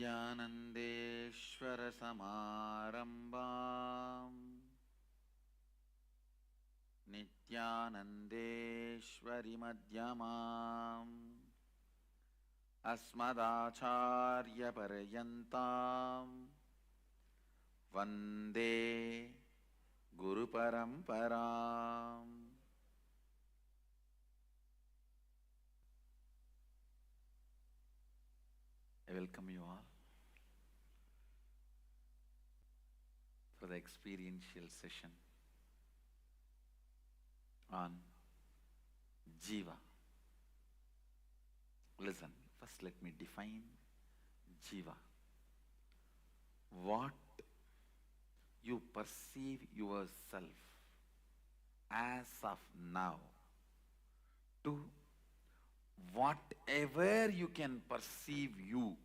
Nithyanandeshwara-samarambam Nithyanandeshwari-madhyamam Asmadacharya-paryantam Vande Guru-paramparam. I welcome you all for the experiential session on Jiva. Listen, first let me define Jiva. What you perceive yourself as of now to whatever you can perceive you.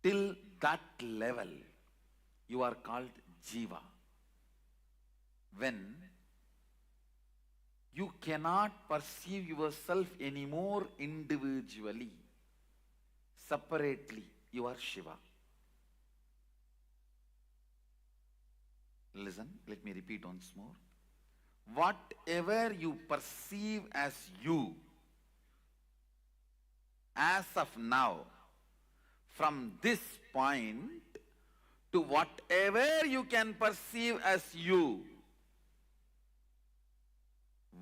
Till that level, you are called Jiva. When you cannot perceive yourself anymore individually, separately, you are Shiva. Listen, let me repeat once more. Whatever you perceive as you, as of now, from this point to whatever you can perceive as you,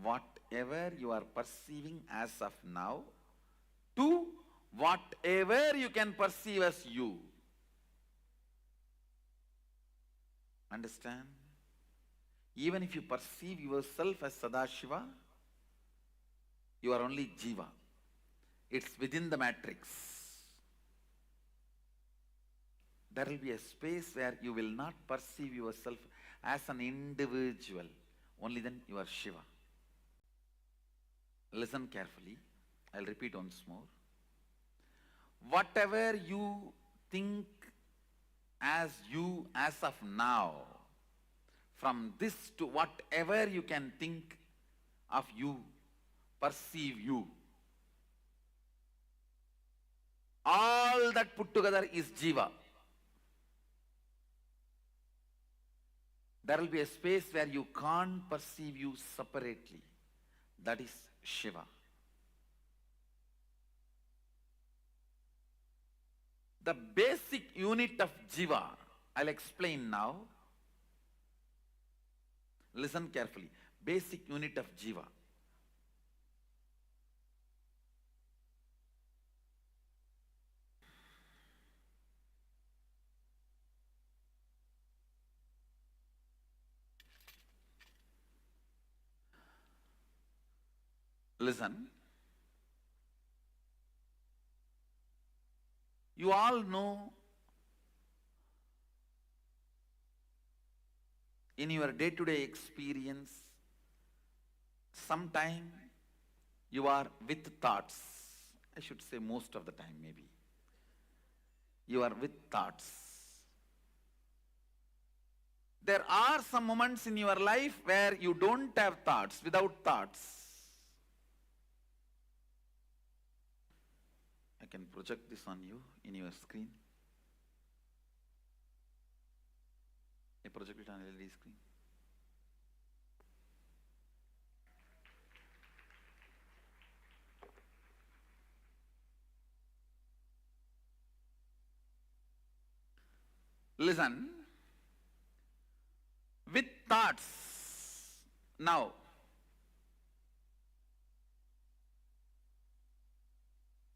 whatever you are perceiving as of now, to whatever you can perceive as you. Understand? Even if you perceive yourself as Sadashiva, you are only Jiva. It's within the matrix. There will be a space where you will not perceive yourself as an individual. Only then you are Shiva. Listen carefully. I'll repeat once more. Whatever you think as you as of now, from this to whatever you can think of you, perceive you, all that put together is Jiva. There will be a space where you can't perceive you separately. That is Shiva. The basic unit of Jiva, I'll explain now. Listen carefully. Basic unit of Jiva. Listen. You all know in your day-to-day experience, sometime you are with thoughts. I should say most of the time maybe. You are with thoughts. There are some moments in your life where you don't have thoughts, without thoughts. I can project this on you in your screen. I project it on LED screen. Listen. With thoughts. Now,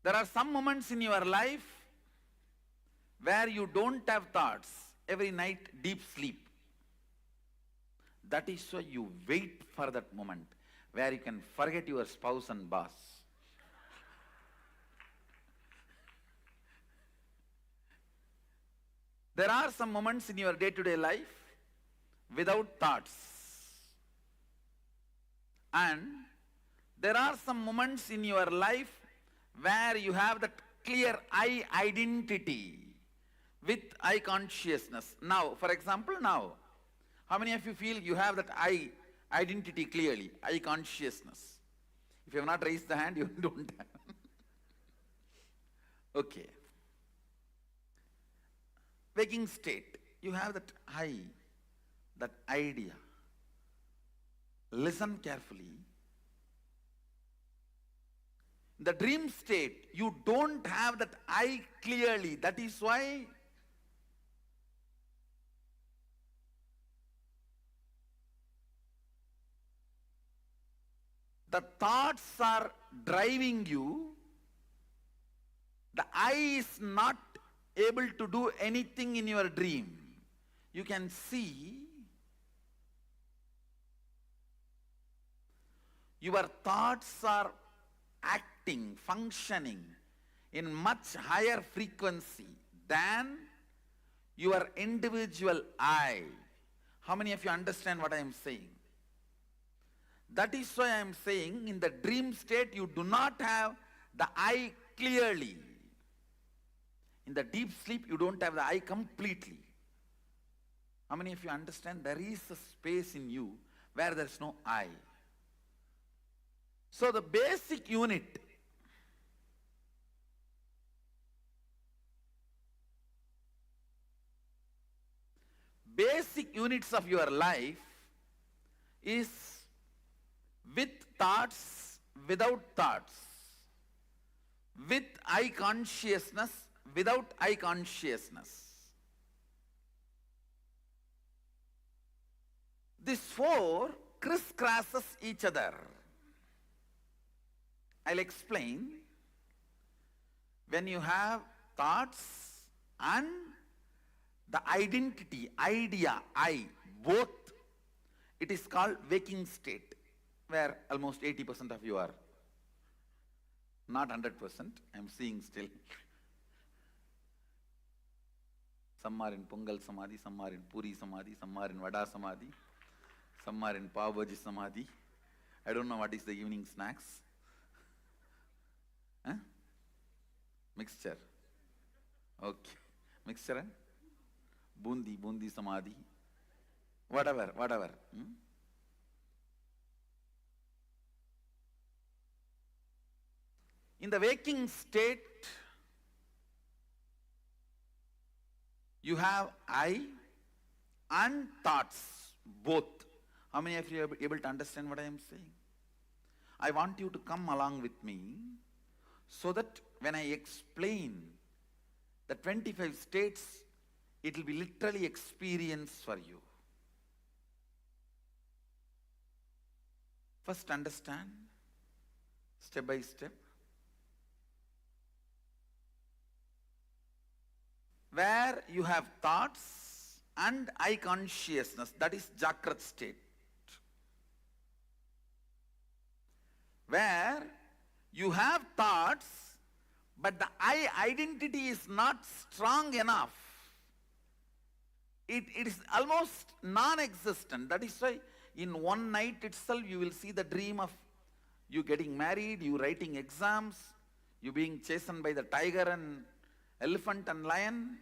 there are some moments in your life where you don't have thoughts. Every night, deep sleep. That is why you wait for that moment where you can forget your spouse and boss. There are some moments in your day-to-day life without thoughts. And there are some moments in your life where you have that clear I identity with I consciousness. Now, for example, now, how many of you feel you have that I identity clearly, I consciousness? If you have not raised the hand, you don't have. Okay. Waking state, you have that I, that idea. Listen carefully. In the dream state, you don't have that I clearly. That is why the thoughts are driving you. The I is not able to do anything in your dream. You can see your thoughts are acting, functioning in much higher frequency than your individual I. How many of you understand what I am saying? That is why I am saying in the dream state you do not have the I clearly. In the deep sleep you don't have the I completely. How many of you understand there is a space in you where there is no I? So the basic units of your life is with thoughts, without thoughts, with I consciousness, without I consciousness. These four crisscrosses each other. I'll explain. When you have thoughts and the identity, idea, I, both, it is called waking state, where almost 80% of you are. Not 100%, I'm seeing still. Some are in Pongal Samadhi, some are in Puri Samadhi, some are in Vada Samadhi, some are in Pav Bhaji Samadhi. I don't know what is the evening snacks. Huh? Mixture. Okay. Mixture and bundi samadhi. Whatever. In the waking state, you have I and thoughts, both. How many of you are able to understand what I am saying? I want you to come along with me so that when I explain the 25 states, it will be literally experience for you. First understand, step by step. Where you have thoughts and I consciousness, that is Jagrat state. Where you have thoughts, but the I identity is not strong enough. It is almost non-existent. That is why in one night itself you will see the dream of you getting married, you writing exams, you being chased by the tiger and elephant and lion.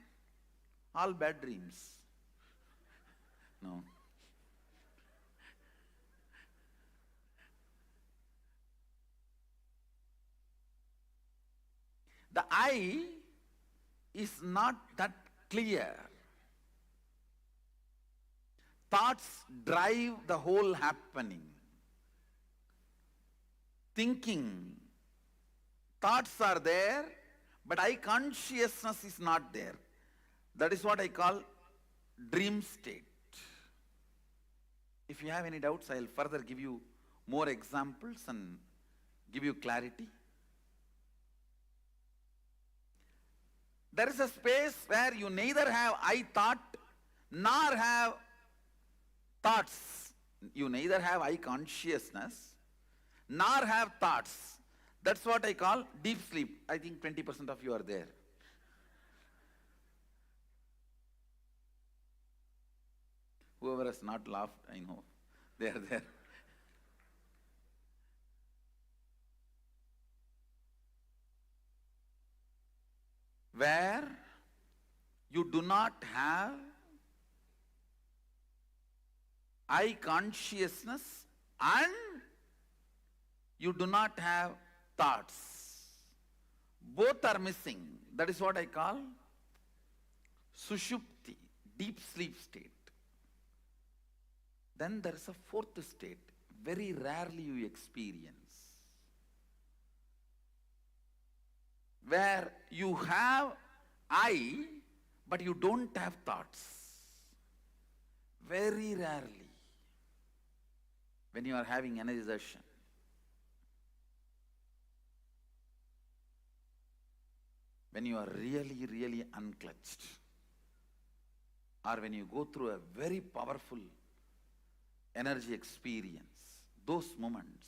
All bad dreams. No. The I is not that clear. Thoughts drive the whole happening. Thinking, thoughts are there, but I consciousness is not there. That is what I call dream state. If you have any doubts, I will further give you more examples and give you clarity. There is a space where you neither have I thought nor have thoughts. You neither have I consciousness nor have thoughts. That's what I call deep sleep. I think 20% of you are there. Whoever has not laughed, I know, they are there. Where you do not have I consciousness and you do not have thoughts. Both are missing. That is what I call sushupti, deep sleep state. Then there is a fourth state, very rarely you experience, where you have I, but you don't have thoughts. Very rarely, when you are having energization. When you are really, really unclutched, or when you go through a very powerful energy experience, those moments,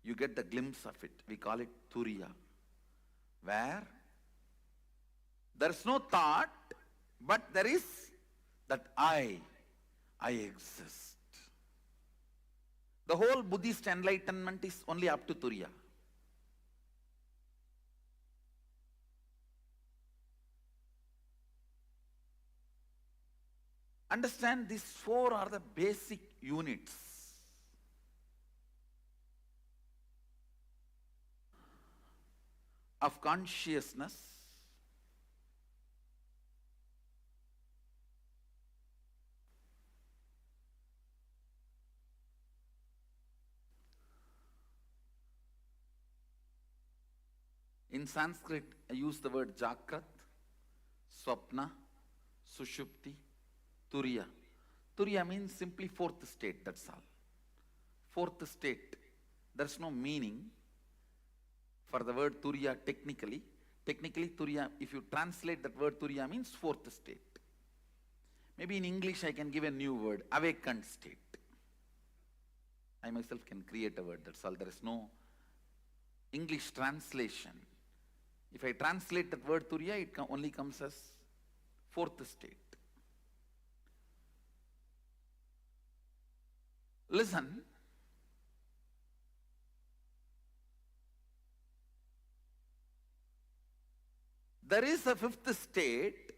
you get the glimpse of it. We call it Turiya, where there's no thought, but there is that I exist. The whole Buddhist enlightenment is only up to Turiya. Understand, these four are the basic units of consciousness. In Sanskrit, I use the word Jakrat, Swapna, Sushupti, Turiya. Turiya means simply fourth state, that's all. Fourth state. There's no meaning for the word Turiya technically. Technically, Turiya, if you translate that word Turiya, means fourth state. Maybe in English I can give a new word, awakened state. I myself can create a word, that's all. There is no English translation. If I translate that word Turiya, it only comes as fourth state. Listen, there is a fifth state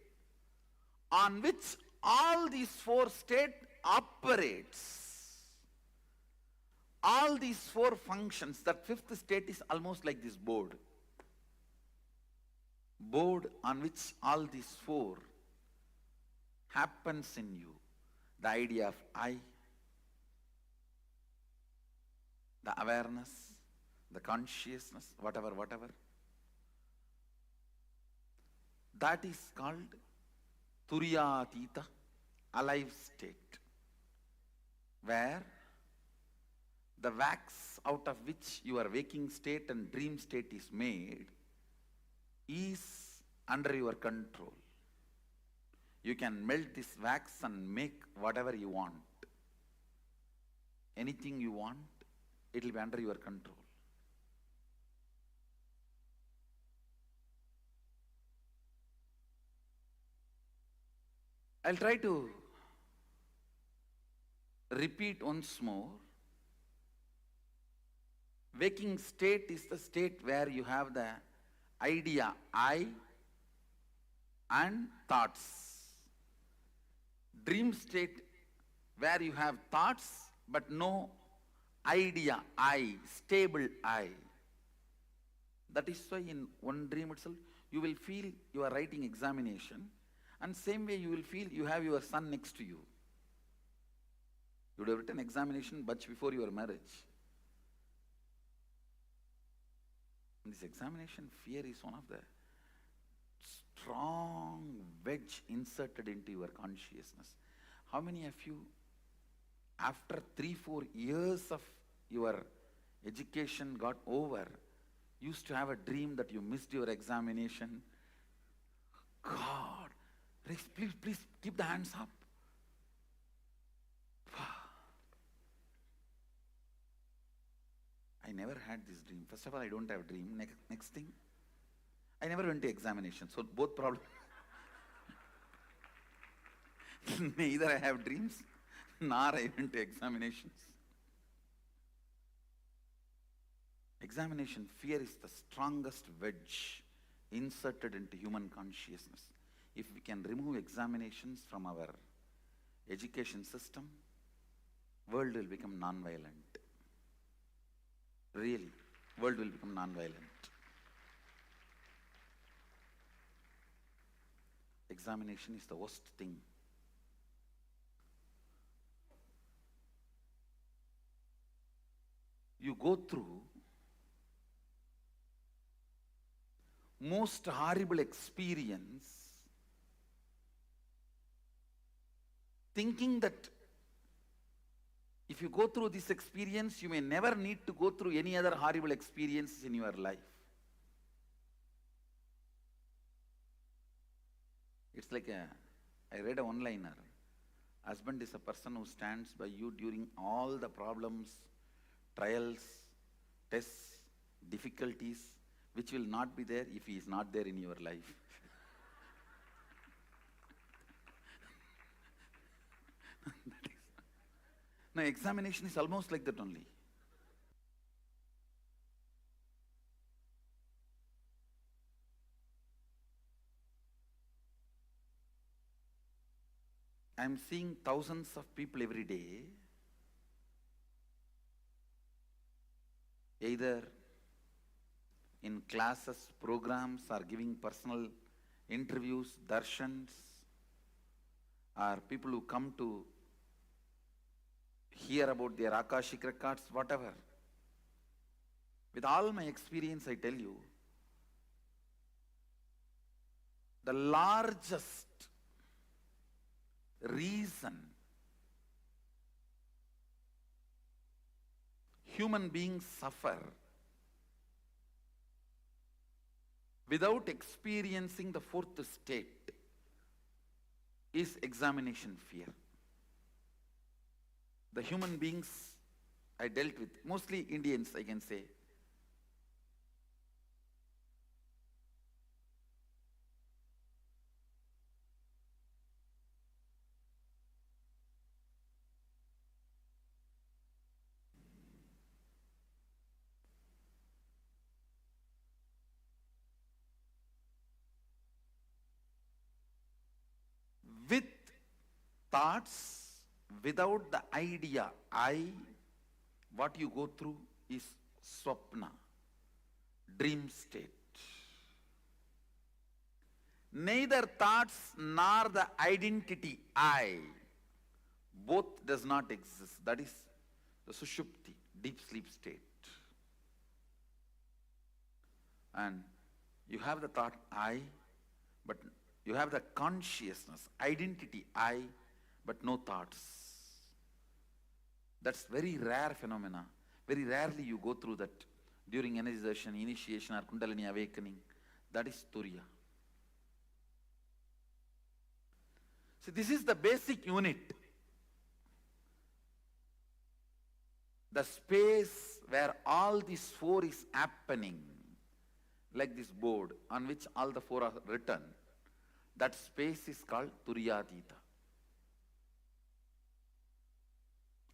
on which all these four states operates. All these four functions, that fifth state is almost like this board. Board on which all these four happens in you. The idea of I, the awareness, the consciousness, whatever. That is called Turiyatita, alive state, where the wax out of which your waking state and dream state is made is under your control. You can melt this wax and make whatever you want. Anything you want, it will be under your control. I'll try to repeat once more. Waking state is the state where you have the idea I and thoughts. Dream state where you have thoughts but no idea I, stable I. That is why in one dream itself you will feel you are writing examination, and same way you will feel you have your son next to you. You would have written examination much before your marriage. And this examination fear is one of the strong wedge inserted into your consciousness. How many of you, after 3-4 years of your education got over, used to have a dream that you missed your examination? God, please keep the hands up. I never had this dream. First of all, I don't have a dream. Next thing, I never went to examination. So both problems. Neither I have dreams, nor I went to examinations. Examination fear is the strongest wedge inserted into human consciousness. If we can remove examinations from our education system, world will become non-violent. Really, world will become non-violent. examination is the worst thing. You go through most horrible experience thinking that if you go through this experience, you may never need to go through any other horrible experiences in your life. It's like I read a one-liner. Husband is a person who stands by you during all the problems, trials, tests, difficulties, which will not be there if he is not there in your life. Now, examination is almost like that only. I am seeing thousands of people every day, either in classes, programs, or giving personal interviews, darshans, or people who come to hear about their Akashic records, whatever. With all my experience, I tell you, the largest reason human beings suffer without experiencing the fourth state is examination fear. The human beings I dealt with, mostly Indians, I can say, with thoughts, without the idea, what you go through is swapna, dream state. Neither thoughts nor the identity I, both does not exist. That is the sushupti, deep sleep state. And you have the thought I, but you have the consciousness, identity I, but no thoughts. That's very rare phenomena. Very rarely you go through that during energization, initiation, or Kundalini awakening. That is Turiya. So this is the basic unit. The space where all these four is happening, like this board on which all the four are written, that space is called Turiyadita.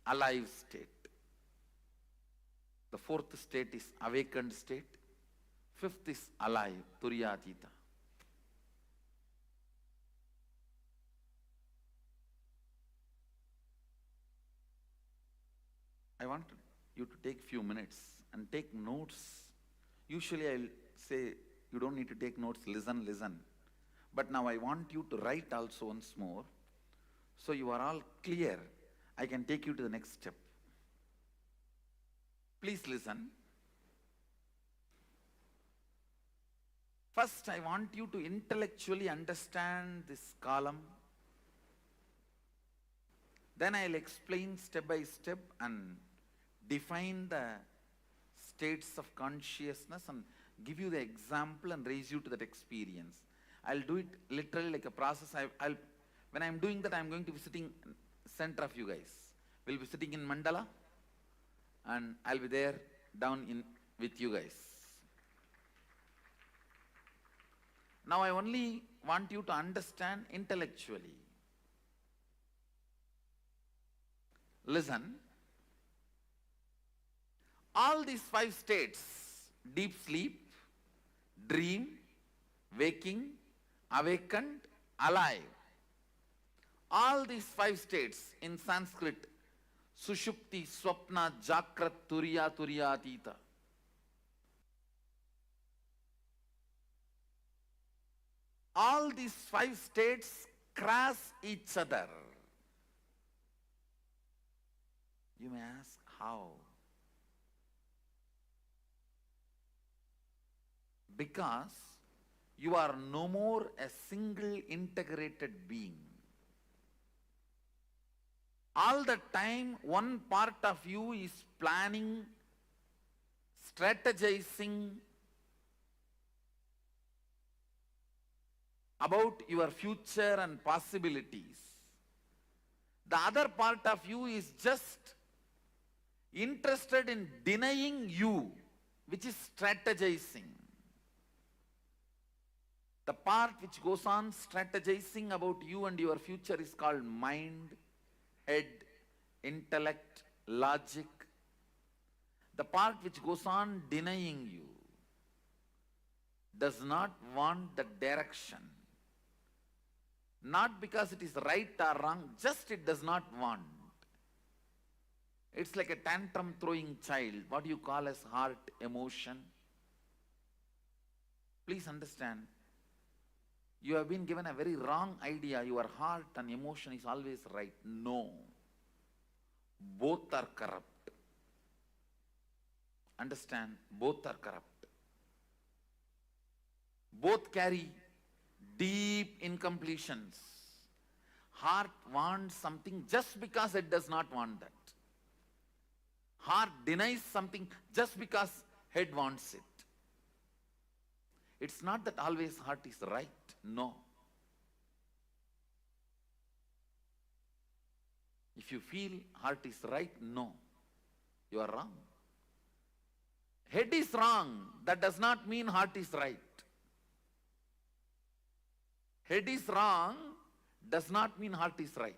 Alive state. The fourth state is awakened state. Fifth is alive, Turiyadita. I want you to take few minutes and take notes. Usually I'll say you don't need to take notes, listen. But now I want you to write also once more, so you are all clear. I can take you to the next step. Please listen. First, I want you to intellectually understand this column. Then I'll explain step by step and define the states of consciousness and give you the example and raise you to that experience. I'll do it literally like a process. When I'm doing that, I'm going to be sitting center of you guys. We'll be sitting in mandala and I'll be there down in with you guys. Now I only want you to understand intellectually. Listen. All these 5 states, deep sleep, dream, waking, awakened, alive. All these 5 states in Sanskrit, Sushupti, Swapna, Jakrat, Turiya, all these 5 states cross each other. You may ask, how? Because you are no more a single integrated being. All the time, one part of you is planning, strategizing about your future and possibilities. The other part of you is just interested in denying you, which is strategizing. The part which goes on strategizing about you and your future is called mind, head, intellect, logic. The part which goes on denying you does not want the direction. Not because it is right or wrong, just it does not want. It's like a tantrum throwing child, what you call as heart emotion. Please understand, you have been given a very wrong idea, your heart and emotion is always right. No. Both are corrupt. Understand, both are corrupt. Both carry deep incompletions. Heart wants something just because it does not want that. Heart denies something just because head wants it. It's not that always heart is right. No. If you feel heart is right, no. You are wrong. Head is wrong. That does not mean heart is right. Head is wrong does not mean heart is right.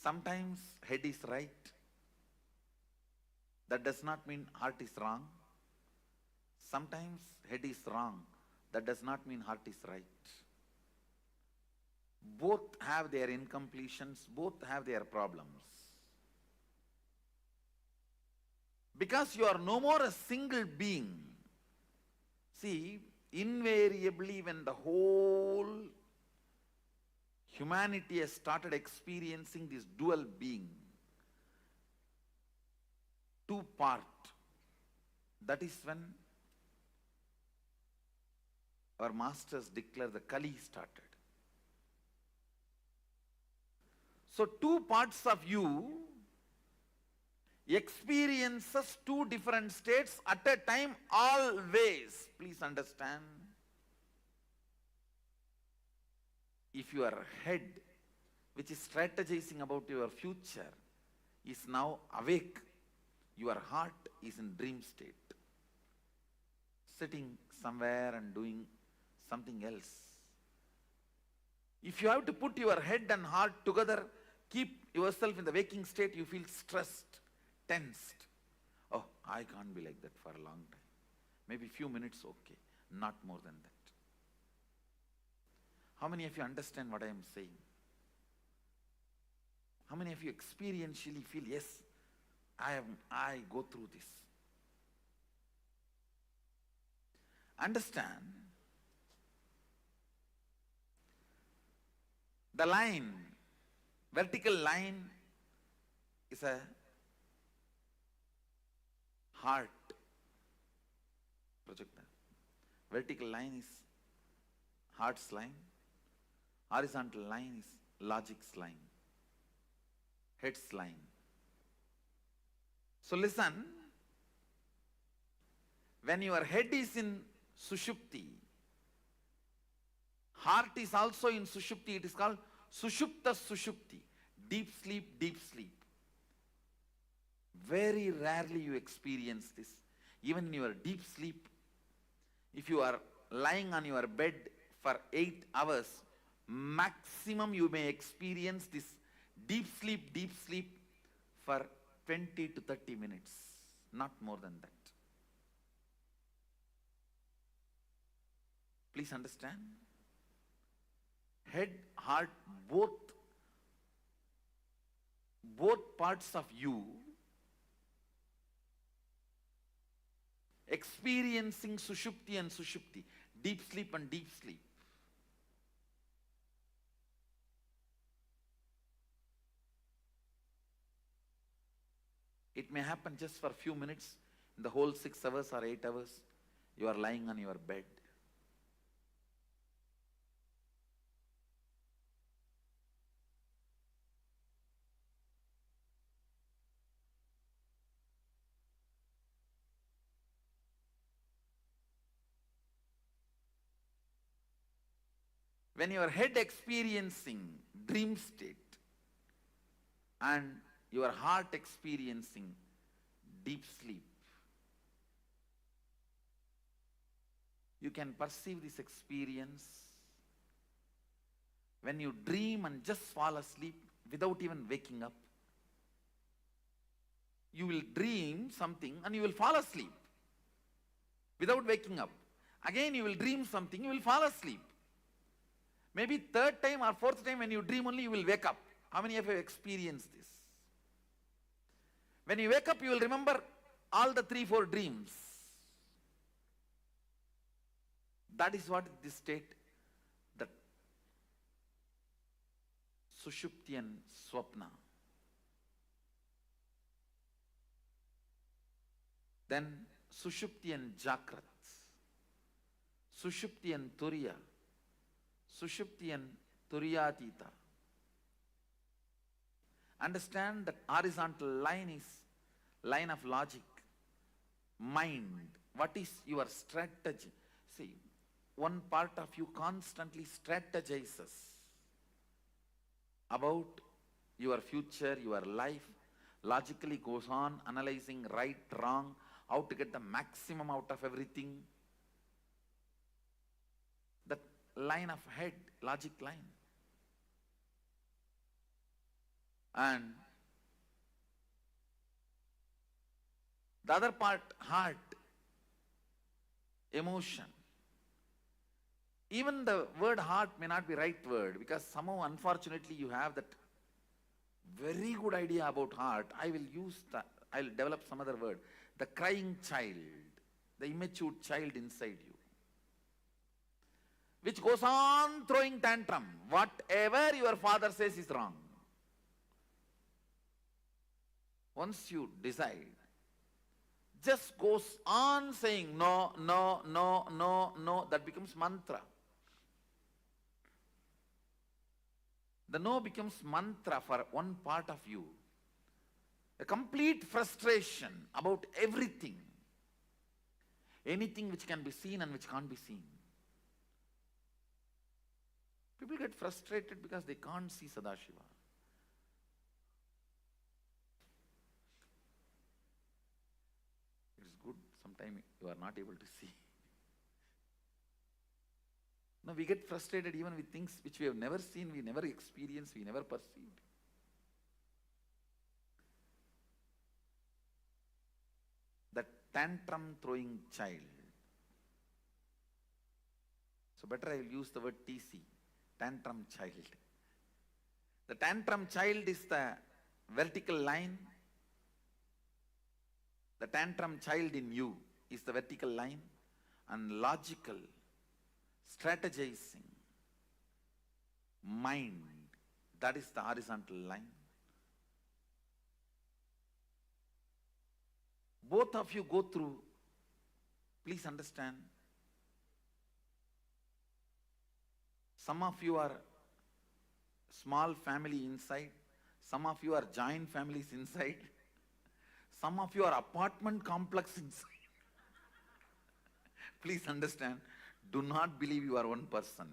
Sometimes head is right. That does not mean heart is wrong. Sometimes head is wrong. That does not mean heart is right. Both have their incompletions, both have their problems. Because you are no more a single being. See, invariably when the whole humanity has started experiencing this dual being, two part, that is when our masters declare the Kali started. So two parts of you experiences two different states at a time always. Please understand. If your head, which is strategizing about your future, is now awake, your heart is in dream state, sitting somewhere and doing something else. If you have to put your head and heart together, keep yourself in the waking state, you feel stressed, tensed. Oh, I can't be like that for a long time. Maybe few minutes, okay. Not more than that. How many of you understand what I am saying? How many of you experientially feel, yes, I go through this? Understand, the line, vertical line is a heart projector. Vertical line is heart's line. Horizontal line is logic's line. Head's line. So listen, when your head is in Sushupti, heart is also in Sushupti. It is called Sushupta Sushupti. Deep sleep, deep sleep. Very rarely you experience this. Even in your deep sleep, if you are lying on your bed for 8 hours, maximum you may experience this deep sleep for 20 to 30 minutes. Not more than that. Please understand. Head, heart, both parts of you experiencing sushupti and sushupti, deep sleep and deep sleep. It may happen just for a few minutes in the whole 6 hours or 8 hours. You are lying on your bed. When your head experiencing dream state and your heart experiencing deep sleep, you can perceive this experience. When you dream and just fall asleep without even waking up, you will dream something and you will fall asleep without waking up. Again you will dream something, you will fall asleep. Maybe third time or fourth time when you dream only you will wake up. How many of you have experienced this? When you wake up you will remember all the 3-4 dreams. That is what this state, that Sushupti and Swapna. Then Sushupti and Jakrat, Sushupti and Turiya, Sushupti and Turiyatita. Understand that horizontal line is line of logic, mind. What is your strategy? See, one part of you constantly strategizes about your future, your life, logically goes on analyzing right, wrong, how to get the maximum out of everything. That line of head, logic line. And the other part, heart, emotion. Even the word heart may not be right word, because somehow unfortunately you have that very good idea about heart. I will develop some other word. The crying child, the immature child inside you, which goes on throwing tantrum. Whatever your father says is wrong. Once you decide, just goes on saying no, no, no, no, no. That becomes mantra. The no becomes mantra for one part of you. A complete frustration about everything. Anything which can be seen and which can't be seen. People get frustrated because they can't see Sadashiva. It is good sometimes you are not able to see. No, we get frustrated even with things which we have never seen, we never experienced, we never perceived. That tantrum throwing child. So better I will use the word TC, tantrum child. The tantrum child is the vertical line. The tantrum child in you is the vertical line, and logical, strategizing mind, that is the horizontal line. Both of you go through, please understand, some of you are small family inside, some of you are joint families inside, some of you are apartment complex inside. Please understand, do not believe you are one person.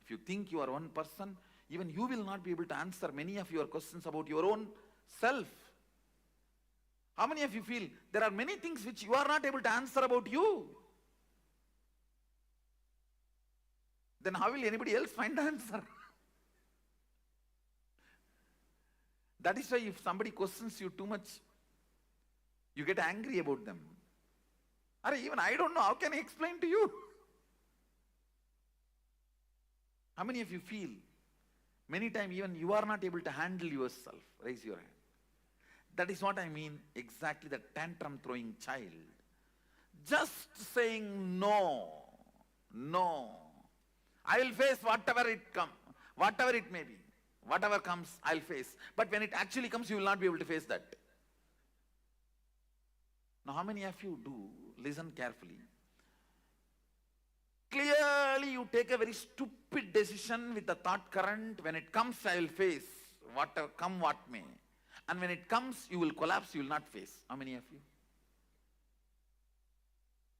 If you think you are one person, even you will not be able to answer many of your questions about your own self. How many of you feel there are many things which you are not able to answer about you? Then how will anybody else find the answer? That is why if somebody questions you too much, you get angry about them. Even I don't know, how can I explain to you? How many of you feel many times even you are not able to handle yourself? Raise your hand. That is what I mean exactly, the tantrum throwing child. Just saying no, no. I will face whatever it may be. Whatever comes, I'll face. But when it actually comes, you will not be able to face that. Now, how many of you do? Listen carefully. Clearly, you take a very stupid decision with the thought current. When it comes, I will face. Whatever, come what may. And when it comes, you will collapse, you will not face. How many of you?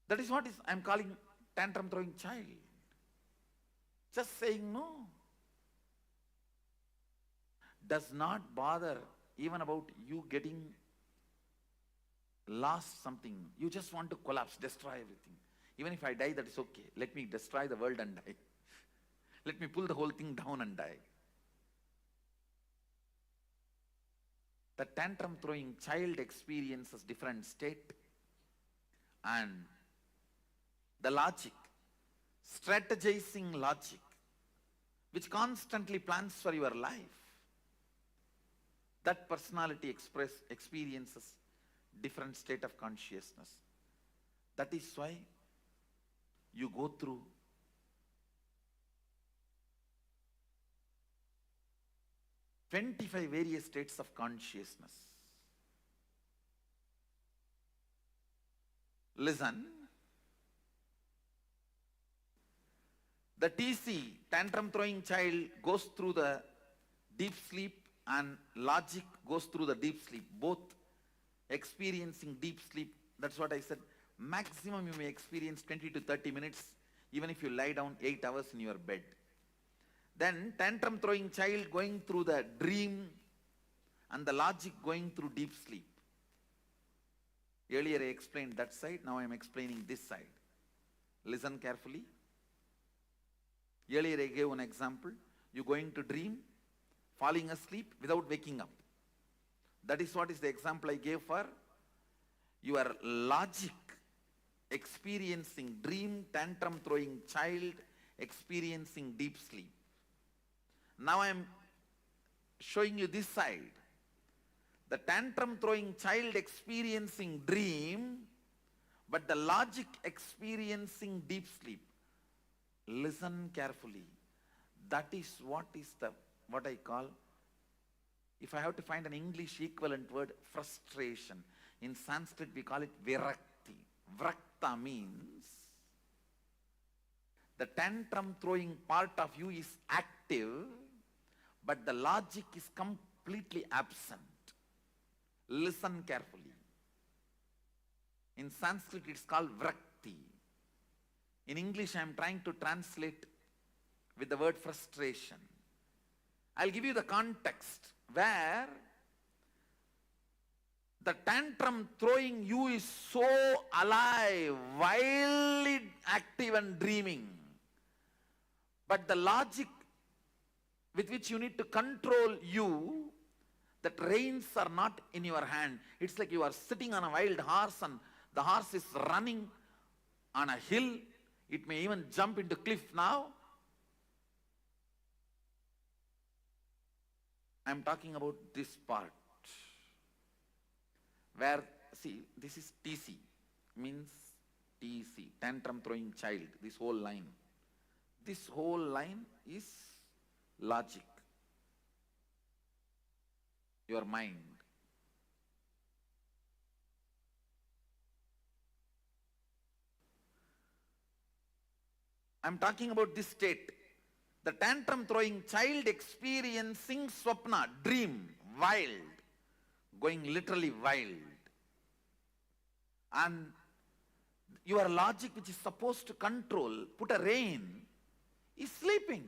That is what I'm calling tantrum throwing child. Just saying no. Does not bother even about you getting lost something. You just want to collapse, destroy everything. Even if I die, that is okay. Let me destroy the world and die. Let me pull the whole thing down and die. The tantrum throwing child experiences different state, and the logic, strategizing logic, which constantly plans for your life. That personality experiences different state of consciousness. That is why you go through various states of consciousness. Listen. The TC, tantrum throwing child, goes through the deep sleep, and logic goes through the deep sleep, both experiencing deep sleep. That's what I said. Maximum you may experience 20 to 30 minutes, even if you lie down 8 hours in your bed. Then tantrum throwing child going through the dream, and the logic going through deep sleep. Earlier I explained that side, now I am explaining this side. Listen carefully. Earlier I gave an example. You going to dream, falling asleep without waking up. That is what is the example I gave for your logic experiencing dream, tantrum throwing child experiencing deep sleep. Now I am showing you this side. The tantrum throwing child experiencing dream, but the logic experiencing deep sleep. Listen carefully. That is what I call, if I have to find an English equivalent word, frustration. In Sanskrit we call it virakti. Vrakta means the tantrum throwing part of you is active, but the logic is completely absent. Listen carefully. In Sanskrit it's called vrakti. In English I am trying to translate with the word frustration. I'll give you the context where the tantrum throwing you is so alive, wildly active and dreaming. But the logic with which you need to control you, that reins are not in your hand. It's like you are sitting on a wild horse and the horse is running on a hill. It may even jump into cliff now. I'm talking about this part where, see, this is TC, means TC, tantrum throwing child, this whole line. This whole line is logic, your mind. I'm talking about this state. The tantrum throwing child experiencing swapna, dream, wild, going literally wild. And your logic, which is supposed to control, put a rein, is sleeping.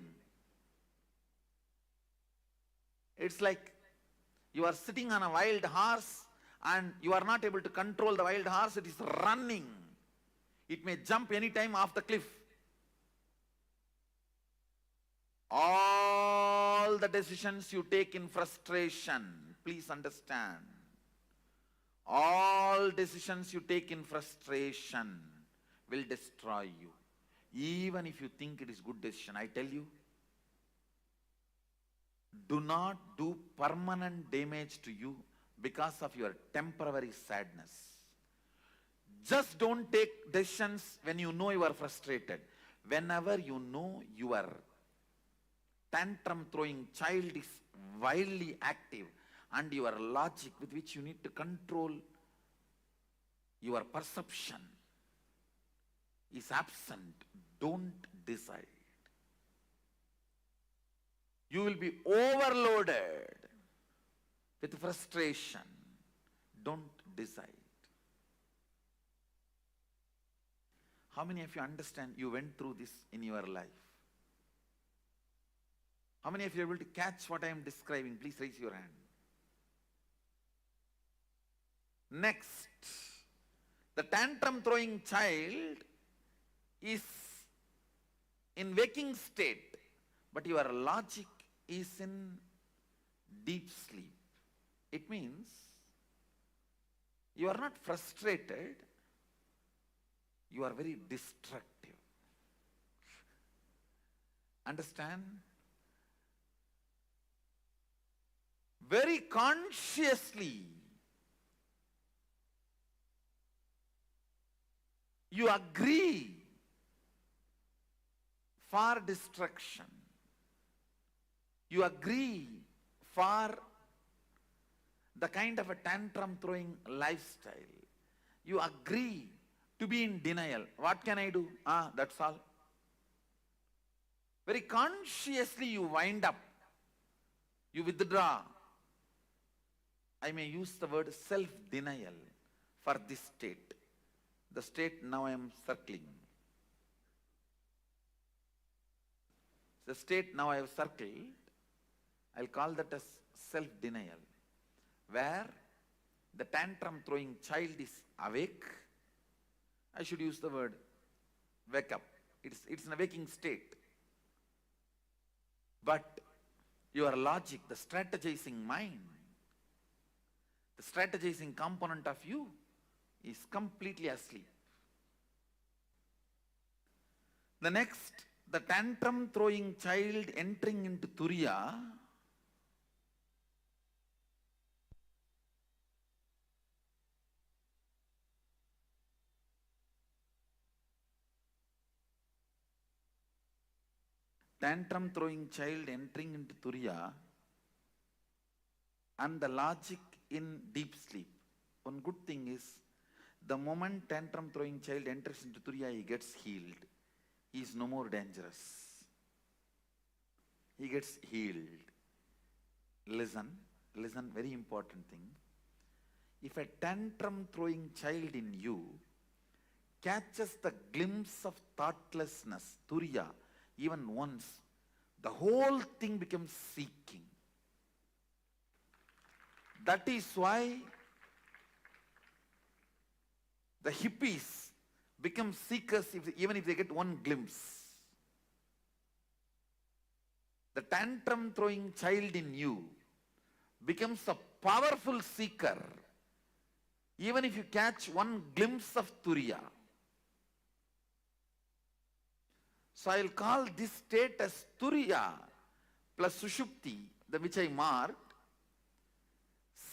It's like you are sitting on a wild horse and you are not able to control the wild horse. It is running. It may jump anytime off the cliff. All the decisions you take in frustration, please understand, all decisions you take in frustration will destroy you. Even if you think it is good decision, I tell you, do not do permanent damage to you because of your temporary sadness. Just don't take decisions when you know you are frustrated. Whenever you know your tantrum throwing child is wildly active and your logic with which you need to control your perception is absent, don't decide. You will be overloaded with frustration. Don't decide. How many of you understand you went through this in your life? How many of you are able to catch what I am describing? Please raise your hand. Next, the tantrum throwing child is in waking state, but your logic is in deep sleep. It means you are not frustrated, you are very destructive. Understand? Very consciously you agree for destruction. You agree for the kind of a tantrum throwing lifestyle. You agree to be in denial. What can I do? That's all. Very consciously you wind up. You withdraw. I may use the word self-denial for this state. The state now I am circling. The state now I have circled, I'll call that as self-denial, where the tantrum throwing child is awake. I should use the word wake up. It's in a waking state. But your logic, the strategizing mind, the strategizing component of you is completely asleep. The next, the tantrum throwing child entering into Turiya tantrum throwing child entering into Turiya and the logic in deep sleep. One good thing is, the moment tantrum throwing child enters into Turiya, he gets healed. He is no more dangerous. He gets healed. Listen, very important thing. If a tantrum throwing child in you catches the glimpse of thoughtlessness, Turiya, even once, the whole thing becomes seeking. That is why the hippies become seekers even if they get one glimpse. The tantrum throwing child in you becomes a powerful seeker even if you catch one glimpse of Turiya. So I'll call this state as Turiya plus Sushupti, which I marked,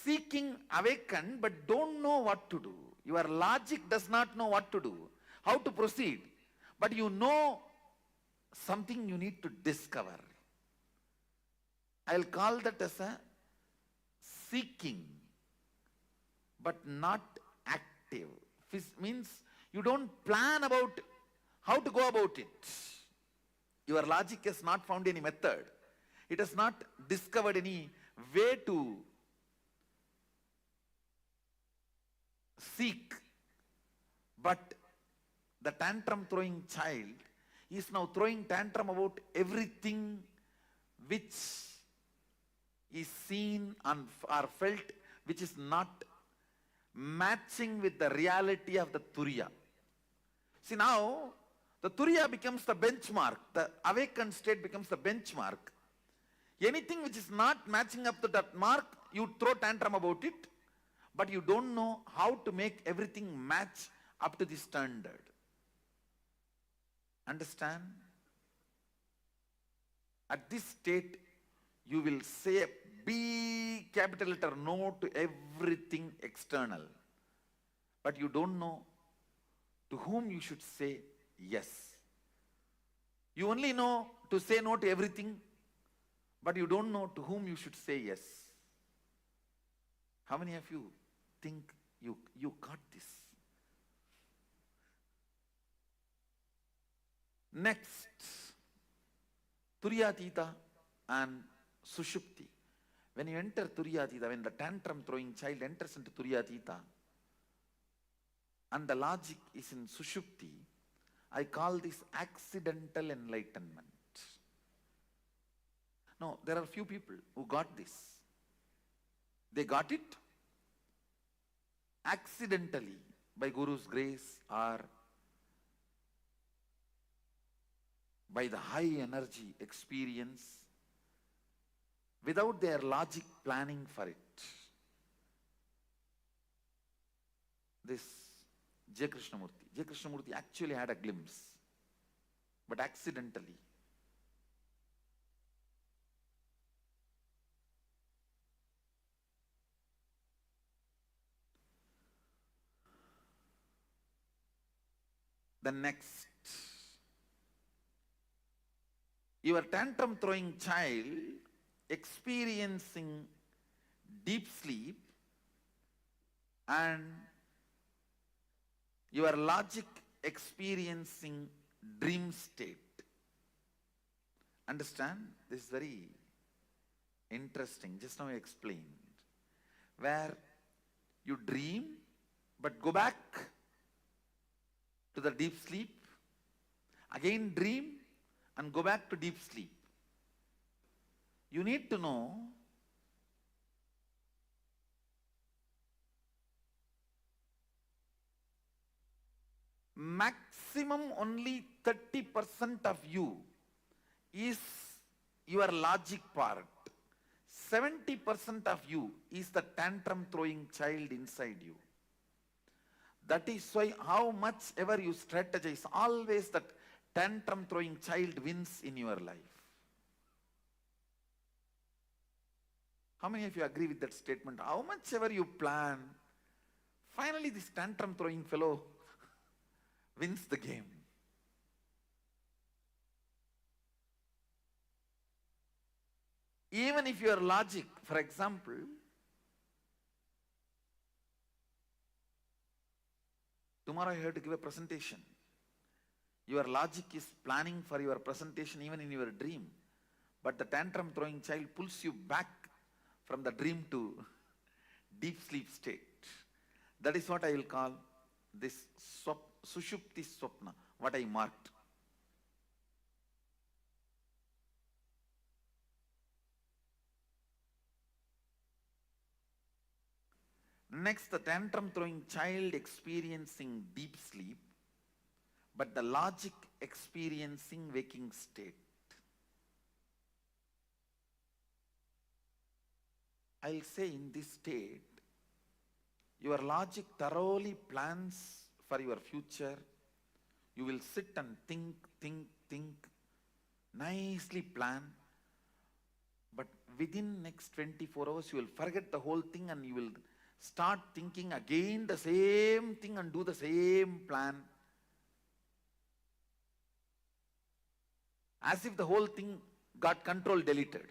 seeking awakened but don't know what to do. Your logic does not know what to do, how to proceed, but you know something you need to discover. I'll call that as a seeking but not active. Means you don't plan about how to go about it. Your logic has not found any method. It has not discovered any way to seek. But the tantrum throwing child is now throwing tantrum about everything which is seen or felt, which is not matching with the reality of the Turiya. See, now the Turiya becomes the benchmark. The awakened state becomes the benchmark. Anything which is not matching up to that mark, you throw tantrum about it, but you don't know how to make everything match up to the standard. Understand? At this state, you will say a big capital letter no to everything external. But you don't know to whom you should say yes. You only know to say no to everything, but you don't know to whom you should say yes. How many of you think you got this? Next, Turyatita and Sushupti. When you enter Turyatita, when the tantrum throwing child enters into Turyatita and the logic is in Sushupti, I call this accidental enlightenment. No, there are few people who got this. They got it accidentally by Guru's grace or by the high energy experience without their logic planning for it. This J. Krishnamurti actually had a glimpse, but accidentally. The next, your tantrum throwing child experiencing deep sleep and your logic experiencing dream state. Understand? This is very interesting. Just now I explained. Where you dream but go back to the deep sleep, again dream and go back to deep sleep. You need to know maximum only 30% of you is your logic part. 70% of you is the tantrum throwing child inside you. That is why how much ever you strategize, always that tantrum throwing child wins in your life. How many of you agree with that statement? How much ever you plan, finally this tantrum throwing fellow wins the game. Even if your logic, for example, tomorrow you have to give a presentation. Your logic is planning for your presentation even in your dream. But the tantrum throwing child pulls you back from the dream to deep sleep state. That is what I will call this Sushupti Swapna, what I marked. Next, the tantrum throwing child experiencing deep sleep, but the logic experiencing waking state. I'll say in this state, your logic thoroughly plans for your future. You will sit and think, nicely plan. But within next 24 hours, you will forget the whole thing and you will start thinking again the same thing and do the same plan. As if the whole thing got control deleted.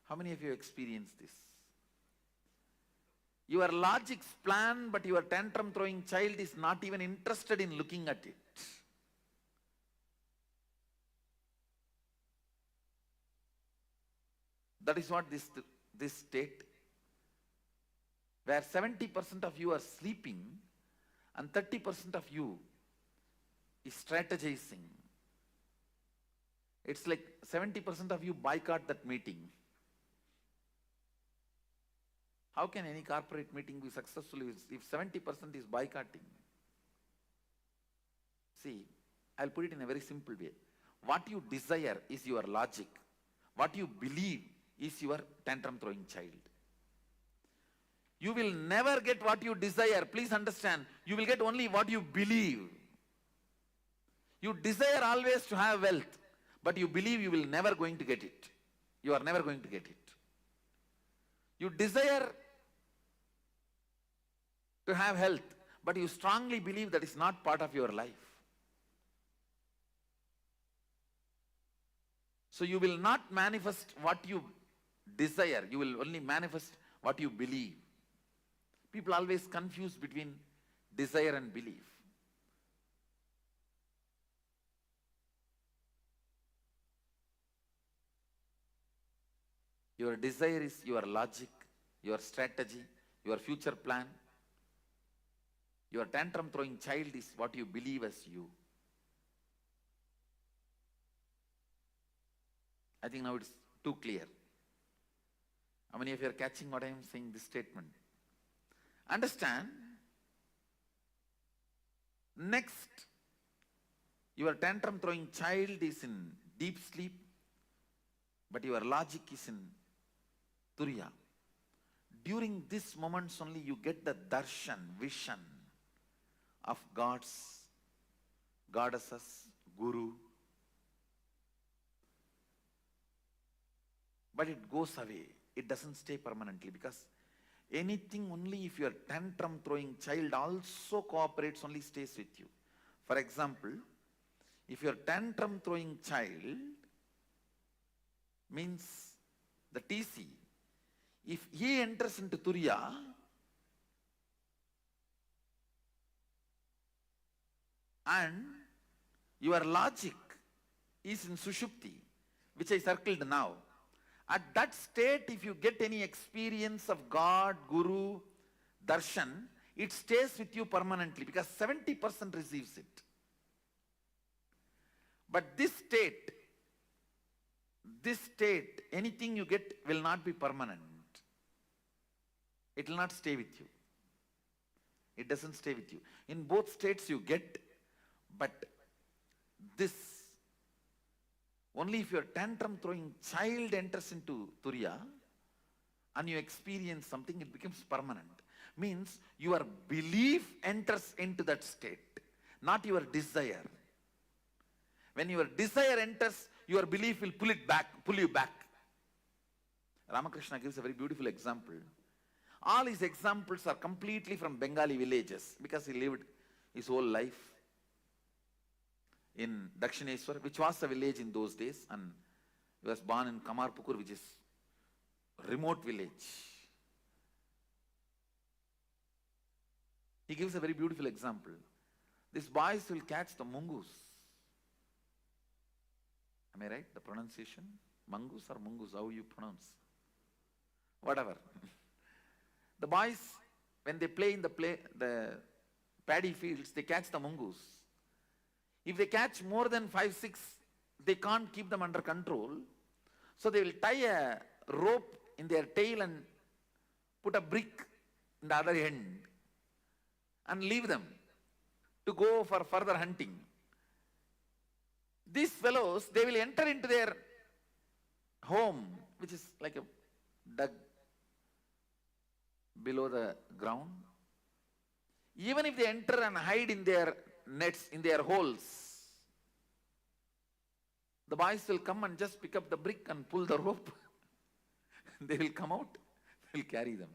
How many of you experienced this? Your logic's plan, but your tantrum throwing child is not even interested in looking at it. That is what this state, where 70% of you are sleeping and 30% of you is strategizing. It's like 70% of you boycott that meeting. How can any corporate meeting be successful if 70% is boycotting? See, I'll put it in a very simple way. What you desire is your logic. What you believe is your tantrum throwing child. You will never get what you desire. Please understand, you will get only what you believe. You desire always to have wealth, but you believe you will never going to get it. You are never going to get it. You desire to have health, but you strongly believe that is not part of your life. So you will not manifest what you desire, you will only manifest what you believe. People always confuse between desire and belief. Your desire is your logic, your strategy, your future plan. Your tantrum throwing child is what you believe as you. I think now it's too clear. How many of you are catching what I am saying, this statement? Understand, next, your tantrum throwing child is in deep sleep, but your logic is in Turiya. During these moments only you get the darshan, vision of gods, goddesses, guru. But it goes away. It doesn't stay permanently, because anything only if your tantrum throwing child also cooperates only stays with you. For example, if your tantrum throwing child means the TC, if he enters into Turiya, and your logic is in Sushupti, which I circled now, at that state, if you get any experience of God, Guru, Darshan, it stays with you permanently, because 70% receives it. But this state, anything you get will not be permanent. It will not stay with you. It doesn't stay with you. In both states you get, but this, only if your tantrum throwing child enters into Turiya and you experience something, it becomes permanent. Means your belief enters into that state, not your desire. When your desire enters, your belief will pull you back. Ramakrishna gives a very beautiful example. All his examples are completely from Bengali villages, because he lived his whole life in Dakshineswar, which was a village in those days, and he was born in Kamarpukur, which is a remote village. He gives a very beautiful example. These boys will catch the mungus. Am I right? The pronunciation? Mangus or mungus? How you pronounce? Whatever. The boys, when they play in the paddy fields, they catch the mungus. If they catch more than 5, 6, they can't keep them under control. So they will tie a rope in their tail and put a brick in the other end and leave them to go for further hunting. These fellows, they will enter into their home, which is like a dug below the ground. Even if they enter and hide in their nets, in their holes, the boys will come and just pick up the brick and pull the rope. They will come out, they will carry them.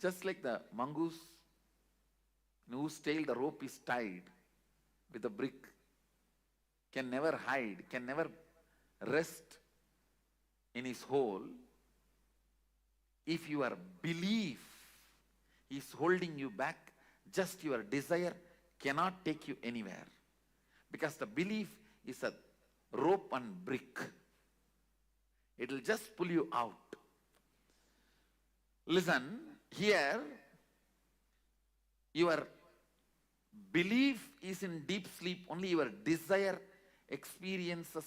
Just like the mongoose, in whose tail the rope is tied with a brick, can never hide, can never rest in his hole. If your belief is holding you back, just your desire cannot take you anywhere. Because the belief is a rope and brick. It will just pull you out. Listen, here, your belief is in deep sleep, only your desire experiences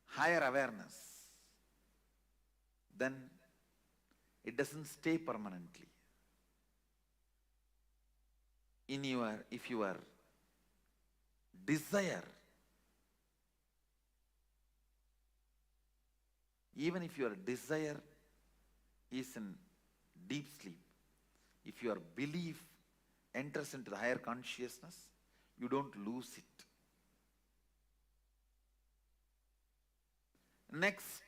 higher awareness. Then it doesn't stay permanently. If your desire, even if your desire is in deep sleep, if your belief enters into the higher consciousness, you don't lose it. Next,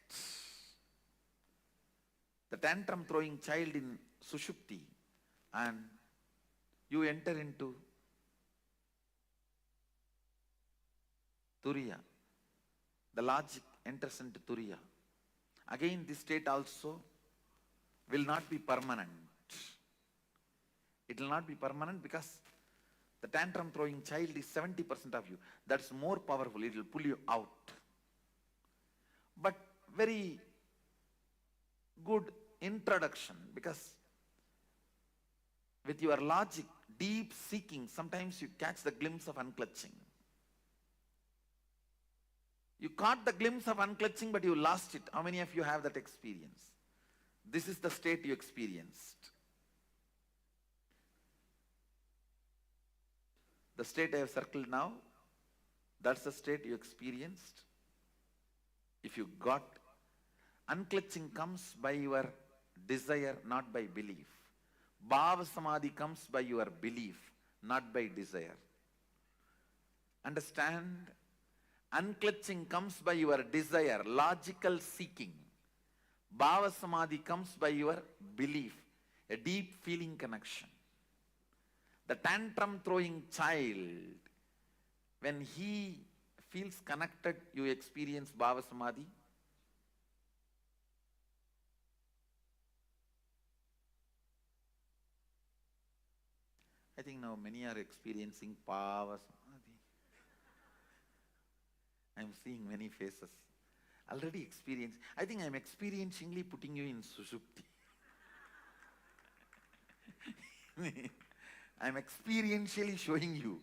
the tantrum throwing child in Sushupti, and you enter into Turiya. The logic enters into Turiya. Again, this state also will not be permanent. It will not be permanent because the tantrum throwing child is 70% of you. That's more powerful. It will pull you out. But very good introduction, because with your logic, deep seeking, sometimes you catch the glimpse of unclutching. You caught the glimpse of unclutching, but you lost it. How many of you have that experience? This is the state you experienced. The state I have circled now, that's the state you experienced. If you got, unclutching comes by your desire, not by belief. Bhava Samadhi comes by your belief, not by desire. Understand? Unclutching comes by your desire, logical seeking. Bhava Samadhi comes by your belief, a deep feeling connection. The tantrum throwing child, when he feels connected, you experience Bhava Samadhi. I think now many are experiencing Bhava Samadhi. I am seeing many faces. Already experienced. I think I am experientially putting you in Sushupti. I am experientially showing you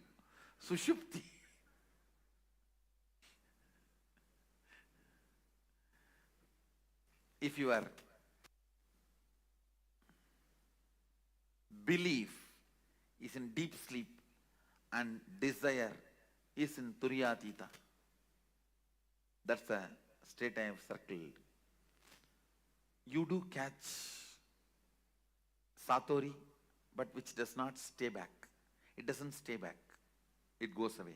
Sushupti. If your belief is in deep sleep and desire is in Turiyatita, that's the state I have circled. You do catch Satori, but which does not stay back. It doesn't stay back. It goes away.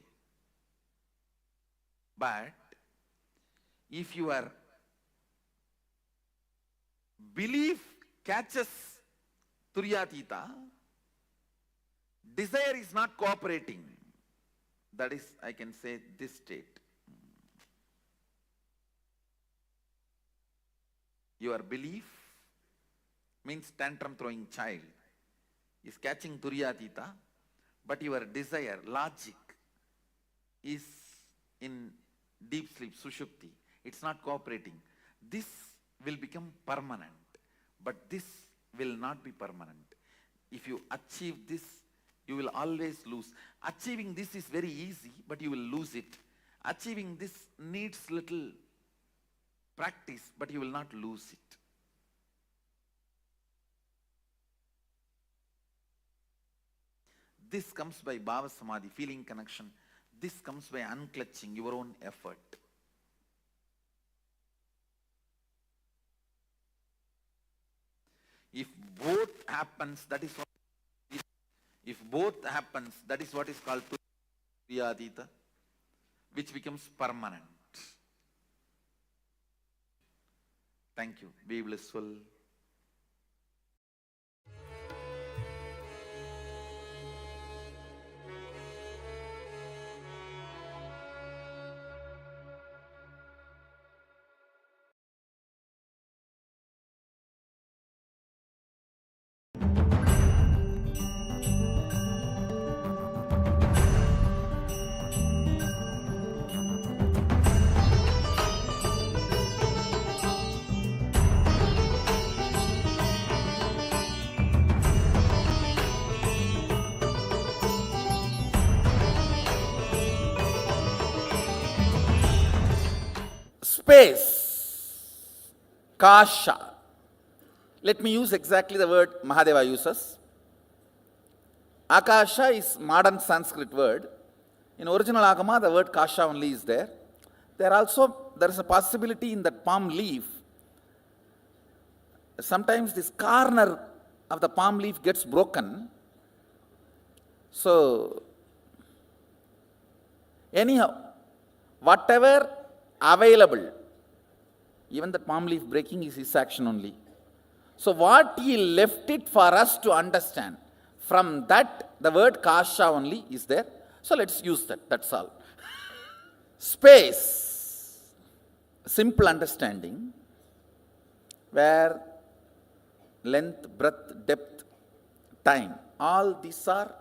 But if your belief catches Turiyatita, desire is not cooperating. That is, I can say, this state. Your belief means tantrum throwing child is catching Turiyatita, but your desire, logic, is in deep sleep, Sushupti. It's not cooperating. This will become permanent, but this will not be permanent. If you achieve this, you will always lose. Achieving this is very easy, but you will lose it. Achieving this needs little practice, but you will not lose it. This comes by Bhava Samadhi, feeling connection. This comes by unclutching, your own effort. If both happens, that is what is called Turiyatita, which becomes permanent. Thank you. Be blissful. Space, kasha. Let me use exactly the word Mahadeva uses. Akasha is modern Sanskrit word. In original Agama, the word kasha only is there. There is a possibility in that palm leaf. Sometimes this corner of the palm leaf gets broken. So, anyhow, whatever available, even the palm leaf breaking is his action only. So what he left it for us to understand. From that, the word kasha only is there. So let's use that, that's all. Space, simple understanding, where length, breadth, depth, time, all these are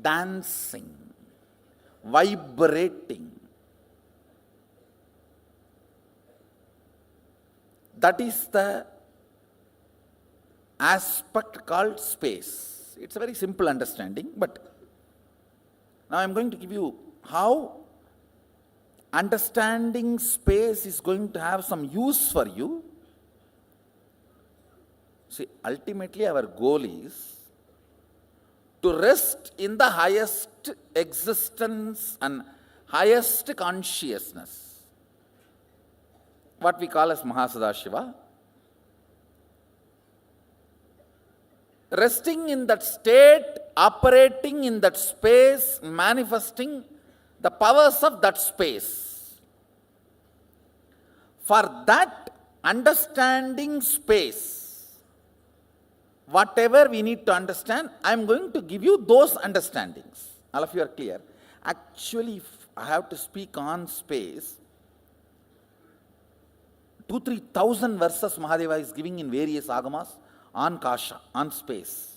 dancing, vibrating. That is the aspect called space. It's a very simple understanding, but now I'm going to give you how understanding space is going to have some use for you. See, ultimately our goal is to rest in the highest existence and highest consciousness, what we call as Mahasadashiva. Resting in that state, operating in that space, manifesting the powers of that space. For that understanding space, whatever we need to understand, I am going to give you those understandings. All of you are clear? Actually, if I have to speak on space, 2,000-3,000 verses Mahadeva is giving in various agamas on kasha, on space.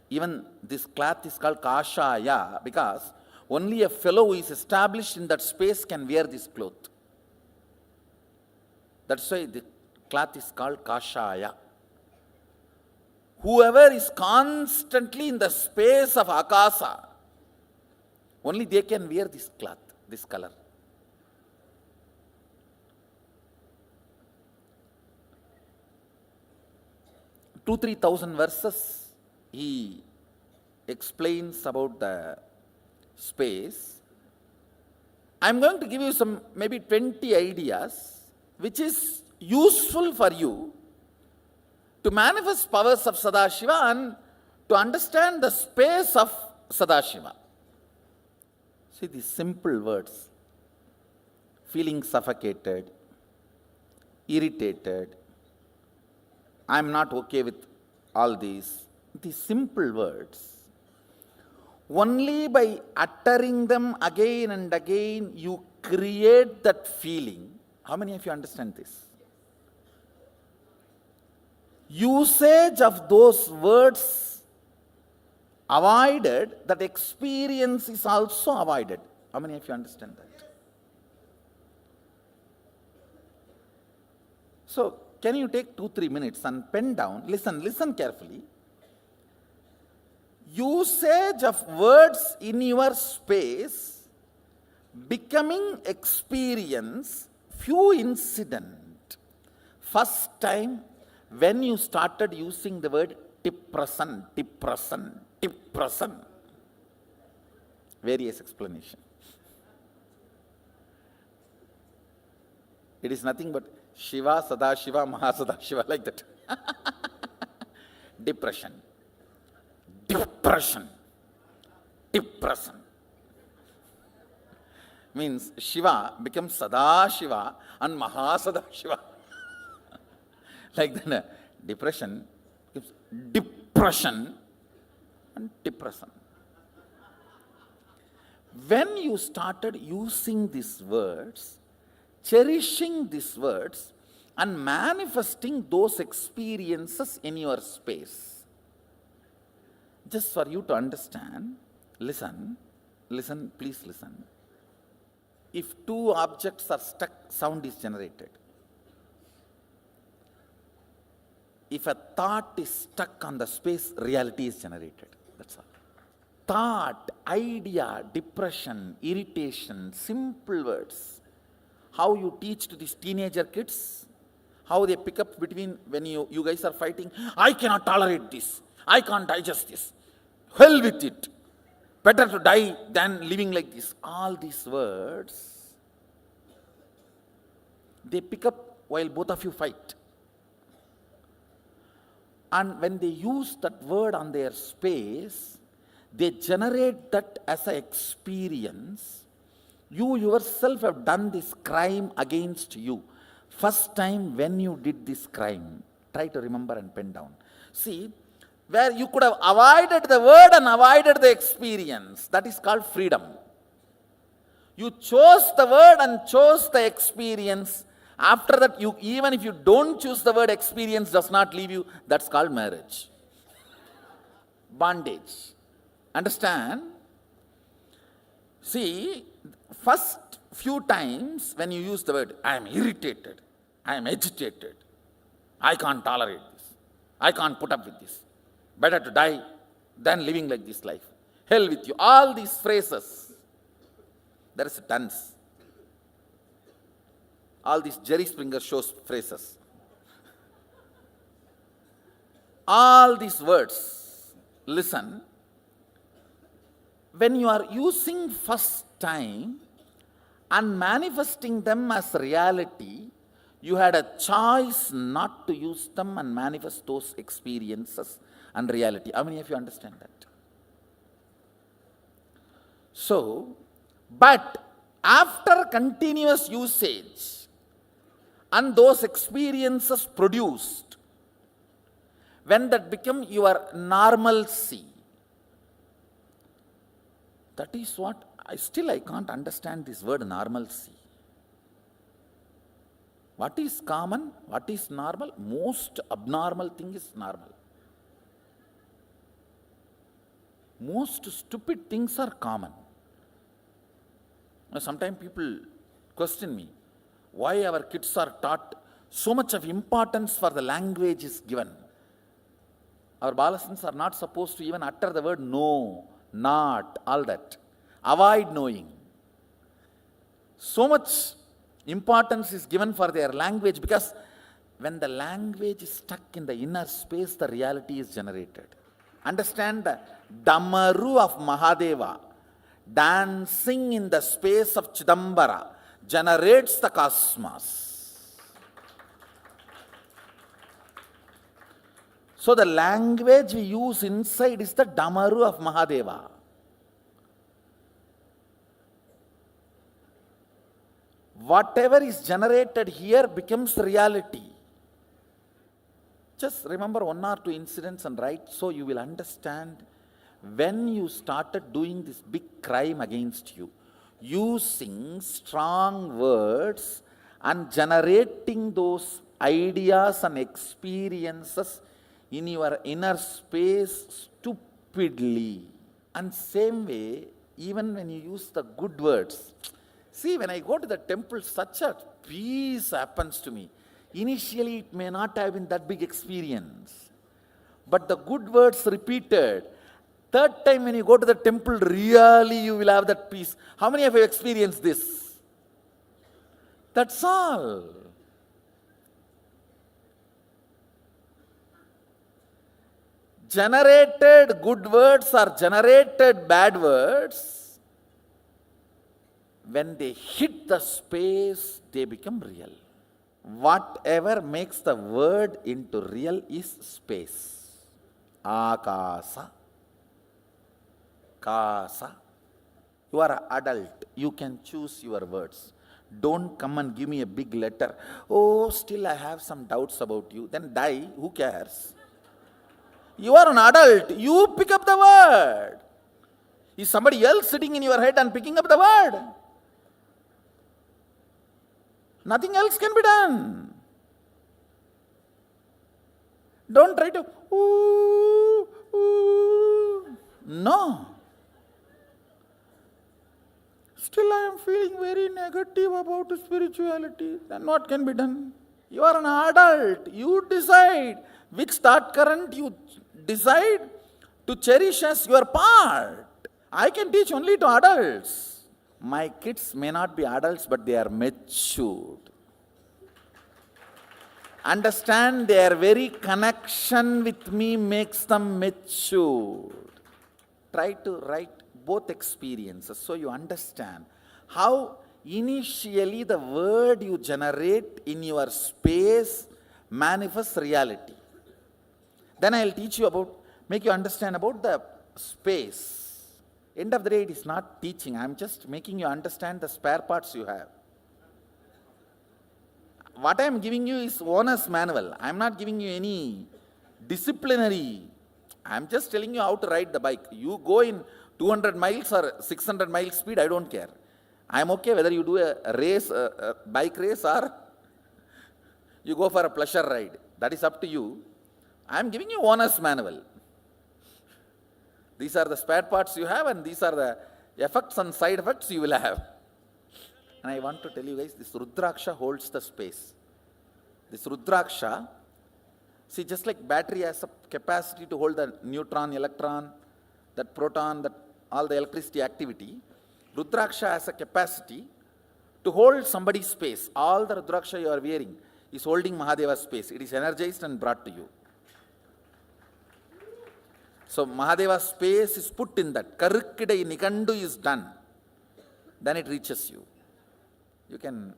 Even this cloth is called kashaya because only a fellow who is established in that space can wear this cloth. That's why the cloth is called kashaya. Whoever is constantly in the space of akasa, only they can wear this cloth, this color. 2,000-3,000 verses he explains about the space. I am going to give you some maybe 20 ideas which is useful for you to manifest powers of Sadashiva and to understand the space of Sadashiva. See these simple words: feeling suffocated, irritated, I am not okay with all these simple words. Only by uttering them again and again, you create that feeling. How many of you understand this? Usage of those words avoided, that experience is also avoided. How many of you understand that? So, can you take 2-3 minutes and pen down, listen carefully. Usage of words in your space, becoming experience, few incident. First time when you started using the word depression, various explanation. It is nothing but Shiva, Sadashiva, Mahasadashiva, like that. Depression. Means Shiva becomes Sadashiva and Mahasadashiva. Like that, depression becomes depression and depression. When you started using these words, cherishing these words and manifesting those experiences in your space, just for you to understand, listen, please listen. If two objects are stuck, sound is generated. If a thought is stuck on the space, reality is generated. That's all. Thought, idea, depression, irritation, simple words. How you teach to these teenager kids, how they pick up between when you guys are fighting, I cannot tolerate this, I can't digest this, hell with it, better to die than living like this. All these words, they pick up while both of you fight. And when they use that word on their space, they generate that as an experience. You yourself have done this crime against you. First time when you did this crime, try to remember and pen down. See, where you could have avoided the word and avoided the experience, that is called freedom. You chose the word and chose the experience. After that, even if you don't choose the word, experience does not leave you, that's called marriage. Bondage. Understand? See, first few times when you use the word, I am irritated, I am agitated, I can't tolerate this, I can't put up with this, better to die than living like this life, hell with you, all these phrases, there is a dance. All these Jerry Springer shows phrases. All these words, listen, when you are using first time and manifesting them as reality, you had a choice not to use them and manifest those experiences and reality. How many of you understand that? So, but after continuous usage and those experiences produced, when that become your normalcy, that is what, I can't understand this word normalcy. What is common? What is normal? Most abnormal thing is normal. Most stupid things are common. Sometimes people question me, why our kids are taught so much of importance for the language is given. Our balasans are not supposed to even utter the word no, not, all that. Avoid knowing. So much importance is given for their language because when the language is stuck in the inner space, the reality is generated. Understand the Damaru of Mahadeva, dancing in the space of Chidambara, generates the cosmos. So the language we use inside is the Damaru of Mahadeva. Whatever is generated here becomes reality. Just remember one or two incidents and write so you will understand when you started doing this big crime against you, using strong words and generating those ideas and experiences in your inner space stupidly. And same way, even when you use the good words. See, when I go to the temple, such a peace happens to me. Initially, it may not have been that big experience. But the good words repeated, third time when you go to the temple, really you will have that peace. How many of you have experienced this? That's all. Generated good words or generated bad words, when they hit the space, they become real. Whatever makes the word into real is space. Akasa. Kasa. You are an adult. You can choose your words. Don't come and give me a big letter. Oh, still I have some doubts about you. Then die. Who cares? You are an adult. You pick up the word. Is somebody else sitting in your head and picking up the word? Nothing else can be done. Don't try to, ooh, ooh. No. Still I am feeling very negative about spirituality. Then what can be done? You are an adult. You decide which thought current you decide to cherish as your part. I can teach only to adults. My kids may not be adults, but they are matured. Understand, their very connection with me makes them matured. Try to write both experiences so you understand how initially the word you generate in your space manifests reality. Then I will teach you about, make you understand about the space. End of the day, it is not teaching. I am just making you understand the spare parts you have. what I am giving you is owner's manual. I am not giving you any disciplinary. I am just telling you how to ride the bike. You go in 200 miles or 600 miles speed, I don't care. I am okay whether you do a race, a bike race, or you go for a pleasure ride. That is up to you. I am giving you owner's manual. These are the spare parts you have, and these are the effects and side effects you will have. And I want to tell you guys, this Rudraksha holds the space. This Rudraksha, see, just like battery has a capacity to hold the neutron, electron, that proton, that all the electricity activity, Rudraksha has a capacity to hold somebody's space. All the Rudraksha you are wearing is holding Mahadeva's space. It is energized and brought to you. So Mahadeva's space is put in that. Karukkidai Nikandu is done. Then it reaches you. You can,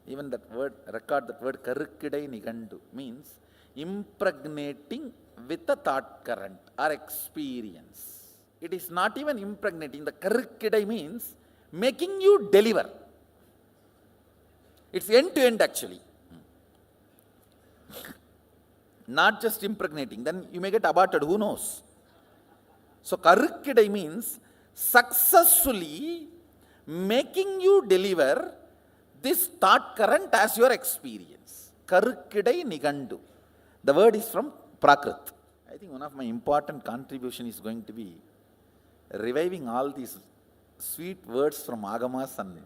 even that word, record that word Karukkidai Nikandu means impregnating with a thought current or experience. It is not even impregnating. The Karukkidai means making you deliver. It's end to end actually. Not just impregnating. Then you may get aborted, who knows? So Karukkidai means successfully making you deliver this thought current as your experience. Karukkidai Nigandu. The word is from Prakrit. I think one of my important contribution is going to be reviving all these sweet words from Agamas and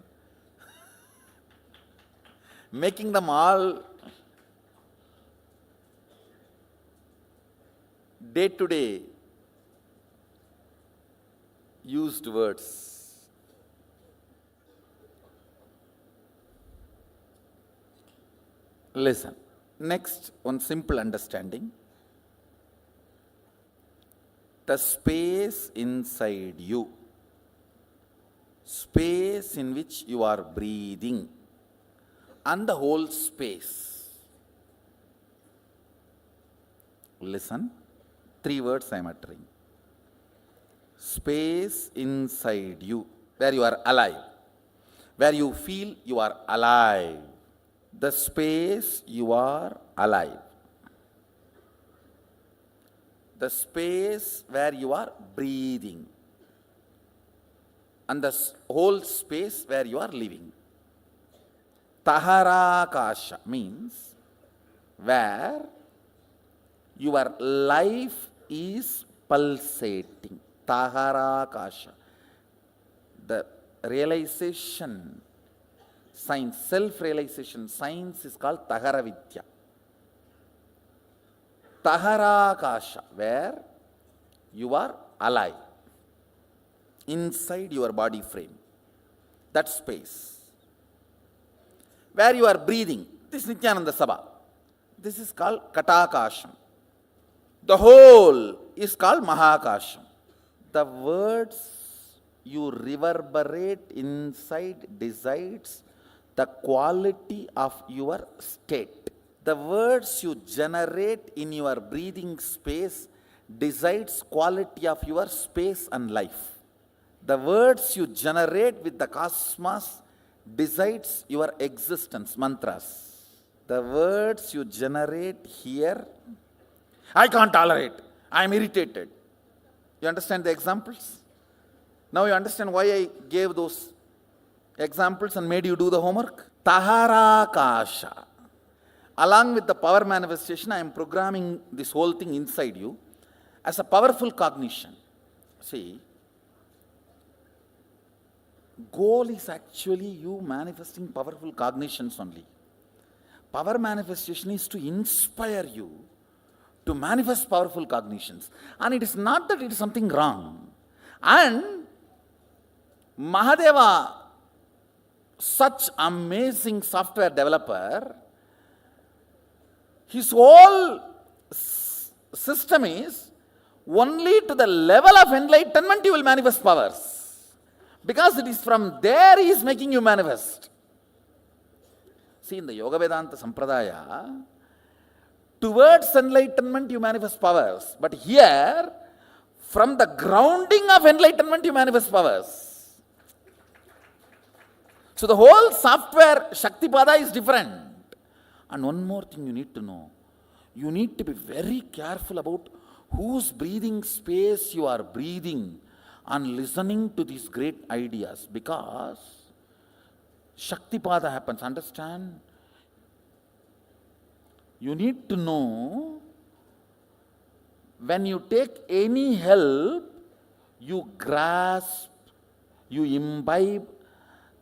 making them all day-to-day used words. Listen. Next, one simple understanding. The space inside you, space in which you are breathing, and the whole space. Listen, 3 words I am uttering. Space inside you, where you are alive, where you feel you are alive. The space you are alive. The space where you are breathing. And the whole space where you are living. Taharakasha means where your life is pulsating. Taharakasha. The realization science, self-realization science is called Taharavidya. Taharakasha, where you are alive inside your body frame. That space. Where you are breathing. This is Nithyananda Sabha. This is called Katakasham. The whole is called Mahakasham. The words you reverberate inside decides the quality of your state. The words you generate in your breathing space decides quality of your space and life. The words you generate with the cosmos decides your existence, mantras. The words you generate here, I can't tolerate, I am irritated. You understand the examples? Now you understand why I gave those examples and made you do the homework? Taharakasha. Along with the power manifestation, I am programming this whole thing inside you as a powerful cognition. See, goal is actually you manifesting powerful cognitions only. Power manifestation is to inspire you to manifest powerful cognitions. And it is not that it is something wrong. And Mahadeva, such amazing software developer, his whole system is only to the level of enlightenment you will manifest powers. Because it is from there he is making you manifest. See, in the Yoga Vedanta Sampradaya, towards enlightenment you manifest powers. But here, from the grounding of enlightenment you manifest powers. So the whole software Shaktipada is different. And one more thing you need to know. You need to be very careful about whose breathing space you are breathing and listening to these great ideas, because Shaktipada happens. Understand? You need to know, when you take any help, you grasp, you imbibe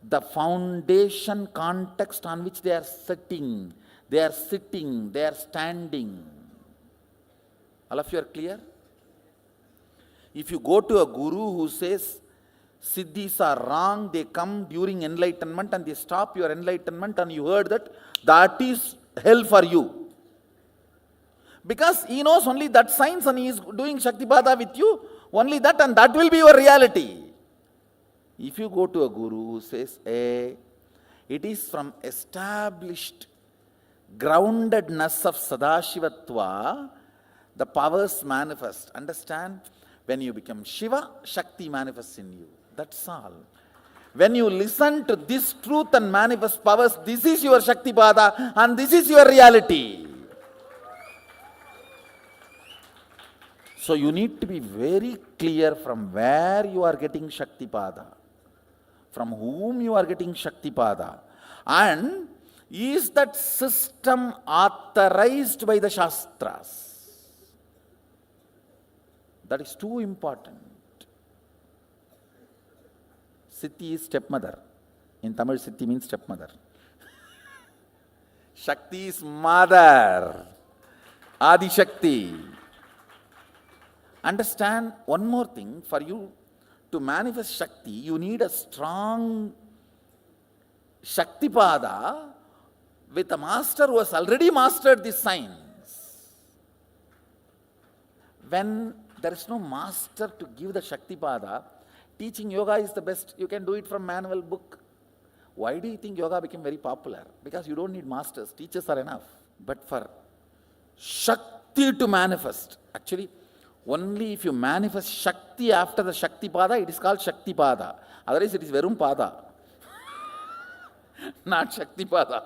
the foundation context on which they are sitting, they are standing. All of you are clear? If you go to a guru who says siddhis are wrong, they come during enlightenment and they stop your enlightenment, and you heard that is hell for you. Because he knows only that science and he is doing Shaktipada with you, only that, and that will be your reality. If you go to a guru who says, hey, it is from established groundedness of Sadashivatva, the powers manifest. Understand? When you become Shiva, Shakti manifests in you. That's all. When you listen to this truth and manifest powers, this is your Shaktipada and this is your reality. So you need to be very clear from where you are getting Shaktipada, from whom you are getting Shaktipada, and is that system authorized by the Shastras? That is too important. Siddhi is stepmother. In Tamil, Siddhi means stepmother. Shakti is mother. Adi Shakti. Understand one more thing. For you to manifest Shakti, you need a strong Shaktipada with a master who has already mastered this science. When there is no master to give the Shaktipada, teaching yoga is the best. You can do it from manual book. Why do you think yoga became very popular? Because you don't need masters. Teachers are enough. But for Shakti to manifest, actually, only if you manifest Shakti after the Shaktipada, it is called Shaktipada. Otherwise, it is Verum Pada. Not Shaktipada.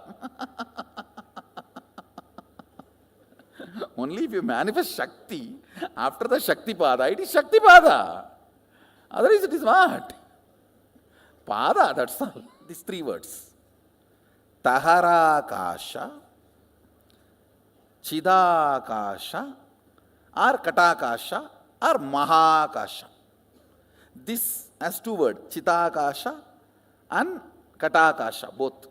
Only if you manifest Shakti after the Shaktipada, it is Shaktipada. Otherwise, it is what? Pada, that's all. These three words. Taharakasha, Chidakasha, or Katakasha, or Mahakasha. This has two words, Chidakasha and Katakasha, both.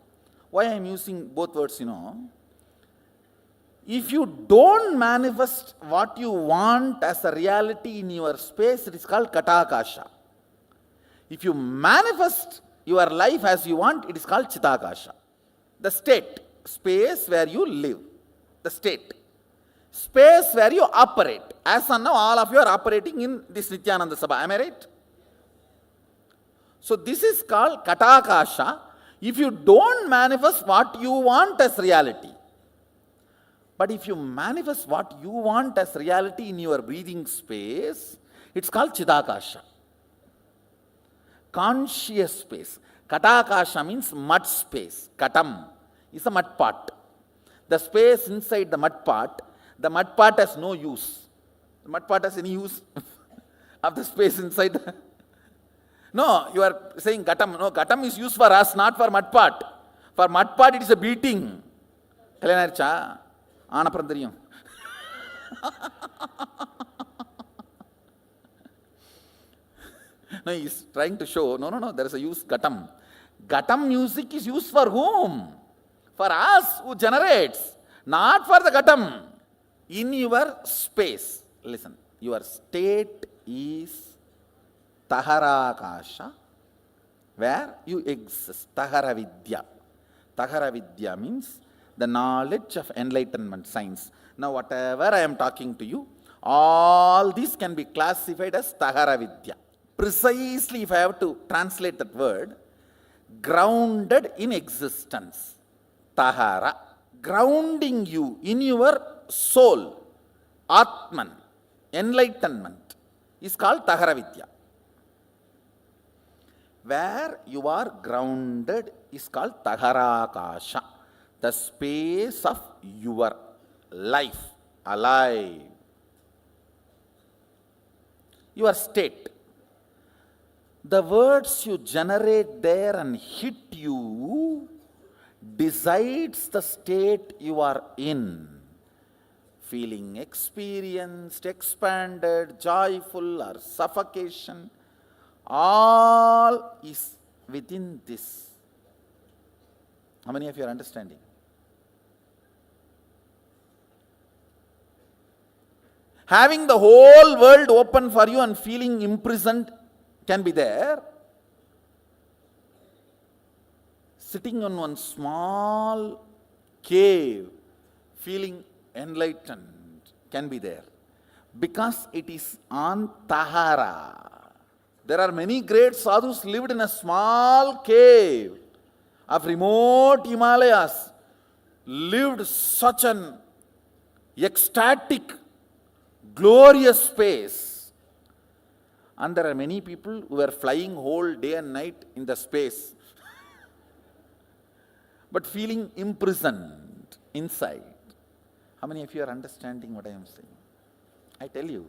Why I am using both words, If you don't manifest what you want as a reality in your space, it is called Katakasha. If you manifest your life as you want, it is called Chitakasha. The state, space where you live. The state. Space where you operate. As of now, all of you are operating in this Nithyananda Sabha. Am I right? So this is called Katakasha. If you don't manifest what you want as reality. But if you manifest what you want as reality in your breathing space, it's called Chidakasha. Conscious space. Katakasha means mud space. Katam is a mud pot. The space inside the mud pot has no use. The mud pot has any use of the space inside? No, you are saying Gatam. No, Gatam is used for us, not for mud pot. For mud pot, it is a beating. Kailasa San No, he is trying to show, no, there is a use, Gatam. Gatam music is used for whom? For us who generates, not for the Gatam. In your space, listen, your state is Taharakasha, where you exist, Taharavidya. Taharavidya means the knowledge of enlightenment science. Now, whatever I am talking to you, all these can be classified as Taharavidya. Precisely, if I have to translate that word, grounded in existence. Tahara. Grounding you in your soul, Atman, enlightenment, is called Taharavidya. Where you are grounded is called Taharakasha. the space of your life, alive, your state. The words you generate there and hit you decides the state you are in. Feeling experienced, expanded, joyful, or suffocation, all is within this. How many of you are understanding? Having the whole world open for you and feeling imprisoned can be there. Sitting on one small cave, feeling enlightened can be there. Because it is on Tahara. There are many great sadhus lived in a small cave of remote Himalayas, lived such an ecstatic, glorious space. And there are many people who are flying whole day and night in the space, but feeling imprisoned inside. How many of you are understanding what I am saying? I tell you,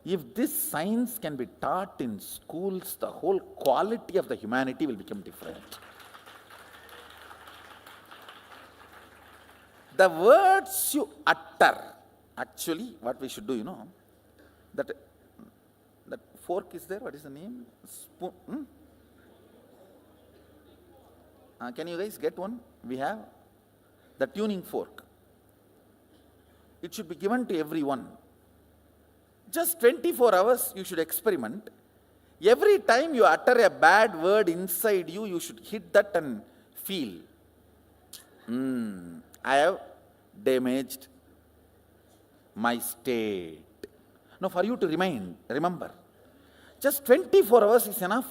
if this science can be taught in schools, the whole quality of the humanity will become different. The words you utter, actually, what we should do, that fork is there, what is the name? Spoon? Can you guys get one? We have the tuning fork. It should be given to everyone. Just 24 hours you should experiment. Every time you utter a bad word inside you, you should hit that and feel. I have damaged my state. Now for you to remember, just 24 hours is enough.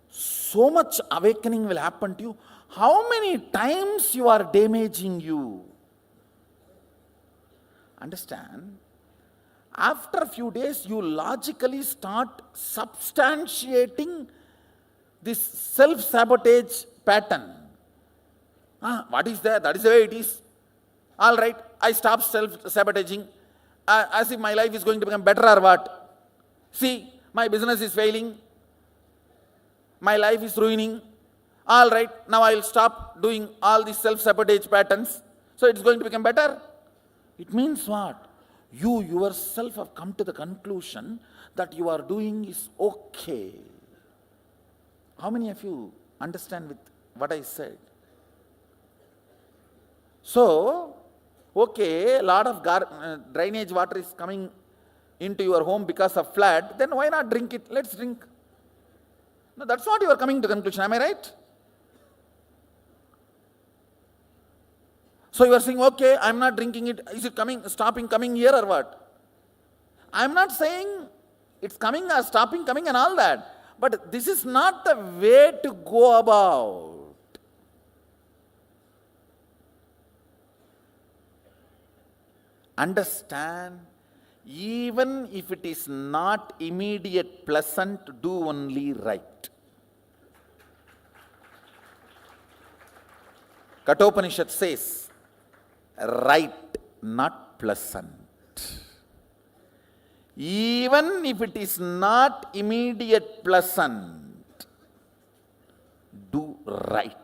So much awakening will happen to you. How many times you are damaging you? Understand? After a few days, you logically start substantiating this self-sabotage pattern. What is there? That is the way it is. All right, I stop self-sabotaging. As if my life is going to become better or what? See, my business is failing. My life is ruining. All right, now I will stop doing all these self-sabotage patterns. So it's going to become better. It means what? You yourself have come to the conclusion that you are doing is okay. How many of you understand with what I said? So, okay, a lot of drainage water is coming into your home because of flood, then why not drink it? Let's drink. No, that's not you are coming to conclusion, am I right? So you are saying, okay, I am not drinking it. Is it stopping coming here or what? I am not saying it's coming or stopping coming and all that. But this is not the way to go about. Understand, even if it is not immediate pleasant, do only right. Kathopanishad says, right, not pleasant. Even if it is not immediate pleasant, do right,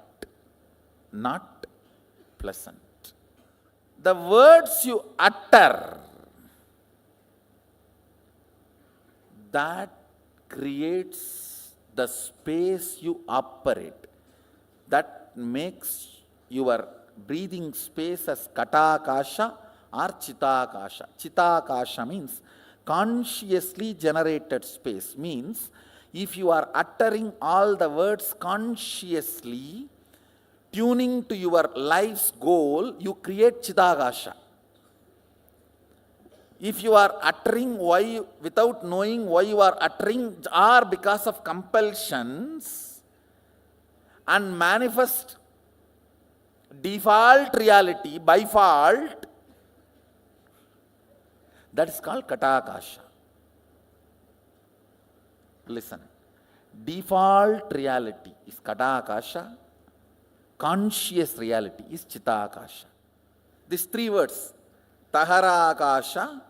not pleasant. The words you utter, that creates the space you operate. That makes your breathing space as Katakasha or Chitakasha. Chitakasha means consciously generated space. Means if you are uttering all the words consciously, tuning to your life's goal, you create Chitakasha. If you are uttering why without knowing why you are uttering, or because of compulsions, and manifest default reality by fault, that is called Katakasha. Listen, default reality is Katakasha, conscious reality is Chitakasha. These three words, Taharakasha,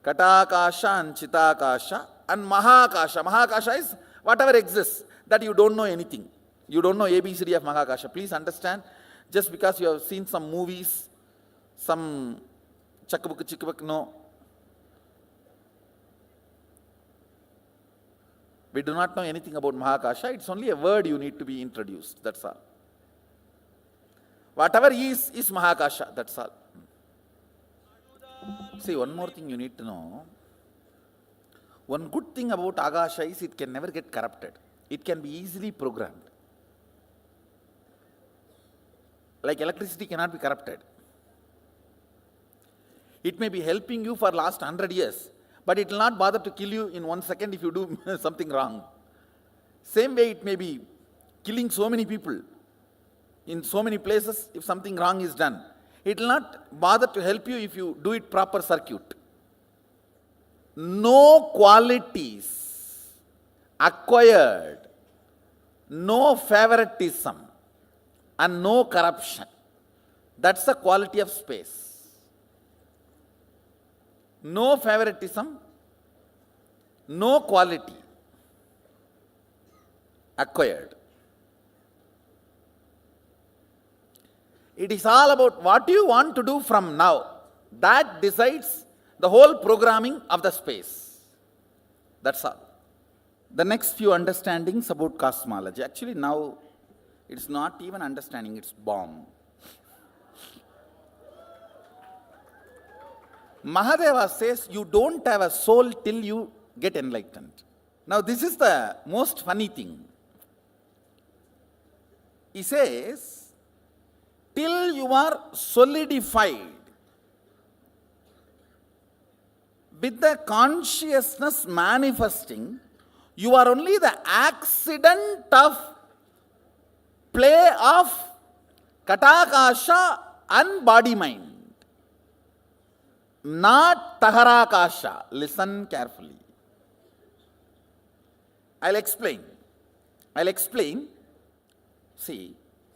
Katakasha and Chitakasha and Mahakasha. Mahakasha is whatever exists that you don't know anything. You don't know ABCD of Mahakasha. Please understand, just because you have seen some movies, some chakabuk, no. We do not know anything about Mahakasha. It's only a word you need to be introduced. That's all. Whatever is Mahakasha. That's all. See, one more thing you need to know. One good thing about Akasha is it can never get corrupted. It can be easily programmed. Like electricity cannot be corrupted. It may be helping you for last 100 years, but it will not bother to kill you in 1 second if you do something wrong. Same way it may be killing so many people in so many places if something wrong is done. It will not bother to help you if you do it proper circuit. No qualities acquired, no favoritism and no corruption. That's the quality of space. No favoritism, no quality acquired. It is all about what you want to do from now. That decides the whole programming of the space. That's all. The next few understandings about cosmology. Actually now it's not even understanding, it's bomb. Mahadeva says you don't have a soul till you get enlightened. Now this is the most funny thing. He says, till you are solidified with the consciousness manifesting, you are only the accident of play of Katakasha and body-mind. Not Taharakasha. Listen carefully. I'll explain. See,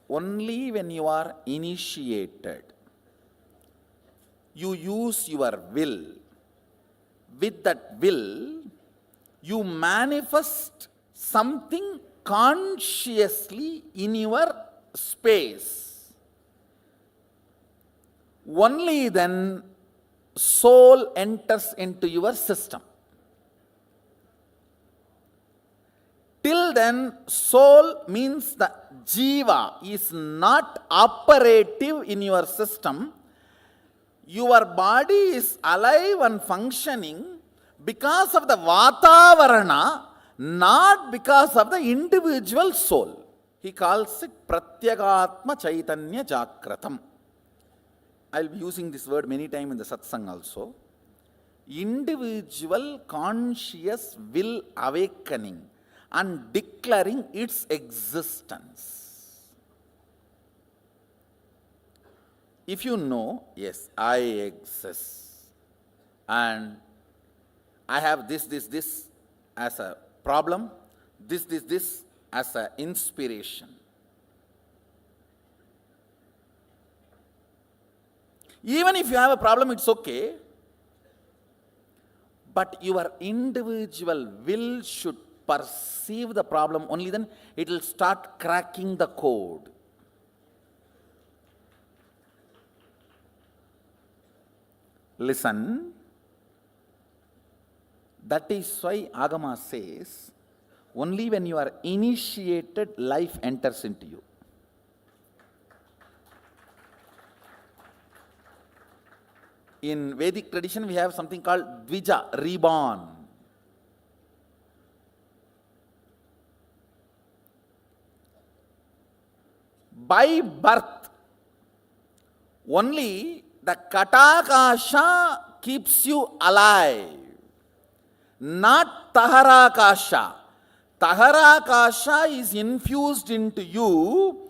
only when you are initiated, you use your will. With that will, you manifest something consciously in your space. Only then soul enters into your system. Till then, soul means the jiva is not operative in your system. Your body is alive and functioning because of the vatavarana, not because of the individual soul. He calls it Pratyagatma Chaitanya Jagratam. I will be using this word many times in the satsang also. Individual conscious will awakening and declaring its existence. If you know, yes, I exist and I have this as a problem, this as an inspiration. Even if you have a problem, it's okay. But your individual will should perceive the problem, only then it will start cracking the code. Listen. That is why Agama says, only when you are initiated, life enters into you. In Vedic tradition, we have something called Dvija, reborn. By birth, only the Katakasha keeps you alive, not Taharakasha. Taharakasha is infused into you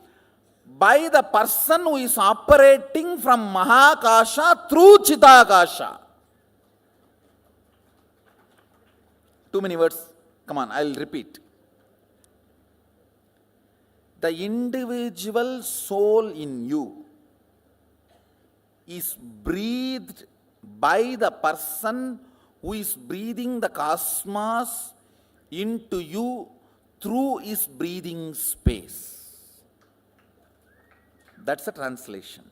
by the person who is operating from Mahakasha through Chitakasha. Too many words. Come on, I'll repeat. the individual soul in you is breathed by the person who is breathing the cosmos into you through his breathing space. That's the translation.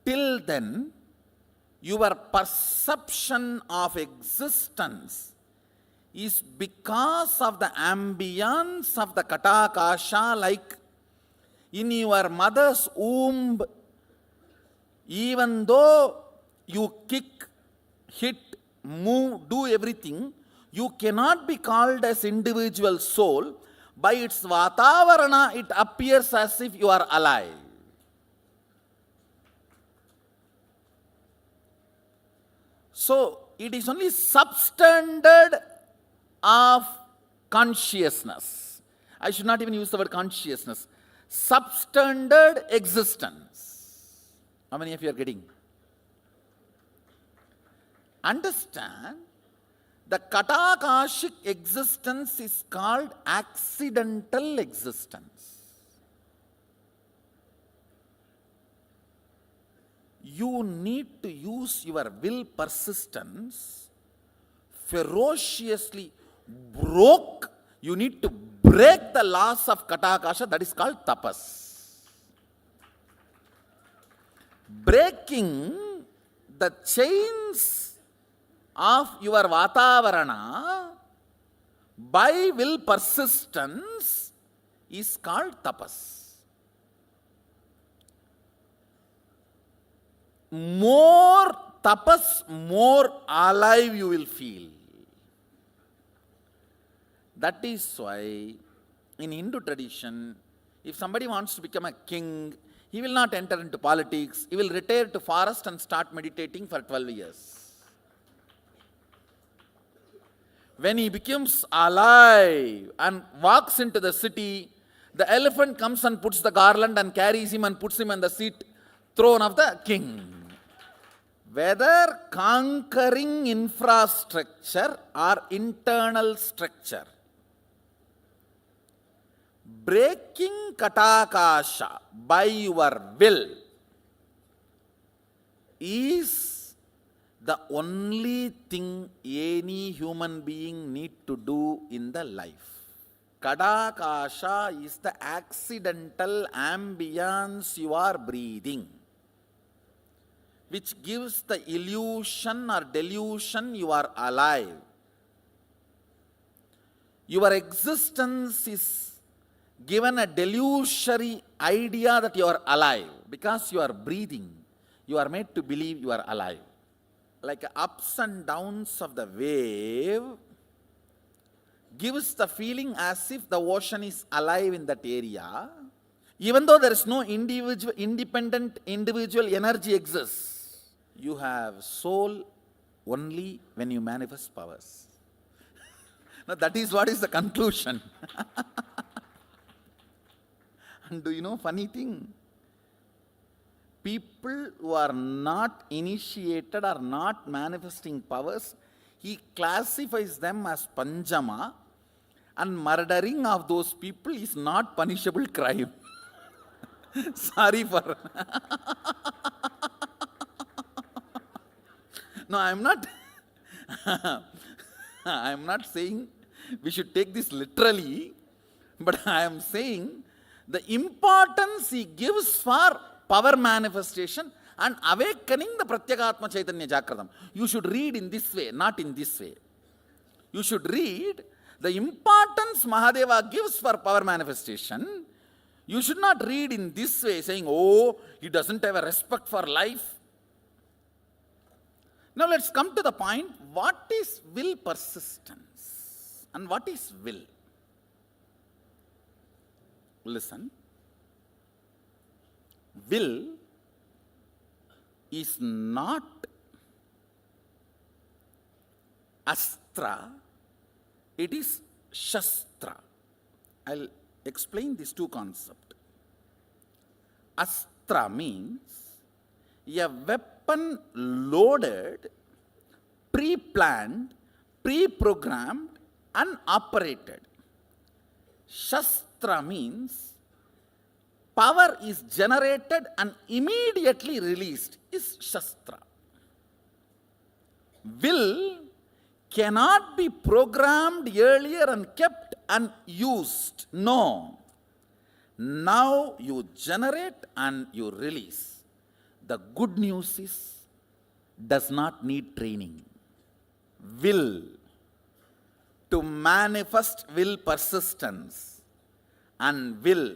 Till then, your perception of existence is because of the ambience of the Katakasha, like in your mother's womb, even though you kick, hit, move, do everything, you cannot be called as individual soul. By its Vatavarana, it appears as if you are alive. So, it is only substandard of consciousness. I should not even use the word consciousness. Substandard existence. How many of you are getting? Understand, the Katakashic existence is called accidental existence. You need to use your will persistence ferociously. You need to break the laws of Katakasha, that is called tapas. Breaking the chains of your Vatavarana by will persistence is called tapas. More tapas, more alive you will feel. That is why in Hindu tradition, if somebody wants to become a king, he will not enter into politics. He will retire to forest and start meditating for 12 years. When he becomes alive and walks into the city, the elephant comes and puts the garland and carries him and puts him on the throne of the king. Whether conquering infrastructure or internal structure, breaking Katakasha by your will is the only thing any human being need to do in the life. Katakasha is the accidental ambience you are breathing, which gives the illusion or delusion you are alive. Your existence is given a delusory idea that you are alive. Because you are breathing, you are made to believe you are alive. Like ups and downs of the wave gives the feeling as if the ocean is alive in that area. Even though there is no independent individual energy exists, you have soul only when you manifest powers. Now that is what is the conclusion. And do you know funny thing? People who are not initiated or not manifesting powers, he classifies them as Panjama, and murdering of those people is not punishable crime. Sorry for... No, I am not saying we should take this literally, but I am saying the importance he gives for power manifestation and awakening the Pratyekatma Chaitanya Jagratam. You should read in this way, not in this way. You should read the importance Mahadeva gives for power manifestation. You should not read in this way, saying, oh, he doesn't have a respect for life. Now let's come to the point, what is will persistence and what is will? Listen. Will is not astra, it is shastra. I'll explain these two concepts. Astra means a weapon loaded, pre-planned pre-programmed and operated. Shastra means power is generated and immediately released is Shastra. Will cannot be programmed earlier and kept unused. No. Now you generate and you release. The good news is, does not need training. Will. To manifest will persistence. And will.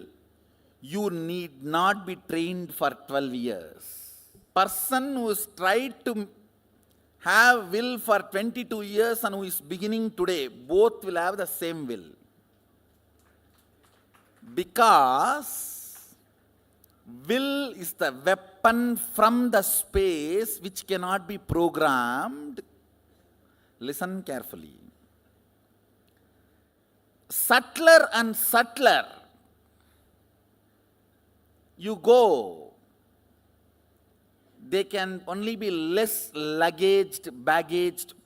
You need not be trained for 12 years. Person who has tried to have will for 22 years and who is beginning today, both will have the same will. Because will is the weapon from the space which cannot be programmed. Listen carefully. Subtler and subtler you go, they can only be less baggaged,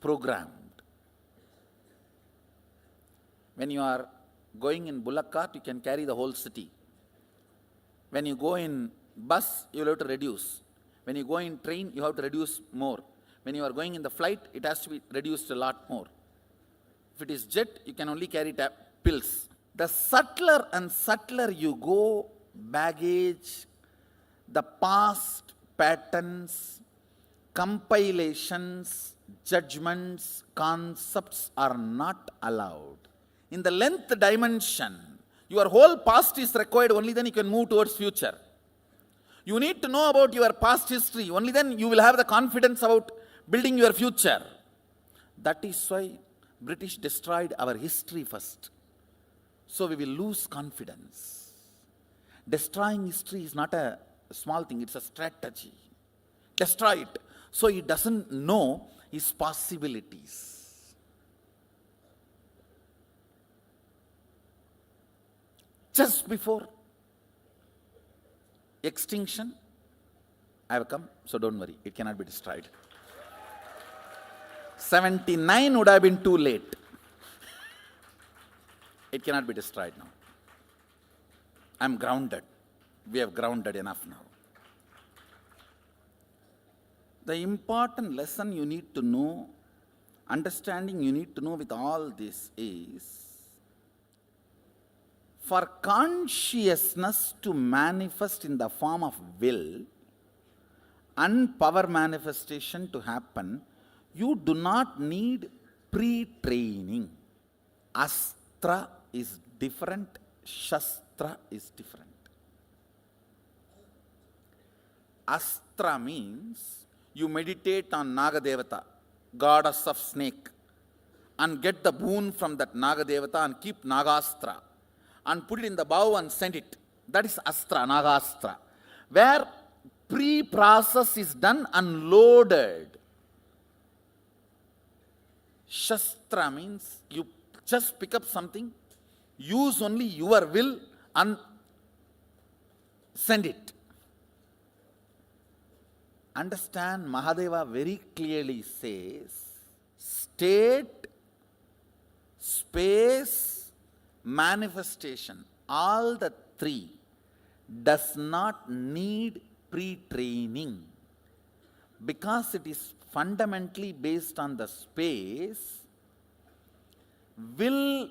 programmed. When you are going in bullock cart, you can carry the whole city. When you go in bus, you will have to reduce. When you go in train, you have to reduce more. When you are going in the flight, it has to be reduced a lot more. If it is jet, you can only carry pills. The subtler and subtler you go, baggage, the past patterns, compilations, judgments, concepts are not allowed. In the length dimension, your whole past is required, only then you can move towards future. You need to know about your past history, only then you will have the confidence about building your future. That is why British destroyed our history first. So we will lose confidence. Destroying history is not a small thing, it's a strategy. Destroy it so he doesn't know his possibilities. Just before extinction, I have come, so don't worry, it cannot be destroyed. 79 would have been too late. It cannot be destroyed now. I am grounded. We have grounded enough now. The important lesson you need to know, understanding you need to know with all this is, for consciousness to manifest in the form of will and power manifestation to happen, you do not need pre-training. Astra is different, Shastra is different. Astra means you meditate on Nagadevata, goddess of snake, and get the boon from that Nagadevata and keep Nagastra and put it in the bow and send it. That is Astra, Nagastra, where pre-process is done and loaded. Shastra means you just pick up something, use only your will and send it. Understand, Mahadeva very clearly says, state, space, manifestation, all the three does not need pre-training because it is fundamentally based on the space. Will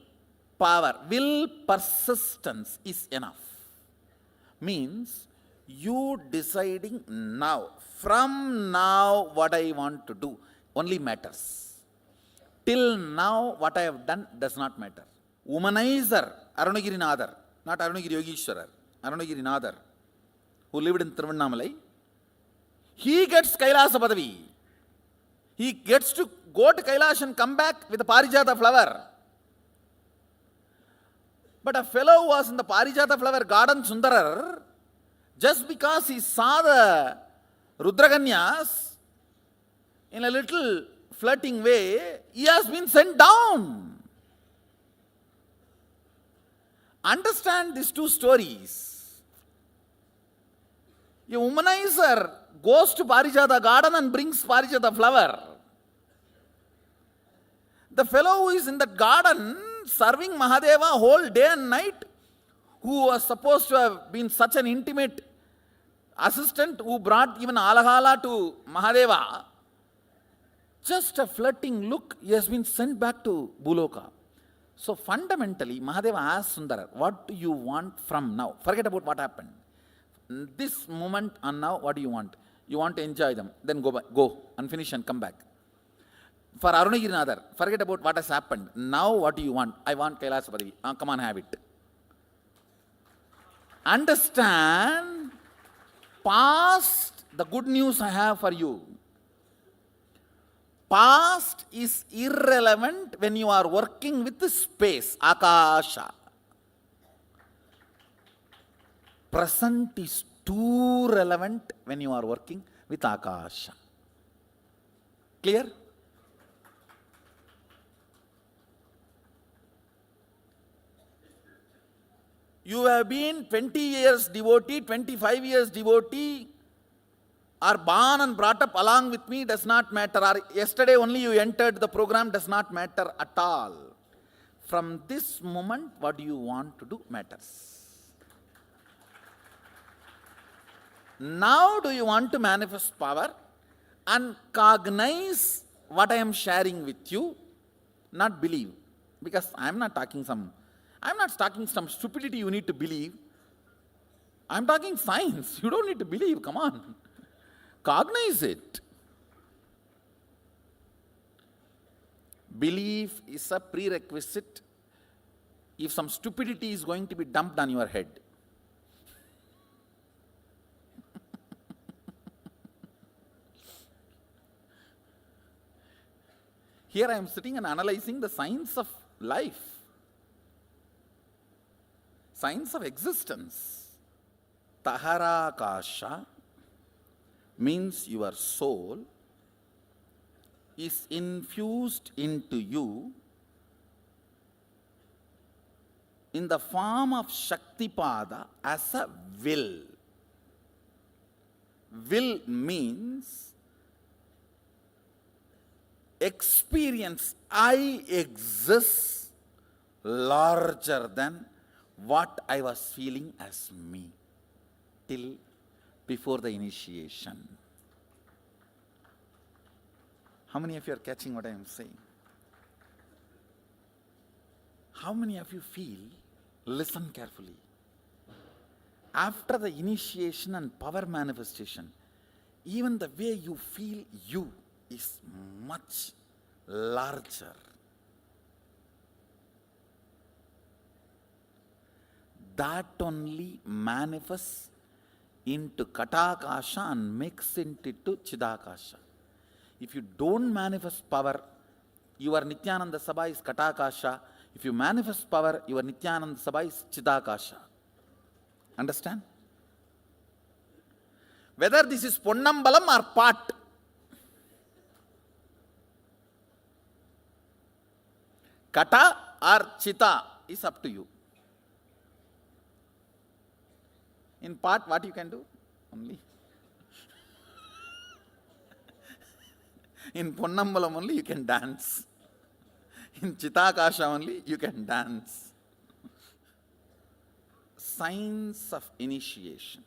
power, will persistence is enough. Means you deciding now, from now what I want to do only matters. Till now what I have done does not matter. Womanizer, Arunagiri Nadar, not Arunagiri Yogeshwarar, Arunagiri Nadar, who lived in Tiruvannamalai, he gets Kailasa Padavi. He gets to go to Kailash and come back with a Parijata flower. But a fellow who was in the Parijata flower garden, Sundarar, just because he saw the Rudraganyas in a little flirting way, he has been sent down. Understand these two stories. A womanizer goes to Parijata garden and brings Parijata flower. The fellow who is in that garden serving Mahadeva whole day and night, who was supposed to have been such an intimate assistant, who brought even Alahala to Mahadeva, just a flirting look, he has been sent back to Buloka. So fundamentally, Mahadeva asked Sundara, what do you want from now? Forget about what happened. This moment and now, what do you want? You want to enjoy them, then go and finish and come back. For Arunagirinathar, forget about what has happened. Now what do you want? I want Kailasa Padavi. Come on, have it. Understand, past, the good news I have for you. Past is irrelevant when you are working with the space, Akasha. Present is too relevant when you are working with Akasha. Clear? You have been 20 years devotee, 25 years devotee, or born and brought up along with me, does not matter. Or yesterday only you entered the program, does not matter at all. From this moment, what do you want to do matters. Now do you want to manifest power and cognize what I am sharing with you, not believe. Because I am not talking some stupidity you need to believe. I am talking science. You don't need to believe. Come on. Cognize it. Belief is a prerequisite if some stupidity is going to be dumped on your head. Here I am sitting and analyzing the science of life. Science of existence. Taharakasha means your soul is infused into you in the form of Shaktipada as a will. Will means experience. I exist larger than what I was feeling as me till before the initiation. How many of you are catching what I am saying? How many of you feel? Listen carefully. After the initiation and power manifestation, even the way you feel you is much larger. That only manifests into Katakasha and makes it into Chidakasha. If you don't manifest power, your Nithyananda Sabha is Katakasha. If you manifest power, your Nithyananda Sabha is Chidakasha. Understand? Whether this is Ponnambalam or part, Kata or Chita is up to you. In part, what you can do? Only. In Ponnambalam only you can dance. In Chitakasha only you can dance. Signs of initiation.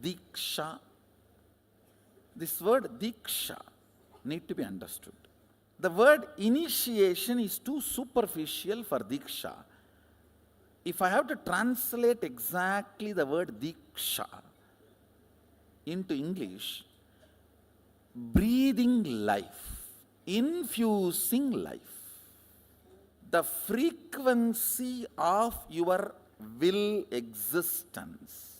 Diksha. This word Diksha need to be understood. The word initiation is too superficial for Diksha. If I have to translate exactly the word Diksha into English, breathing life, infusing life. The frequency of your will existence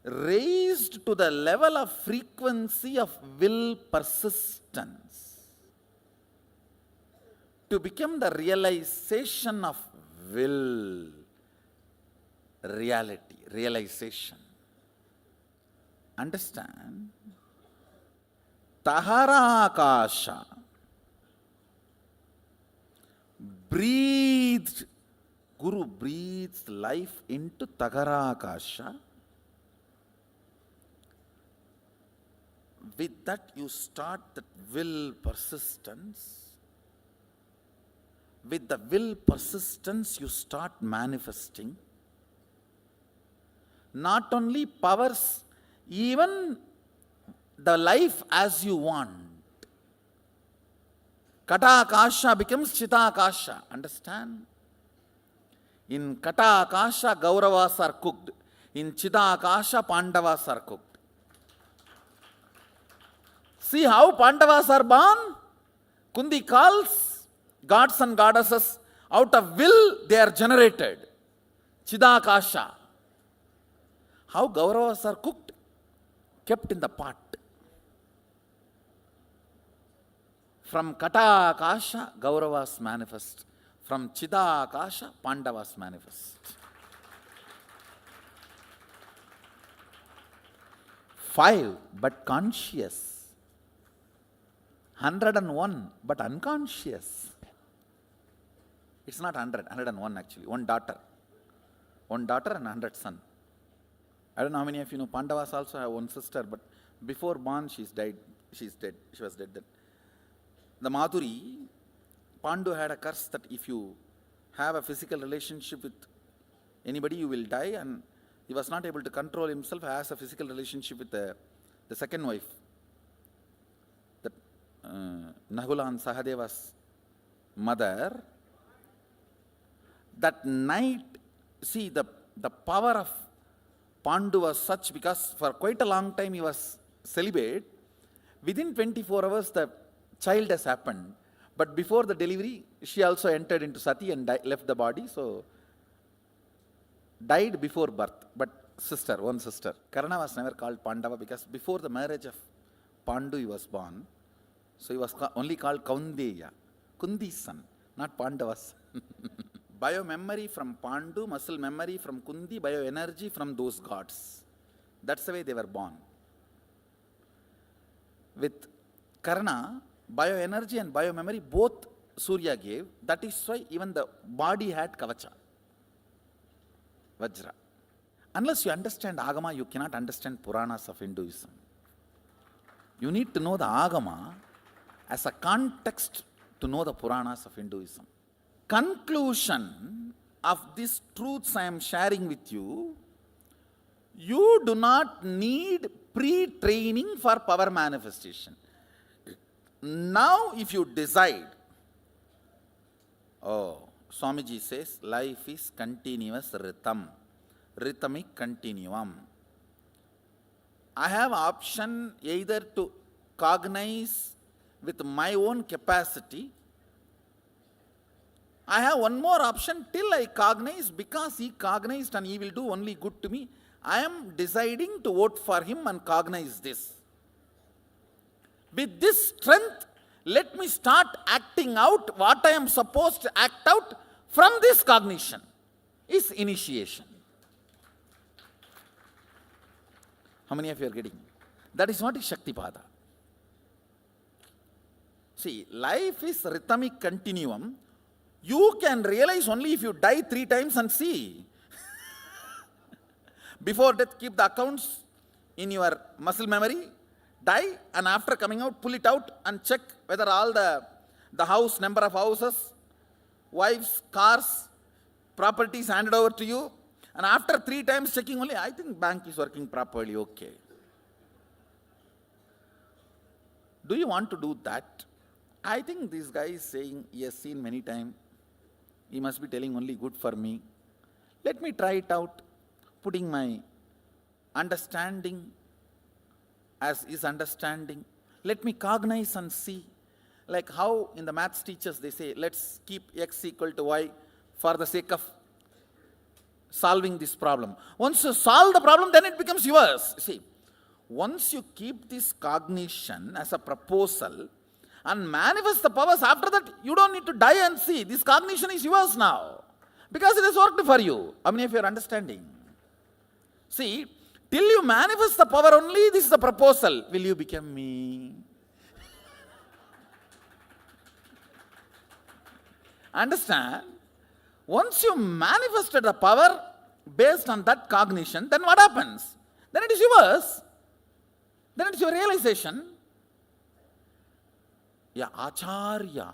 raised to the level of frequency of will persistence to become the realization of will, reality, realization. Understand? Taharakasha. Breathed. Guru breathes life into Taharakasha. With that you start that will persistence with the will persistence, you start manifesting not only powers, even the life as you want. Kata Akasha becomes Chita Akasha. Understand? In Kata Akasha, Kauravas are cooked. In Chita Akasha, Pandavas are cooked. See how Pandavas are born? Kundi calls gods and goddesses. Out of will, they are generated. Chida Akasha. How Kauravas are cooked? Kept in the pot. From Kata Akasha, Kauravas manifest. From Chida Akasha, Pandavas manifest. 5, but conscious. 101, but unconscious. It's not 100, 101 actually. One daughter and 100 sons. I don't know how many of you know Pandavas also have one sister, but before born she's dead. She was dead then. The Madhuri, Pandu had a curse that if you have a physical relationship with anybody, you will die, and he was not able to control himself, has a physical relationship with the second wife. That Nahula and Sahadeva's mother. That night, see the power of Pandu was such, because for quite a long time he was celibate. Within 24 hours the child has happened. But before the delivery, she also entered into Sati and left the body. So, died before birth. But one sister. Karna was never called Pandava because before the marriage of Pandu he was born. So he was only called Kaundeya. Kundi's son, not Pandava's son. Bio-memory from Pandu, muscle memory from Kundi, bio-energy from those gods. That's the way they were born. With Karna, bio-energy and bio-memory both Surya gave. That is why even the body had Kavacha. Vajra. Unless you understand Agama, you cannot understand Puranas of Hinduism. You need to know the Agama as a context to know the Puranas of Hinduism. Conclusion of these truths I am sharing with you, you do not need pre-training for power manifestation. Now if you decide, Swamiji says, life is continuous rhythm, rhythmic continuum. I have option either to cognize with my own capacity. I have one more option till I cognize, because he cognized and he will do only good to me. I am deciding to vote for him and cognize this. With this strength, let me start acting out what I am supposed to act out from this cognition. Is initiation. How many of you are getting? That is what is Shaktipada. See, life is rhythmic continuum. You can realize only if you die 3 times and see. Before death, keep the accounts in your muscle memory, die, and after coming out, pull it out and check whether all the house, number of houses, wives, cars, properties handed over to you. And after 3 times checking only, I think bank is working properly, okay. Do you want to do that? I think this guy is saying he has seen many times. He must be telling only good for me. Let me try it out, putting my understanding as his understanding. Let me cognize and see. Like how in the maths teachers they say, let's keep x equal to y for the sake of solving this problem. Once you solve the problem, then it becomes yours. See, once you keep this cognition as a proposal and manifest the powers, after that you don't need to die and see. This cognition is yours now, because it has worked for you. How many of you are understanding? See, till you manifest the power only, this is the proposal. Will you become me? Understand? Once you manifested the power based on that cognition, then what happens? Then it is yours. Then it is your realization. Yeah, Acharya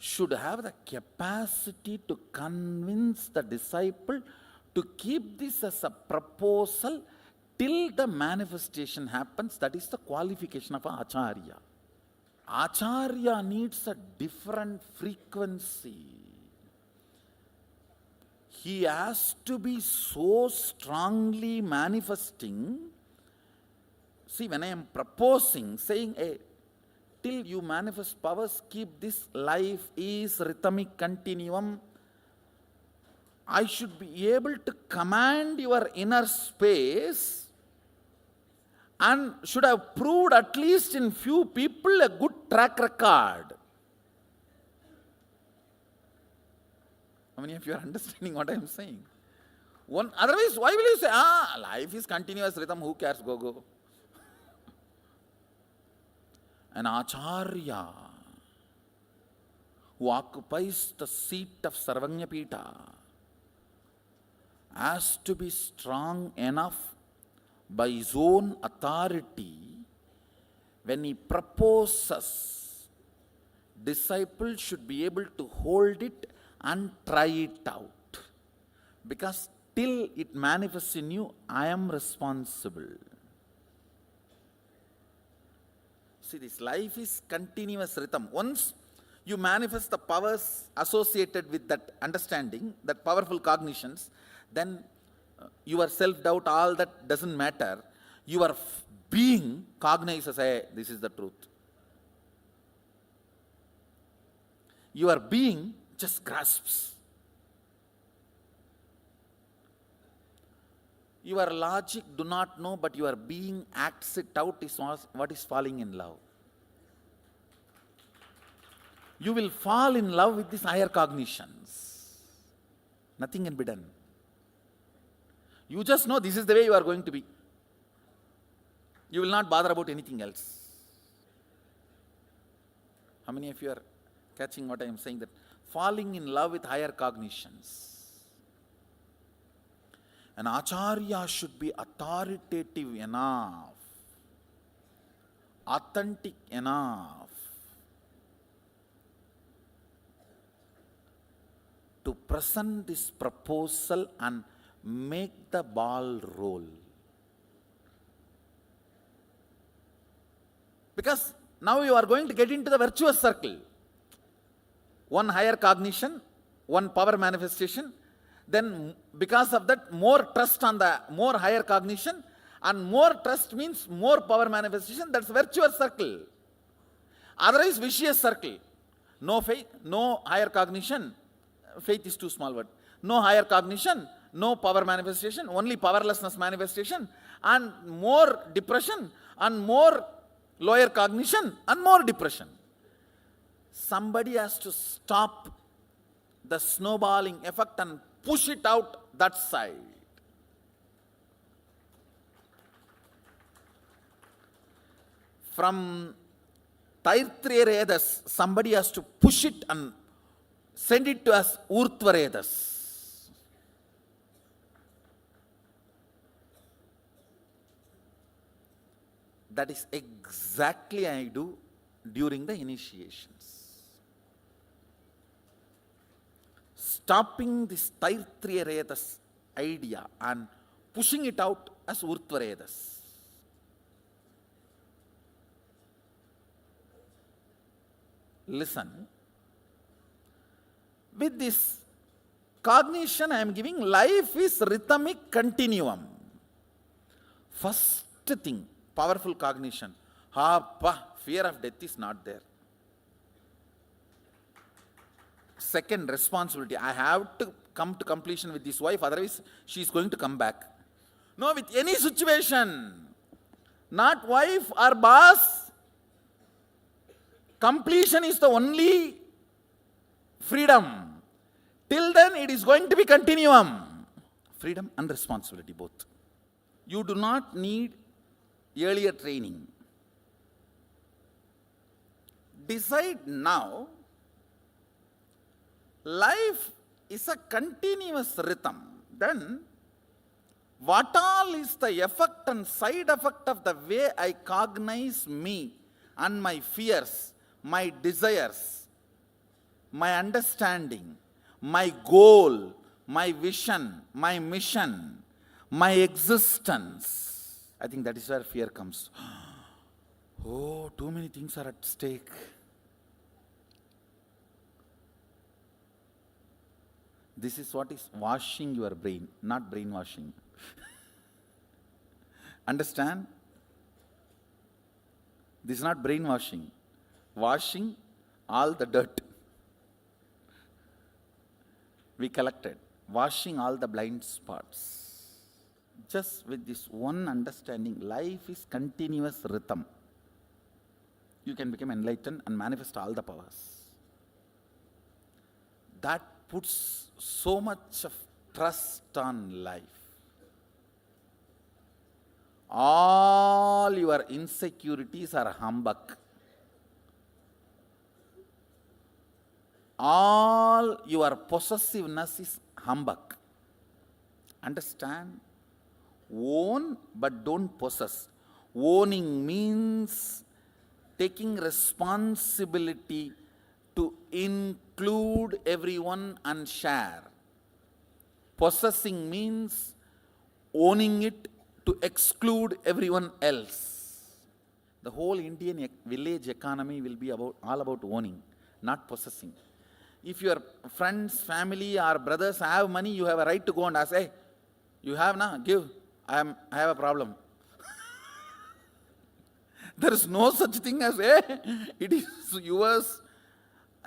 should have the capacity to convince the disciple to keep this as a proposal till the manifestation happens. That is the qualification of an acharya. Acharya needs a different frequency. He has to be so strongly manifesting. See, when I am proposing, saying, hey, till you manifest powers, keep this life is rhythmic continuum. I should be able to command your inner space and should have proved at least in few people a good track record. How many of you are understanding what I am saying? Otherwise, why will you say, life is continuous rhythm, who cares, go. An acharya who occupies the seat of Sarvanyapita has to be strong enough by his own authority. When he proposes, disciples should be able to hold it and try it out. Because till it manifests in you, I am responsible. See, this life is continuous rhythm. Once you manifest the powers associated with that understanding, that powerful cognitions, then your self-doubt, all that doesn't matter. Your being cognizes, hey, this is the truth. Your being just grasps. Your logic do not know, but your being acts it out is what is falling in love. You will fall in love with these higher cognitions. Nothing can be done. You just know this is the way you are going to be. You will not bother about anything else. How many of you are catching what I am saying? That falling in love with higher cognitions. An acharya should be authoritative enough, authentic enough to present this proposal and make the ball roll. Because now you are going to get into the virtuous circle. One higher cognition, one power manifestation, then because of that more trust on the more higher cognition, and more trust means more power manifestation. That's virtuous circle. Otherwise vicious circle. No faith, no higher cognition. Faith is too small word. No higher cognition, no power manifestation, only powerlessness manifestation, and more depression, and more lower cognition, and more depression. Somebody has to stop the snowballing effect and push it out that side. From Taitriyaredas, somebody has to push it and send it to us Urtvaredas. That is exactly I do during the initiations. Stopping this Taitriyaredas idea and pushing it out as Urtvaredas. Listen. With this cognition I am giving, life is rhythmic continuum. First thing, powerful cognition. Fear of death is not there. Second, responsibility. I have to come to completion with this wife, otherwise she is going to come back. No, with any situation, not wife or boss, completion is the only freedom. Till then it is going to be continuum. Freedom and responsibility both. You do not need earlier training. Decide now. Life is a continuous rhythm. Then, what all is the effect and side effect of the way I cognize me and my fears, my desires? my understanding, my goal, my vision, my mission, my existence. I think that is where fear comes. Oh, too many things are at stake. This is what is washing your brain, not brainwashing. Understand? This is not brainwashing. Washing all the dirt we collected. Washing all the blind spots. Just with this one understanding, life is continuous rhythm. You can become enlightened and manifest all the powers. That puts so much of trust on life. All your insecurities are humbug. All your possessiveness is humbug. Understand? Own but don't possess. Owning means taking responsibility to include everyone and share. Possessing means owning it to exclude everyone else. The whole Indian village economy will be all about owning, not possessing. If your friends, family or brothers have money, you have a right to go and ask, hey, you have na, give, I have a problem. There is no such thing as, hey, it is yours.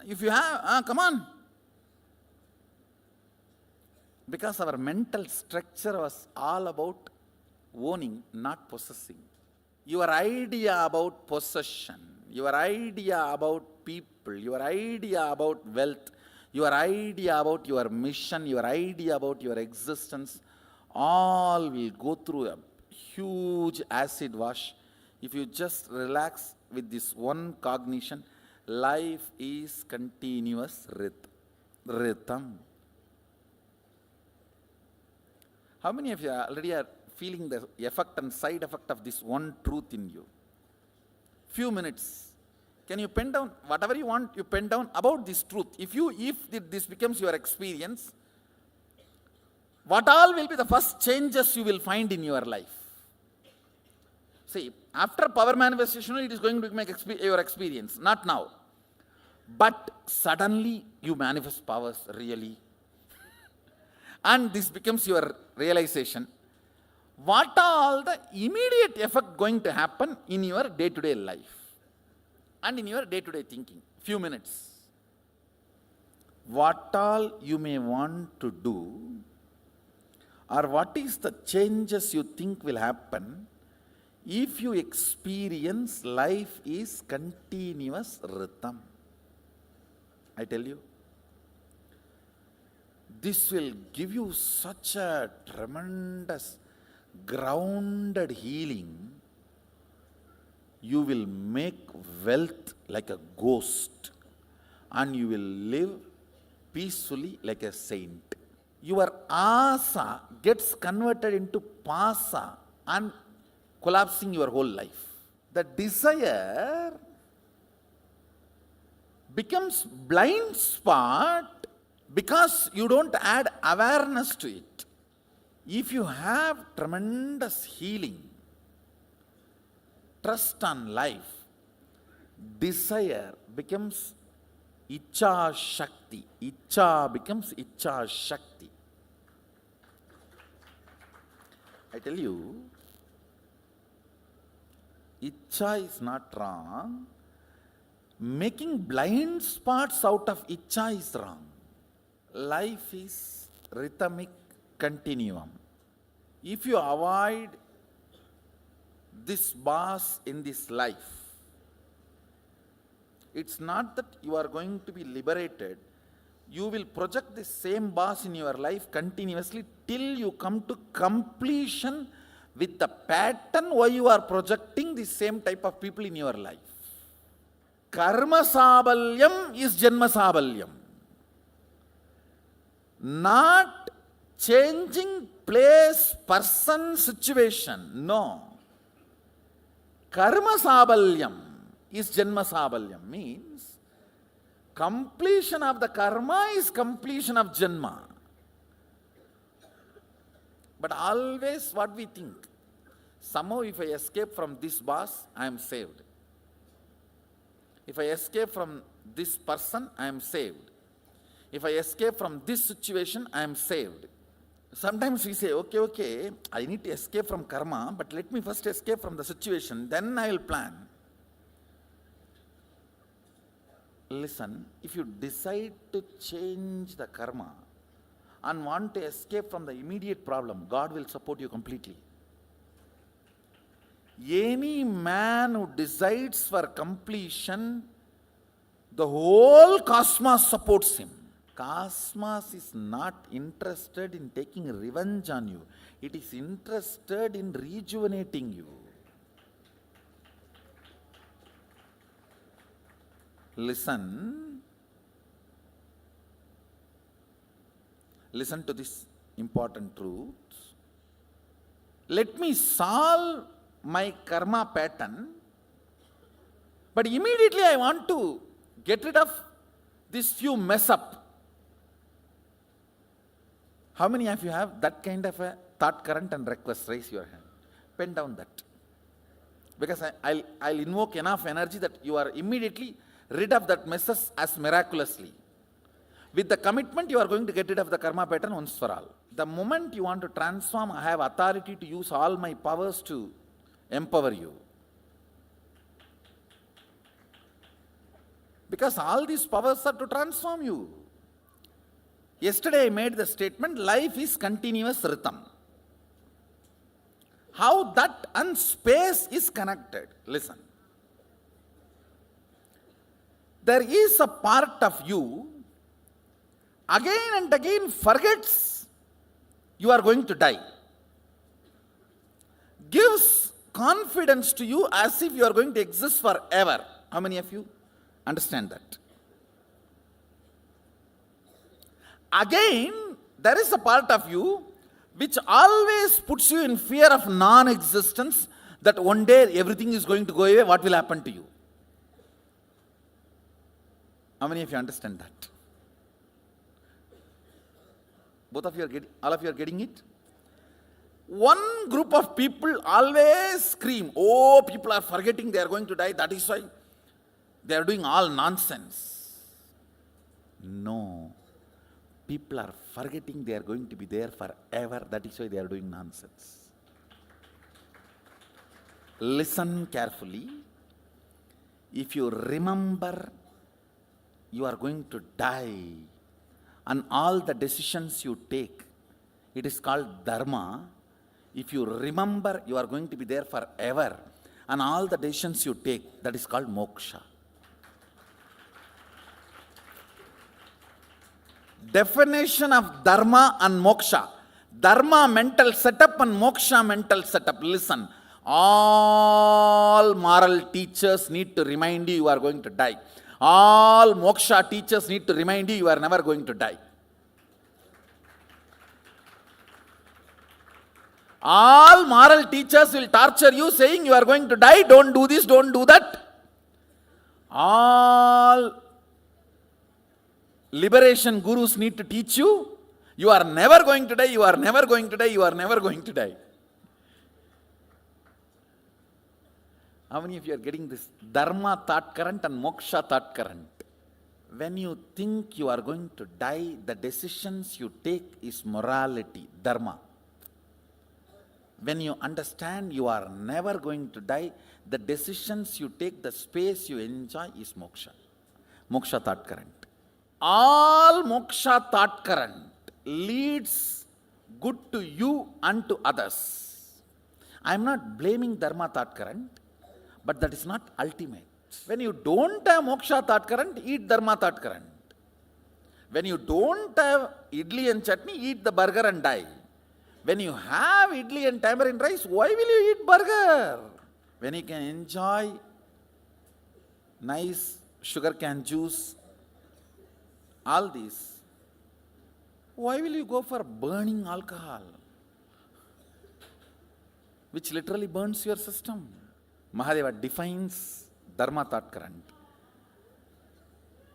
If you have, come on. Because our mental structure was all about owning, not possessing. Your idea about possession, your idea about people, your idea about wealth, your idea about your mission, your idea about your existence, all will go through a huge acid wash. If you just relax with this one cognition, life is continuous rhythm. How many of you already are feeling the effect and side effect of this one truth in you? Few minutes. Can you pen down whatever you want, you pen down about this truth. If this becomes your experience, what all will be the first changes you will find in your life? See, after power manifestation, it is going to make your experience, not now. But suddenly you manifest powers really. And this becomes your realization. What all the immediate effect going to happen in your day-to-day life and in your day-to-day thinking? Few minutes. What all you may want to do, or what is the changes you think will happen if you experience life is continuous rhythm? I tell you, this will give you such a tremendous grounded healing. You will make wealth like a ghost and you will live peacefully like a saint. Your asa gets converted into pasa and collapsing your whole life. The desire becomes blind spot because you don't add awareness to it. If you have tremendous healing, trust on life, desire becomes Icha Shakti. Icha becomes Icha Shakti. I tell you, Icha is not wrong. Making blind spots out of Icha is wrong. Life is rhythmic continuum. If you avoid this boss in this life, it's not that you are going to be liberated. You will project the same boss in your life continuously till you come to completion with the pattern why you are projecting the same type of people in your life. Karma sabalyam is janma sabalyam. Not changing place, person, situation. No. Karma sabalyam is janma sabalyam. Means Completion of the karma is completion of Janma. But always what we think, somehow if I escape from this boss, I am saved. If I escape from this person, I am saved. If I escape from this situation, I am saved. Sometimes we say, okay, I need to escape from karma, but let me first escape from the situation, then I will plan. Listen, if you decide to change the karma and want to escape from the immediate problem, God will support you completely. Any man who decides for completion, the whole cosmos supports him. Cosmos is not interested in taking revenge on you. It is interested in rejuvenating you. Listen to this important truth. Let me solve my karma pattern, but immediately I want to get rid of this few mess up. How many of you have that kind of a thought current and request? Raise your hand. Pen down that. Because I'll invoke enough energy that you are immediately rid of that messes as miraculously. With the commitment, you are going to get rid of the karma pattern once for all. The moment you want to transform, I have authority to use all my powers to empower you. Because all these powers are to transform you. Yesterday I made the statement, life is continuous rhythm. How that and space is connected. Listen. There is a part of you again and again forgets you are going to die. Gives confidence to you as if you are going to exist forever. How many of you understand that? Again, there is a part of you which always puts you in fear of non-existence, that one day everything is going to go away, what will happen to you? How many of you understand that? Both of you are getting, all of you are getting it? One group of people always scream, oh, people are forgetting they are going to die, that is why they are doing all nonsense. No. People are forgetting they are going to be there forever, that is why they are doing nonsense. Listen carefully. If you remember you are going to die and all the decisions you take, it is called dharma. If you remember you are going to be there forever and all the decisions you take, that is called moksha. Definition of dharma and moksha. Dharma, mental setup, and moksha, mental setup. Listen, all moral teachers need to remind you are going to die. All moksha teachers need to remind you are never going to die. All moral teachers will torture you saying you are going to die, don't do this, don't do that. All liberation gurus need to teach you, you are never going to die, you are never going to die, you are never going to die. How many of you are getting this dharma thought current and moksha thought current? When you think you are going to die, the decisions you take is morality, dharma. When you understand you are never going to die, the decisions you take, the space you enjoy is moksha. Moksha thought current. All moksha thought current leads good to you and to others. I am not blaming dharma thought current, but that is not ultimate. When you don't have moksha thought current, eat dharma thought current. When you don't have idli and chutney, eat the burger and die. When you have idli and tamarind rice, why will you eat burger? When you can enjoy nice sugarcane juice, all these, why will you go for burning alcohol, which literally burns your system? Mahadeva defines dharma thought current.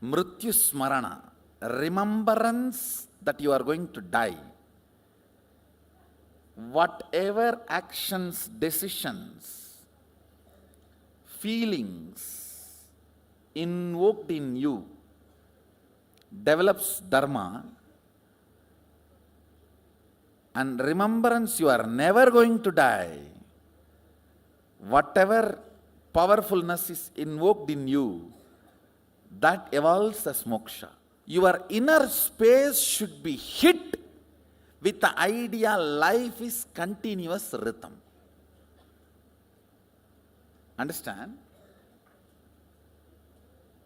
Mrityu Smarana, remembrance that you are going to die. Whatever actions, decisions, feelings invoked in you develops dharma, and remembrance you are never going to die. Whatever powerfulness is invoked in you, that evolves as moksha. Your inner space should be hit with the idea life is continuous rhythm. Understand?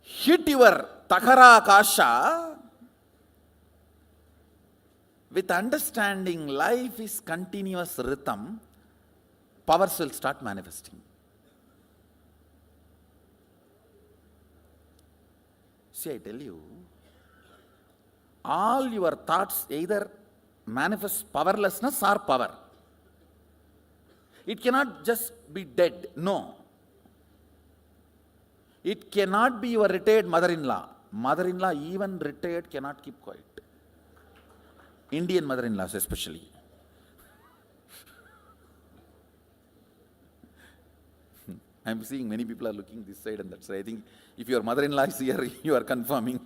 Hit your takara kasha with understanding life is continuous rhythm, powers will start manifesting. See, I tell you, all your thoughts either manifest powerlessness or power. It cannot just be dead. No. It cannot be your retired mother-in-law. Mother-in-law, even retired, cannot keep quiet. Indian mother-in-laws especially. I am seeing many people are looking this side and that side. I think if your mother-in-law is here, you are confirming.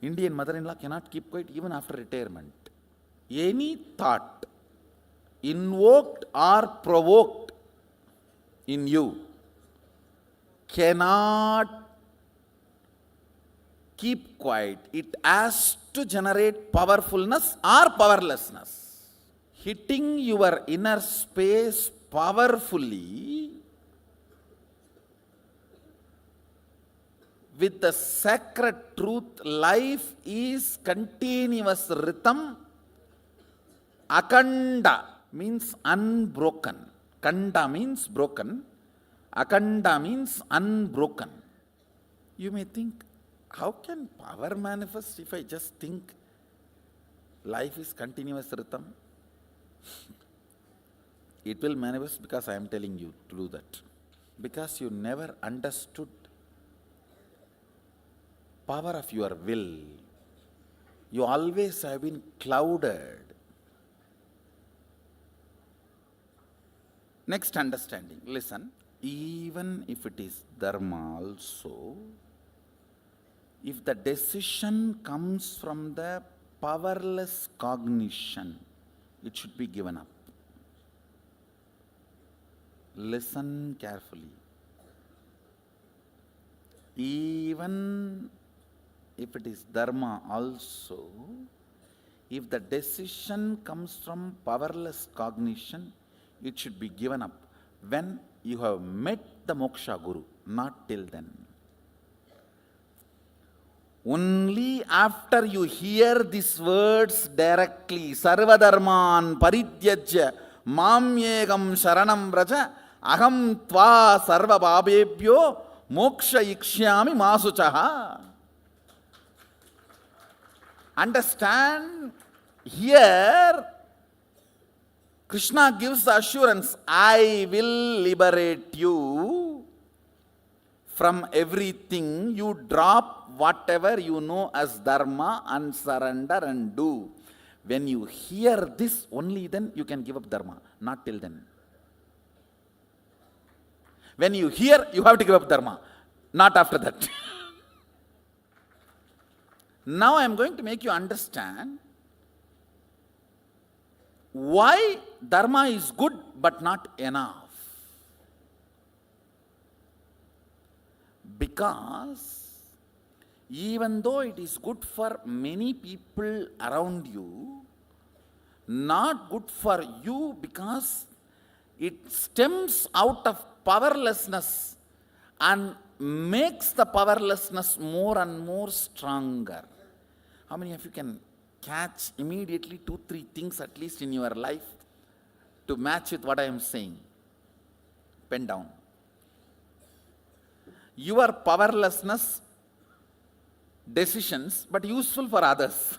Indian mother-in-law cannot keep quiet even after retirement. Any thought invoked or provoked in you cannot keep quiet. It has to generate powerfulness or powerlessness. Hitting your inner space powerfully with the sacred truth, life is continuous rhythm. Akanda means unbroken. Kanda means broken. Akanda means unbroken. You may think, how can power manifest if I just think life is continuous rhythm? It will manifest because I am telling you to do that. Because you never understood power of your will. You always have been clouded. Next understanding, listen. Even if it is dharma also, if the decision comes from the powerless cognition, it should be given up. Listen carefully. Even if it is dharma also, if the decision comes from powerless cognition, it should be given up when you have met the moksha guru, not till then. Only after you hear these words directly, Sarva Dharman Parityajya Mamyegam Sharanam Vraja Aham Tva Sarva Babebhyo Moksha Ikshyami Masuchaha. Understand? Here, Krishna gives the assurance, I will liberate you from everything. You drop whatever you know as dharma and surrender and do. When you hear this, only then you can give up dharma, not till then. When you hear, you have to give up dharma, not after that. Now I am going to make you understand why dharma is good but not enough. Because even though it is good for many people around you, not good for you because it stems out of powerlessness and makes the powerlessness more and more stronger. How many of you can catch immediately 2-3 things at least in your life to match with what I am saying? Pen down. Your powerlessness decisions, but useful for others,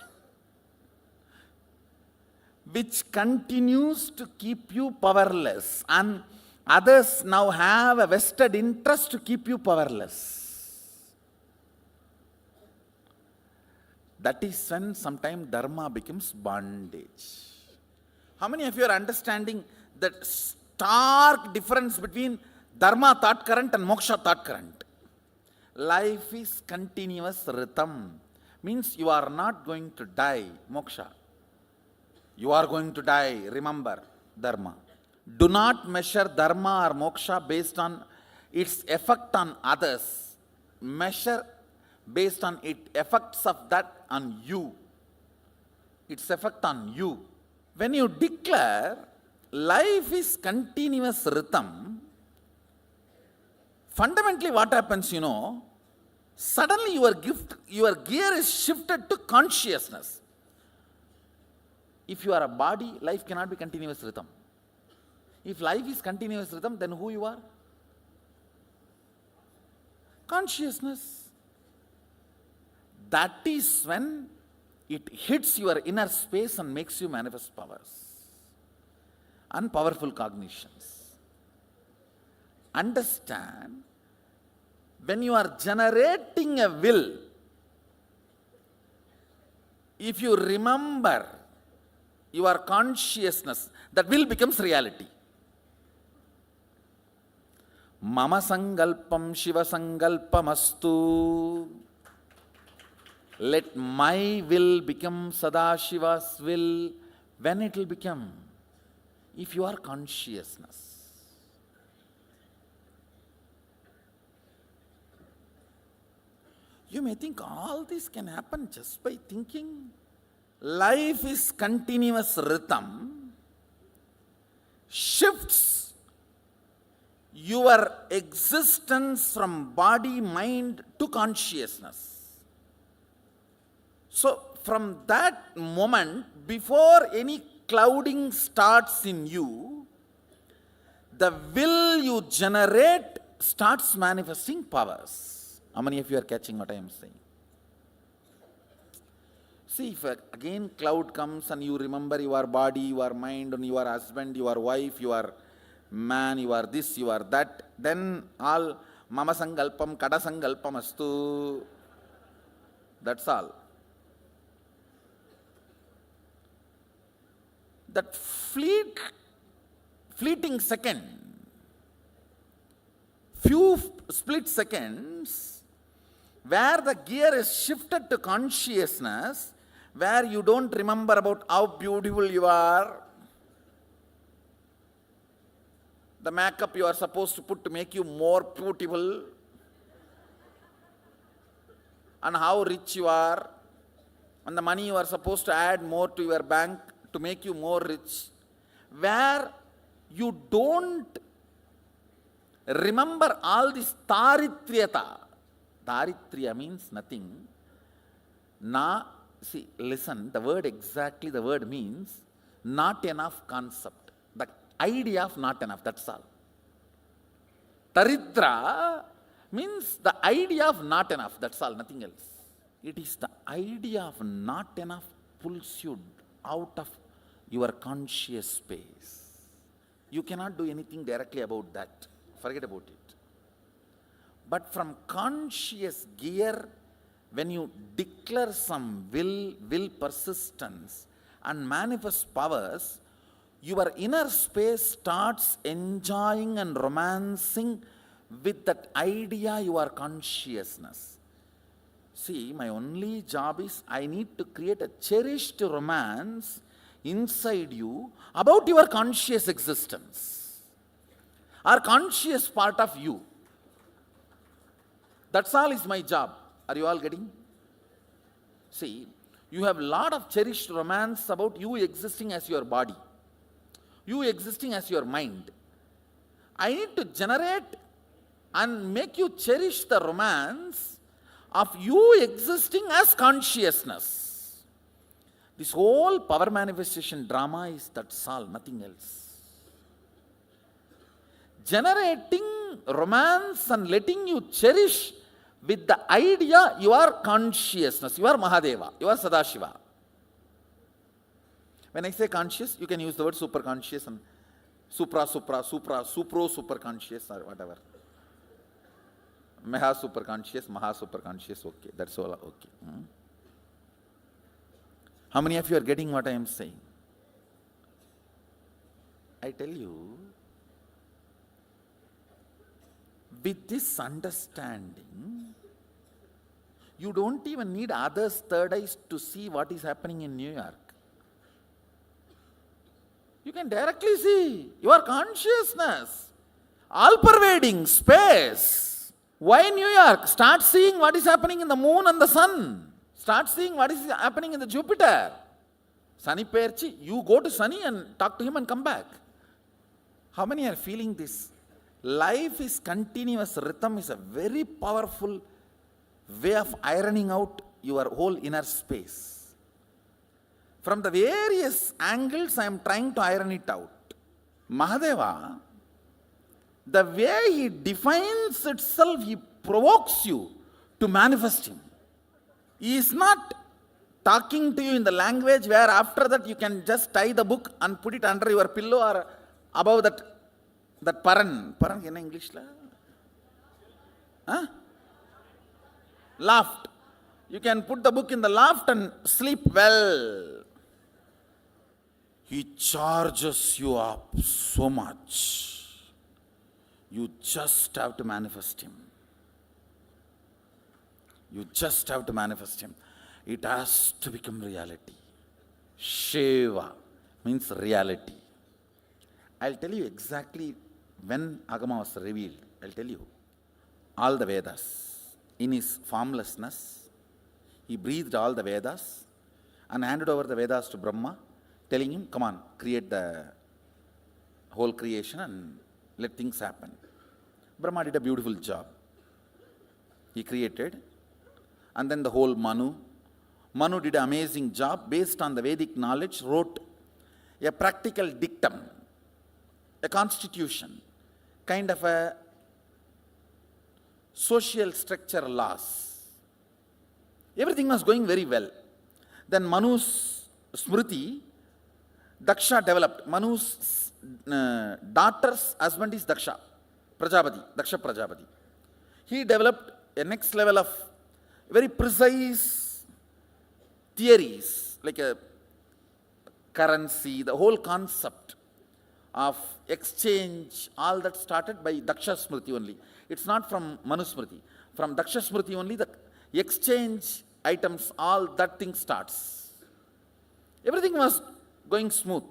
which continues to keep you powerless, and others now have a vested interest to keep you powerless. That is when sometimes dharma becomes bondage. How many of you are understanding that stark difference between dharma thought current and moksha thought current? Life is continuous rhythm. Means you are not going to die, moksha. You are going to die, remember, dharma. Do not measure dharma or moksha based on its effect on others. Measure based on its effects of that on you. Its effect on you. When you declare life is continuous rhythm, fundamentally what happens, suddenly your gear is shifted to consciousness. If you are a body, life cannot be continuous rhythm. If life is continuous rhythm, then who you are? Consciousness. That is when it hits your inner space and makes you manifest powers and powerful cognitions. Understand, when you are generating a will, if you remember your consciousness, that will becomes reality. Mama sangalpam Shiva sangalpamastu. Let my will become Sadashiva's will. When it will become? If you are consciousness. You may think all this can happen just by thinking. Life is continuous rhythm, shifts your existence from body, mind to consciousness. So from that moment, before any clouding starts in you, the will you generate starts manifesting powers. How many of you are catching what I am saying? See, if again cloud comes and you remember your body, your mind, and your husband, your wife, your man, you are this, you are that, then all mama sangalpam, kada sangalpam astu. That's all. That fleeting second, few split seconds, where the gear is shifted to consciousness, where you don't remember about how beautiful you are, the makeup you are supposed to put to make you more beautiful, and how rich you are, and the money you are supposed to add more to your bank to make you more rich, where you don't remember all this taritriyata. Daritriya means nothing. See, listen, the word means not enough concept. The idea of not enough, that's all. Taridra means the idea of not enough, that's all, nothing else. It is the idea of not enough pulls you out of your conscious space. You cannot do anything directly about that. Forget about it. But from conscious gear, when you declare some will persistence and manifest powers, your inner space starts enjoying and romancing with that idea, your consciousness. See, my only job is I need to create a cherished romance inside you about your conscious existence or conscious part of you. That's all is my job. Are you all getting? See, you have a lot of cherished romance about you existing as your body, you existing as your mind. I need to generate and make you cherish the romance of you existing as consciousness. This whole power manifestation drama is that's all, nothing else. Generating romance and letting you cherish with the idea you are consciousness, you are Mahadeva, you are Sadashiva. When I say conscious, you can use the word super conscious and super conscious or whatever. Meha super conscious, Maha super conscious, okay, that's all okay. How many of you are getting what I am saying? I tell you, with this understanding, you don't even need others' third eyes to see what is happening in New York. You can directly see your consciousness, all-pervading space. Why New York? Start seeing what is happening in the moon and the sun. Start seeing what is happening in the Jupiter. Sunny Perchi, you go to Sunny and talk to him and come back. How many are feeling this? Life is continuous rhythm is a very powerful way of ironing out your whole inner space. From the various angles, I am trying to iron it out. Mahadeva, the way he defines itself, he provokes you to manifest him. He is not talking to you in the language where after that you can just tie the book and put it under your pillow or above that paran. Paran in English? Huh? Loft. You can put the book in the loft and sleep well. He charges you up so much. You just have to manifest him. You just have to manifest him. It has to become reality. Shiva means reality. I'll tell you exactly when Agama was revealed. I'll tell you. All the Vedas, in his formlessness, he breathed all the Vedas and handed over the Vedas to Brahma, telling him, come on, create the whole creation and let things happen. Brahma did a beautiful job. He created, and then the whole Manu did an amazing job based on the Vedic knowledge, wrote a practical dictum, a constitution, kind of a social structure laws. Everything was going very well. Then Manu's Smriti, Daksha developed. Manu's daughter's husband is Daksha Prajapati. He developed a next level of very precise theories, like a currency, the whole concept of exchange, all that started by Daksha Smriti only. It's not from Manu Smriti. From Daksha Smriti only, the exchange items, all that thing starts. Everything was going smooth.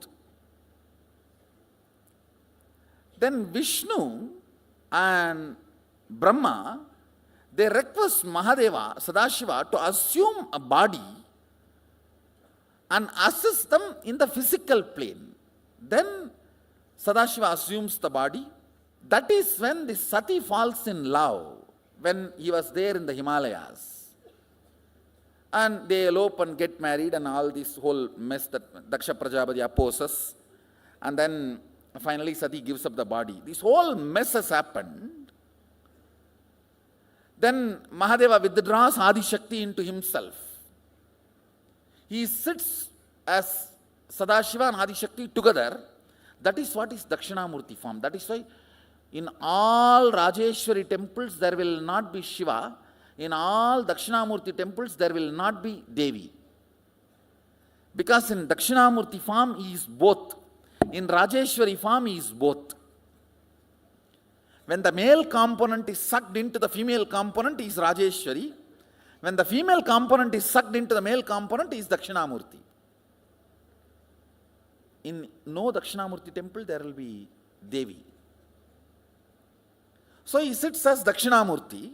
Then Vishnu and Brahma, they request Mahadeva, Sadashiva, to assume a body and assist them in the physical plane. Then Sadashiva assumes the body. That is when the Sati falls in love, when he was there in the Himalayas. And they elope and get married and all this whole mess that Daksha Prajapati opposes. And then finally Sati gives up the body. This whole mess has happened. Then Mahadeva withdraws Adi Shakti into himself. He sits as Sadashiva and Adi Shakti together. That is what is Dakshinamurti form. That is why in all Rajeshwari temples there will not be Shiva. In all Dakshinamurti temples there will not be Devi. Because in Dakshinamurti form he is both. In Rajeshwari form he is both. When the male component is sucked into the female component, he is Rajeshwari. When the female component is sucked into the male component, he is Dakshinamurti. In no Dakshinamurti temple, there will be Devi. So he sits as Dakshinamurti.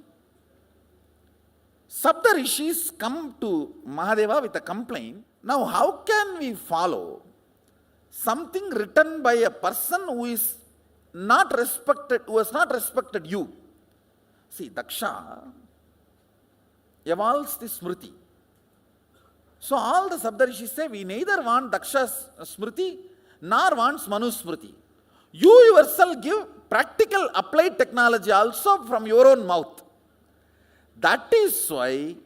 Sapta Rishis come to Mahadeva with a complaint. Now, how can we follow something written by a person who is not respected, who has not respected you? See, Daksha evolves the Smriti. So all the Saptarishis say, we neither want Daksha's Smriti nor wants Manu's Smriti. You yourself give practical applied technology also from your own mouth. That is why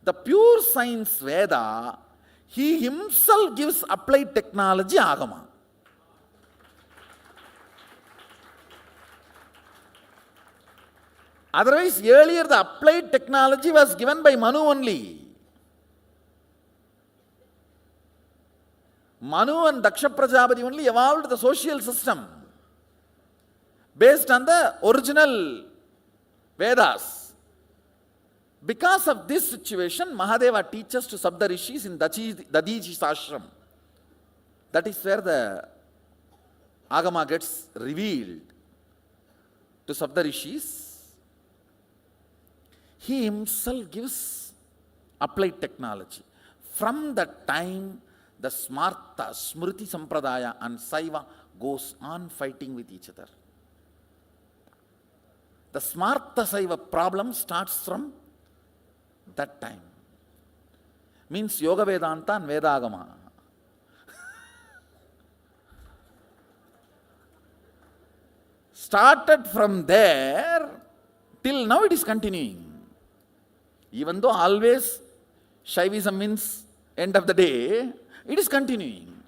the pure science Veda, he himself gives applied technology Agama. Otherwise, earlier the applied technology was given by Manu only. Manu and Daksha Prajapati only evolved the social system based on the original Vedas. Because of this situation, Mahadeva teaches to Sabda Rishis in Dadiji's ashram. That is where the Agama gets revealed to Sabda Rishis. He himself gives applied technology. From that time, the Smarta, Smriti Sampradaya and Saiva goes on fighting with each other. The Smarta Saiva problem starts from that time. Means Yoga Vedanta and Vedagama. Started from there till now it is continuing. Even though always Shaivism means end of the day, it is continuing.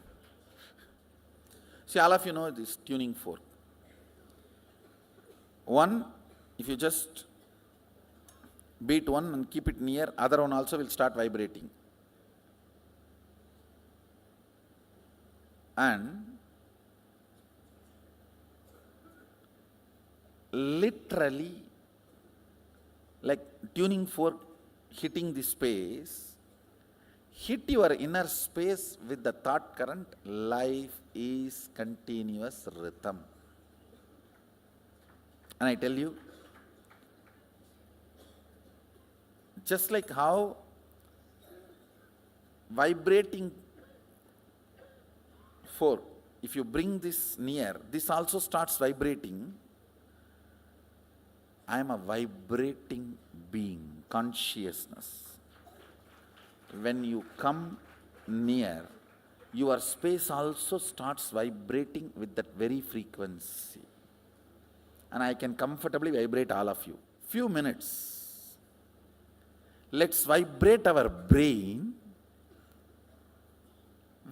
See, all of you know this tuning fork. One, if you just beat one and keep it near, other one also will start vibrating. And literally, like tuning fork hitting the space, hit your inner space with the thought current, life is continuous rhythm. And I tell you, just like how vibrating fork, if you bring this near, this also starts vibrating. I am a vibrating being, consciousness. When you come near, your space also starts vibrating with that very frequency. And I can comfortably vibrate all of you. Few minutes. Let's vibrate our brain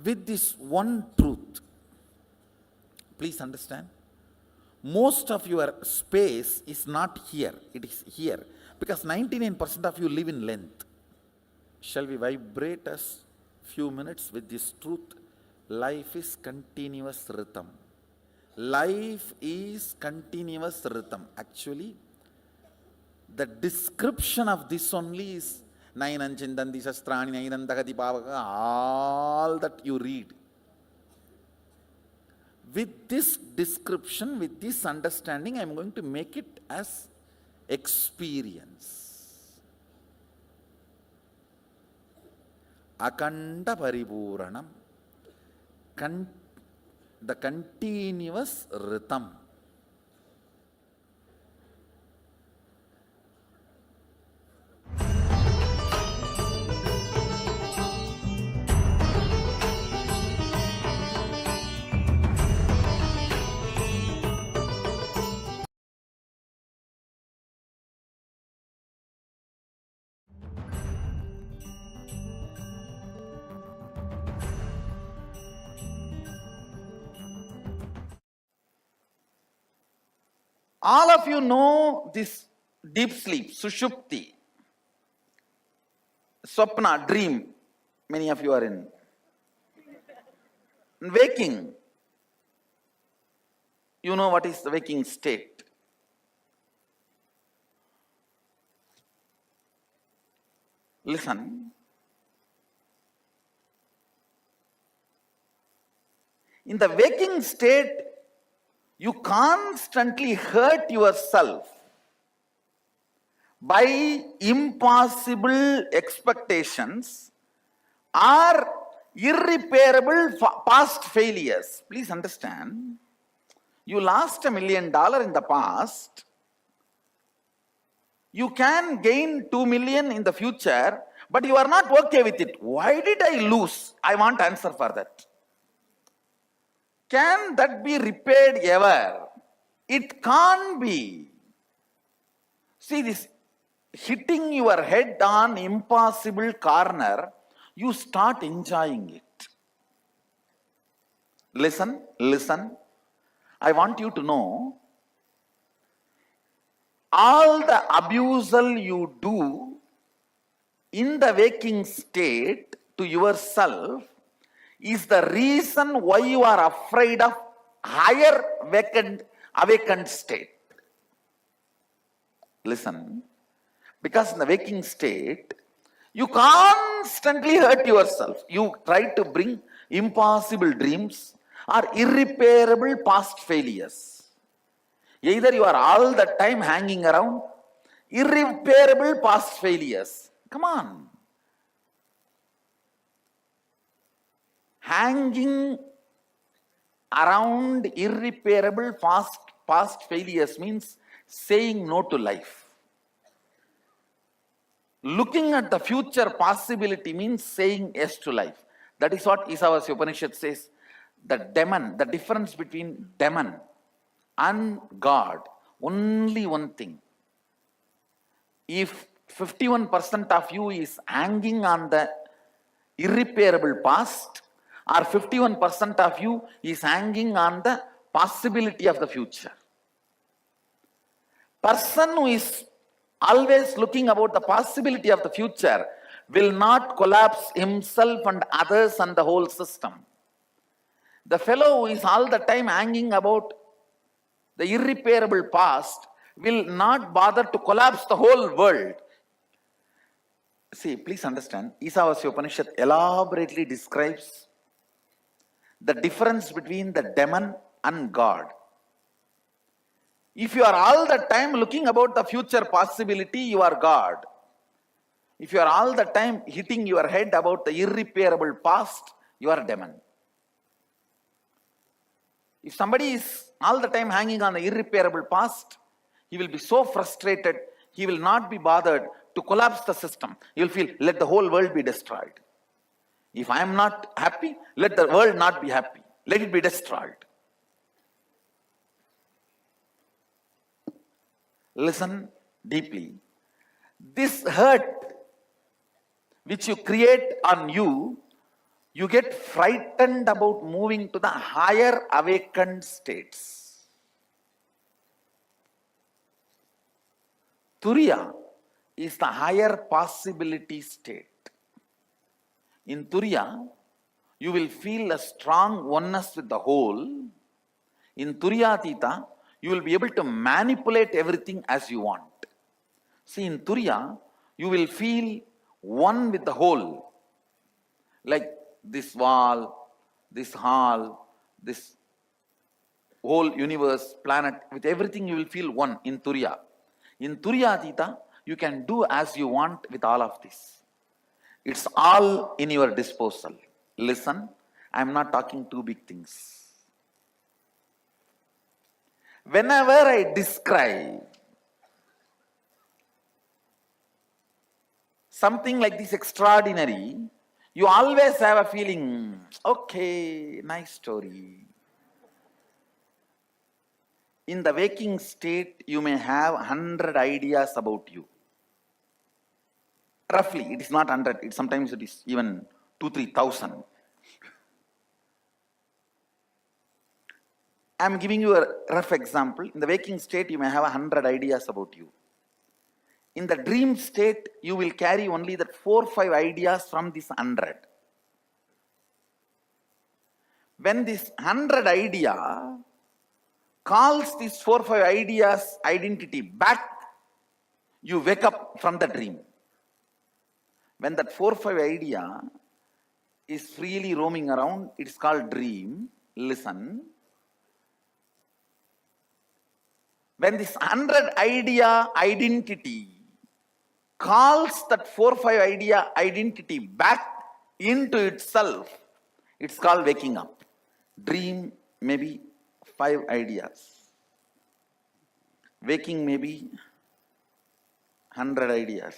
with this one truth. Please understand. Most of your space is not here, it is here. Because 99% of you live in length. Shall we vibrate us few minutes with this truth? Life is continuous rhythm. Life is continuous rhythm. Actually, the description of this only is Nainam Chindanti Shastrani, Nainam Dagati Pavaka, all that you read. With this description, with this understanding, I am going to make it as experience. Akanda Paripuranam, the continuous rhythm. All of you know this deep sleep, Sushupti, Swapna, dream. Many of you are in. Waking. You know what is the waking state. Listen. In the waking state, you constantly hurt yourself by impossible expectations or irreparable past failures. Please understand, you lost $1 million in the past. You can gain 2 million in the future, but you are not okay with it. Why did I lose? I want answer for that. Can that be repaired ever? It can't be. See this, hitting your head on impossible corner, you start enjoying it. Listen, listen. I want you to know, all the abusal you do in the waking state to yourself is the reason why you are afraid of higher awakened state. Listen, because in the waking state, you constantly hurt yourself. You try to bring impossible dreams or irreparable past failures. Either you are all the time hanging around irreparable past failures. Come on. Hanging around irreparable past failures means saying no to life. Looking at the future possibility means saying yes to life. That is what Isavasya Upanishad says. The demon, the difference between demon and God, only one thing. If 51% of you is hanging on the irreparable past, or 51% of you is hanging on the possibility of the future. Person who is always looking about the possibility of the future will not collapse himself and others and the whole system. The fellow who is all the time hanging about the irreparable past will not bother to collapse the whole world. See, please understand, Isavasya Upanishad elaborately describes the difference between the demon and God. If you are all the time looking about the future possibility, you are God. If you are all the time hitting your head about the irreparable past, you are a demon. If somebody is all the time hanging on the irreparable past, he will be so frustrated, he will not be bothered to collapse the system. He will feel, let the whole world be destroyed. If I am not happy, let the world not be happy. Let it be destroyed. Listen deeply. This hurt which you create on you, you get frightened about moving to the higher awakened states. Turiya is the higher possibility state. In Turiya, you will feel a strong oneness with the whole. In Turiyatita, you will be able to manipulate everything as you want. See, in Turiya, you will feel one with the whole. Like this wall, this hall, this whole universe, planet, with everything you will feel one in Turiya. In Turiyatita, you can do as you want with all of this. It's all in your disposal. Listen, I am not talking two big things. Whenever I describe something like this extraordinary, you always have a feeling, okay, nice story. In the waking state, you may have 100 ideas about you. Roughly, it is not 100, sometimes it is even 2,000-3,000. I am giving you a rough example. In the waking state, you may have 100 ideas about you. In the dream state, you will carry only that 4 or 5 ideas from this 100. When this 100 idea calls these 4 or 5 ideas identity back, you wake up from the dream. When that 4 or 5 idea is freely roaming around, it is called dream. Listen. When this 100 idea identity calls that 4 or 5 idea identity back into itself, it's called waking up. Dream may be 5 ideas. Waking may be 100 ideas.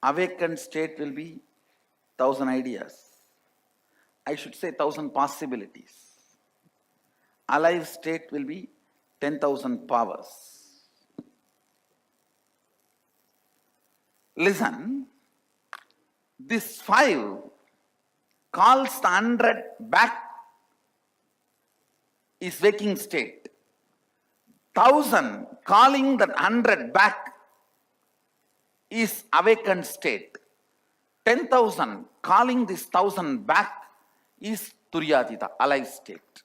Awakened state will be 1,000 ideas. I should say 1,000 possibilities. Alive state will be 10,000 powers. Listen, this 5 calls the 100 back is waking state. 1,000 calling that 100 back is awakened state. 10,000 calling this 1,000 back is Turyatita, alive state.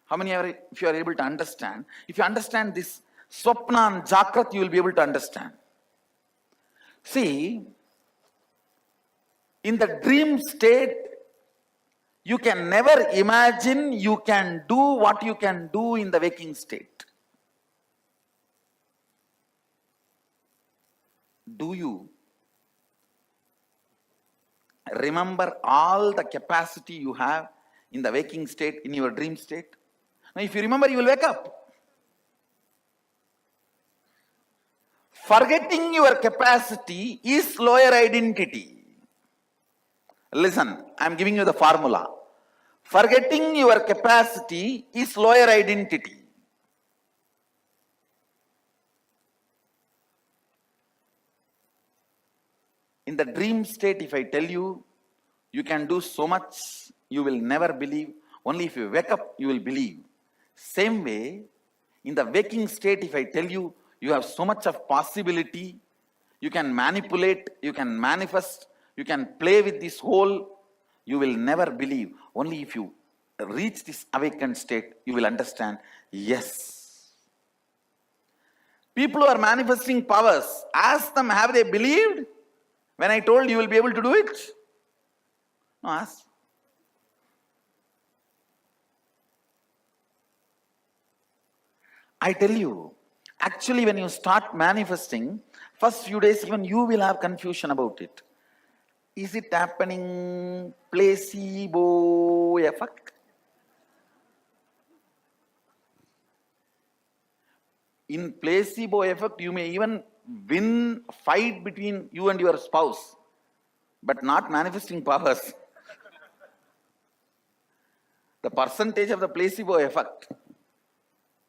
How many are, if you are able to understand, if you understand this Swapna and Jakrat, you will be able to understand. See, in the dream state, you can never imagine you can do what you can do in the waking state. Do you remember all the capacity you have in the waking state, in your dream state? Now, if you remember, you will wake up. Forgetting your capacity is lower identity. Listen, I am giving you the formula. Forgetting your capacity is lower identity. In the dream state, if I tell you, you can do so much, you will never believe. Only if you wake up, you will believe. Same way, in the waking state, if I tell you, you have so much of possibility, you can manipulate, you can manifest, you can play with this whole, you will never believe. Only if you reach this awakened state, you will understand, yes. People who are manifesting powers, ask them, have they believed? When I told you will be able to do it? No, ask. I tell you, actually when you start manifesting, first few days even you will have confusion about it. Is it happening placebo effect? In placebo effect, you may even win fight between you and your spouse, but not manifesting powers. The percentage of the placebo effect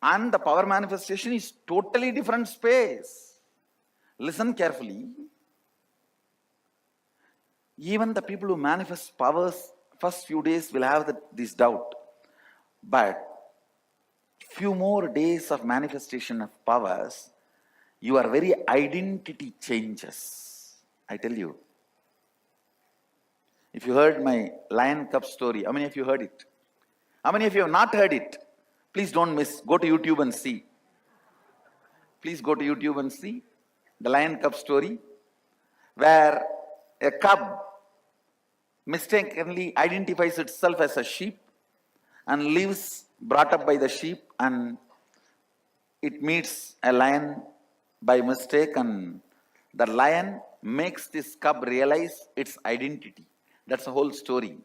and the power manifestation is totally different space. Listen carefully. Even the people who manifest powers, first few days will have this doubt. But few more days of manifestation of powers, your very identity changes. I tell you. If you heard my lion cub story, how many of you heard it? How many of you have not heard it? Please don't miss. Go to YouTube and see. Please go to YouTube and see the lion cub story, where a cub mistakenly identifies itself as a sheep and lives brought up by the sheep, and it meets a lion by mistake, and the lion makes this cub realize its identity. That's the whole story.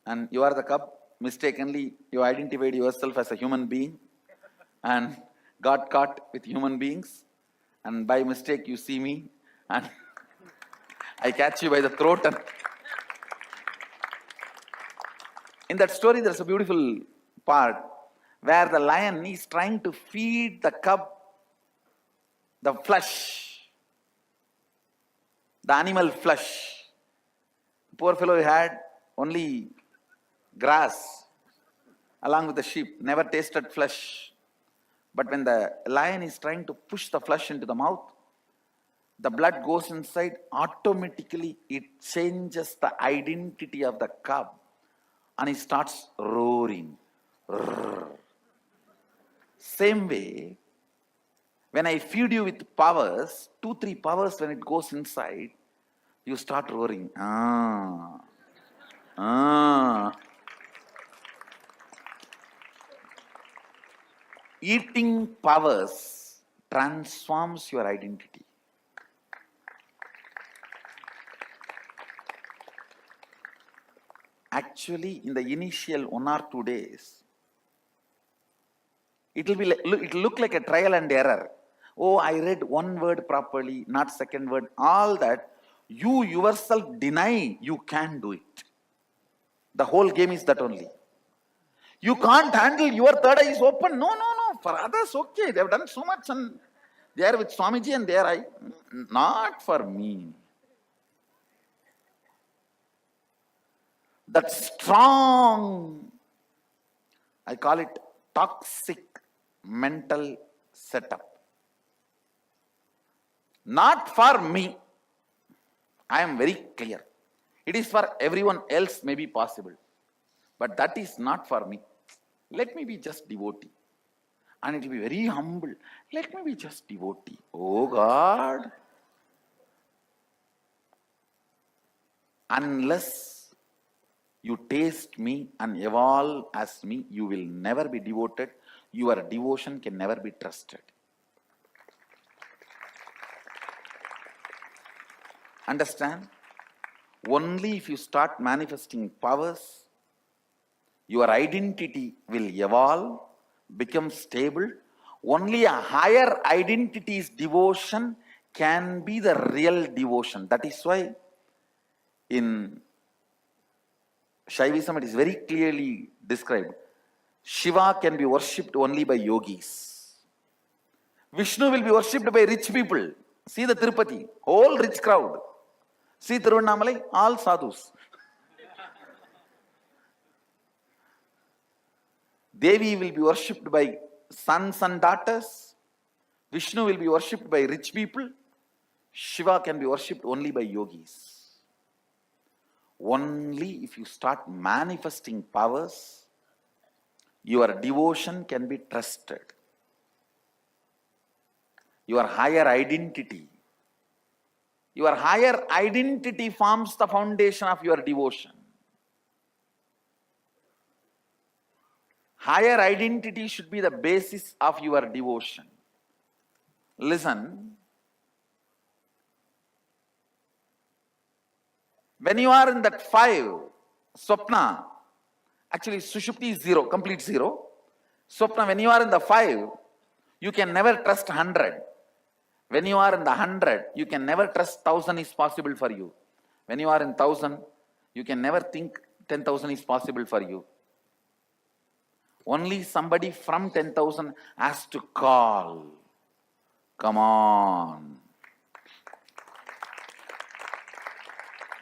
And you are the cub, mistakenly you identified yourself as a human being and got caught with human beings, and by mistake you see me and I catch you by the throat. And in that story there's a beautiful part where the lion is trying to feed the cub the flesh, the animal flesh. Poor fellow had only grass along with the sheep, never tasted flesh. But when the lion is trying to push the flesh into the mouth, the blood goes inside, automatically it changes the identity of the cub and he starts roaring. Same way, when I feed you with powers, 2-3 powers, when it goes inside, you start roaring. Eating powers transforms your identity. Actually, in the initial 1 or 2 days, it will look like a trial and error. Oh, I read one word properly, not second word. All that, you yourself deny you can do it. The whole game is that only. You can't handle, your third eye is open. No. For others, okay, they have done so much and they are with Swamiji and there I. Not for me. That strong, I call it toxic mental setup. Not for me. I am very clear. It is for everyone else may be possible. But that is not for me. Let me be just devotee. And it will be very humble. Let me be just devotee. Oh God. Unless you taste me and evolve as me, you will never be devoted. Your devotion can never be trusted. Understand? Only if you start manifesting powers, your identity will evolve, become stable. Only a higher identity's devotion can be the real devotion. That is why in Shaivism it is very clearly described. Shiva can be worshipped only by yogis. Vishnu will be worshipped by rich people. See the Tirupati, whole rich crowd. See Tiruvannamalai, all sadhus. Devi will be worshipped by sons and daughters. Vishnu will be worshipped by rich people. Shiva can be worshipped only by yogis. Only if you start manifesting powers, your devotion can be trusted. Your higher identity. Your higher identity forms the foundation of your devotion. Higher identity should be the basis of your devotion. Listen. When you are in that 5, Swapna, actually Sushupti is 0, complete 0. Swapna, when you are in the 5, you can never trust 100. When you are in the 100, you can never trust 1,000 is possible for you. When you are in 1,000, you can never think 10,000 is possible for you. Only somebody from 10,000 has to call. Come on.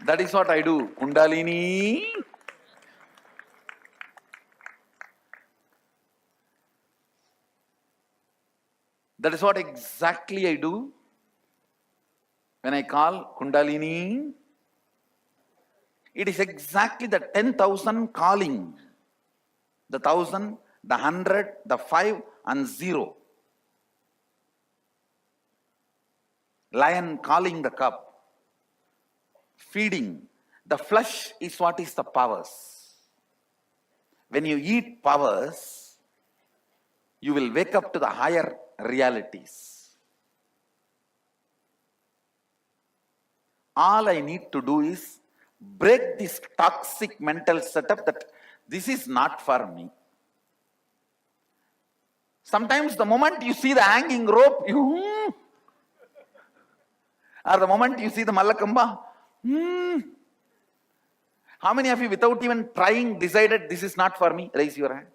That is what I do. Kundalini. That is what exactly I do. When I call Kundalini, it is exactly the 10,000 calling. The 1,000, the 100, the 5 and 0. Lion calling the cub. Feeding. The flesh is what is the powers. When you eat powers, you will wake up to the higher realities. All I need to do is break this toxic mental setup that this is not for me. Sometimes the moment you see the hanging rope, you or the moment you see the Mallakamba, How many of you without even trying decided this is not for me? Raise your hand.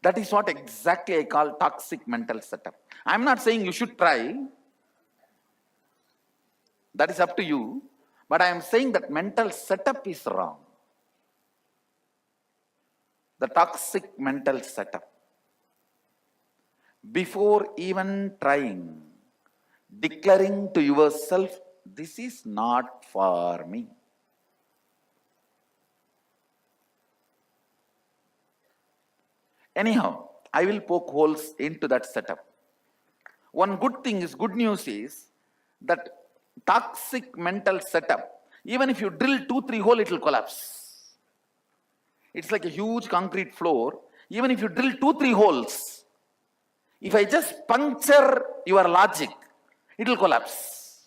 That is what exactly I call toxic mental setup. I am not saying you should try. That is up to you. But I am saying that mental setup is wrong. The toxic mental setup. Before even trying, declaring to yourself, this is not for me. Anyhow, I will poke holes into that setup. One good news is that toxic mental setup, even if you drill 2-3 holes, it will collapse. It's like a huge concrete floor. Even if you drill 2-3 holes, if I just puncture your logic, it will collapse.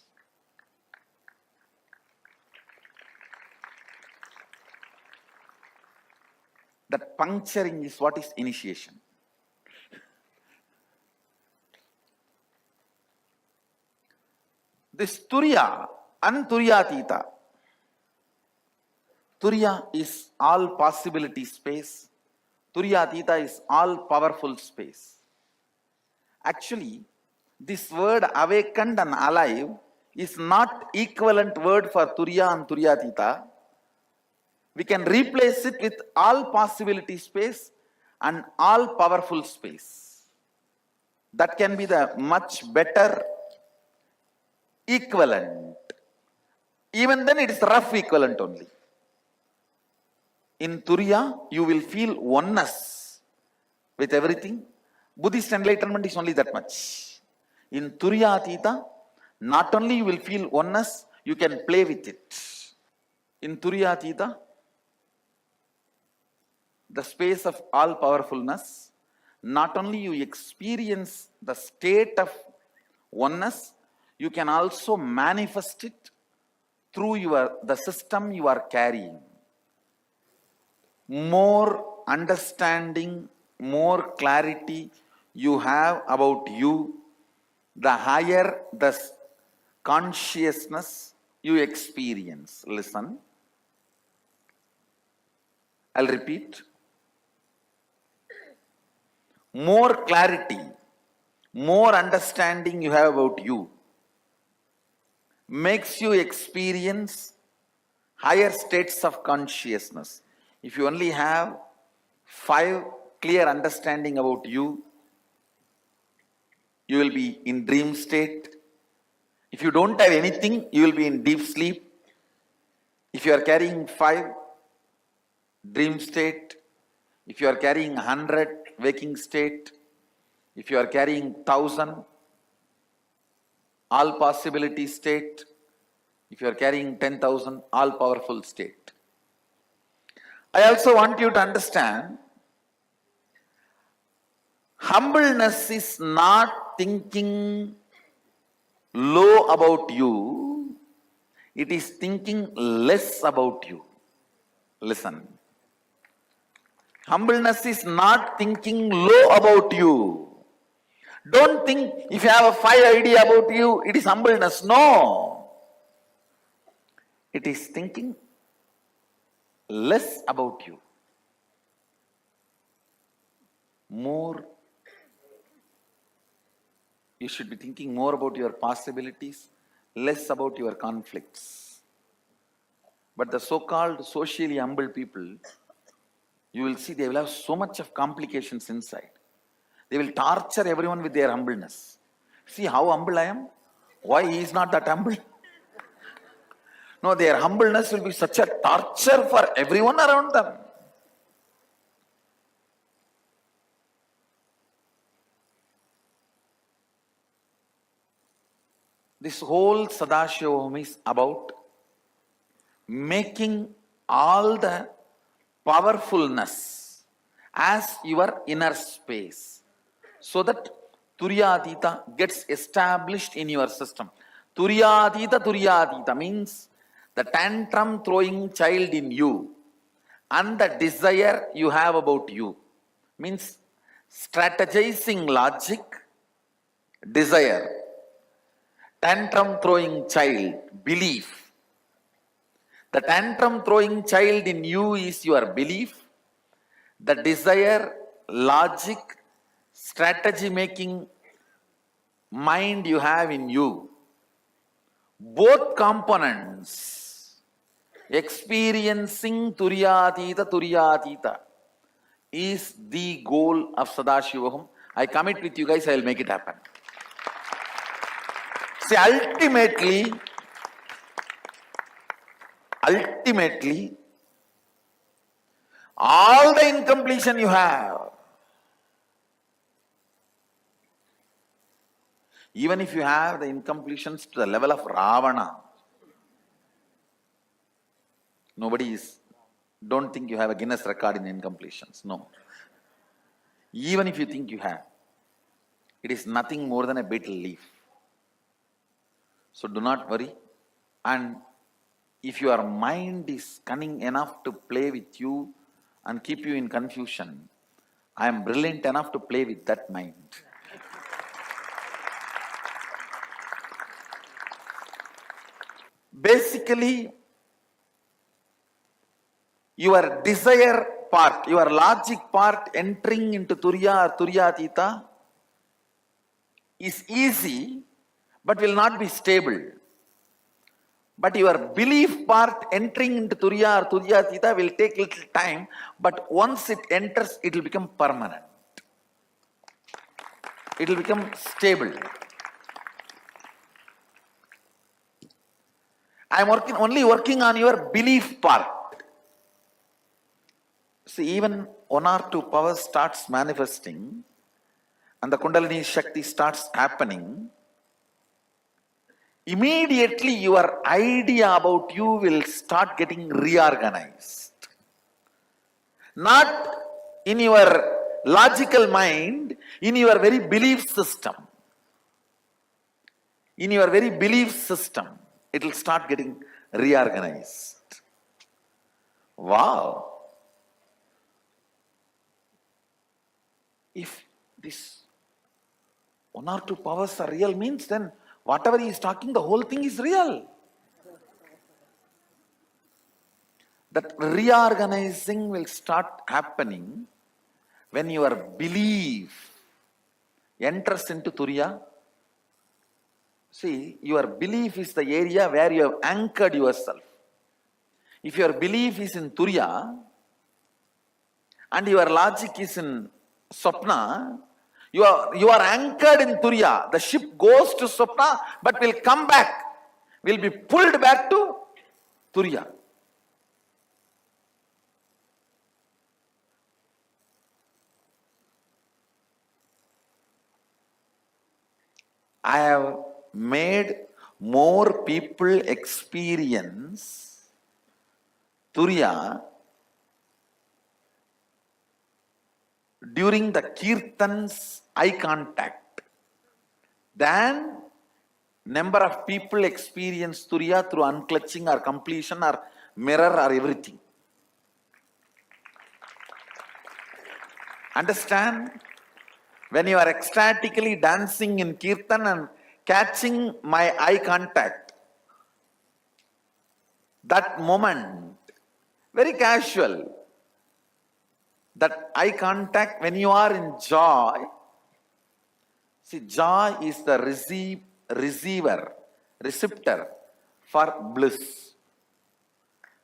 That puncturing is what is initiation. This Turiya and Turyatita. Turiya is all possibility space. Turyatita is all powerful space. Actually, this word awakened and alive is not equivalent word for Turiya and Turyatita. We can replace it with all possibility space and all powerful space. That can be the much better equivalent. Even then it is rough equivalent only. In Turiya, you will feel oneness with everything. Buddhist enlightenment is only that much. In Turiya Atita, not only you will feel oneness, you can play with it. In Turiya Atita, the space of all powerfulness, not only you experience the state of oneness, you can also manifest it through the system you are carrying. More understanding, more clarity you have about you, the higher the consciousness you experience. Listen. I'll repeat. More clarity, more understanding you have about you makes you experience higher states of consciousness. If you only have 5 clear understanding about you, you will be in dream state. If you don't have anything, you will be in deep sleep. If you are carrying 5, dream state. If you are carrying 100, waking state. If you are carrying 1,000, all possibility state. If you are carrying 10,000, all powerful state. I also want you to understand, humbleness is not thinking low about you, it is thinking less about you. Listen. Humbleness is not thinking low about you. Don't think if you have a 5 idea about you, it is humbleness. No. It is thinking less about you. More. You should be thinking more about your possibilities, less about your conflicts. But the so-called socially humble people, you will see they will have so much of complications inside. They will torture everyone with their humbleness. See how humble I am? Why he is not that humble? No, their humbleness will be such a torture for everyone around them. This whole Sadashivam is about making all the powerfulness as your inner space, so that Turyatita gets established in your system. Turyatita means the tantrum throwing child in you and the desire you have about you. Means strategizing logic, desire. Tantrum throwing child, belief. The tantrum throwing child in you is your belief. The desire, logic, strategy making mind you have in you. Both components experiencing Turyatita is the goal of Sadashivaham. I commit with you guys, I will make it happen. See, ultimately, all the incompletion you have, even if you have the incompletions to the level of Ravana, don't think you have a Guinness record in incompletions. No. Even if you think you have, it is nothing more than a betel leaf. So do not worry. And if your mind is cunning enough to play with you and keep you in confusion, I am brilliant enough to play with that mind. Basically, your desire part, your logic part entering into Turiya or Turyatita is easy, but will not be stable. But your belief part entering into Turiya or Turyatita will take little time, but once it enters, it will become permanent. It will become stable. I am only working on your belief part. See, even one or two powers starts manifesting and the Kundalini Shakti starts happening, immediately your idea about you will start getting reorganized. Not in your logical mind, in your very belief system. In your very belief system, it will start getting reorganized. Wow. If this one or two powers are real means, then whatever he is talking, the whole thing is real. That reorganizing will start happening when your belief enters into Turiya. See, your belief is the area where you have anchored yourself. If your belief is in Turiya and your logic is in Swapna, you are anchored in Turiya. The ship goes to Swapna but will come back, will be pulled back to Turiya. I have made more people experience Turiya during the Kirtan's eye contact than number of people experience Turiya through unclutching or completion or mirror or everything. Understand? When you are ecstatically dancing in Kirtan and catching my eye contact, that moment, very casual, that eye contact, when you are in joy, see, joy is the receptor for bliss.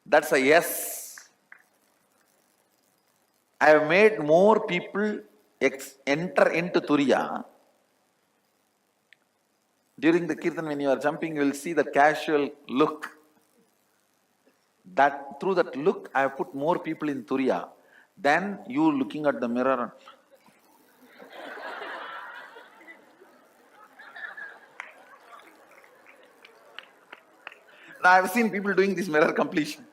That's a yes. I have made more people enter into Turiya. During the Kirtan, when you are jumping, you will see the casual look. That through that look, I have put more people in Turiya than you looking at the mirror. Now, I have seen people doing this mirror completion.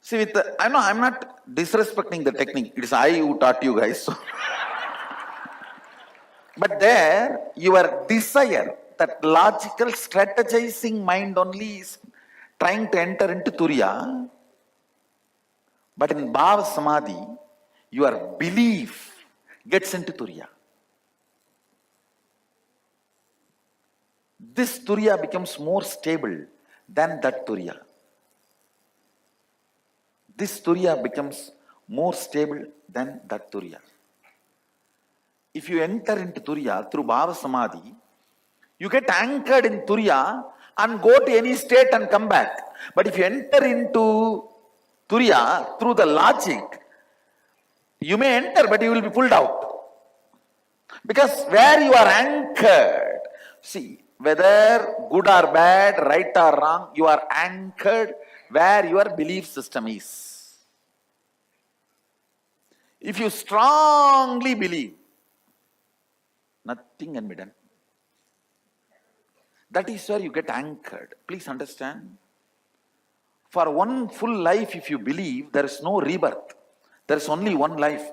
See, I know I'm not disrespecting the technique. It is I who taught you guys. So. But there, your desire, that logical strategizing mind only is trying to enter into Turiya. But in Bhava Samadhi, your belief gets into Turiya. This Turiya becomes more stable than that Turiya. This Turiya becomes more stable than that Turiya. If you enter into Turiya through Bhava Samadhi, you get anchored in Turiya and go to any state and come back. But if you enter into Turiya through the logic, you may enter but you will be pulled out. Because where you are anchored, see, whether good or bad, right or wrong, you are anchored where your belief system is. If you strongly believe, nothing can be done. That is where you get anchored. Please understand. For one full life, if you believe, there is no rebirth. There is only one life.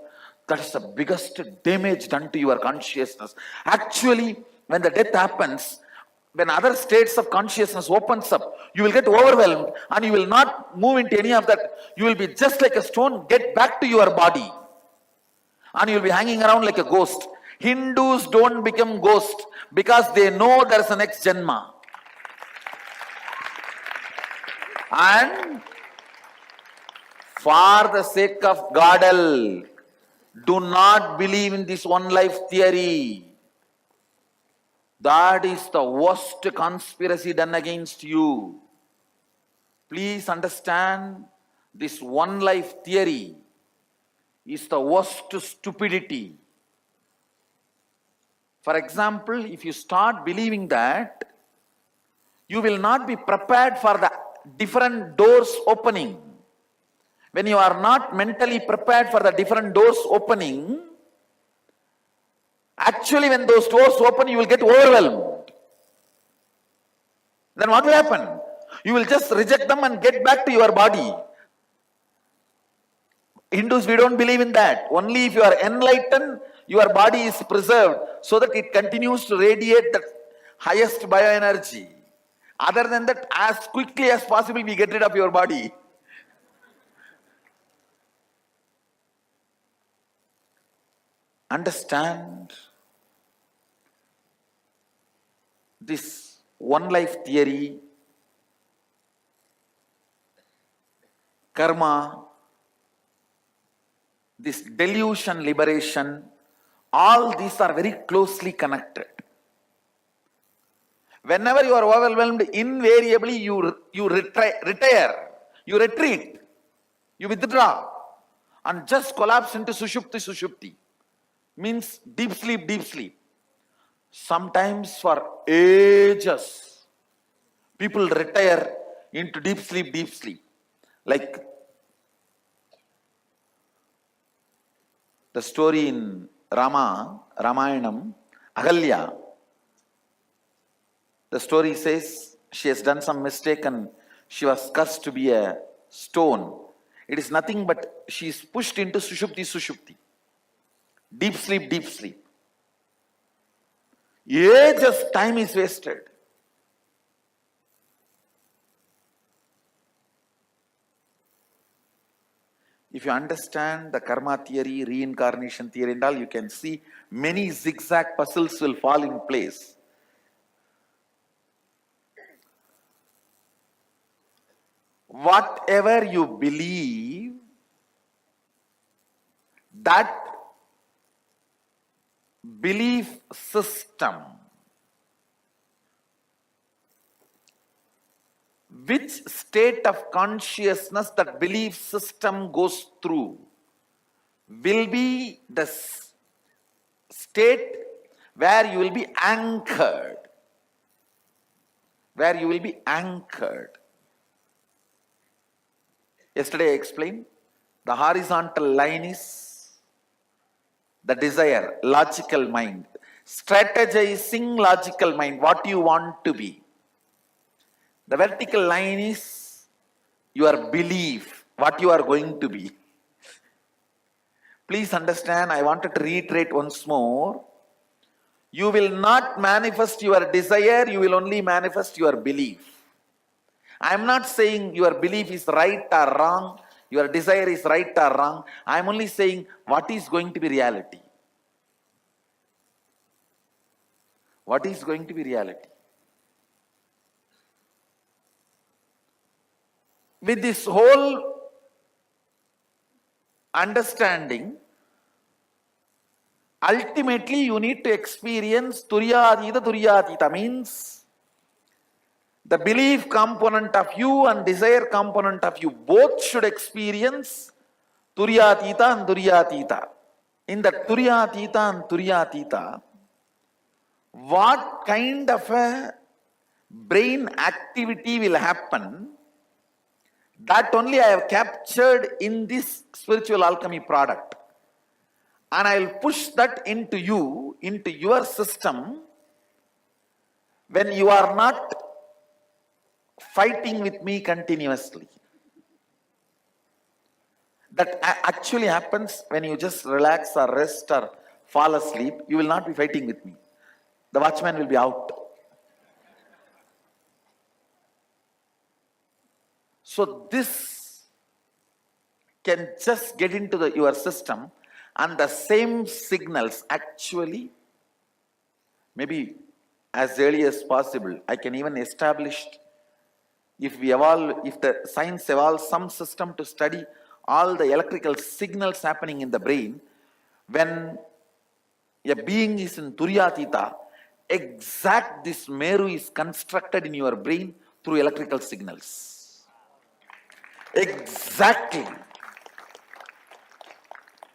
That is the biggest damage done to your consciousness. Actually, when the death happens, when other states of consciousness opens up, you will get overwhelmed and you will not move into any of that. You will be just like a stone, get back to your body. And you will be hanging around like a ghost. Hindus don't become ghosts because they know there is a next Janma. And for the sake of Godel, do not believe in this one life theory. That is the worst conspiracy done against you. Please understand this one life theory is the worst stupidity. For example, if you start believing that, you will not be prepared for the different doors opening. When you are not mentally prepared for the different doors opening, actually when those doors open, you will get overwhelmed. Then what will happen? You will just reject them and get back to your body. Hindus, we don't believe in that. Only if you are enlightened, your body is preserved so that it continues to radiate the highest bioenergy. Other than that, as quickly as possible, we get rid of your body. Understand this one life theory, karma, this delusion liberation, all these are very closely connected. Whenever you are overwhelmed, invariably you retire, you retreat, you withdraw, and just collapse into sushupti. Means deep sleep. Sometimes for ages, people retire into deep sleep. Like the story in Ramayanam, Ahalya. The story says she has done some mistake and she was cursed to be a stone. It is nothing but she is pushed into sushupti. Deep sleep. Ages time is wasted. If you understand the karma theory, reincarnation theory and all, you can see many zigzag puzzles will fall in place. Whatever you believe, that belief system, which state of consciousness that belief system goes through, will be the state where you will be anchored. Yesterday I explained, the horizontal line is the desire, logical mind. Strategizing logical mind, what you want to be. The vertical line is your belief, what you are going to be. Please understand, I wanted to reiterate once more. You will not manifest your desire, you will only manifest your belief. I am not saying your belief is right or wrong, your desire is right or wrong. I am only saying what is going to be reality. What is going to be reality? With this whole understanding, ultimately you need to experience turyatita means the belief component of you and desire component of you both should experience turyatita and duryatita. In the turyatita and turyatita, what kind of a brain activity will happen, that only I have captured in this spiritual alchemy product. And I will push that into you, into your system, when you are not fighting with me continuously. That actually happens when you just relax or rest or fall asleep. You will not be fighting with me. The watchman will be out. So this can just get into your system, and the same signals actually, maybe as early as possible, I can even establish, if the science evolves some system to study all the electrical signals happening in the brain, when a being is in turyatita, exact this meru is constructed in your brain through electrical signals. Exactly.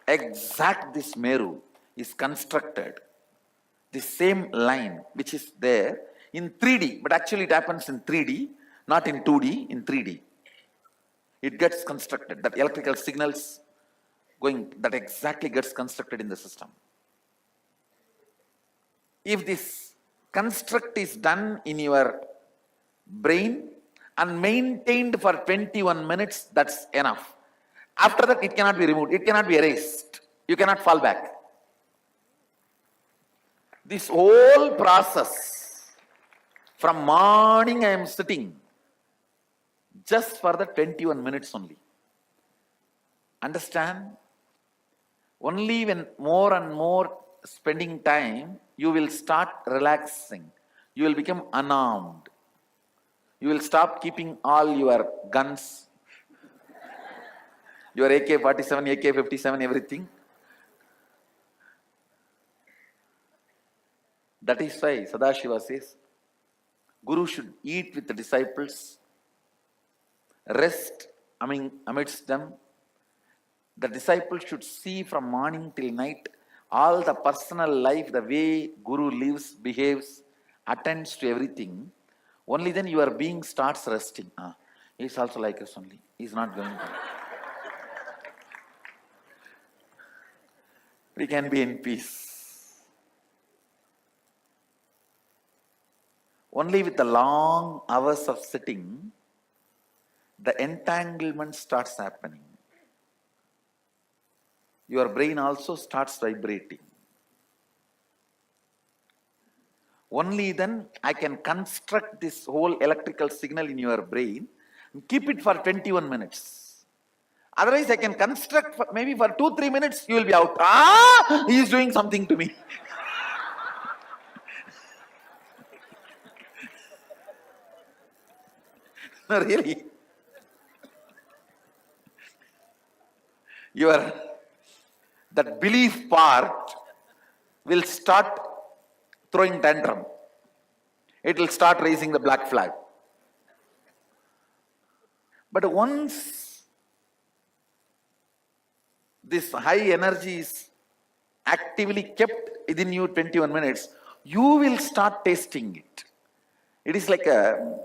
exact this Meru is constructed, the same line which is there in 3D, but actually it happens in 3D, not in 2D, in 3D. It gets constructed, that electrical signals going, that exactly gets constructed in the system. If this construct is done in your brain and maintained for 21 minutes, that's enough. After that, it cannot be removed, it cannot be erased, you cannot fall back. This whole process, from morning I am sitting, just for the 21 minutes only. Understand? Only when more and more spending time, you will start relaxing. You will become unarmed. You will stop keeping all your guns, your AK-47, AK-57, everything. That is why Sadashiva says, Guru should eat with the disciples, rest amidst them. The disciples should see from morning till night all the personal life, the way Guru lives, behaves, attends to everything. Only then your being starts resting. He is also like us only. He is not going to. We can be in peace. Only with the long hours of sitting, the entanglement starts happening. Your brain also starts vibrating. Only then I can construct this whole electrical signal in your brain and keep it for 21 minutes. Otherwise, I can construct maybe for 2-3 minutes, you will be out. He is doing something to me. No, really. That belief part will start throwing tantrum. It will start raising the black flag. But once this high energy is actively kept within you 21 minutes, you will start tasting it. It is like a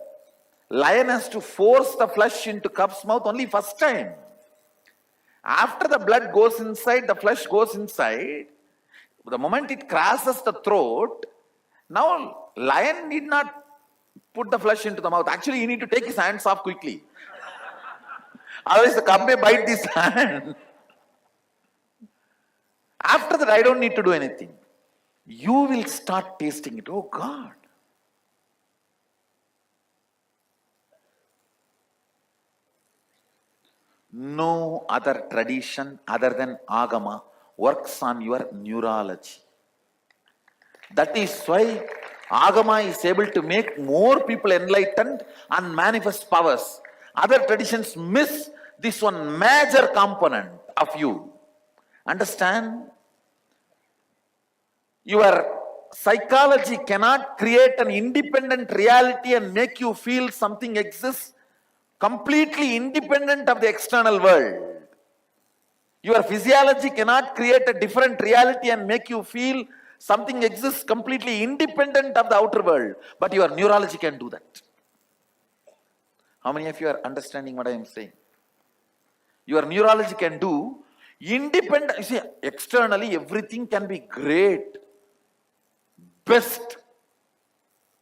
lion has to force the flesh into cub's mouth only first time. After the blood goes inside, the flesh goes inside, the moment it crosses the throat, now lion need not put the flesh into the mouth. Actually, he need to take his hands off quickly. Otherwise, the cub may bite this hand. After that, I don't need to do anything. You will start tasting it. Oh God. No other tradition other than Agama works on your neurology. That is why Agama is able to make more people enlightened and manifest powers. Other traditions miss this one major component of you. Understand? Your psychology cannot create an independent reality and make you feel something exists completely independent of the external world. Your physiology cannot create a different reality and make you feel something exists completely independent of the outer world. But your neurology can do that. How many of you are understanding what I am saying? Your neurology can do independent. You see, externally everything can be great, best,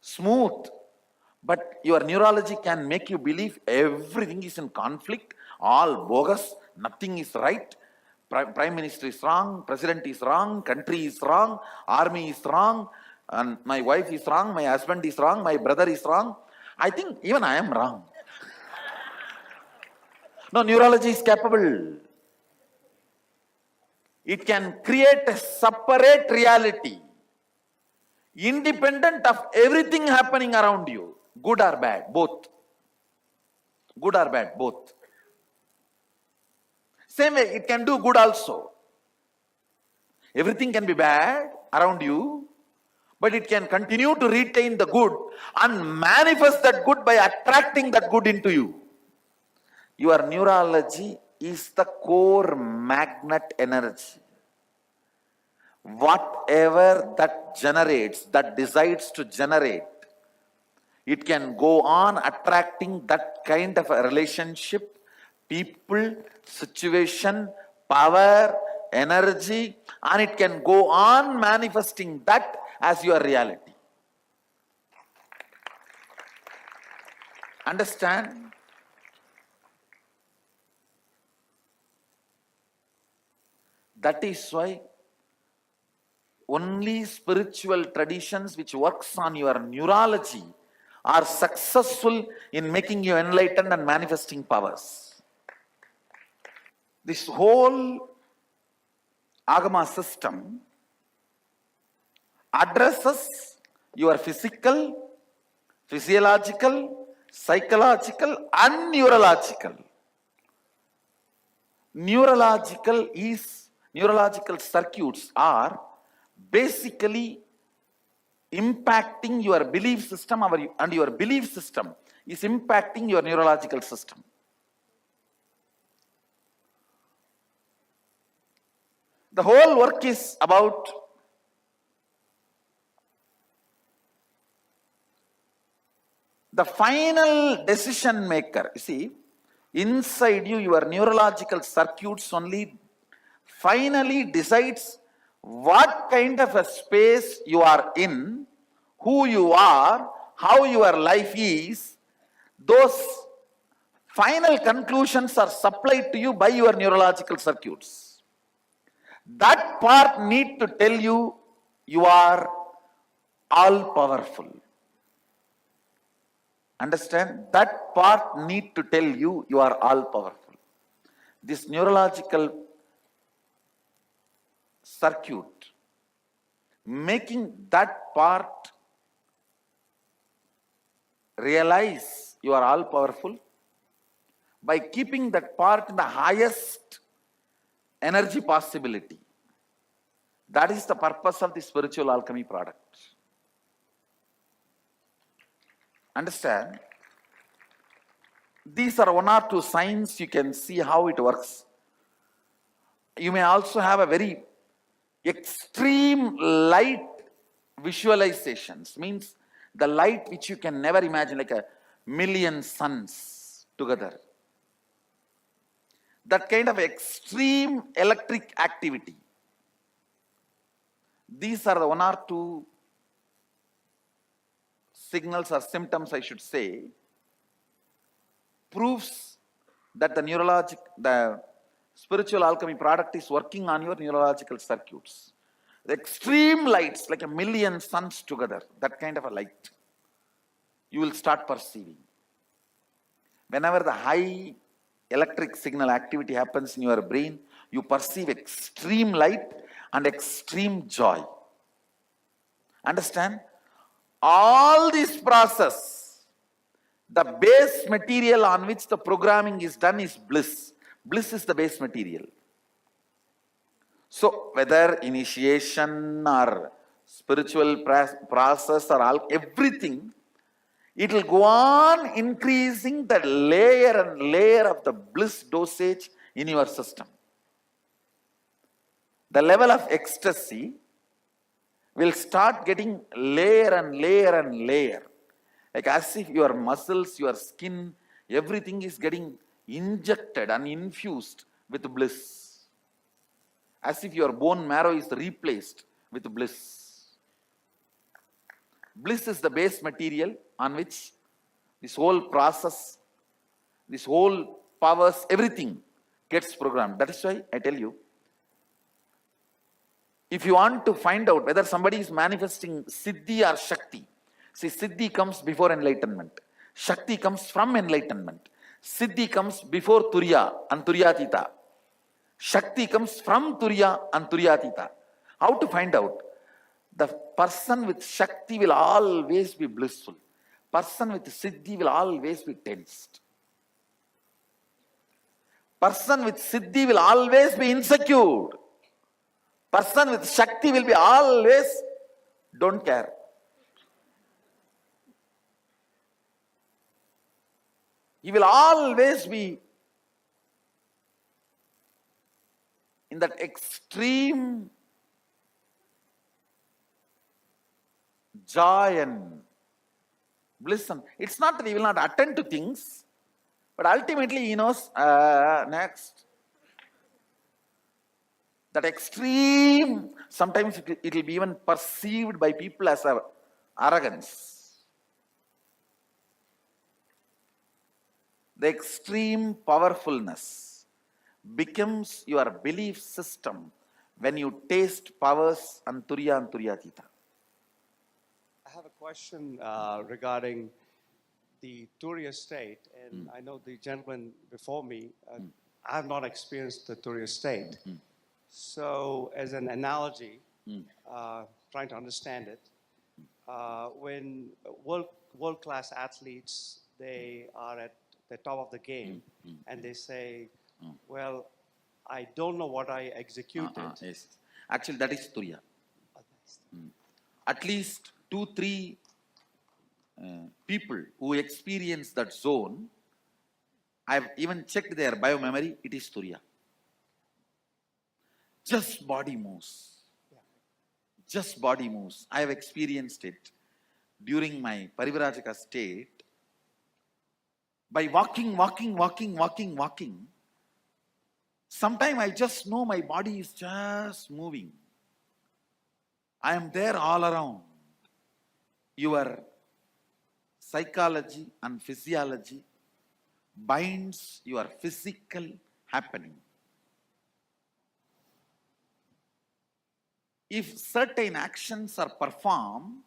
smooth. But your neurology can make you believe everything is in conflict, all bogus, nothing is right. Prime Minister is wrong, President is wrong, country is wrong, army is wrong, and my wife is wrong, my husband is wrong, my brother is wrong. I think even I am wrong. No, neurology is capable. It can create a separate reality, independent of everything happening around you. Good or bad, both. Good or bad, both. Same way, it can do good also. Everything can be bad around you, but it can continue to retain the good and manifest that good by attracting that good into you. Your neurology is the core magnet energy. Whatever that generates, that decides to generate, it can go on attracting that kind of a relationship, people, situation, power, energy, and it can go on manifesting that as your reality. Understand? That is why only spiritual traditions which works on your neurology are successful in making you enlightened and manifesting powers. This whole Agama system addresses your physical, physiological, psychological and neurological. Neurological circuits are basically impacting your belief system, and your belief system is impacting your neurological system. The whole work is about the final decision maker. You see, inside you, your neurological circuits only finally decides what kind of a space you are in, who you are, how your life is. Those final conclusions are supplied to you by your neurological circuits. That part need to tell you you are all powerful. Understand? That part need to tell you you are all powerful. This neurological circuit, making that part realize you are all powerful by keeping that part in the highest energy possibility. That is the purpose of the spiritual alchemy product. Understand? These are one or two signs you can see how it works. You may also have a very extreme light visualizations, means the light which you can never imagine, like a million suns together. That kind of extreme electric activity. These are the one or two signals or symptoms, I should say, proofs that the spiritual alchemy product is working on your neurological circuits. The extreme lights, like a million suns together, that kind of a light, you will start perceiving. Whenever the high electric signal activity happens in your brain, you perceive extreme light and extreme joy. Understand? All this process, the base material on which the programming is done is bliss. Bliss is the base material. So whether initiation or spiritual process or all, everything, it will go on increasing the layer and layer of the bliss dosage in your system. The level of ecstasy will start getting layer and layer and layer. Like as if your muscles, your skin, everything is getting injected and infused with bliss. As if your bone marrow is replaced with bliss. Bliss is the base material on which this whole process, this whole powers, everything gets programmed. That is why I tell you, if you want to find out whether somebody is manifesting Siddhi or Shakti, see, Siddhi comes before enlightenment. Shakti comes from enlightenment. Siddhi comes before Turiya and Turyatita. Shakti comes from Turiya and Turyatita. How to find out? The person with Shakti will always be blissful. Person with Siddhi will always be tensed. Person with Siddhi will always be insecure. Person with Shakti will be always don't care. He will always be in that extreme joy and bliss. And it's not that he will not attend to things, but ultimately he knows, next. That extreme, sometimes it will be even perceived by people as a arrogance. The extreme powerfulness becomes your belief system when you taste powers and Turyatita. I have a question regarding the Turiya state, and I know the gentleman before me, I have not experienced the Turiya state. So, as an analogy, trying to understand it, when world-class athletes, they are at the top of the game, and they say, well, I don't know what I executed. Yes. Actually, that is Turiya. At least 2-3 people who experience that zone, I've even checked their biomemory, it is Turiya. Just body moves. Just body moves. I have experienced it during my Parivrajaka state. By walking, sometimes I just know my body is just moving. I am there all around. Your psychology and physiology binds your physical happening. If certain actions are performed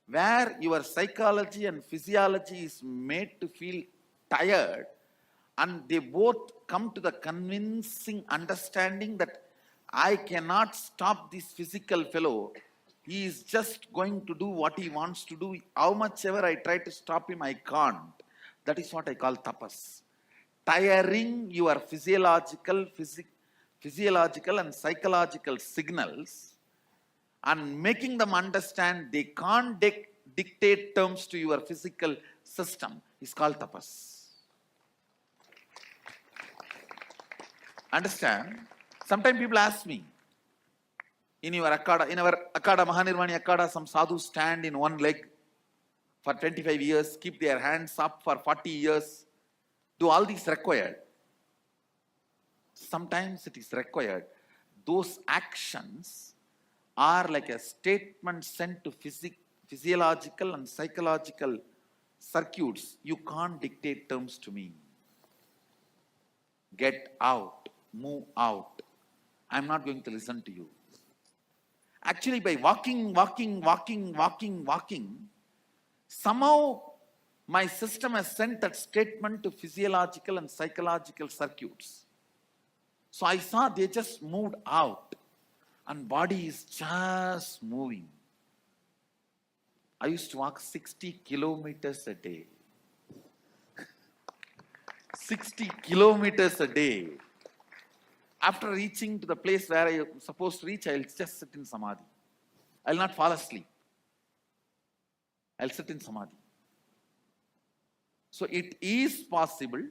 where your psychology and physiology is made to feel tired, and they both come to the convincing understanding that I cannot stop this physical fellow, he is just going to do what he wants to do. How much ever I try to stop him, I can't. That is what I call tapas. Tiring your physiological and psychological signals and making them understand they can't dictate terms to your physical system is called tapas. Understand? Sometimes people ask me, in our Akada, Mahanirvani Akada, some sadhus stand in one leg for 25 years, keep their hands up for 40 years. Do all these required? Sometimes it is required. Those actions are like a statement sent to physiological and psychological circuits. You can't dictate terms to me. Get out, move out. I'm not going to listen to you. Actually, by walking, somehow my system has sent that statement to physiological and psychological circuits. So I saw they just moved out and body is just moving. I used to walk 60 kilometers a day. 60 kilometers a day. After reaching to the place where I am supposed to reach, I will just sit in samadhi. I will not fall asleep. I will sit in samadhi. So it is possible,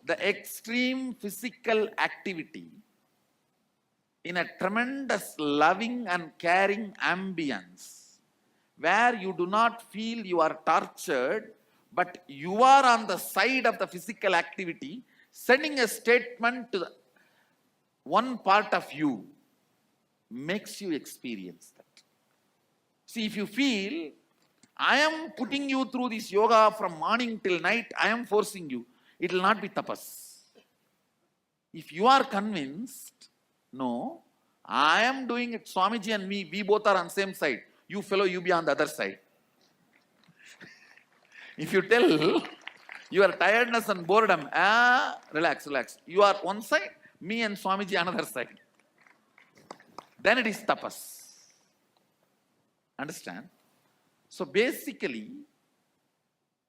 the extreme physical activity in a tremendous loving and caring ambience, where you do not feel you are tortured, but you are on the side of the physical activity, sending a statement to the one part of you, makes you experience that. See, if you feel, I am putting you through this yoga from morning till night, I am forcing you, it will not be tapas. If you are convinced, no, I am doing it, Swamiji and me, we both are on same side. You fellow, you be on the other side. If you tell your tiredness and boredom, relax. You are one side, me and Swamiji another side. Then it is tapas. Understand? So basically,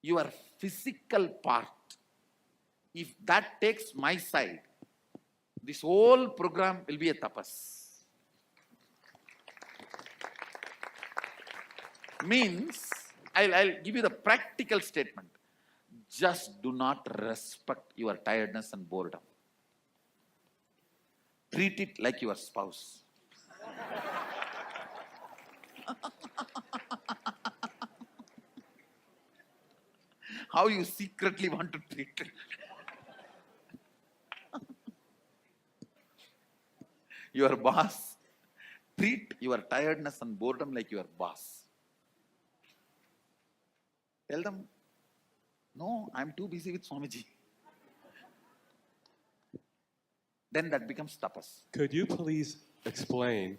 your physical part, if that takes my side, this whole program will be a tapas. Means, I'll give you the practical statement. Just do not respect your tiredness and boredom. treat it like your spouse. How you secretly want to treat it. Your boss, treat your tiredness and boredom like your boss. Tell them, no, I'm too busy with Swamiji. Then that becomes tapas. Could you please explain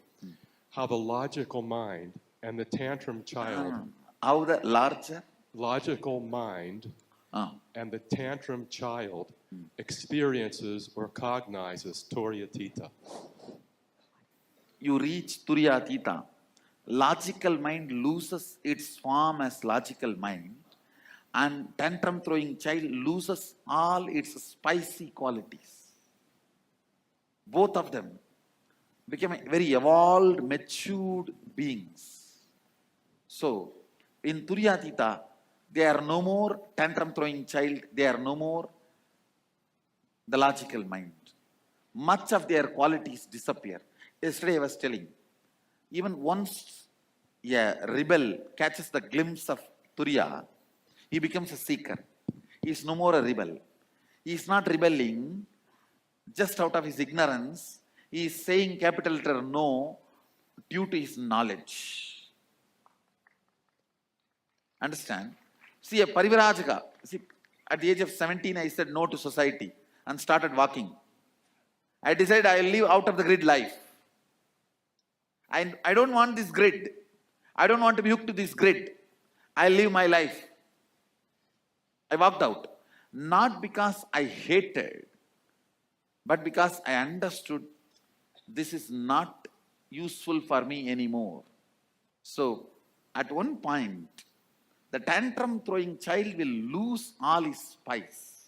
how the logical mind and the tantrum child, How the larger logical mind and the tantrum child experiences or cognizes Turyatita? you reach Turyatita, logical mind loses its form as logical mind, and tantrum throwing child loses all its spicy qualities. Both of them become very evolved, matured beings. So, in Turyatita, they are no more tantrum throwing child, they are no more the logical mind. Much of their qualities disappear. Yesterday I was telling, even once a rebel catches the glimpse of Turya, he becomes a seeker. He is no more a rebel. He is not rebelling just out of his ignorance. He is saying capital letter no due to his knowledge. Understand? See, a Parivarajaka, at the age of 17, I said no to society and started walking. I decided I will live out of the grid life. I don't want this grid. I don't want to be hooked to this grid. I live my life. I walked out. Not because I hated, but because I understood this is not useful for me anymore. So, at one point, the tantrum throwing child will lose all his spice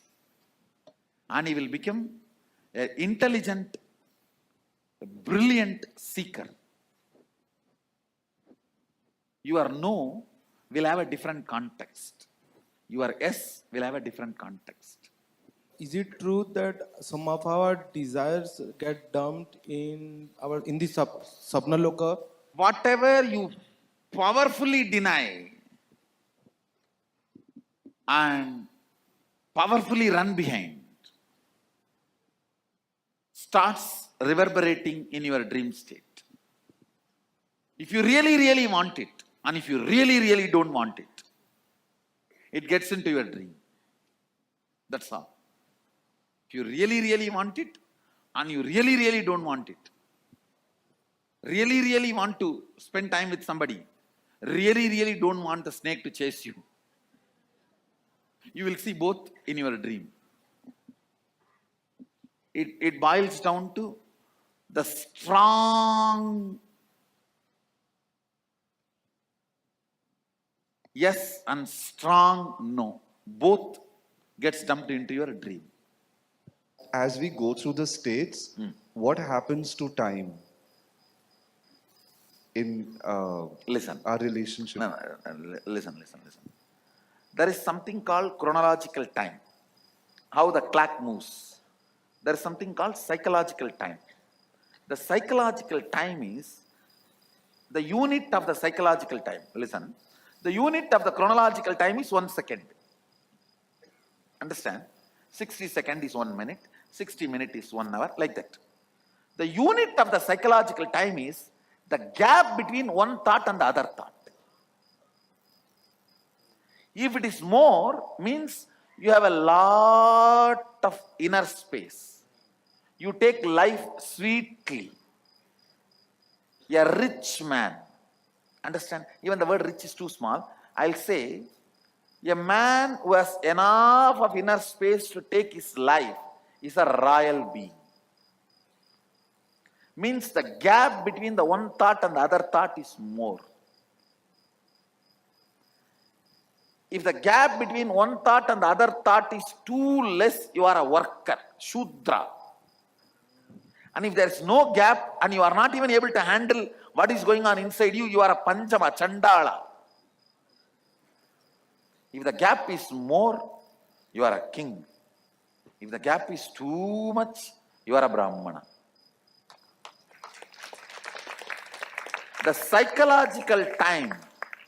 and he will become an intelligent, brilliant seeker. Your no will have a different context. Your yes will have a different context. Is it true that some of our desires get dumped in the Sapnaloka? Whatever you powerfully deny and powerfully run behind starts reverberating in your dream state. If you really, really want it, and if you really, really don't want it, it gets into your dream. That's all. If you really, really want it, and you really, really don't want it, really, really want to spend time with somebody, really, really don't want the snake to chase you, you will see both in your dream. It boils down to the strong yes and strong no. Both gets dumped into your dream. As we go through the states, what happens to time in Listen. our relationship? No, listen. There is something called chronological time. How the clock moves. There is something called psychological time. The psychological time is the unit of the psychological time. Listen. The unit of the chronological time is 1 second. Understand? 60 seconds is 1 minute. 60 minutes is 1 hour. Like that. The unit of the psychological time is the gap between one thought and the other thought. If it is more, means you have a lot of inner space. You take life sweetly. A rich man. Understand? Even the word rich is too small. I'll say, a man who has enough of inner space to take his life is a royal being. Means the gap between the one thought and the other thought is more. If the gap between one thought and the other thought is too less, you are a worker, Shudra. And if there is no gap and you are not even able to handle what is going on inside you, you are a Panchama, Chandala. If the gap is more, you are a king. If the gap is too much, you are a Brahmana. The psychological time,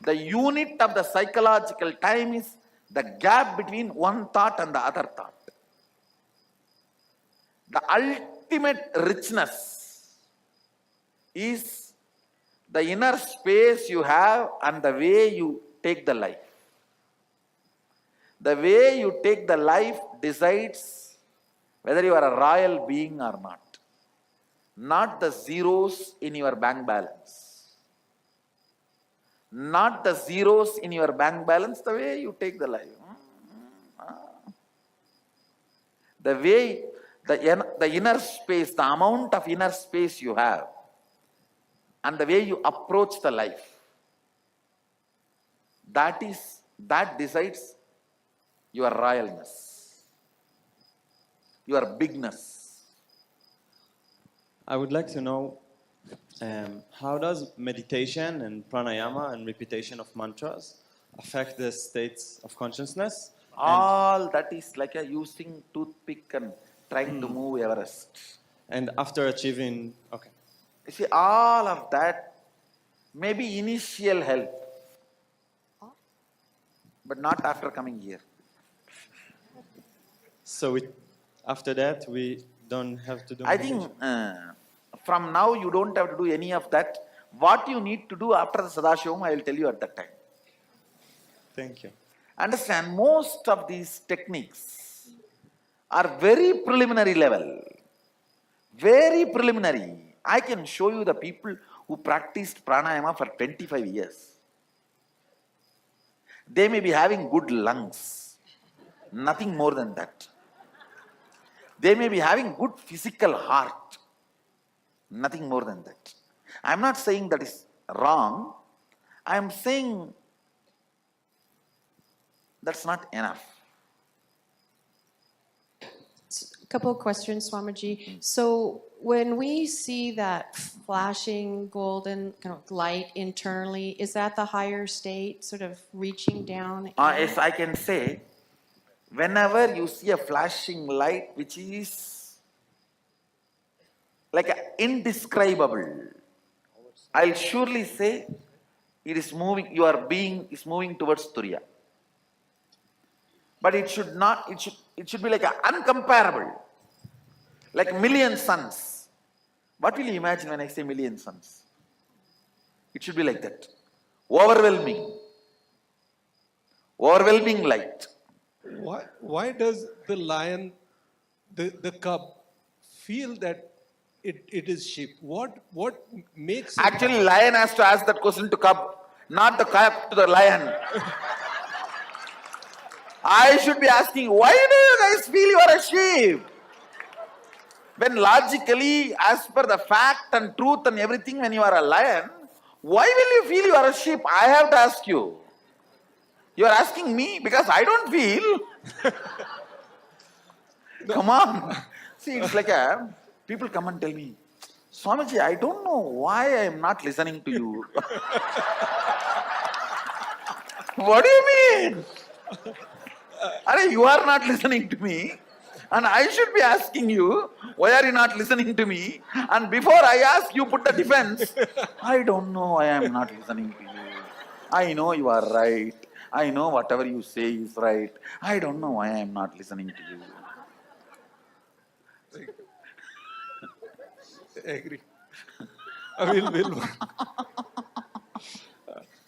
the unit of the psychological time is the gap between one thought and the other thought. The ultimate richness is the inner space you have and the way you take the life. The way you take the life decides whether you are a royal being or not the zeros in your bank balance. Not the zeros in your bank balance, the way you take the life. The way, the inner space, the amount of inner space you have, and the way you approach the life, that decides your royalness, your bigness. I would like to know how does meditation and pranayama and repetition of mantras affect the states of consciousness? All that is like a using toothpick and trying to move Everest. And after achieving, okay. You see, all of that may be initial help, but not after coming here. So after that, we don't have to do I meditation. think from now you don't have to do any of that. What you need to do after the Sadashivam, I will tell you at that time. Thank you. Understand, most of these techniques are very preliminary level. Very preliminary. I can show you the people who practiced pranayama for 25 years. They may be having good lungs. Nothing more than that. They may be having good physical heart. Nothing more than that. I am not saying that is wrong. I am saying that's not enough. A couple of questions, Swamiji. So when we see that flashing golden kind of light internally, is that the higher state sort of reaching down? Yes, I can say, whenever you see a flashing light which is like indescribable, I'll surely say it is moving, your being is moving towards Turiya. But it should not, it should be like uncomparable. Like million suns. What will you imagine when I say million suns? It should be like that. Overwhelming. Overwhelming light. Why does the lion, the cub, feel that it is sheep? What makes it? Actually, lion has to ask that question to cub, not the cub to the lion. I should be asking, why do you guys feel you are a sheep? When logically, as per the fact and truth and everything, when you are a lion, why will you feel you are a sheep? I have to ask you. You are asking me because I don't feel. Come on. See, it's like people come and tell me, Swamiji, I don't know why I am not listening to you. What do you mean? You are not listening to me. And I should be asking you, why are you not listening to me? And before I ask, you put the defense. I don't know why I am not listening to you. I know you are right. I know whatever you say is right. I don't know why I am not listening to you. I agree. Will.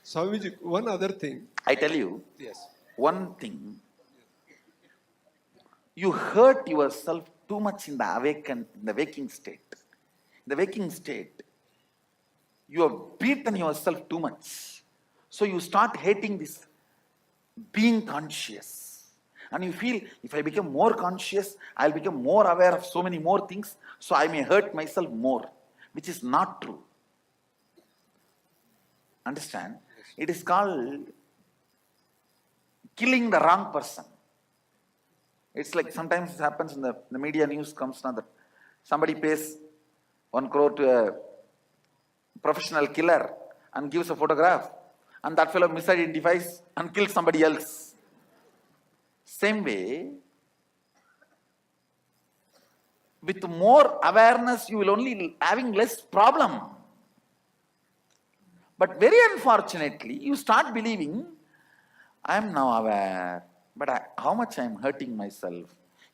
Swamiji, one other thing. I tell you, Yes. one thing. You hurt yourself too much in the waking state. In the waking state, you have beaten yourself too much. So you start hating this being conscious. And you feel, if I become more conscious, I'll become more aware of so many more things, so I may hurt myself more, which is not true. Understand? It is called killing the wrong person. It's like sometimes it happens in the media news comes now that somebody pays 1 crore to a professional killer and gives a photograph, and that fellow misidentifies and kills somebody else. Same way, with more awareness, you will only having less problem. But very unfortunately, you start believing, I am now aware, but how much I am hurting myself.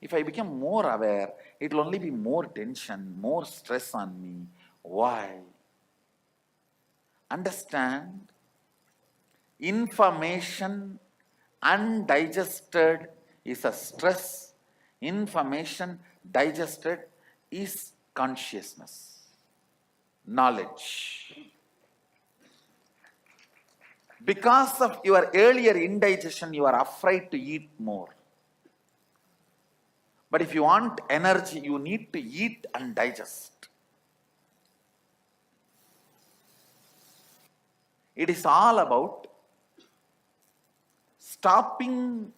If I become more aware, it will only be more tension, more stress on me. Why? Understand, information undigested is a stress. Information digested is consciousness, knowledge. Because of your earlier indigestion, you are afraid to eat more. But if you want energy, you need to eat and digest. It is all about stopping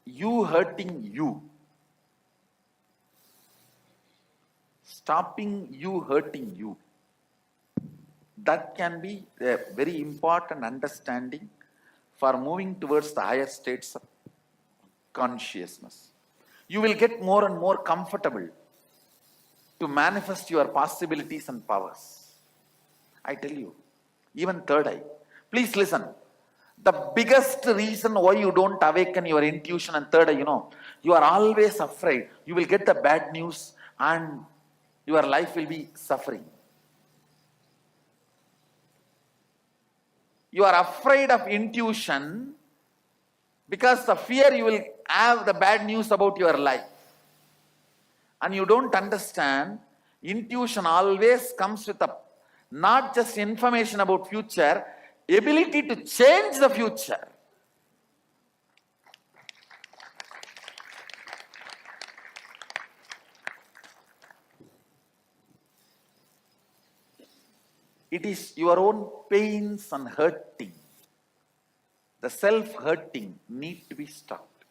you hurting you. Stopping you hurting you. That can be a very important understanding for moving towards the higher states of consciousness. You will get more and more comfortable to manifest your possibilities and powers. I tell you, even third eye. Please listen. The biggest reason why you don't awaken your intuition and third eye, you are always afraid. You will get the bad news and your life will be suffering. You are afraid of intuition because the fear you will have the bad news about your life. And you don't understand, intuition always comes with not just information about future, ability to change the future. It is your own pains and hurting. The self-hurting need to be stopped.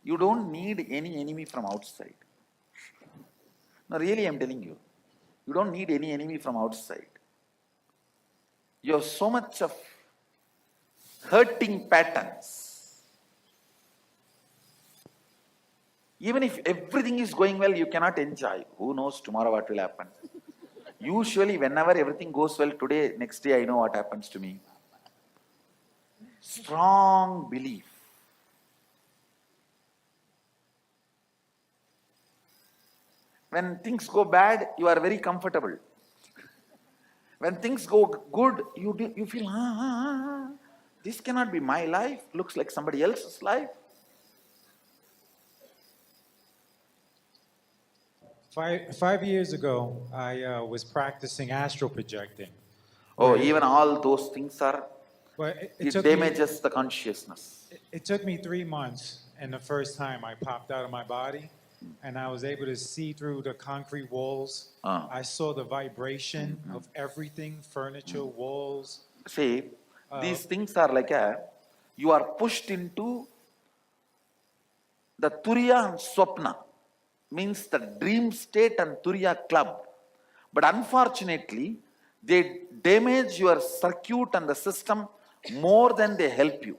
You don't need any enemy from outside. No, really, I'm telling you. You don't need any enemy from outside. You have so much of hurting patterns. Even if everything is going well, you cannot enjoy. Who knows tomorrow what will happen? Usually, whenever everything goes well today, next day I know what happens to me. Strong belief. When things go bad, you are very comfortable. When things go good, you feel, this cannot be my life. Looks like somebody else's life. Five years ago, I was practicing astral projecting. Oh, even all those things are, But it damages the consciousness. It took me 3 months, and the first time I popped out of my body, and I was able to see through the concrete walls. I saw the vibration of everything, furniture, walls. See, these things are like you are pushed into the Turiya and Swapna, means the dream state and Turiya club. But unfortunately, they damage your circuit and the system more than they help you.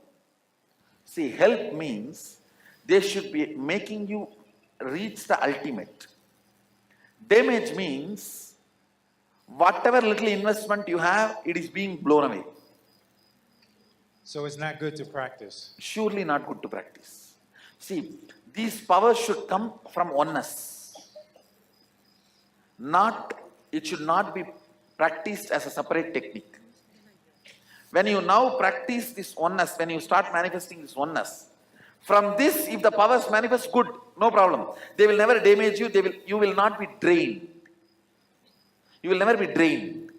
See, help means they should be making you reach the ultimate. Damage means whatever little investment you have, it is being blown away. So it's not good to practice. Surely not good to practice. See, these powers should come from oneness. It should not be practiced as a separate technique. When you now practice this oneness, when you start manifesting this oneness, from this, if the powers manifest, good, no problem. They will never damage you, you will not be drained. You will never be drained.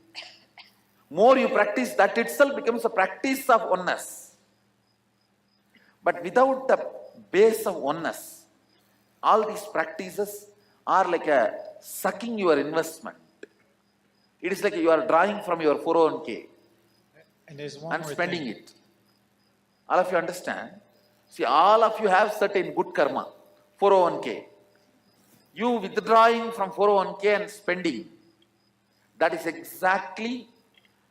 More you practice, that itself becomes a practice of oneness. But without the base of oneness, all these practices are like sucking your investment. It is like you are drawing from your 401k And there's one and more spending thing. it. All of you understand? See, all of you have certain good karma, 401k. You withdrawing from 401k and spending, that is exactly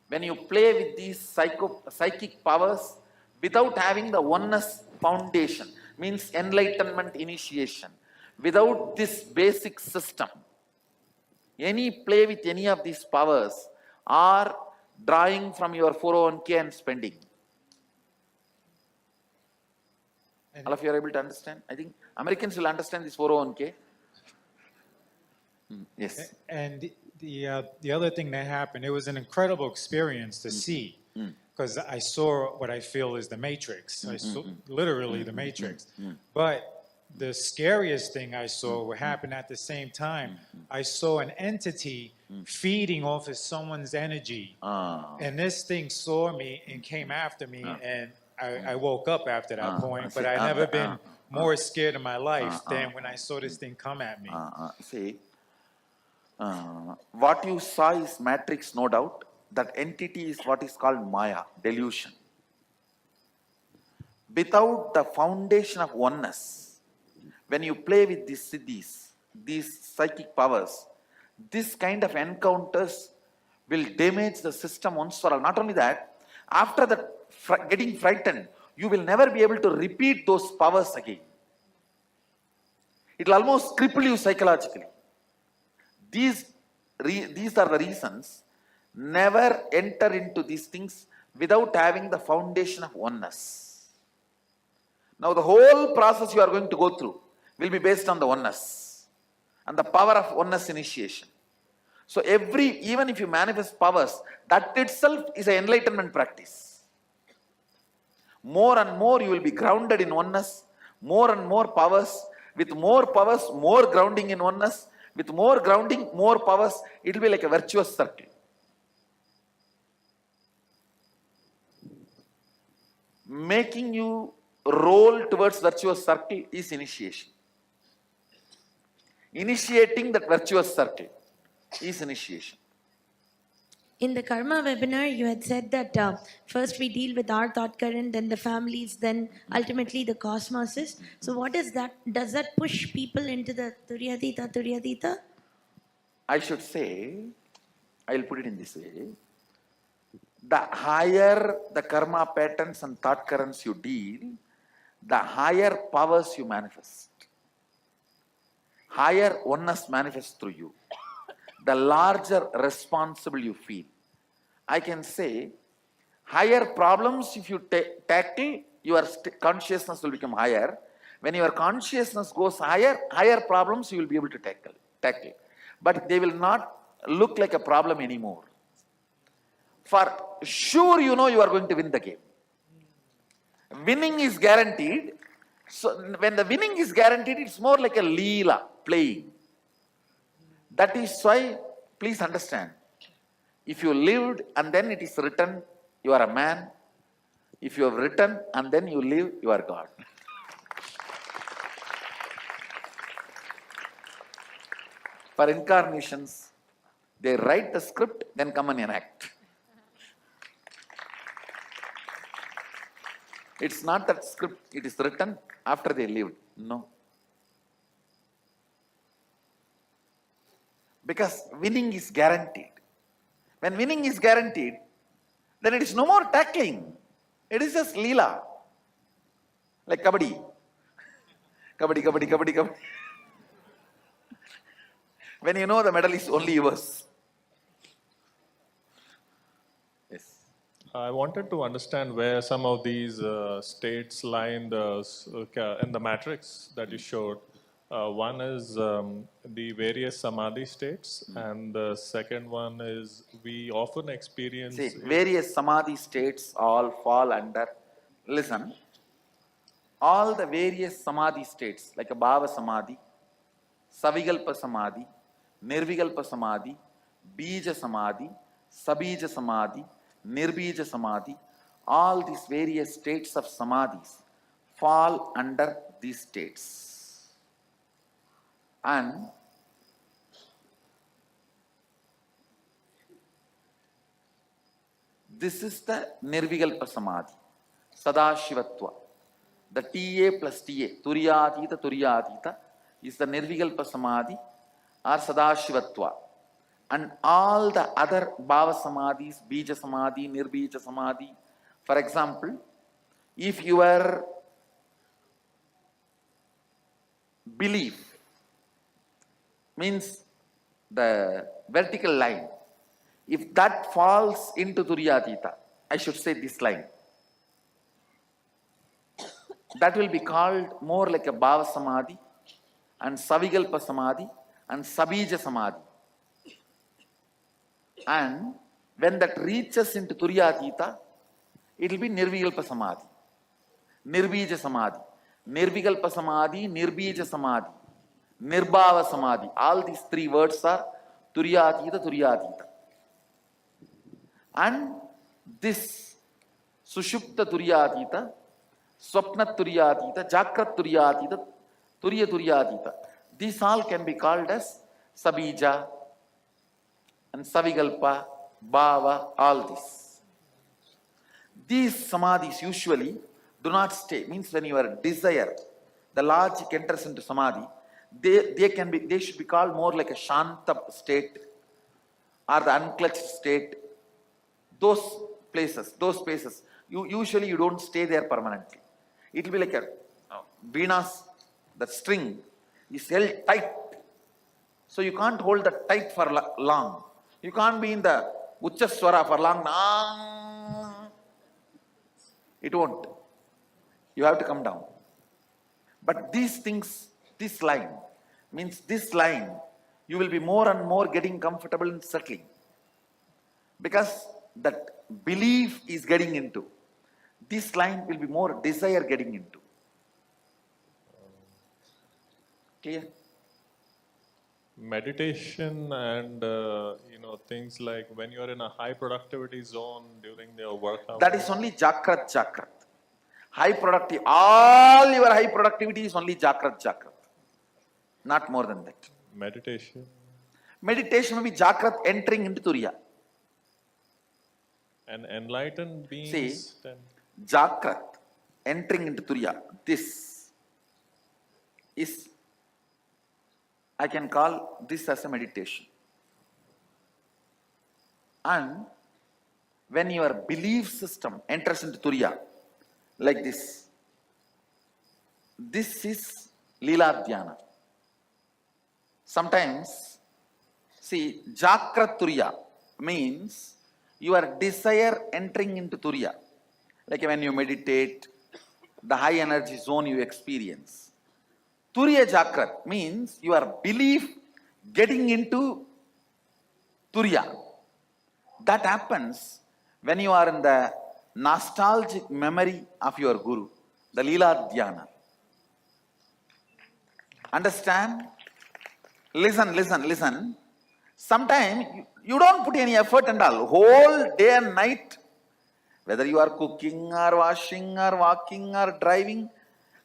when you play with these psychic powers without having the oneness foundation, means enlightenment initiation. Without this basic system, any play with any of these powers are drawing from your 401k and spending. All of you are able to understand? I think Americans will understand this 401k. Yes. And the other thing that happened, it was an incredible experience to see, because I saw what I feel is the Matrix. I saw literally the Matrix. But the scariest thing I saw, what happened at the same time, I saw an entity feeding off of someone's energy. And this thing saw me and came after me, and I woke up after that point, but I never been more scared in my life than when I saw this thing come at me. See, what you saw is matrix, no doubt. That entity is what is called Maya, delusion. Without the foundation of oneness, when you play with these siddhis, these psychic powers, this kind of encounters will damage the system once for all. Not only that, after that getting frightened, you will never be able to repeat those powers again. It will almost cripple you psychologically. These are the reasons. Never enter into these things without having the foundation of oneness. Now the whole process you are going to go through will be based on the oneness and the power of oneness initiation. So even if you manifest powers, that itself is an enlightenment practice. More and more you will be grounded in oneness, more and more powers, with more powers, more grounding in oneness, with more grounding, more powers, it will be like a virtuous circle. Making you roll towards virtuous circle is initiation. Initiating that virtuous circle is initiation. In the karma webinar, you had said that first we deal with our thought current, then the families, then ultimately the cosmoses. So what is that? Does that push people into the Turyatita? I should say, I will put it in this way. The higher the karma patterns and thought currents you deal, the higher powers you manifest. Higher oneness manifests through you. The larger responsible you feel. I can say, higher problems if you tackle, your consciousness will become higher. When your consciousness goes higher, higher problems you will be able to tackle. But they will not look like a problem anymore. For sure you know you are going to win the game. Winning is guaranteed. So when the winning is guaranteed, it's more like a leela, playing. That is why, please understand, if you lived and then it is written, you are a man. If you have written and then you live, you are God. For incarnations, they write the script, then come and enact. It's not that script, it is written after they lived. No. Because winning is guaranteed. When winning is guaranteed, then it is no more tackling. It is just leela. Like kabaddi. Kabaddi. When you know the medal is only yours. Yes. I wanted to understand where some of these states lie in the matrix that you showed. One is the various samadhi states, and the second one is we often experience... See, various samadhi states all fall under... Listen, all the various samadhi states, like a bhava samadhi, savigalpa samadhi, nirvigalpa samadhi, bija samadhi, sabija samadhi, nirbija samadhi, all these various states of samadhis fall under these states. And this is the Nirvigalpa Samadhi, Sadashivatva. The TA plus TA, Turyatita is the Nirvigalpa Samadhi or Sadashivatva. And all the other Bhava Samadhis, Bija Samadhi, Nirbija Samadhi. For example, if your belief means the vertical line, If that falls into Turyatita, I should say this line, that will be called more like a Bhava Samadhi and Savigalpa Samadhi and Sabija Samadhi. And when that reaches into Turyatita, it will be Nirvikalpa Samadhi, Nirbija Samadhi, Nirvikalpa Samadhi, Nirbija Samadhi, Nirbhava Samadhi. All these three words are Turyatita, Turyatita. And this Sushupta Turyatita, Swapna Turyatita, Jakrat Turyatita, Turya Turyatita. These all can be called as Sabija and Savigalpa, Bhava, all this. These samadhis usually do not stay. Means when your desire, the logic enters into samadhi, they should be called more like a Shanta state or the unclutched state. Those places, usually you don't stay there permanently. It will be like a Vena's, the string is held tight. So you can't hold that tight for long. You can't be in the Uchaswara for long. It won't. You have to come down. But these things, this line, you will be more and more getting comfortable in settling. Because that belief is getting into. This line will be more desire getting into. Clear? Meditation and things like when you're in a high productivity zone during your work hours. That is only Jakrat. High productivity, all your high productivity is only Jakrat. Not more than that. Meditation. Meditation will be Jakrat entering into Turiya. And enlightened beings. See, then Jakrat entering into Turiya. This is, I can call this as a meditation. And when your belief system enters into Turiya, like this is Leela Dhyana. Sometimes, see, Jakrat Turiya means your desire entering into Turiya. Like when you meditate, the high energy zone you experience. Turiya Jakrat means your belief getting into Turiya. That happens when you are in the nostalgic memory of your Guru, the Leela Dhyana. Understand? Listen. Sometimes you don't put any effort and all. Whole day and night, whether you are cooking or washing or walking or driving,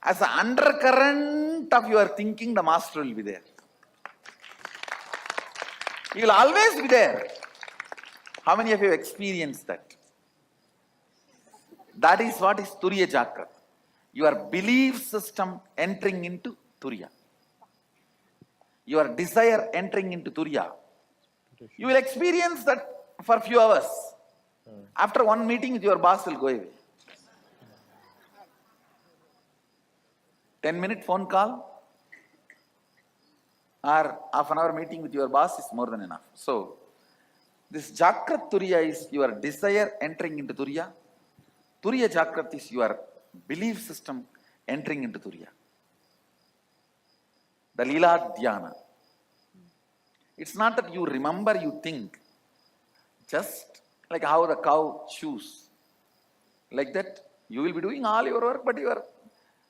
as an undercurrent of your thinking, the master will be there. He will always be there. How many of you have experienced that? That is what is Turiya Jakrat. Your belief system entering into Turiya. Your desire entering into Turiya. You will experience that for a few hours. After one meeting with your boss will go away. 10-minute phone call or half an hour meeting with your boss is more than enough. So, this Jakrat Turiya is your desire entering into Turiya. Turiya Jakrat is your belief system entering into Turiya. The Leela Dhyana. It's not that you remember, you think. Just like how the cow chews. Like that, you will be doing all your work, but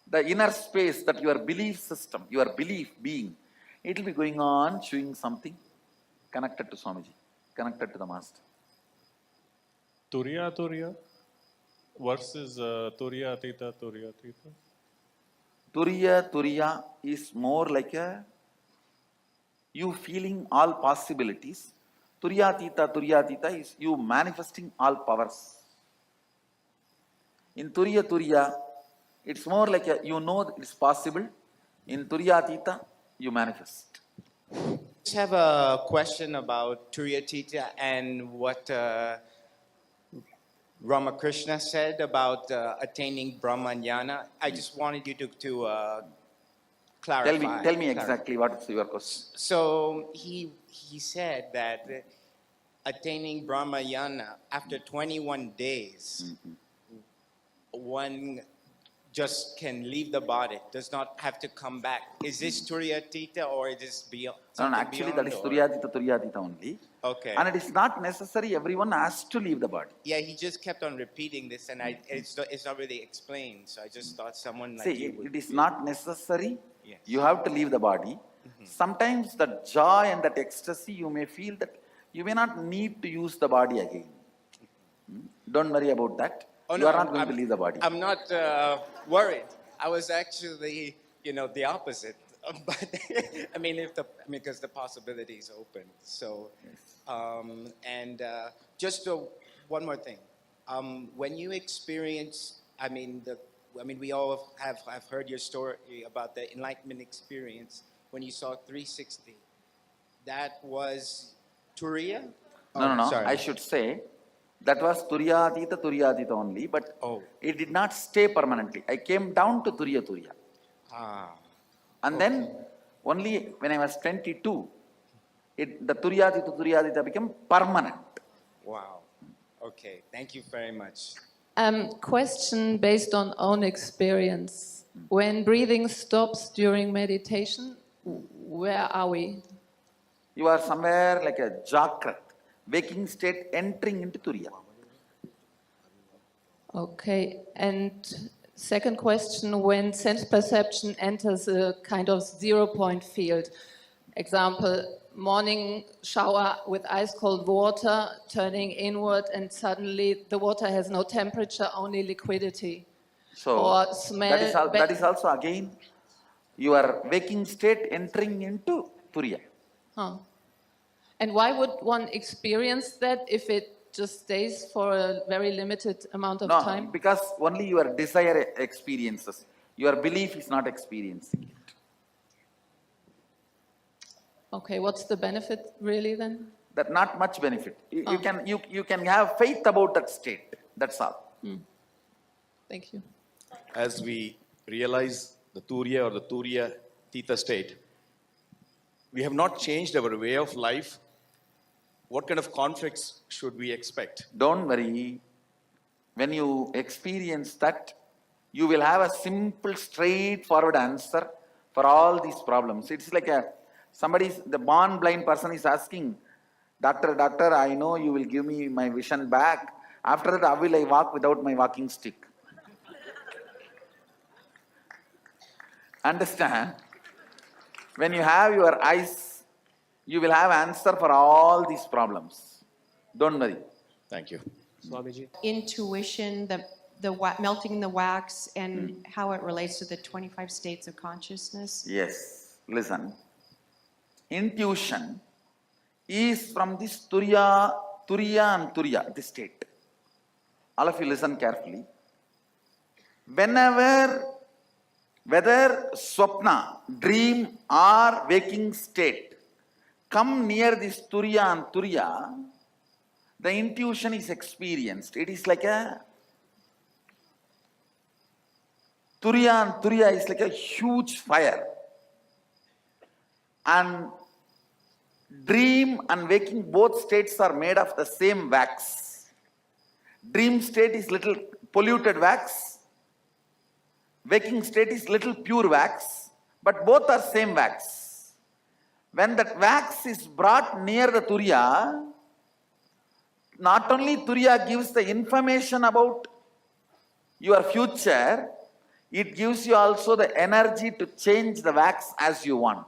the inner space, that your belief system, your belief being, it will be going on chewing something connected to Swamiji, connected to the Master. Turiya versus Turiya Atita. Turiya is more like you feeling all possibilities. Turiya is you manifesting all powers. In Turiya, it's more like you know that it's possible. In Turiya you manifest. I just have a question about Turyatita and what Ramakrishna said about attaining Brahmanyana. I just wanted you to Tell me exactly what is your question. So he said that attaining Brahmayana after 21 days, one just can leave the body, does not have to come back. Is this Turiyatita or is this beyond? No, no, something actually beyond that is or- Turyatita only. Okay. And it is not necessary everyone has to leave the body. Yeah, he just kept on repeating this, and it's not really explained. So I just thought someone like See, you would. it is not necessary. Yes. You have to leave the body. Sometimes that joy and that ecstasy, you may feel that you may not need to use the body again. Don't worry about that. Oh, You no, are not I'm- going to leave the body. I'm not worried. I was actually, the opposite. But I mean, because the possibility is open. So, just one more thing. When you experience, we all have heard your story about the enlightenment experience when you saw 360. That was Turiya? No. Sorry. I should say that was Turyatita only, but it did not stay permanently. I came down to Turya. Ah. And then only when I was 22, the Turyatita became permanent. Wow. Okay. Thank you very much. Question based on own experience. When breathing stops during meditation, where are we? You are somewhere like a Jakrat, waking state entering into Turiya. Okay, and second question, when sense perception enters a kind of 0 point field, example, morning shower with ice cold water turning inward and suddenly the water has no temperature, only liquidity. So Or smell that is also again your waking state entering into Turiya. Huh. And why would one experience that if it just stays for a very limited amount of No, time? because only your desire experiences. Your belief is not experiencing it. Okay, what's the benefit really then? That not much benefit. You can have faith about that state. That's all. Thank you. As we realize the Turiya or the Turiya Tita state, we have not changed our way of life. What kind of conflicts should we expect? Don't worry. When you experience that, you will have a simple, straightforward answer for all these problems. It's like the born blind person is asking, Doctor, I know you will give me my vision back. After that, how will I walk without my walking stick? Understand? When you have your eyes, you will have answer for all these problems. Don't worry. Thank you. Swamiji. Intuition, melting the wax, and how it relates to the 25 states of consciousness. Yes, listen. Intuition is from this Turiya and Turiya, this state. All of you listen carefully. Whether swapna, dream or waking state, come near this Turiya and Turiya, the intuition is experienced. It is like a Turiya and Turiya is like a huge fire. And dream and waking, both states are made of the same wax. Dream state is little polluted wax. Waking state is little pure wax, but both are same wax. When that wax is brought near the Turiya, not only Turiya gives the information about your future, it gives you also the energy to change the wax as you want.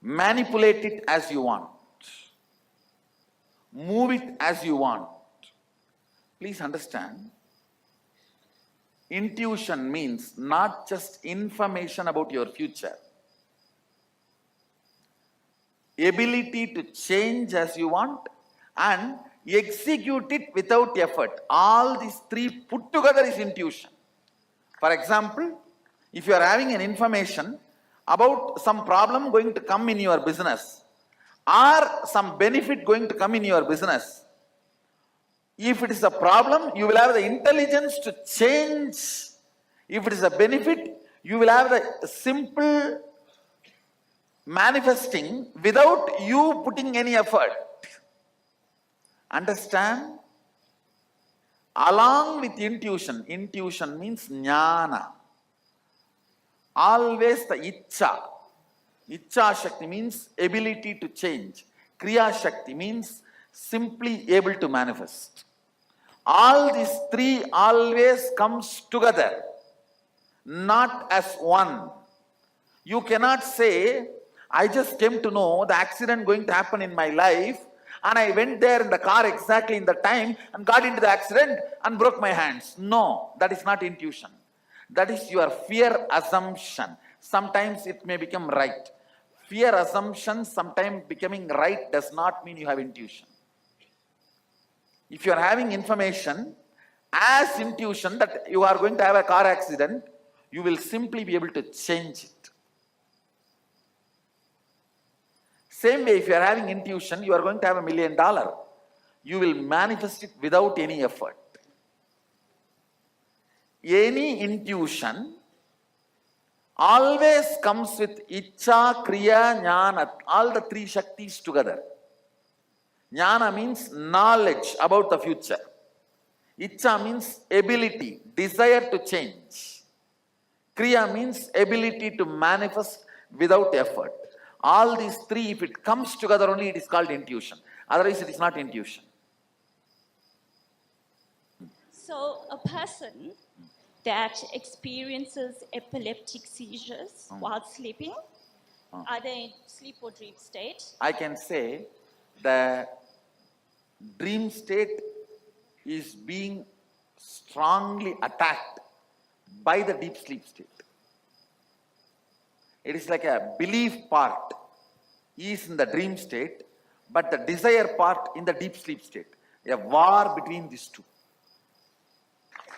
Manipulate it as you want. Move it as you want. Please understand. Intuition means not just information about your future. Ability to change as you want and execute it without effort. All these three put together is intuition. For example, if you are having an information about some problem going to come in your business or some benefit going to come in your business, if it is a problem, you will have the intelligence to change. If it is a benefit, you will have the simple manifesting without you putting any effort. Understand? Along with intuition, intuition means jnana. Always the icha. Icha Shakti means ability to change. Kriya Shakti means simply able to manifest. All these three always comes together, not as one. You cannot say, I just came to know the accident going to happen in my life and I went there in the car exactly in the time and got into the accident and broke my hands. No, that is not intuition. That is your fear assumption. Sometimes it may become right. Fear assumption sometimes becoming right does not mean you have intuition. If you are having information as intuition that you are going to have a car accident, you will simply be able to change it. Same way, if you are having intuition, you are going to have $1 million. You will manifest it without any effort. Any intuition always comes with Icha, Kriya, Jnana, all the three Shaktis together. Jnana means knowledge about the future. Icha means ability, desire to change. Kriya means ability to manifest without effort. All these three, if it comes together only, it is called intuition. Otherwise, it is not intuition. So, a person that experiences epileptic seizures while sleeping, are they in sleep or dream state? I can say the dream state is being strongly attacked by the deep sleep state. It is like a belief part is in the dream state, but the desire part in the deep sleep state. A war between these two.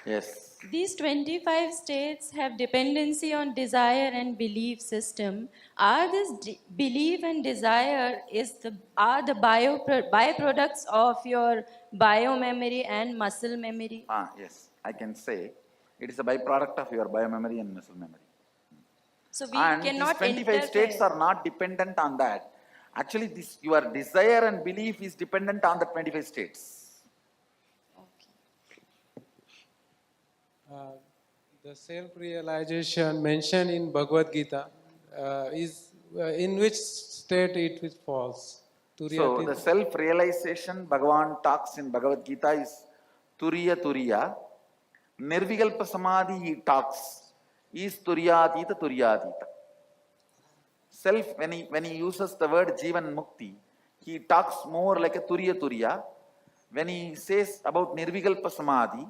Yes. These 25 states have dependency on desire and belief system. Are this belief and desire are the byproducts of your biomemory and muscle memory? Yes, I can say it is a byproduct of your biomemory and muscle memory. So we And cannot these 25 states are not dependent on that. Actually, your desire and belief is dependent on the 25 states. The self-realization mentioned in Bhagavad Gita is in which state it falls? So the self-realization Bhagavan talks in Bhagavad Gita is Turiya Turiya. Nirvikalpa Samadhi he talks is Turyadita Turyadita. Self, when he uses the word Jivan Mukti, he talks more like a Turiya Turiya. When he says about Nirvikalpa Samadhi,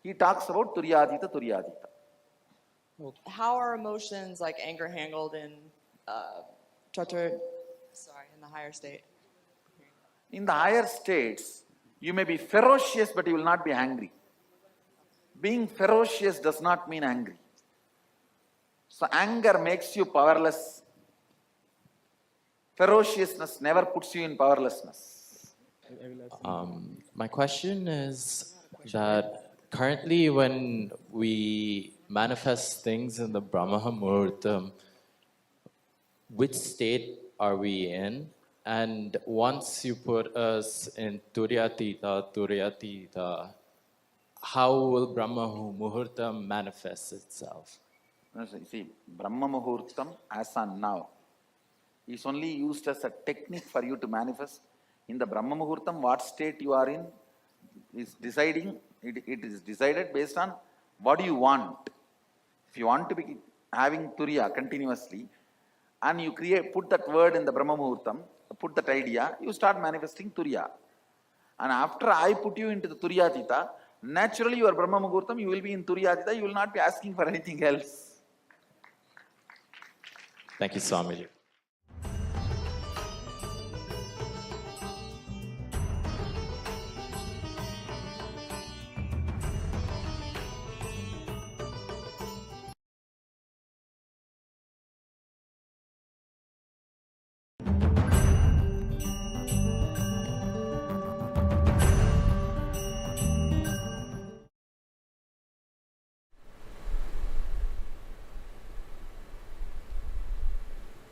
he talks about Turyadita Turyadita. How are emotions like anger handled in in the higher state? In the higher states, you may be ferocious, but you will not be angry. Being ferocious does not mean angry. So anger makes you powerless. Ferociousness never puts you in powerlessness. My question is that currently when we manifest things in the Brahma Muhurtam, which state are we in? And once you put us in Turyatita, how will Brahma Muhurtam manifest itself? See, Brahma Muhurtam as on now is only used as a technique for you to manifest. In the Brahma Muhurtam, what state you are in is deciding, it is decided based on what you want. If you want to be having Turiya continuously, and you put that word in the Brahma Muhurtam, put that idea, you start manifesting Turiya. And after I put you into the Turyatita, naturally your Brahma Muhurtam, you will be in Turyatita, you will not be asking for anything else. Thank you, Swamiji.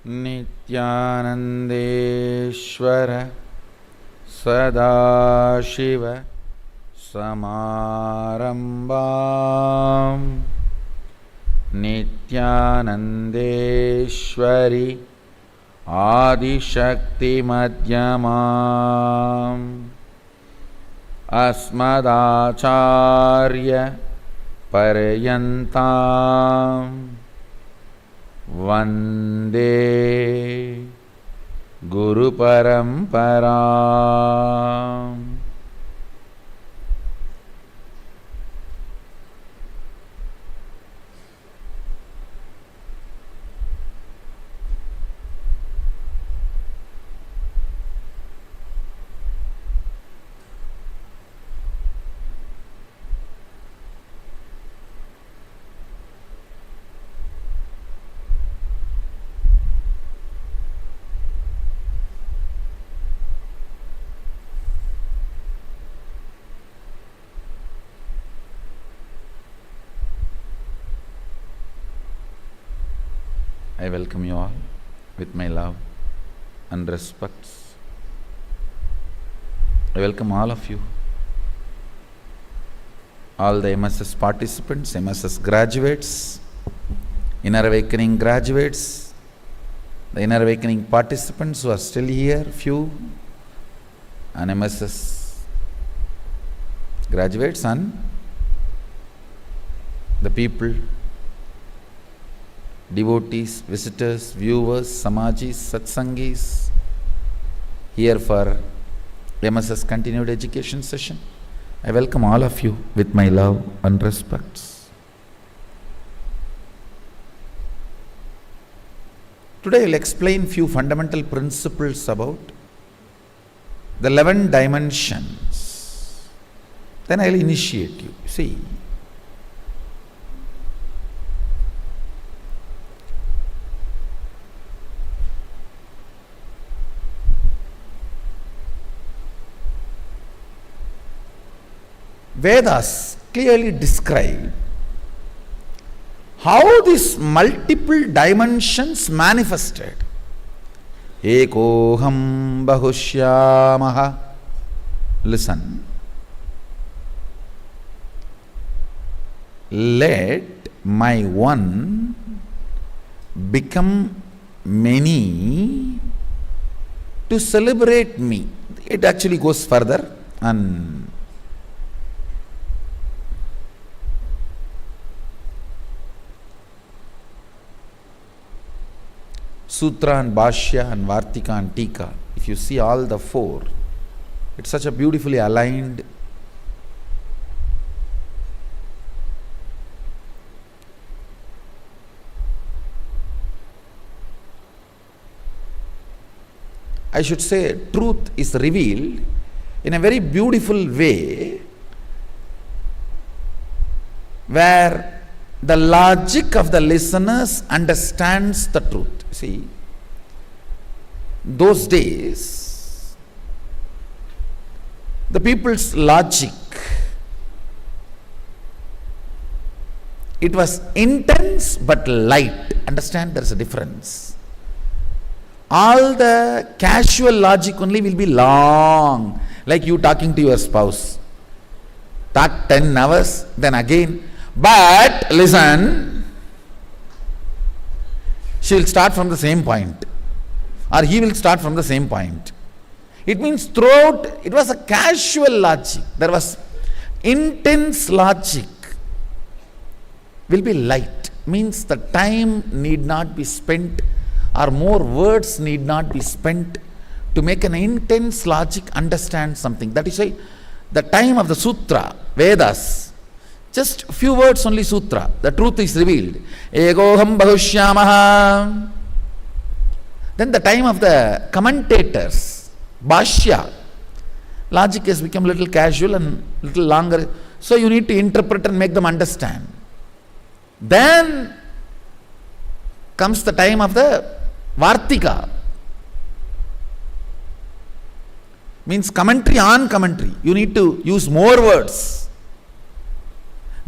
Nithyanandeshwara Sadashiv समारम्भां नित्यानन्देश्वरि आदिशक्तिमध्यमाम् अस्मदाचार्य पर्यन्तां वन्दे गुरुपरम्पराम्. I welcome you all with my love and respects. I welcome all of you, all the MSS participants, MSS graduates, Inner Awakening graduates, the Inner Awakening participants who are still here, few, and MSS graduates and the people, devotees, visitors, viewers, samajis, satsangis, here for MSS continued education session. I welcome all of you with my love and respects. Today I will explain few fundamental principles about the 11 dimensions. Then I will initiate you. See, Vedas clearly describe how these multiple dimensions manifested. Ekoham bahushyamaha. Listen. Let my one become many to celebrate me. It actually goes further and Sutra and Bhashya and Vartika and Tika, if you see all the four, it's such a beautifully aligned. I should say, truth is revealed in a very beautiful way, where the logic of the listeners understands the truth. See, those days, the people's logic, it was intense but light. Understand, there is a difference. All the casual logic only will be long, like you talking to your spouse. Talk 10 hours, then again. But listen, she will start from the same point, or he will start from the same point. It means throughout, it was a casual logic. There was intense logic. Will be light. Means the time need not be spent, or more words need not be spent to make an intense logic understand something. That is why the time of the sutra, Vedas, just few words only sutra, the truth is revealed. Egoham bahushyamaha. Then the time of the commentators, Bhashya, logic has become little casual and little longer. So you need to interpret and make them understand. Then comes the time of the Vartika. Means commentary on commentary. You need to use more words.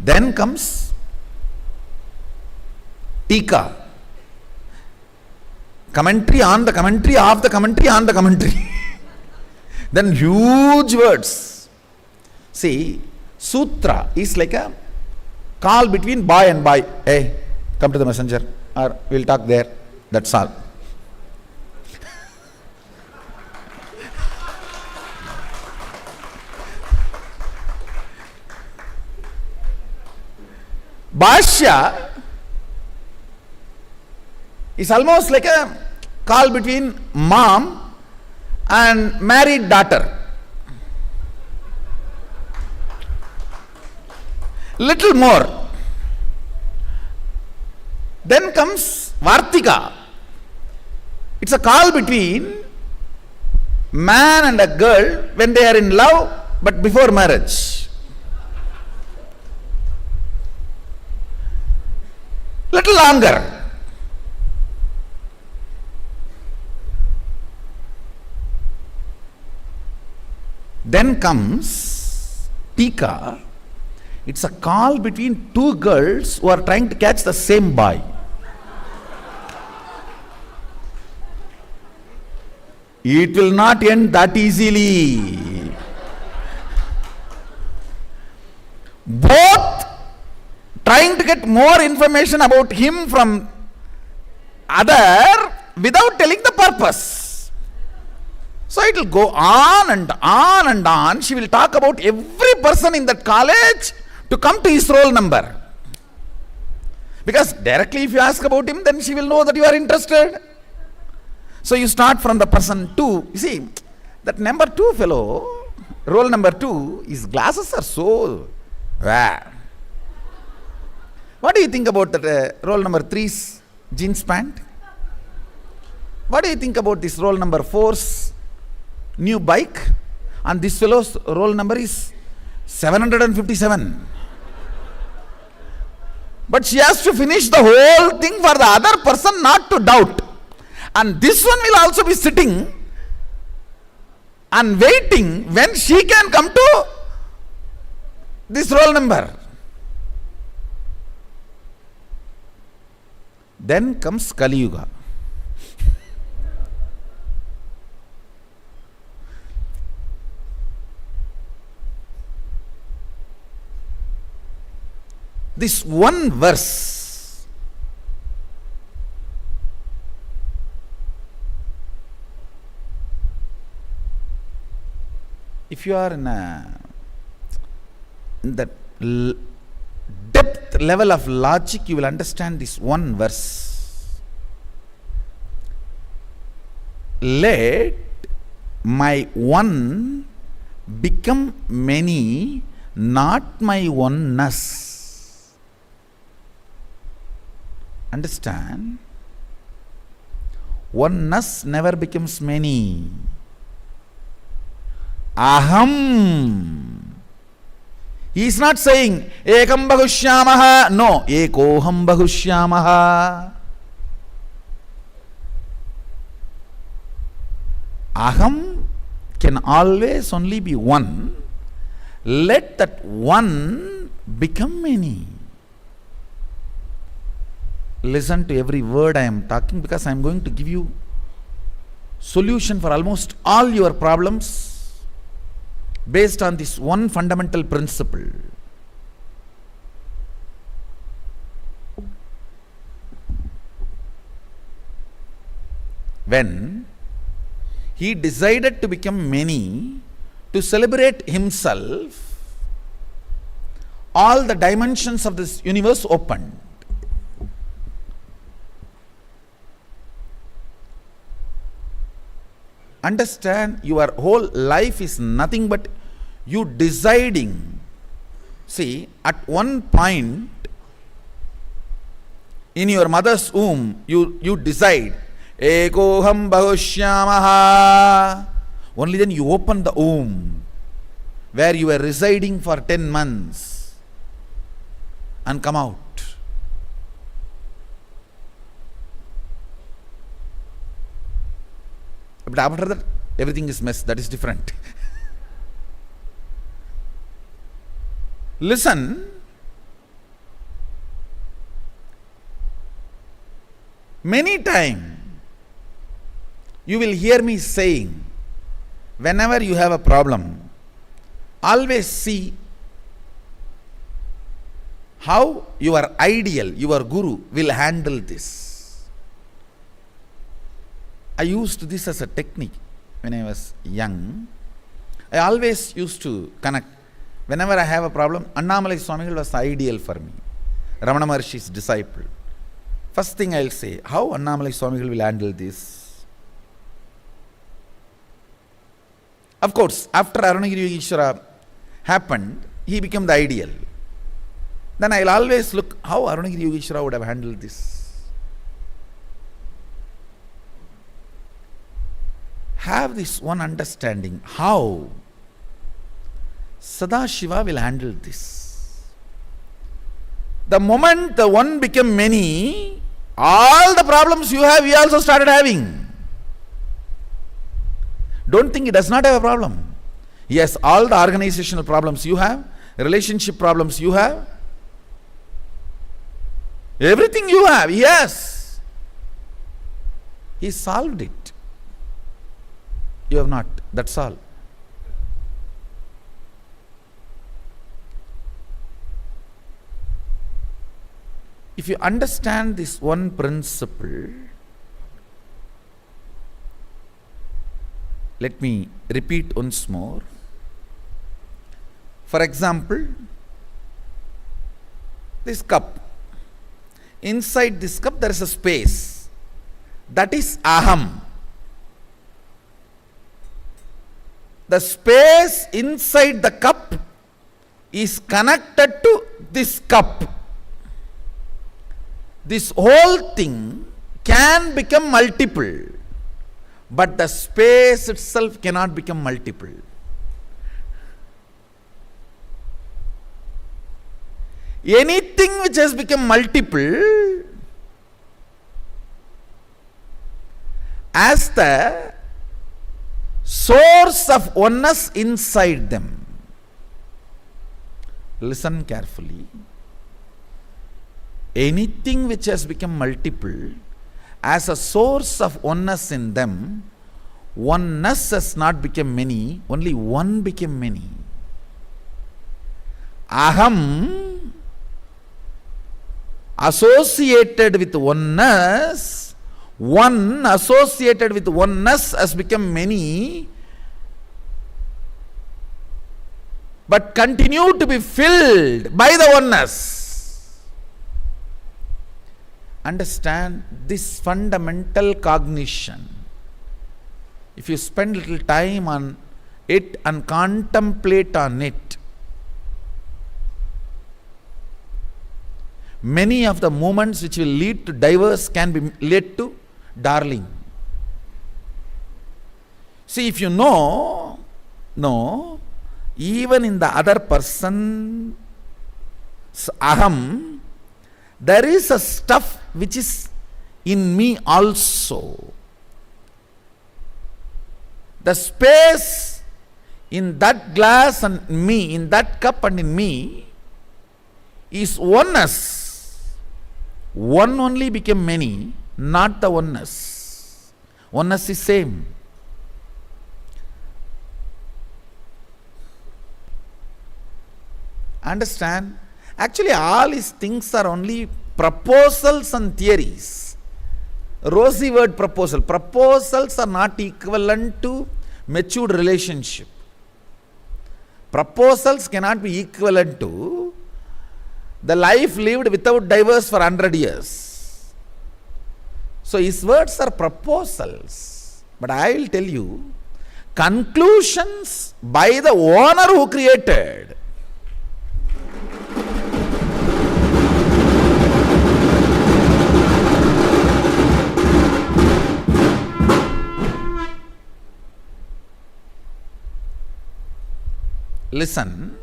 Then comes Tika. Commentary on the commentary of the commentary on the commentary. Then huge words. See, sutra is like a call between boy and boy. Hey, come to the messenger, or we'll talk there. That's all. Bhashya is almost like a call between mom and married daughter. Little more. Then comes Vartika. It's a call between man and a girl when they are in love but before marriage. Little longer. Then comes Tika. It's a call between two girls who are trying to catch the same boy. It will not end that easily. Both trying to get more information about him from other without telling the purpose. So it will go on and on and on. She will talk about every person in that college to come to his roll number. Because directly if you ask about him, then she will know that you are interested. So you start from the person 2. You see, that number 2 fellow, roll number 2, his glasses are so rare. What do you think about that roll number 3's jeans pant? What do you think about this roll number 4's new bike? And this fellow's roll number is 757. But she has to finish the whole thing for the other person not to doubt. And this one will also be sitting and waiting when she can come to this roll number. Then comes Kali Yuga. This one verse if you are in that depth level of logic, you will understand this one verse. Let my one become many, not my oneness. Understand? Oneness never becomes many. Aham. He is not saying ekam bahushyamaha. No, ekoham bahushyamaha. Aham can always only be one. Let that one become many. Listen to every word I am talking, because I am going to give you solution for almost all your problems based on this one fundamental principle. When he decided to become many, to celebrate himself, all the dimensions of this universe opened. Understand, your whole life is nothing but you deciding. See, at one point in your mother's womb, you decide, ekoham bahushyamaha. Only then you open the womb where you were residing for 10 months and come out. But after that, everything is mess. That is different. Listen. Many times you will hear me saying whenever you have a problem, always see how your ideal, your guru will handle this. I used this as a technique when I was young. I always used to connect. Whenever I have a problem, Annamalai Swamigal was ideal for me. Ramana Maharshi's disciple. First thing I'll say, how Annamalai Swamigal will handle this? Of course, after Arunagiri Yogeshwara happened, he became the ideal. Then I'll always look how Arunagiri Yogeshwara would have handled this. Have this one understanding how Sadashiva will handle this. The moment the one became many, all the problems you have, he also started having. Don't think he does not have a problem. Yes, all the organizational problems you have, relationship problems you have, everything you have, yes. He solved it. You have not. That's all. If you understand this one principle, let me repeat once more. For example, this cup. Inside this cup there is a space. That is aham. The space inside the cup is connected to this cup. This whole thing can become multiple, but the space itself cannot become multiple. Anything which has become multiple, as the source of oneness inside them. Listen carefully. Anything which has become multiple, as a source of oneness in them, oneness has not become many, only one became many. Aham associated with oneness, one associated with oneness has become many, but continue to be filled by the oneness. Understand this fundamental cognition. If you spend little time on it and contemplate on it, many of the moments which will lead to divorce can be led to darling. See, if you know, even in the other person's aham, there is a stuff which is in me also. The space in that glass and me, in that cup and in me, is oneness. One only became many, not the oneness. Oneness is same. Understand? Actually, all these things are only proposals and theories. Rosy word proposal. Proposals are not equivalent to matured relationship. Proposals cannot be equivalent to the life lived without divorce for 100 years. So his words are proposals. But I will tell you, conclusions by the owner who created. Listen.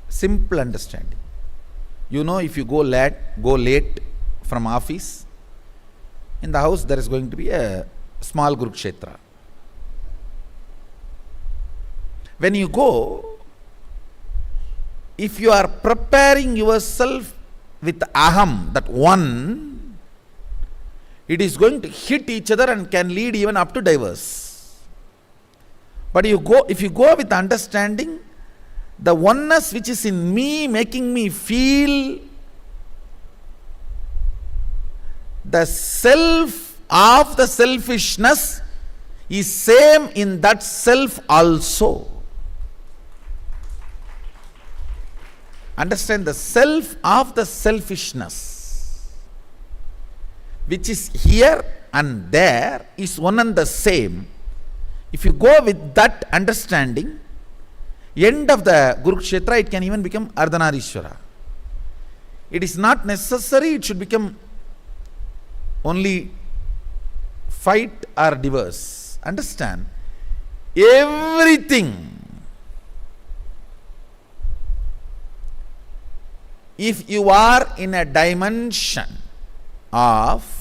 Simple understanding. You know, if you go late from office, in the house there is going to be a small Kurukshetra. When you go, if you are preparing yourself with aham, that one, it is going to hit each other and can lead even up to divorce. But if you go with understanding, the oneness which is in me making me feel the self of the selfishness is same in that self also. Understand, the self of the selfishness which is here and there is one and the same. If you go with that understanding, end of the Kurukshetra, it can even become Ardhanarishwara. It is not necessary it should become only fight or divorce. Understand, everything, if you are in a dimension of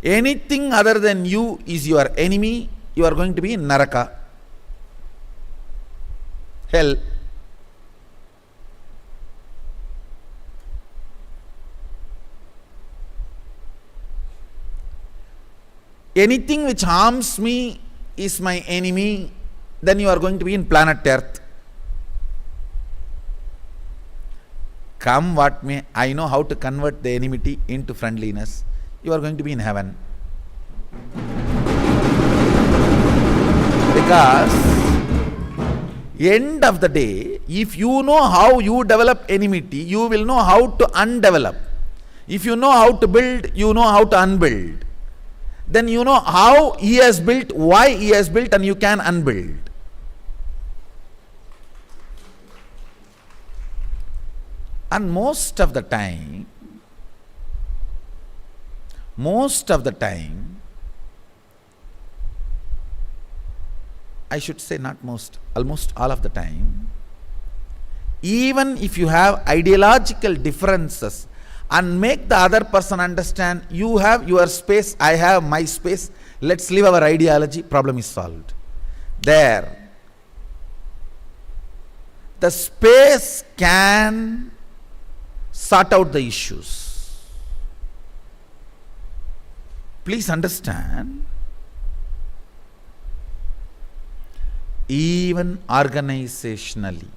anything other than you is your enemy, you are going to be in Naraka, hell. Anything which harms me is my enemy, then you are going to be in planet Earth. Come what may, I know how to convert the enmity into friendliness. You are going to be in heaven. Because end of the day, if you know how you develop enmity, you will know how to undevelop. If you know how to build, you know how to unbuild. Then you know how he has built, why he has built, and you can unbuild. And most of the time, I should say not most, almost all of the time, even if you have ideological differences and make the other person understand, you have your space, I have my space, let's live our ideology, problem is solved. There, the space can sort out the issues. Please understand, even organizationally,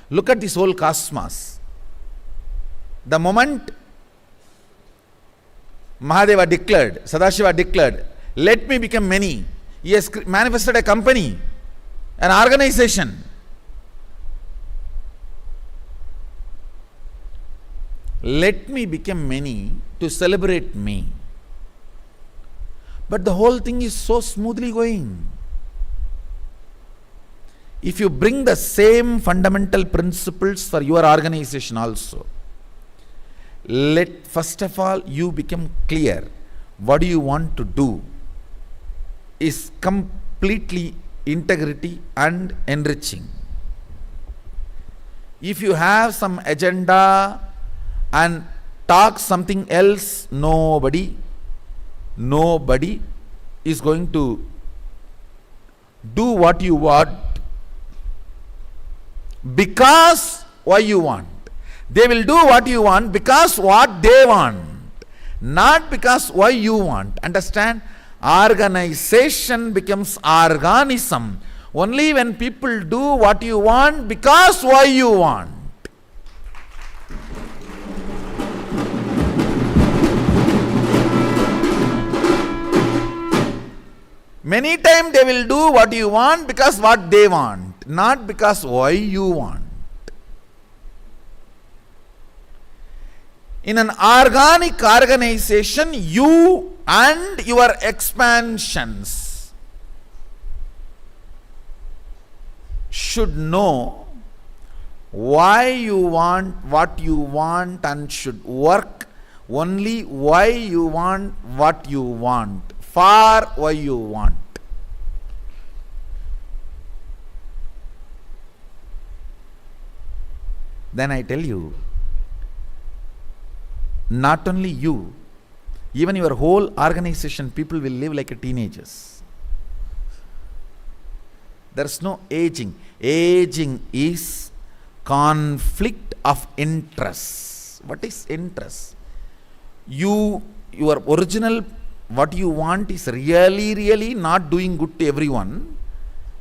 look at this whole cosmos. The moment Mahadeva declared, Sadashiva declared, let me become many, he has manifested a company, an organization. Let me become many to celebrate me. But the whole thing is so smoothly going. If you bring the same fundamental principles for your organization also, let first of all you become clear what do you want to do is completely integrity and enriching. If you have some agenda and talk something else, nobody is going to do what you want because why you want. They will do what you want because what they want, not because why you want. Understand? Organization becomes organism only when people do what you want because why you want. Many times they will do what you want because what they want, not because why you want. In an organic organization, you and your expansions should know why you want what you want and should work only why you want what you want, for why you want. Then I tell you, not only you, even your whole organization, people will live like teenagers. There is no aging. Aging is conflict of interest. What is interest? Your original, what you want is really not doing good to everyone.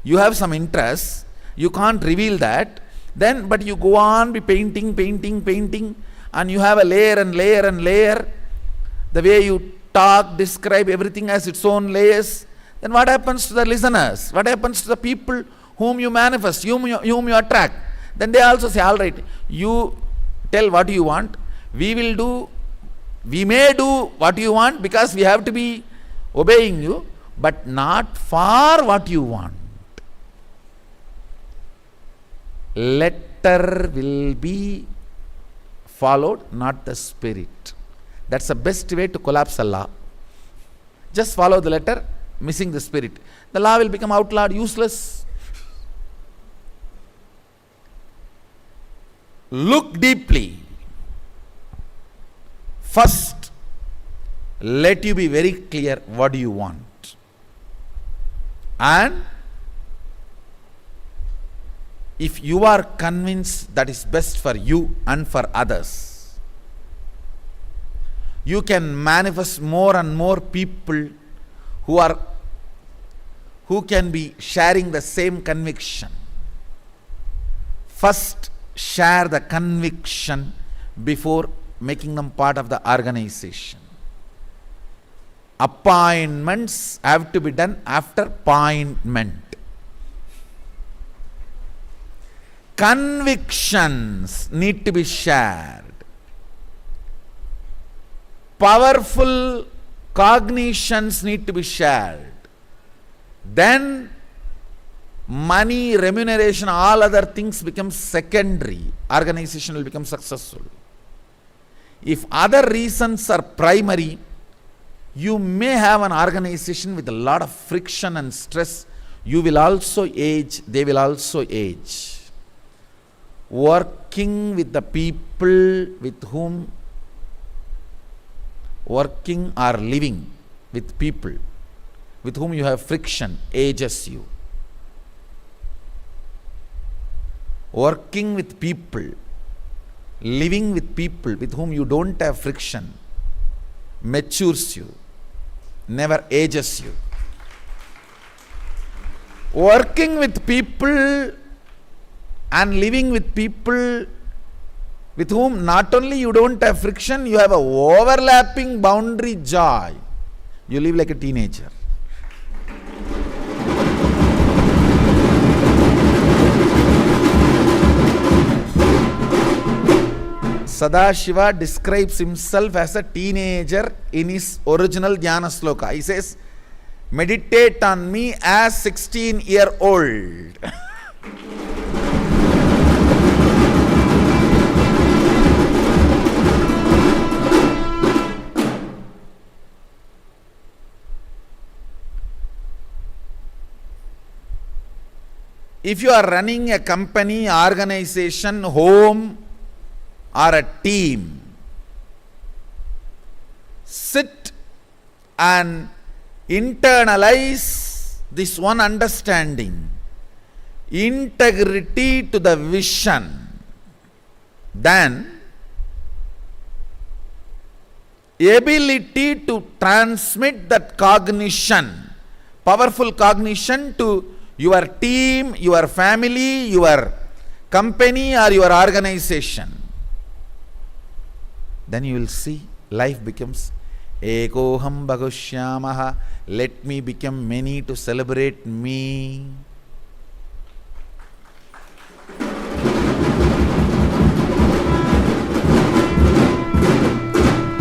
You have some interest, you can't reveal that, then but you go on be painting, and you have a layer and layer. The way you talk, describe everything as its own layers. Then what happens to the listeners? What happens to the people whom you manifest, whom you attract? Then they also say, all right, you tell what you want, we may do what you want because we have to be obeying you, but not for what you want. Letter will be followed, not the spirit. That's the best way to collapse a law. Just follow the letter, missing the spirit. The law will become outlawed, useless. Look deeply. First, let you be very clear what do you want. And if you are convinced that is best for you and for others, you can manifest more and more people who can be sharing the same conviction. First, share the conviction before making them part of the organization. Appointments have to be done after appointment. Convictions need to be shared. Powerful cognitions need to be shared. Then money, remuneration, all other things become secondary. Organization will become successful. If other reasons are primary, you may have an organization with a lot of friction and stress. You will also age, they will also age. Working with the people with whom working or living with people with whom you have friction ages you. Working with people, living with people with whom you don't have friction matures you, never ages you. Working with people and living with people with whom not only you don't have friction, you have a overlapping boundary joy. You live like a teenager. Sadashiva describes himself as a teenager in his original Dhyana Sloka. He says, meditate on me as 16-year-old. If you are running a company, organization, home, or a team, sit and internalize this one understanding, integrity to the vision, then ability to transmit that cognition, powerful cognition to your team, your family, your company or your organization. Then you will see life becomes Ekoham Bhagushyamaha. Let me become many to celebrate me.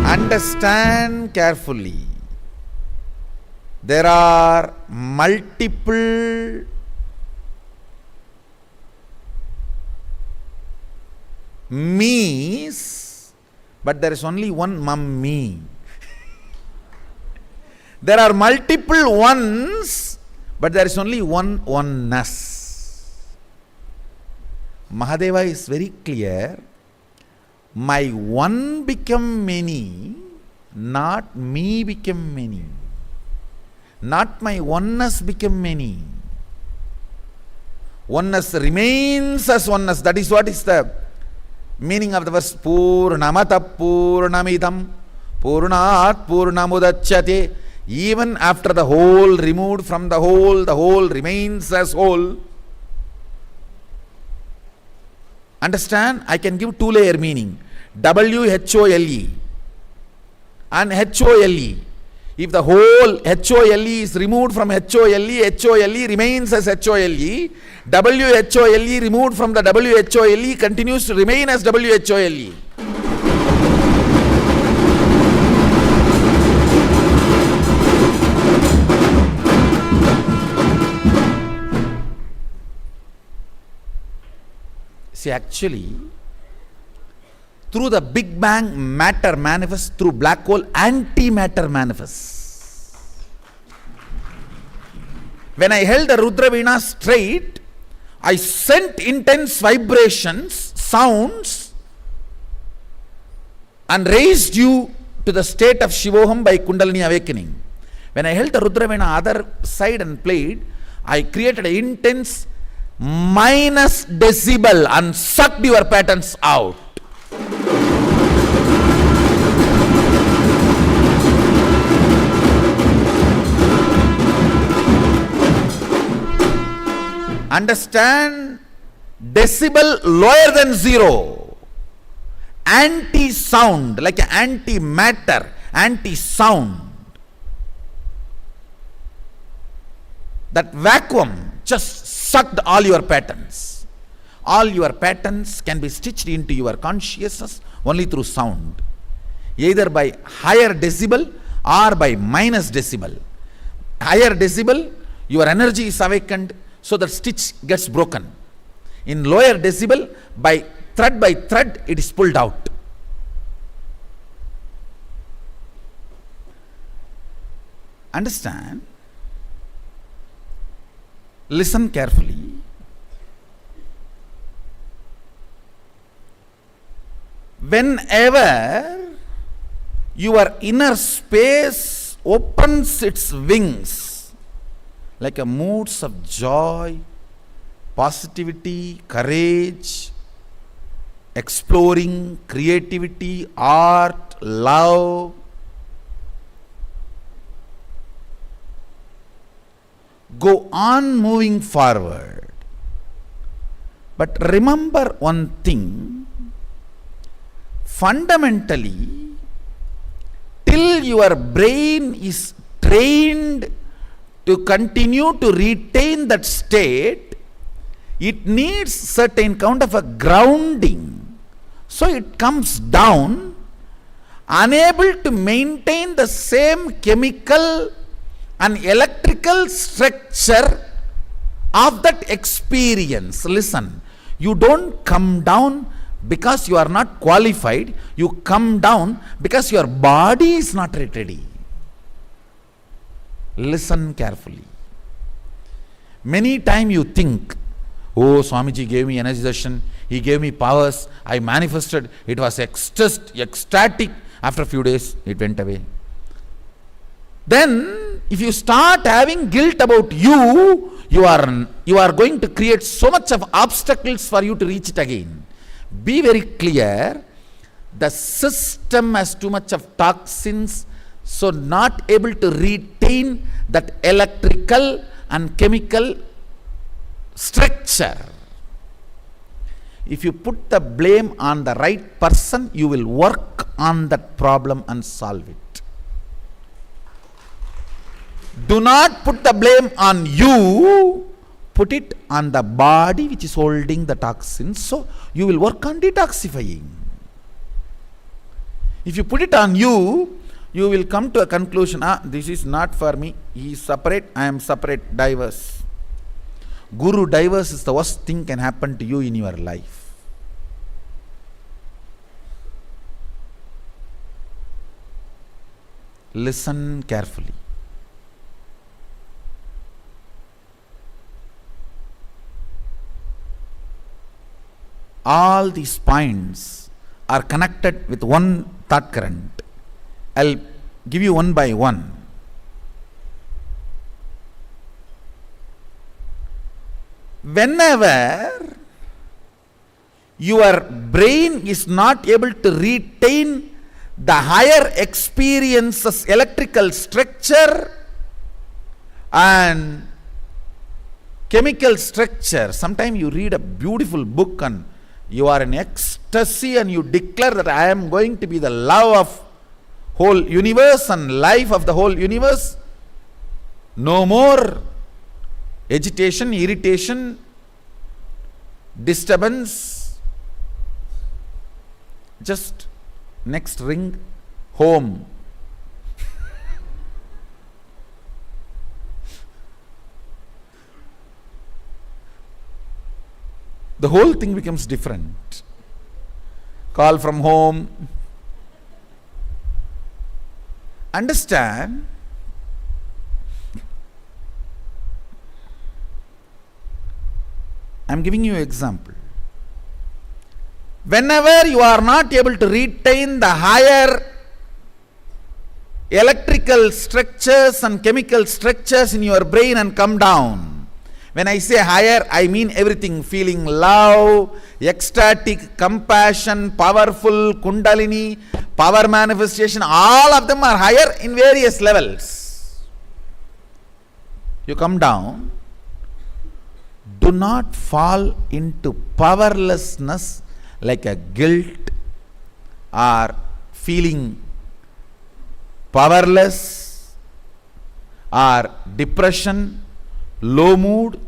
Understand carefully. There are multiple me's, but there is only one mummy. There are multiple ones, but there is only one oneness. Mahadeva is very clear. My one become many, not me become many. Not my oneness become many. Oneness remains as oneness. That is what is the Meaning of the verse, Purnamata Purnamidam Purnat Purnamudachyate. Even after the whole removed from the whole remains as whole. Understand? I can give two-layer meaning. WHOLE and HOLE. If the whole HOLE is removed from HOLE, HOLE remains as HOLE. WHOLE removed from the WHOLE continues to remain as WHOLE. See, actually, through the Big Bang, matter manifests, through black hole, antimatter manifests. When I held the Rudra Veena straight, I sent intense vibrations, sounds, and raised you to the state of Shivoham by Kundalini awakening. When I held the Rudra Veena other side and played, I created an intense minus decibel and sucked your patterns out. Understand? Decibel lower than zero. Anti-sound, like an anti-matter, anti-sound. That vacuum just sucked all your patterns. All your patterns can be stitched into your consciousness only through sound. Either by higher decibel or by minus decibel. Higher decibel, your energy is awakened, so that stitch gets broken. In lower decibel, by thread, it is pulled out. Understand? Listen carefully. Whenever your inner space opens its wings, like a moods of joy, positivity, courage, exploring, creativity, art, love, go on moving forward. But remember one thing, fundamentally, till your brain is trained to continue to retain that state, it needs certain kind of a grounding. So it comes down, unable to maintain the same chemical and electrical structure of that experience. Listen, you don't come down because you are not qualified, you come down because your body is not ready. Listen carefully. Many times you think, oh, Swamiji gave me energy darshan, he gave me powers, I manifested, it was ecstatic. After a few days, it went away. Then, if you start having guilt about you are going to create so much of obstacles for you to reach it again. Be very clear, the system has too much of toxins, so not able to retain that electrical and chemical structure. If you put the blame on the right person, you will work on that problem and solve it. Do not put the blame on you, put it on the body which is holding the toxins, so you will work on detoxifying. If you put it on you, you will come to a conclusion, this is not for me, he is separate, I am separate, diverse. Guru diverse is the worst thing can happen to you in your life. Listen carefully. All these points are connected with one thought current. I'll give you one by one. Whenever your brain is not able to retain the higher experiences, electrical structure and chemical structure. Sometimes you read a beautiful book and you are in ecstasy and you declare that I am going to be the love of whole universe and life of the whole universe. No more agitation, irritation, disturbance. Just next ring, home. The whole thing becomes different. Call from home. Understand? I am giving you an example. Whenever you are not able to retain the higher electrical structures and chemical structures in your brain and come down. When I say higher, I mean everything. Feeling love, ecstatic, compassion, powerful, kundalini, power manifestation, all of them are higher in various levels. You come down. Do not fall into powerlessness like a guilt or feeling powerless or depression, low mood,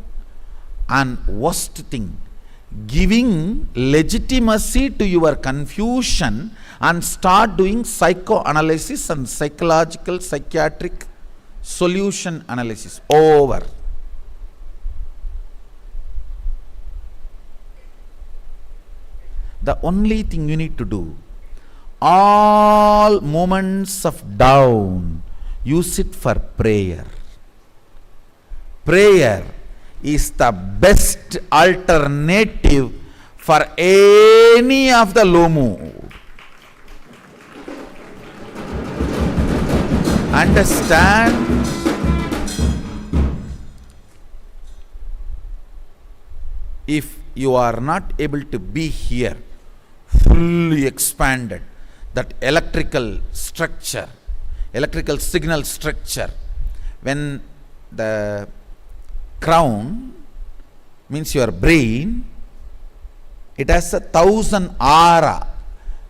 and worst thing, giving legitimacy to your confusion and start doing psychoanalysis and psychological, psychiatric solution analysis. Over. The only thing you need to do, all moments of down, use it for prayer. Prayer is the best alternative for any of the low mood. Understand? If you are not able to be here, fully expanded, that electrical structure, electrical signal structure, when the crown means your brain, it has 1,000 aura,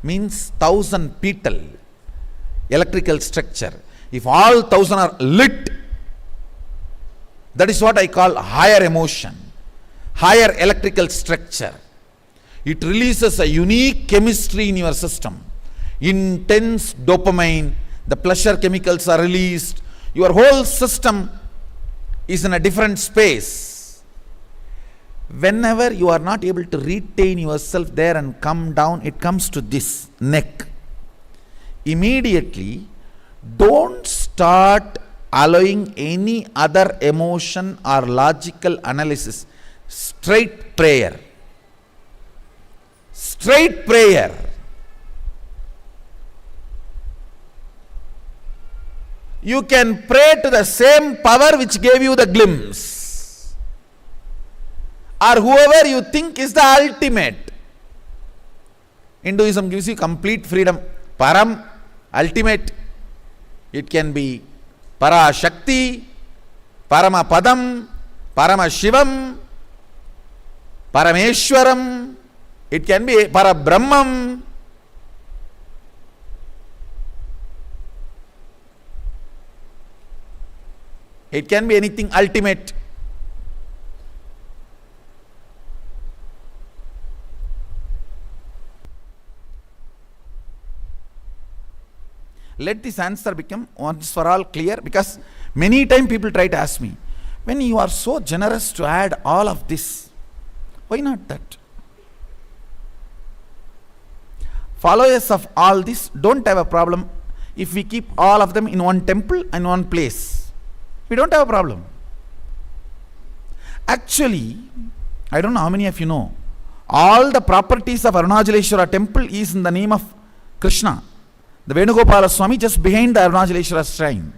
means 1,000 petal electrical structure. If all 1,000 are lit, that is what I call higher emotion, higher electrical structure. It releases a unique chemistry in your system. Intense dopamine, the pleasure chemicals are released. Your whole system is in a different space. Whenever you are not able to retain yourself there and come down, it comes to this neck. Immediately, don't start allowing any other emotion or logical analysis. Straight prayer. Straight prayer. You can pray to the same power which gave you the glimpse, or whoever you think is the ultimate. Hinduism gives you complete freedom. Param, ultimate. It can be Para Shakti, Parama Padam, Parama Shivam, Parameshwaram. It can be Para Brahmam. It can be anything ultimate. Let this answer become once for all clear, because many times people try to ask me, when you are so generous to add all of this, why not that? Followers of all this don't have a problem if we keep all of them in one temple and one place. We don't have a problem. Actually, I don't know how many of you know, all the properties of Arunachaleshwara temple is in the name of Krishna. The Venugopala Swami just behind the Arunachaleshwara shrine.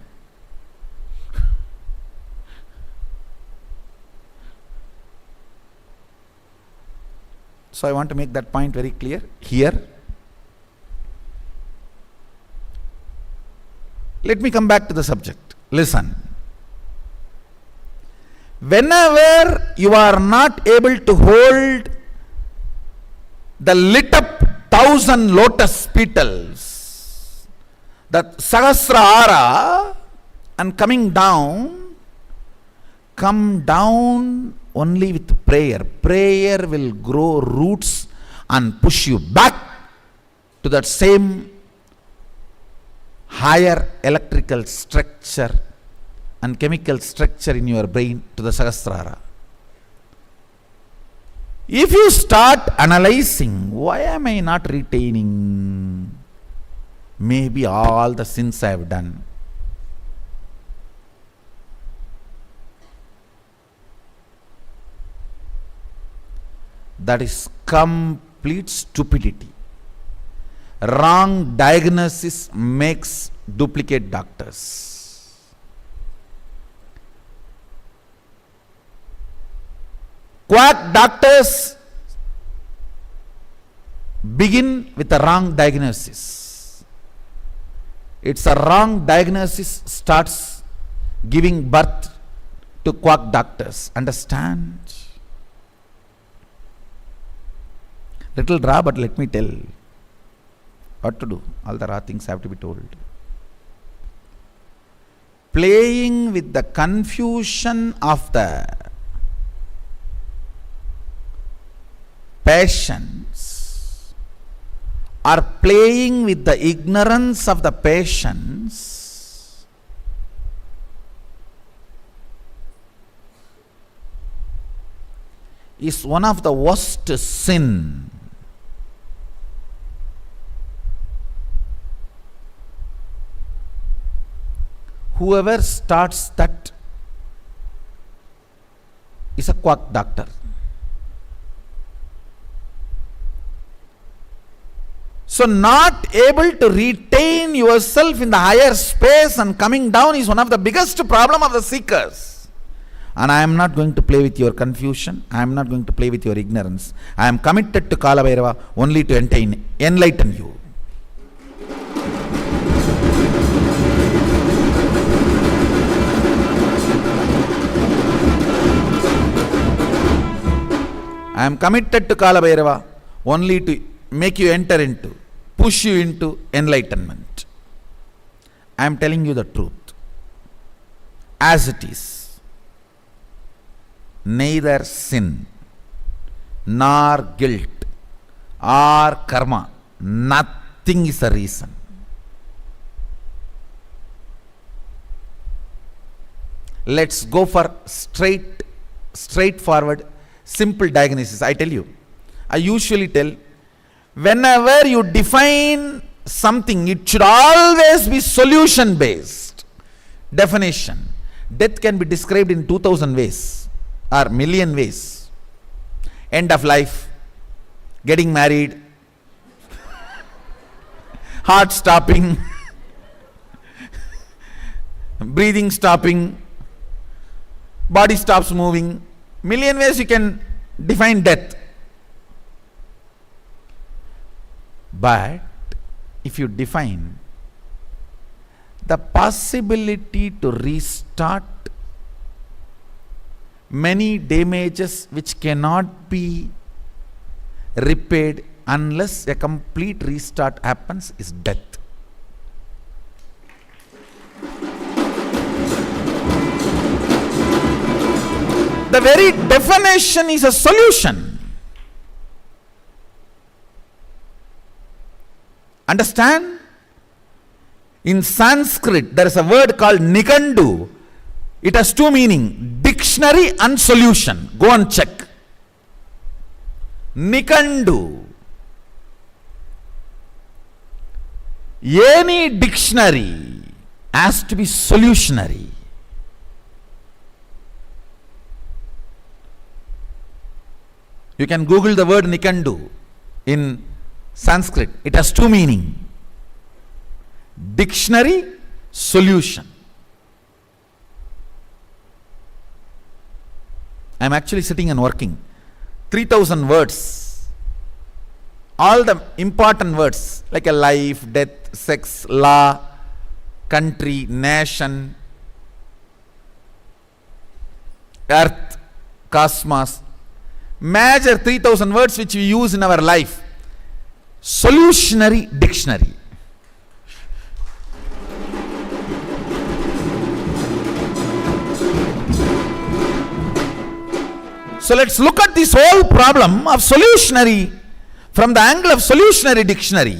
So I want to make that point very clear here. Let me come back to the subject. Listen. Whenever you are not able to hold the lit up 1,000 lotus petals, the Sahasrara, and come down only with prayer. Prayer will grow roots and push you back to that same higher electrical structure and chemical structure in your brain, to the Sahasrara. If you start analyzing, why am I not retaining? Maybe all the sins I have done. That is complete stupidity. Wrong diagnosis makes duplicate doctors. Quack doctors begin with a wrong diagnosis. It's a wrong diagnosis starts giving birth to quack doctors. Understand? Little raw, but let me tell what to do. All the raw things have to be told. Playing with the confusion of the patients or playing with the ignorance of the patients is one of the worst sin. Whoever starts that is a quack doctor. So not able to retain yourself in the higher space and coming down is one of the biggest problem of the seekers. And I am not going to play with your confusion. I am not going to play with your ignorance. I am committed to Kala Bhairava only to enlighten you. I am committed to Kala Bhairava only to make you enter into, push you into enlightenment. I am telling you the truth. As it is, neither sin, nor guilt, or karma, nothing is a reason. Let's go for straightforward, simple diagnosis. I tell you, I usually tell, whenever you define something, it should always be solution based. Definition. Death can be described in 2000 ways or million ways. End of life, getting married, heart stopping, breathing stopping, body stops moving. Million ways you can define death. But if you define the possibility to restart many damages which cannot be repaired unless a complete restart happens, is death. The very definition is a solution. Understand? In Sanskrit, there is a word called Nikandu. It has two meanings, dictionary and solution. Go and check. Nikandu. Any dictionary has to be solutionary. You can Google the word Nikandu in Sanskrit. It has two meanings. Dictionary, solution. I am actually sitting and working. 3000 words all the important words like a life, death, sex, law, country, nation, earth, cosmos, major 3000 words which we use in our life. Solutionary dictionary. So let's look at this whole problem of solutionary from the angle of solutionary dictionary.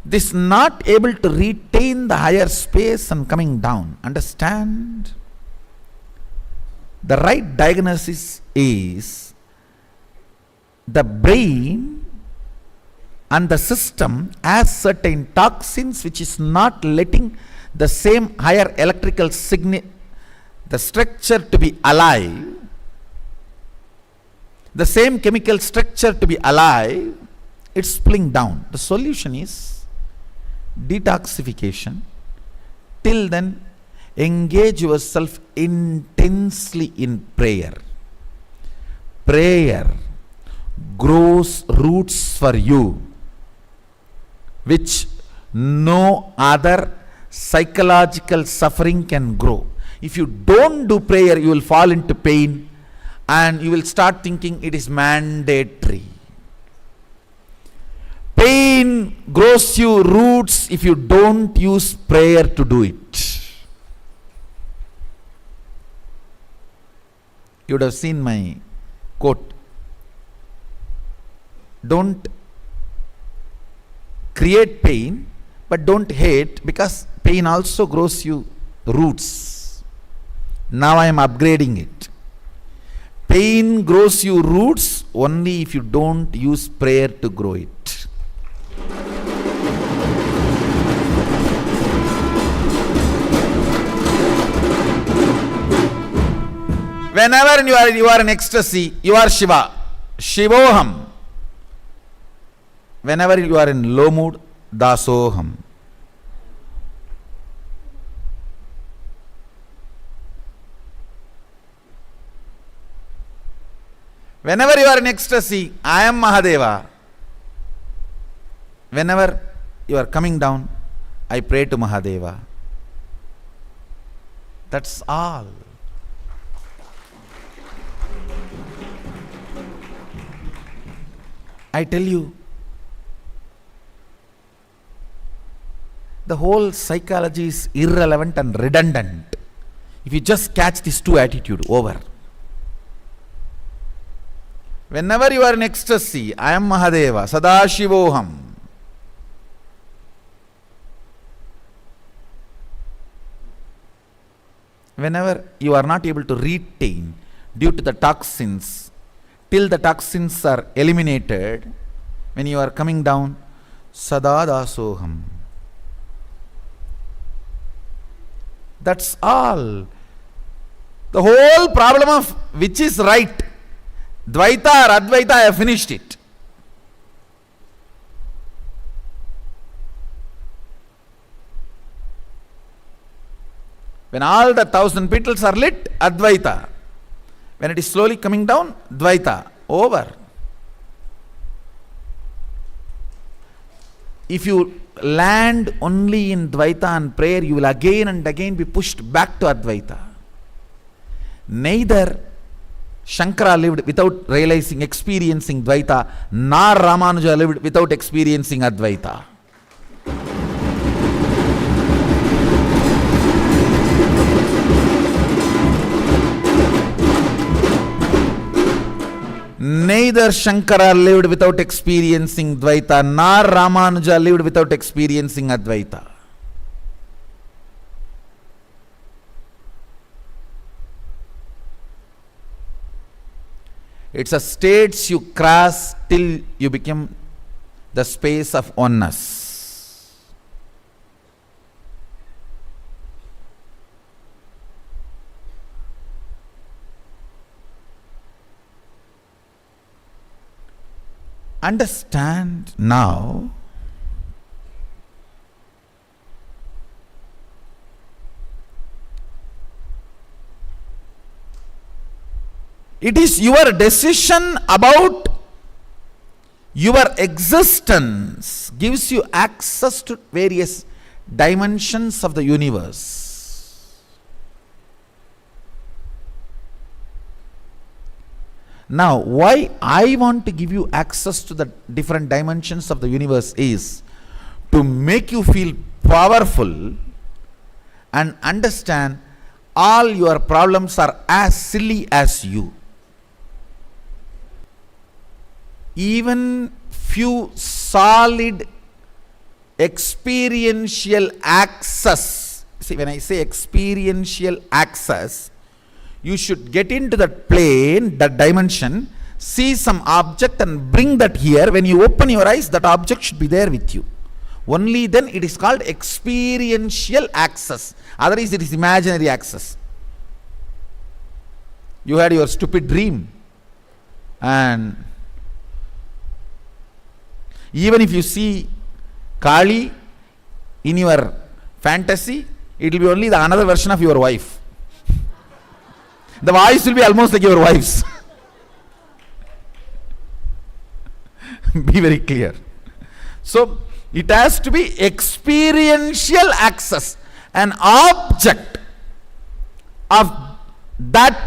This not able to retain the higher space and coming down. Understand? The right diagnosis is the brain and the system has certain toxins which is not letting the same higher electrical signal, the structure to be alive, the same chemical structure to be alive, it's pulling down. The solution is detoxification. Till then, engage yourself intensely in prayer. Prayer grows roots for you which no other psychological suffering can grow. If you don't do prayer, you will fall into pain and you will start thinking it is mandatory. Pain grows you roots if you don't use prayer to do it. You would have seen my quote. Don't create pain, but don't hate, because pain also grows you roots. Now I am upgrading it. Pain grows you roots only if you don't use prayer to grow it. Whenever you are in ecstasy, you are Shiva. Shivoham. Whenever you are in low mood, Dasoham. Whenever you are in ecstasy, I am Mahadeva. Whenever you are coming down, I pray to Mahadeva. That's all. I tell you, the whole psychology is irrelevant and redundant if you just catch these two attitudes over. Whenever you are in ecstasy, I am Mahadeva, Sadashivoham. Whenever you are not able to retain due to the toxins, till the toxins are eliminated, when you are coming down, Sadadasoham. That's all. The whole problem of which is right, Dvaita or Advaita, I have finished it. When all the 1000 petals are lit, Advaita. When it is slowly coming down, Dvaita. Over. If you land only in Dvaita and prayer, you will again and again be pushed back to Advaita. Neither Shankara lived without realizing, experiencing Dvaita, nor Ramanuja lived without experiencing Advaita. Neither Shankara lived without experiencing Dvaita, nor Ramanuja lived without experiencing Advaita. It's a states you cross till you become the space of oneness. Understand now it is your decision about Your existence gives you access to various dimensions of the universe. Now, why I want to give you access to the different dimensions of the universe is to make you feel powerful and understand all your problems are as silly as you. Even few solid experiential access, see, when I say experiential access, you should get into that plane, that dimension, see some object and bring that here. When you open your eyes, that object should be there with you. Only then it is called experiential access. Otherwise it is imaginary access. You had your stupid dream, and even if you see Kali in your fantasy, it will be only the another version of your wife. The voice will be almost like your wife's. Be very clear. So it has to be experiential access. An object of that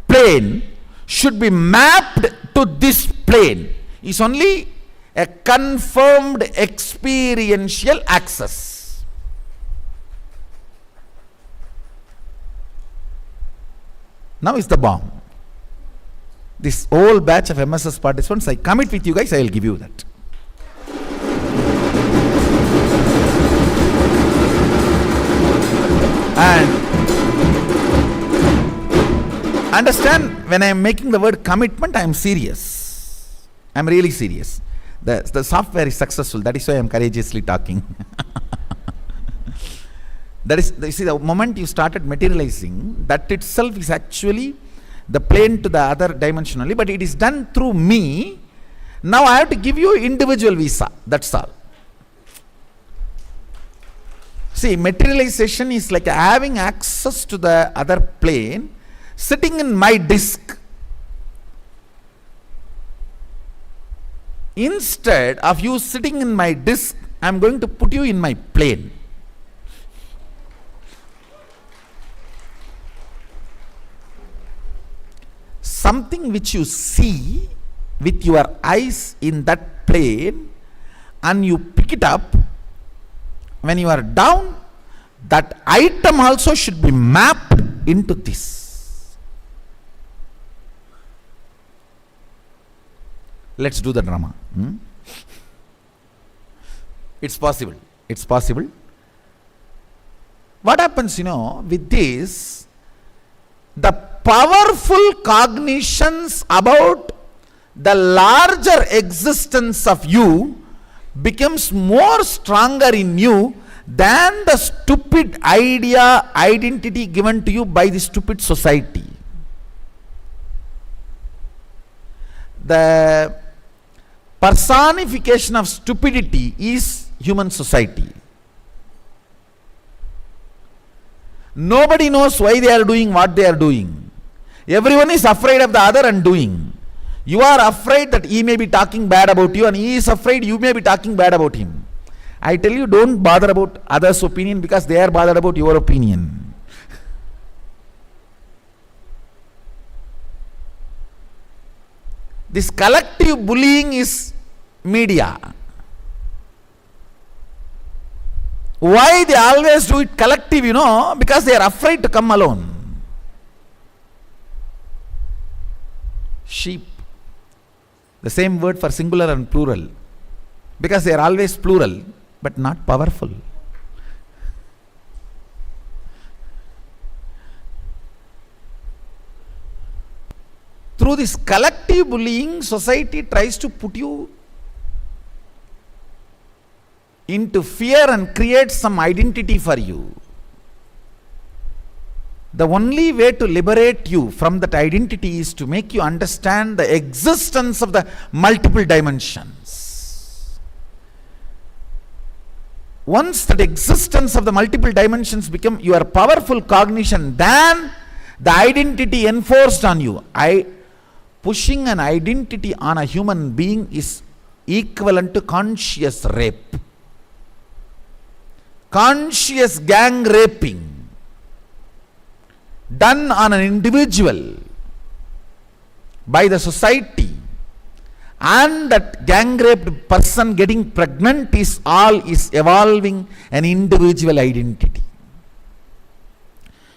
plane should be mapped to this plane. Is only a confirmed experiential access. Now is the bomb. This whole batch of MSS participants, I commit with you guys, I will give you that. And understand, when I am making the word commitment, I am serious. I am really serious. The software is successful, that is why I am courageously talking. That is, you see, the moment you started materializing, that itself is actually the plane to the other dimension only, but it is done through me. Now I have to give you individual visa, that's all. See, materialization is like having access to the other plane, sitting in my disk. Instead of you sitting in my disk, I am going to put you in my plane. Something which you see with your eyes in that plane and you pick it up, when you are down, that item also should be mapped into this. Let's do the drama. It's possible. It's possible. What happens, with this, the powerful cognitions about the larger existence of you becomes more stronger in you than the stupid identity given to you by the stupid society. The personification of stupidity is human society. Nobody knows why they are doing what they are doing. Everyone is afraid of the other and doing. You are afraid that he may be talking bad about you, and he is afraid you may be talking bad about him. I tell you, don't bother about others' opinion because they are bothered about your opinion. This collective bullying is media. Why they always do it collective, because they are afraid to come alone. Sheep. The same word for singular and plural. Because they are always plural, but not powerful. Through this collective bullying, society tries to put you into fear and create some identity for you. The only way to liberate you from that identity is to make you understand the existence of the multiple dimensions. Once that existence of the multiple dimensions become your powerful cognition, then the identity enforced on you. Pushing an identity on a human being is equivalent to conscious rape. Conscious gang raping done on an individual by the society, and that gang raped person getting pregnant is evolving an individual identity.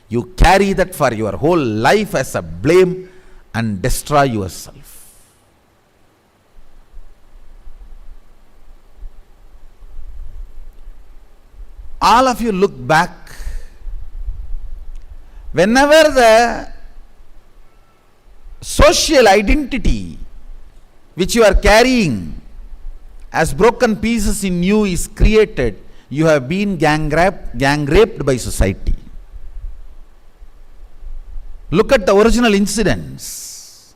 You carry that for your whole life as a blame and destroy yourself. All of you look back. Whenever the social identity which you are carrying as broken pieces in you is created, you have been gang raped by society. Look at the original incidents,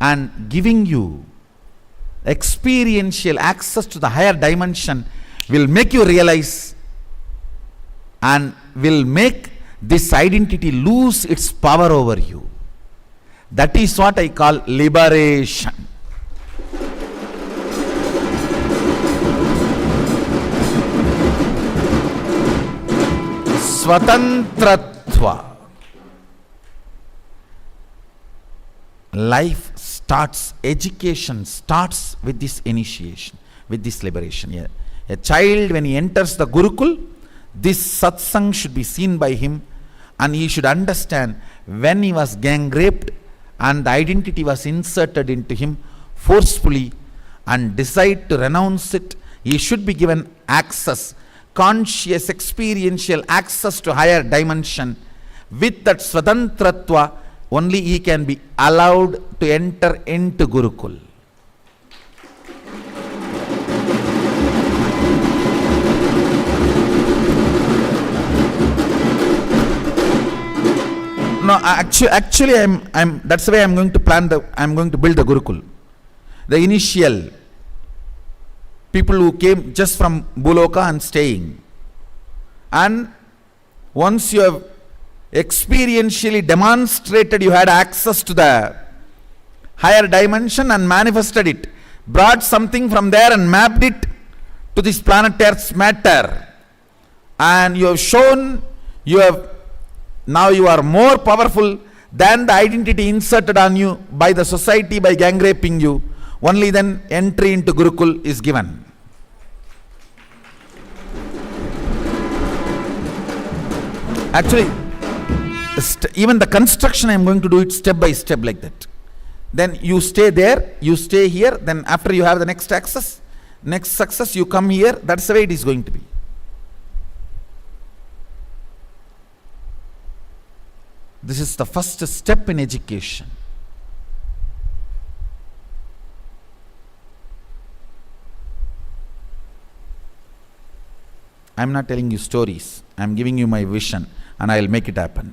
and giving you experiential access to the higher dimension will make you realize and will make this identity lose its power over you. That is what I call liberation. Swatantratva. Life starts, education starts with this initiation, with this liberation. Yeah. A child, when he enters the Gurukul, this satsang should be seen by him, and he should understand when he was gang raped and the identity was inserted into him forcefully, and decide to renounce it. He should be given access, conscious experiential access to higher dimension. With that Swatantratva, only he can be allowed to enter into Gurukul. No, actually, that's the way I'm going to I'm going to build the Gurukul. The initial people who came just from Buloka and staying. And once you have experientially demonstrated you had access to the higher dimension and manifested it, brought something from there and mapped it to this planet Earth's matter, and you have shown now you are more powerful than the identity inserted on you by the society by gang raping you, only then entry into Gurukul is given. Actually, even the construction I am going to do it step by step like that. Then you stay there, you stay here, then after you have the next access, next success, you come here. That's the way it is going to be. This is the first step in education. I am not telling you stories. I am giving you my vision, and I will make it happen.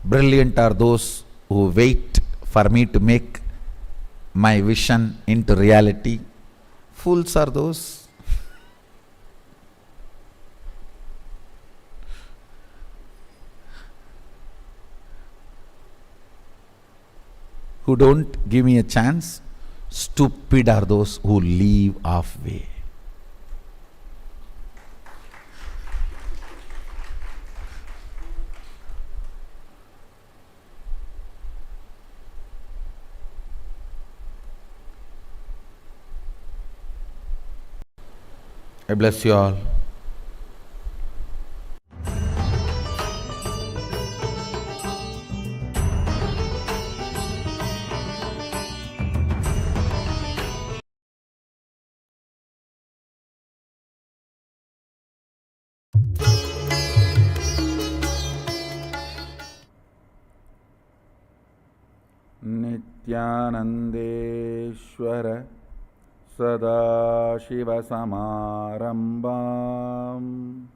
Brilliant are those who wait for me to make my vision into reality. Fools are those who don't give me a chance. Stupid are those who leave halfway. I bless you all. Nithyanandeshwara Sadashivasamarambam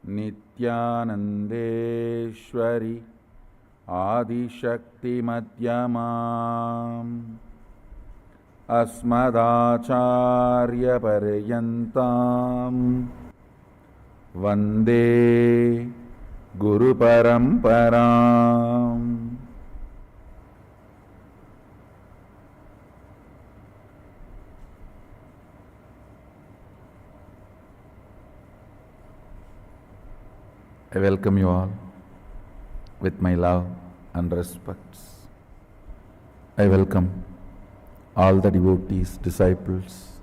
Nithyanandeshwari आदिशक्तिमध्यमाम् अस्मदाचार्यपर्यन्ताम् वन्दे गुरुपरम्पराम्. I welcome you all with my love and respects. I welcome all the devotees, disciples,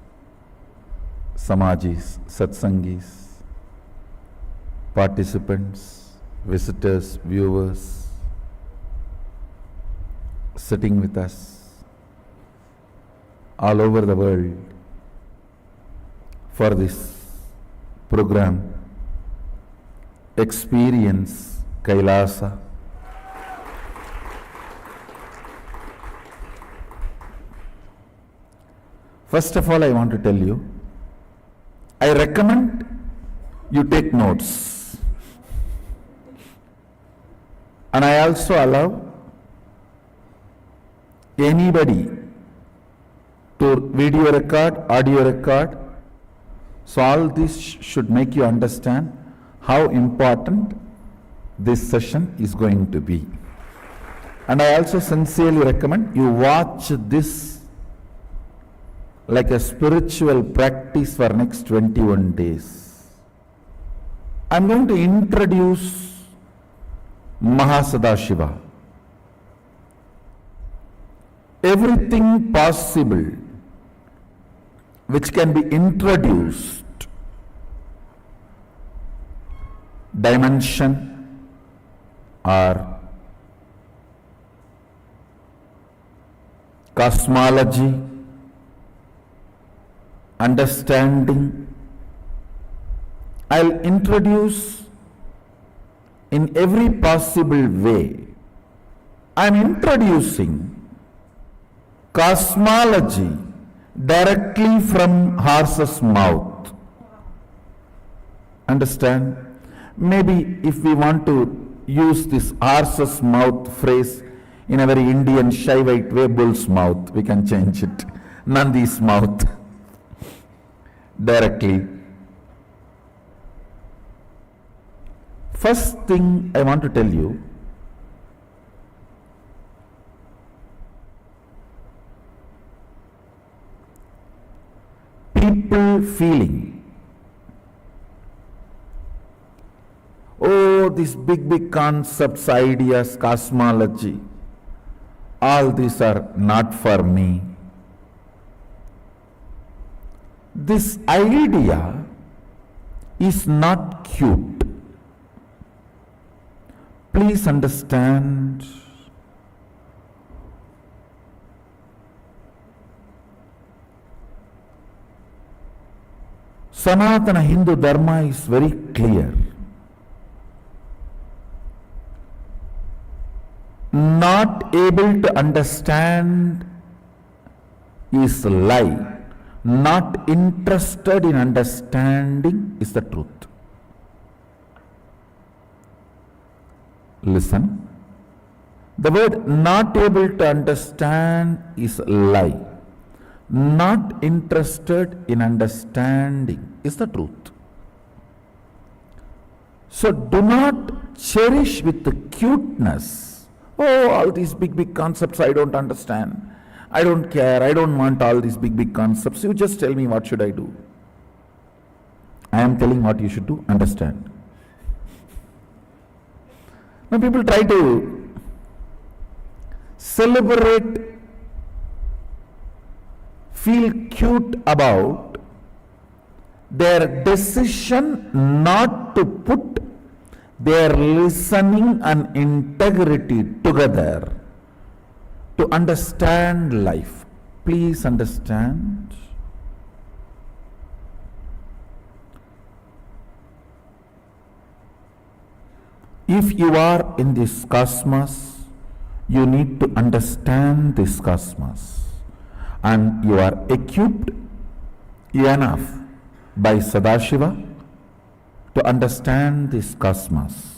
samajis, satsangis, participants, visitors, viewers, sitting with us all over the world for this program, Experience Kailasa. First of all, I want to tell you, I recommend you take notes. And I also allow anybody to video record, audio record. So all this should make you understand how important this session is going to be. And I also sincerely recommend you watch this like a spiritual practice for next 21 days. I'm going to introduce Mahasadashiva. Everything possible which can be introduced, dimension or cosmology, understanding, I'll introduce in every possible way. I'm introducing cosmology directly from horse's mouth. Understand? Maybe if we want to use this horse's mouth phrase in a very Indian Shaivite way, bull's mouth, we can change it. Nandi's mouth. Directly. First thing I want to tell you, people feeling, oh, these big concepts, ideas, cosmology, all these are not for me. This idea is not cute. Please understand. Sanatana Hindu Dharma is very clear. Not able to understand is a lie. Not interested in understanding is the truth. Listen. The word not able to understand is a lie. Not interested in understanding is the truth. So do not cherish with the cuteness. Oh, all these big concepts I don't understand. I don't care. I don't want all these big concepts. You just tell me what should I do. I am telling what you should do. Understand. Now people try to celebrate, feel cute about their decision not to put their listening and integrity together to understand life. Please understand. If you are in this cosmos, you need to understand this cosmos. And you are equipped enough by Sadashiva to understand this cosmos.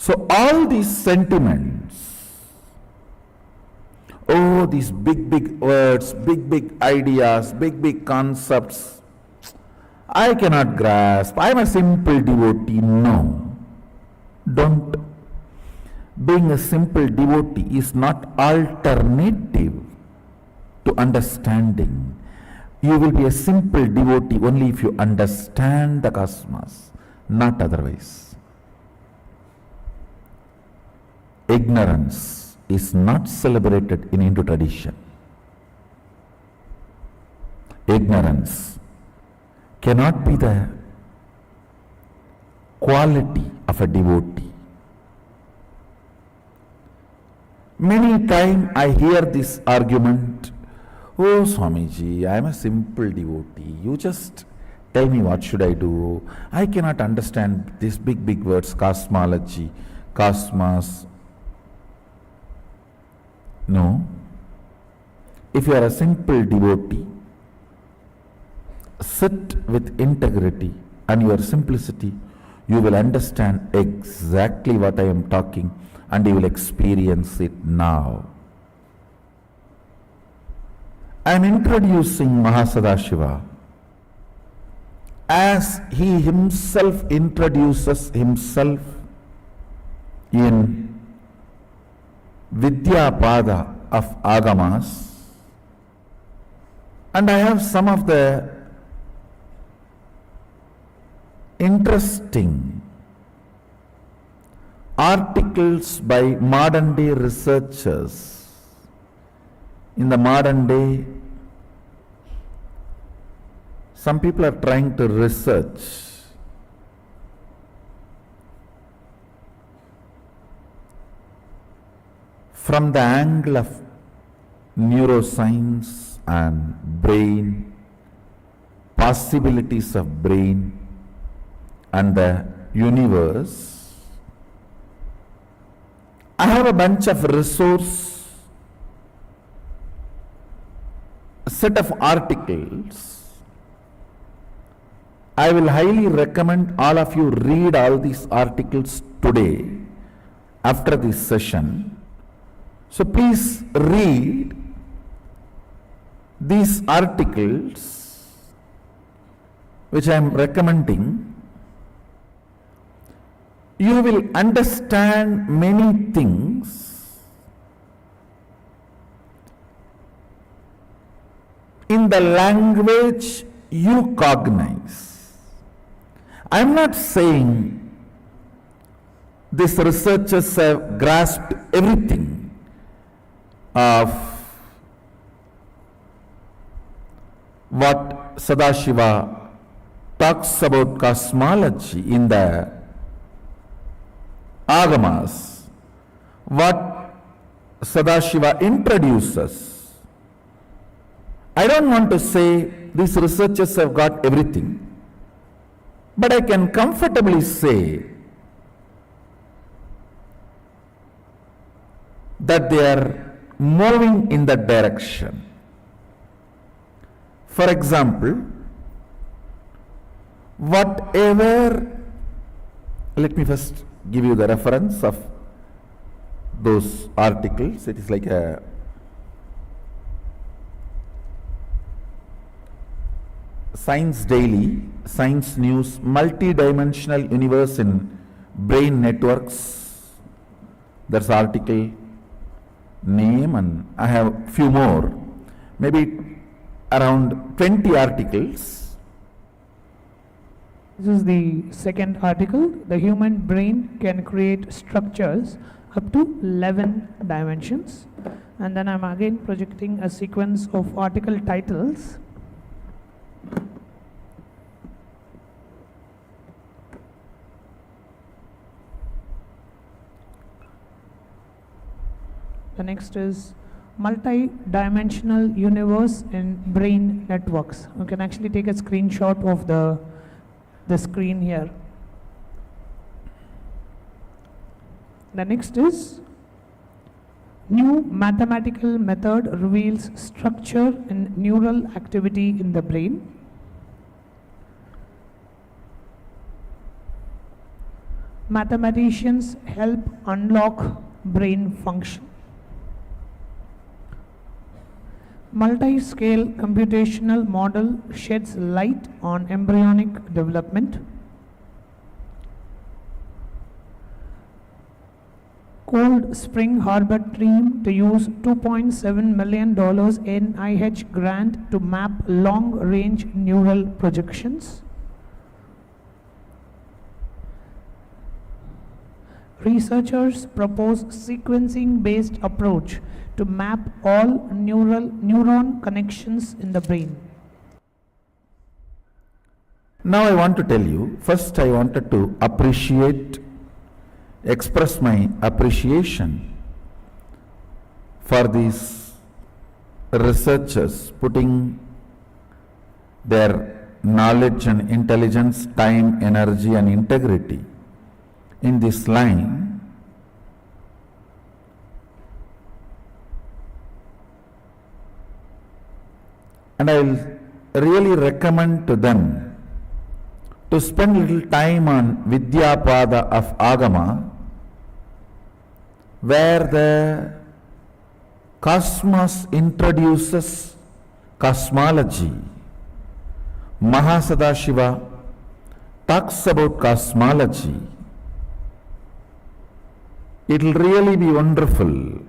So all these sentiments, oh, these big words, big ideas, big concepts, I cannot grasp. I am a simple devotee. No, don't. Being a simple devotee is not alternative to understanding. You will be a simple devotee only if you understand the cosmos, not otherwise. Ignorance is not celebrated in Hindu tradition. Ignorance cannot be the quality of a devotee. Many times I hear this argument, oh Swamiji, I am a simple devotee. You just tell me what should I do. I cannot understand these big words, cosmology, cosmos. No. If you are a simple devotee, sit with integrity and your simplicity, you will understand exactly what I am talking and you will experience it now. I am introducing Mahasadashiva as he himself introduces himself in Vidyapada of Agamas, and I have some of the interesting articles by modern day researchers. In the modern day, some people are trying to research from the angle of neuroscience and brain, possibilities of brain and the universe. I have a bunch of set of articles. I will highly recommend all of you read all these articles today after this session. So please read these articles which I am recommending. You will understand many things in the language you cognize. I am not saying these researchers have grasped everything of what Sadashiva talks about cosmology in the Agamas, what Sadashiva introduces. I don't want to say these researchers have got everything, but I can comfortably say that they are moving in that direction. For example, whatever, let me first give you the reference of those articles. It is like a Science Daily, Science News, Multi-Dimensional Universe in Brain Networks. That's article name, and I have few more, maybe around 20 articles. This is the second article. The human brain can create structures up to 11 dimensions. And then I'm again projecting a sequence of article titles. The next is multi-dimensional universe in brain networks. You can actually take a screenshot of the screen here. The next is new mathematical method reveals structure and neural activity in the brain. Mathematicians help unlock brain function. Multi-scale computational model sheds light on embryonic development. Cold Spring Harbor dream to use $2.7 million NIH grant to map long-range neural projections. Researchers propose sequencing-based approach to map all neuron connections in the brain. Now I want to tell you, first I wanted to express my appreciation for these researchers putting their knowledge and intelligence, time, energy and integrity in this line. And I will really recommend to them to spend little time on Vidyapada of Agama, where the cosmos introduces cosmology. Mahasadashiva talks about cosmology. It will really be wonderful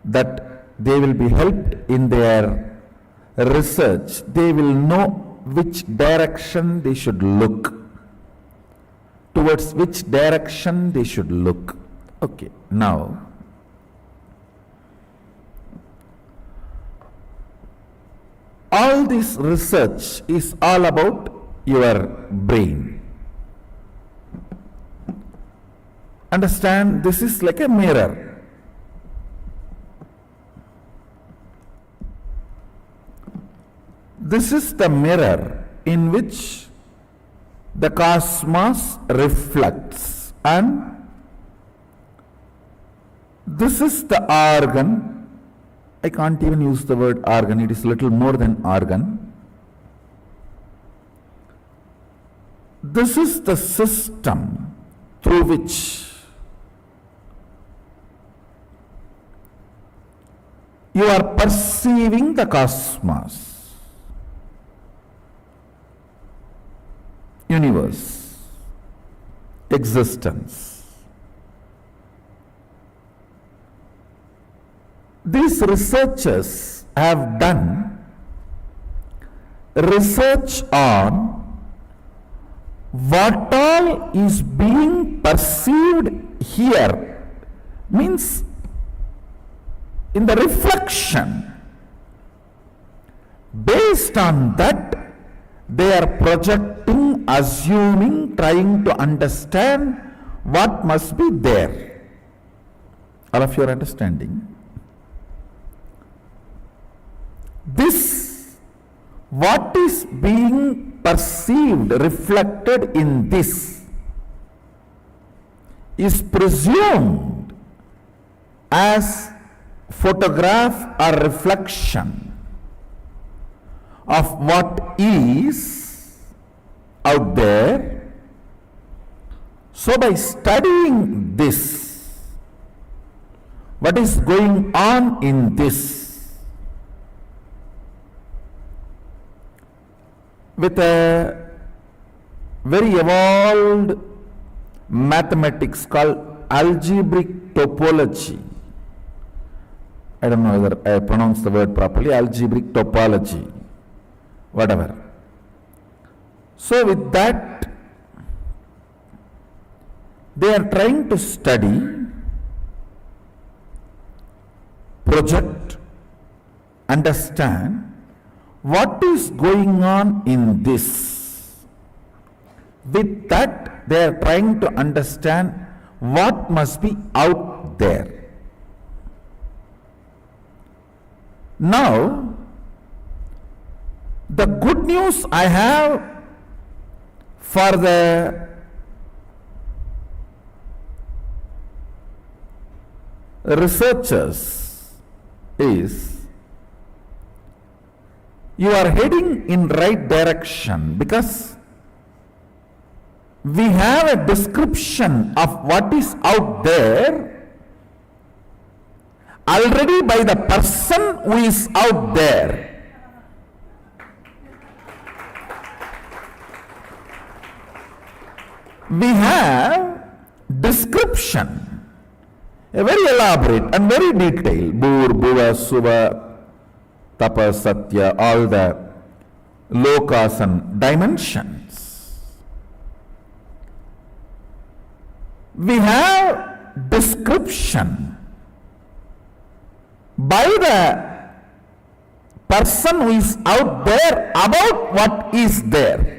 that they will be helped in their research. They will know which direction they should look, towards which direction they should look. Okay, now all this research is all about your brain. Understand, this is like a mirror. This is the mirror in which the cosmos reflects, and this is the organ. I can't even use the word organ, it is little more than organ. This is the system through which you are perceiving the cosmos, universe, existence. These researchers have done research on what all is being perceived here, means in the reflection. Based on that, they are projecting, assuming, trying to understand what must be there. All of you are understanding? This, what is being perceived, reflected in this, is presumed as photograph or reflection of what is out there. So by studying this, what is going on in this, with a very evolved mathematics called algebraic topology. I don't know whether I pronounce the word properly, algebraic topology, whatever. So with that, they are trying to study, project, understand what is going on in this. With that, they are trying to understand what must be out there. Now, the good news I have for the researchers is, you are heading in right direction, because we have a description of what is out there already by the person who is out there. We have description, a very elaborate and very detailed, Bhur, Bhuva, Suva, Tapa, Satya, all the lokas and dimensions. We have description by the person who is out there about what is there.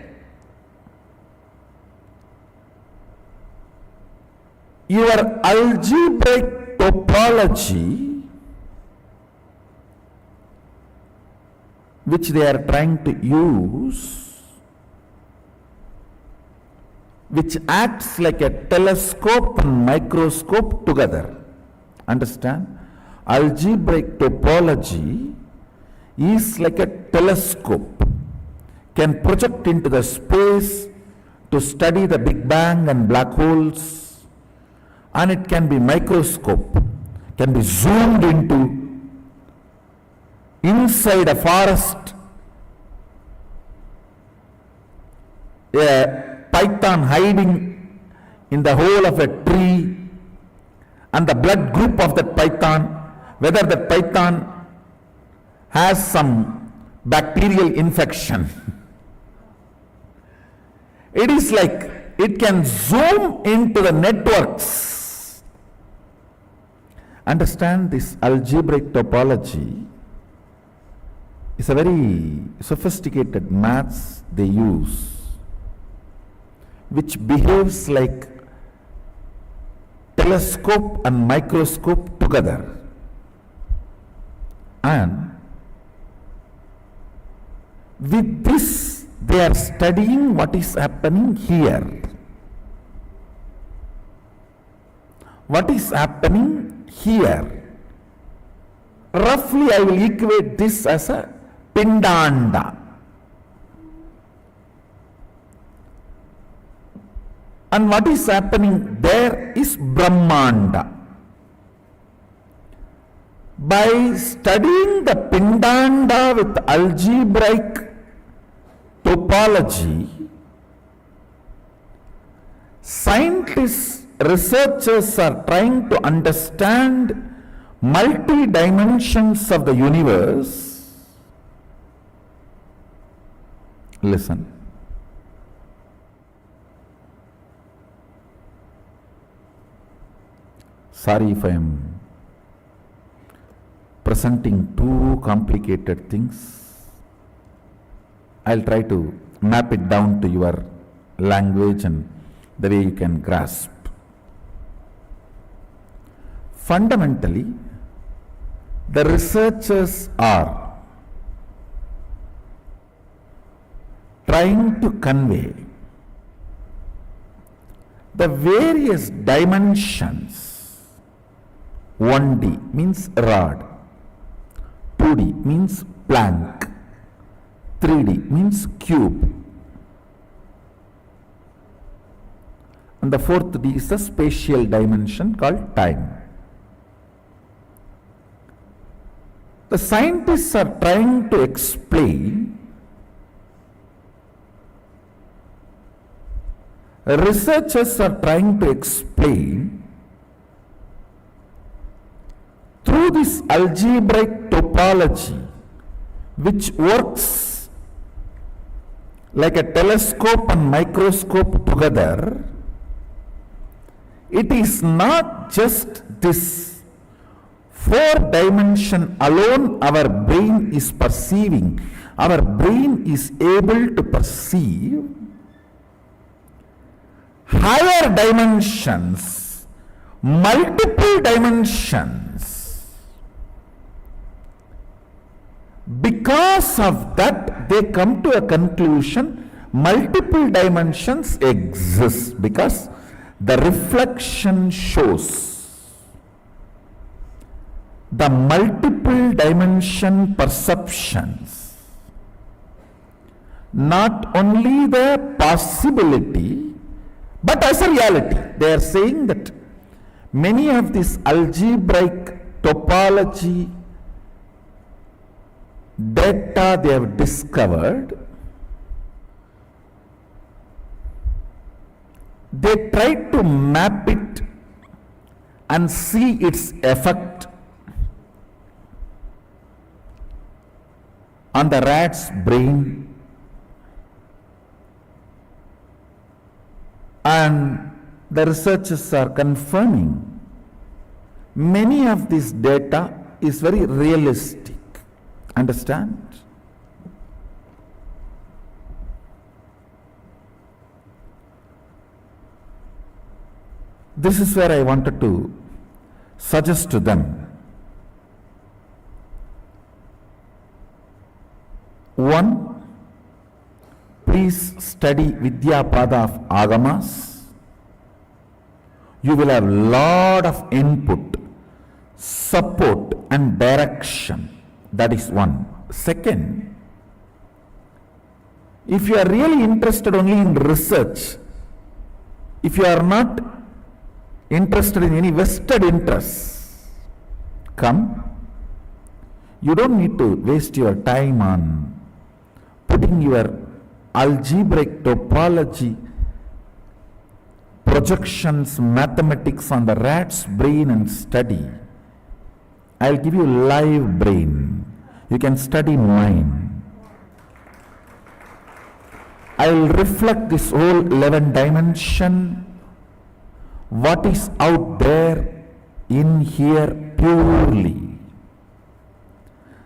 Your algebraic topology, which they are trying to use, which acts like a telescope and microscope together. Understand? Algebraic topology is like a telescope, can project into the space to study the Big Bang and black holes, and it can be microscope, can be zoomed into inside a forest, a python hiding in the hole of a tree, and the blood group of that python, whether that python has some bacterial infection. It is like it can zoom into the networks. Understand, this algebraic topology is a very sophisticated maths they use, which behaves like telescope and microscope together. And with this, they are studying what is happening here. What is happening here? Roughly, I will equate this as a pindanda. And what is happening there is Brahmanda. By studying the pindanda with algebraic topology, scientists, researchers are trying to understand multi-dimensions of the universe. Listen. Sorry if I am presenting too complicated things. I'll try to map it down to your language and the way you can grasp. Fundamentally, the researchers are trying to convey the various dimensions. 1D means rod, 2D means plank, 3D means cube, and the fourth D is the spatial dimension called time. The scientists are trying to explain, researchers are trying to explain through this algebraic topology, which works like a telescope and microscope together. It is not just this 4-dimension alone our brain is perceiving. Our brain is able to perceive higher dimensions, multiple dimensions. Because of that, they come to a conclusion, multiple dimensions exist, because the reflection shows the multiple dimension perceptions, not only the possibility But as a reality, they are saying that many of these algebraic topology data they have discovered, they try to map it and see its effect on the rat's brain, and the researchers are confirming many of this data is very realistic. Understand? This is where I wanted to suggest to them. One, please study Vidya Pada of Agamas. You will have lot of input, support and direction. That is one. Second, if you are really interested only in research, if you are not interested in any vested interests, come. You don't need to waste your time on putting your algebraic topology projections, mathematics on the rat's brain and study. I'll give you live brain. You can study mine. I'll reflect this whole 11 dimension, what is out there in here purely.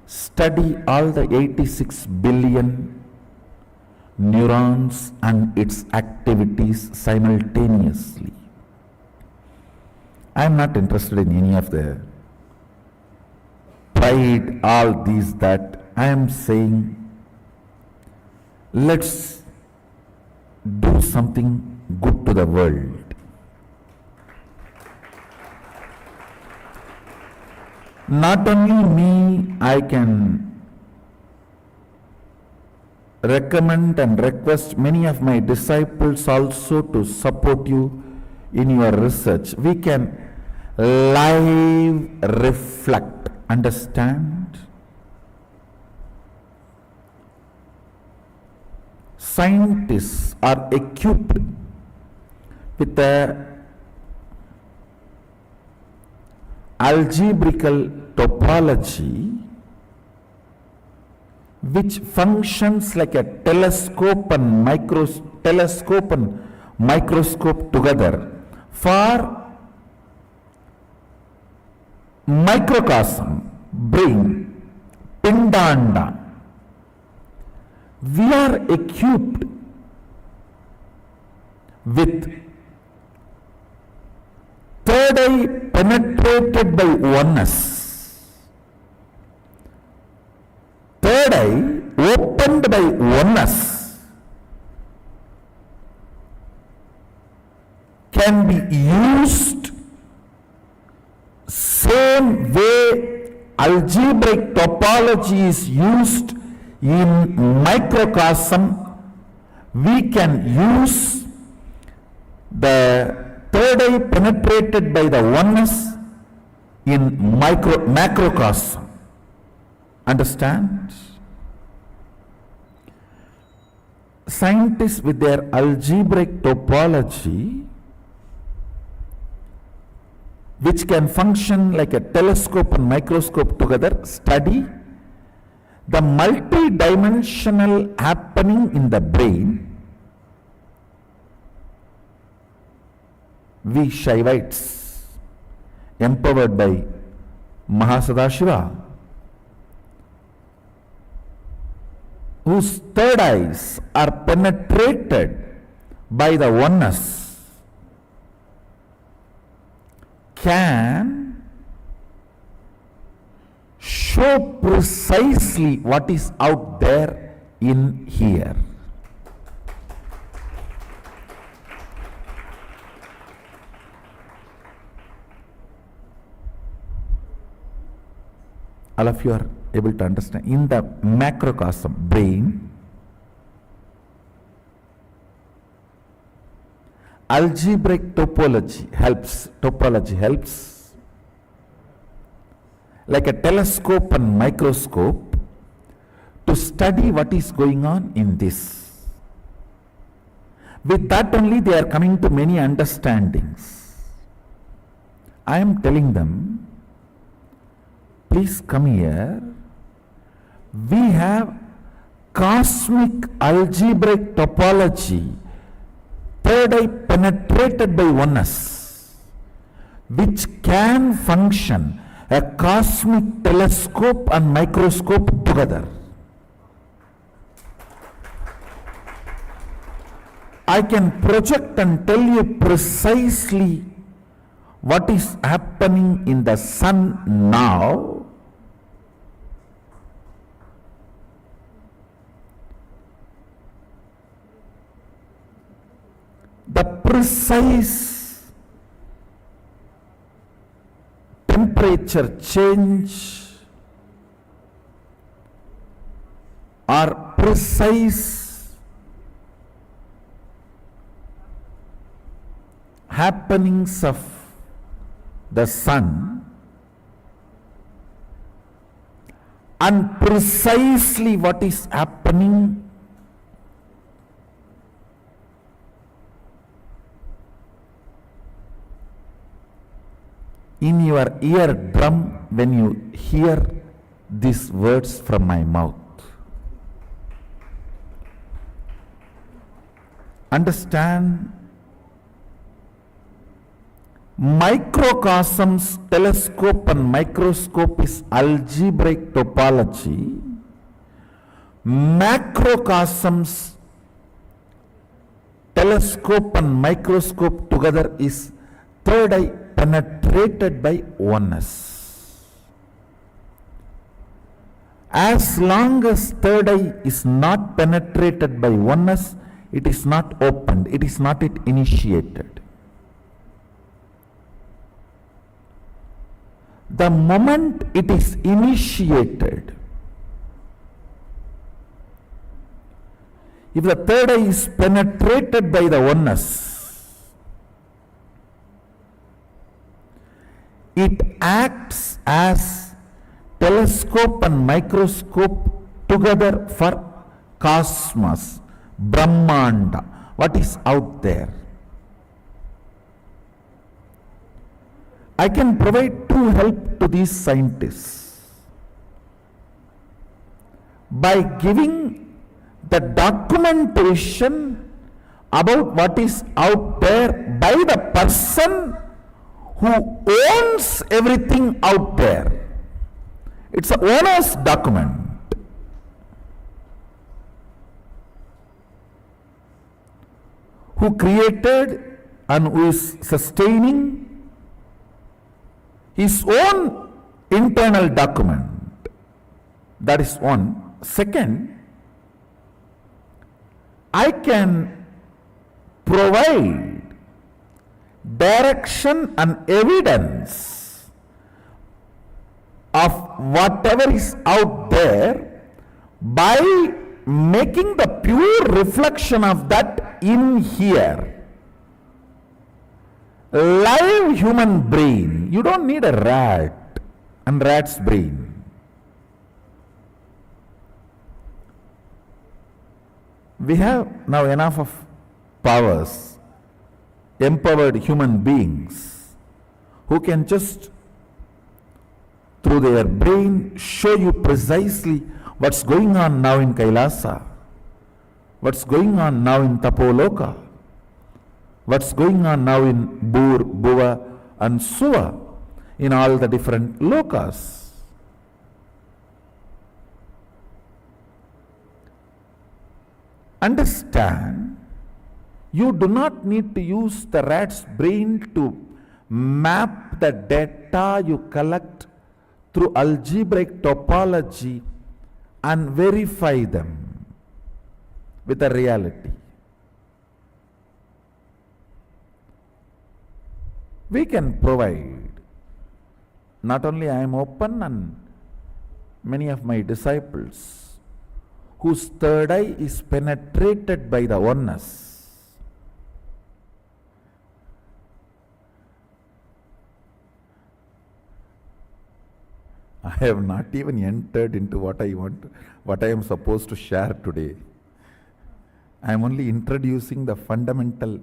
Study all the 86 billion neurons and its activities simultaneously. I am not interested in any of the pride, all these, that. I am saying, let's do something good to the world. Not only me, I can recommend and request many of my disciples also to support you in your research. We can live reflect. Understand? Scientists are equipped with a algebraical topology which functions like a telescope and microscope together for microcosm, brain, pindanda. We are equipped with third eye penetrated by oneness, third eye opened by oneness, can be used same way algebraic topology is used in microcosm. We can use the third eye penetrated by the oneness in macrocosm. Understand? Scientists with their algebraic topology, which can function like a telescope and microscope together, study the multi-dimensional happening in the brain. We Shaivites, empowered by Mahasadashiva, whose third eyes are penetrated by the oneness, can show precisely what is out there in here. All of you are able to understand. In the macrocosm, brain, algebraic topology helps, like a telescope and microscope, to study what is going on in this. With that only they are coming to many understandings. I am telling them, please come here. We have cosmic algebraic topology, third eye penetrated by oneness, which can function a cosmic telescope and microscope together. I can project and tell you precisely what is happening in the sun now. The precise temperature change or precise happenings of the sun, and precisely what is happening in your eardrum when you hear these words from my mouth. Understand? Microcosms, telescope and microscope is algebraic topology. Macrocosms, telescope and microscope together is third eye penetrated by oneness. As long as third eye is not penetrated by oneness, it is not opened, it is not yet initiated. The moment it is initiated, if the third eye is penetrated by the oneness, it acts as telescope and microscope together for cosmos, Brahmanda, what is out there. I can provide true help to these scientists by giving the documentation about what is out there by the person who owns everything out there. It's an owner's document. Who created and who is sustaining his own internal document. That is one. Second, I can provide direction and evidence of whatever is out there by making the pure reflection of that in here. Live human brain. You don't need a rat and rat's brain. We have now enough of powers, empowered human beings who can just through their brain show you precisely what's going on now in Kailasa, what's going on now in Tapoloka, what's going on now in Bur, Buva and Suva, in all the different lokas. Understand, you do not need to use the rat's brain to map the data you collect through algebraic topology and verify them with the reality. We can provide. Not only I am open, and many of my disciples whose third eye is penetrated by the oneness, I have not even entered into what I am supposed to share today. I am only introducing the fundamental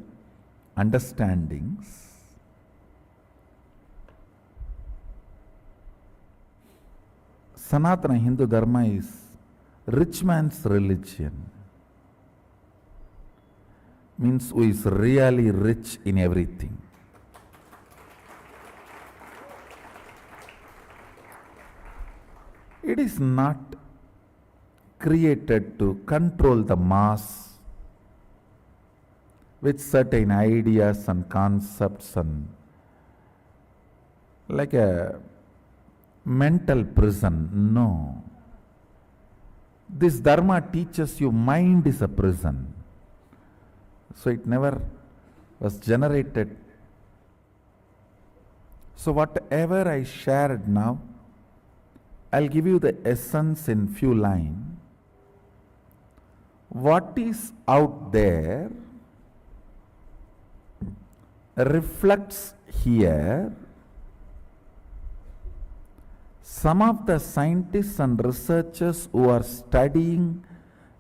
understandings. Sanatana Hindu Dharma is rich man's religion. Means who is really rich in everything. It is not created to control the mass with certain ideas and concepts and like a mental prison. No. This Dharma teaches you mind is a prison. So it never was generated. So whatever I shared now, I'll give you the essence in few lines. What is out there reflects here. Some of the scientists and researchers who are studying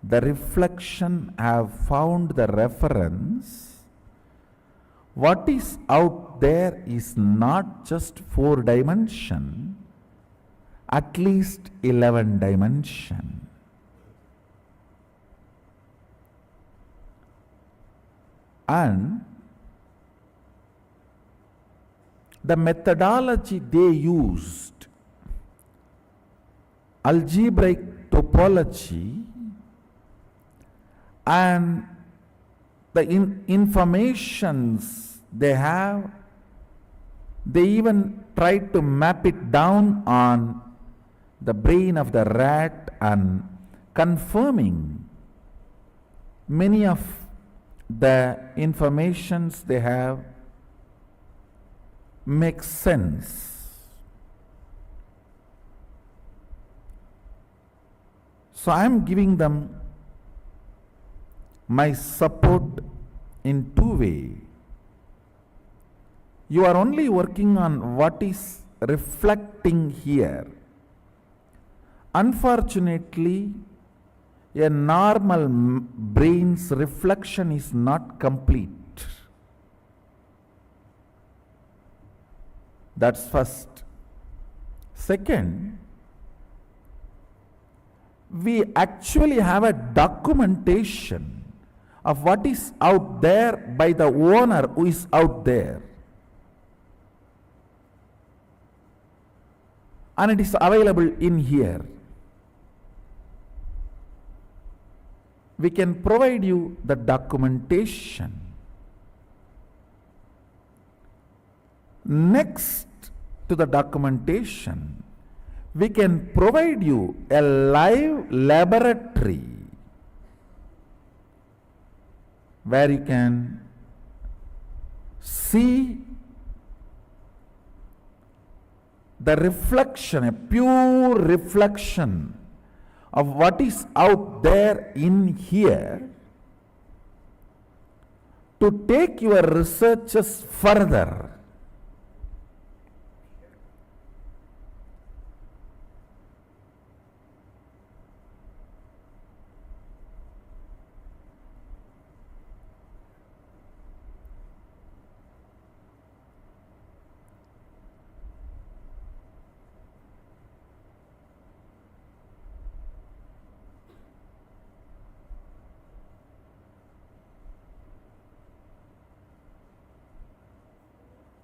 the reflection have found the reference. What is out there is not just 4 dimension, at least 11 dimension. And the methodology they used, algebraic topology, and the informations they have, they even tried to map it down on the brain of the rat and confirming many of the informations they have make sense. So I am giving them my support in 2 ways. You are only working on what is reflecting here. Unfortunately, a normal brain's reflection is not complete. That's first. Second, we actually have a documentation of what is out there by the owner who is out there. And it is available in here. We can provide you the documentation. Next to the documentation, we can provide you a live laboratory where you can see the reflection, a pure reflection of what is out there in here, to take your researches further.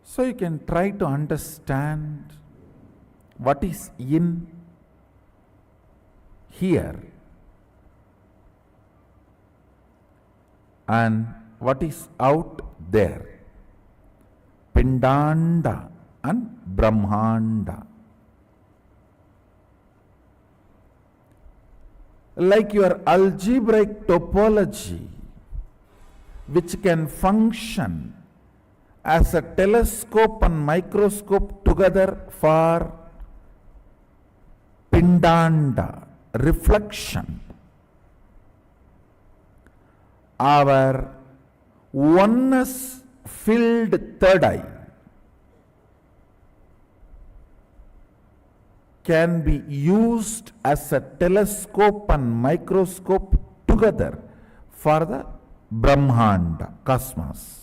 So you can try to understand what is in here and what is out there. Pindanda and Brahmanda. Like your algebraic topology, which can function as a telescope and microscope together for Pindanda, reflection. Our oneness filled third eye can be used as a telescope and microscope together for the Brahmanda, cosmos.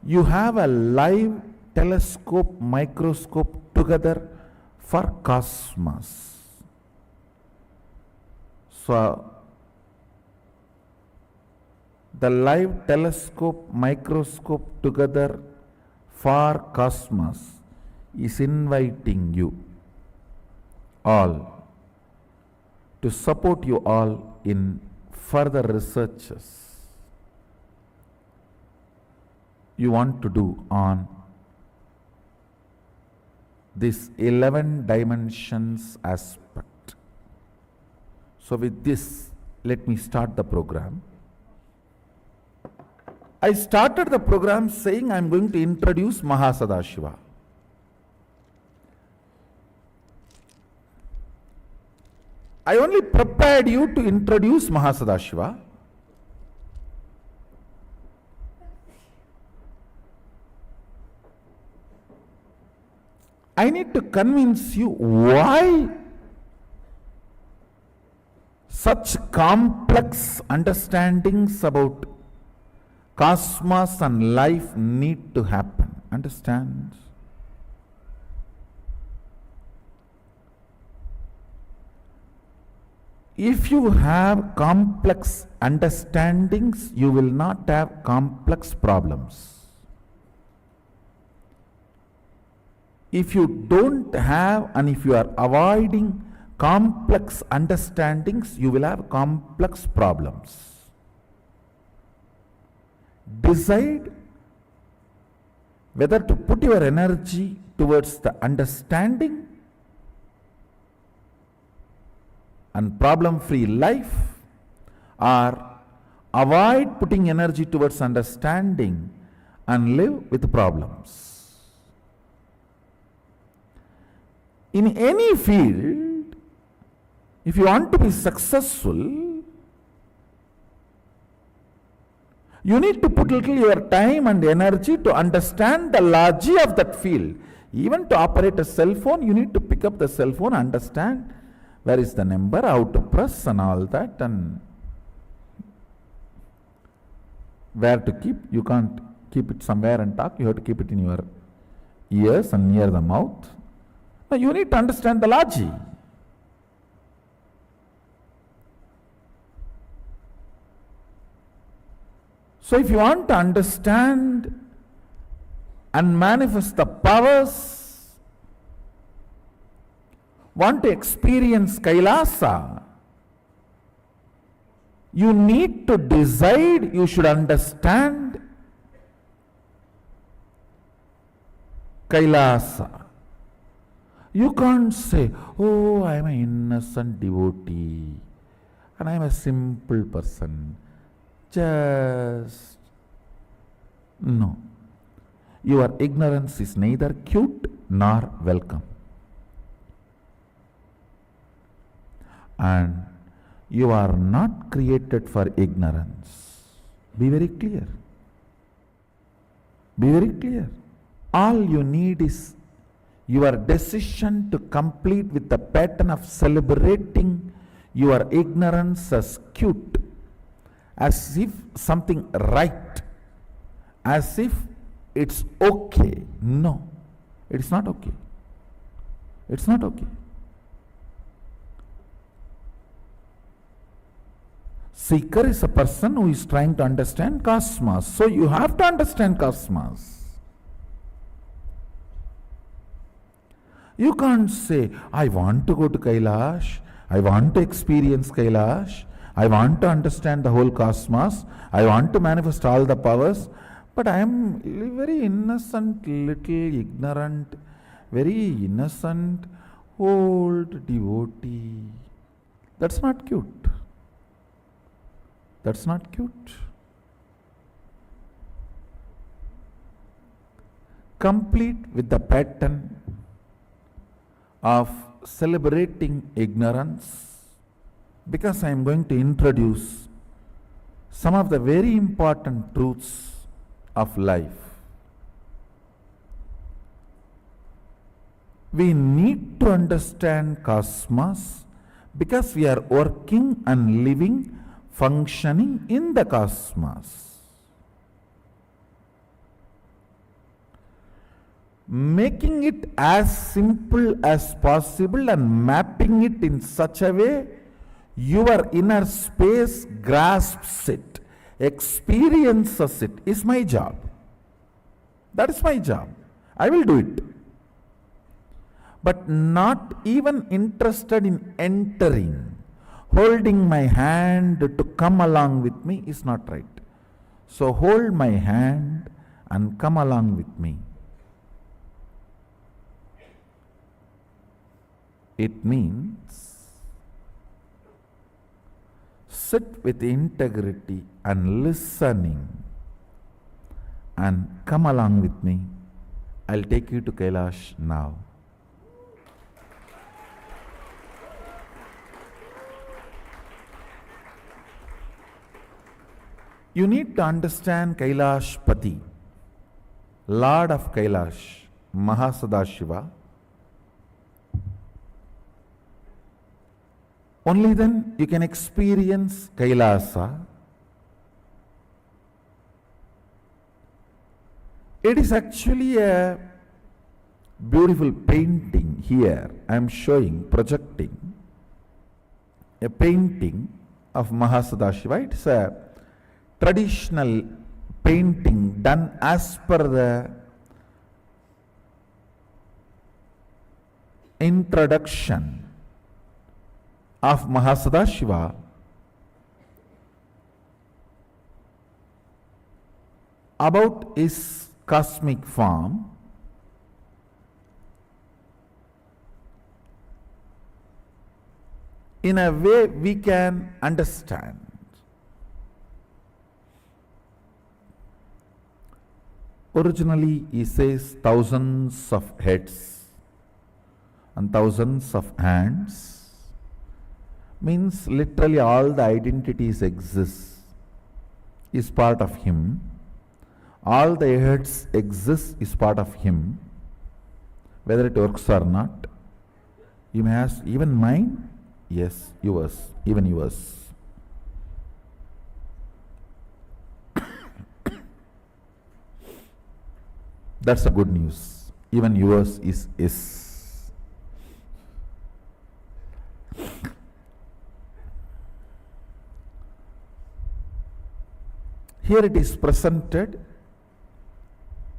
You have a live telescope, microscope together for cosmos. So, the live telescope, microscope together for cosmos is inviting you all to support you all in further researches you want to do on this 11 dimensions aspect. So with this, let me start the program. I started the program saying I am going to introduce Mahasadashiva. I only prepared you to introduce Mahasadashiva. I need to convince you why such complex understandings about cosmos and life need to happen. Understand? If you have complex understandings, you will not have complex problems. If you don't have and if you are avoiding complex understandings, you will have complex problems. Decide whether to put your energy towards the understanding and problem-free life, or avoid putting energy towards understanding and live with problems. In any field, if you want to be successful, you need to put little your time and energy to understand the logic of that field. Even to operate a cell phone, you need to pick up the cell phone, understand where is the number, how to press and all that, and where to keep. You can't keep it somewhere and talk, you have to keep it in your ears and near the mouth. Now you need to understand the logic. So if you want to understand and manifest the powers, want to experience Kailasa, you need to decide, you should understand Kailasa. You can't say, oh, I am an innocent devotee and I am a simple person. Just no. Your ignorance is neither cute nor welcome. And you are not created for ignorance. Be very clear. Be very clear. All you need is your decision to complete with the pattern of celebrating your ignorance as cute, as if something right, as if it's okay. No, it's not okay. It's not okay. Seeker is a person who is trying to understand cosmos. So you have to understand cosmos. You can't say, I want to go to Kailash, I want to experience Kailash, I want to understand the whole cosmos, I want to manifest all the powers, but I am very innocent, little ignorant, very innocent, old devotee. That's not cute. That's not cute. Complete with the pattern of celebrating ignorance, because I am going to introduce some of the very important truths of life. We need to understand cosmos because we are working and living, functioning in the cosmos. Making it as simple as possible and mapping it in such a way your inner space grasps it, experiences it, is my job. That is my job. I will do it. But not even interested in entering, holding my hand to come along with me is not right. So hold my hand and come along with me. It means sit with integrity and listening and come along with me. I'll take you to Kailash now. You need to understand Kailash Pati, Lord of Kailash, Mahasadashiva. Only then you can experience Kailasa. It is actually a beautiful painting here. I am showing, projecting a painting of Mahasadashiva. It's a traditional painting done as per the introduction of Mahasadashiva about his cosmic form. In a way we can understand. Originally he says thousands of heads and thousands of hands. Means literally all the identities exist, is part of him. All the heads exist, is part of him. Whether it works or not. You may ask, even mine? Yes, yours, even yours. That's the good news. Even yours is. Here it is presented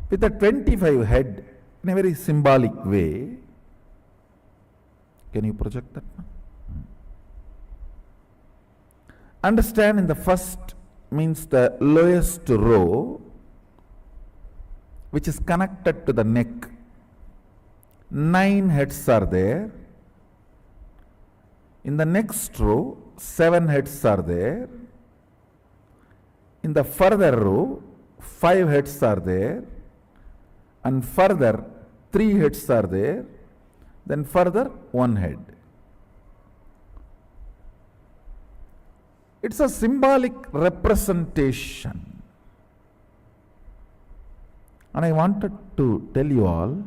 with a 25 head in a very symbolic way. Can you project that? Understand, in the first means the lowest row, which is connected to the neck. 9 heads are there. In the next row, 7 heads are there. In the further row, 5 heads are there, and further 3 heads are there, then further 1 head. It's a symbolic representation. And I wanted to tell you all,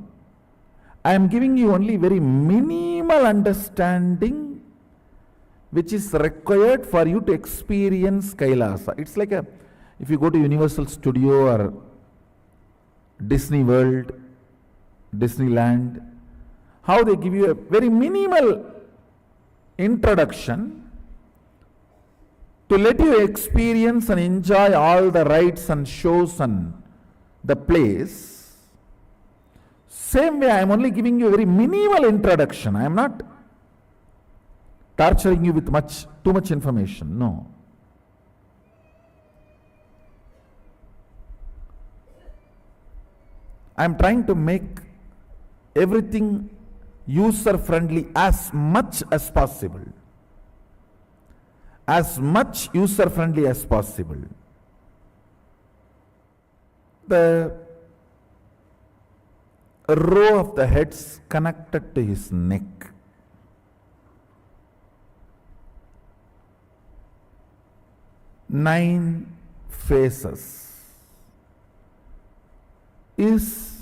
I am giving you only very minimal understanding which is required for you to experience Kailasa. It's like if you go to Universal Studio or Disney World, Disneyland, how they give you a very minimal introduction to let you experience and enjoy all the rides and shows and the place. Same way, I am only giving you a very minimal introduction. I am not torturing you with too much information. No. I am trying to make everything user-friendly as much as possible. As much user-friendly as possible. The row of the heads connected to his neck. Nine faces is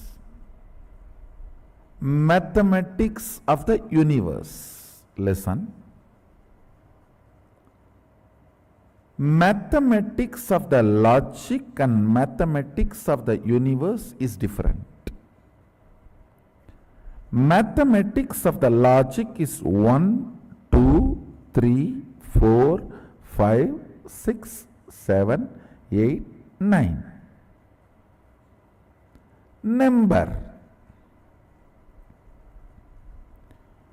mathematics of the universe. Listen. Mathematics of the logic and mathematics of the universe is different. Mathematics of the logic is 1, 2, 3, 4, 5, 6, 7, 8, 9. Number.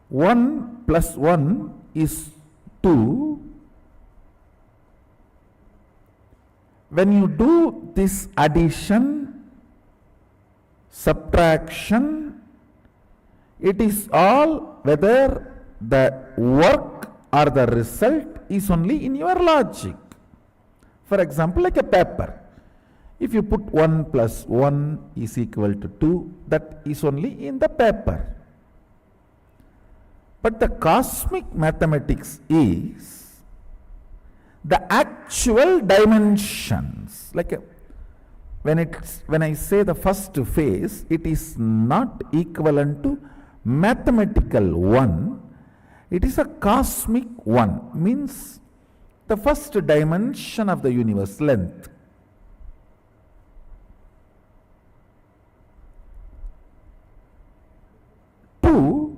1 plus 1 is 2. When you do this addition, subtraction, it is all whether the work or the result is only in your logic. For example, like a paper. If you put 1 plus 1 is equal to 2, that is only in the paper. But the cosmic mathematics is the actual dimensions. Like when I say the first phase, it is not equivalent to mathematical 1. It is a cosmic 1. Means the first dimension of the universe, length. Two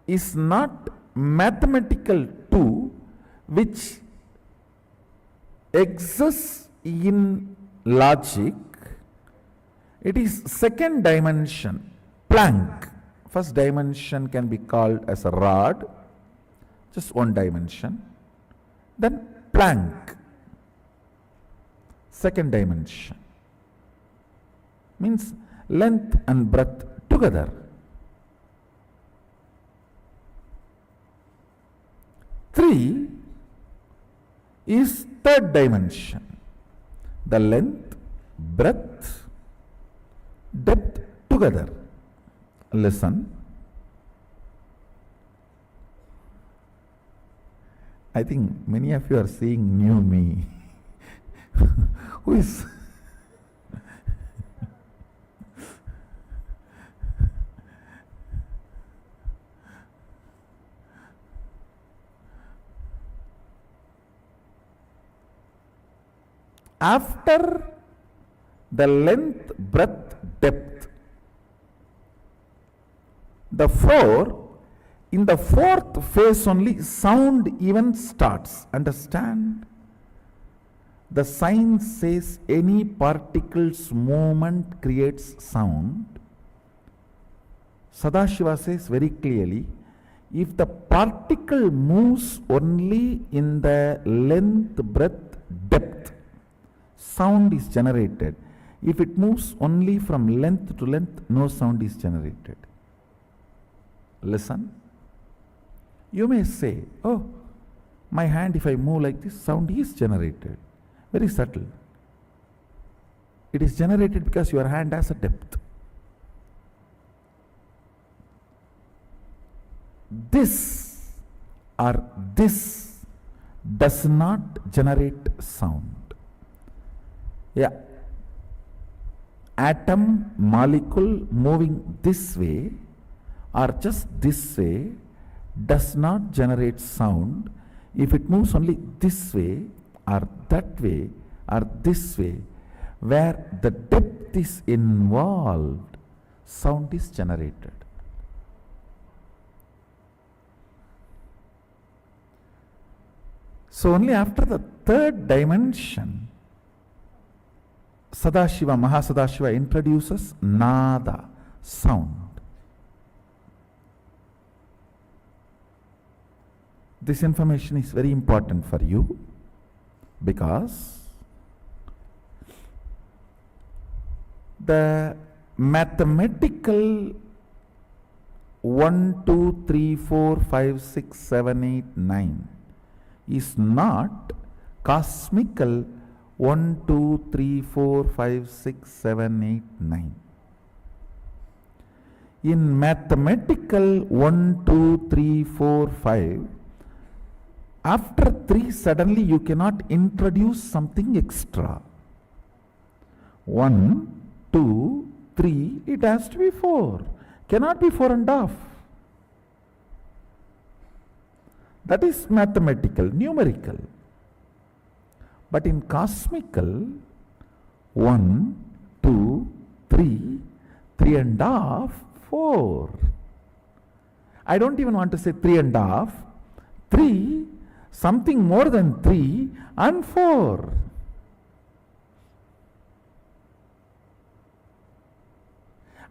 is not mathematical 2 which exists in logic. It is second dimension, Planck. First dimension can be called as a rod, just one dimension. Then Planck, second dimension, means length and breadth together. 3 is third dimension, the length, breadth, depth together. Listen. I think many of you are seeing new me. Who is after the length, breadth, depth, the 4, in the fourth phase only sound even starts. Understand? The science says any particle's movement creates sound. Sadashiva says very clearly, if the particle moves only in the length, breadth, depth, sound is generated. If it moves only from length to length, no sound is generated. Listen. You may say, oh, my hand, if I move like this, sound is generated. Very subtle. It is generated because your hand has a depth. This or this does not generate sound. Yeah. Atom, molecule moving this way or just this way does not generate sound. If it moves only this way or that way or this way, where the depth is involved, sound is generated. So only after the third dimension, Sadashiva, Mahasadashiva introduces nada, sound. This information is very important for you because the mathematical 1, 2, 3, 4, 5, 6, 7, 8, 9 is not cosmical 1, 2, 3, 4, 5, 6, 7, 8, 9. In mathematical 1, 2, 3, 4, 5, after 3 suddenly you cannot introduce something extra. 1, 2, 3, it has to be 4. cannot be 4.5. That is mathematical, numerical. But in cosmical, 1, 2, 3, 3.5, 4. I don't even want to say 3.5, 3, something more than 3 and 4.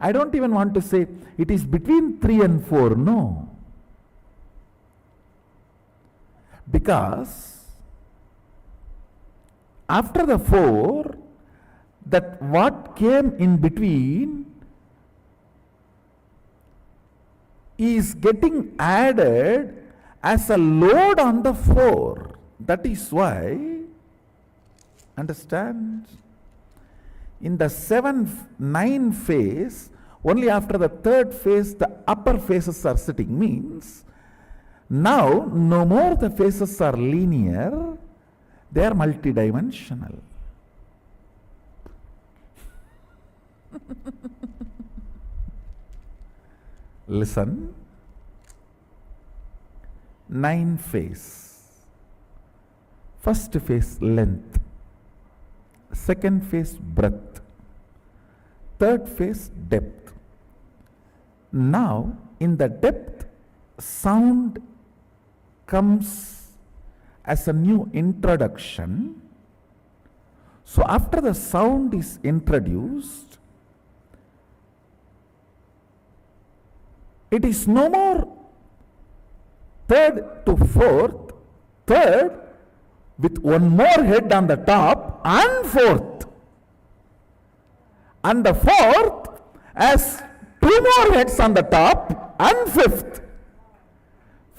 I don't even want to say it is between 3 and 4, no. Because after the 4, that what came in between is getting added as a load on the 4. That is why, understand, in the 7-9 phase, only after the 3rd phase the upper phases are sitting, means now no more the phases are linear, they are multidimensional. Listen. 9 phase. First phase length. Second phase breadth. Third phase depth. Now in the depth, sound comes as a new introduction. So after the sound is introduced, it is no more 3rd to 4th, 3rd with one more head on the top and 4th. And the 4th has 2 more heads on the top and 5th.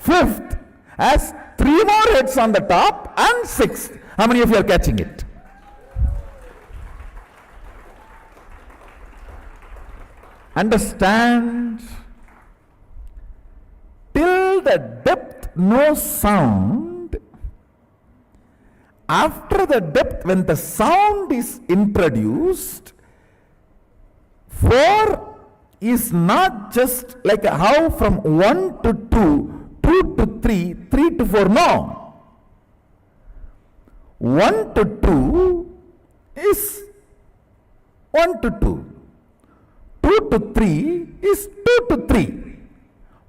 5th has 3 more heads on the top and 6th. How many of you are catching it? Understand? Till the depth no sound. After the depth, when the sound is introduced, 4 is not just like how from 1 to 2, 2 to 3, 3 to 4, no. 1 to 2 is 1 to 2. 2 to 3 is 2 to 3.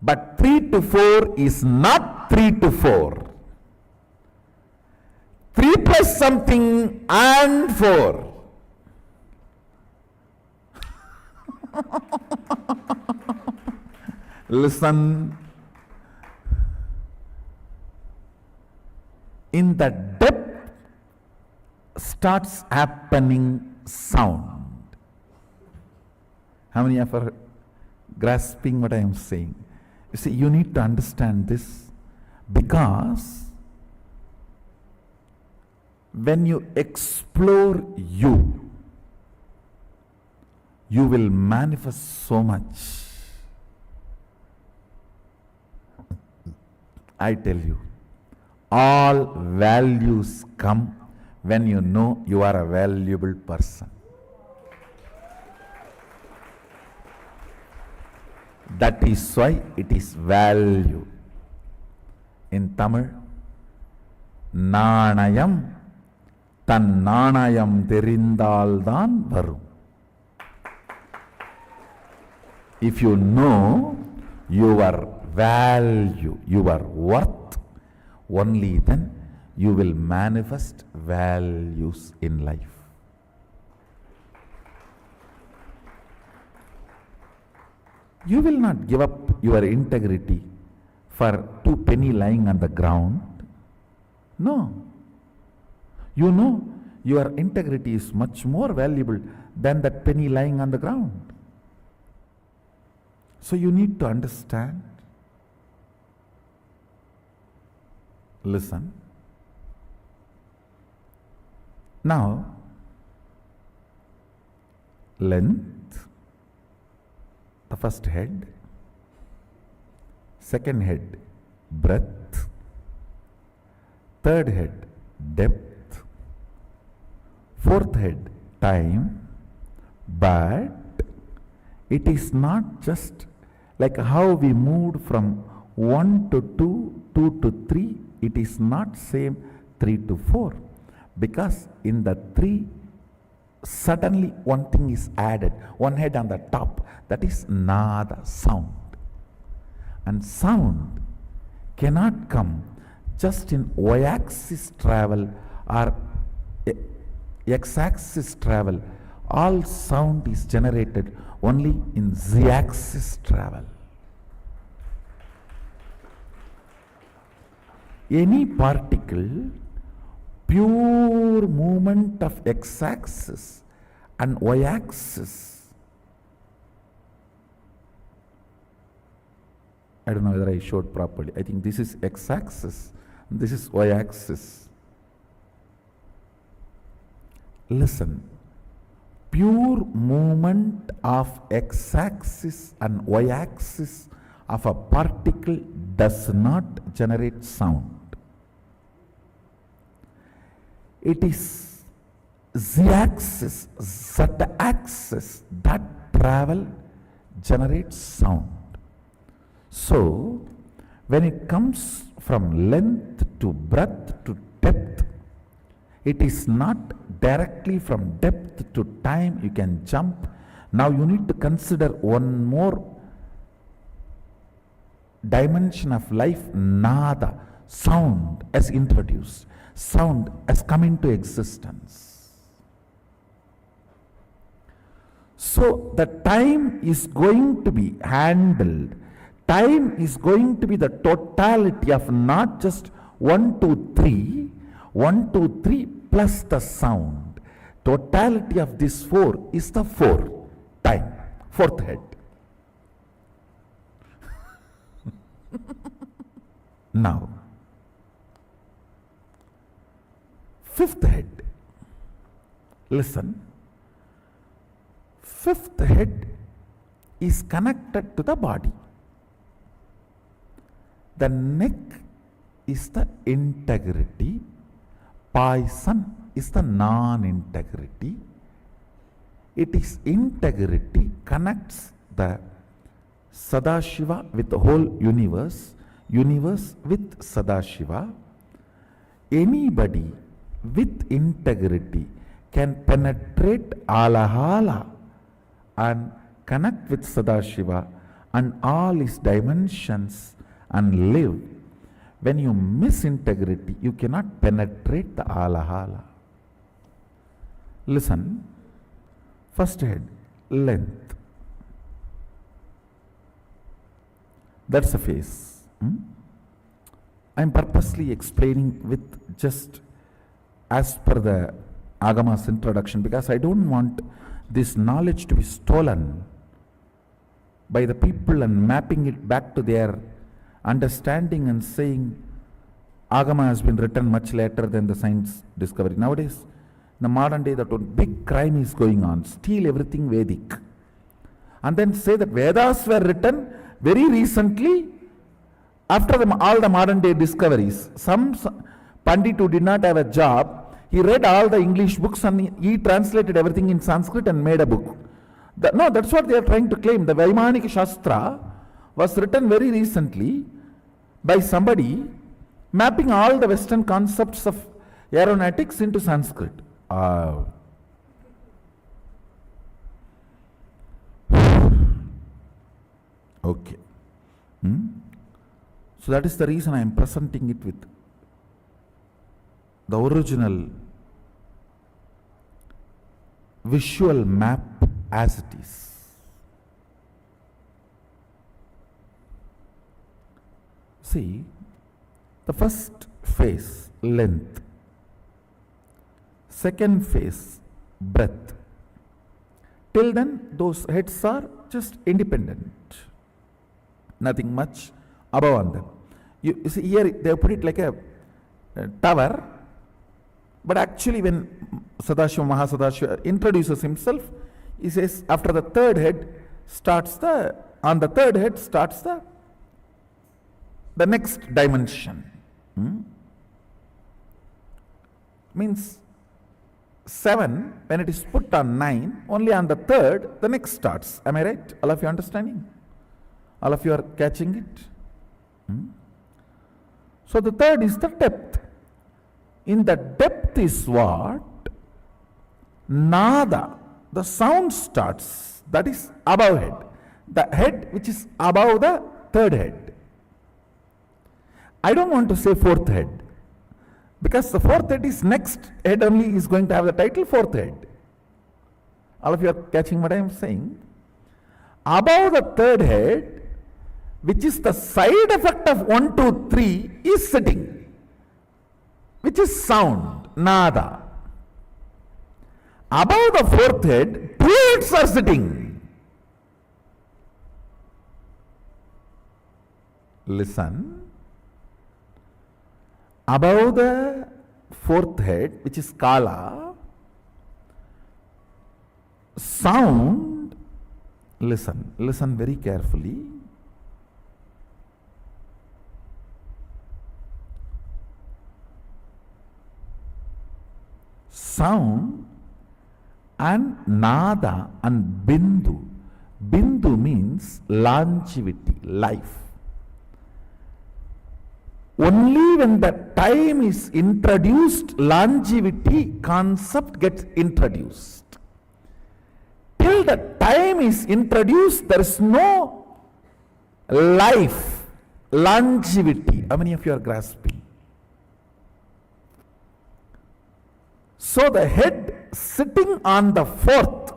But 3 to 4 is not 3 to 4. 3 plus something and 4. Listen. In the depth starts happening sound. How many of you are grasping what I am saying? You see, you need to understand this, because when you explore you will manifest so much. I tell you, all values come when you know you are a valuable person. That is why it is value. In Tamil, Nanayam, Tan Nanayam Therindaldan Varum. If you know your value, your worth, only then you will manifest values in life. You will not give up your integrity for 2 pennies lying on the ground. No. You know your integrity is much more valuable than that penny lying on the ground. So you need to understand. Listen. Now, length, the first head, second head, breadth, third head, depth, fourth head, time, but it is not just Like how we moved from 1 to 2, 2 to 3, it is not same 3 to 4. Because in the 3, suddenly one thing is added, one head on the top, that is nada, sound. And sound cannot come just in y-axis travel or x-axis travel. All sound is generated only in z-axis travel. Any particle, pure movement of x-axis and y-axis. I don't know whether I showed properly. I think this is x-axis, this is y-axis. Listen, pure movement of x-axis and y-axis of a particle does not generate sound. It is z-axis, z-axis that travel generates sound. So, when it comes from length to breadth to depth, it is not directly from depth to time you can jump. Now you need to consider one more dimension of life, nada, sound as introduced. Sound has come into existence. So the time is going to be handled. Time is going to be the totality of not just 1, 2, 3, 1, 2, 3 plus the sound. Totality of this 4 is the 4, time, fourth head. Now, fifth head. Listen. Fifth head is connected to the body. The neck is the integrity. Poison is the non-integrity. It is integrity connects the Sadashiva with the whole universe, universe with Sadashiva. Anybody with integrity can penetrate Alahala and connect with Sadashiva and all his dimensions and live. When you miss integrity, you cannot penetrate the Alahala. Listen, first head, length. That's a face. I am purposely explaining with just as per the Agama's introduction, because I don't want this knowledge to be stolen by the people and mapping it back to their understanding and saying Agama has been written much later than the science discovery. Nowadays, in the modern day, that one big crime is going on, steal everything Vedic. And then say that Vedas were written very recently after all the modern day discoveries. Some Pandit who did not have a job, he read all the English books and he translated everything in Sanskrit and made a book. No, that's what they are trying to claim. The Vaimanika Shastra was written very recently by somebody mapping all the Western concepts of aeronautics into Sanskrit. Okay. So that is the reason I am presenting it with the original visual map as it is. See, the first phase, length. Second phase, breadth. Till then, those heads are just independent. Nothing much above on them. You see, here they have put it like a tower, but actually when Sadashiva Mahasadashiva introduces himself, he says after the third head starts on the third head starts the next dimension. Means 7, when it is put on 9, only on the third, the next starts. Am I right? All of you understanding? All of you are catching it? So the third is the depth. In the depth is what? Nada. The sound starts. That is above head. The head which is above the third head. I don't want to say fourth head, because the fourth head is next head only is going to have the title fourth head. All of you are catching what I am saying? Above the third head, which is the side effect of 1, 2, 3, is sitting, which is sound, nada. Above the fourth head, two heads are sitting. Listen. Above the fourth head, which is Kala, sound, listen very carefully. Sound and nada and bindu. Bindu means longevity, life. Only when the time is introduced, longevity concept gets introduced. Till the time is introduced, there is no life, longevity. How many of you are grasping? So the head sitting on the fourth,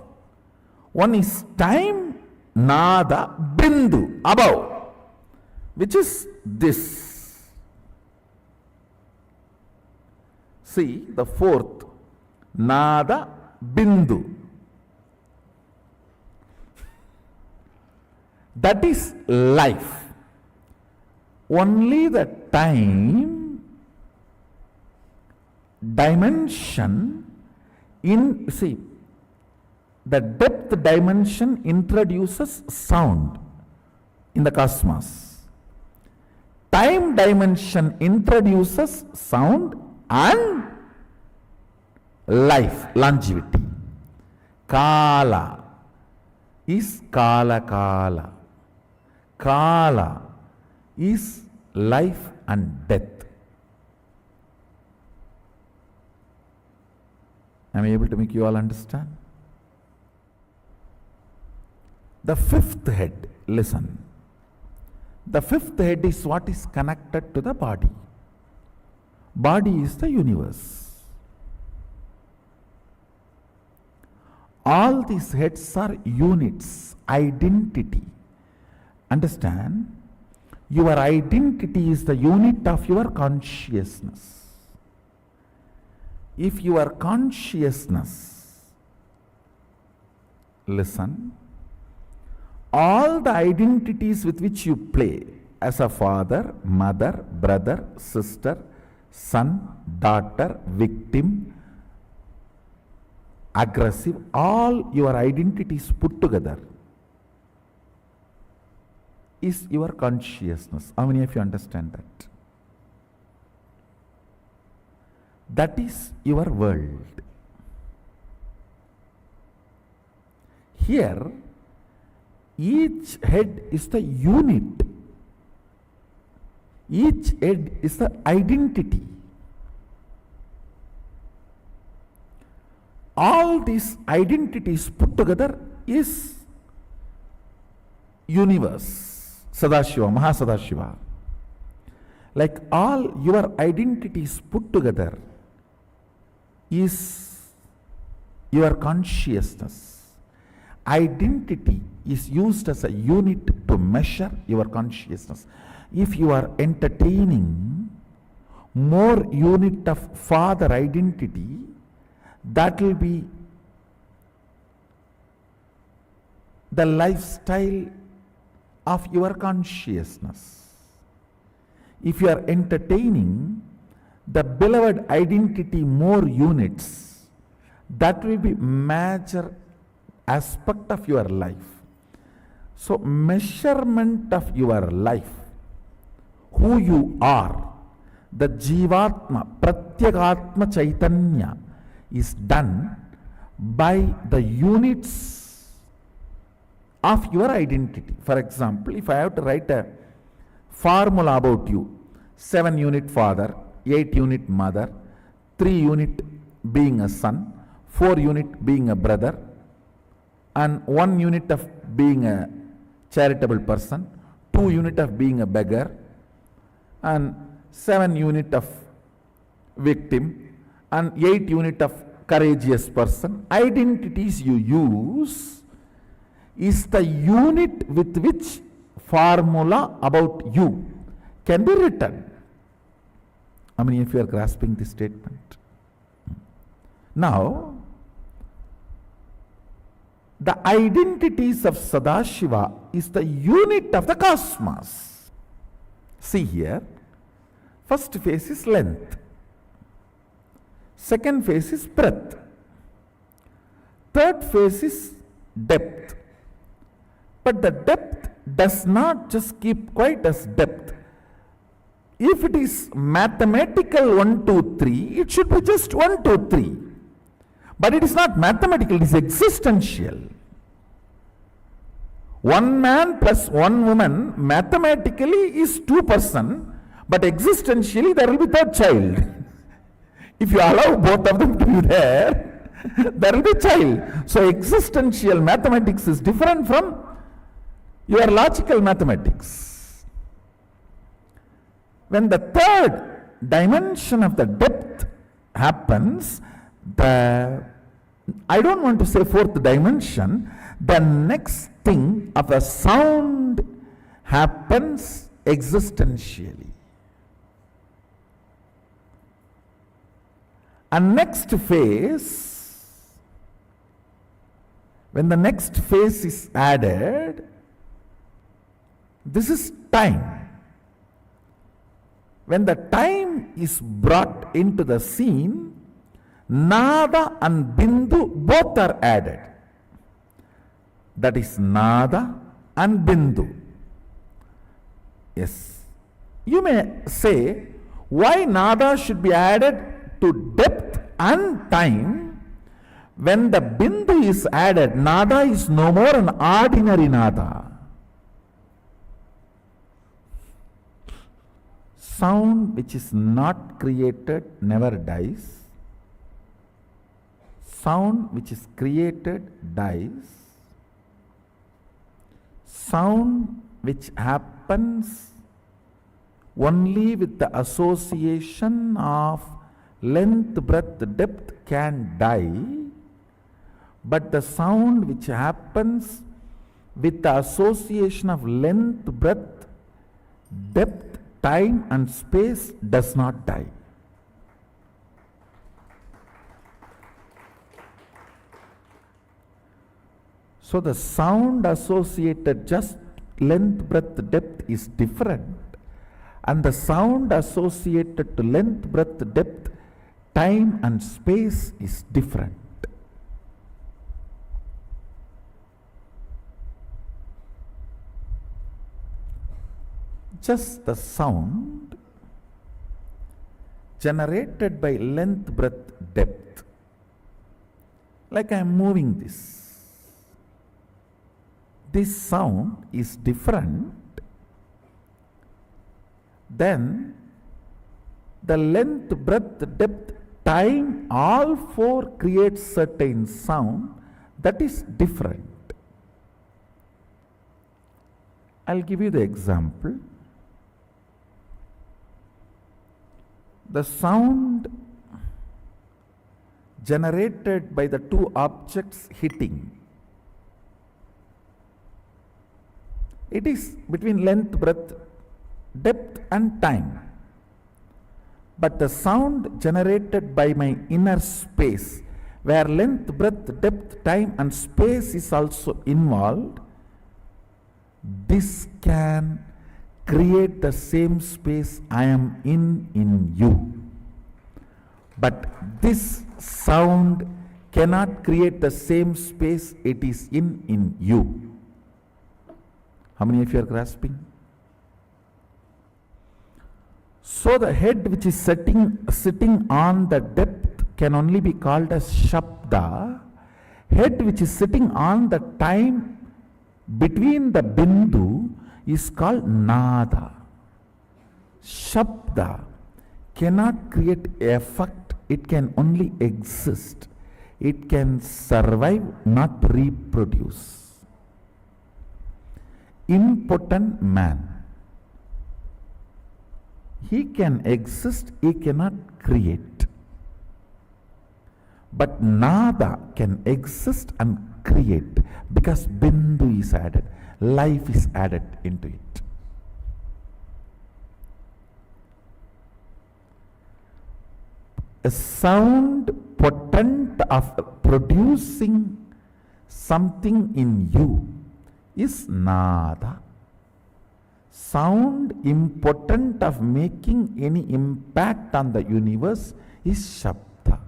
one is time, nada, bindu, above, which is this. See, the fourth, nada, bindu. That is life. Only the time dimension in, see, the depth dimension introduces sound in the cosmos. Time dimension introduces sound and life, longevity. Kala is kala kala. Kala is life and death. Am I able to make you all understand? The fifth head, listen. The fifth head is what is connected to the body. Body is the universe. All these heads are units, identity. Understand? Your identity is the unit of your consciousness. If your consciousness, listen, all the identities with which you play as a father, mother, brother, sister, son, daughter, victim, aggressive, all your identities put together is your consciousness. How many of you understand that? That is your world. Here, each head is the unit. Each head is the identity. All these identities put together is universe, Sadashiva, Mahasadashiva. Like all your identities put together is your consciousness. Identity is used as a unit to measure your consciousness. If you are entertaining more unit of father identity, that will be the lifestyle of your consciousness. If you are entertaining the beloved identity more units, that will be major aspect of your life. So measurement of your life, who you are, the Jivatma, Pratyagatma Chaitanya is done by the units of your identity. For example, if I have to write a formula about you, 7 unit father, 8 unit mother, 3 unit being a son, 4 unit being a brother, and 1 unit of being a charitable person, 2 unit of being a beggar, and 7 unit of victim, and 8 unit of courageous person. Identities you use is the unit with which formula about you can be written. How many of you are grasping this statement? Now, the identities of Sadashiva is the unit of the cosmos. See here, first phase is length, second phase is breadth, third phase is depth. But the depth does not just keep quiet as depth. If it is mathematical 1, 2, 3, it should be just 1, 2, 3. But it is not mathematical, it is existential. 1 man plus 1 woman mathematically is 2 persons, but existentially there will be third child. If you allow both of them to be there, there will be child. So existential mathematics is different from your logical mathematics. When the third dimension of the depth happens, I don't want to say fourth dimension, the next thing of a sound happens existentially. And next phase, when the next phase is added, this is time. When the time is brought into the scene, Nada and Bindu both are added. That is Nada and Bindu. Yes. You may say, why Nada should be added to depth and time? When the Bindu is added, Nada is no more an ordinary Nada. Sound which is not created never dies. Sound which is created dies. Sound which happens only with the association of length, breadth, depth can die, but the sound which happens with the association of length, breadth, depth, time and space does not die. So the sound associated just length, breadth, depth is different, and the sound associated to length, breadth, depth, time and space is different. Just the sound generated by length, breadth, depth. Like I am moving this. This sound is different than the length, breadth, depth, time, all four create certain sound that is different. I'll give you the example. The sound generated by the two objects hitting, it is between length, breadth, depth and time. But the sound generated by my inner space, where length, breadth, depth, time and space is also involved, this can create the same space I am in you. But this sound cannot create the same space it is in you. How many of you are grasping? So the head which is sitting on the depth can only be called as Shabda. Head which is sitting on the time between the bindu is called nada. Shabda cannot create effect, it can only exist. It can survive, not reproduce. Impotent man. He can exist, he cannot create. But nada can exist and create because bindu is added, life is added into it. A sound potent of producing something in you is nada. Sound impotent of making any impact on the universe is shabda.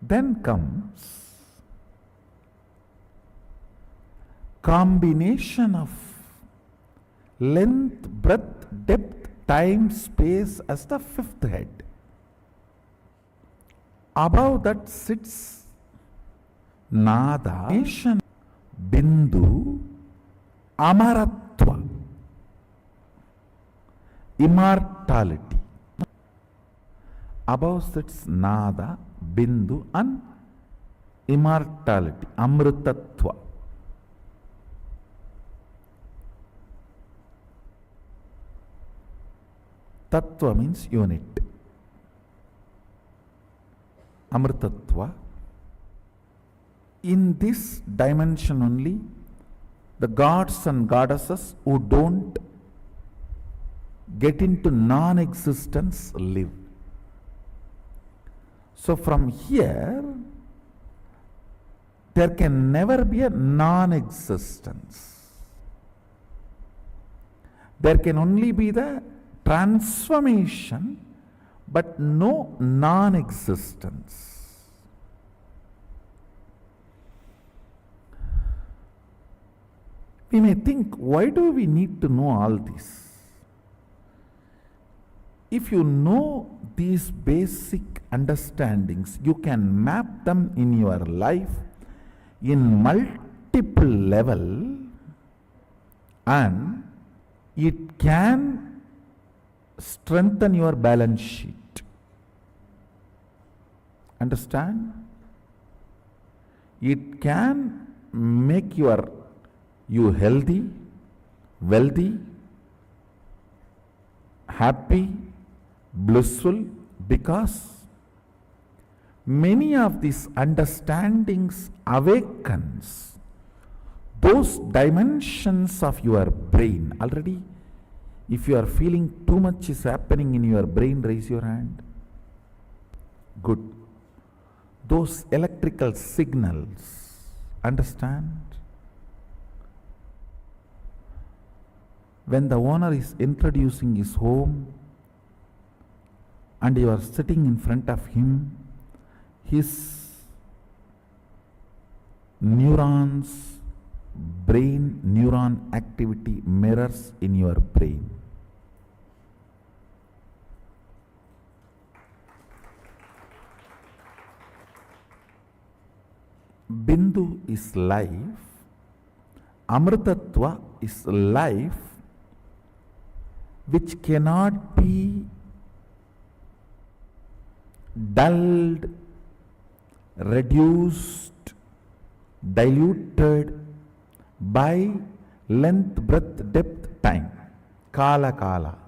Then comes combination of length, breadth, depth, time, space as the fifth head. Above that sits nada, bindu, amaratva, immortality. Above sits nada, bindu and immortality, amritatva. Tattva means unit. Amritatva. In this dimension only, the gods and goddesses who don't get into non-existence live. So from here, there can never be a non-existence. There can only be the transformation, but no non-existence. We may think, why do we need to know all this? If you know these basic understandings, you can map them in your life in multiple level, and it can strengthen your balance sheet. Understand? It can make you healthy, wealthy, happy, blissful, because many of these understandings awakens those dimensions of your brain. Already, if you are feeling too much is happening in your brain, raise your hand. Good. Those electrical signals, understand? When the owner is introducing his home and you are sitting in front of him, his neurons, brain neuron activity mirrors in your brain. Bindu is life, Amritatva is life which cannot be dulled, reduced, diluted by length, breadth, depth, time. Kala kala.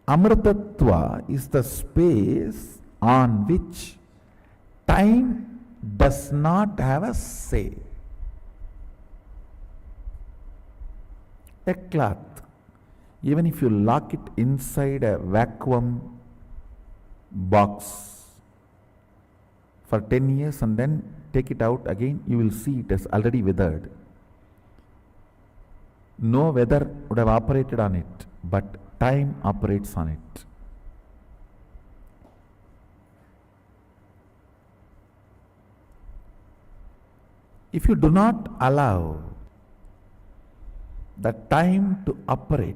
Amritatva is the space on which time does not have a say. A cloth, even if you lock it inside a vacuum box for 10 years and then take it out again, you will see it has already withered. No weather would have operated on it, but time operates on it. If you do not allow the time to operate,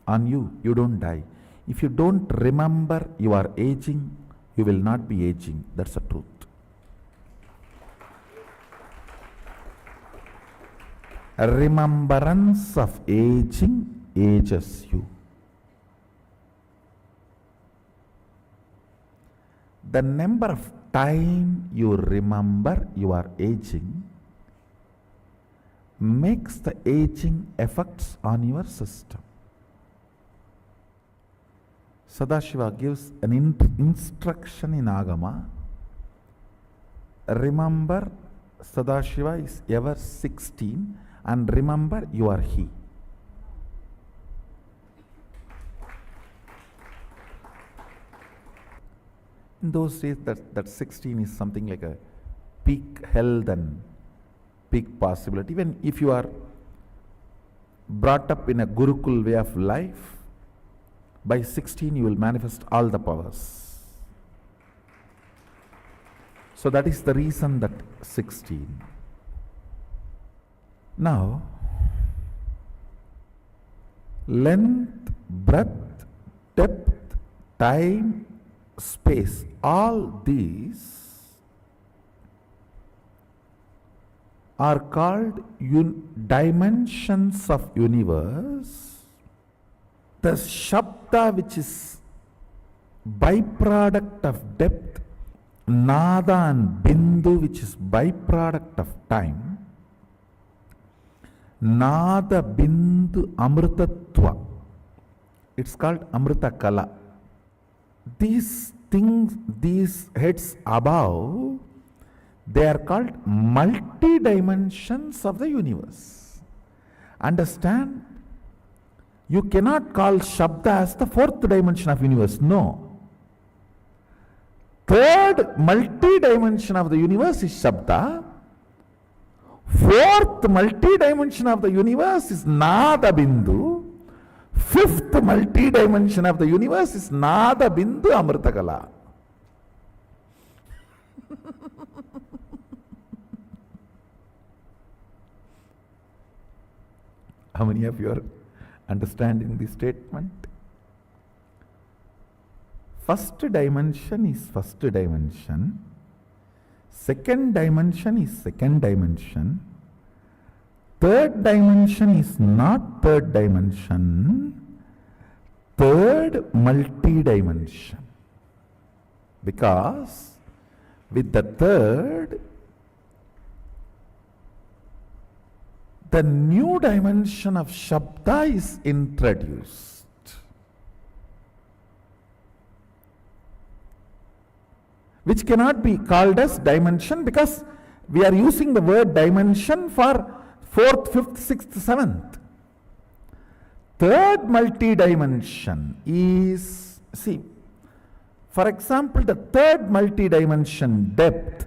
on you, you don't die. If you don't remember you are aging, you will not be aging. That's the truth. A remembrance of aging ages you. The number of time you remember you are aging makes the aging effects on your system. Sadashiva gives an instruction in Agama. Remember, Sadashiva is ever 16, and remember you are he. In those days, that 16 is something like a peak health and peak possibility. Even if you are brought up in a Gurukul way of life, by 16 you will manifest all the powers. So that is the reason that 16. Now, length, breadth, depth, time, space, all these are called dimensions of universe. The Shabda, which is byproduct of depth, Nada and Bindu, which is byproduct of time, Nada Bindu Amritatva, it's called Amrita Kala. These things, these heads above, they are called multi-dimensions of the universe. Understand? You cannot call Shabda as the fourth dimension of universe. No. Third multi-dimension of the universe is Shabda. Fourth multi-dimension of the universe is Nada Bindu. Fifth multi-dimension of the universe is Nada Bindu Amritakala. How many of you are understanding the statement? First dimension is first dimension. Second dimension is second dimension. Third dimension is not third dimension. Third multi-dimension. Because with the third, the new dimension of Shabda is introduced. Which cannot be called as dimension because we are using the word dimension for fourth, fifth, sixth, seventh. Third multi-dimension is, see, for example, the third multi-dimension depth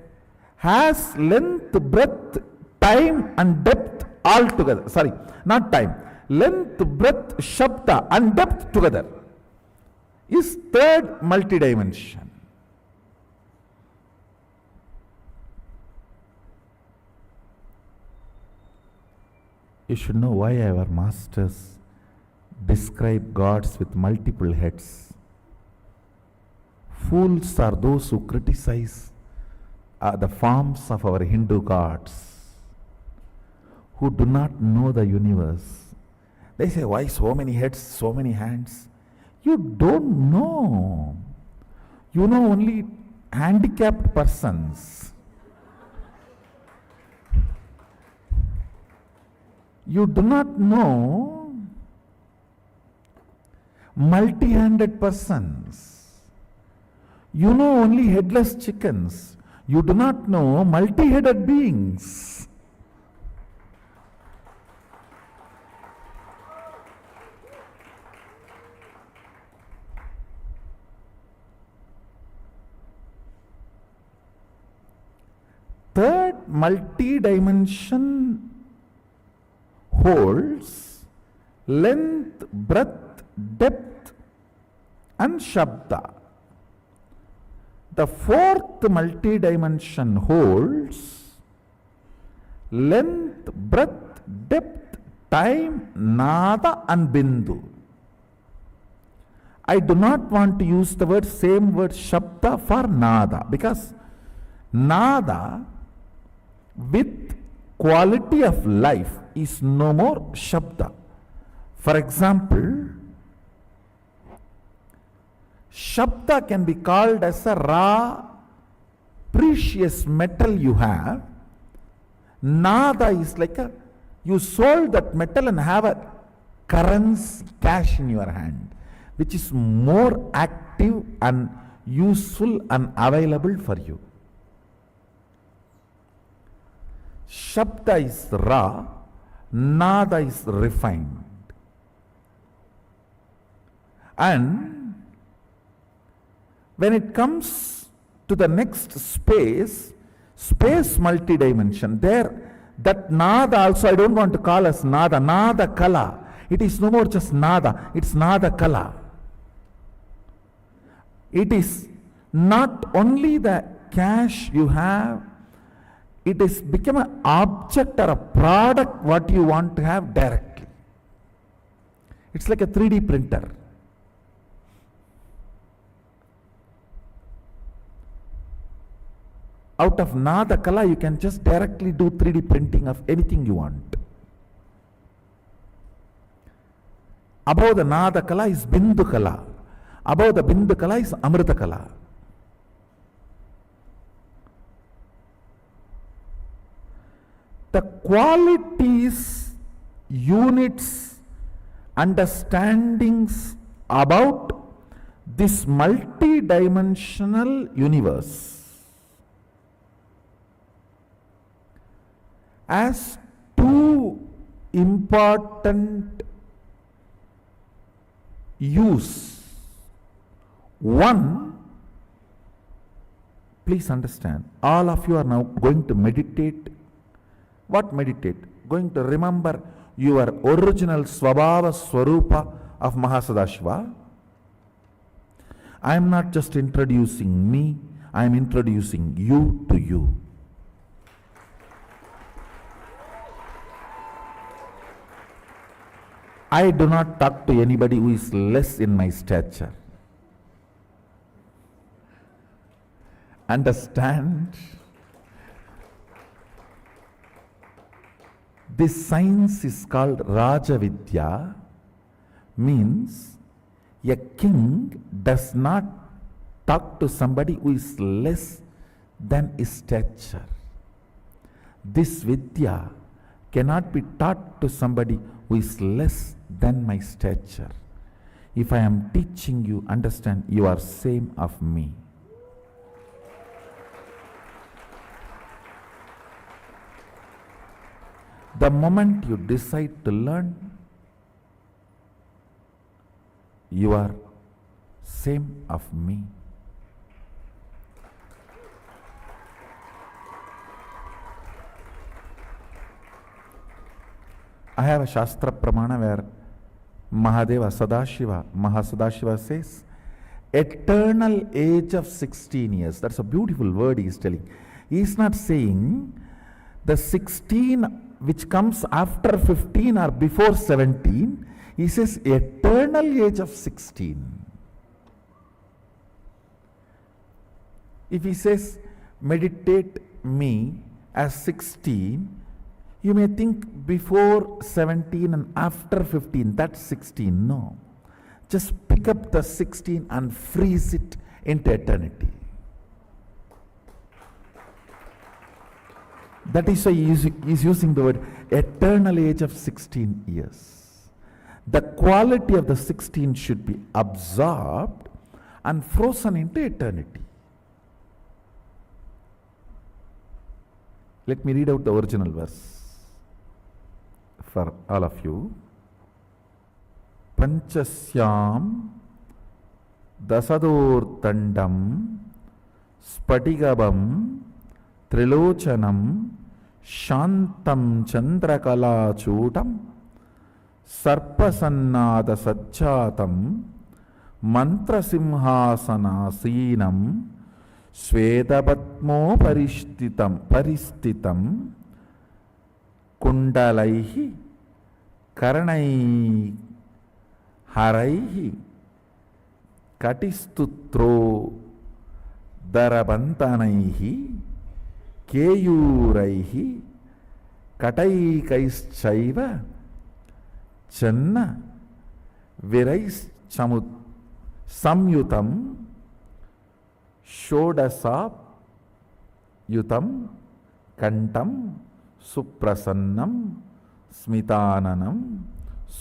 has length, breadth, time and depth all together. Sorry, not time. Length, breadth, Shabda and depth together is third multi-dimension. You should know why our masters describe gods with multiple heads. Fools are those who criticize the forms of our Hindu gods, who do not know the universe. They say, why so many heads, so many hands? You don't know. You know only handicapped persons. You do not know multi-handed persons. You know only headless chickens. You do not know multi-headed beings. Third multi-dimension holds length, breadth, depth and Shabda. The fourth multi-dimension holds length, breadth, depth, time, Nada and Bindu. I do not want to use the same word Shabda for Nada, because Nada with quality of life is no more Shabda. For example, Shabda can be called as a raw, precious metal you have. Nada is like you sold that metal and have a currency, cash in your hand, which is more active and useful and available for you. Shabda is raw, Nada is refined. And when it comes to the next space multidimension, there that Nada also I don't want to call as Nada, Nada Kala. It is no more just Nada, it's Nada Kala. It is not only the cash you have, it is become an object or a product what you want to have directly. It's like a 3D printer. Out of Nada Kala, you can just directly do 3D printing of anything you want. Above the Nada Kala is Bindu Kala. Above the Bindu Kala is Amrita Kala. The qualities, units, understandings about this multidimensional universe as two important use. One, please understand, all of you are now going to meditate. What meditate? Going to remember your original Swabhava Swarupa of Mahasadashiva. I am not just introducing me, I am introducing you to you. I do not talk to anybody who is less in my stature. Understand? This science is called Rajavidya, means a king does not talk to somebody who is less than his stature. This Vidya cannot be taught to somebody who is less than my stature. If I am teaching you, understand, you are same of me. The moment you decide to learn, you are same of me. I have a Shastra Pramana where Mahadeva Mahasadashiva says, eternal age of 16 years. That's a beautiful word he is telling. He is not saying the 16 which comes after 15 or before 17. He says eternal age of 16. If he says meditate me as 16, you may think before 17 and after 15, that's 16. No. Just pick up the 16 and freeze it into eternity. That is why he is using the word eternal age of 16 years. The quality of the 16 should be absorbed and frozen into eternity. Let me read out the original verse for all of you. Panchasyam dasadur tandam spatigabam trilochanam shantam chandrakala chutam sarpasannada sajjatam mantrasimhasanasinam Svedapatmo paristitam kundalaihi karanai haraihi కటిస్తుత్రో దరబంతనైః కేయూరైః కటైకైశ్చైవ చన్న విరైశ్చము సంయుతం షోడశాయుతం కంఠం సుప్రసన్నం స్మితాననం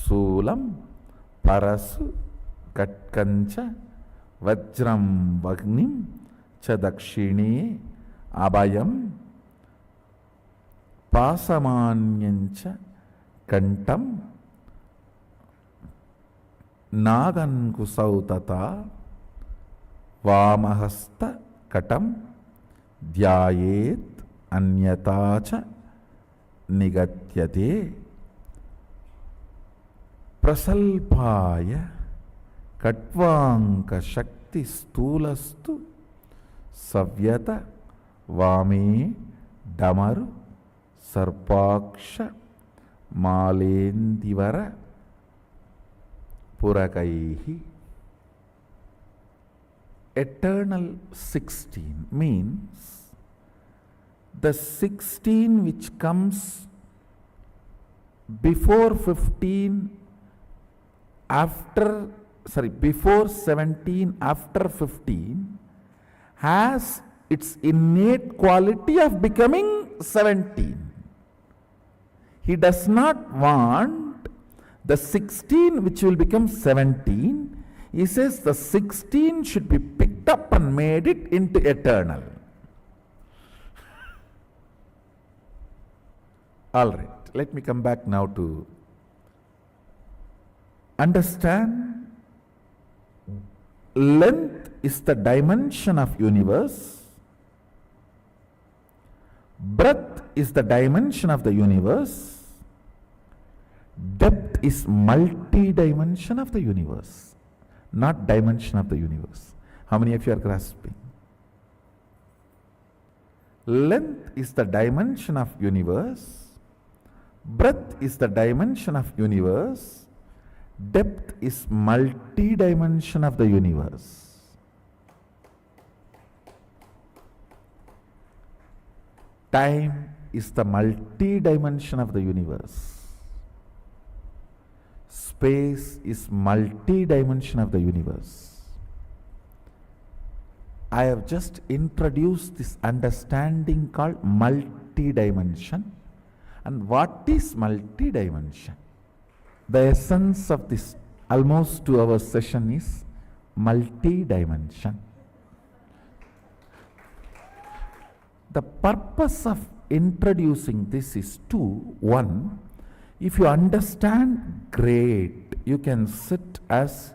శూలం పరసు కట్కంచ వజ్రం వగ్నిం చ దక్షిణే అభయం పాసమాన్యంచ కంఠం నాగన్కుశౌ తథా వామహస్త కటం ధ్యాయేత్ అన్యతా చ నిగత్యతే ప్రసల్పాయ కట్వాంక శక్తి స్థూలస్తు సవ్యత వామే డమరు సర్పాక్ష మాలేందివర పురకైః. Eternal 16 means the 16 which comes before 15, before 17, after 15 has its innate quality of becoming 17. He does not want the 16 which will become 17. He says the 16 should be picked up and made it into eternal. All right, let me come back now to understand. Length is the dimension of universe. Breadth is the dimension of the universe. Depth is multi-dimension of the universe, not dimension of the universe. How many of you are grasping? Length is the dimension of universe. Breadth is the dimension of universe. Depth is multi-dimension of the universe. Time is the multi-dimension of the universe. Space is multi-dimension of the universe. I have just introduced this understanding called multi-dimension. And what is multi-dimension? The essence of this almost 2 hour session is multi-dimension. The purpose of introducing this is two. One, if you understand, great. You can sit as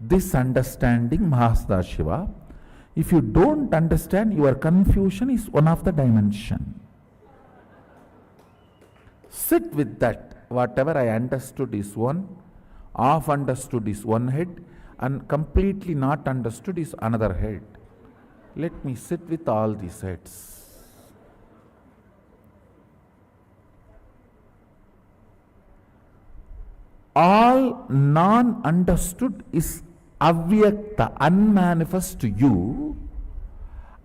this understanding Mahasada. If you don't understand, your confusion is one of the dimension. Sit with that. Whatever I understood is one, half understood is one head, and completely not understood is another head. Let me sit with all these heads. All non-understood is avyakta, unmanifest to you,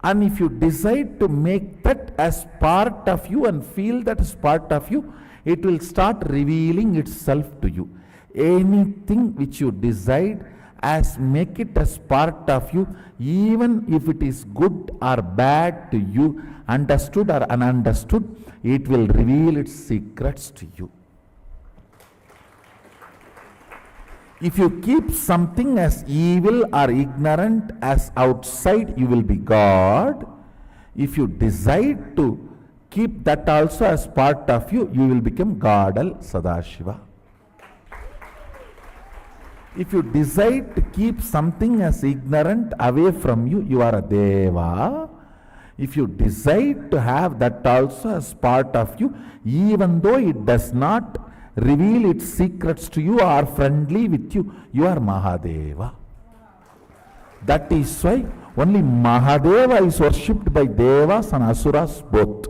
and if you decide to make that as part of you and feel that as part of you, it will start revealing itself to you. Anything which you decide as make it as part of you, even if it is good or bad to you, understood or ununderstood, it will reveal its secrets to you. If you keep something as evil or ignorant as outside, you will be God. If you decide to keep that also as part of you, you will become Godal Sadashiva. If you decide to keep something as ignorant away from you, you are a Deva. If you decide to have that also as part of you, even though it does not reveal its secrets to you or friendly with you, you are Mahadeva. That is why only Mahadeva is worshipped by Devas and Asuras both.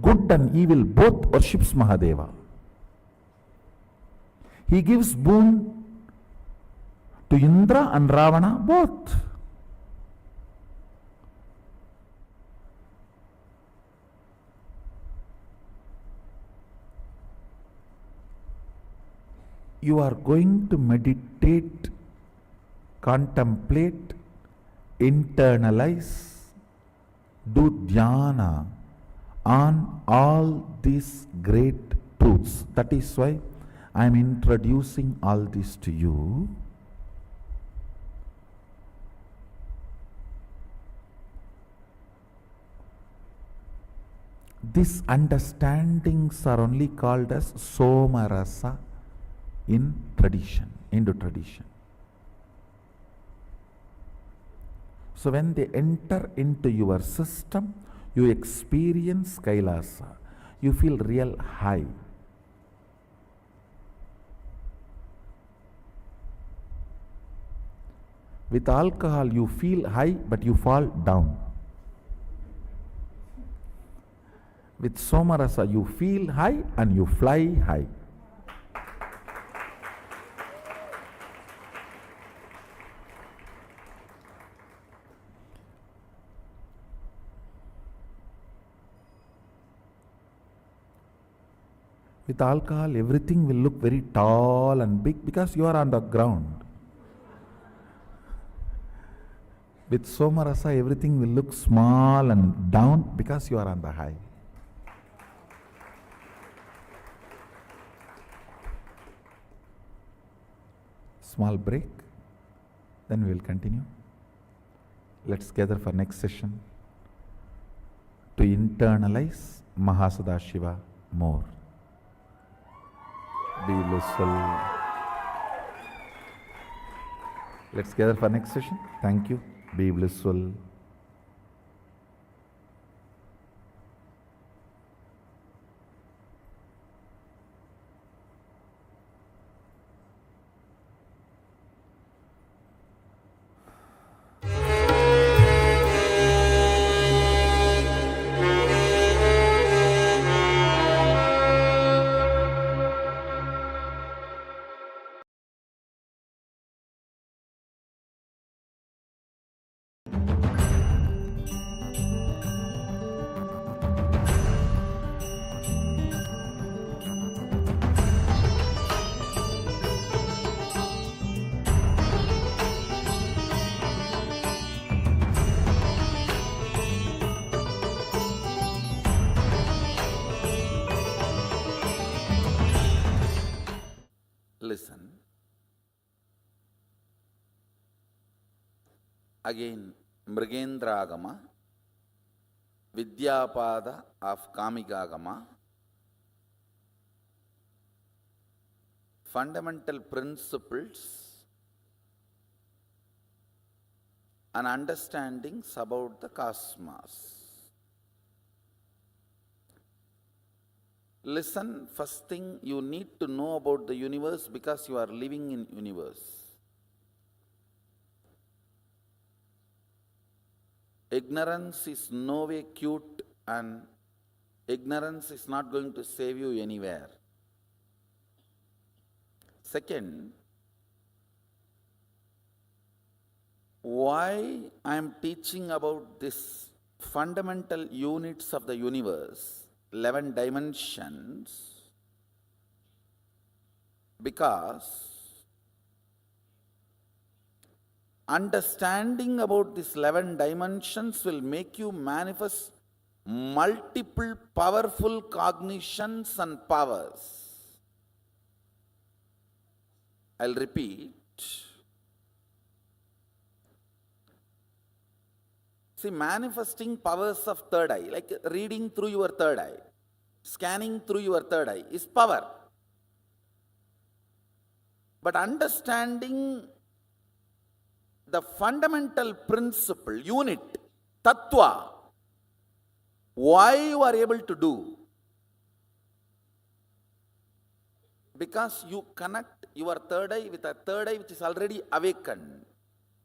Good and evil both worships Mahadeva. He gives boon to Indra and Ravana both. You are going to meditate, contemplate, internalize, do dhyana on all these great truths. That is why I am introducing all this to you. These understandings are only called as Somarasa in tradition, Hindu tradition. So when they enter into your system, you experience Kailasa. You feel real high. With alcohol, you feel high, but you fall down. With Somarasa, you feel high and you fly high. With alcohol, everything will look very tall and big because you are on the ground. With Somarasa, everything will look small and down because you are on the high. Small break, then we will continue. Let's gather for next session to internalize Mahasadashiva more. Be blissful. Let's gather for next session. Thank you. Be blissful. Listen. Again, Mrigendragama, Vidyapada of Kamikagama, fundamental principles and understandings about the cosmos. Listen, first thing you need to know about the universe because you are living in universe. Ignorance is no way cute and ignorance is not going to save you anywhere. Second, why I am teaching about this fundamental units of the universe, 11 dimensions, because understanding about these 11 dimensions will make you manifest multiple powerful cognitions and powers. I'll repeat. See, manifesting powers of third eye, like reading through your third eye, scanning through your third eye, is power. But understanding the fundamental principle, unit, tattva, why you are able to do? Because you connect your third eye with a third eye which is already awakened,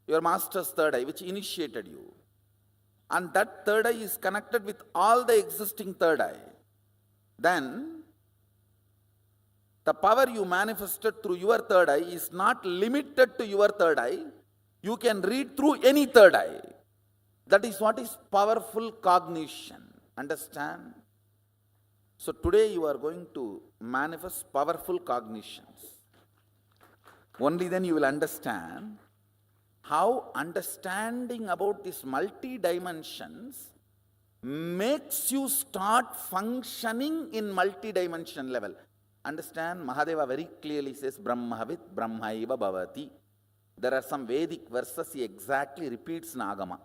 your master's third eye which initiated you. And that third eye is connected with all the existing third eye. Then The power you manifested through your third eye is not limited to your third eye. You can read through any third eye. That is what is powerful cognition. Understand? So today you are going to manifest powerful cognitions. Only then you will understand how understanding about these multi-dimensions makes you start functioning in multi-dimension level. Understand, Mahadeva very clearly says, Brahmavit Brahmaiva Bhavati. There are some Vedic verses he exactly repeats in Agama.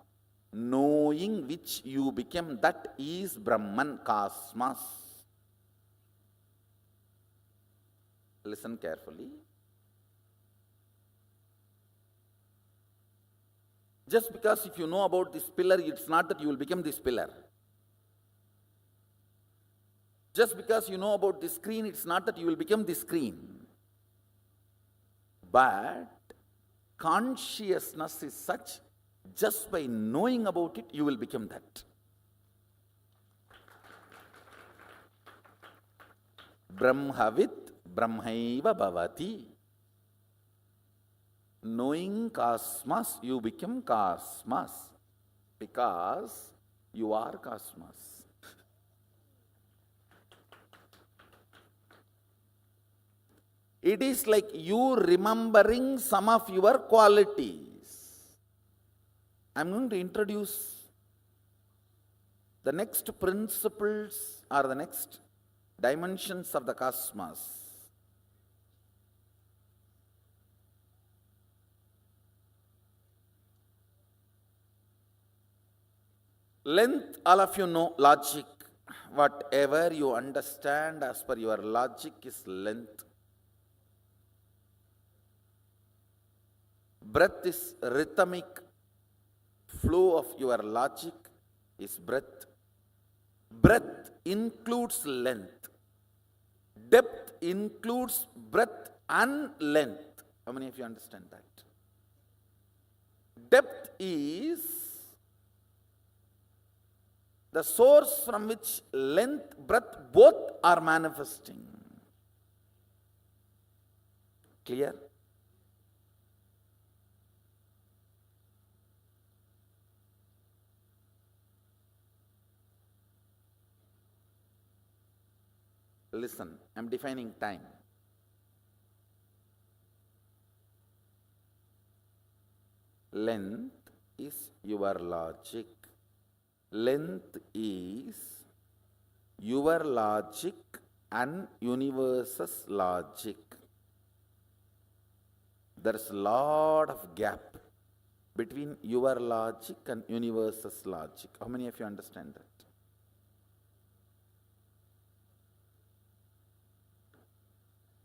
Knowing which you became, that is Brahman, cosmos. Listen carefully. Just because if you know about this pillar, it's not that you will become this pillar. Just because you know about this screen, it's not that you will become this screen. But consciousness is such, just by knowing about it, you will become that. Brahmavit Brahmaiva Bhavati. Knowing cosmos, you become cosmos. Because you are cosmos. It is like you remembering some of your qualities. I am going to introduce the next principles or the next dimensions of the cosmos. Length, all of you know logic. Whatever you understand as per your logic is length. Breath is rhythmic flow of your logic is breath. Breadth includes length. Depth includes breadth and length. How many of you understand that? Depth is the source from which length, breadth both are manifesting. Clear? Listen, I am defining time. Length is your logic. Length is your logic and universe's logic. There is a lot of gap between your logic and universe's logic. How many of you understand that?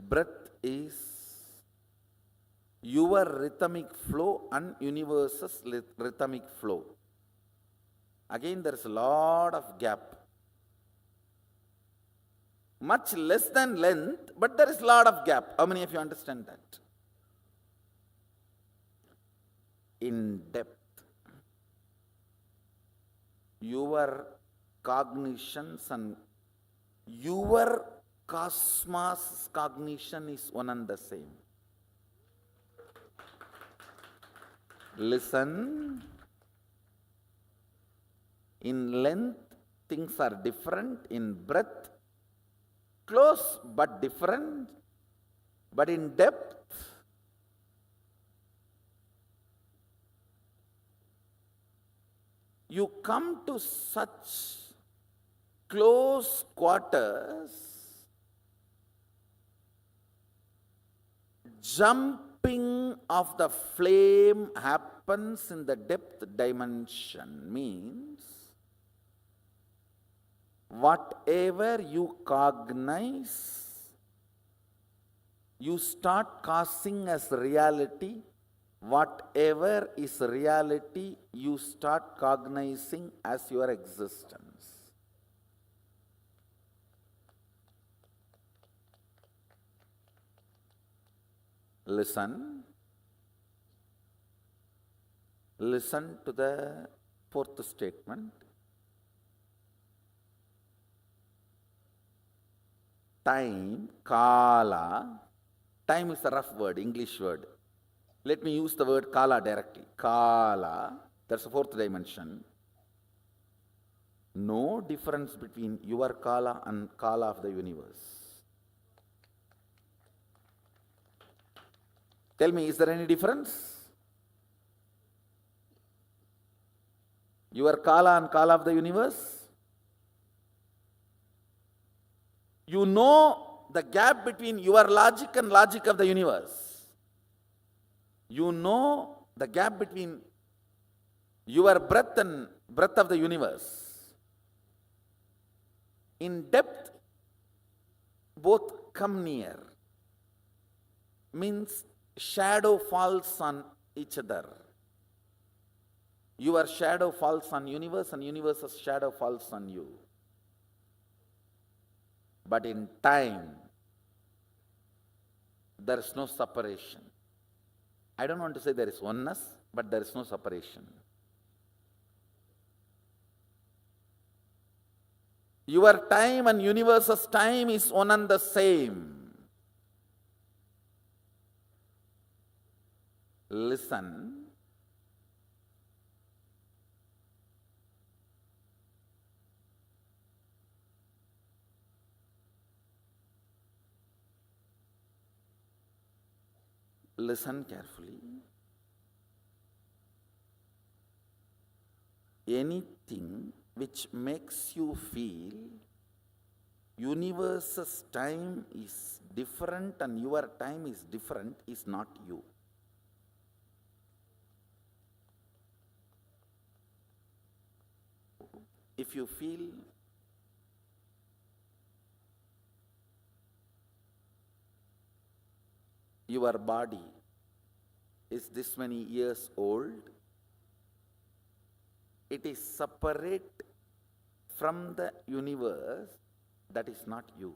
Breath is your rhythmic flow and universe's rhythmic flow. Again, there is a lot of gap. Much less than length, but there is a lot of gap. How many of you understand that? In depth, your cognitions and your cosmos cognition is one and the same. Listen. In length, things are different. In breadth, close but different. But in depth, you come to such close quarters, jumping of the flame happens in the depth dimension. Means whatever you cognize, you start causing as reality. Whatever is reality, you start cognizing as your existence. Listen. Listen to the fourth statement. time, kala. Time is a rough word, English word. Let me use the word kala directly. Kala, that's the fourth dimension. No difference between your kala and kala of the universe. Tell me, is there any difference? Your kala and kala of the universe? You know the gap between your logic and logic of the universe. You know the gap between your breath and breath of the universe. In depth, both come near. Means shadow falls on each other. Your shadow falls on universe and universe's shadow falls on you. But in time, there is no separation. I don't want to say there is oneness, but there is no separation. Your time and universe's time is one and the same. Listen. Listen carefully. Anything which makes you feel universe's time is different and your time is different is not you. If you feel your body is this many years old, it is separate from the universe, that is not you.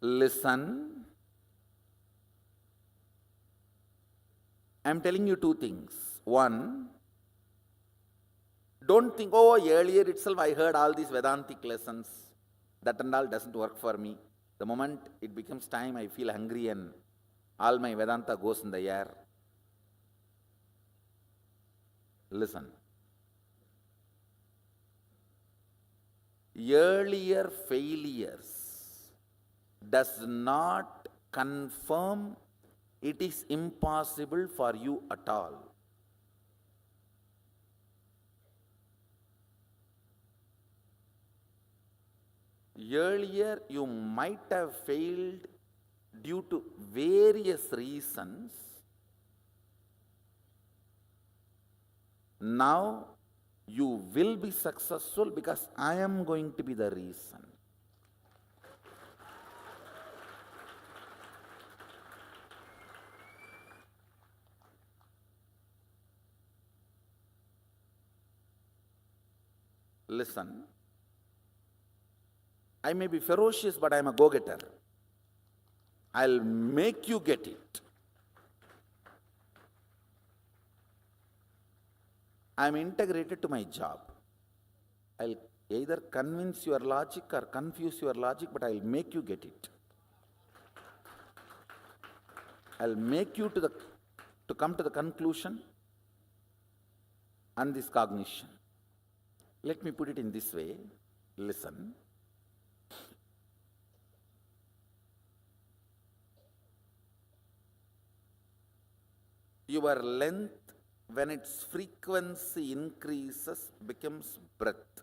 Listen. I am telling you two things. One, don't think, oh, earlier itself I heard all these Vedantic lessons. That and all doesn't work for me. The moment it becomes time, I feel hungry and all my Vedanta goes in the air. Listen. Earlier failures does not confirm it is impossible for you at all. Earlier you might have failed due to various reasons. Now you will be successful because I am going to be the reason. Listen, I may be ferocious, but I am a go-getter. I'll make you get it. I am integrated to my job. I'll either convince your logic or confuse your logic, but I'll make you get it. I'll make you to come to the conclusion and this cognition. Let me put it in this way. Listen. Your length, when its frequency increases, becomes breadth.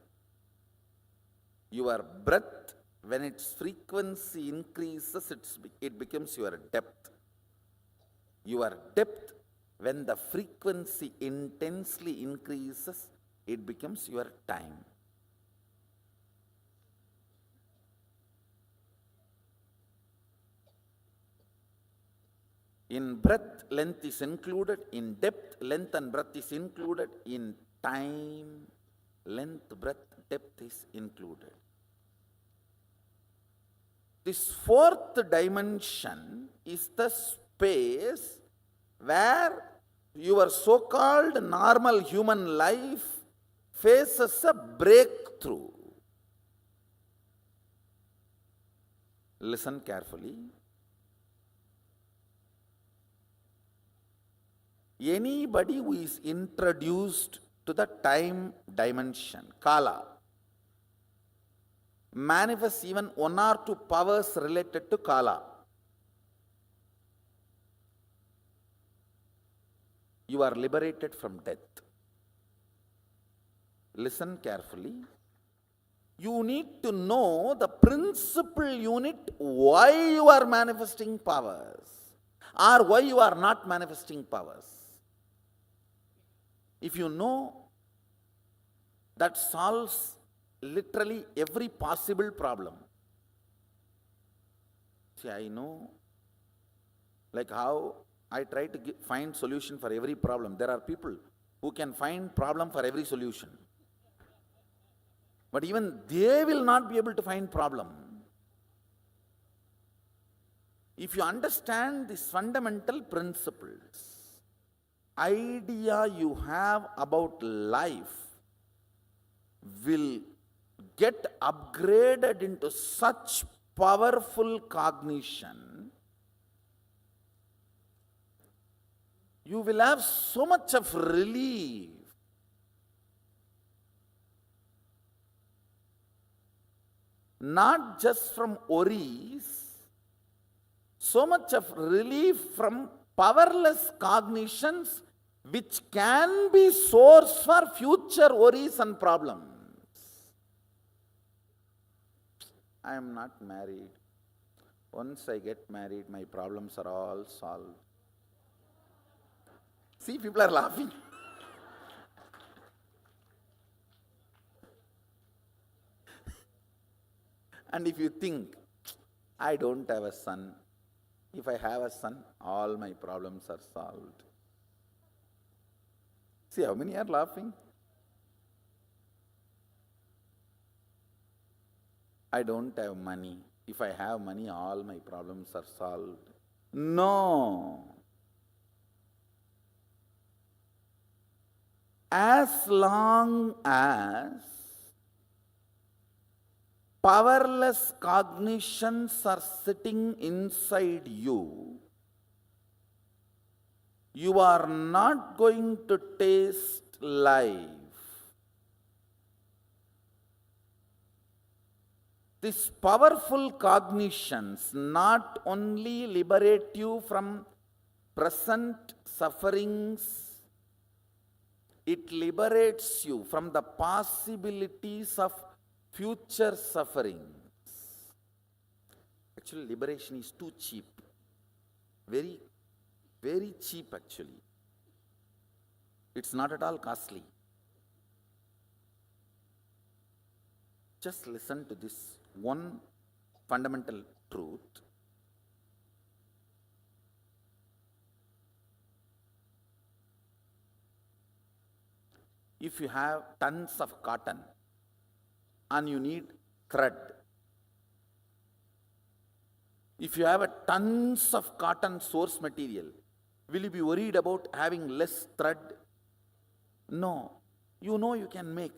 Your breadth, when its frequency increases, it becomes your depth. Your depth, when the frequency intensely increases, it becomes your time. In breadth, length is included. In depth, length and breadth is included. In time, length, breadth, depth is included. This fourth dimension is the space where your so-called normal human life faces a breakthrough. Listen carefully. Anybody who is introduced to the time dimension, Kala, manifests even one or two powers related to Kala. You are liberated from death. Listen carefully. You need to know the principal unit why you are manifesting powers or why you are not manifesting powers. If you know, that solves literally every possible problem. See, I know, like how I try to find solution for every problem. There are people who can find problem for every solution. But even they will not be able to find problem. If you understand these fundamental principles, idea you have about life will get upgraded into such powerful cognition, you will have so much of relief. Not just from worries, so much of relief from powerless cognitions which can be source for future worries and problems. I am not married. Once I get married, my problems are all solved. See, people are laughing. And if you think, I don't have a son, if I have a son, all my problems are solved. See how many are laughing? I don't have money. If I have money, all my problems are solved. No. As long as powerless cognitions are sitting inside you, you are not going to taste life. These powerful cognitions not only liberate you from present sufferings, it liberates you from the possibilities of future sufferings. Actually, liberation is too cheap. Very, very cheap actually. It's not at all costly. Just listen to this one fundamental truth. If you have tons of cotton and you need thread, if you have a tons of cotton source material, will you be worried about having less thread? No. You know you can make.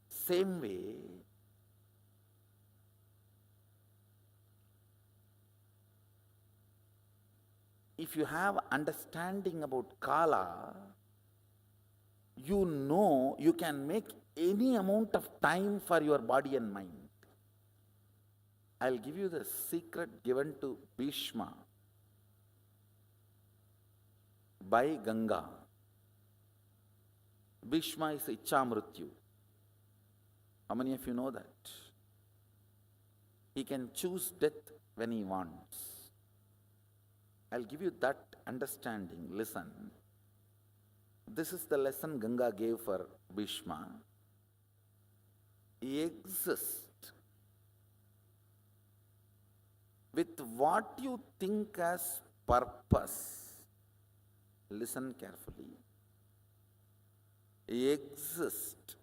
Same way, if you have understanding about Kala, you know you can make any amount of time for your body and mind. I'll give you the secret given to Bhishma by Ganga. Bhishma is Ichamrityu. How many of you know that? He can choose death when he wants. I'll give you that understanding. Listen. This is the lesson Ganga gave for Bhishma. Exist with what you think as purpose. Listen carefully. Exist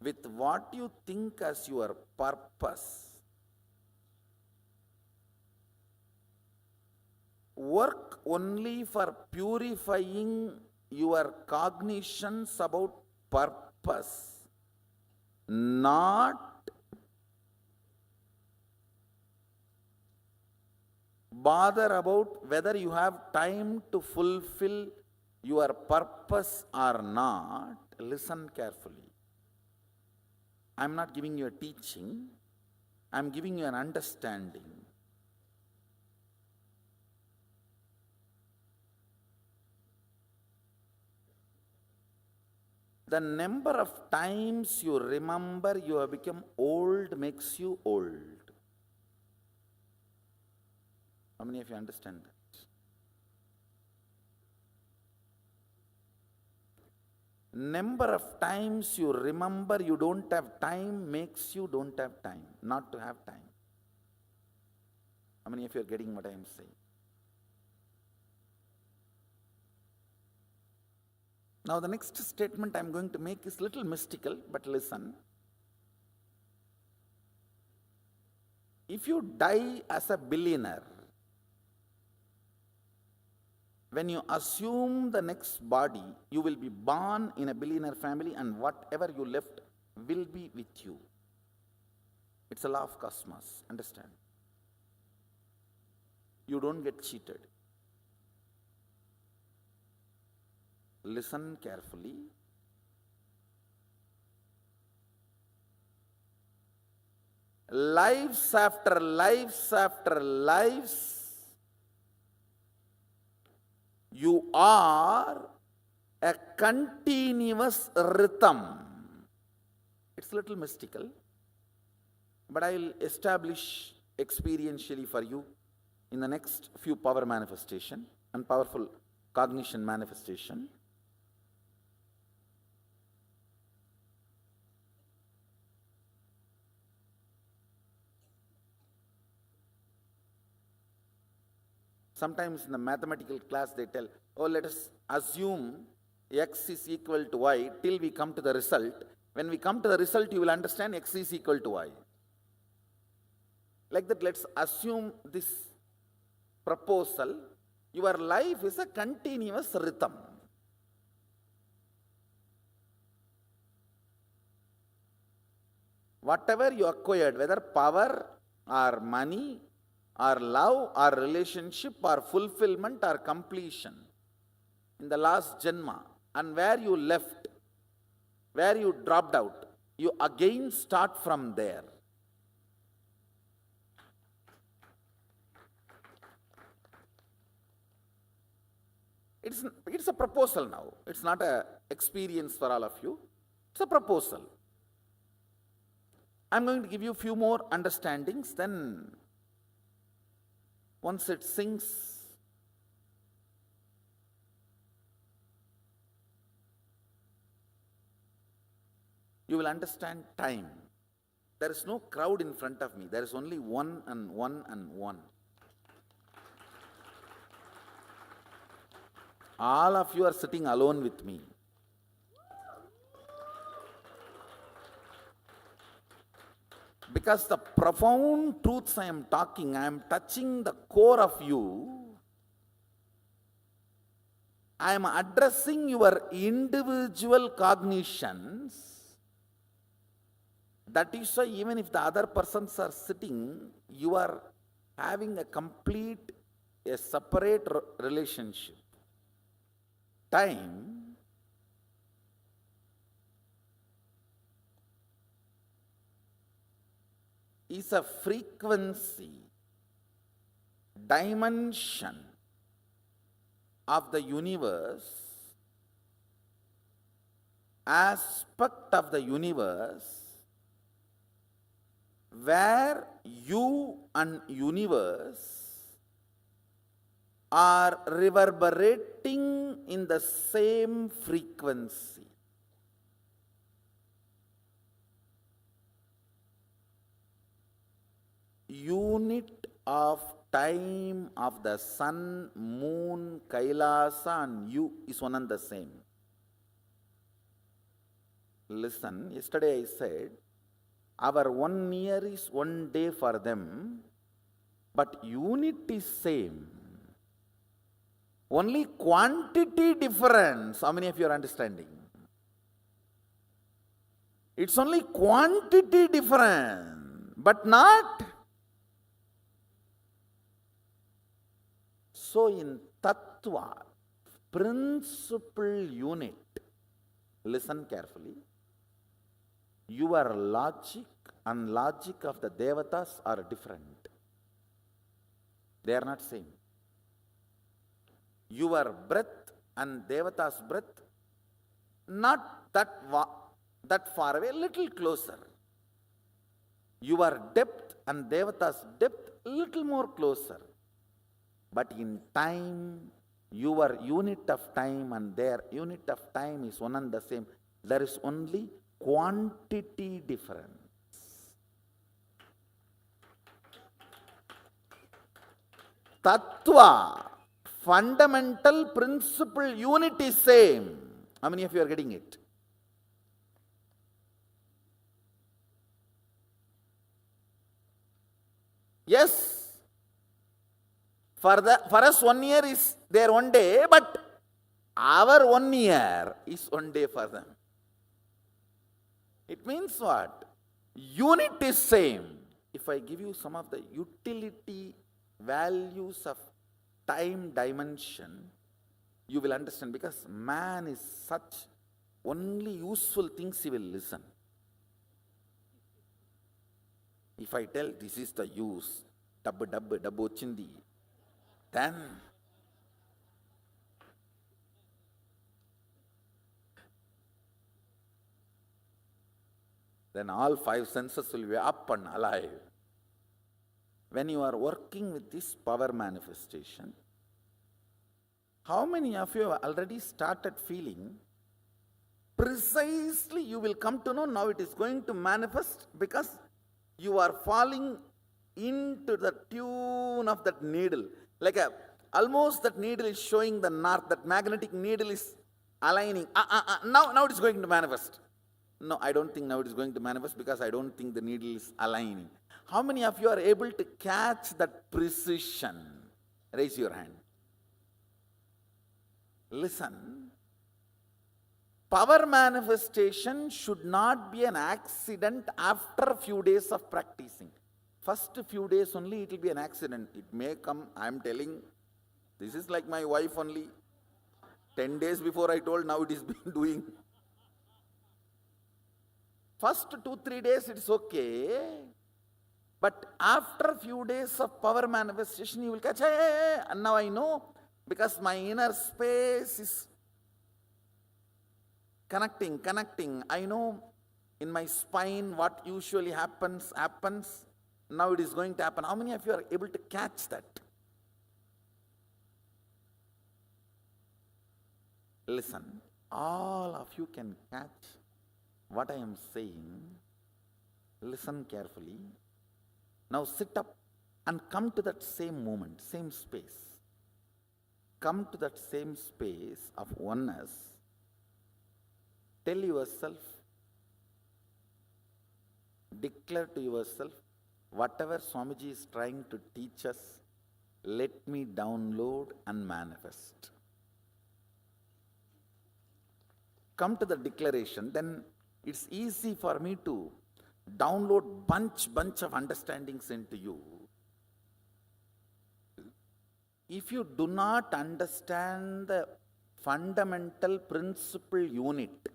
with what you think as your purpose. work only for purifying your cognitions about purpose, not bother about whether you have time to fulfill your purpose or not. Listen carefully. I am not giving you a teaching, I am giving you an understanding. The number of times you remember you have become old makes you old. How many of you understand that? Number of times you remember you don't have time makes you don't have time, not to have time. How many of you are getting what I am saying? Now the next statement I am going to make is little mystical, but listen. If you die as a billionaire, when you assume the next body, you will be born in a billionaire family and whatever you left will be with you. It's a law of cosmos, understand? You don't get cheated. Listen carefully. Lives after lives after lives, you are a continuous rhythm. It's a little mystical, but I will establish experientially for you in the next few power manifestation and powerful cognition manifestation. Sometimes in the mathematical class they tell, oh, let us assume x is equal to y till we come to the result. When we come to the result, you will understand x is equal to y. Like that, let's assume this proposal. Your life is a continuous rhythm. Whatever you acquired, whether power or money, or love, or relationship, or fulfillment, or completion in the last Janma, and where you left, where you dropped out, you again start from there. It's a proposal now. It's not an experience for all of you. It's a proposal. I'm going to give you a few more understandings, then once it sinks, you will understand time. There is no crowd in front of me. There is only one and one and one. All of you are sitting alone with me. Because the profound truths I am talking, I am touching the core of you. I am addressing your individual cognitions. That is why even if the other persons are sitting, you are having a complete, a separate relationship. Time is a frequency, dimension of the universe, aspect of the universe, where you and universe are reverberating in the same frequency. Unit of time of the sun, moon, Kailasa and you is one and the same. Listen, yesterday I said, our 1 year is 1 day for them, but unit is same. Only quantity difference. How many of you are understanding? It's only quantity difference, but not. So in Tattva, principal unit, listen carefully, your logic and logic of the Devatas are different. They are not same. Your breath and Devata's breath, not that far away, little closer. Your depth and Devata's depth, little more closer. But in time, your unit of time and their unit of time is one and the same. There is only quantity difference. Tattva, fundamental principle unit is same. How many of you are getting it? Yes. For us 1 year is their 1 day, but our 1 year is 1 day for them. It means what? Unit is same. If I give you some of the utility values of time dimension, you will understand, because man is such, only useful things he will listen. If I tell this is the use, dabbu ochindi, then all 5 senses will be up and alive. When you are working with this power manifestation, how many of you have already started feeling precisely you will come to know now it is going to manifest, because you are falling into the tune of that needle. Like almost that needle is showing the north, that magnetic needle is aligning. Now it is going to manifest. No, I don't think now it is going to manifest, because I don't think the needle is aligning. How many of you are able to catch that precision? Raise your hand. Listen. Power manifestation should not be an accident after a few days of practicing. First few days only it will be an accident. It may come, I am telling, this is like my wife only. 10 days before I told, now it is been doing. First 2-3 days it is okay. But after a few days of power manifestation, you will catch, hey, and now I know, because my inner space is connecting. I know in my spine what usually happens. Now it is going to happen. How many of you are able to catch that? Listen, all of you can catch what I am saying. Listen carefully. Now sit up and come to that same moment, same space. Come to that same space of oneness. Tell yourself, declare to yourself, whatever Swamiji is trying to teach us, let me download and manifest. Come to the declaration, then it's easy for me to download bunch of understandings into you. If you do not understand the fundamental principle unit,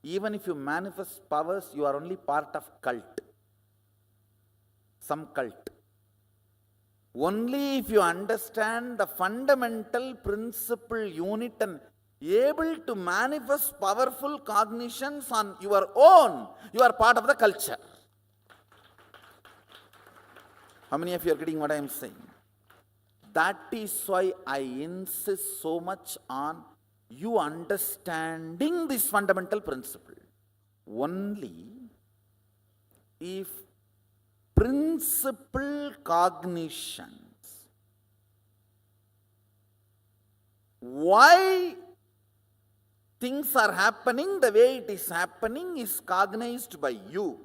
even if you manifest powers, you are only part of cult. Some cult. Only if you understand the fundamental principle unit and able to manifest powerful cognitions on your own, you are part of the culture. How many of you are getting what I am saying? That is why I insist so much on you understanding this fundamental principle. Only if principle cognitions, why things are happening the way it is happening, is cognized by you.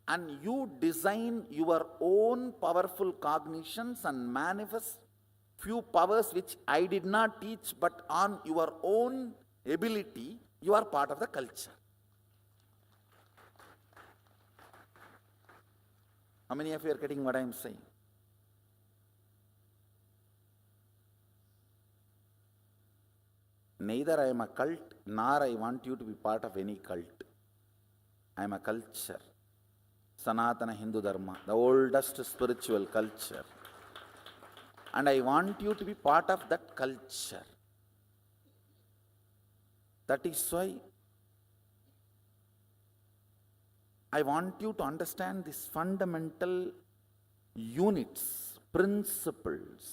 And you design your own powerful cognitions and manifest few powers which I did not teach, but on your own ability, you are part of the culture. How many of you are getting what I am saying? Neither I am a cult, nor I want you to be part of any cult. I am a culture. Sanatana Hindu Dharma, the oldest spiritual culture. And I want you to be part of that culture. That is why I want you to understand these fundamental units, principles.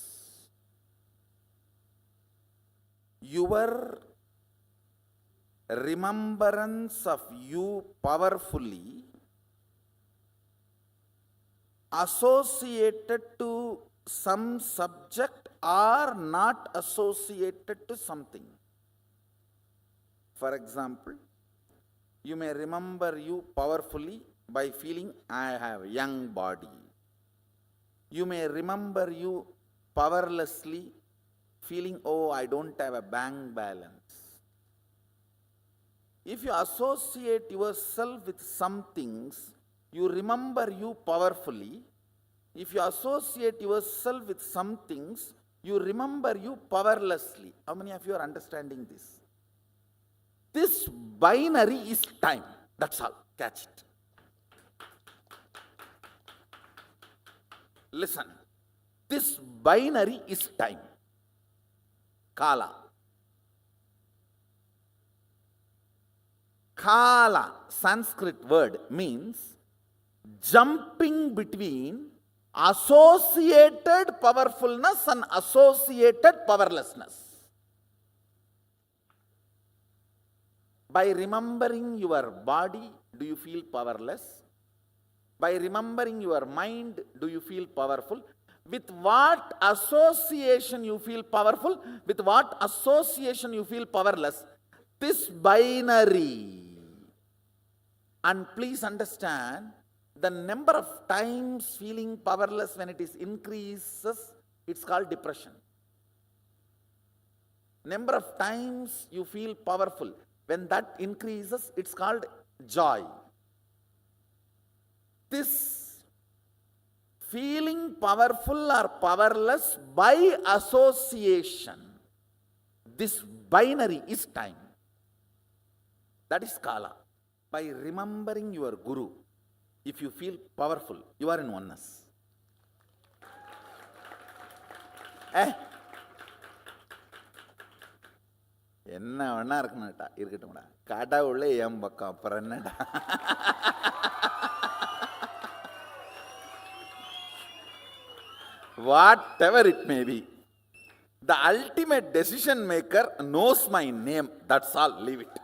Your remembrance of you powerfully associated to some subject or not associated to something. For example, you may remember you powerfully by feeling I have a young body. You may remember you powerlessly feeling, oh, I don't have a bank balance. If you associate yourself with some things, you remember you powerfully. If you associate yourself with some things, you remember you powerlessly. How many of you are understanding this? This binary is time. That's all. Catch it. Listen. This binary is time. Kala. Kala, Sanskrit word, means jumping between associated powerfulness and associated powerlessness. By remembering your body, do you feel powerless? By remembering your mind, do you feel powerful? With what association you feel powerful? With what association you feel powerless? This binary. And please understand, the number of times feeling powerless when it is increases, it's called depression. Number of times you feel powerful, when that increases, it's called joy. This feeling powerful or powerless by association, this binary is time. That is Kala. By remembering your Guru, if you feel powerful, you are in oneness. என்ன வேணா இருக்கணும்டா, இருக்கட்டும்டா. கடவுளே என் பக்கம், அப்புறம் என்னடா? Whatever it may be, the ultimate decision maker knows my name. That's all. Leave it.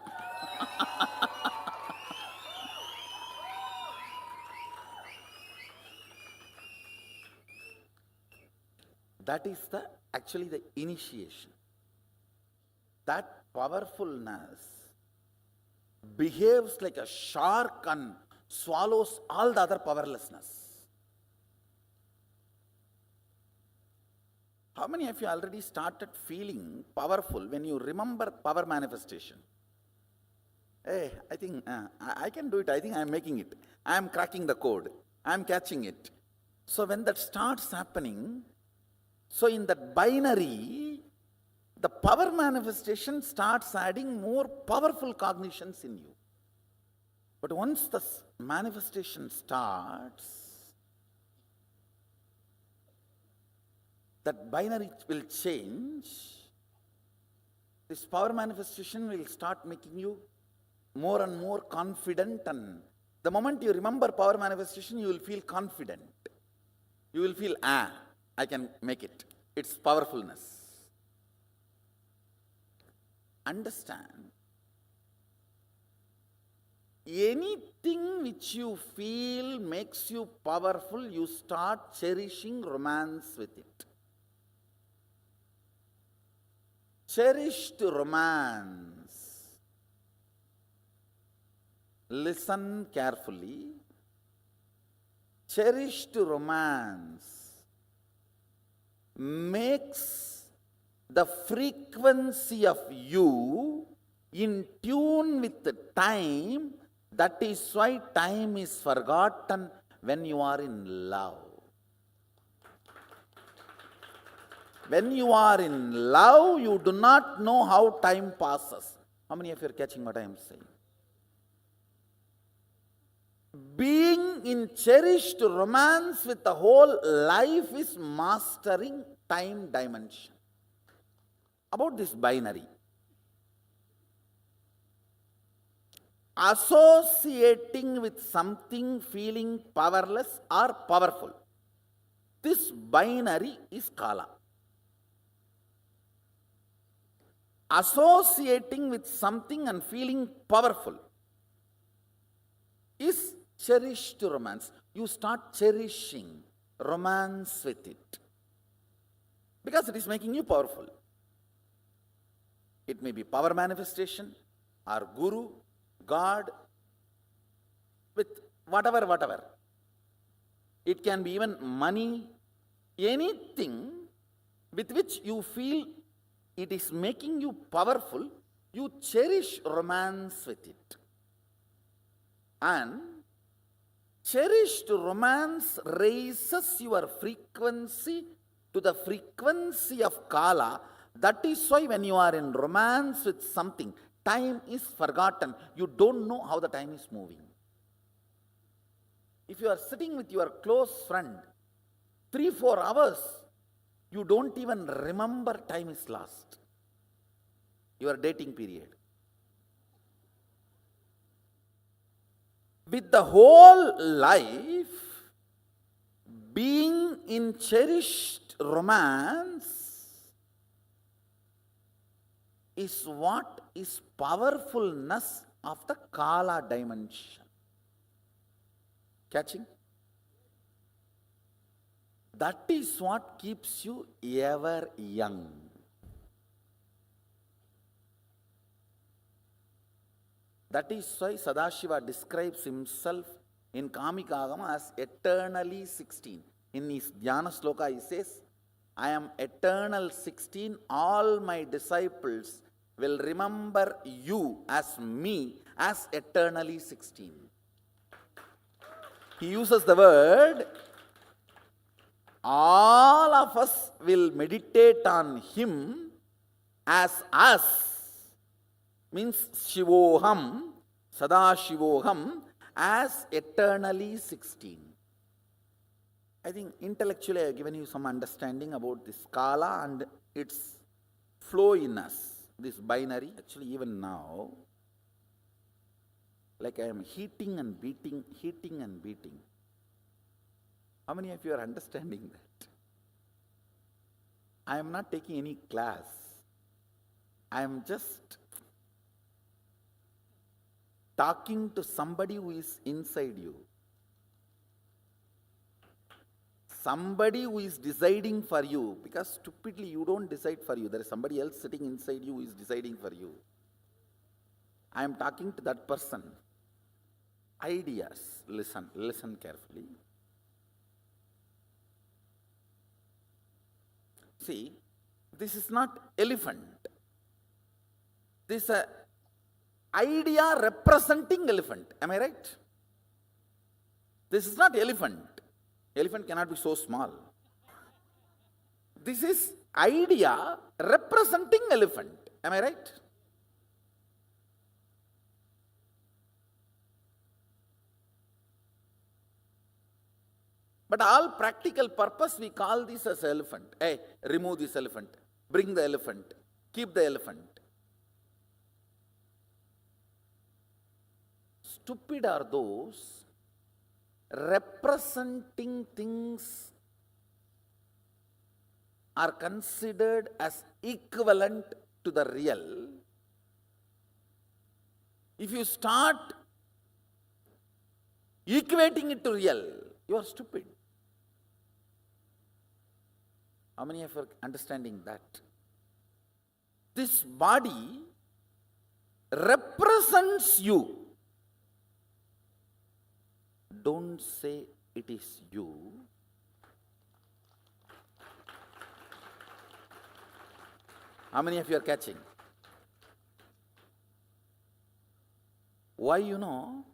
That is actually the initiation. That powerfulness behaves like a shark and swallows all the other powerlessness. How many of you already started feeling powerful when you remember power manifestation? Hey, I think I can do it. I think I am making it. I am cracking the code. I am catching it. So when that starts happening, so in that binary, the power manifestation starts adding more powerful cognitions in you. But once the manifestation starts, that binary will change. This power manifestation will start making you more and more confident, and the moment you remember power manifestation, you will feel confident. You will feel, I can make it. It's powerfulness. Understand, anything which you feel makes you powerful, you start cherishing romance with it. Cherished romance. Listen carefully. Cherished romance makes the frequency of you in tune with the time. That is why time is forgotten when you are in love. When you are in love, you do not know how time passes. How many of you are catching what I am saying? Being in cherished romance with the whole life is mastering time dimension. About this binary. Associating with something feeling powerless or powerful. This binary is Kala. Associating with something and feeling powerful is cherished romance. You start cherishing romance with it because it is making you powerful. It may be power manifestation or guru, God, with whatever. It can be even money, anything with which you feel it is making you powerful, you cherish romance with it. And cherished romance raises your frequency to the frequency of Kala. That is why when you are in romance with something, time is forgotten. You don't know how the time is moving. If you are sitting with your close friend 3-4 hours, you don't even remember time is lost. Your dating period. With the whole life being in cherished romance is what is powerfulness of the Kala dimension. Catching? That is what keeps you ever young. That is why Sadashiva describes himself in Kamikagama as eternally 16. In his Dhyana Sloka he says, I am eternal 16, all my disciples will remember you as me as eternally 16. He uses the word, all of us will meditate on him as us, means Shivoham, Sadashivoham, as eternally 16. I think intellectually I have given you some understanding about this Kala and its flow in us, this binary. Actually even now, like I am heating and beating. How many of you are understanding that? I am not taking any class. I am just talking to somebody who is inside you. Somebody who is deciding for you, because stupidly you don't decide for you. There is somebody else sitting inside you who is deciding for you. I am talking to that person. Ideas. Listen carefully. See, this is not elephant. This is an idea representing elephant. Am I right? This is not elephant. Elephant cannot be so small. This is idea representing elephant. Am I right? But all practical purpose we call this as elephant. Hey, remove this elephant. Bring the elephant. Keep the elephant. Stupid are those representing things are considered as equivalent to the real. If you start equating it to real, you are stupid. How many of you are understanding that? This body represents you. Don't say it is you. How many of you are catching? Why, you know?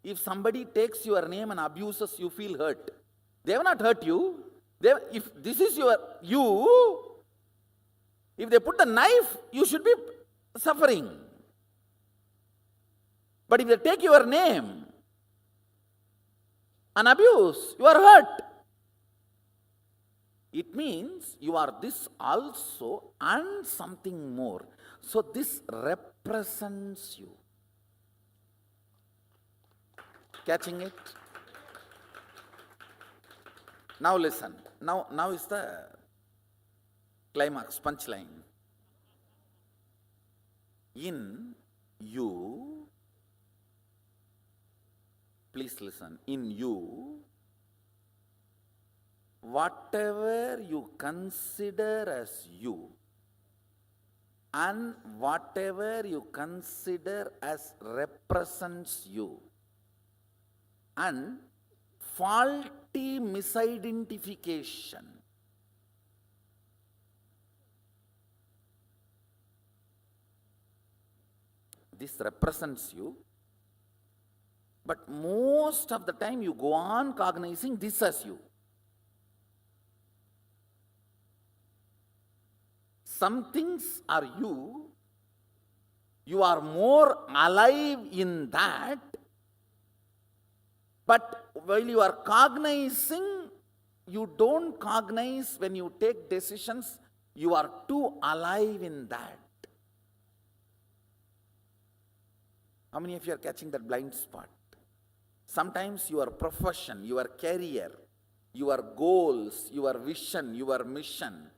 If somebody takes your name and abuses, you feel hurt. They have not hurt you. If this is you, if they put the knife, you should be suffering. But if they take your name and abuse, you are hurt. It means you are this also and something more. So this represents you. Catching it? Now listen. Now is the climax, punchline. In you, please listen, in you, whatever you consider as you and whatever you consider as represents you and faulty misidentification, this represents you, but most of the time you go on cognizing this as you. Some things are you are more alive in that, but while you are cognizing, you don't cognize when you take decisions, you are too alive in that. How many of you are catching that blind spot? Sometimes your profession, your career, your goals, your vision, your mission,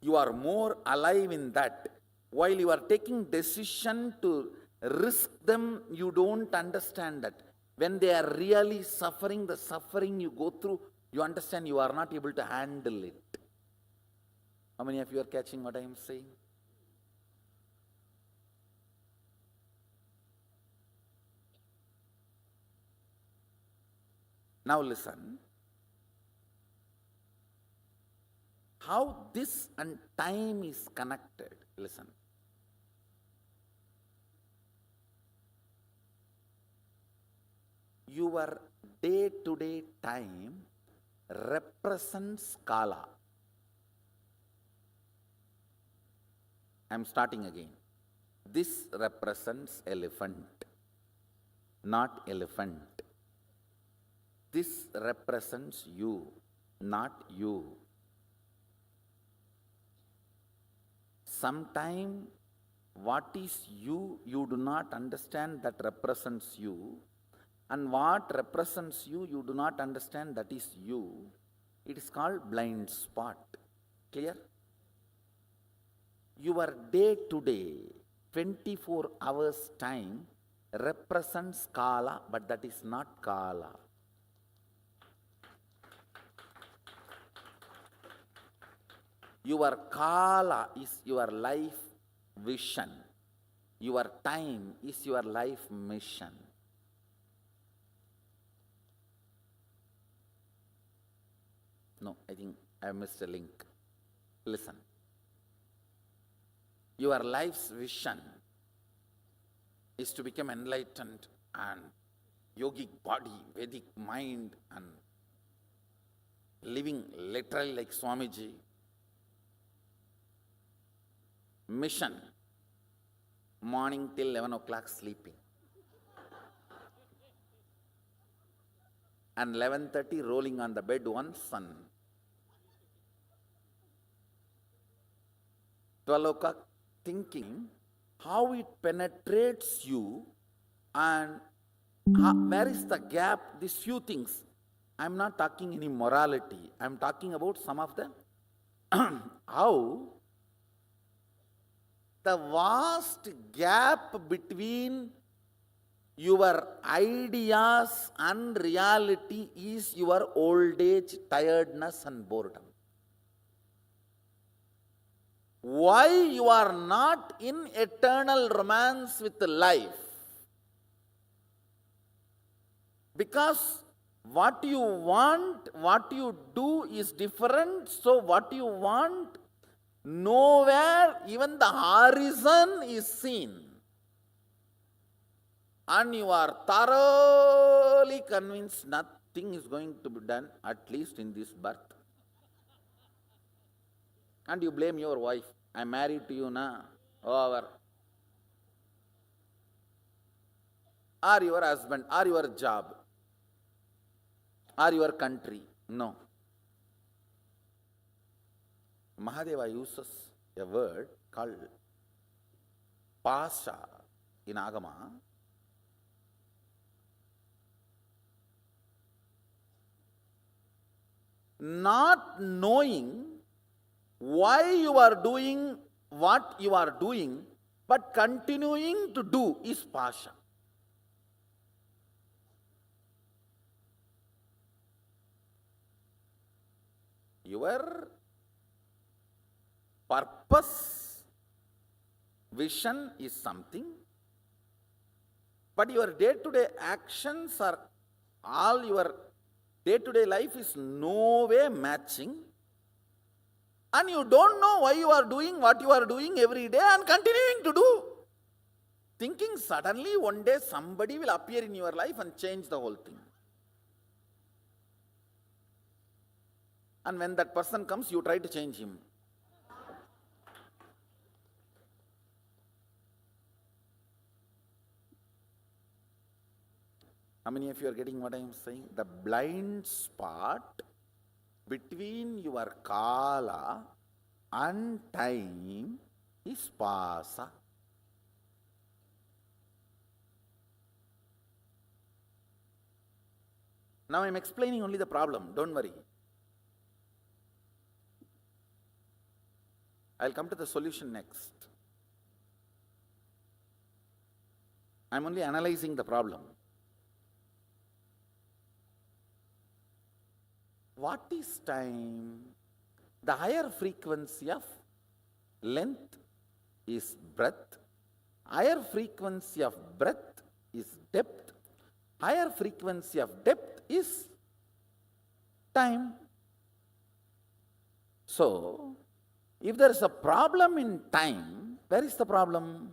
you are more alive in that. While you are taking decision to risk them, you don't understand that. When they are really suffering, the suffering you go through, you understand you are not able to handle it. How many of you are catching what I am saying? Now listen. How this and time is connected. Listen. Your day-to-day time represents Kala. I am starting again. This represents elephant, not elephant. This represents you, not you. Sometime what is you do not understand that represents you, and what represents you do not understand that is you. It is called blind spot. Clear? Your day-to-day, 24 hours time represents Kala, but that is not Kala. Your Kala is your life vision. Your time is your life mission. No, I think I missed a link. Listen. Your life's vision is to become enlightened and yogic body, Vedic mind, and living literally like Swamiji. Mission, morning till 11 o'clock sleeping. And 11:30 rolling on the bed once and 12 o'clock thinking how it penetrates you and where is the gap, these few things. I'm not talking any morality. I'm talking about some of them. How the vast gap between your ideas and reality is your old age, tiredness and boredom. Why you are not in eternal romance with life? Because what you want, what you do is different. So what you want nowhere even the horizon is seen. And you are thoroughly convinced nothing is going to be done, at least in this birth. And you blame your wife. I am married to you now. Over. Or your husband, or your job, or your country. No. Mahadeva uses a word called pasha in Agama. Not knowing why you are doing what you are doing, but continuing to do is pasha. Your purpose, vision is something, but your day-to-day actions are all your day-to-day life is no way matching, and you don't know why you are doing what you are doing every day and continuing to do. Thinking suddenly one day somebody will appear in your life and change the whole thing. And when that person comes, you try to change him. How many of you are getting what I am saying? The blind spot between your kala and time is pasa. Now I am explaining only the problem, don't worry. I'll come to the solution next. I'm only analyzing the problem. What is time? The higher frequency of length is breadth. Higher frequency of breadth is depth. Higher frequency of depth is time. So, if there is a problem in time, where is the problem?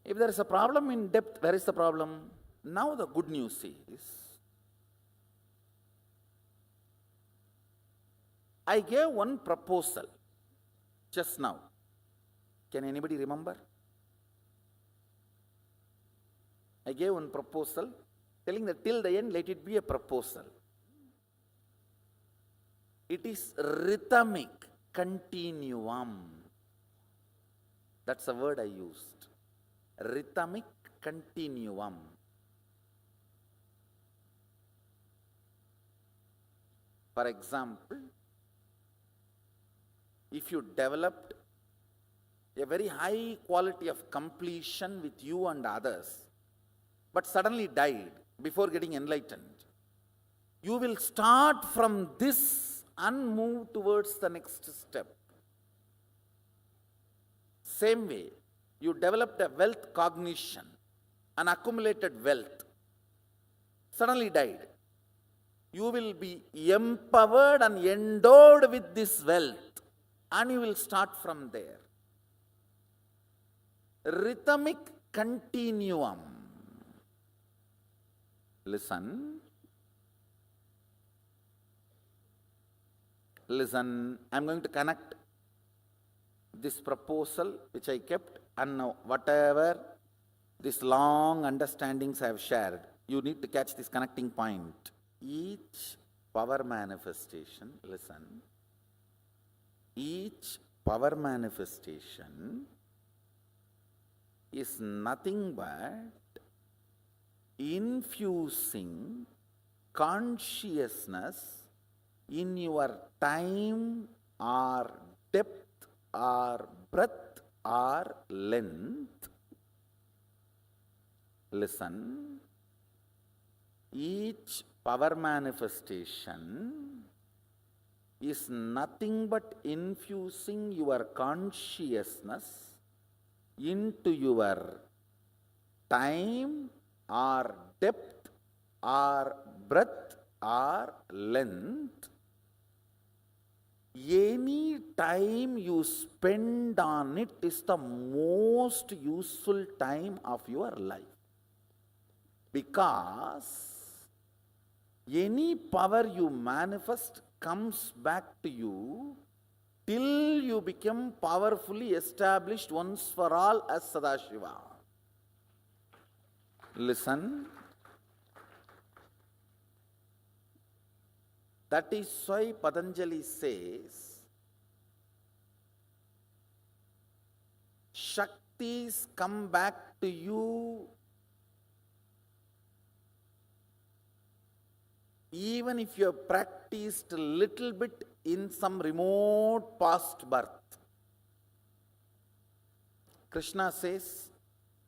If there is a problem in depth, where is the problem? Now the good news is, I gave one proposal just now. Can anybody remember? I gave one proposal telling that till the end let it be a proposal. It is rhythmic continuum. That's the word I used. Rhythmic continuum. For example, if you developed a very high quality of completion with you and others, but suddenly died before getting enlightened, you will start from this and move towards the next step. Same way, you developed a wealth cognition, an accumulated wealth, suddenly died. You will be empowered and endowed with this wealth, and you will start from there. Rhythmic continuum. Listen. Listen, I am going to connect this proposal which I kept, and now whatever these long understandings I have shared, you need to catch this connecting point. Each power manifestation, listen, each power manifestation is nothing but infusing consciousness in your time or depth or breadth or length. Listen, each power manifestation is nothing but infusing your consciousness into your time or depth or breadth or length, any time you spend on it is the most useful time of your life. Because any power you manifest comes back to you till you become powerfully established once for all as Sadashiva. Listen. That is why Patanjali says, Shaktis come back to you even if you have practiced a little bit in some remote past birth. Krishna says,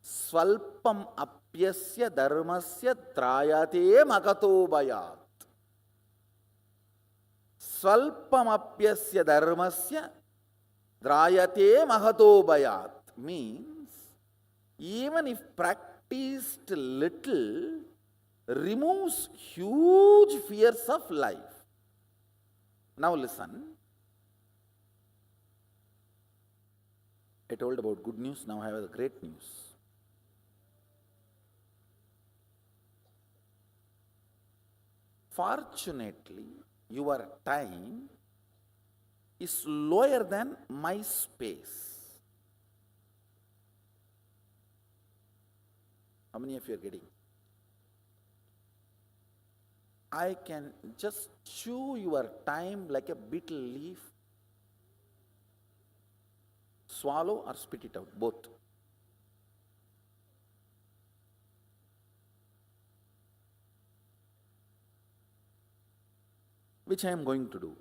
Svalpam apyasya dharmasya trayate magato bayat. Svalpamapyasya dharmasya drayate mahato bayat means even if practiced little removes huge fears of life. Now listen. I told about good news, now I have the great news. Fortunately, your time is lower than my space. How many of you are getting? I can just chew your time like a beetle leaf, swallow or spit it out, both. Which I am going to do.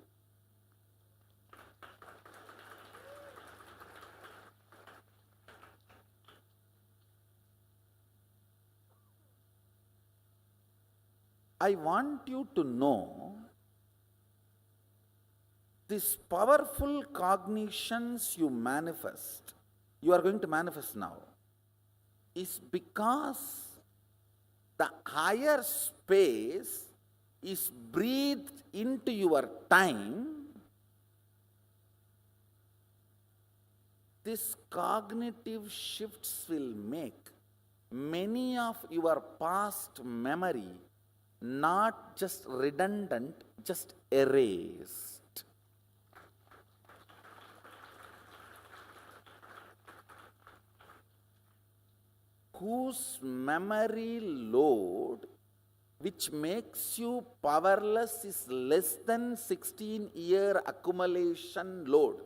I want you to know these powerful cognitions you manifest, you are going to manifest now, is because the higher space is breathed into your time. These cognitive shifts will make many of your past memory not just redundant, just erased. Whose memory load which makes you powerless is less than 16-year accumulation load.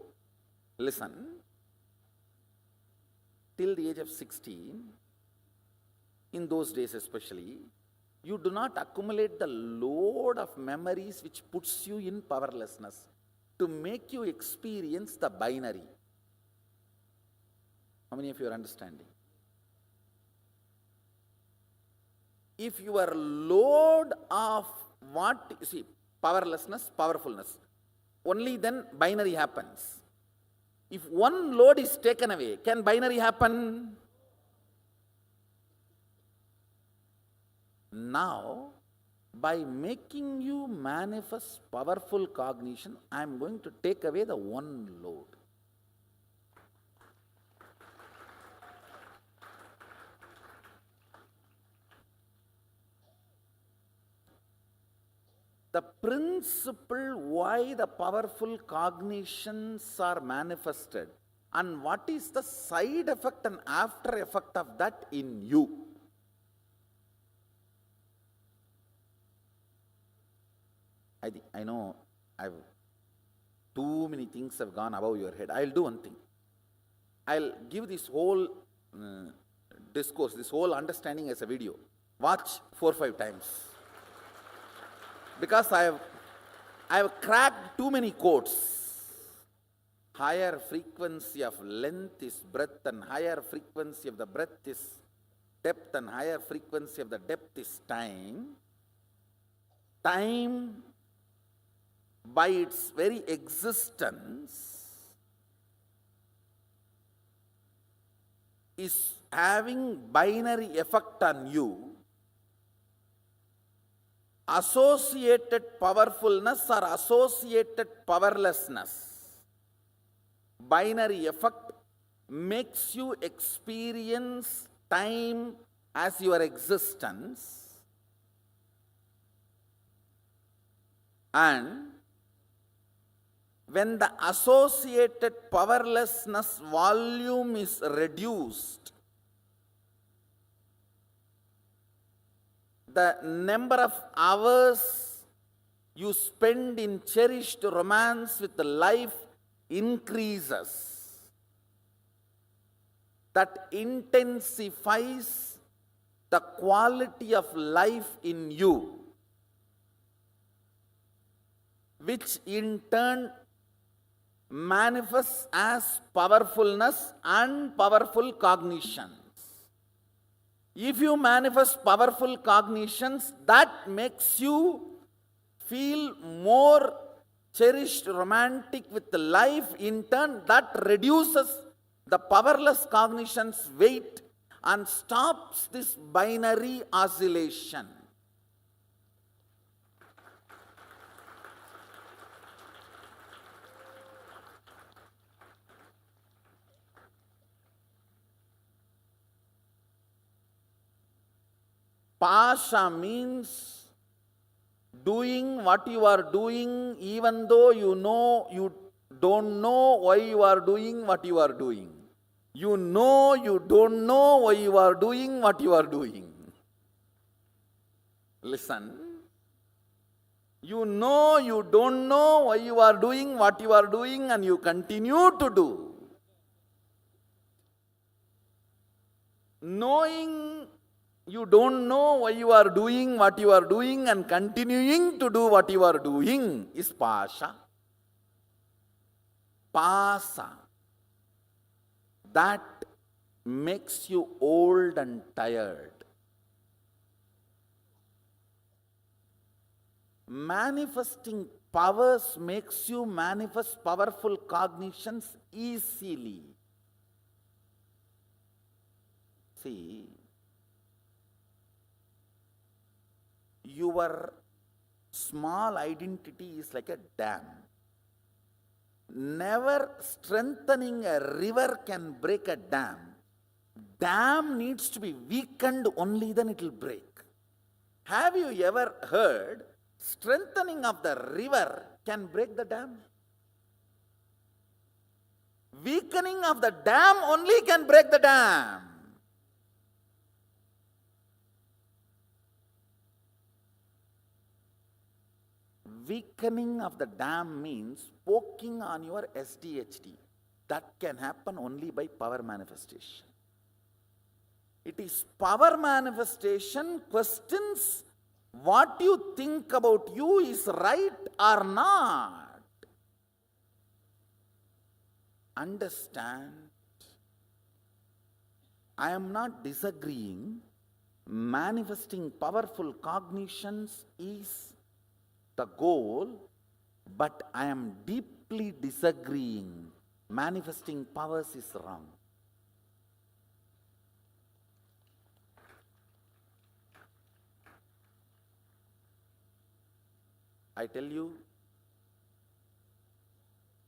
Listen, till the age of 16, in those days especially, you do not accumulate the load of memories which puts you in powerlessness to make you experience the binary. How many of you are understanding? If your load of what, you see, powerlessness, powerfulness, only then binary happens. If one load is taken away, can binary happen? Now, by making you manifest powerful cognition, I am going to take away the one load. The principle why the powerful cognitions are manifested and what is the side effect and after effect of that in you. I know too many things have gone above your head. I'll do one thing. I'll give this whole discourse, this whole understanding as a video. Watch 4 or 5 times. Because I have cracked too many codes. Higher frequency of length is breadth, and higher frequency of the breadth is depth, and higher frequency of the depth is time. Time, by its very existence, is having binary effect on you. associated powerfulness or associated powerlessness, binary effect, makes you experience time as your existence, and when the associated powerlessness volume is reduced, the number of hours you spend in cherished romance with the life increases. That intensifies the quality of life in you, which in turn manifests as powerfulness and powerful cognitions. If you manifest powerful cognitions, that makes you feel more cherished, romantic with the life. In turn, that reduces the powerless cognition's weight and stops this binary oscillation. Pasha means doing what you are doing even though you know you don't know why you are doing what you are doing. You know you don't know why you are doing what you are doing. Listen. You know you don't know why you are doing what you are doing and you continue to do. Knowing you don't know why you are doing what you are doing and continuing to do what you are doing is pasha. Pasa. That makes you old and tired. Manifesting powers makes you manifest powerful cognitions easily. See, your small identity is like a dam. Never strengthening a river can break a dam. Dam needs to be weakened, only then it will break. Have you ever heard strengthening of the river can break the dam? Weakening of the dam only can break the dam. Weakening of the dam means poking on your SDHD. That can happen only by power manifestation. It is power manifestation questions what you think about you is right or not. Understand, I am not disagreeing. Manifesting powerful cognitions is the goal, but I am deeply disagreeing. Manifesting powers is wrong. I tell you,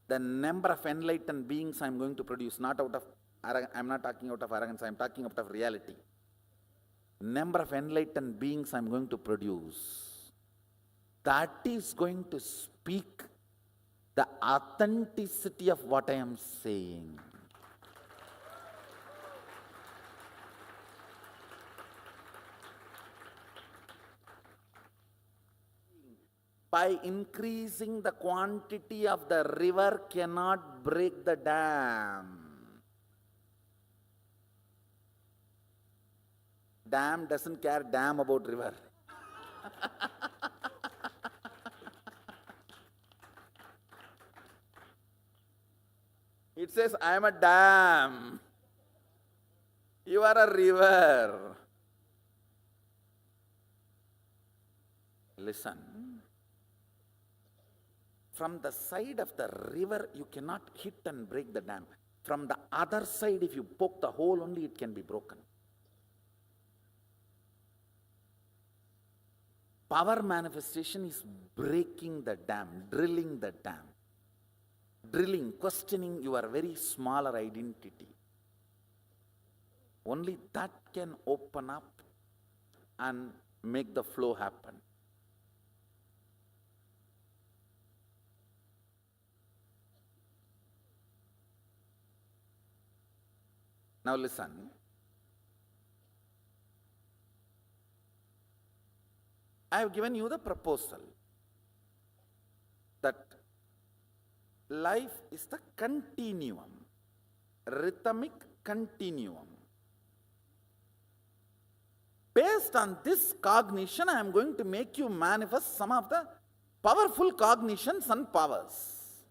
the number of enlightened beings I am going to produce, not out of arrogance, I am not talking out of arrogance, I am talking out of reality. Number of enlightened beings I am going to produce, that is going to speak the authenticity of what I am saying. By increasing the quantity of the river cannot break the dam. Dam doesn't care damn about river. It says, I am a dam. You are a river. Listen. From the side of the river, you cannot hit and break the dam. From the other side, if you poke the hole, only it can be broken. Power manifestation is breaking the dam, drilling the dam. Drilling, questioning your very smaller identity. Only that can open up and make the flow happen. Now listen. I have given you the proposal that life is the continuum, rhythmic continuum. Based on this cognition, I am going to make you manifest some of the powerful cognitions and powers.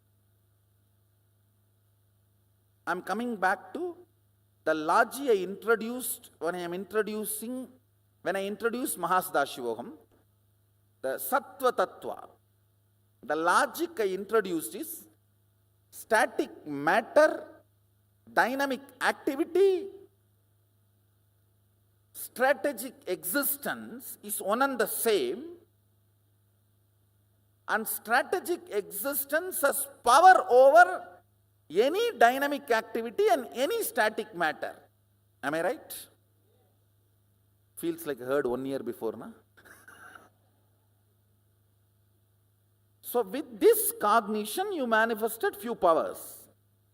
I am coming back to the logic I introduced when I introduced Mahasiddhashivogam, the Sattva Tattva. The logic I introduced is static matter, dynamic activity, strategic existence is one and the same, and strategic existence has power over any dynamic activity and any static matter. Am I right? Feels like I heard 1 year before, na? So with this cognition, you manifested few powers.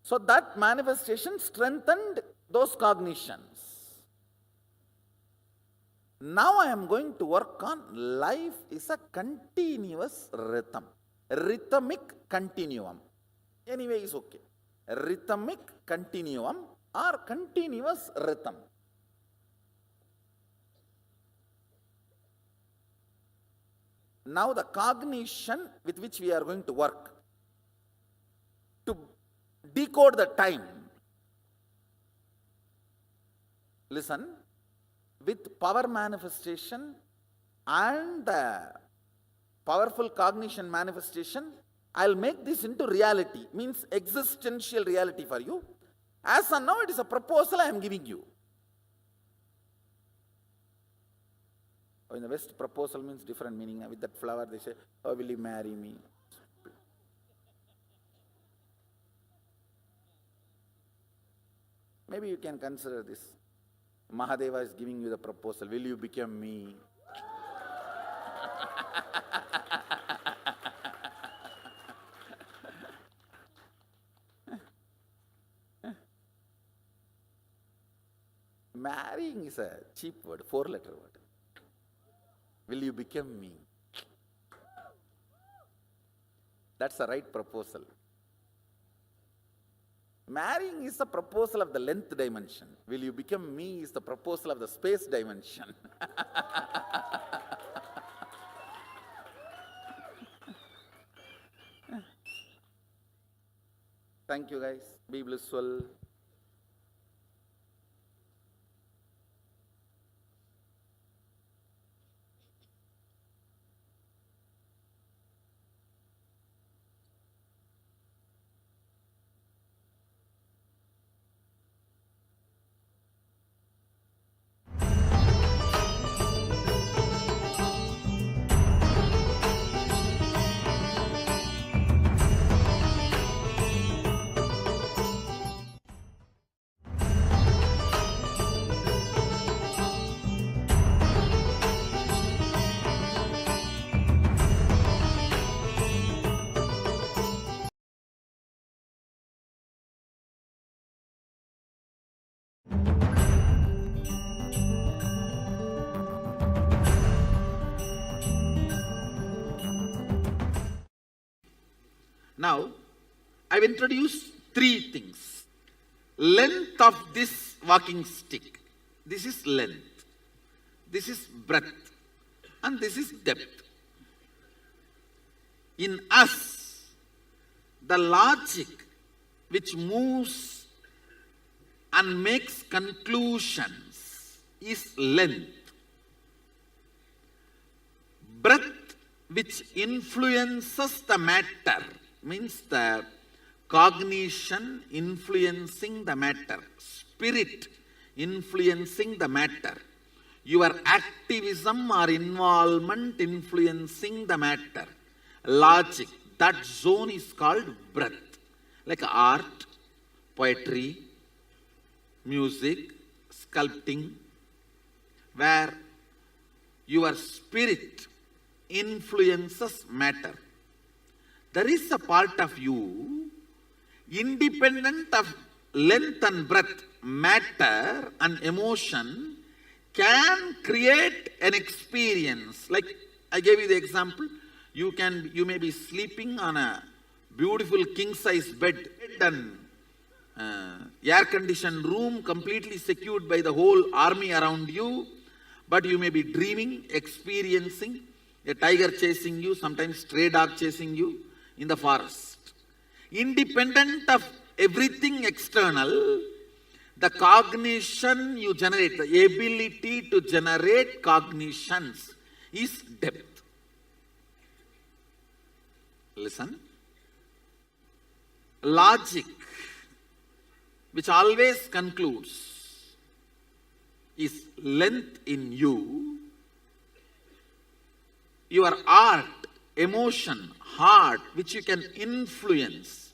So that manifestation strengthened those cognitions. Now I am going to work on life is a continuous rhythm, rhythmic continuum. Anyway, is okay. Rhythmic continuum or continuous rhythm. Now the cognition with which we are going to work to decode the time. Listen, with power manifestation and the powerful cognition manifestation, I'll make this into reality, means existential reality for you. As of now, it is a proposal I am giving you. In the West, proposal means different meaning. With that flower, they say, "Oh, will you marry me?" Maybe you can consider this. Mahadeva is giving you the proposal. Will you become me? Marrying is a cheap word, 4-letter word. Will you become me? That's the right proposal. Marrying is the proposal of the length dimension. Will you become me is the proposal of the space dimension. Thank you guys. Be blissful. Now, I've introduced 3 things. Length of this walking stick. This is length. This is breadth. And this is depth. In us, the logic which moves and makes conclusions is length. Breadth which influences the matter means the cognition influencing the matter, spirit influencing the matter. your activism or involvement influencing the matter. Logic, that zone is called breath. Like art, poetry, music, sculpting, where your spirit influences matter. There is a part of you, independent of length and breadth, matter and emotion can create an experience. Like I gave you the example, you may be sleeping on a beautiful king-size bed and air-conditioned room completely secured by the whole army around you, but you may be dreaming, experiencing a tiger chasing you, sometimes stray dog chasing you in the forest. Independent of everything external, the cognition you generate, the ability to generate cognitions is depth. Listen. Logic, which always concludes, is length in you. Your art, emotion, heart, which you can influence,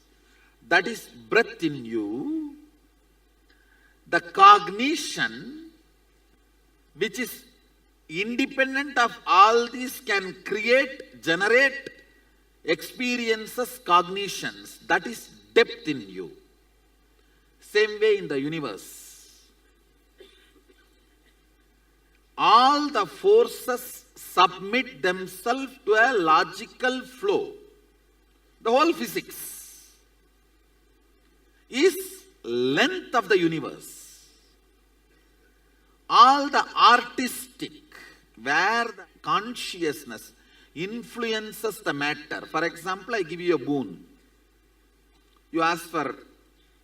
that is breadth in you. The cognition, which is independent of all these, can create, generate experiences, cognitions, that is depth in you. Same way in the universe. All the forces submit themselves to a logical flow. The whole physics is length of the universe. All the artistic, where the consciousness influences the matter. For example, I give you a boon. You ask for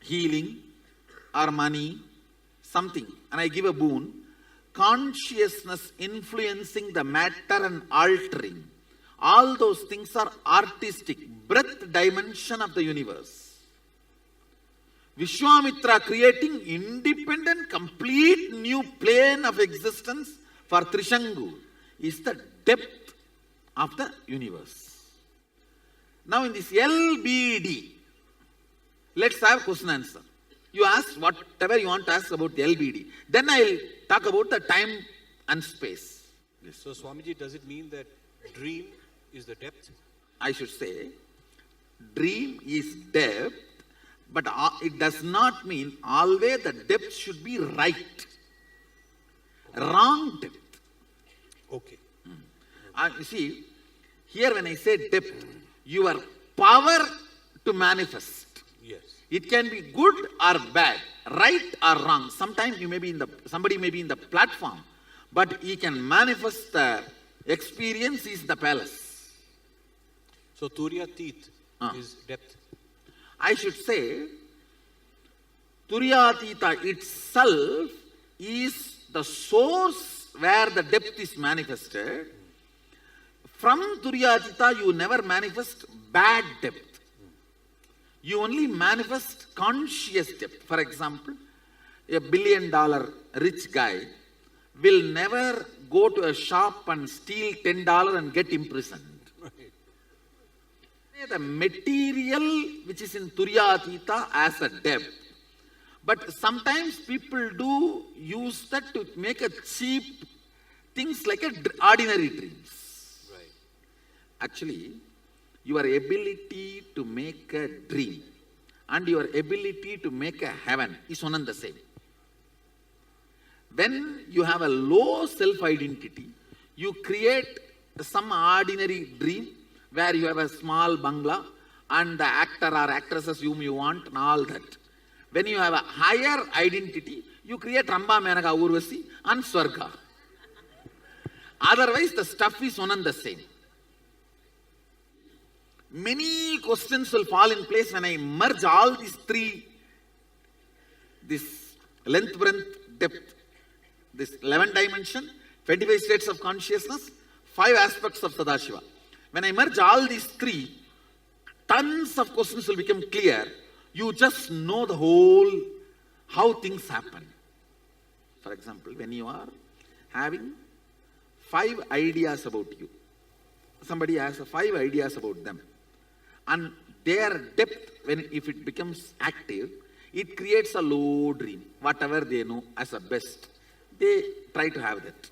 healing or money, something, and I give a boon. Consciousness influencing the matter and altering. All those things are artistic, breadth dimension of the universe. Vishwamitra creating independent, complete new plane of existence for Trishangu is the depth of the universe. Now in this LBD, let's have question answer. You ask whatever you want to ask about the LBD. Then I'll talk about the time and space. Yes. So Swamiji, does it mean that dream is the depth? I should say, dream is depth, but it does not mean always the depth should be right. Wrong depth. Okay. You see, here when I say depth, your power to manifest. Yes. It can be good or bad, right or wrong. Sometimes somebody may be in the platform, but he can manifest the experience is the palace. So Turyatit is depth. I should say, Turyatita itself is the source where the depth is manifested. From Turyatita, you never manifest bad depth. You only manifest conscious depth. For example, a $1 billion rich guy will never go to a shop and steal $10 and get imprisoned. The material which is in Turyatita as a depth. But sometimes people do use that to make a cheap things like ordinary dreams. Right. Actually, your ability to make a dream and your ability to make a heaven is one and the same. When you have a low self-identity, you create some ordinary dream where you have a small bungalow and the actor or actresses whom you want and all that. When you have a higher identity, you create Ramba, Menaka, Urvasi and Swarga. Otherwise, the stuff is one and the same. Many questions will fall in place when I merge all these three, this length, breadth, depth, this 11 dimension, 25 states of consciousness, 5 aspects of Sadashiva. When I merge all these three, tons of questions will become clear. You just know the whole, how things happen. For example, when you are having 5 ideas about you. Somebody has 5 ideas about them. And their depth, if it becomes active, it creates a low dream. Whatever they know as a best, they try to have that.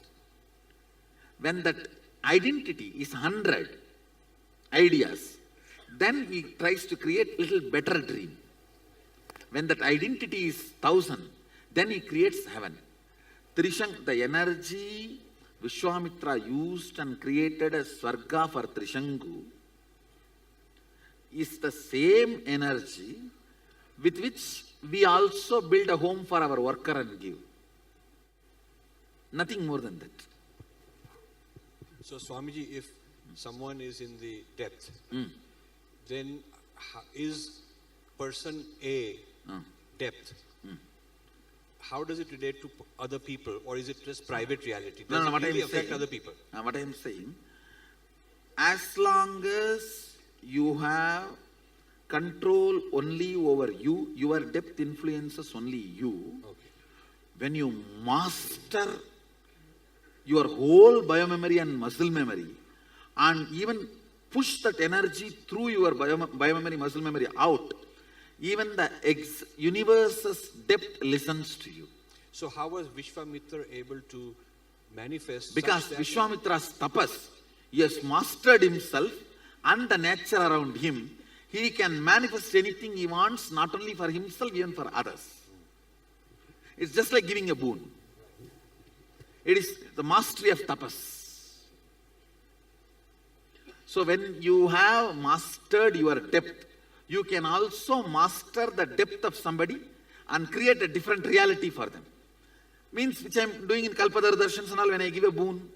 When that identity is 100 ideas, then he tries to create little better dream. When that identity is 1000, then he creates heaven. Trishank, the energy Vishwamitra used and created a Swarga for Trishangu, is the same energy with which we also build a home for our worker and give. Nothing more than that. So Swamiji, if someone is in the depth, then is person A depth? How does it relate to other people, or is it just private reality? Does it really affect other people? What I am saying, as long as you have control only over you, your depth influences only you. Okay. When you master your whole biomemory and muscle memory, and even push that energy through your biomemory, muscle memory out, even the universe's depth listens to you. So how was Vishwamitra able to manifest? Because Vishwamitra's tapas, he has mastered himself and the nature around him. He can manifest anything he wants, not only for himself, even for others. It's just like giving a boon. It is the mastery of tapas. So when you have mastered your depth, you can also master the depth of somebody and create a different reality for them. Means, which I am doing in Kalpadar Darshans and all, when I give a boon.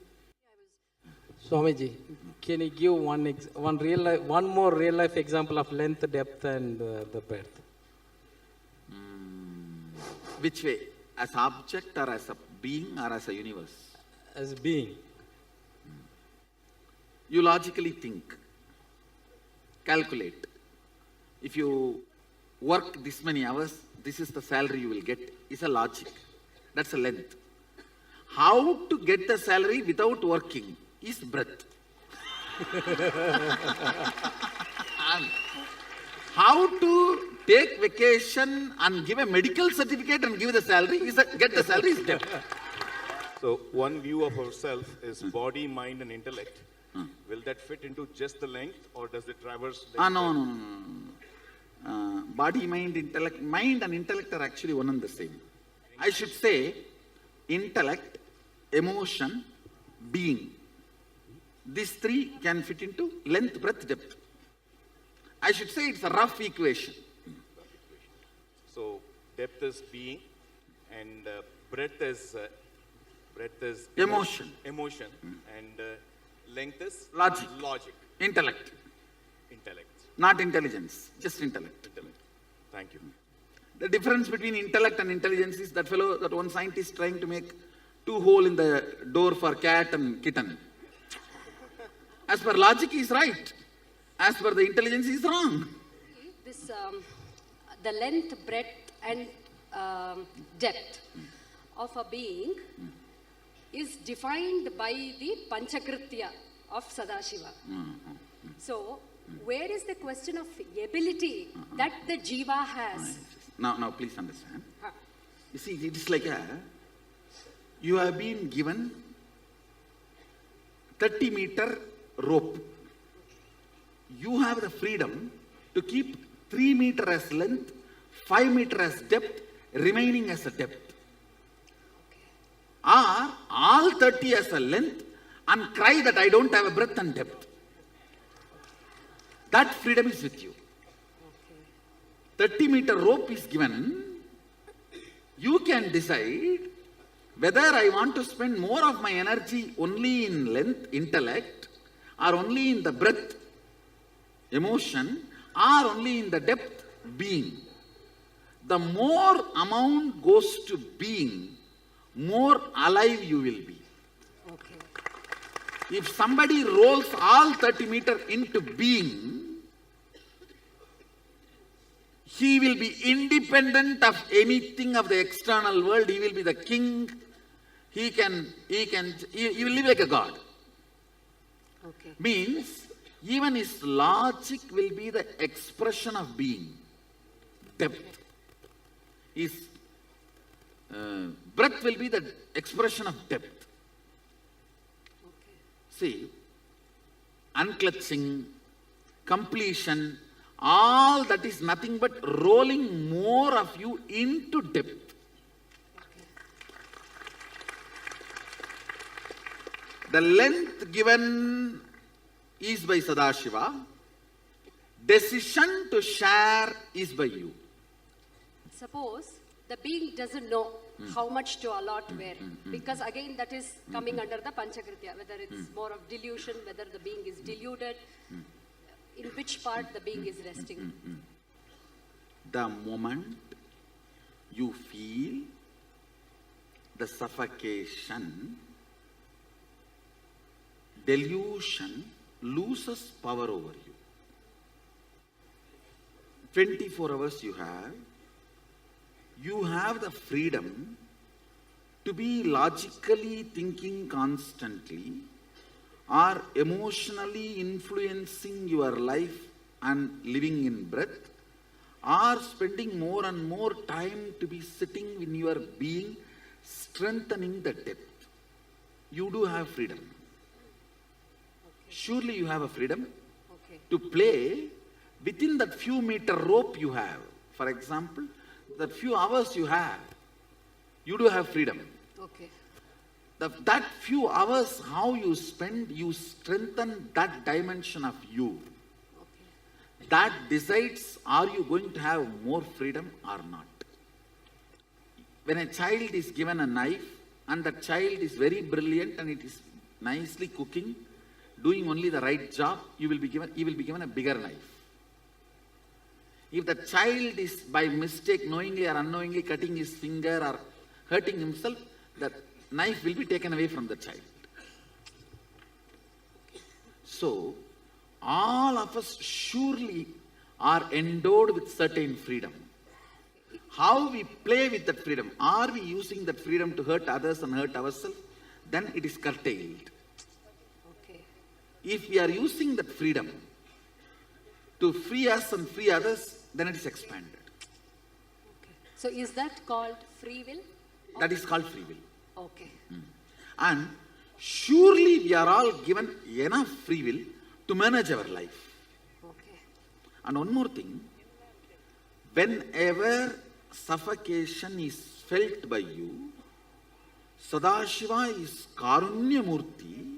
Swamiji, can you give one more real life example of length, depth and the breadth? Which way? As object or as a being or as a universe? As a being. You logically think, calculate. If you work this many hours, this is the salary you will get. It's a logic. That's a length. How to get the salary without working is breadth. And how to take vacation and give a medical certificate and give the salary get the salary is depth. So one view of ourselves is body, mind and intellect. Will that fit into just the length, or does it traverse? No. Body, mind, intellect. Mind and intellect are actually one and the same. I should say intellect, emotion, being. These 3 can fit into length, breadth, depth. I should say it's a rough equation. So depth is being, and breadth is emotion. Emotion, and length is logic. Intellect. Not intelligence, just intellect. Thank you. The difference between intellect and intelligence is that one scientist trying to make 2 holes in the door for cat and kitten. As per logic, he is right. As per the intelligence, he is wrong. This, the length, breadth and depth of a being is defined by the Panchakritya of Sadashiva. So, where is the question of ability that the jiva has? Now, please understand. You see, it is like you have been given 30-meter rope. You have the freedom to keep 3 meters as length, 5 meters as depth, remaining as a depth. Or all 30 as a length and cry that I don't have a breadth and depth. That freedom is with you. 30-meter rope is given. You can decide whether I want to spend more of my energy only in length, intellect, or only in the breadth, emotion, or only in the depth, being. The more amount goes to being, more alive you will be. If somebody rolls all 30 meters into being, he will be independent of anything of the external world. He will be the king. he will live like a god. Okay. Means, even his logic will be the expression of being, depth. His breath will be the expression of depth. See, unclutching, completion, all that is nothing but rolling more of you into depth. The length given is by Sadashiva. Decision to share is by you. Suppose the being doesn't know how much to allot where, because again that is coming under the Panchakritya, whether it's more of delusion, whether the being is deluded, in which part the being is resting. The moment you feel the suffocation, delusion loses power over you. 24 hours you have the freedom to be logically thinking constantly or emotionally influencing your life and living in breath, or spending more and more time to be sitting in your being, strengthening the depth. You do have freedom. Surely you have a freedom to play within that few meter rope you have. For example, that few hours you have, you do have freedom. Okay. That few hours, how you spend, you strengthen that dimension of you. Okay. That decides, are you going to have more freedom or not? When a child is given a knife and that child is very brilliant and it is nicely cooking, doing only the right job, he will be given a bigger knife. If the child is by mistake, knowingly or unknowingly cutting his finger or hurting himself, the knife will be taken away from the child. So, all of us surely are endowed with certain freedom. How we play with that freedom, are we using that freedom to hurt others and hurt ourselves? Then it is curtailed. If we are using that freedom to free us and free others, then it is expanded. Okay. So is that called free will? That is called free will. Okay. And surely we are all given enough free will to manage our life. Okay. And one more thing, whenever suffocation is felt by you, Sadashiva is Karunya Murti.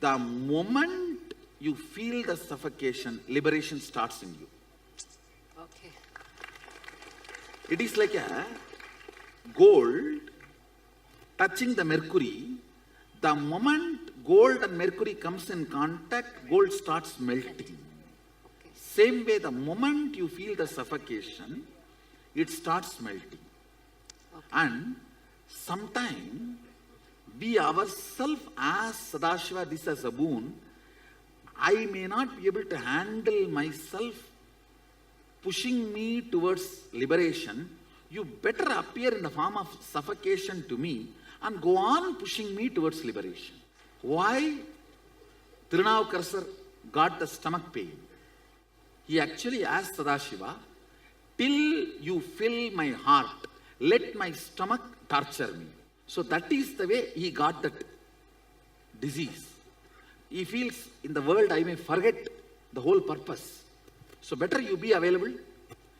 The moment you feel the suffocation, liberation starts in you. Okay. It is like a gold touching the mercury. The moment gold and mercury comes in contact, gold starts melting. Okay. Same way, the moment you feel the suffocation, it starts melting. Okay. And sometime we ourselves ask Sadashiva this as a boon. I may not be able to handle myself pushing me towards liberation. You better appear in the form of suffocation to me and go on pushing me towards liberation. Why Tirunavukkarasar got the stomach pain? He actually asked Sadashiva, till you fill my heart, let my stomach torture me. So that is the way he got that disease. He feels, in the world I may forget the whole purpose. So better you be available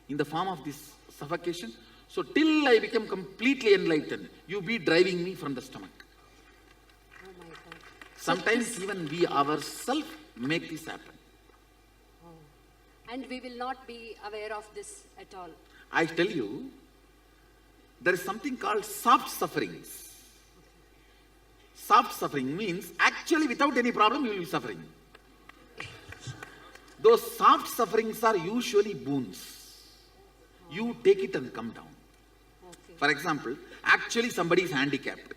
in the form of this suffocation. So till I become completely enlightened, you be driving me from the stomach. Oh my God. Sometimes even we ourselves make this happen. Oh. And we will not be aware of this at all. I tell you, there is something called soft sufferings. Soft suffering means actually without any problem you will be suffering. Those soft sufferings are usually boons. You take it and come down. Okay. For example, actually somebody is handicapped.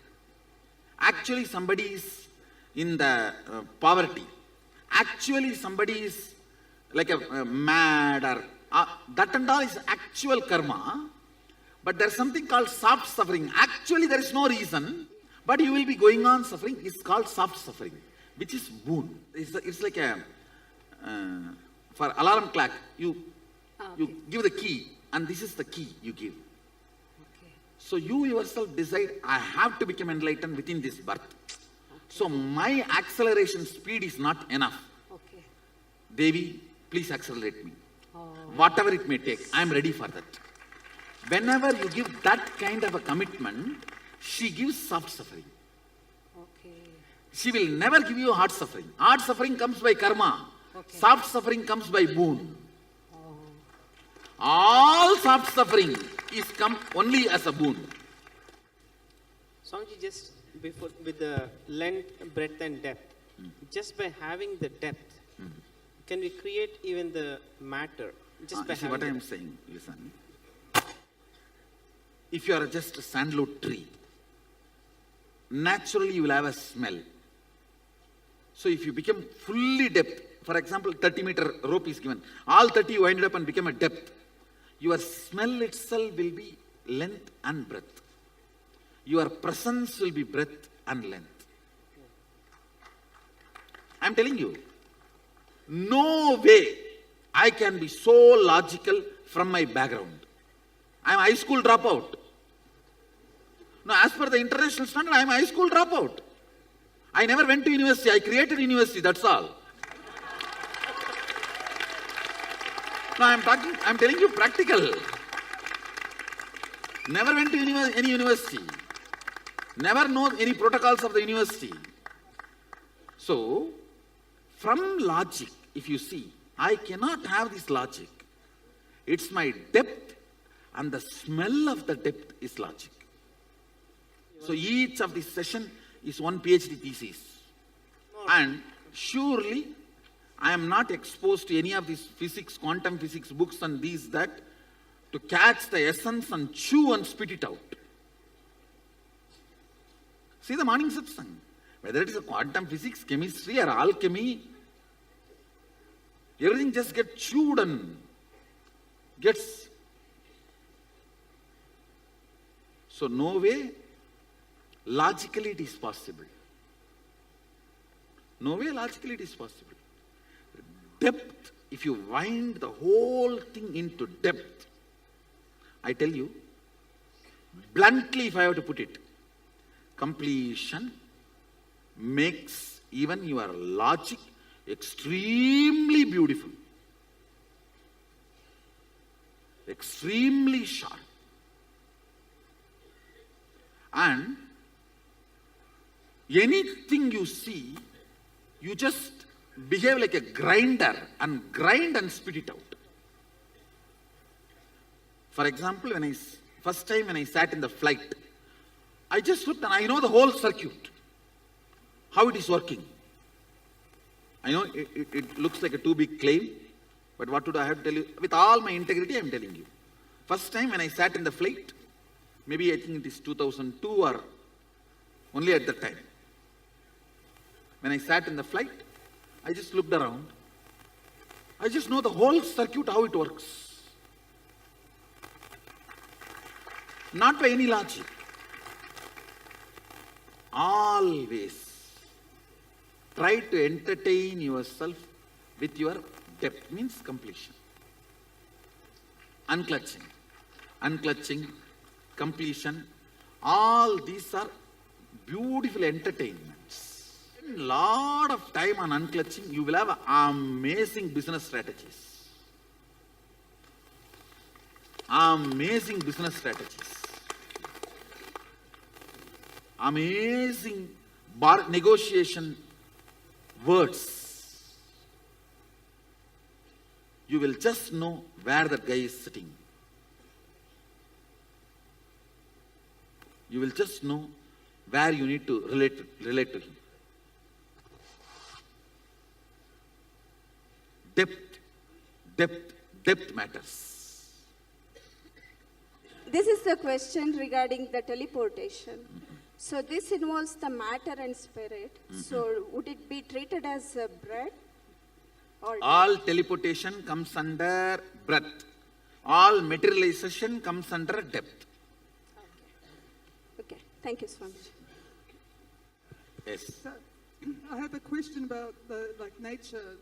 Actually somebody is in the poverty. Actually somebody is like a mad or that and all is actual karma. But there is something called soft suffering. Actually there is no reason. But you will be going on suffering. It's called soft suffering, which is boon. It's like a, for alarm clock, you give the key, and this is the key you give. So you yourself decide, I have to become enlightened within this birth. So my acceleration speed is not enough. Okay. Devi, please accelerate me. Whatever it may take, I am ready for that. Whenever you give that kind of a commitment, she gives soft suffering. Okay. She will never give you hard suffering. Hard suffering comes by karma. Okay. Soft suffering comes by boon. All soft suffering is come only as a boon. Swamiji, just before with the length, breadth and depth, just by having the depth, can we create even the matter? Just by See having what I am saying, listen. If you are just a sandalwood tree, naturally you will have a smell. So if you become fully depth, for example, 30-meter rope is given, all 30 you ended up and become a depth. Your smell itself will be length and breadth. Your presence will be breadth and length. I am telling you, no way I can be so logical from my background. I am a high school dropout. No, as per the international standard, I am a high school dropout. I never went to university, I created university, that's all. No, I am telling you practical. Never went to any university. Never know any protocols of the university. So, from logic, if you see, I cannot have this logic. It's my depth, and the smell of the depth is logic. So each of this session is one PhD thesis. And surely, I am not exposed to any of these physics, quantum physics books and these, that, to catch the essence and chew and spit it out. See the morning satsang. Whether it is a quantum physics, chemistry or alchemy, everything just gets chewed and gets... So no way, logically it is possible. No way logically it is possible. Depth, if you wind the whole thing into depth, I tell you, bluntly if I have to put it, completion makes even your logic extremely beautiful, extremely sharp. And anything you see, you just behave like a grinder and grind and spit it out. For example, first time when I sat in the flight, I just looked and I know the whole circuit, how it is working. I know it looks like a too big claim, but what would I have to tell you? With all my integrity, I am telling you. First time when I sat in the flight, maybe I think it is 2002 or only at that time. When I sat in the flight, I just looked around. I just know the whole circuit, how it works. Not by any logic. Always try to entertain yourself with your depth, means completion. Unclutching, completion, all these are beautiful entertainments. A lot of time on unclutching, you will have amazing business strategies. Amazing business strategies. Amazing negotiation words. You will just know where that guy is sitting. You will just know where you need to relate to him. Depth matters. This is the question regarding the teleportation. So this involves the matter and spirit. So would it be treated as a breath? Or all teleportation comes under breath. All materialization comes under depth. Okay. Thank you, Swamiji. Yes. So, I have a question about the nature,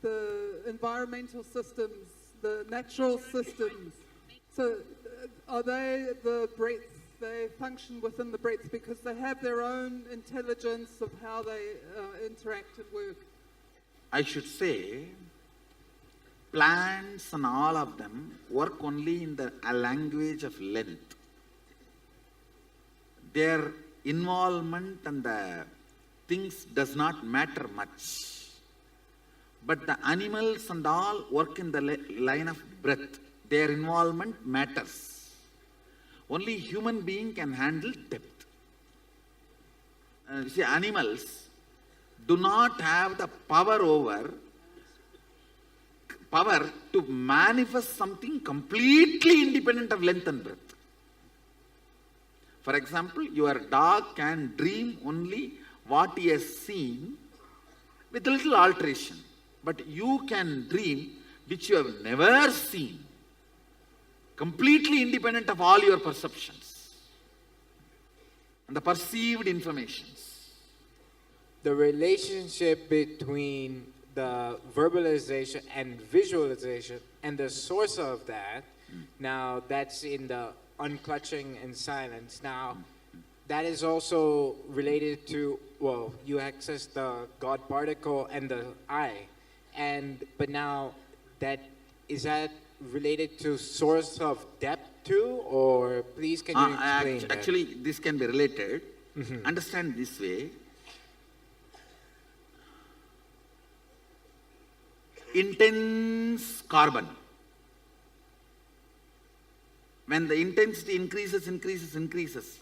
the environmental systems, the natural systems. So, are they the breadth? They function within the breadth because they have their own intelligence of how they interact and work. I should say, plants and all of them work only in the language of length. Their involvement and the things does not matter much. But the animals and all work in the line of breadth. Their involvement matters. Only human being can handle depth. See, animals do not have the power to manifest something completely independent of length and breadth. For example, your dog can dream only what he has seen with a little alteration. But you can dream which you have never seen, completely independent of all your perceptions and the perceived informations. The relationship between the verbalization and visualization and the source of that, now that's in the unclutching and silence. Now, that is also related to, well, you access the God particle and the I. But now, is that related to source of depth too, or please can you explain that? Actually, this can be related. Understand this way. Intense carbon. When the intensity increases,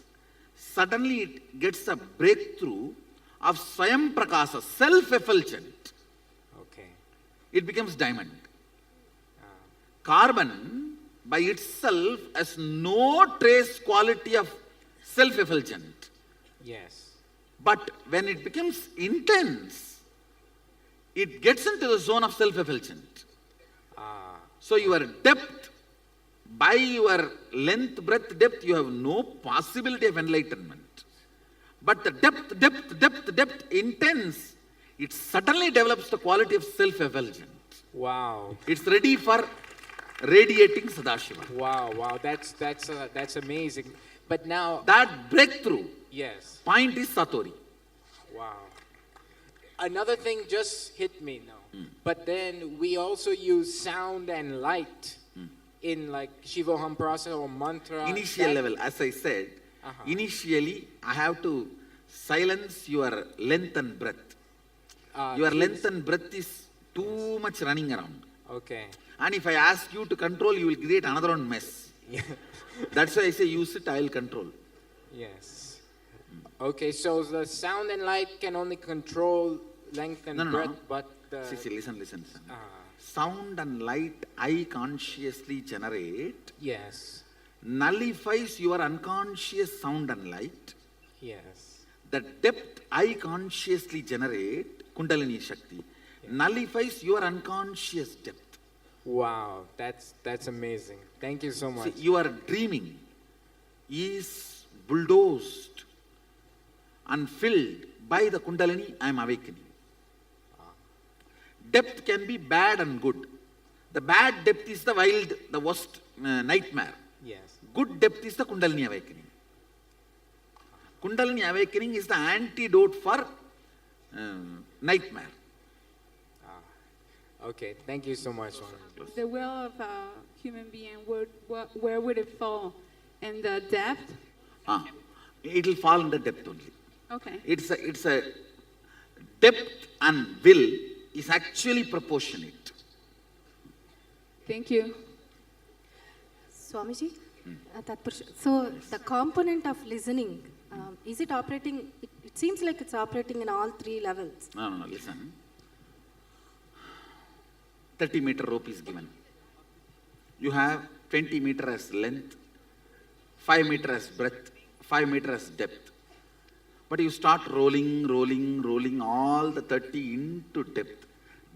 suddenly it gets a breakthrough of Swayam Prakasa, self-effulgent. Okay. It becomes diamond. Carbon by itself has no trace quality of self-effulgent. Yes. But when it becomes intense, it gets into the zone of self-effulgent. So your depth, by your length, breadth, depth, you have no possibility of enlightenment. But the depth, intense, it suddenly develops the quality of self-effulgent. Wow. It's ready for radiating Sadashiva. Wow, that's amazing. But now that breakthrough, yes, point is Satori. Wow. Another thing just hit me now. But then we also use sound and light in like Shivoham process or mantra. Initial level, as I said, initially I have to silence your length and breadth. Your length and breadth is too much running around. Okay. And if I ask you to control, you will create another one mess. That's why I say use it, I will control. Yes. Okay, so the sound and light can only control length and breadth, but the... See, listen. Sound and light I consciously generate. Yes. Nullifies your unconscious sound and light. Yes. The depth I consciously generate, Kundalini Shakti, nullifies your unconscious depth. Wow, that's amazing. Thank you so much. See, your dreaming is bulldozed and filled by the Kundalini I am awakening. Depth can be bad and good. The bad depth is the wild, the worst nightmare. Yes. Good depth is the Kundalini awakening. Kundalini awakening is the antidote for nightmare. Okay, thank you so much. The will of a human being, where would it fall? In the depth? It will fall in the depth only. Okay. It's a depth and will is actually proportionate. Thank you. Swamiji, so the component of listening, is it operating, it seems like it's operating in all three levels. No, listen. 30-meter rope is given. You have 20 meters as length, 5 meters as breadth, 5 meters as depth. But you start rolling all the 30 into depth.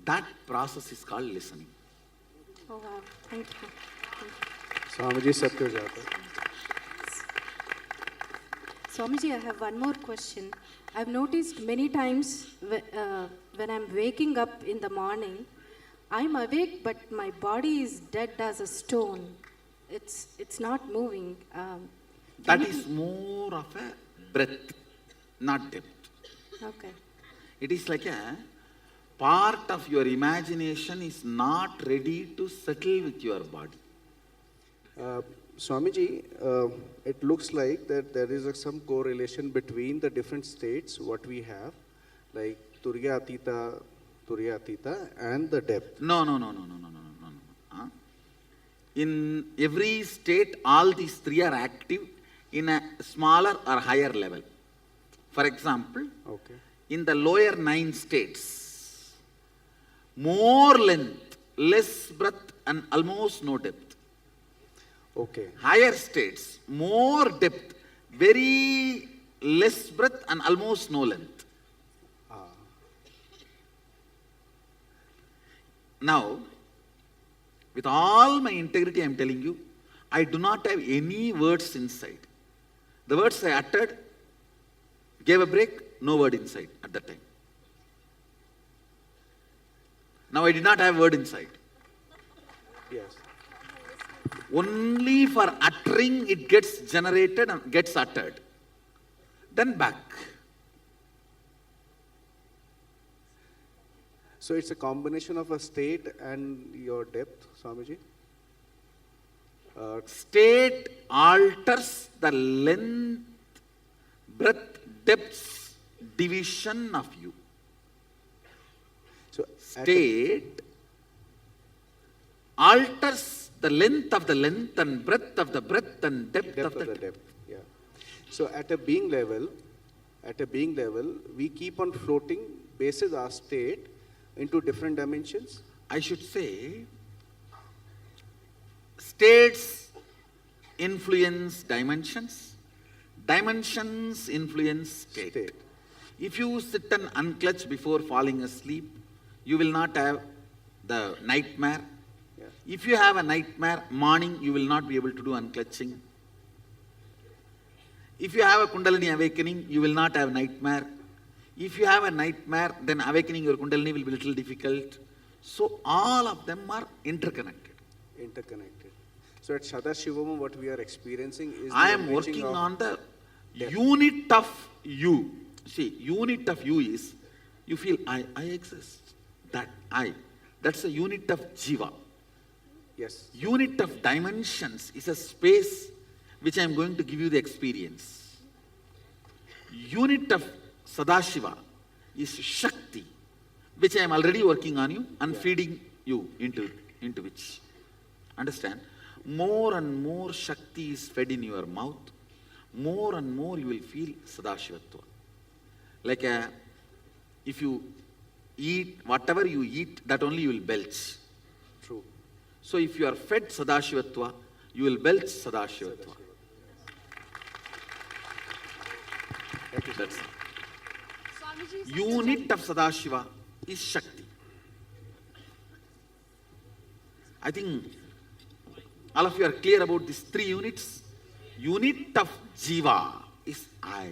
That process is called listening. Oh wow, thank you. Swamiji Satya Jata. Swamiji, I have one more question. I've noticed many times when I'm waking up in the morning, I'm awake, but my body is dead as a stone. It's not moving. That is more of a breath, not depth. Okay. It is like a part of your imagination is not ready to settle with your body. Swamiji, it looks like that there is some correlation between the different states what we have, like Turiya Atita, and the depth. No. Huh? In every state, all these three are active in a smaller or higher level. For example, Okay. in the lower 9 states, more length, less breadth, and almost no depth. Okay. Higher states, more depth, very less breadth, and almost no length. Now, with all my integrity, I am telling you, I do not have any words inside. The words I uttered gave a break, no word inside at that time. Now I did not have word inside. Yes. Only for uttering it gets generated and gets uttered. Then back. So it's a combination of a state and your depth, Swamiji? State alters the length, breadth, depth division of you. So state alters the length of the length and breadth of the breadth and depth of the depth. Yeah. So at a being level, we keep on floating basis our state into different dimensions. I should say, states influence dimensions, dimensions influence state. If you sit and unclutch before falling asleep, you will not have the nightmare. Yeah. If you have a nightmare, morning you will not be able to do unclutching. If you have a Kundalini awakening, you will not have nightmare. If you have a nightmare, then awakening your Kundalini will be a little difficult. So all of them are interconnected. Interconnected. So at Sadashivam, what we are experiencing is I the am merging working of on the depth. unit of you. See, unit of you is, you feel I exist. That I. That's a unit of Jiva. Yes. Unit of dimensions is a space which I am going to give you the experience. Unit of Sadashiva is Shakti, which I am already working on you and feeding you into which. Understand? More and more Shakti is fed in your mouth, more and more you will feel Sadashivatva. Like if you eat, whatever you eat, that only you will belch. True. So if you are fed Sadashivatva, you will belch Sadashivatva. That's it. Unit of Sadashiva is Shakti. I think all of you are clear about these 3 units. Unit of Jiva is I.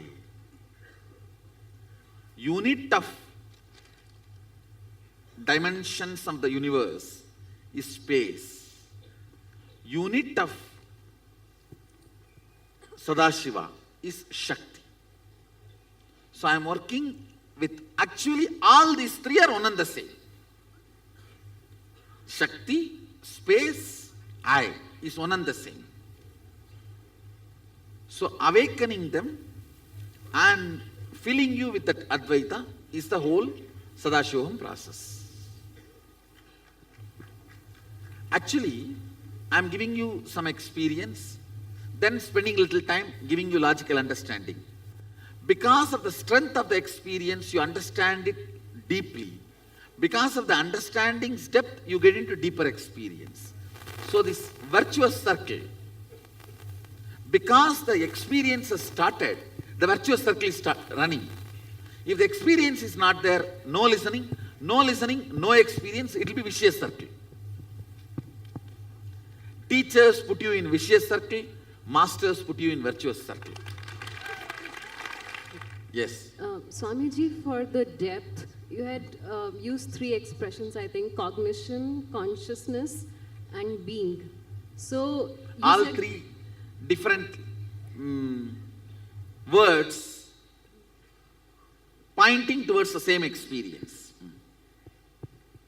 Unit of dimensions of the universe is space. Unit of Sadashiva is Shakti. So I am working with, actually all these 3 are one and the same. Shakti, space, I is one and the same. So awakening them and filling you with that Advaita is the whole Sadashivam process. Actually, I am giving you some experience, then spending little time giving you logical understanding. Because of the strength of the experience, you understand it deeply. Because of the understanding's depth, you get into deeper experience. So this virtuous circle, because the experience has started, the virtuous circle is running. If the experience is not there, no listening, no experience, it will be vicious circle. Teachers put you in vicious circle, masters put you in virtuous circle. Yes. Swamiji, for the depth, you had used three expressions, I think: cognition, consciousness, and being. So you All said three different words pointing towards the same experience.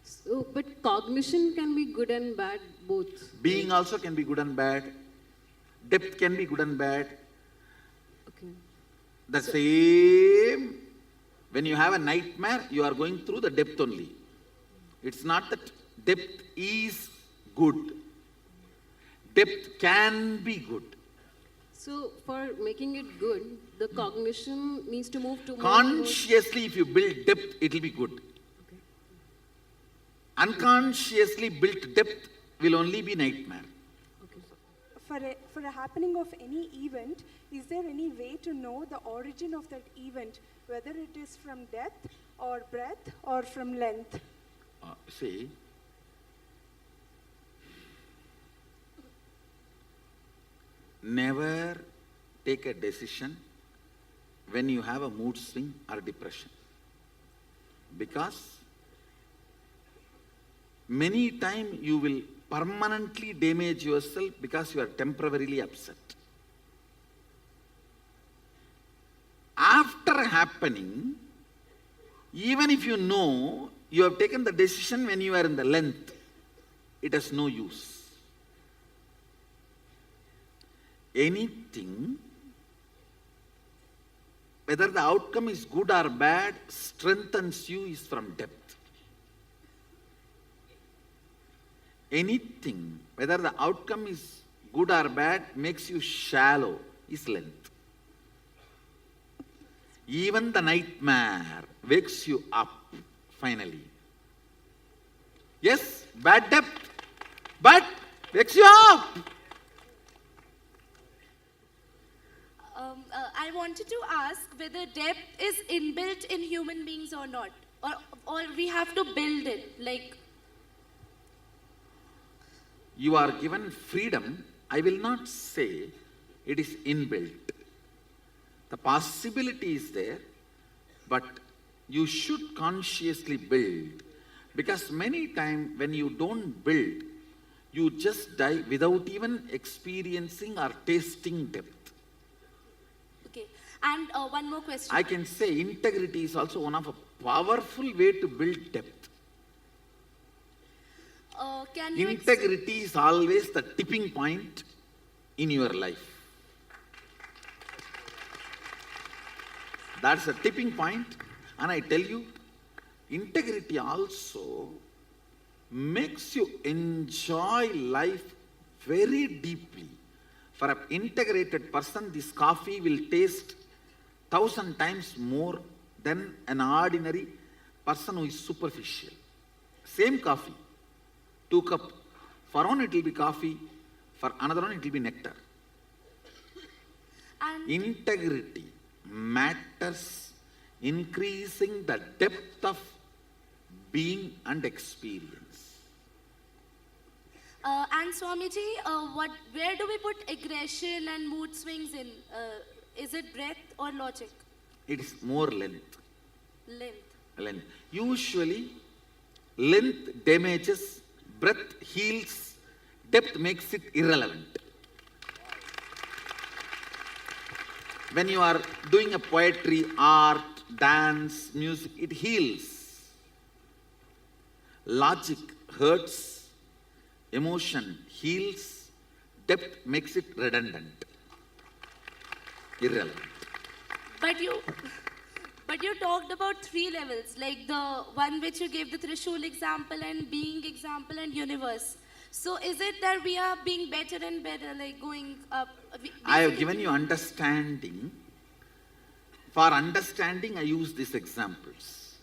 So, but cognition can be good and bad both. Being also can be good and bad. Depth can be good and bad. Okay. The same, when you have a nightmare, you are going through the depth only. It's not that depth is good. Depth can be good. So for making it good, the cognition needs to move to Consciously, if you build depth, it will be good. Unconsciously built depth will only be nightmare. For a happening of any event, is there any way to know the origin of that event, whether it is from depth or breadth or from length? See, never take a decision when you have a mood swing or depression. Because many times you will permanently damage yourself because you are temporarily upset. After happening, even if you know you have taken the decision when you are in the length, it has no use. Anything, whether the outcome is good or bad, strengthens you is from depth. Anything, whether the outcome is good or bad, makes you shallow, is length. Even the nightmare wakes you up finally. Yes, bad depth, but wakes you up. I wanted to ask whether depth is inbuilt in human beings or not, or we have to build it, like. You are given freedom. I will not say it is inbuilt. The possibility is there, but you should consciously build. Because many times when you don't build, you just die without even experiencing or tasting depth. Okay, and one more question. I can say integrity is also one of a powerful way to build depth. Can you Integrity is always the tipping point in your life. That's a tipping point, and I tell you, integrity also makes you enjoy life very deeply. For an integrated person, this coffee will taste 1,000 times more than an ordinary person who is superficial. Same coffee, 2 cups. For one it will be coffee, for another one it will be nectar. Integrity matters, increasing the depth of being and experience. And Swamiji, where do we put aggression and mood swings in? Is it breadth or logic? It is more length. Length. Usually, length damages, breadth heals, depth makes it irrelevant. When you are doing a poetry, art, dance, music, it heals. Logic hurts, emotion heals, depth makes it redundant, irrelevant. But you talked about 3 levels, like the one which you gave the Trishul example and being example and universe. So is it that we are being better and better, like going up? I have given you understanding. For understanding, I use these examples.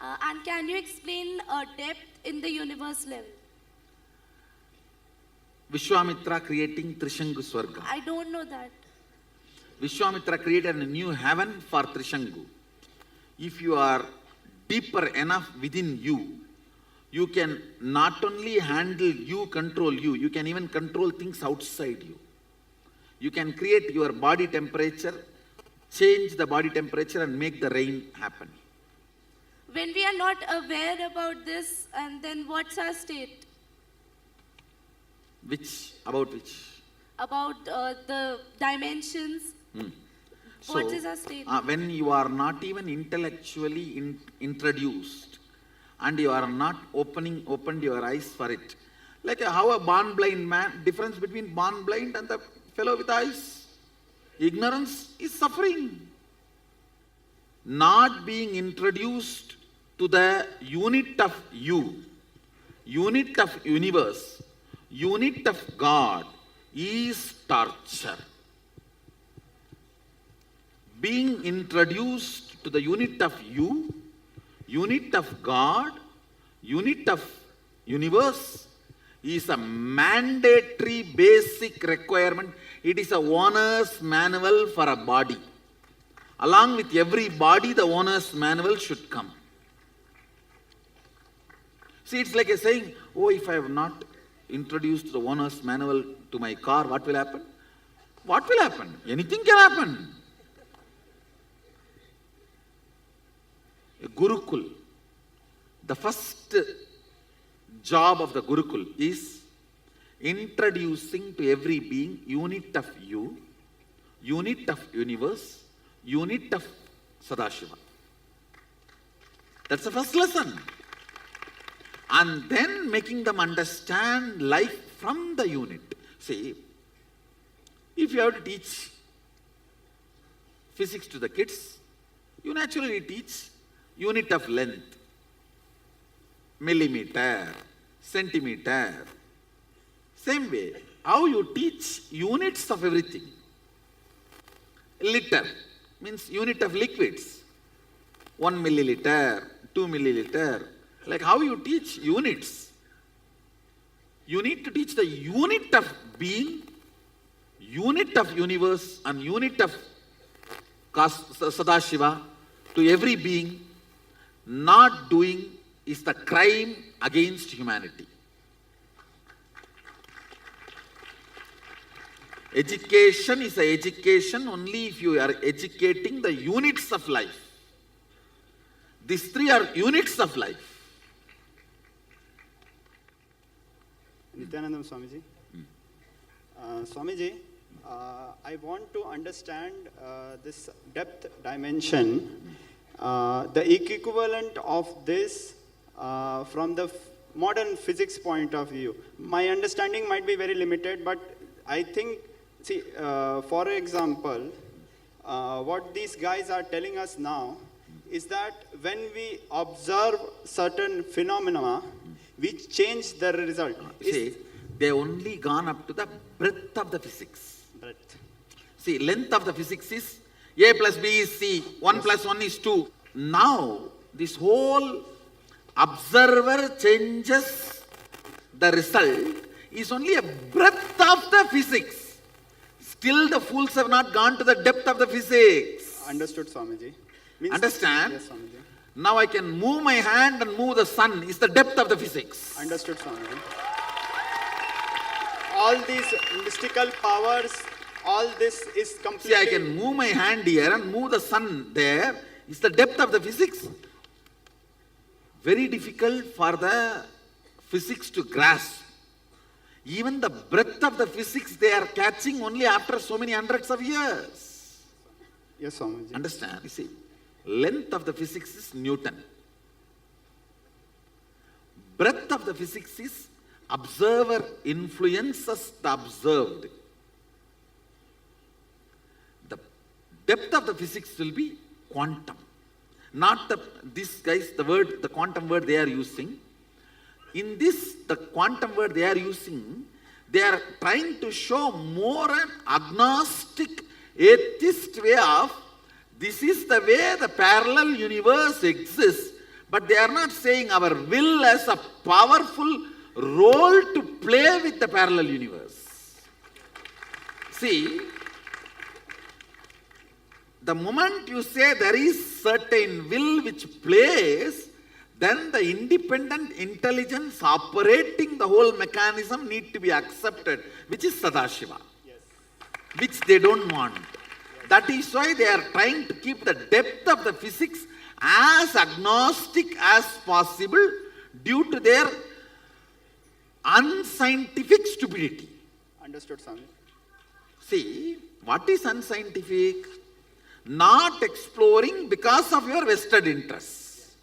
And can you explain depth in the universe level? Vishwamitra creating Trishangu Swarga. I don't know that. Vishwamitra created a new heaven for Trishangu. If you are deeper enough within you, you can not only handle you, control you, you can even control things outside you. You can create your body temperature change the body temperature and make the rain happen. When we are not aware about this, and then what's our state? About which? About the dimensions. What is our state? When you are not even intellectually introduced and you are not opened your eyes for it. Like how a born blind man, difference between born blind and the fellow with eyes. Ignorance is suffering. Not being introduced to the unit of you, unit of universe, unit of God is torture. Being introduced to the unit of you, unit of God, unit of universe is a mandatory basic requirement. It is a owner's manual for a body. Along with every body, the owner's manual should come. See, it's like a saying, oh, if I have not introduced the owner's manual to my car, what will happen? What will happen? Anything can happen. A Gurukul, the first job of the Gurukul is introducing to every being unit of you, unit of universe, unit of Sadashiva. That's the first lesson. And then making them understand life from the unit. See, if you have to teach physics to the kids, you naturally teach unit of length, millimeter, centimeter. Same way, how you teach units of everything. Liter means unit of liquids, 1 milliliter, 2 milliliter. Like how you teach units. You need to teach the unit of being, unit of universe and unit of Sadashiva to every being. Not doing is the crime against humanity. Education is an education only if you are educating the units of life. These three are units of life. Nithyanandam Swamiji. Swamiji, I want to understand this depth dimension, the equivalent of this from the modern physics point of view. My understanding might be very limited, but I think, see, for example, what these guys are telling us now is that when we observe certain phenomena, we change the result. See, they only gone up to the breadth of the physics. Breadth. See, length of the physics is A plus B is C, 1 plus 1 is 2. Now, this whole observer changes the result is only a breadth of the physics. Still the fools have not gone to the depth of the physics. Understood, Swamiji. Understand? Yes, Swamiji. Now I can move my hand and move the sun is the depth of the physics. Understood, Swamiji. All these mystical powers, all this is completely... See, I can move my hand here and move the sun there. Is the depth of the physics. Very difficult for the physics to grasp. Even the breadth of the physics they are catching only after so many hundreds of years. Yes, Swamiji. Understand? You see, length of the physics is Newton. Breadth of the physics is observer influences the observed. The depth of the physics will be quantum. Not these guys, the quantum word they are using. In this, the quantum word they are using, they are trying to show more an agnostic, atheist way of, this is the way the parallel universe exists, but they are not saying our will has a powerful role to play with the parallel universe. See, the moment you say there is certain will which plays, then the independent intelligence operating the whole mechanism need to be accepted, which is Sadashiva, yes. Which they don't want. Yes. That is why they are trying to keep the depth of the physics as agnostic as possible due to their unscientific stupidity. Understood, Swami. See, what is unscientific? Not exploring because of your vested interests.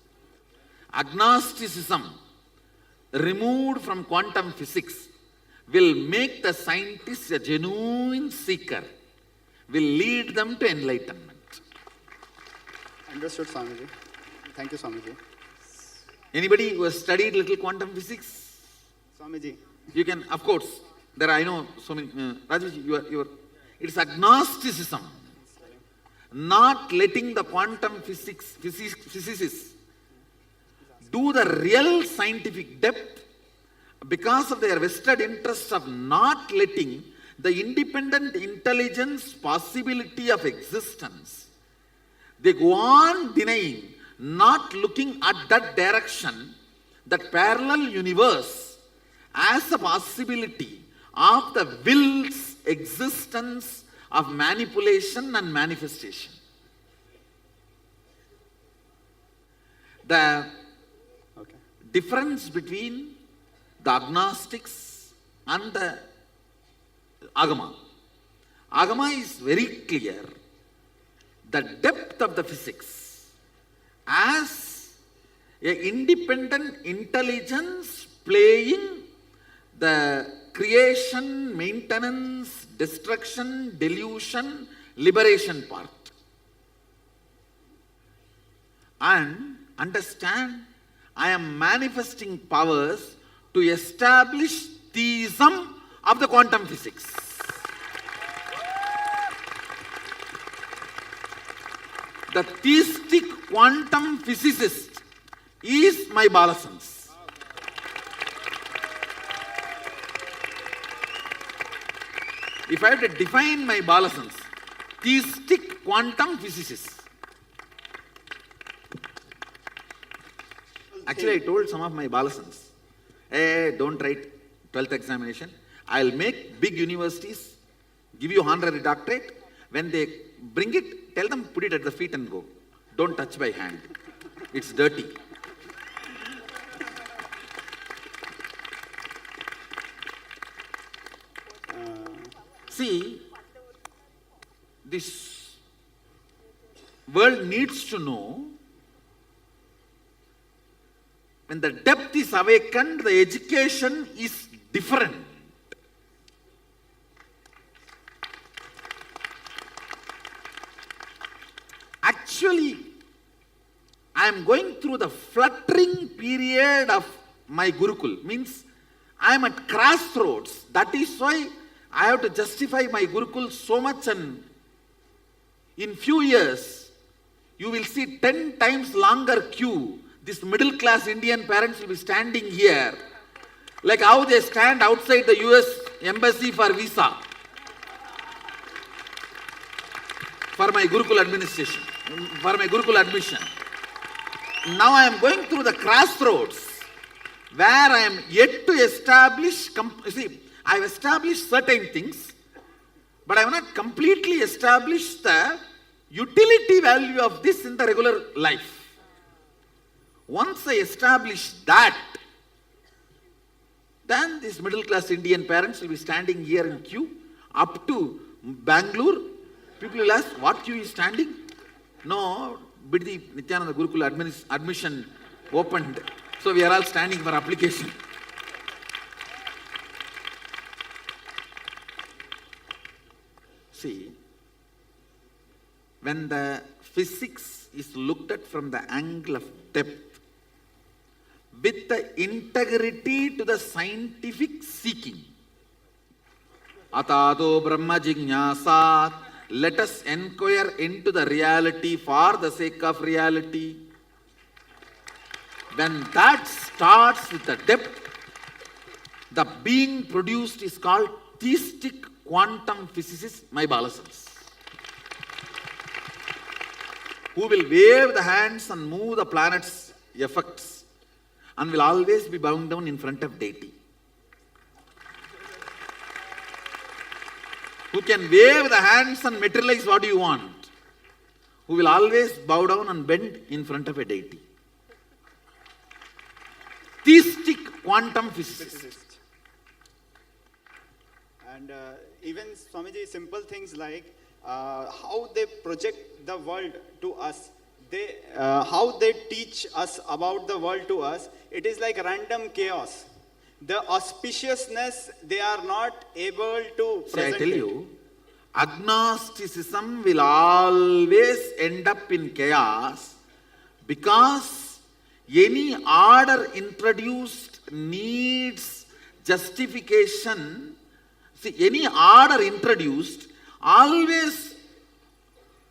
Agnosticism, removed from quantum physics, will make the scientist a genuine seeker, will lead them to enlightenment. Understood, Swamiji. Thank you, Swamiji. Anybody who has studied little quantum physics? Swamiji. You can, of course, there I know so many, Rajesh, it's agnosticism. Not letting the quantum physicists do the real scientific depth because of their vested interests of not letting the independent intelligence possibility of existence. They go on denying, not looking at that direction, that parallel universe as a possibility of the will's existence of manipulation and manifestation. The difference between the agnostics and the Agama. Agama is very clear. The depth of the physics as an independent intelligence playing the creation, maintenance, destruction, delusion, liberation part. And understand, I am manifesting powers to establish theism of the quantum physics. The theistic quantum physicist is my Balasans. If I have to define my Balasans, theistic quantum physicists. Actually, I told some of my Balasans, hey, don't write 12th examination. I'll make big universities, give you honorary doctorate. When they bring it, tell them, put it at the feet and go. Don't touch by hand. It's dirty. See, this world needs to know, when the depth is awakened, the education is different. Actually, I am going through the fluttering period of my Gurukul. Means, I am at crossroads. That is why I have to justify my Gurukul so much, and in few years, you will see 10 times longer queue. This middle class Indian parents will be standing here, like how they stand outside the US embassy for visa, for my Gurukul administration, for my Gurukul admission. Now I am going through the crossroads, where I am yet to establish, see, I have established certain things, but I have not completely established the utility value of this in the regular life. Once I establish that, then these middle class Indian parents will be standing here in queue up to Bangalore. People will ask, what queue is standing? No, Biddi Nithyanandam Gurukul admission opened, so we are all standing for application. See, when the physics is looked at from the angle of depth, with the integrity to the scientific seeking, Atado Brahma Jignasat, let us inquire into the reality for the sake of reality. When that starts with the depth, the being produced is called theistic quantum physicist, my Balasans, who will wave the hands and move the planet's effects and will always be bound down in front of deity. who can wave the hands and materialize what you want, who will always bow down and bend in front of a deity. Theistic quantum physicists. And even Swamiji, simple things like how they project the world to us, how they teach us about the world to us, it is like random chaos. The auspiciousness, they are not able to present. I tell you, agnosticism will always end up in chaos because any order introduced needs justification. See, any order introduced always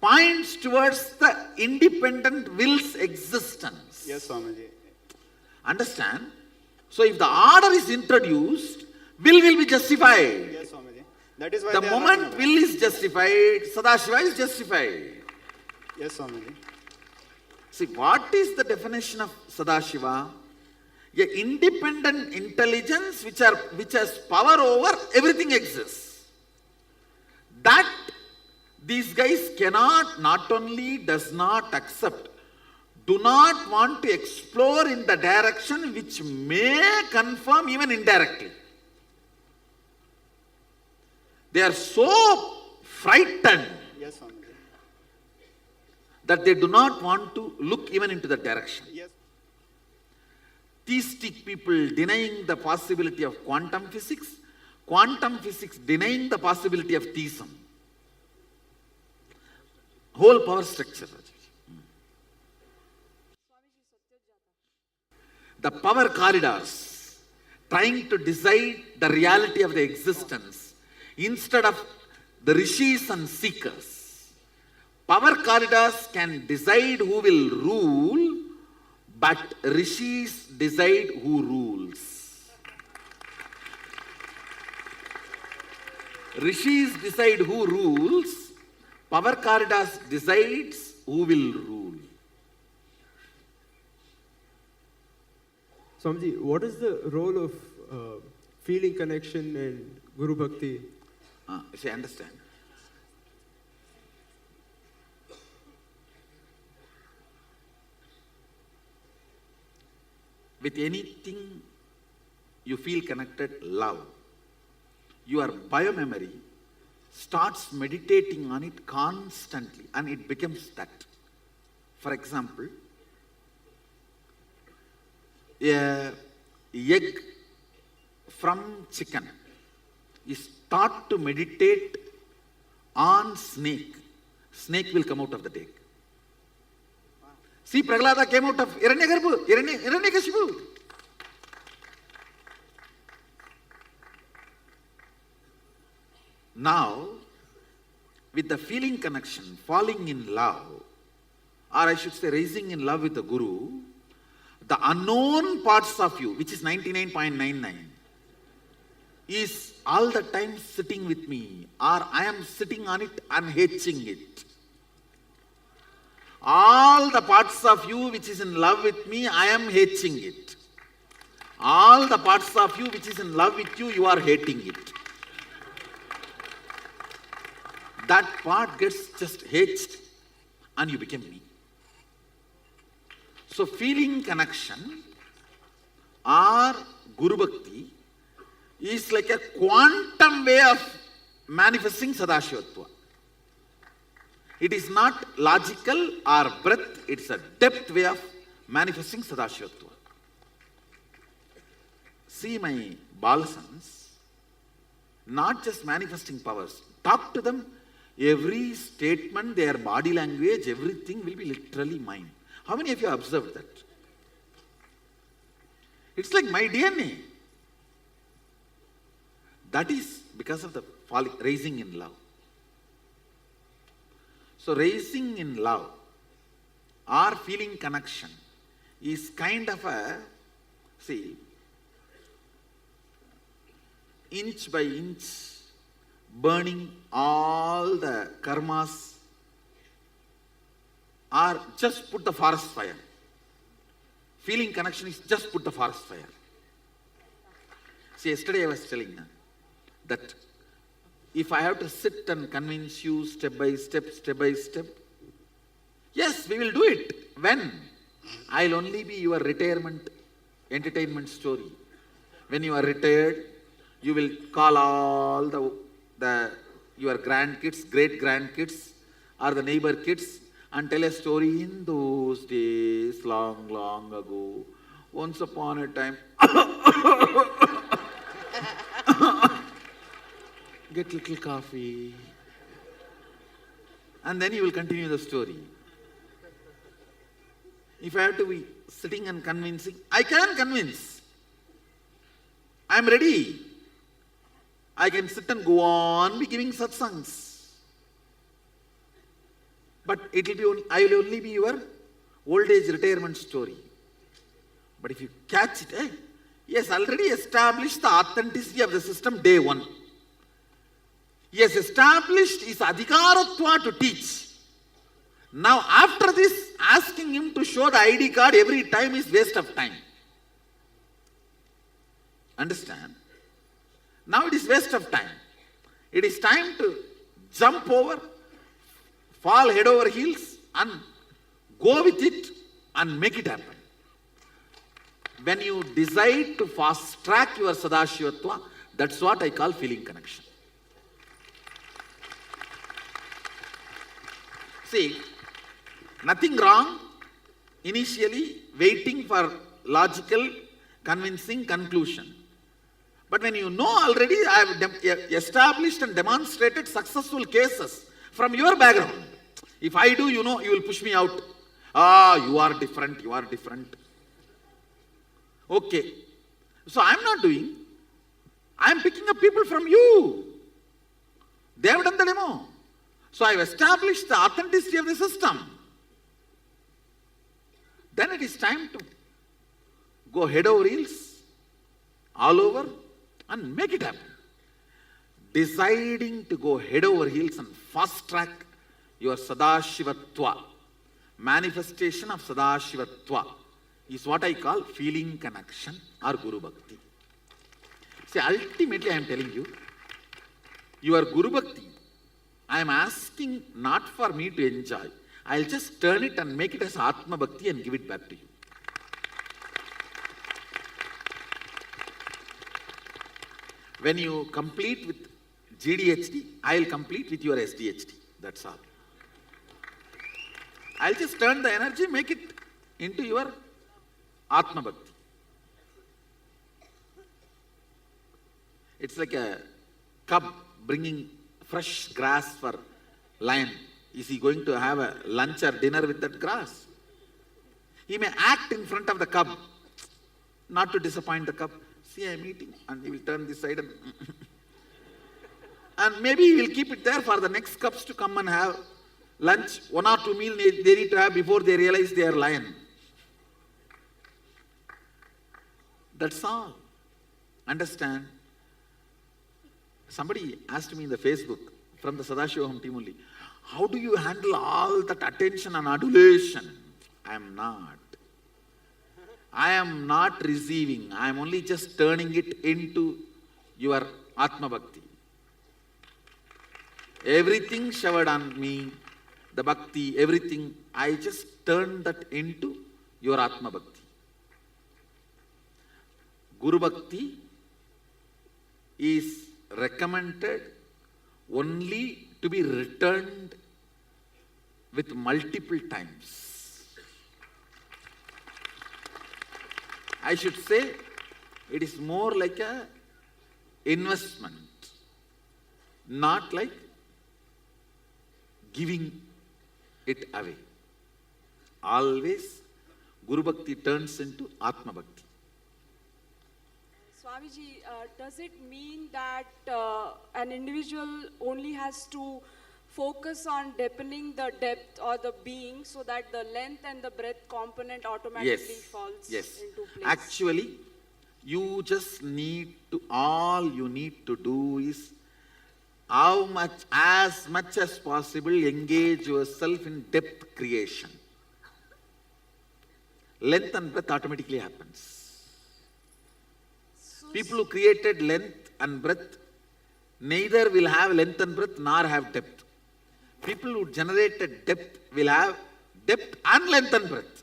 points towards the independent will's existence. Yes, Swamiji. Understand? So if the order is introduced, will be justified. Yes, Swamiji. That is why the moment will is justified, Sadashiva is justified. Yes, Swamiji. See, what is the definition of Sadashiva? An independent intelligence which has power over everything exists. That these guys cannot, not only does not accept, do not want to explore in the direction which may confirm even indirectly. They are so frightened Yes, Swamiji. that they do not want to look even into that direction. Yes. Theistic people denying the possibility of quantum physics denying the possibility of theism. Whole power structure. The power corridors trying to decide the reality of the existence instead of the rishis and seekers. Power corridors can decide who will rule, but rishis decide who rules. Rishis decide who rules, power corridors decides who will rule. Swamiji, what is the role of feeling connection and Guru Bhakti? See, understand. With anything you feel connected, love, your biomemory starts meditating on it constantly and it becomes that. For example, an egg from chicken is taught to meditate on snake. Snake will come out of the egg. See, Prahlada came out of Hiranyakashipu. Now, with the feeling connection, falling in love, or I should say rising in love with the Guru, the unknown parts of you, which is 99.99, is all the time sitting with me, or I am sitting on it and hatching it. All the parts of you which is in love with me, I am hatching it. All the parts of you which is in love with you, you are hating it. That part gets just hatched and you become me. So feeling connection or Guru Bhakti is like a quantum way of manifesting Sadashivatva. It is not logical or breadth, it's a depth way of manifesting Sadashivatva. See my Balasans, not just manifesting powers. Talk to them, every statement, their body language, everything will be literally mine. How many of you have observed that? It's like my DNA. That is because of the raising in love. So raising in love or feeling connection is kind of a, see, inch by inch, burning all the karmas, or just put the forest fire. Feeling connection is just put the forest fire. See, yesterday I was telling that if I have to sit and convince you step by step, yes, we will do it. When? I'll only be your retirement entertainment story. When you are retired, you will call all your grandkids, great grandkids, or the neighbor kids, and tell a story in those days, long, long ago. Once upon a time, get little coffee, and then you will continue the story. If I have to be sitting and convincing, I can convince. I am ready. I can sit and go on be giving satsangs. But I will only be your old age retirement story. But if you catch it, yes, already established the authenticity of the system day one. Yes, established his adhikaratva to teach. Now after this, asking him to show the ID card every time is waste of time. Understand? Now it is waste of time. It is time to jump over, fall head over heels and go with it and make it happen. When you decide to fast track your Sadashivatva, that's what I call feeling connection. See, nothing wrong initially waiting for logical, convincing conclusion. But when you know already, I have established and demonstrated successful cases from your background. If I do, you know, you will push me out. You are different, you are different. Okay. So I am not doing. I am picking up people from you. They have done the demo. So I have established the authenticity of the system. Then it is time to go head over heels, all over, and make it happen. Deciding to go head over heels and fast track your Sadashivatva, manifestation of Sadashivatva, is what I call feeling connection or Guru Bhakti. See, ultimately I am telling you, your Guru Bhakti, I am asking not for me to enjoy. I will just turn it and make it as Atma Bhakti and give it back to you. When you complete with GDHD, I will complete with your SDHD. That's all. I will just turn the energy, make it into your Atma Bhakti. It's like a cub bringing fresh grass for lion. Is he going to have a lunch or dinner with that grass? He may act in front of the cub, not to disappoint the cub. See, I am eating, and he will turn this side and maybe he will keep it there for the next cubs to come and have lunch. 1 or 2 meals they need to have before they realize they are lion. That's all. Understand? Somebody asked me in the Facebook from the Sadashivam team only, how do you handle all that attention and adulation? I am not. I am not receiving. I am only just turning it into your Atma Bhakti. Everything showered on me, the Bhakti, everything, I just turn that into your Atma Bhakti. Guru Bhakti is recommended only to be returned with multiple times. I should say it is more like a investment, not like giving it away. Always Guru Bhakti turns into Atma Bhakti. Swamiji, does it mean that an individual only has to focus on deepening the depth or the being so that the length and the breadth component automatically falls into place? Actually, you just need to, all you need to do is as much as possible, engage yourself in depth creation. Length and breadth automatically happens. People who created length and breadth neither will have length and breadth nor have depth. People who generate a depth will have depth and length and breadth.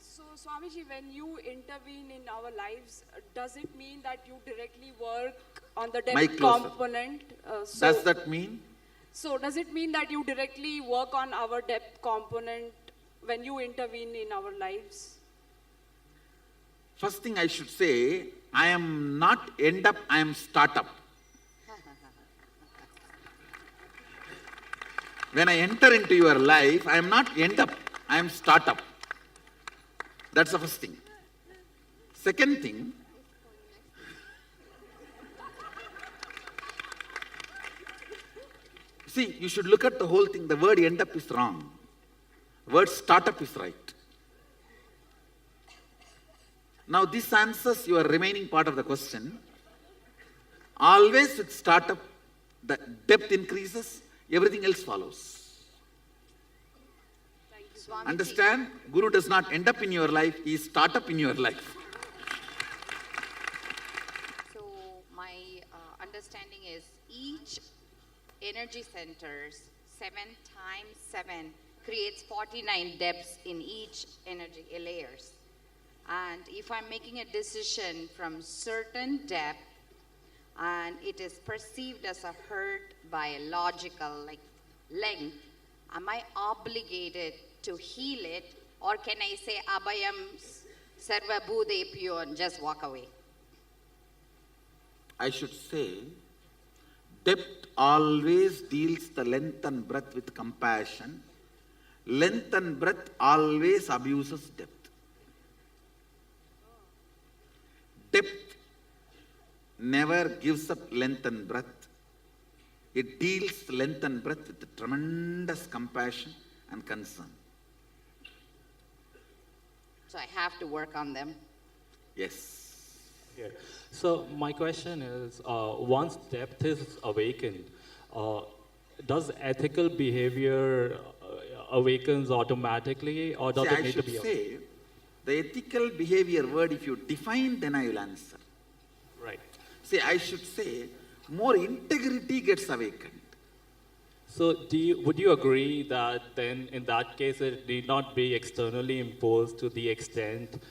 So, Swamiji, when you intervene in our lives, does it mean that you directly work on the depth Mic closer. component? Does that mean? So, does it mean that you directly work on our depth component when you intervene in our lives? First thing I should say, I am not end up, I am startup. When I enter into your life, I am not end up, I am startup. That's the first thing. Second thing, see, you should look at the whole thing. The word end up is wrong. Word startup is right. Now this answers your remaining part of the question. Always with startup, the depth increases, everything else follows. Understand? Guru does not end up in your life, he is startup in your life. So my understanding is each energy centers 7 times 7 creates 49 depths in each energy layers. And if I'm making a decision from certain depth and it is perceived as a hurt by a logical like length, am I obligated to heal it, or can I say abhayam sarva bhudepyo and just walk away? I should say, depth always deals the length and breadth with compassion. Length and breadth always abuses depth. Depth never gives up length and breadth. It deals length and breadth with tremendous compassion and concern. So I have to work on them. Yes. Okay. So my question is, once depth is awakened, does ethical behavior awakens automatically, or does See, it I need to should be? say, the ethical behavior word, if you define, then I will answer. Right. See, I should say, more integrity gets awakened. So would you agree that then in that case it need not be externally imposed to the extent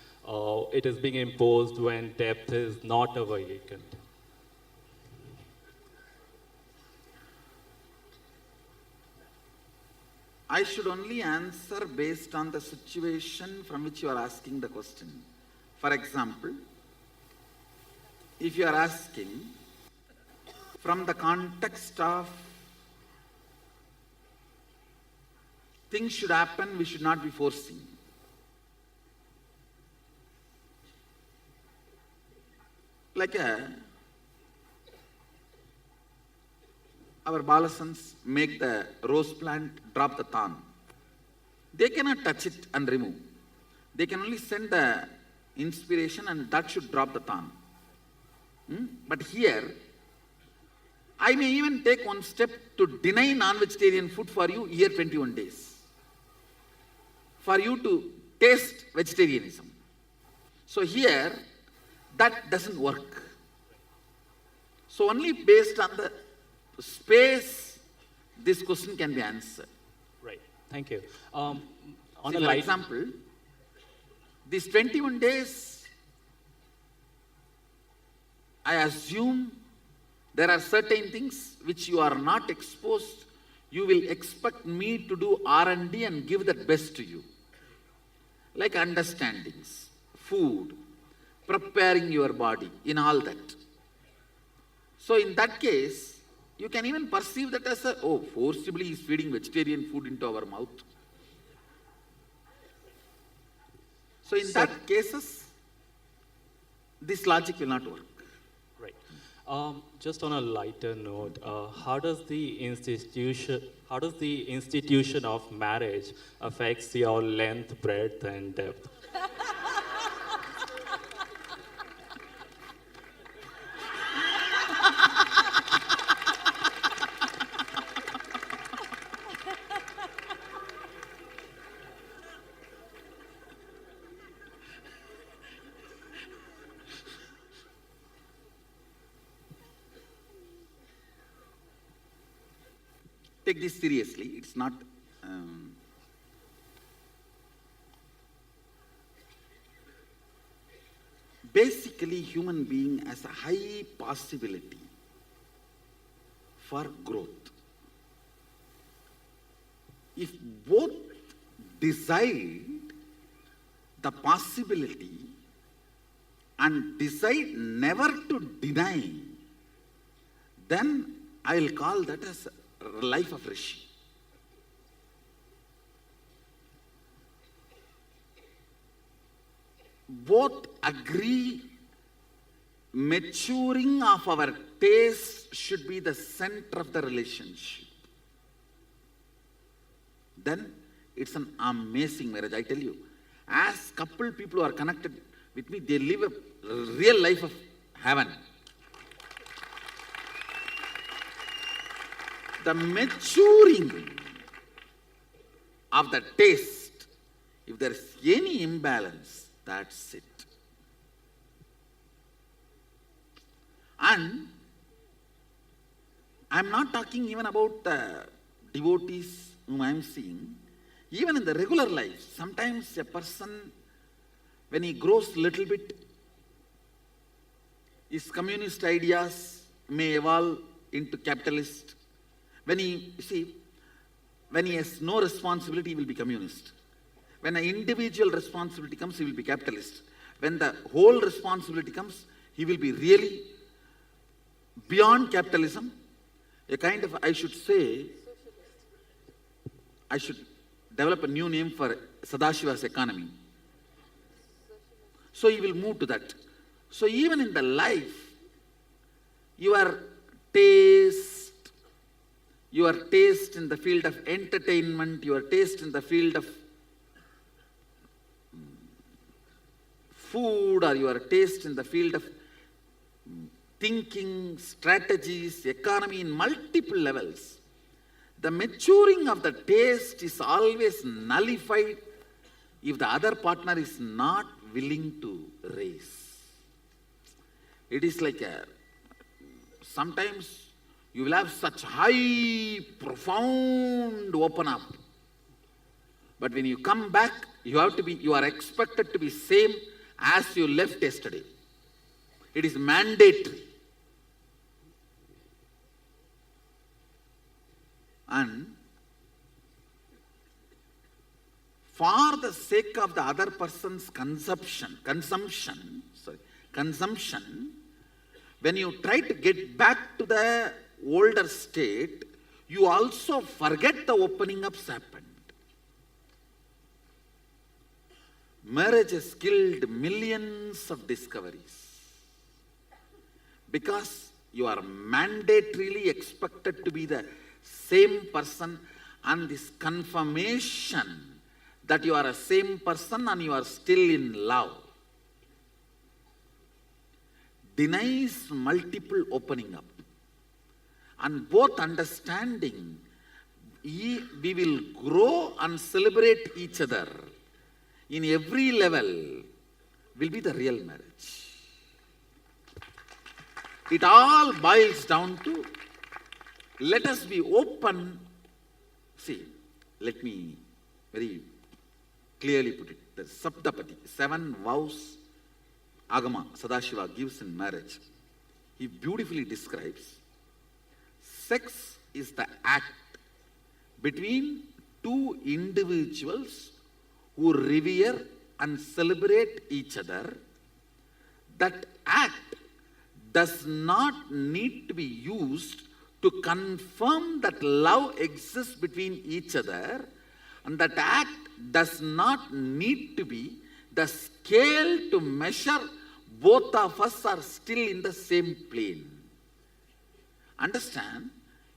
it is being imposed when depth is not awakened? I should only answer based on the situation from which you are asking the question. For example, if you are asking from the context of things should happen, we should not be forcing. Like our balasans make the rose plant drop the thorn. They cannot touch it and remove. They can only send the inspiration and that should drop the thorn. But here, I may even take one step to deny non-vegetarian food for you here 21 days. For you to taste vegetarianism. So here, that doesn't work. So only based on the space, this question can be answered. Right. Thank you. See, for example, these 21 days, I assume there are certain things which you are not exposed. You will expect me to do R&D and give that best to you. Like understandings, food, preparing your body, in all that. So in that case, you can even perceive that as forcibly he is feeding vegetarian food into our mouth. So in that cases, this logic will not work. Right. Just on a lighter note, how does the institution of marriage affects your length, breadth, and depth? take this seriously. It's not. Basically, human being has a high possibility for growth. If both decide the possibility and decide never to deny, then I will call that as a life of Rishi. Both agree maturing of our taste should be the center of the relationship. Then it's an amazing marriage, I tell you. As couple people who are connected with me, they live a real life of heaven. The maturing of the taste, if there is any imbalance, that's it. And I'm not talking even about the devotees whom I'm seeing. Even in the regular life, sometimes a person, when he grows little bit, his communist ideas may evolve into capitalist. When he has no responsibility, he will be communist. When an individual responsibility comes, he will be capitalist. When the whole responsibility comes, he will be really beyond capitalism. A kind of, I should say, I should develop a new name for Sadashiva's economy. So he will move to that. So even in the life, your taste in the field of entertainment, your taste in the field of food, or your taste in the field of thinking, strategies, economy in multiple levels, the maturing of the taste is always nullified if the other partner is not willing to raise. It is like sometimes you will have such high, profound open up. But when you come back, you are expected to be same as you left yesterday. It is mandatory. And for the sake of the other person's consumption, when you try to get back to the older state, you also forget the opening ups happened. Marriage has killed millions of discoveries because you are mandatorily expected to be the same person, and this confirmation that you are a same person and you are still in love denies multiple opening up. And both understanding, we will grow and celebrate each other in every level, will be the real marriage. It all boils down to, let us be open. See, let me very clearly put it. The Saptapati, 7 vows Agama Sadashiva gives in marriage. He beautifully describes sex is the act between two individuals who revere and celebrate each other. That act does not need to be used to confirm that love exists between each other, and that act does not need to be the scale to measure both of us are still in the same plane. Understand,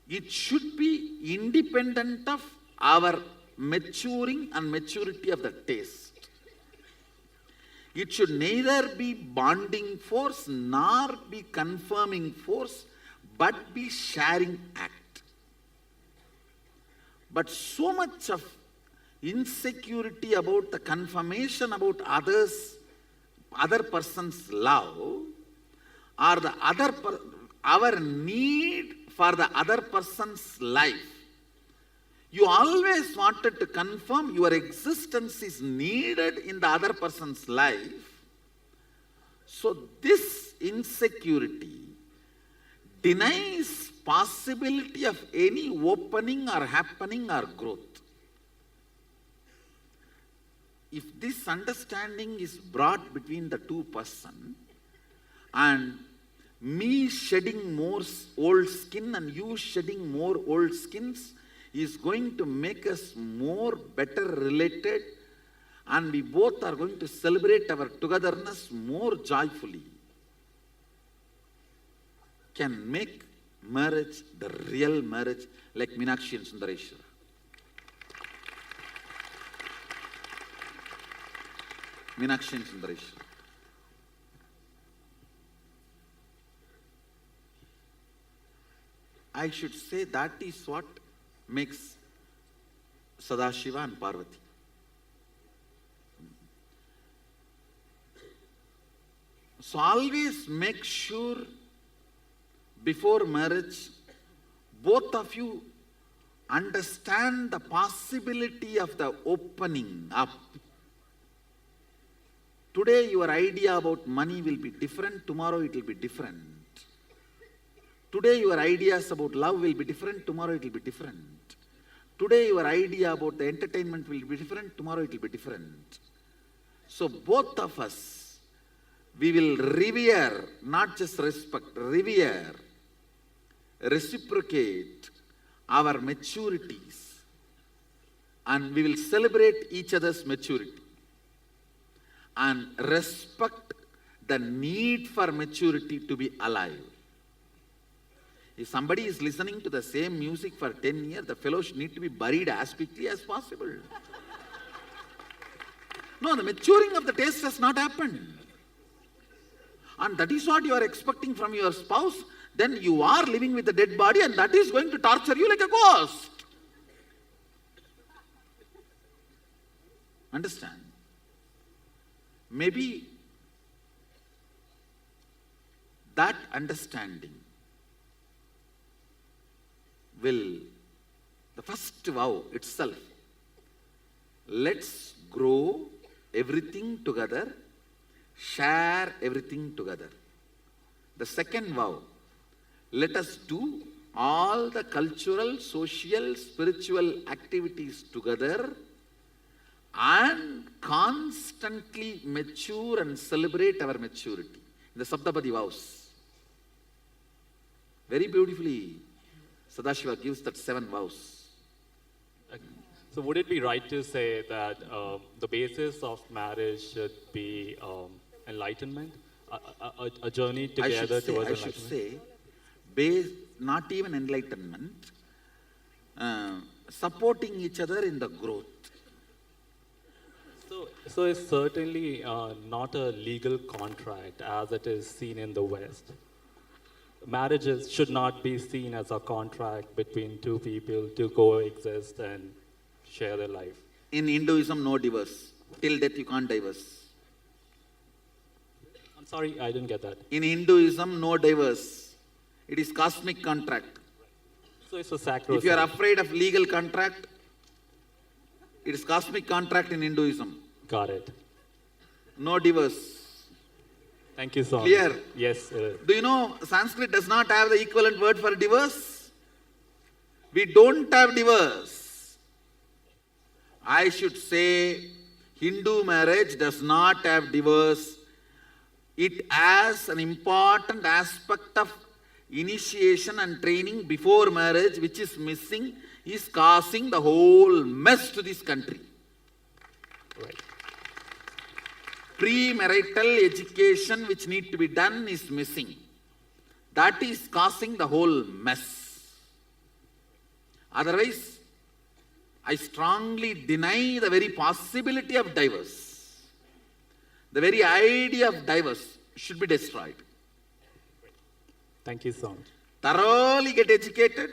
it should be independent of our maturing and maturity of the taste. It should neither be bonding force nor be confirming force, but be sharing act. But so much of insecurity about the confirmation about other person's love, or the our need for the other person's life, You always wanted to confirm your existence is needed in the other person's life. So this insecurity denies possibility of any opening or happening or growth. If this understanding is brought between the two persons, and me shedding more old skin and you shedding more old skins is going to make us more better related, and we both are going to celebrate our togetherness more joyfully, can make marriage the real marriage, like Meenakshi and Sundareshwara. Meenakshi and Sundareshwara. I should say that is what makes Sadashiva and Parvati. So always make sure before marriage, both of you understand the possibility of the opening up. Today your idea about money will be different, tomorrow it will be different. Today your ideas about love will be different, tomorrow it will be different. Today your idea about the entertainment will be different, tomorrow it will be different. So both of us, we will revere, not just respect, revere, reciprocate our maturities, and we will celebrate each other's maturity and respect the need for maturity to be alive. If somebody is listening to the same music for 10 years, the fellow should need to be buried as quickly as possible. No, the maturing of the taste has not happened. And that is what you are expecting from your spouse. Then you are living with a dead body, and that is going to torture you like a ghost. Understand? Maybe that understanding will, the first vow itself, let's grow everything together, share everything together. The second vow, let us do all the cultural, social, spiritual activities together and constantly mature and celebrate our maturity. The Saptapadi vows. Very beautifully, Sadashiva gives that 7 vows. So would it be right to say that the basis of marriage should be enlightenment? A journey together towards enlightenment? I should say, not even enlightenment, supporting each other in the growth. So it's certainly not a legal contract as it is seen in the West. Marriages should not be seen as a contract between two people to coexist and share their life. In Hinduism, no divorce. Till death you can't divorce. I'm sorry, I didn't get that. In Hinduism, no divorce. It is cosmic contract. So it's a sacrosanct. If you are afraid of legal contract, it is cosmic contract in Hinduism. Got it. No divorce. Thank you so much. Clear? Yes. Do you know Sanskrit does not have the equivalent word for divorce? We don't have divorce. I should say Hindu marriage does not have divorce. It has an important aspect of initiation and training before marriage, which is missing, is causing the whole mess to this country. Right. Premarital education which need to be done is missing. That is causing the whole mess. Otherwise, I strongly deny the very possibility of divorce. The very idea of divorce should be destroyed. Thank you so much. Thoroughly get educated,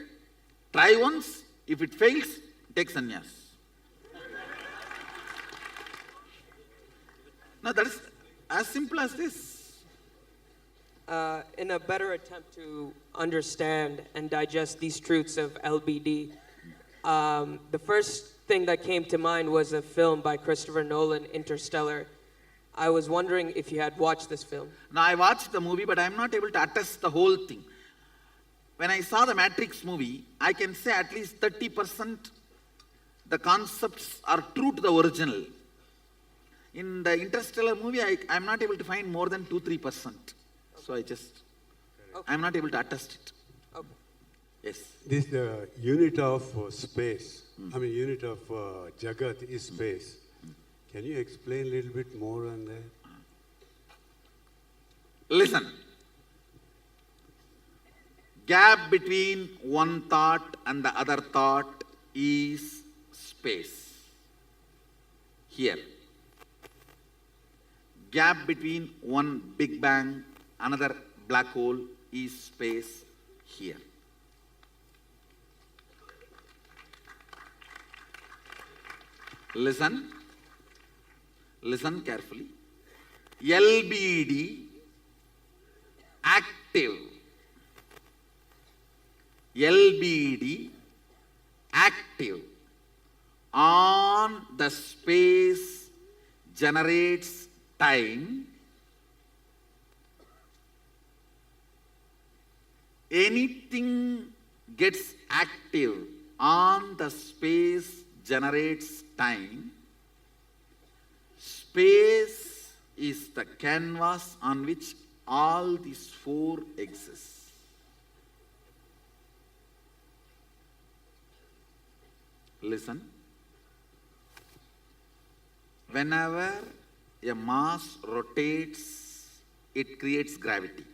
try once, if it fails, take sannyas. Now that is as simple as this. In a better attempt to understand and digest these truths of LBD, The first thing that came to mind was a film by Christopher Nolan, Interstellar. I was wondering if you had watched this film. Now, I watched the movie, but I'm not able to attest the whole thing. When I saw the Matrix movie, I can say at least 30% the concepts are true to the original. In the Interstellar movie, I'm not able to find more than 2-3%. So I'm not able to attest it. Okay. Yes. This unit of space, unit of Jagat is space. Can you explain a little bit more on that? Listen. Gap between one thought and the other thought is space. Here. Gap between one Big Bang, another black hole is space here. Listen carefully. LBD active. LBD active on the space generates time. Anything gets active on the space generates time. Space is the canvas on which all these four exist. Listen. Whenever a mass rotates, it creates gravity.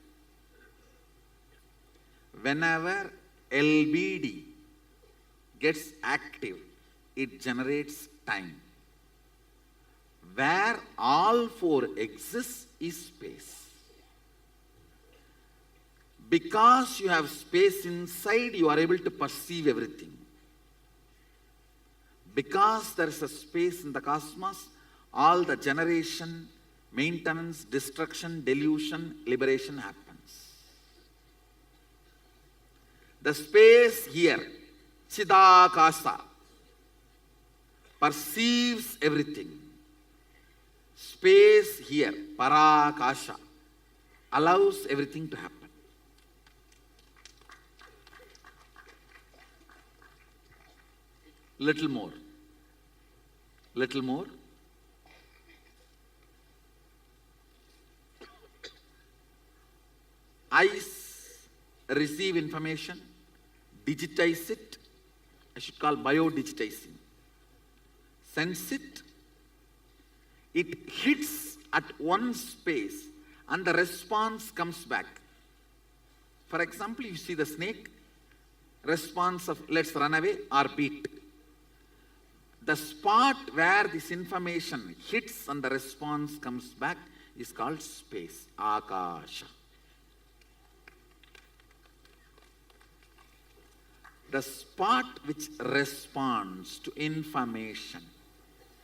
Whenever LBD gets active, it generates time. Where all four exist is space. Because you have space inside, you are able to perceive everything. Because there is a space in the cosmos, all the generation, maintenance, destruction, delusion, liberation happens. The space here, Chidakasa, perceives everything. Space here, Parakasha, allows everything to happen. Little more. Little more. Eyes receive information, digitize it, I should call bio-digitizing. Sense it, it hits at one space and the response comes back. For example, you see the snake, response of let's run away or beat. The spot where this information hits and the response comes back is called space, Akasha. The spot which responds to information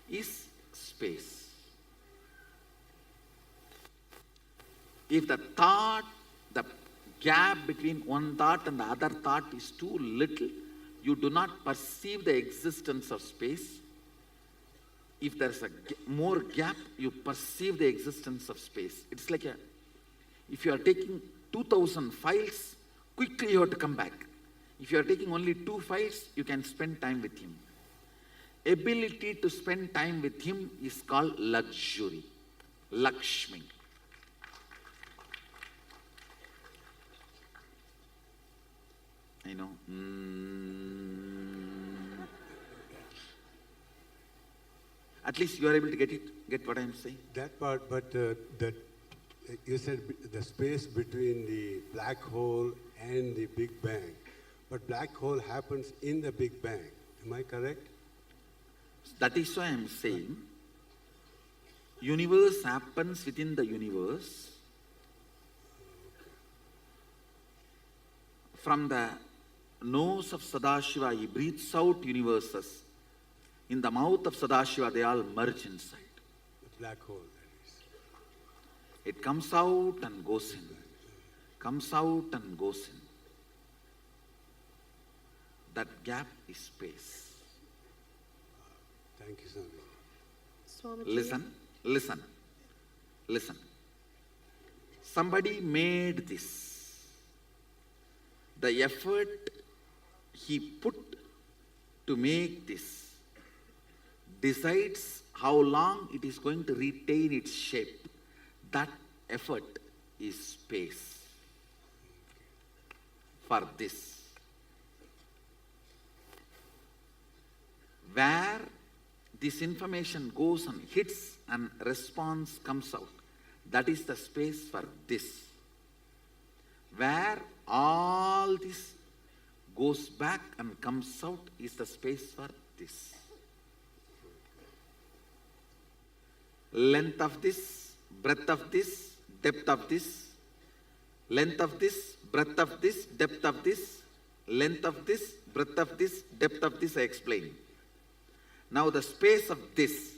is space. If the thought, the gap between one thought and the other thought is too little, you do not perceive the existence of space. If there is a more gap, you perceive the existence of space. It's like if you are taking 2,000 files, quickly you have to come back. If you are taking only 2 files, you can spend time with him. Ability to spend time with him is called luxury, Lakshmi. I know. At least you are able to get what I am saying. That part, but you said the space between the black hole and the Big Bang. But black hole happens in the Big Bang. Am I correct? That is why I am saying universe happens within the universe. From the nose of Sadashiva, he breathes out universes. In the mouth of Sadashiva, they all merge inside. The black hole, that is. It comes out and goes in. Comes out and goes in. That gap is space. Thank you, Swami. Listen. Somebody made this. The effort he put to make this decides how long it is going to retain its shape. That effort is space for this. Where this information goes and hits and response comes out, that is the space for this. Where all this goes back and comes out is the space for this. Length of this, breadth of this, depth of this, length of this, breadth of this, depth of this, length of this, breadth of this, depth of this I explained. Now the space of this,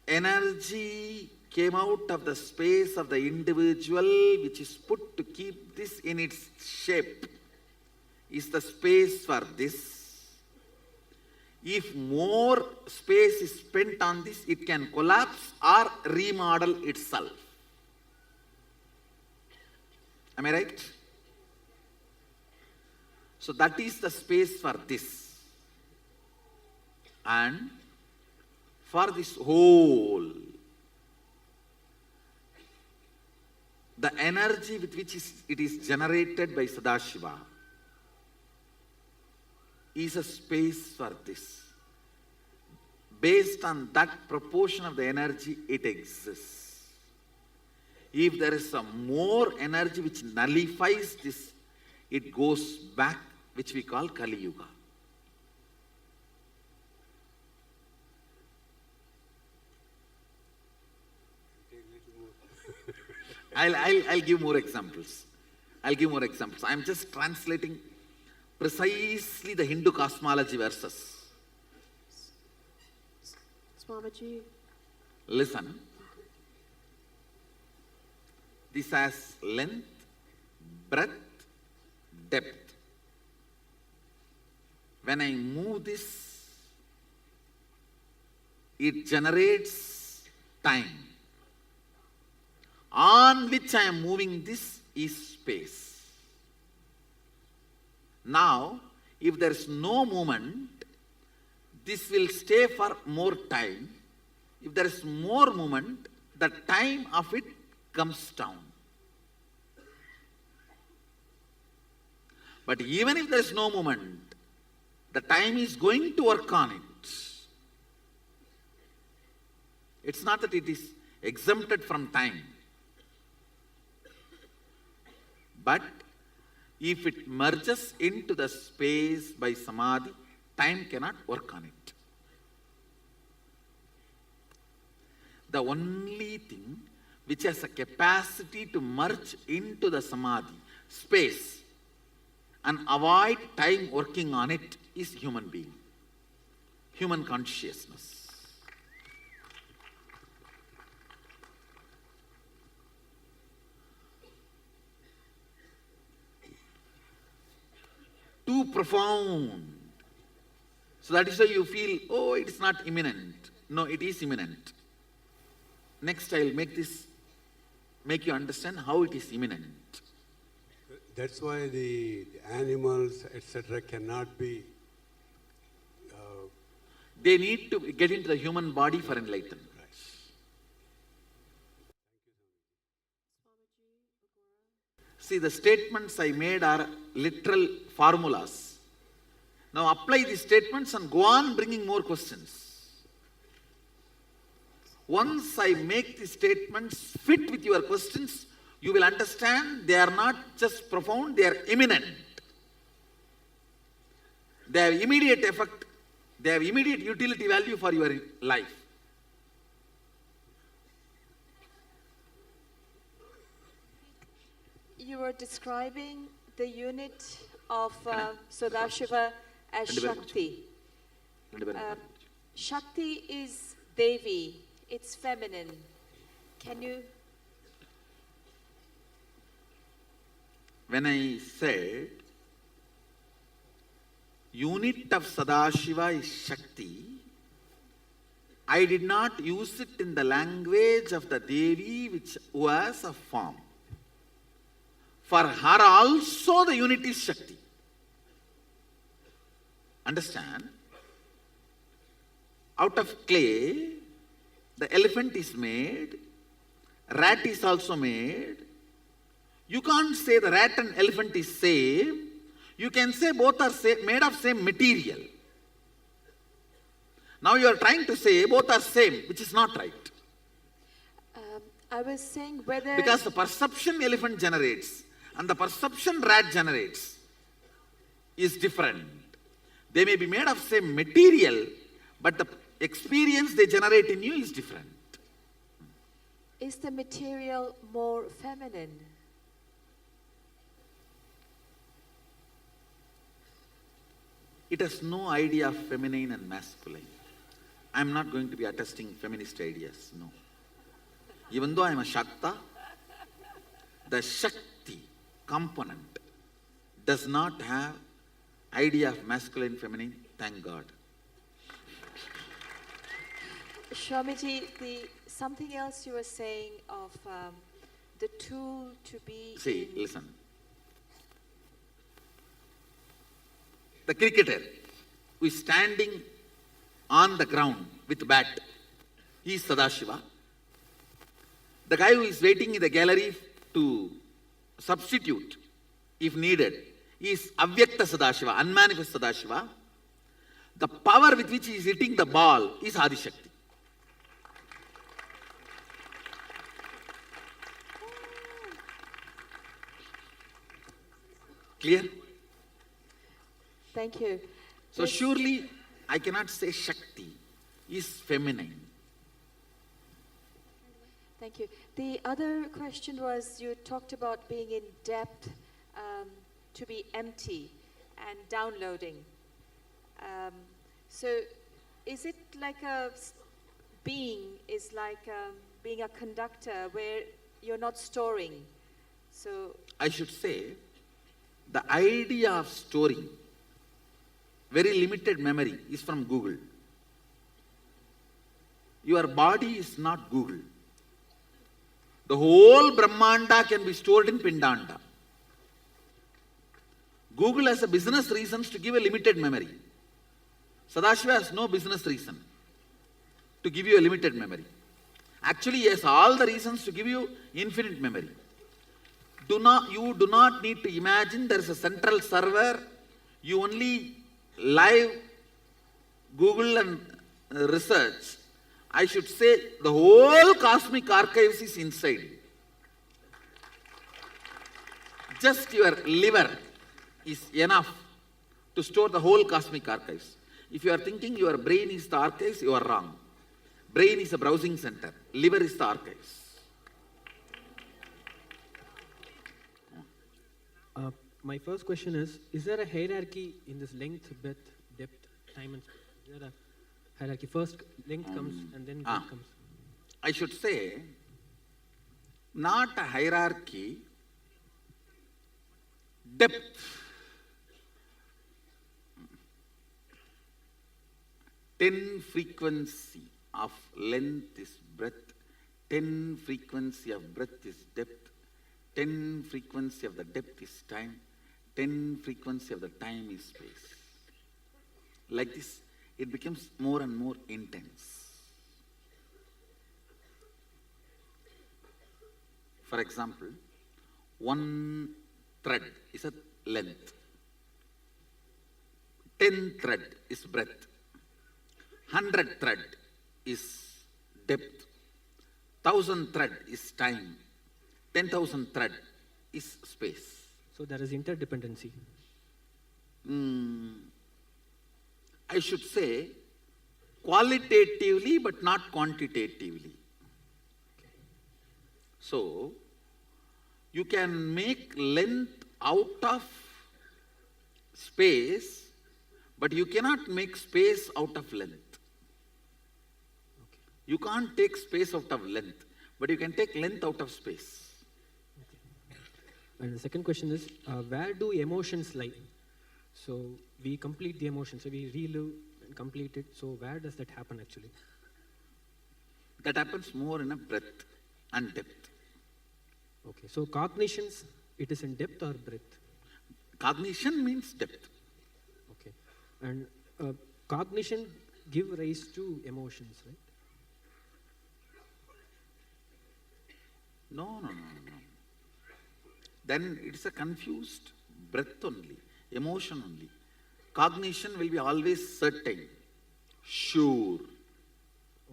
energy came out of the space of the individual which is put to keep this in its shape, is the space for this. If more space is spent on this, it can collapse or remodel itself. Am I right? So that is the space for this. And for this whole, the energy with which it is generated by Sadashiva is a space for this. Based on that proportion of the energy, it exists. If there is some more energy which nullifies this, it goes back, which we call Kali Yuga. I'll give more examples. I am just translating precisely the Hindu cosmology verses. Swamiji. Listen. This has length, breadth, depth. When I move this, it generates time. On which I am moving this is space. Now, if there is no movement, this will stay for more time. If there is more movement, the time of it comes down. But even if there is no movement, the time is going to work on it. It's not that it is exempted from time. But if it merges into the space by samadhi, time cannot work on it. The only thing which has a capacity to merge into the samadhi, space, and avoid time working on it is human being, human consciousness. Too profound. So that is why you feel, oh, it is not imminent. No, it is imminent. Next, I will make you understand how it is imminent. That's why the animals, etc., cannot be. They need to get into the human body for enlightenment. See, the statements I made are literal formulas. Now apply these statements and go on bringing more questions. Once I make these statements fit with your questions, you will understand they are not just profound, they are imminent. They have immediate effect, they have immediate utility value for your life. You were describing the unit of Sadashiva as Shakti. Shakti is Devi, it's feminine. Can you? When I said unit of Sadashiva is Shakti. I did not use it in the language of the Devi, which was a form. For her also the unit is Shakti. Understand? Out of clay, the elephant is made, rat is also made. You can't say the rat and elephant is same. You can say both are made of same material. Now you are trying to say both are same, which is not right. I was saying whether... Because the perception elephant generates and the perception rat generates is different. They may be made of same material, but the experience they generate in you is different. Is the material more feminine? It has no idea of feminine and masculine. I am not going to be attesting feminist ideas, no. Even though I am a Shakta, the Shakti component does not have idea of masculine, feminine, thank God. Swamiji, something else you were saying of the tool to be... See, listen. The cricketer who is standing on the ground with bat, he is Sadashiva. The guy who is waiting in the gallery to substitute, if needed, is Avyakta Sadashiva, unmanifest Sadashiva. The power with which he is hitting the ball is Adishakti. Clear? Thank you. So surely I cannot say Shakti is feminine. Thank you. The other question was, you talked about being in depth, to be empty and downloading. So is it like being is like being a conductor where you're not storing? So I should say, the idea of storing very limited memory is from Google. Your body is not Google. The whole Brahmanda can be stored in Pindanda. Google has a business reasons to give a limited memory. Sadashiva has no business reason to give you a limited memory. Actually, he has all the reasons to give you infinite memory. You do not need to imagine there is a central server. You only live Google and research. I should say the whole cosmic archives is inside you. Just your liver is enough to store the whole cosmic archives. If you are thinking your brain is the archives, you are wrong. Brain is a browsing center. Liver is the archives. My first question is there a hierarchy in this length, breadth, depth, time and space? Is there a hierarchy? First length comes and then breadth comes. I should say, not a hierarchy, depth. 10 frequency of length is breadth, 10 frequency of breadth is depth, 10 frequency of the depth is time, 10 frequency of the time is space. Like this, it becomes more and more intense. For example, one thread is a length, 10 thread is breadth, 100 thread is depth, 1000 thread is time, 10,000 thread is space. So there is interdependency. I should say qualitatively but not quantitatively. So you can make length out of space, but you cannot make space out of length. You can't take space out of length, but you can take length out of space. And the second question is, where do emotions lie? So we complete the emotion, so we relive and complete it. So where does that happen actually? That happens more in a breadth and depth. Okay, so cognitions, it is in depth or breadth? Cognition means depth. Okay, and cognition give rise to emotions, right? No. Then it's a confused breath only, emotion only. Cognition will be always certain, sure.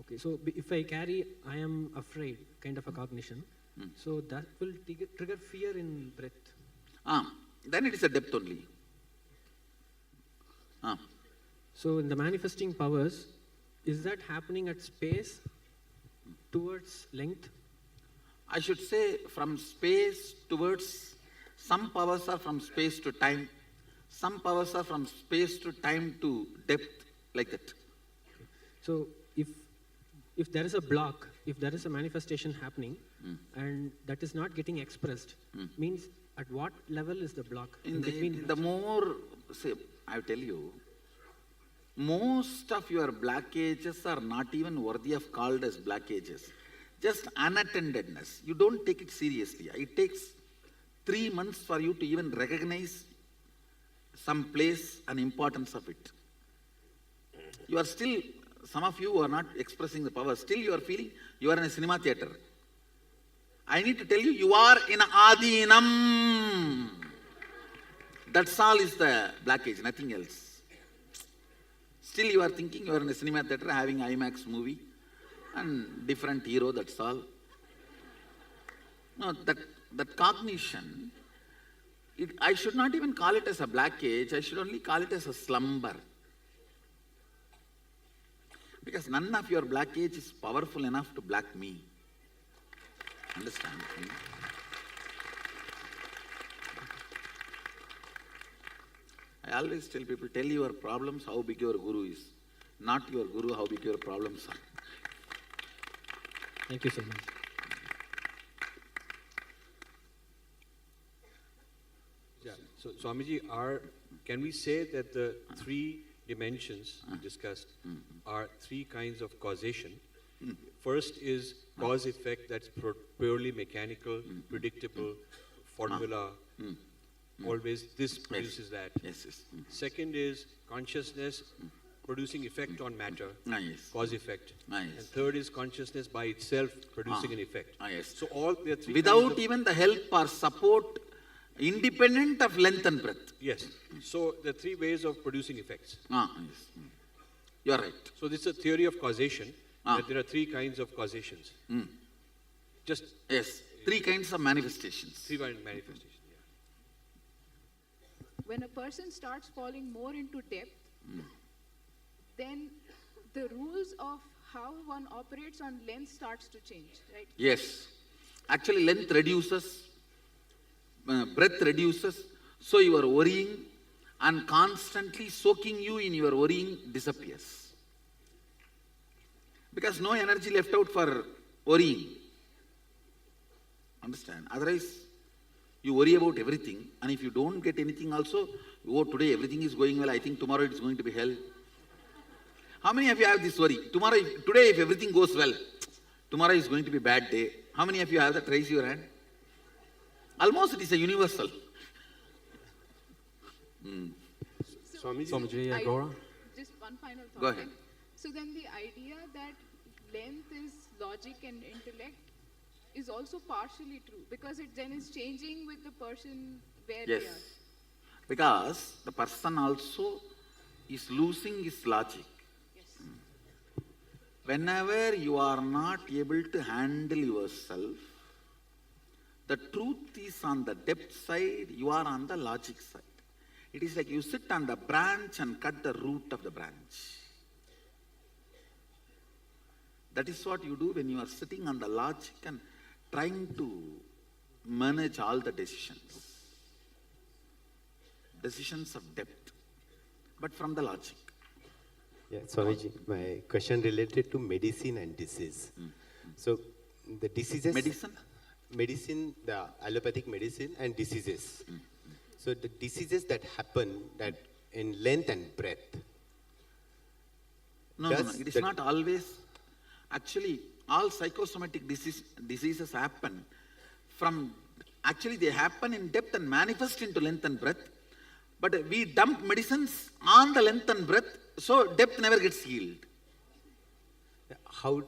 Okay, so if I carry I am afraid kind of a cognition, so that will trigger fear in breath. Then it is a depth only. So in the manifesting powers, is that happening at space towards length? I should say from space towards, some powers are from space to time, some powers are from space to time to depth, like that. So if there is a block, if there is a manifestation happening and that is not getting expressed, means at what level is the block? In the more, say, I tell you, most of your blockages are not even worthy of called as blockages. Just unattendedness. You don't take it seriously. It takes 3 months for you to even recognize some place and importance of it. You are still, some of you are not expressing the power. Still you are feeling you are in a cinema theater. I need to tell you, you are in Adinam. That's all is the blockage, nothing else. Still you are thinking you are in a cinema theater having IMAX movie and different hero, that's all. No, that cognition, I should not even call it as a blockage, I should only call it as a slumber. Because none of your blockage is powerful enough to block me. Understand? I always tell people, tell your problems how big your guru is, not your guru how big your problems are. Thank you so much. Yeah. So Swamiji, can we say that the 3 dimensions we discussed are 3 kinds of causation? First is cause-effect, that's purely mechanical, predictable, formula, always this produces that. Yes. Second is consciousness producing effect on matter, cause-effect. And third is consciousness by itself producing an effect. So all there are 3 without even the help or support, independent of length and breadth. Yes. So there are 3 ways of producing effects. Yes. You are right. So this is a theory of causation, that there are 3 kinds of causations. Yes, 3 kinds of manifestations. 3 kinds of manifestations, When a person starts falling more into depth, then the rules of how one operates on length starts to change, right? Yes. Actually, length reduces, breadth reduces, so your worrying and constantly soaking you in your worrying disappears. Because no energy left out for worrying. Understand? Otherwise, you worry about everything, and if you don't get anything also, oh, today everything is going well, I think tomorrow it's going to be hell. How many of you have this worry? Today if everything goes well, tomorrow is going to be a bad day. How many of you have that? Raise your hand. Almost it is a universal. Swamiji, Agora? Just one final thought. Go ahead. So then the idea that length is logic and intellect is also partially true, because it then is changing with the person where they are. Because the person also is losing his logic. Whenever you are not able to handle yourself, the truth is on the depth side, you are on the logic side. It is like you sit on the branch and cut the root of the branch. That is what you do when you are sitting on the logic and trying to manage all the decisions. Decisions of depth, but from the logic. Yeah, Swamiji, my question related to medicine and disease. So the diseases... Medicine, the allopathic medicine and diseases. So the diseases that happen, that in length and breadth. No, it is not always. Actually, all psychosomatic diseases happen actually they happen in depth and manifest into length and breadth. But we dump medicines on the length and breadth, so depth never gets healed. How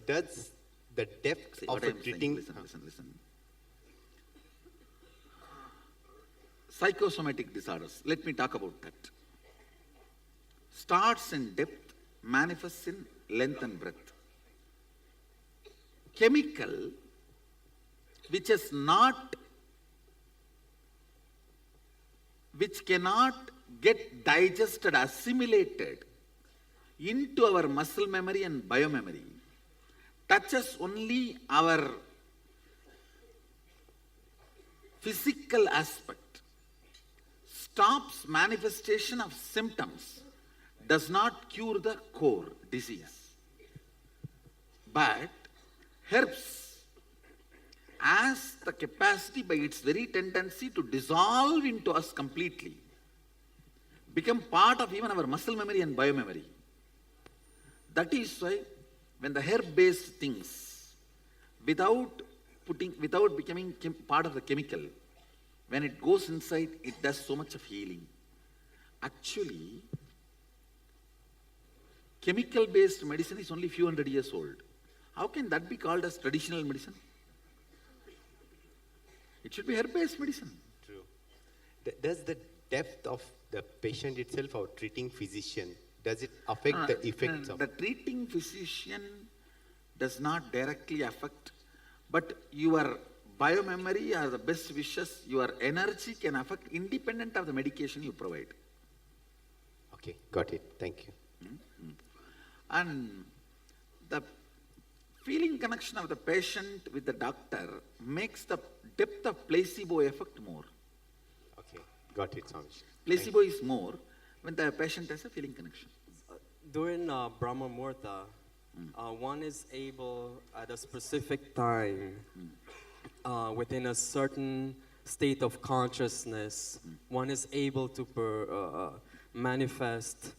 does the depth of treating... Listen. Psychosomatic disorders, let me talk about that. Starts in depth, manifests in length and breadth. Chemical, which cannot get digested, assimilated into our muscle memory and biomemory, touches only our physical aspect, stops manifestation of symptoms, does not cure the core disease. But herbs has the capacity by its very tendency to dissolve into us completely, become part of even our muscle memory and biomemory. That is why when the herb-based things, without becoming part of the chemical, when it goes inside, it does so much of healing. Actually, chemical-based medicine is only few hundred years old. How can that be called as traditional medicine? It should be herb-based medicine. True. Does the depth of the patient itself or treating physician, does it affect the effects of... The treating physician does not directly affect, but your biomemory or the best wishes, your energy can affect independent of the medication you provide. Okay, got it. Thank you. And the feeling connection of the patient with the doctor makes the depth of placebo effect more. Okay, got it, Swamiji. Placebo is more when the patient has a feeling connection. During Brahma Muhurta, one is able at a specific time, within a certain state of consciousness, one is able to manifest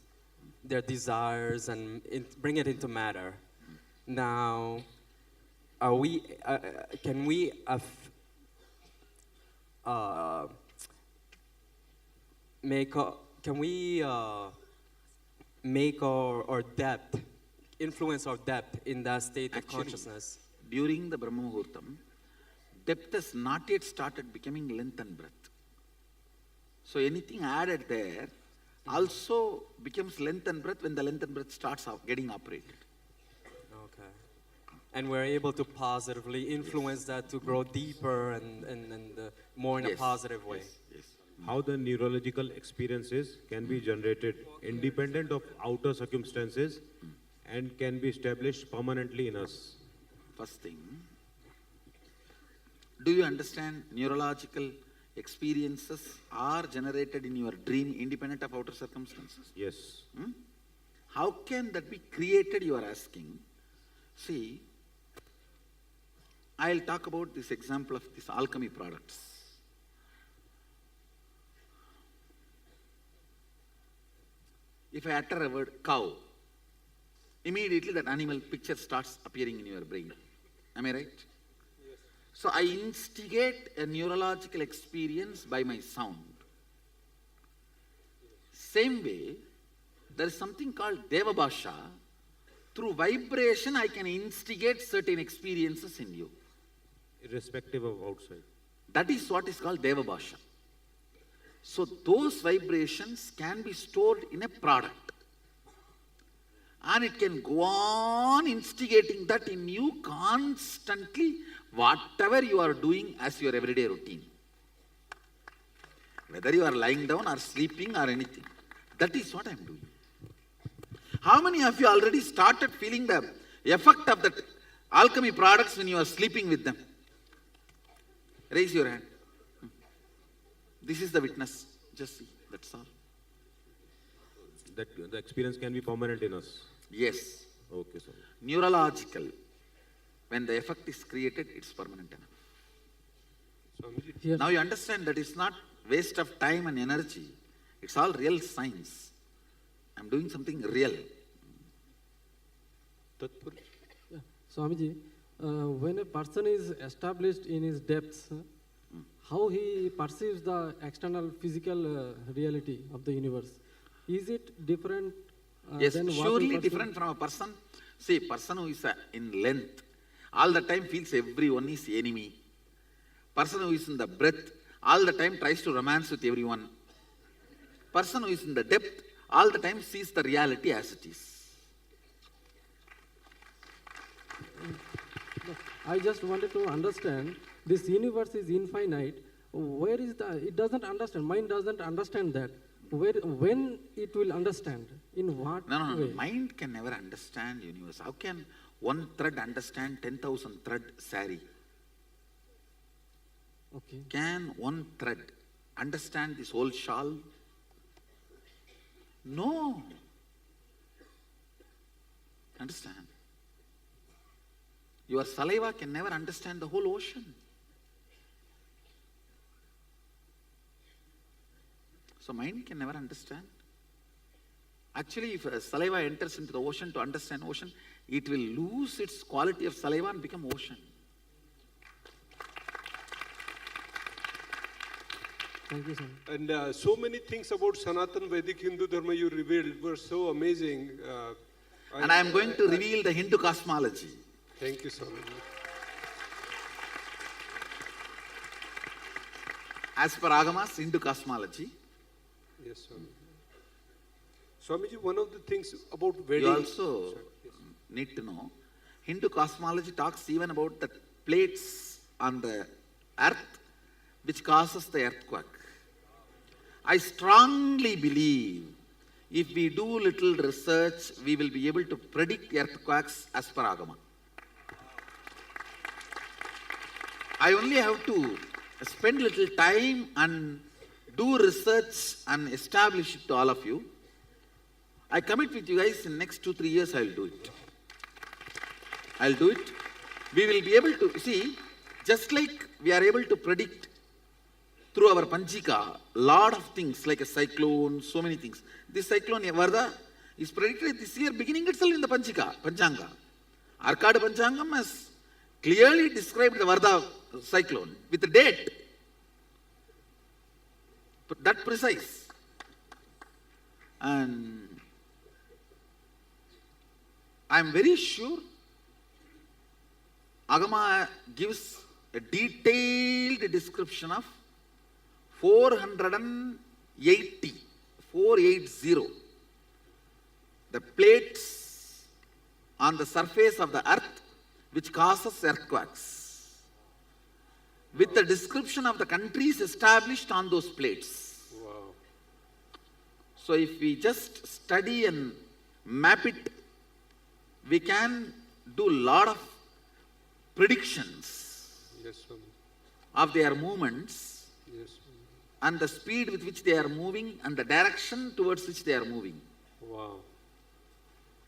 their desires and bring it into matter. Now, can we make our depth, influence our depth in that state of consciousness? During the Brahma Muhurtam, depth has not yet started becoming length and breadth. So anything added there also becomes length and breadth when the length and breadth starts getting operated. Okay. And we're able to positively influence that to grow deeper and more in a positive way. Yes. How the neurological experiences can be generated independent of outer circumstances and can be established permanently in us. First thing, do you understand neurological experiences are generated in your dream independent of outer circumstances? Yes. How can that be created, you are asking? See, I'll talk about this example of these alchemy products. If I utter a word cow, immediately that animal picture starts appearing in your brain. Am I right? Yes. So I instigate a neurological experience by my sound. Same way, there is something called Deva Bhasha. Through vibration, I can instigate certain experiences in you. Irrespective of outside. That is what is called Deva Bhasha. So those vibrations can be stored in a product. And it can go on instigating that in you constantly, whatever you are doing as your everyday routine. Whether you are lying down or sleeping or anything. That is what I am doing. How many of you already started feeling the effect of that alchemy products when you are sleeping with them? Raise your hand. This is the witness. Just see, that's all. That the experience can be permanent in us. Yes. Okay, sir. Neurological. When the effect is created, it's permanent enough. Now you understand that it's not waste of time and energy. It's all real science. I'm doing something real. Yeah. Swamiji, when a person is established in his depths, how he perceives the external physical reality of the universe, is it different Yes, than what he surely perceives? different from a person. See, person who is in length, all the time feels everyone is enemy. Person who is in the breadth, all the time tries to romance with everyone. Person who is in the depth, all the time sees the reality as it is. I just wanted to understand, this universe is infinite. Where is it doesn't understand, mind doesn't understand that. When it will understand? In what No. way? Mind can never understand universe. How can one thread understand 10,000 thread sari? Okay. Can one thread understand this whole shawl? No. Understand? Your saliva can never understand the whole ocean. So mind can never understand. Actually, if saliva enters into the ocean to understand ocean, it will lose its quality of saliva and become ocean. Thank you, sir. And so many things about Sanatan Vedic Hindu Dharma you revealed were so amazing. And I am going to reveal the Hindu cosmology. Thank you, Swamiji. As per Agamas, Hindu cosmology, Yes, Swamiji. Swamiji, one of the things about wedding. you also need to know, Hindu cosmology talks even about the plates on the earth which causes the earthquake. I strongly believe if we do little research, we will be able to predict earthquakes as per Agama. I only have to spend little time and do research and establish it to all of you. I commit with you guys in next 2-3 years I will do it. I'll do it. We will be able to, see, just like we are able to predict through our Panchika, lot of things like a cyclone, so many things. This cyclone, Varda, is predicted this year beginning itself in the Panchanga. Arkad Panchangam has clearly described the Varda cyclone with the date. That precise. And I am very sure Agama gives a detailed description of 480, the plates on the surface of the earth which causes earthquakes, with the description of the countries established on those plates. Wow. So if we just study and map it, we can do a lot of predictions Yes, Swami. of their movements Yes, Swami. and the speed with which they are moving and the direction towards which they are moving. Wow.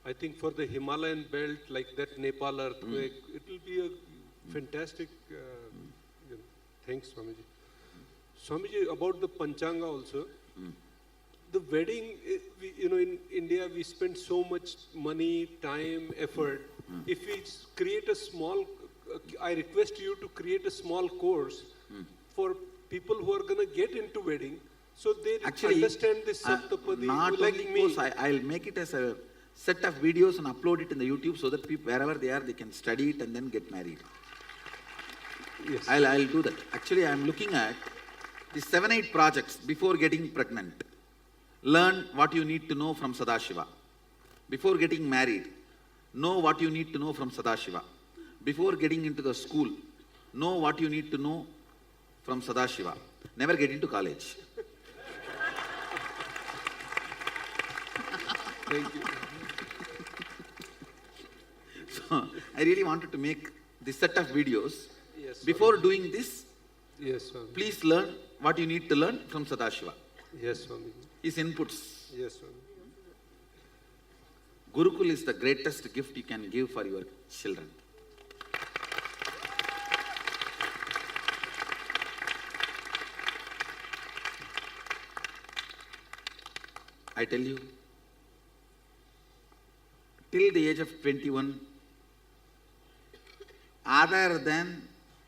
I think for the Himalayan belt, like that Nepal earthquake, it will be a fantastic. Thanks, Swamiji. Swamiji, about the Panchanga also, the wedding, in India, we spend so much money, time, effort. If we create a small, I request you to create a small course for people who are going to get into wedding, so they understand this Saptapadi, Not like only me. course, I'll make it as a set of videos and upload it in the YouTube so that people, wherever they are, they can study it and then get married. Yes. I'll do that. Actually, I'm looking at the 7-8 projects before getting pregnant. Learn what you need to know from Sadashiva. Before getting married, know what you need to know from Sadashiva. Before getting into the school, know what you need to know from Sadashiva. Never get into college. Thank you. So, I really wanted to make this set of videos. Yes, Before doing this, Yes, Swami. please learn what you need to learn from Sadashiva. Yes, Swami. His inputs. Yes, Swami. Gurukul is the greatest gift you can give for your children. I tell you, till the age of 21, other than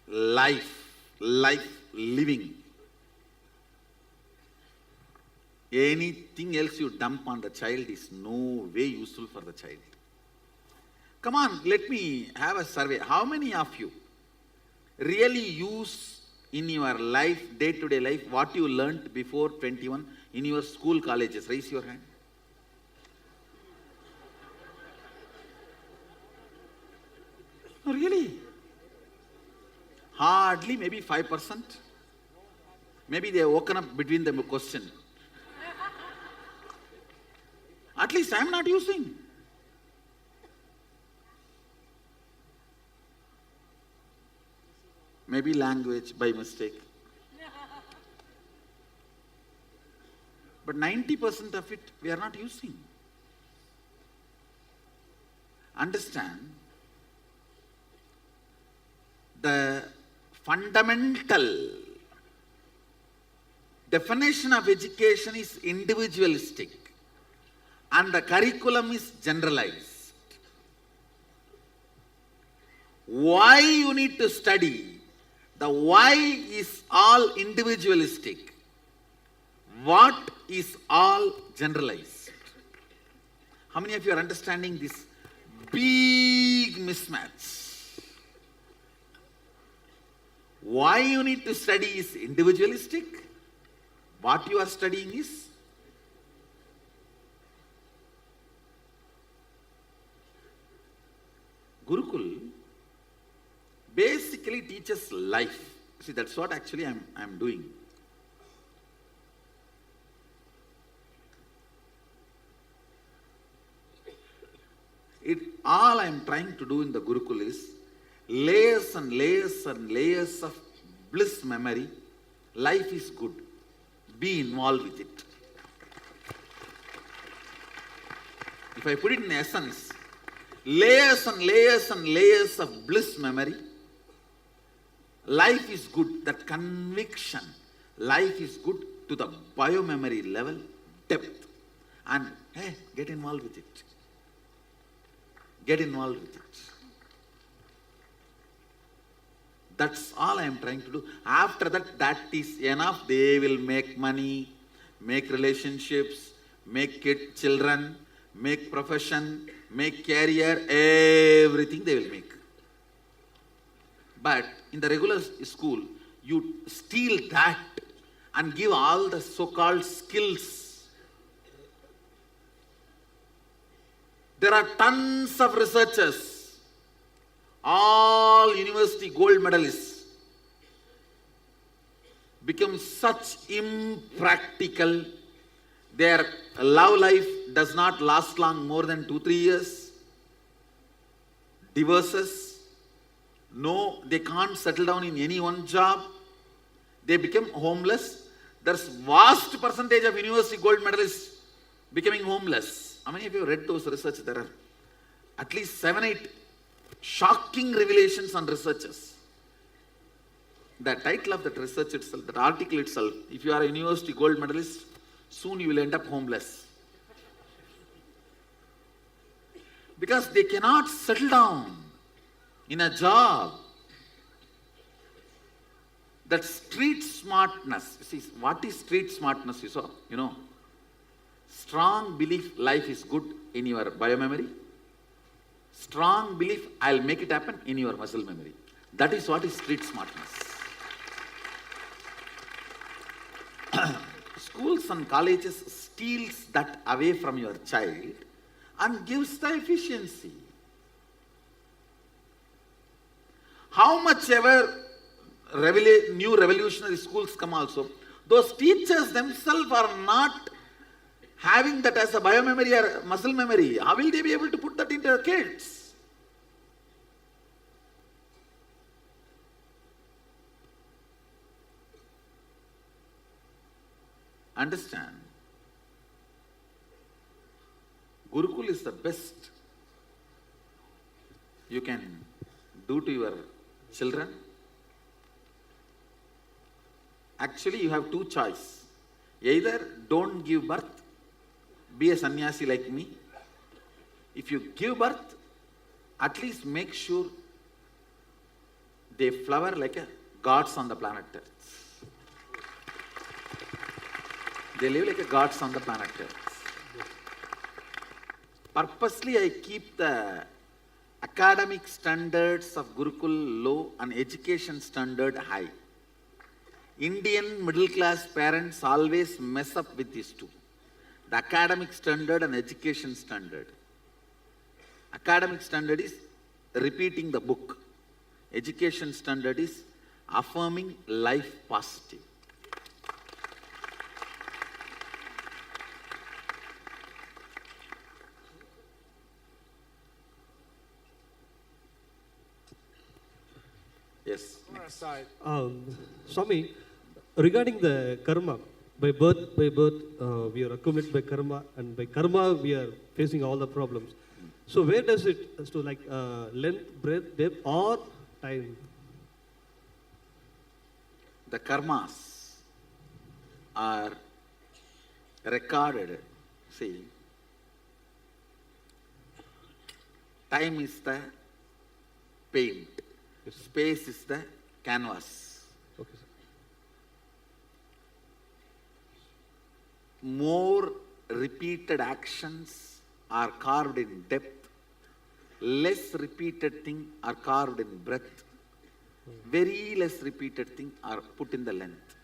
life living, anything else you dump on the child is no way useful for the child. Come on, let me have a survey. How many of you really use in your life, day-to-day life, what you learnt before 21 in your school, colleges? Raise your hand. No, really? Hardly, maybe 5%. Maybe they have woken up between the question. At least I am not using. Maybe language by mistake. But 90% of it we are not using. Understand, the fundamental definition of education is individualistic and the curriculum is generalized. Why you need to study? The why is all individualistic. What is all generalized? How many of you are understanding this big mismatch? Why you need to study is individualistic. What you are studying is Gurukul basically teaches life. See, that's what actually I'm doing. All I'm trying to do in the Gurukul is layers and layers and layers of bliss memory. Life is good. Be involved with it. If I put it in essence, layers and layers and layers of bliss memory. Life is good. That conviction. Life is good to the biomemory level, depth. And hey, get involved with it. Get involved with it. That's all I am trying to do. After that, that is enough. They will make money, make relationships, make children, make profession, make career, everything they will make. But in the regular school, you steal that and give all the so-called skills. There are tons of researchers, all university gold medalists, become such impractical. Their love life does not last long, more than 2-3 years. Divorces. No, they can't settle down in any one job. They become homeless. There's vast percentage of university gold medalists becoming homeless. How many of you read those research? There are at least 7-8 shocking revelations on researchers. The title of that research itself, that article itself, if you are a university gold medalist, soon you will end up homeless. Because they cannot settle down in a job. That street smartness. See, what is street smartness? You know, strong belief life is good in your biomemory. Strong belief I'll make it happen in your muscle memory. That is what is street smartness. Schools and colleges steals that away from your child and gives the efficiency. How much ever new revolutionary schools come also, those teachers themselves are not having that as a biomemory or muscle memory. How will they be able to put that into their kids? Understand? Gurukul is the best you can do to your children. Actually, you have two choices. Either don't give birth be a sannyasi like me. If you give birth, at least make sure they flower like a gods on the planet Earth. They live like a gods on the planet Earth. Purposely I keep the academic standards of Gurukul low and education standard high. Indian middle class parents always mess up with these two. The academic standard and education standard. Academic standard is repeating the book. Education standard is affirming life positive. Yes. Swami, regarding the karma, by birth, we are accumulated by karma, and by karma we are facing all the problems. So where does it, so like length, breadth, depth, or time? The karmas are recorded. See, time is the paint, space is the canvas. Okay, sir. More repeated actions are carved in depth, less repeated things are carved in breadth, very less repeated things are put in the length.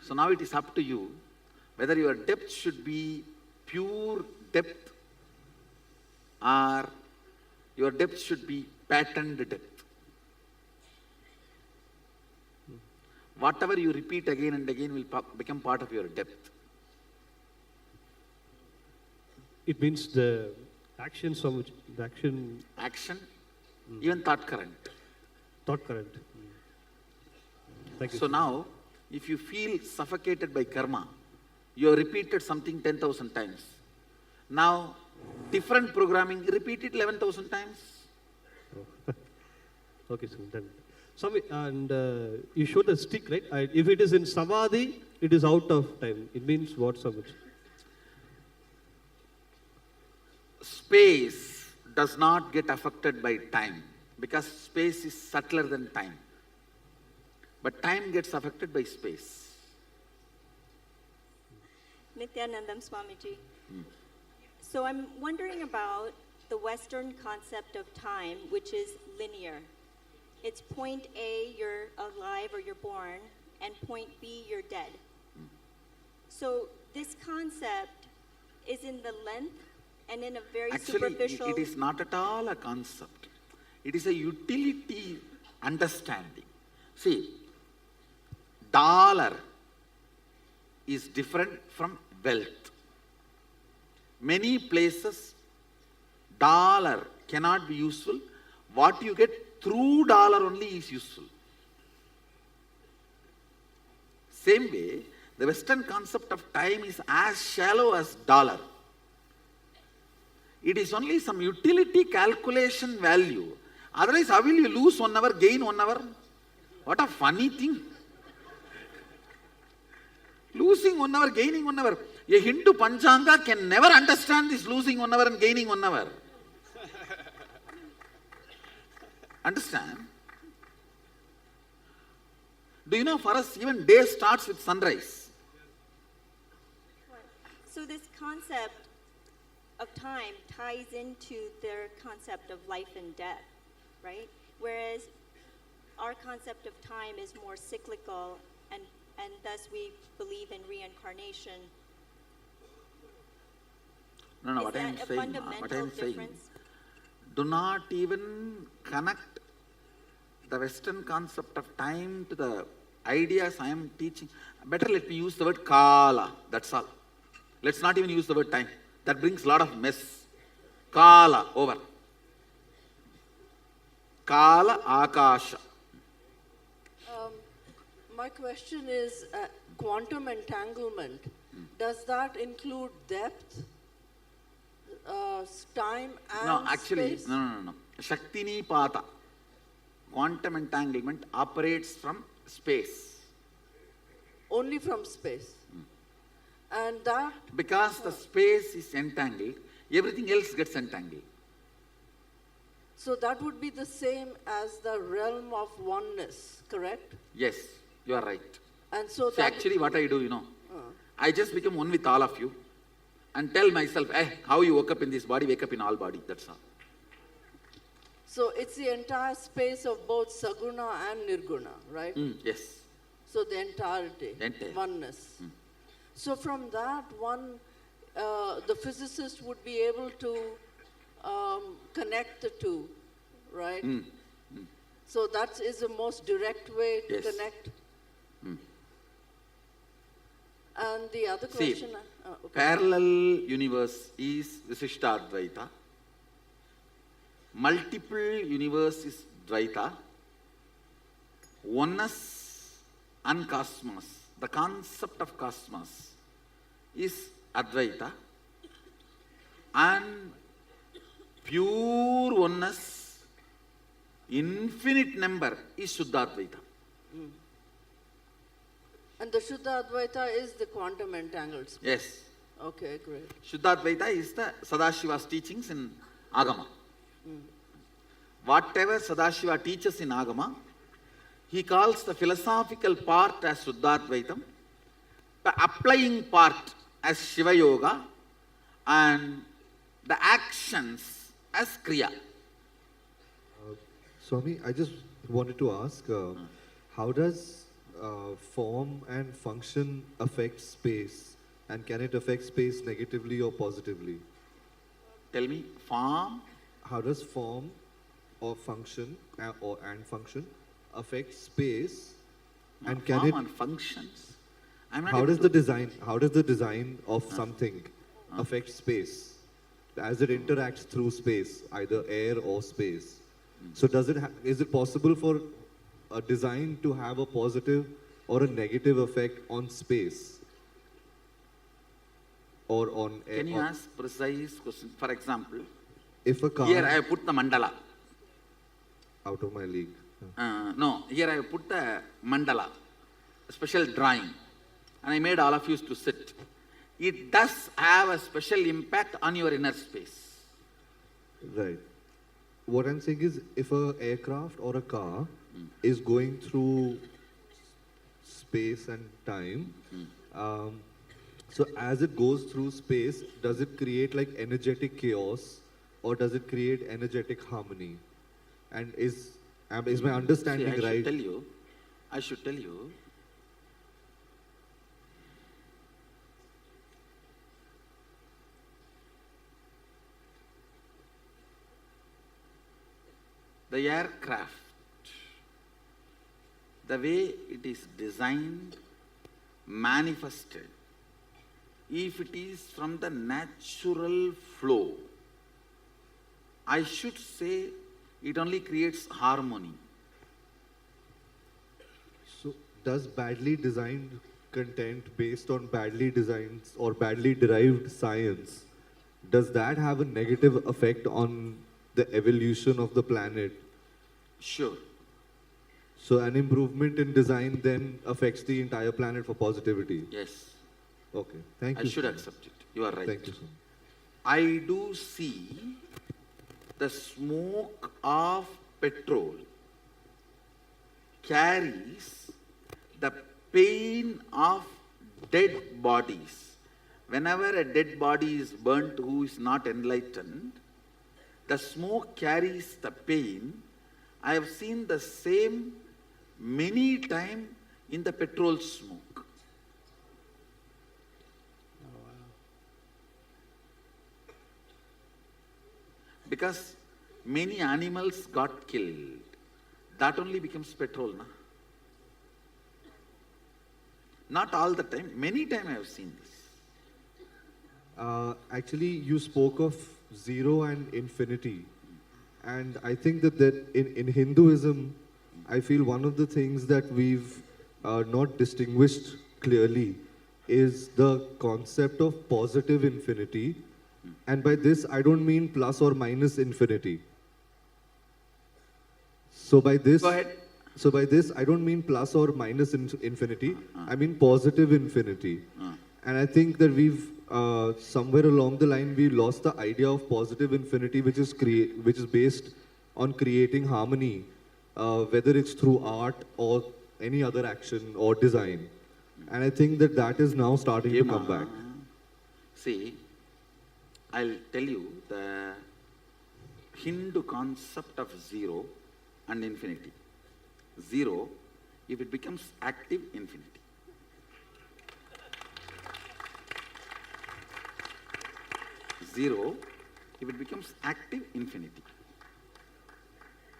So now it is up to you whether your depth should be pure depth or your depth should be patterned depth. Whatever you repeat again and again will become part of your depth. It means the action, so much, the action. Action, even thought current. Thought current. Thank you. So now, if you feel suffocated by karma, you have repeated something 10,000 times. Now, different programming, repeat it 11,000 times. Okay, so done. Swami, and you showed a stick, right? If it is in samadhi, it is out of time. It means what, so much? Space does not get affected by time because space is subtler than time. But time gets affected by space. Nithyanandam Swamiji. So I'm wondering about the Western concept of time, which is linear. It's point A, you're alive or you're born, and point B, you're dead. So this concept is in the length and in a very superficial... Actually, it is not at all a concept. It is a utility understanding. See, dollar is different from wealth. Many places, dollar cannot be useful. What you get through dollar only is useful. Same way, the Western concept of time is as shallow as dollar. It is only some utility calculation value. Otherwise, how will you lose 1 hour, gain 1 hour? What a funny thing. Losing 1 hour, gaining 1 hour. A Hindu Panchanga can never understand this losing 1 hour and gaining 1 hour. Understand? Do you know, for us, even day starts with sunrise. So this concept of time ties into their concept of life and death, right? Whereas our concept of time is more cyclical, and thus we believe in reincarnation. No, what I am saying, do not even connect the Western concept of time to the ideas I am teaching. Better let me use the word Kala, that's all. Let's not even use the word time. That brings a lot of mess. Kala, over. Kala, Akasha. My question is quantum entanglement. Does that include depth, time and No, actually, space? no. Shaktini Pata. Quantum entanglement operates from space. Only from space. And that, Because the space is entangled, everything else gets entangled. so that would be the same as the realm of oneness, correct? Yes, you are right. And so See, that actually what I do, I just become one with all of you and tell myself, how you woke up in this body, wake up in all body, that's all. so it's the entire space of both Saguna and Nirguna, right? Yes. So the entirety, Entire. oneness. So from that one, the physicist would be able to connect the two, right? So that is the most direct way to Yes. connect. And the other See, question, okay. parallel universe is Visishtadvaita. Multiple universe is Dvaita. Oneness and cosmos, the concept of cosmos is Advaita. And pure oneness, infinite number is Shuddhadvaita. And the Shuddha Advaita is the quantum entangled space. Yes. Okay, great. Shuddhadvaita is the Sadashiva's teachings in Agama. Whatever Sadashiva teaches in Agama, he calls the philosophical part as Shuddhadvaitam, the applying part as Shiva Yoga, and the actions as Kriya. Swami, I just wanted to ask, how does form and function affect space? And can it affect space negatively or positively? Tell me, form? How does form or function and function affect space? And can Form it? and functions. I'm not How able does to- the design? How does the design of something affect space as it interacts through space, either air or space? So does it? Is it possible for a design to have a positive or a negative effect on space? Or on air? Can you ask precise question? For example, If a car here I have put the mandala. out of my league. No, here I have put the mandala, a special drawing, and I made all of you to sit. It does have a special impact on your inner space. Right. What I'm saying is, if a aircraft or a car is going through space and time, so as it goes through space, does it create like energetic chaos, or does it create energetic harmony? And is my understanding See, right? I should tell you, the aircraft, the way it is designed, manifested, if it is from the natural flow, I should say it only creates harmony. So does badly designed content based on badly designed or badly derived science, does that have a negative effect on the evolution of the planet? Sure. So an improvement in design then affects the entire planet for positivity? Yes. Okay, thank I you. should sir. accept it. You are right. Thank you, sir. I do see the smoke of petrol carries the pain of dead bodies. Whenever a dead body is burnt who is not enlightened, the smoke carries the pain. I have seen the same many times in the petrol smoke. Because many animals got killed. That only becomes petrol, na? Not all the time. Many times I have seen this. Actually, you spoke of zero and infinity. And I think that in Hinduism, I feel one of the things that we've not distinguished clearly is the concept of positive infinity. And by this, I don't mean plus or minus infinity. So by this, Go ahead. I don't mean plus or minus infinity. I mean positive infinity. And I think that we've, somewhere along the line, we lost the idea of positive infinity, which is based on creating harmony, whether it's through art or any other action or design. And I think that that is now starting to come back. See, I'll tell you the Hindu concept of zero and infinity. Zero, if it becomes active, infinity. Zero, if it becomes active, infinity.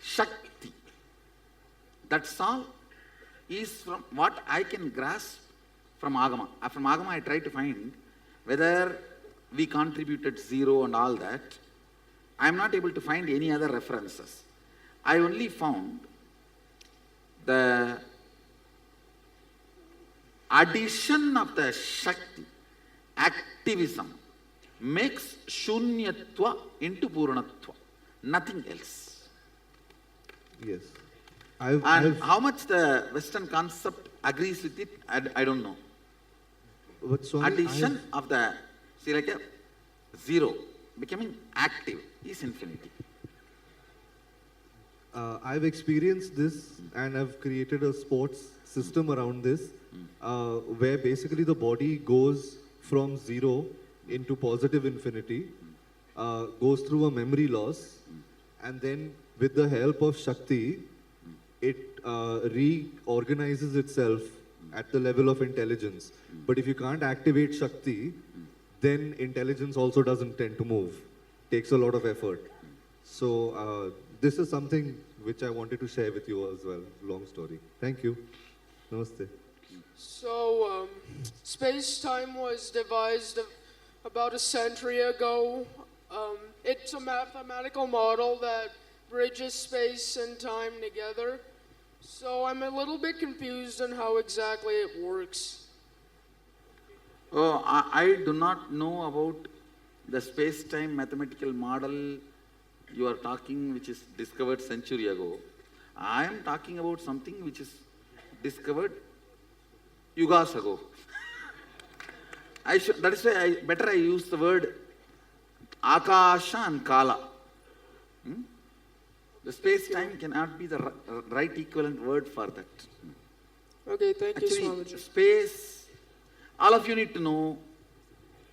Shakti. That's all is from what I can grasp from Agama. From Agama I try to find whether we contributed zero and all that. I am not able to find any other references. I only found the addition of the Shakti, activism, makes Shunyatva into Purnatva. Nothing else. Yes. How much the Western concept agrees with it, I don't know. But Swami, addition of the, see like a zero, becoming active is infinity. I've experienced this and I've created a sports system around this where basically the body goes from zero into positive infinity, goes through a memory loss, and then with the help of Shakti, it reorganizes itself at the level of intelligence. But if you can't activate Shakti, then intelligence also doesn't tend to move. Takes a lot of effort. So this is something which I wanted to share with you as well. Long story. Thank you. Namaste. So space-time was devised about a century ago. It's a mathematical model that bridges space and time together. So I'm a little bit confused on how exactly it works. Oh, I do not know about the space-time mathematical model you are talking, which is discovered century ago. I am talking about something which is discovered yugas ago. That is why better I use the word Akasha and Kala. The space-time cannot be the right equivalent word for that. Okay, thank you, Actually, Swamiji. space, all of you need to know,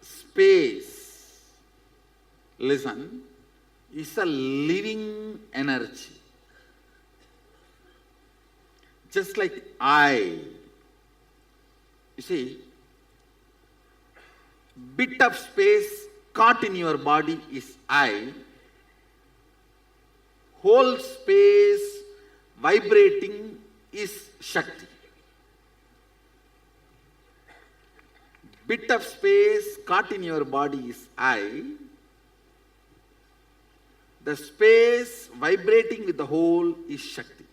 space, listen, is a living energy. Just like I. You see, bit of space caught in your body is I. Whole space vibrating is Shakti. Bit of space caught in your body is I. The space vibrating with the whole is Shakti.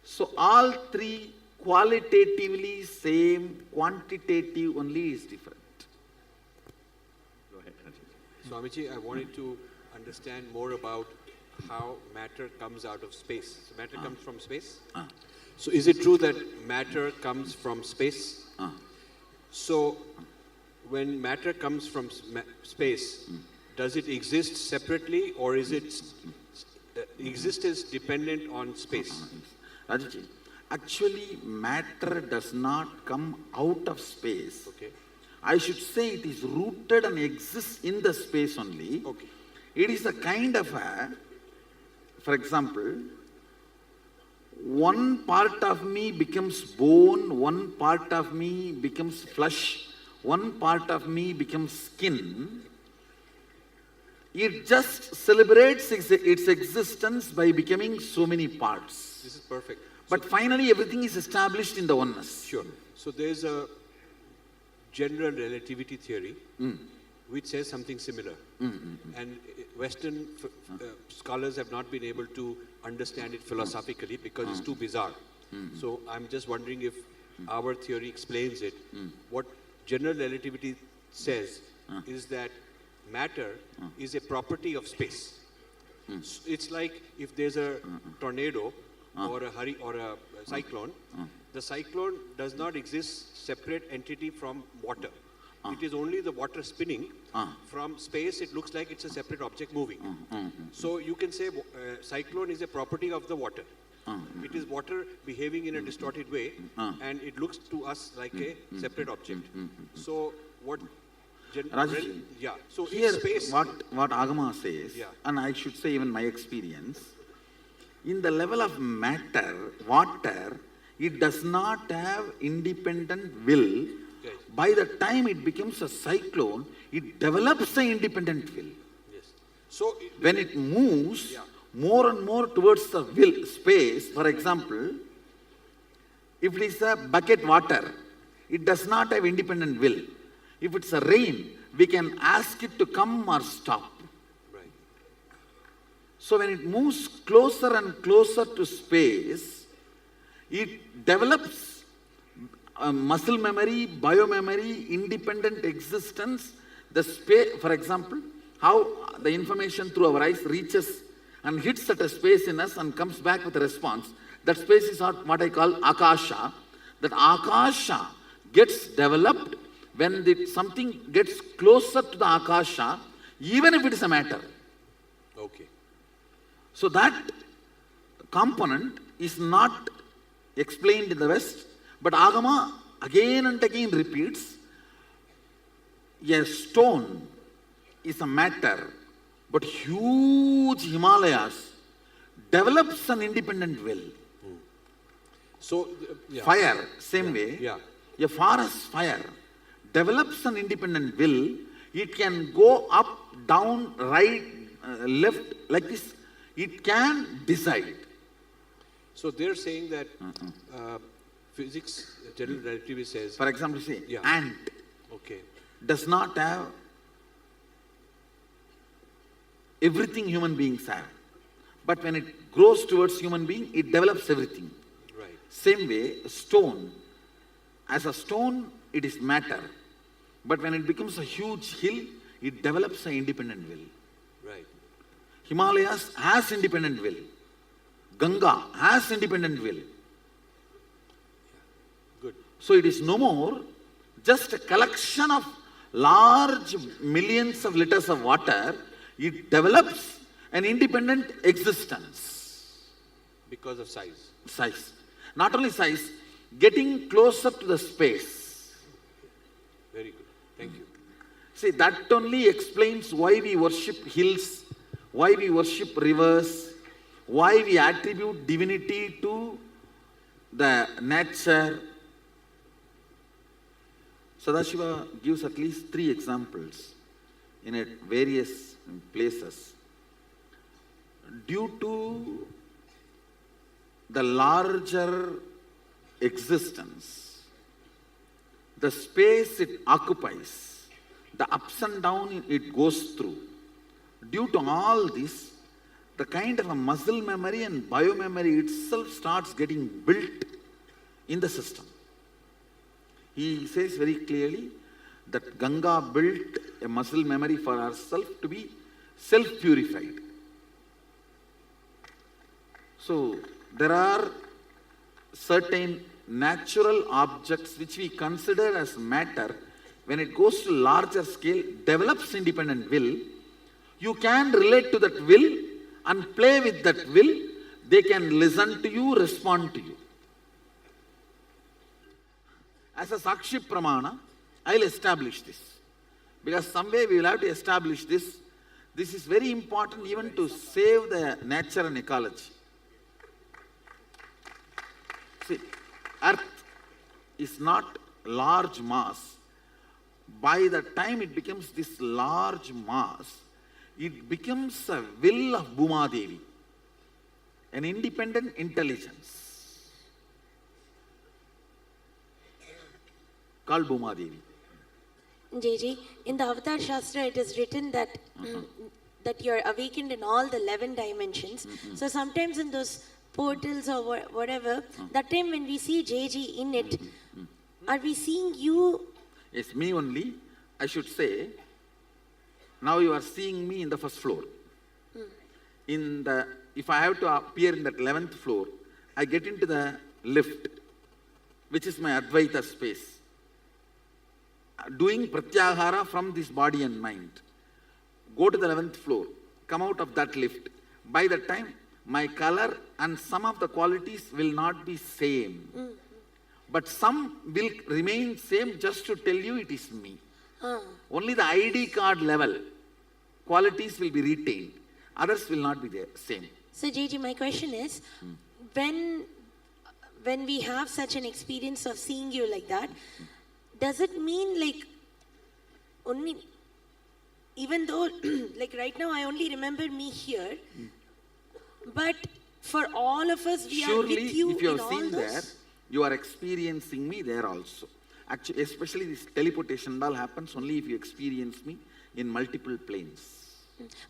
So all three qualitatively same, quantitative only is different. Go ahead. Swamiji, I wanted to understand more about how matter comes out of space. So matter comes from space? So is it true that matter comes from space? So when matter comes from space, does it exist separately or is it existence dependent on space? Rajuji, actually matter does not come out of space. Okay. I should say it is rooted and exists in the space only. Okay. It is a kind of a, for example, one part of me becomes bone, one part of me becomes flesh, one part of me becomes skin. It just celebrates its existence by becoming so many parts. This is perfect. But finally everything is established in the oneness. Sure. So there's a general relativity theory which says something similar. And Western scholars have not been able to understand it philosophically because it's too bizarre. So I'm just wondering if our theory explains it. What general relativity says is that matter is a property of space. It's like if there's a tornado, or a cyclone, the cyclone does not exist separate entity from water. It is only the water spinning. From space, it looks like it's a separate object moving. So you can say cyclone is a property of the water. It is water behaving in a distorted way, and it looks to us like a separate object. So what? Rajesh, Yeah. So here in space, what Agama says, and I should say even my experience, in the level of matter, water, it does not have independent will. By the time it becomes a cyclone, it develops an independent will. So when it moves more and more towards the will space, for example, if it is a bucket water, it does not have independent will. If it's a rain, we can ask it to come or stop. So when it moves closer and closer to space, it develops muscle memory, biomemory, independent existence. The space, for example, how the information through our eyes reaches and hits at a space in us and comes back with a response. That space is what I call Akasha. That Akasha gets developed when something gets closer to the Akasha, even if it is a matter. Okay. So that component is not explained in the West, but Agama again and again repeats, a stone is a matter, but huge Himalayas develops an independent will. So fire, same way, a forest fire develops an independent will. It can go up, down, right, left, like this. It can decide. So they're saying that physics, general relativity says... For example, say, ant does not have everything human beings have. But when it grows towards human being, it develops everything. Right. Same way, stone. As a stone, it is matter. But when it becomes a huge hill, it develops an independent will. Right. Himalayas has independent will. Ganga has independent will. Good. So it is no more just a collection of large millions of liters of water. It develops an independent existence. Because of size. Size. Not only size, getting closer to the space. Very good. Thank you. See, that only explains why we worship hills, why we worship rivers, why we attribute divinity to the nature. Sadashiva gives at least 3 examples in various places. Due to the larger existence, the space it occupies, the ups and downs it goes through, due to all this, the kind of a muscle memory and biomemory itself starts getting built in the system. He says very clearly that Ganga built a muscle memory for herself to be self-purified. So there are certain natural objects which we consider as matter. When it goes to larger scale, develops independent will. You can relate to that will and play with that will. They can listen to you, respond to you. As a Sakshi Pramana, I will establish this. Because somewhere we will have to establish this. This is very important even to save the nature and ecology. See, Earth is not large mass. By the time it becomes this large mass, it becomes a will of Bhuma Devi, an independent intelligence called Bhuma Devi. JJ, in the Avatar Shastra, it is written that that you are awakened in all the 11 dimensions. So sometimes in those portals or whatever, that time when we see JJ in it, are we seeing you? It's me only. I should say, now you are seeing me in the first floor. If I have to appear in that 11th floor, I get into the lift, which is my Advaita space, doing pratyahara from this body and mind, go to the 11th floor, come out of that lift. By that time, my color and some of the qualities will not be same. But some will remain same just to tell you it is me. Only the ID card level, qualities will be retained. Others will not be there, same. So JJ, my question is, when we have such an experience of seeing you like that, does it mean like only, even though like right now I only remember me here, but for all of us we Surely, are with you if you in have all seen those? there, you are experiencing me there also. Actually, especially this teleportation all happens only if you experience me in multiple planes.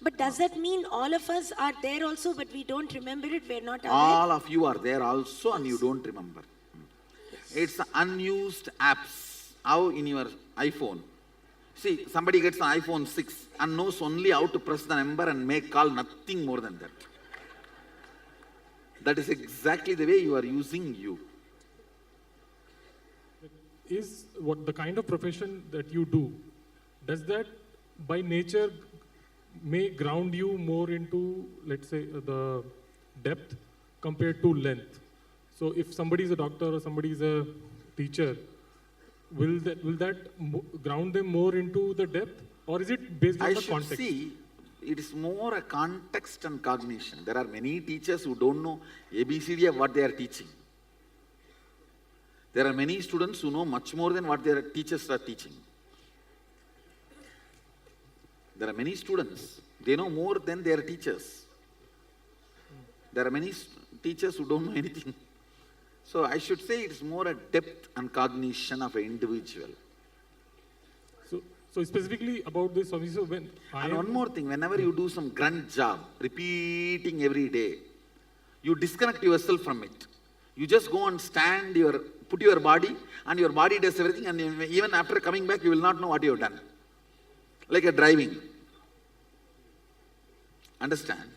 But does that mean all of us are there also, but we don't remember it, we're not aware? All of you are there also and you don't remember. It's unused apps. How in your iPhone? See, somebody gets an iPhone 6 and knows only how to press the number and make call, nothing more than that. That is exactly the way you are using you. Is what the kind of profession that you do, does that by nature may ground you more into, let's say, the depth compared to length? So if somebody is a doctor or somebody is a teacher, will that ground them more into the depth, or is it based on I the should context? see, it is more a context and cognition. There are many teachers who don't know ABCD of what they are teaching. There are many students who know much more than what their teachers are teaching. There are many students, they know more than their teachers. There are many teachers who don't know anything. So I should say it's more a depth and cognition of an individual. So specifically about this, obviously, so when And one more thing, whenever you do some grunt job, repeating every day, you disconnect yourself from it. You just go and put your body, and your body does everything, and even after coming back, you will not know what you have done. Like a driving. Understand?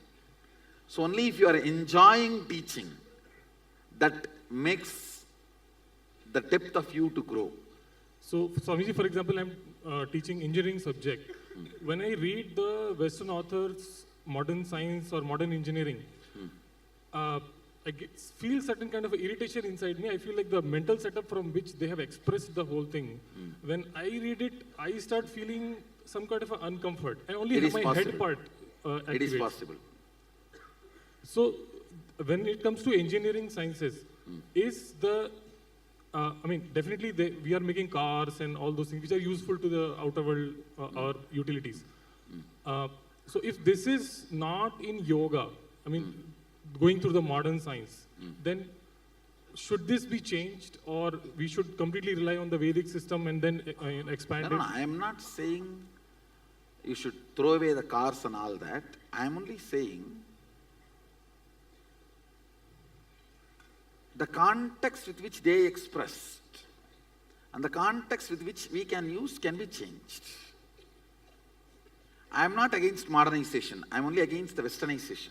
So only if you are enjoying teaching, that makes the depth of you to grow. So, Swamiji, for example, I'm teaching engineering subject. When I read the Western authors, modern science or modern engineering, I feel certain kind of irritation inside me. I feel like the mental setup from which they have expressed the whole thing. When I read it, I start feeling some kind of an uncomfort. I only have my head part activated. It is possible. So, when it comes to engineering sciences, is the I mean, definitely we are making cars and all those things which are useful to the outer world or utilities. So if this is not in yoga, I mean, going through the modern science, then should this be changed, or we should completely rely on the Vedic system and then expand it? No, I am not saying you should throw away the cars and all that. I am only saying the context with which they expressed and the context with which we can use can be changed. I am not against modernization. I am only against the westernization.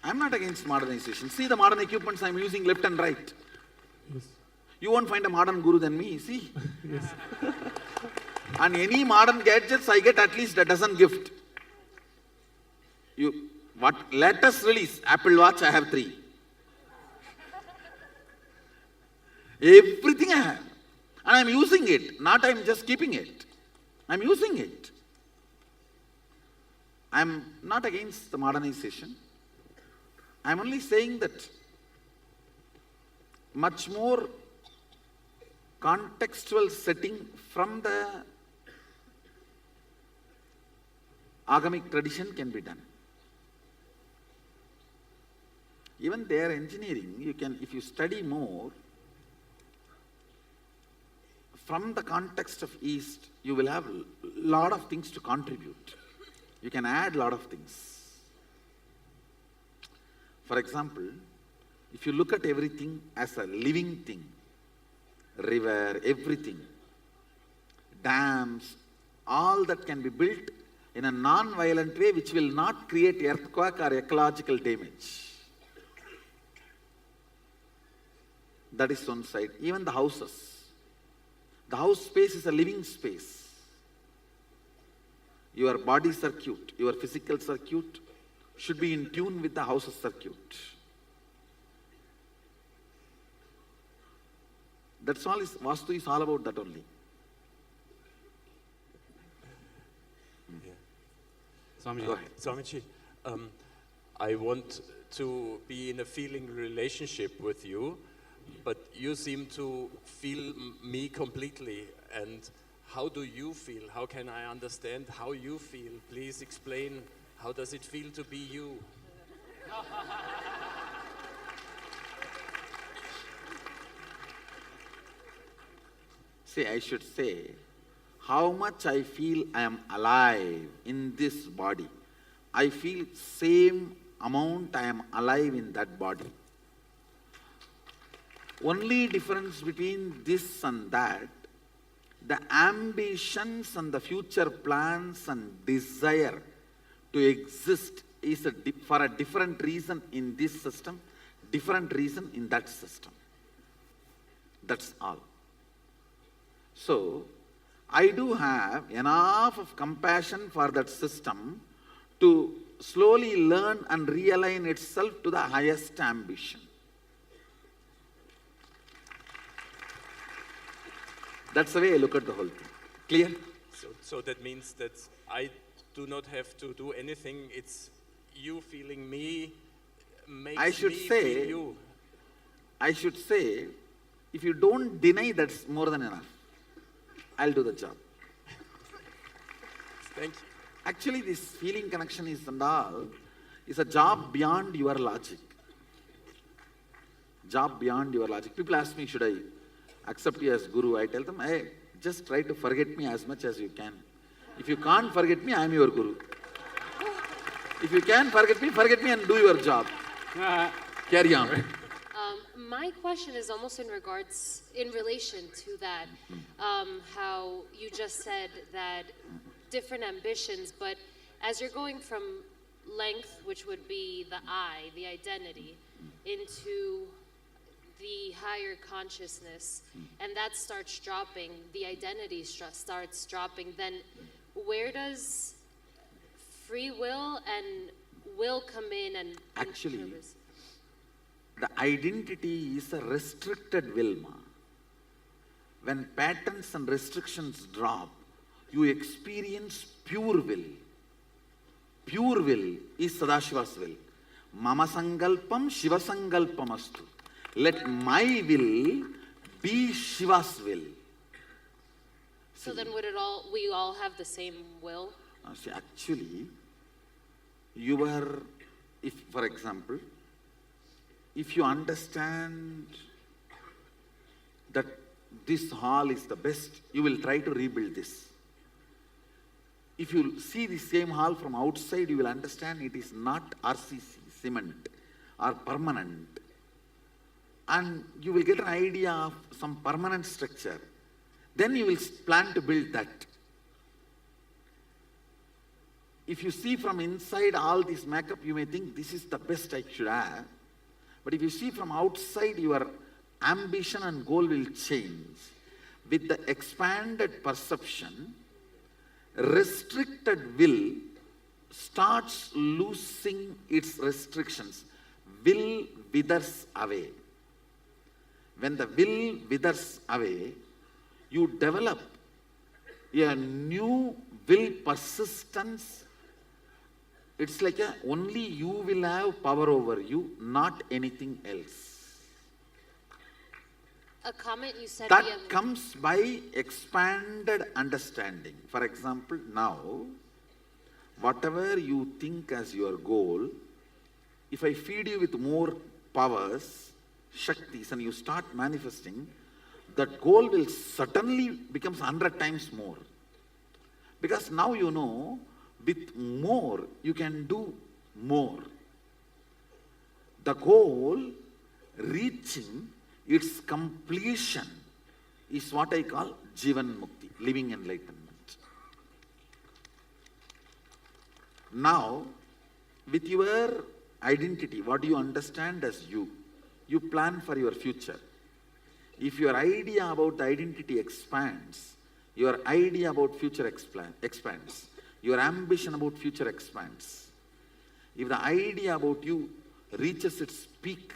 I am not against modernization. See the modern equipments I am using left and right. Yes. You won't find a modern guru than me, see? Yes. And any modern gadgets, I get at least a dozen gift. What latest release? Apple Watch, I have 3. Everything I have. And I'm using it, not I'm just keeping it. I'm using it. I'm not against the modernization. I'm only saying that much more contextual setting from the agamic tradition can be done. Even their engineering, you can, if you study more, from the context of East, you will have a lot of things to contribute. You can add a lot of things. For example, if you look at everything as a living thing, river, everything, dams, all that can be built in a non-violent way which will not create earthquake or ecological damage. That is one side. Even the houses. The house space is a living space. Your body circuit, your physical circuit should be in tune with the house's circuit. That's all. Vastu is all about that only. Swamiji, Go ahead. Swamiji, I want to be in a feeling relationship with you, but you seem to feel me completely. And how do you feel? How can I understand how you feel? Please explain, how does it feel to be you? See, I should say, how much I feel I am alive in this body. I feel same amount I am alive in that body. Only difference between this and that, the ambitions and the future plans and desire to exist is for a different reason in this system, different reason in that system. That's all. So, I do have enough of compassion for that system to slowly learn and realign itself to the highest ambition. That's the way I look at the whole thing. Clear? So that means that I do not have to do anything. It's you feeling me makes I should me say, feel you. I should say, if you don't deny, that's more than enough. I'll do the job. Thank you. Actually, this feeling connection is and all is a job beyond your logic. Job beyond your logic. People ask me, should I accept you as guru? I tell them, hey, just try to forget me as much as you can. If you can't forget me, I am your guru. If you can forget me and do your job. Carry on. My question is almost in relation to that, how you just said that different ambitions, but as you're going from length, which would be the I, the identity, into the higher consciousness, and that starts dropping, the identity starts dropping, then where does free will and will come in and Actually, service? the identity is a restricted will, ma. When patterns and restrictions drop, you experience pure will. Pure will is Sadashiva's will. Mama sangalpam Shiva sangalpam astu. Let my will be Shiva's will. So then would we all have the same will? See, actually, if, for example, if you understand that this hall is the best, you will try to rebuild this. If you see the same hall from outside, you will understand it is not RCC, cement, or permanent. And you will get an idea of some permanent structure. Then you will plan to build that. If you see from inside all this makeup, you may think this is the best I should have. But if you see from outside, your ambition and goal will change. With the expanded perception, restricted will starts losing its restrictions. Will withers away. When the will withers away, you develop a new will persistence. It's like only you will have power over you, not anything else. A comment you said That comes by expanded understanding. For example, now, whatever you think as your goal, if I feed you with more powers, Shaktis, and you start manifesting, that goal will certainly become 100 times more. Because now you know, with more, you can do more. The goal, reaching its completion, is what I call Jivan Mukti, living enlightenment. Now, with your identity, what you understand as you plan for your future. If your idea about the identity expands, your idea about future expands, your ambition about future expands. If the idea about you reaches its peak,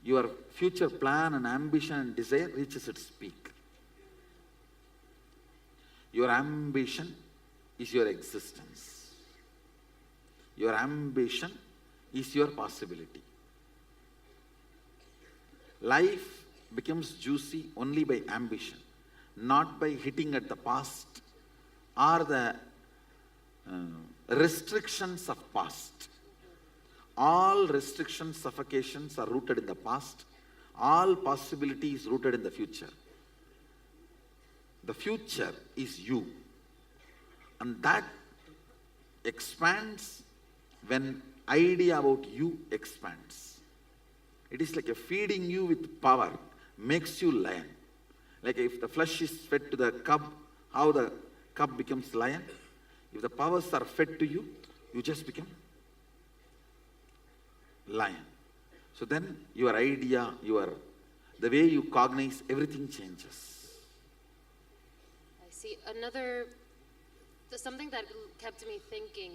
your future plan and ambition and desire reaches its peak. Your ambition is your existence. Your ambition is your possibility. Life becomes juicy only by ambition, not by hitting at the past or the restrictions of past. All restrictions, suffocations are rooted in the past. All possibility is rooted in the future. The future is you. And that expands when idea about you expands. It is like a feeding you with power, makes you lion. Like if the flesh is fed to the cub, how the cub becomes lion. If the powers are fed to you, you just become lion. So then your idea, the way you cognize, everything changes. I see. Something that kept me thinking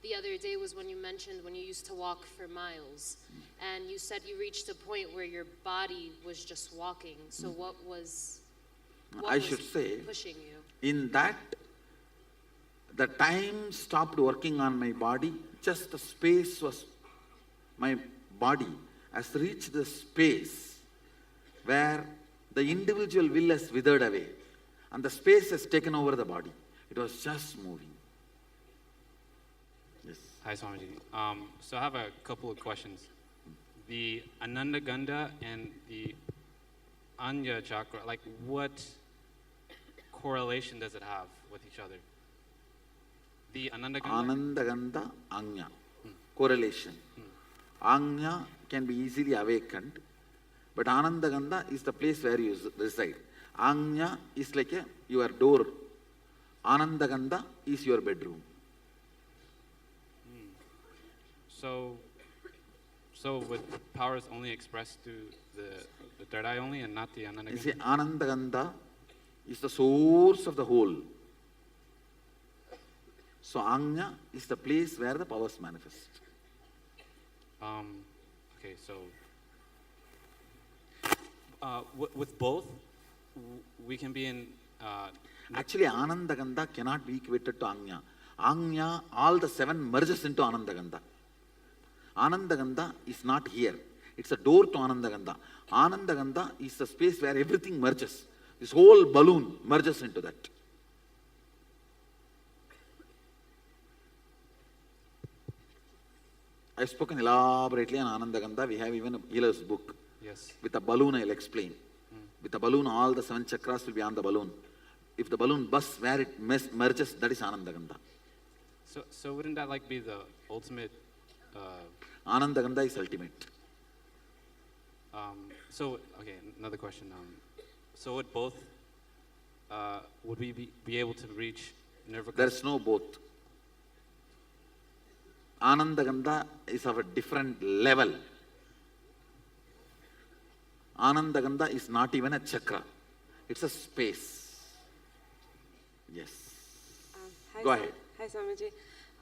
the other day was when you mentioned when you used to walk for miles, and you said you reached a point where your body was just walking. So what was pushing you? In that, the time stopped working on my body, just the space was, my body has reached the space where the individual will has withered away and the space has taken over the body. It was just moving. Yes. Hi, Swamiji. So I have a couple of questions. The Ananda Ganda and the Anya chakra, like what correlation does it have with each other? The Ananda Ganda? Ananda Ganda, Anya. Correlation. Anya can be easily awakened, but Ananda Ganda is the place where you reside. Anya is like your door. Ananda Ganda is your bedroom. So with powers only expressed to the third eye only and not the Ananda You Ganda? see, Ananda Ganda is the source of the whole. So Anya is the place where the powers manifest. Okay, so with both, we can be in... Actually, Ananda Ganda cannot be equated to Anya. Anya, all the seven merges into Ananda Ganda. Ananda Ganda is not here. It's a door to Ananda Ganda. Ananda Ganda is the space where everything merges. This whole balloon merges into that. I've spoken elaborately on Ananda Ganda. We have even a healer's book. Yes. With a balloon, I'll explain. With a balloon, all the seven chakras will be on the balloon. If the balloon bursts where it merges, that is Ananda Ganda. So wouldn't that like be the ultimate... Ananda Ganda is ultimate. Okay, another question. So would both, would we be able to reach Nirvana? There's no both. Ananda Ganda is of a different level. Ananda Ganda is not even a chakra. It's a space. Yes. Go ahead. Hi, Swamiji.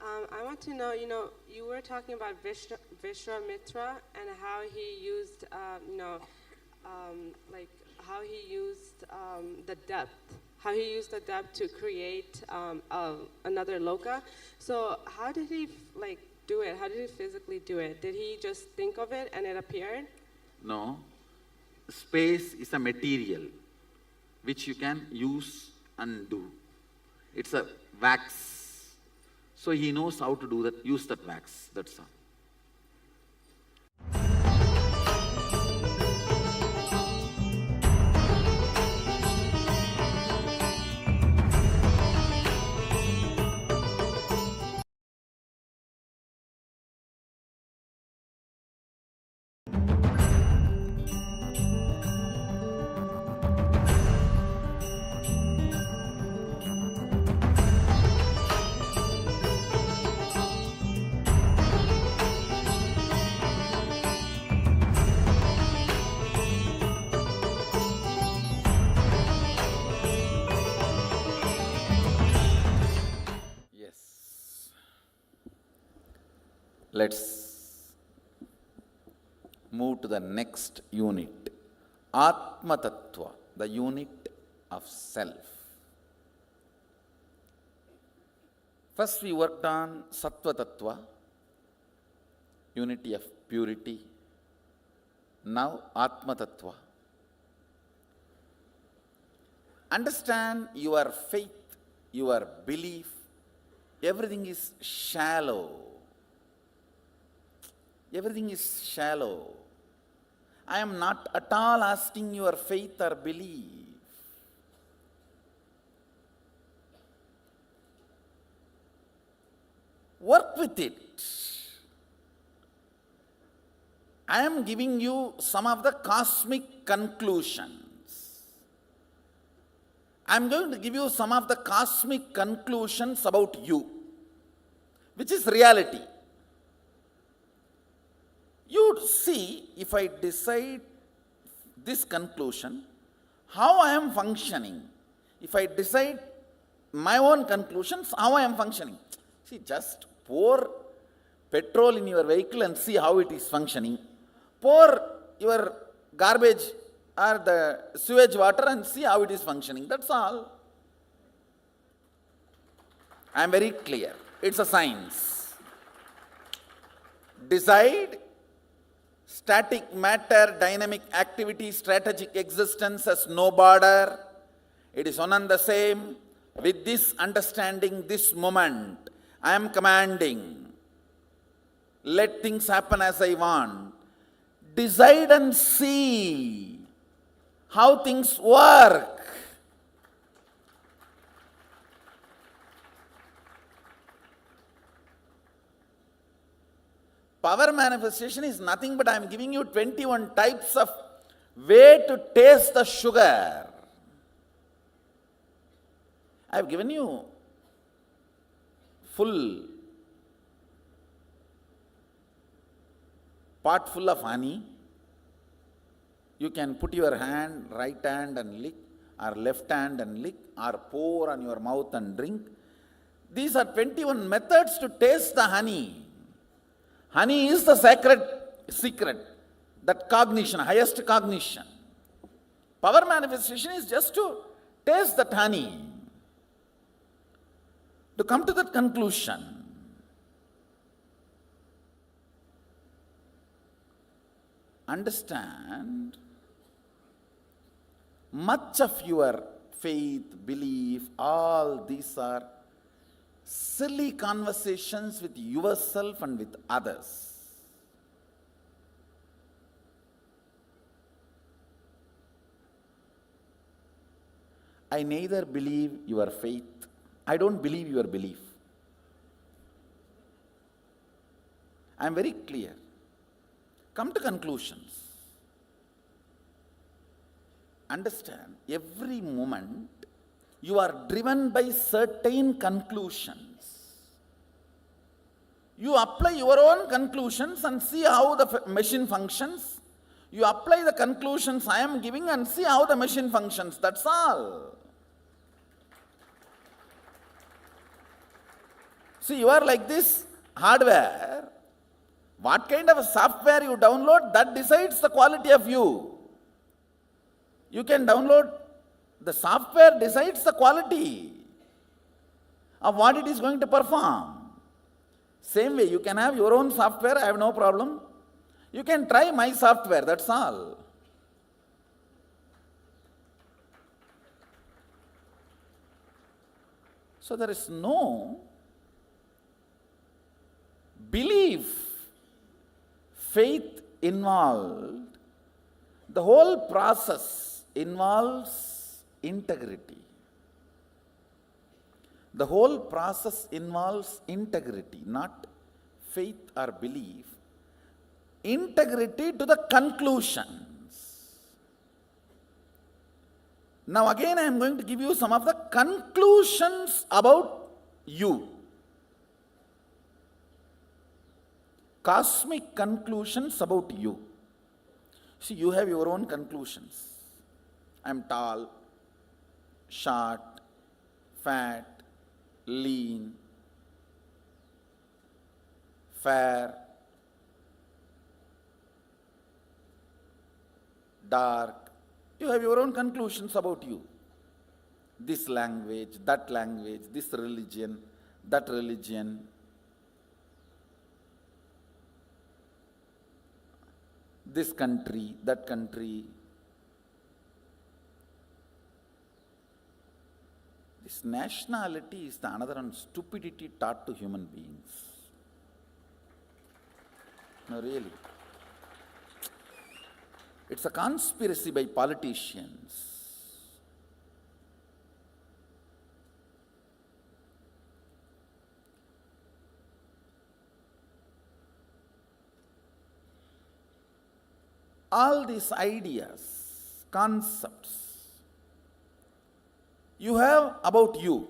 I want to know, you were talking about Vishwamitra and how he used, like how he used the depth. How he used the depth to create another loka. So how did he do it? How did he physically do it? Did he just think of it and it appeared? No. Space is a material which you can use and do. It's a wax. So he knows how to do that, use that wax, that's all. Let's move to the next unit. Atma Tattva, the unit of self. First we worked on Sattva Tattva, unity of purity. Now Atma Tattva. Understand your faith, your belief, everything is shallow. Everything is shallow. I am not at all asking your faith or belief. Work with it. I am giving you some of the cosmic conclusions. I am going to give you some of the cosmic conclusions about you, which is reality. You see, if I decide this conclusion, how I am functioning. If I decide my own conclusions, how I am functioning. See, just pour petrol in your vehicle and see how it is functioning. Pour your garbage or the sewage water and see how it is functioning. That's all. I am very clear. It's a science. Decide. Static matter, dynamic activity, strategic existence has no border. It is one and the same. With this understanding, this moment, I am commanding. Let things happen as I want. Decide and see how things work. Power manifestation is nothing but I am giving you 21 types of way to taste the sugar. I have given you full pot full of honey. You can put your hand, right hand and lick, or left hand and lick, or pour on your mouth and drink. These are 21 methods to taste the honey. Honey is the sacred secret, that cognition, highest cognition. Power manifestation is just to taste that honey, to come to that conclusion. Understand, much of your faith, belief, all these are silly conversations with yourself and with others. I neither believe your faith, I don't believe your belief. I am very clear. Come to conclusions. Understand, every moment you are driven by certain conclusions. You apply your own conclusions and see how the machine functions. You apply the conclusions I am giving and see how the machine functions. That's all. See, you are like this hardware. What kind of software you download, that decides the quality of you. You can download, the software decides the quality of what it is going to perform. Same way, you can have your own software, I have no problem. You can try my software, that's all. So there is no belief, faith involved. The whole process involves integrity. The whole process involves integrity, not faith or belief. Integrity to the conclusions. Now again I am going to give you some of the conclusions about you. Cosmic conclusions about you. See, you have your own conclusions. I am tall, short, fat, lean, fair, dark. You have your own conclusions about you. This language, this religion, that religion. This country, that country. This nationality is the another one stupidity taught to human beings. No, really. It's a conspiracy by politicians. All these ideas, concepts, you have about you,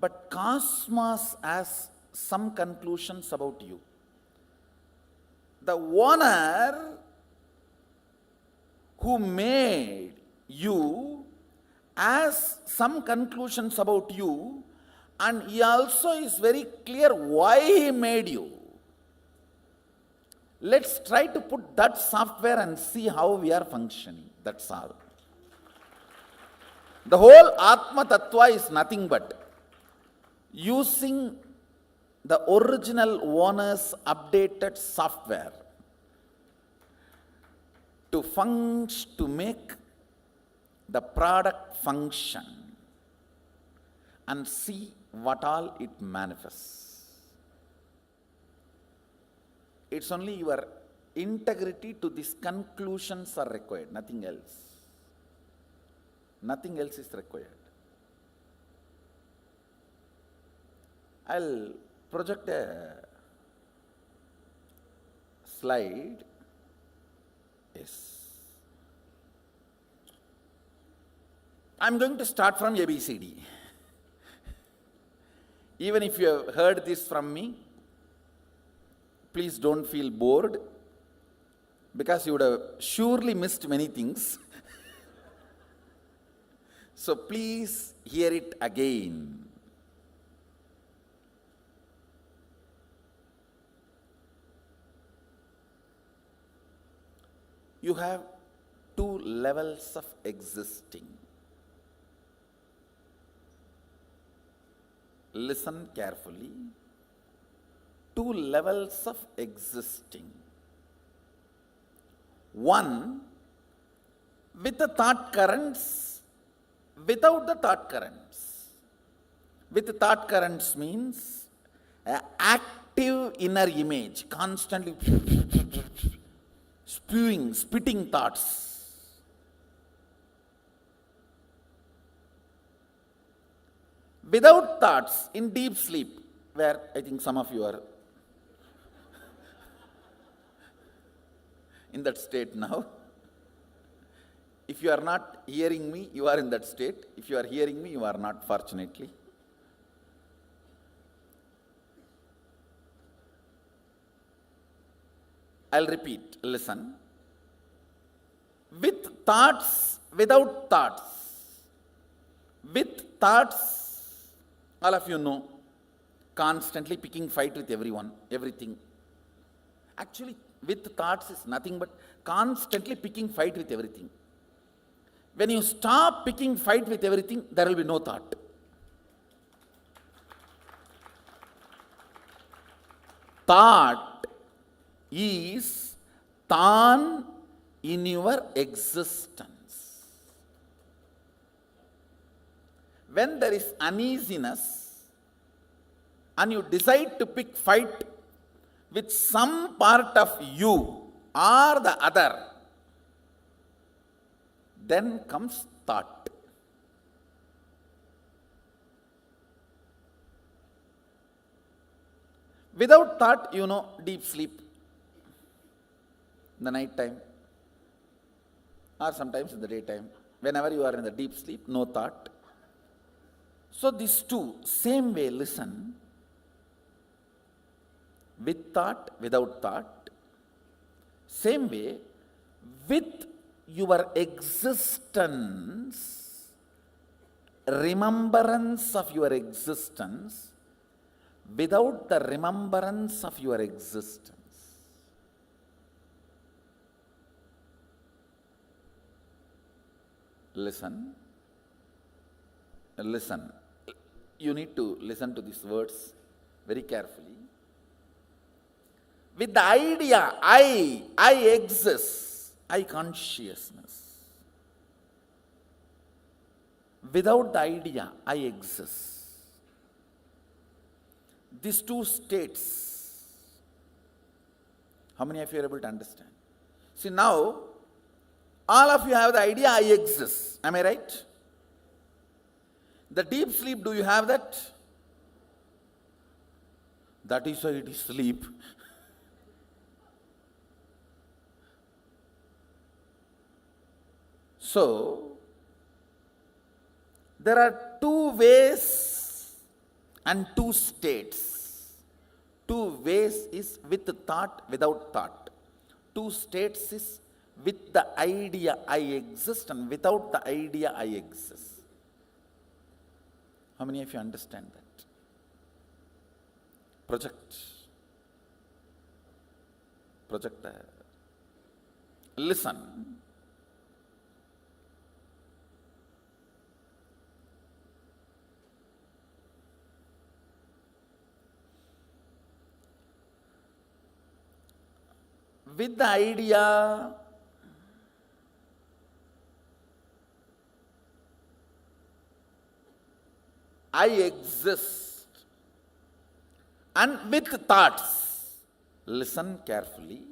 but cosmos has some conclusions about you. The owner who made you has some conclusions about you, and he also is very clear why he made you. Let's try to put that software and see how we are functioning. That's all. The whole Atma Tattva is nothing but using the original owner's updated software to make the product function and see what all it manifests. It's only your integrity to these conclusions are required, nothing else. Nothing else is required. I'll project a slide. Yes. I'm going to start from ABCD. Even if you have heard this from me, please don't feel bored, because you would have surely missed many things. So please hear it again. You have two levels of existing. Listen carefully. Two levels of existing. One with the thought currents, without the thought currents. With the thought currents means an active inner image, constantly spitting thoughts. Without thoughts, in deep sleep, where I think some of you are in that state now. If you are not hearing me, you are in that state. If you are hearing me, you are not, fortunately. I'll repeat, listen. With thoughts, without thoughts. With thoughts, all of you know, constantly picking fight with everyone, everything. Actually, with thoughts is nothing but constantly picking fight with everything. When you stop picking fight with everything, there will be no thought. Thought is tan in your existence. When there is uneasiness and you decide to pick fight with some part of you or the other, then comes thought. Without thought, you know, deep sleep, in the night time, or sometimes in the daytime. Whenever you are in the deep sleep, no thought. So these two, same way, listen. With thought, without thought. Same way, with your existence, remembrance of your existence, without the remembrance of your existence. Listen. Listen. You need to listen to these words very carefully. With the idea, I exist, I consciousness. Without the idea, I exist. These two states, how many of you are able to understand? See, now, all of you have the idea, I exist. Am I right? The deep sleep, do you have that? That is why it is sleep. So, there are two ways and two states. Two ways is with thought, without thought. Two states is with the idea I exist and without the idea I exist. How many of you understand that? Projector. Listen. With the idea, I exist, and with thoughts, listen carefully,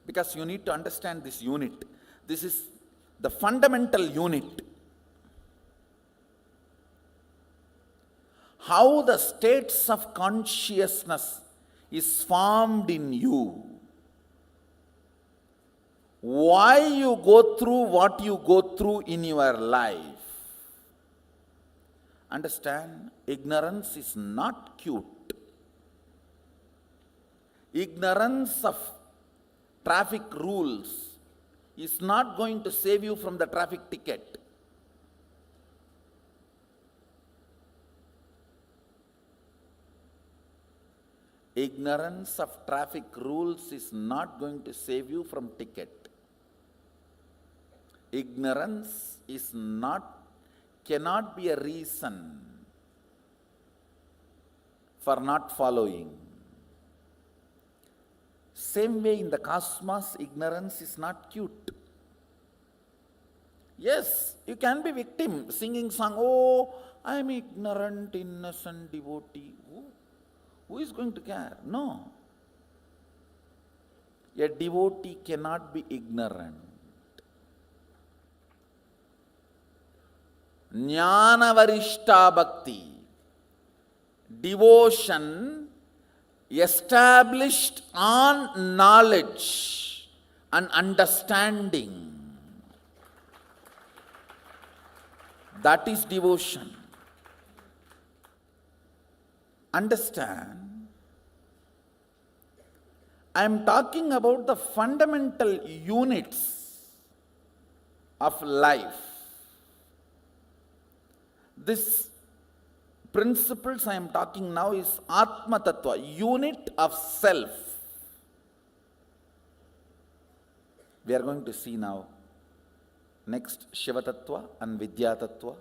because you need to understand this unit. This is the fundamental unit. How the states of consciousness is formed in you. Why you go through what you go through in your life. Understand, ignorance is not cute. Ignorance of traffic rules is not going to save you from the traffic ticket. Ignorance of traffic rules is not going to save you from ticket. Ignorance cannot be a reason for not following. Same way in the cosmos, ignorance is not cute. Yes, you can be victim, singing song, oh, I am ignorant, innocent devotee. Who is going to care? No. A devotee cannot be ignorant. Jnana varishta bhakti, devotion established on knowledge and understanding. That is devotion. Understand, I am talking about the fundamental units of life. This principles I am talking now is Atma Tattva, unit of self. We are going to see now next Shiva Tattva and Vidya Tattva,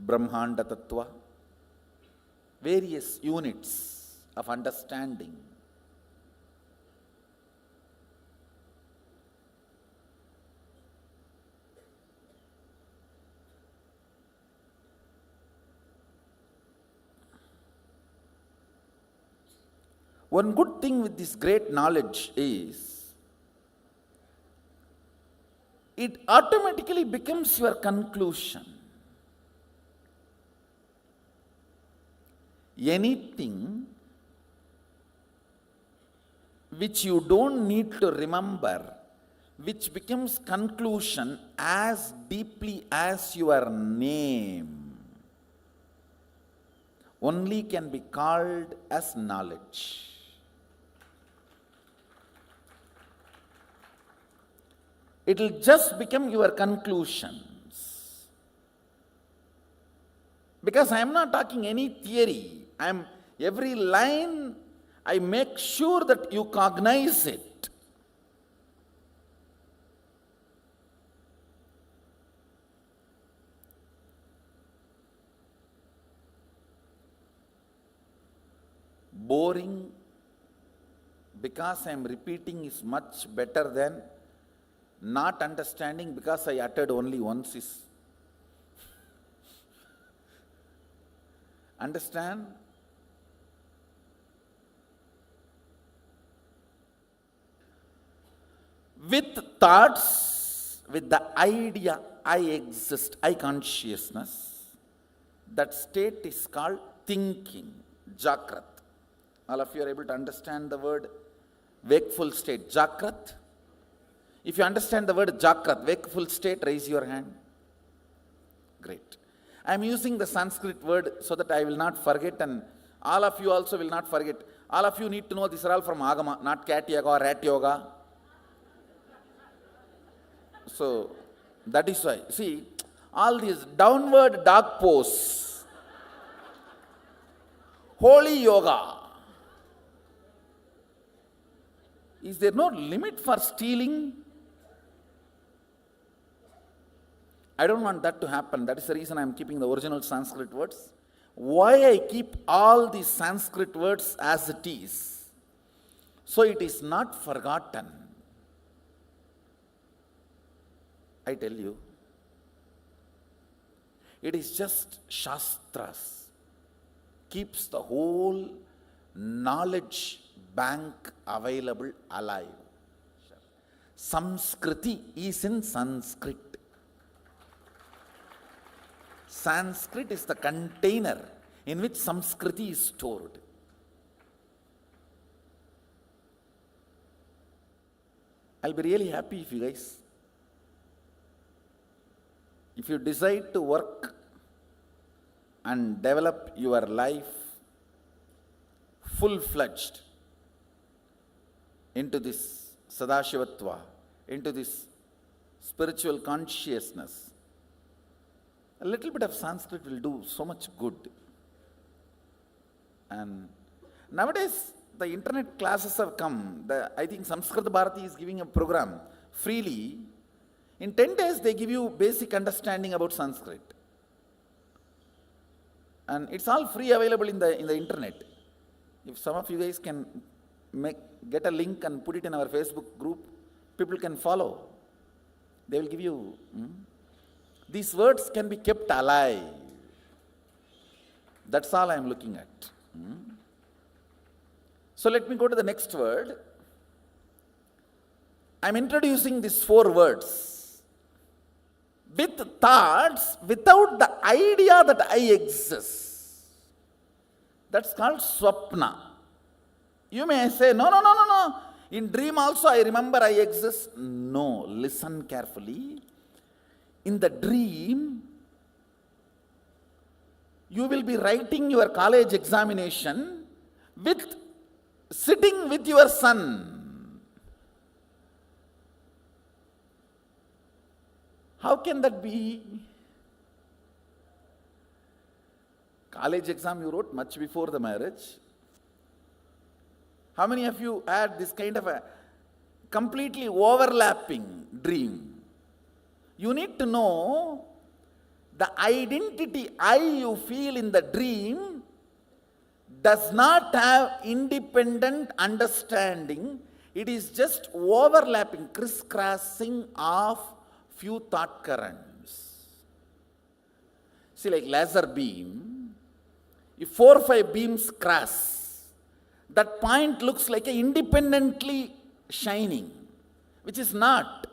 Brahmanda Tattva, various units of understanding. One good thing with this great knowledge is, it automatically becomes your conclusion. Anything which you don't need to remember, which becomes conclusion as deeply as your name, only can be called as knowledge. It will just become your conclusions. Because I am not talking any theory. Every line, I make sure that you cognize it. boring because I am repeating is much better than not understanding because I uttered only once is. Understand? With thoughts, with the idea I exist, I consciousness, that state is called thinking, Jakrat. All of you are able to understand the word wakeful state, Jakrat? If you understand the word Jakrat, wakeful state, raise your hand. Great. I am using the Sanskrit word so that I will not forget, and all of you also will not forget. All of you need to know these are all from Agama, not cat yoga or rat yoga. So, that is why. See, all these downward dog pose, holy yoga. Is there no limit for stealing? I don't want that to happen. That is the reason I am keeping the original Sanskrit words. Why I keep all these Sanskrit words as it is? So it is not forgotten. I tell you, it is just Shastras. Keeps the whole knowledge bank available alive. Samskriti is in Sanskrit. Sanskrit is the container in which Samskriti is stored. I'll be really happy if you guys, if you decide to work and develop your life full-fledged into this Sadashivatva, into this spiritual consciousness, a little bit of Sanskrit will do so much good. And nowadays, the internet classes have come. I think Samskrita Bharati is giving a program freely. In 10 days, they give you basic understanding about Sanskrit. And it's all free available in the internet. If some of you guys can get a link and put it in our Facebook group, people can follow. They will give you. These words can be kept alive. That's all I am looking at. So let me go to the next word. I am introducing these 4 words. With thoughts, without the idea that I exist. That's called swapna. You may say, no. In dream also I remember I exist. No, listen carefully. In the dream, you will be writing your college examination sitting with your son. How can that be? College exam you wrote much before the marriage. How many of you had this kind of a completely overlapping dream? You need to know the identity you feel in the dream does not have independent understanding. It is just overlapping, crisscrossing of few thought currents. See, like laser beam, if 4 or 5 beams cross, that point looks like independently shining, which is not.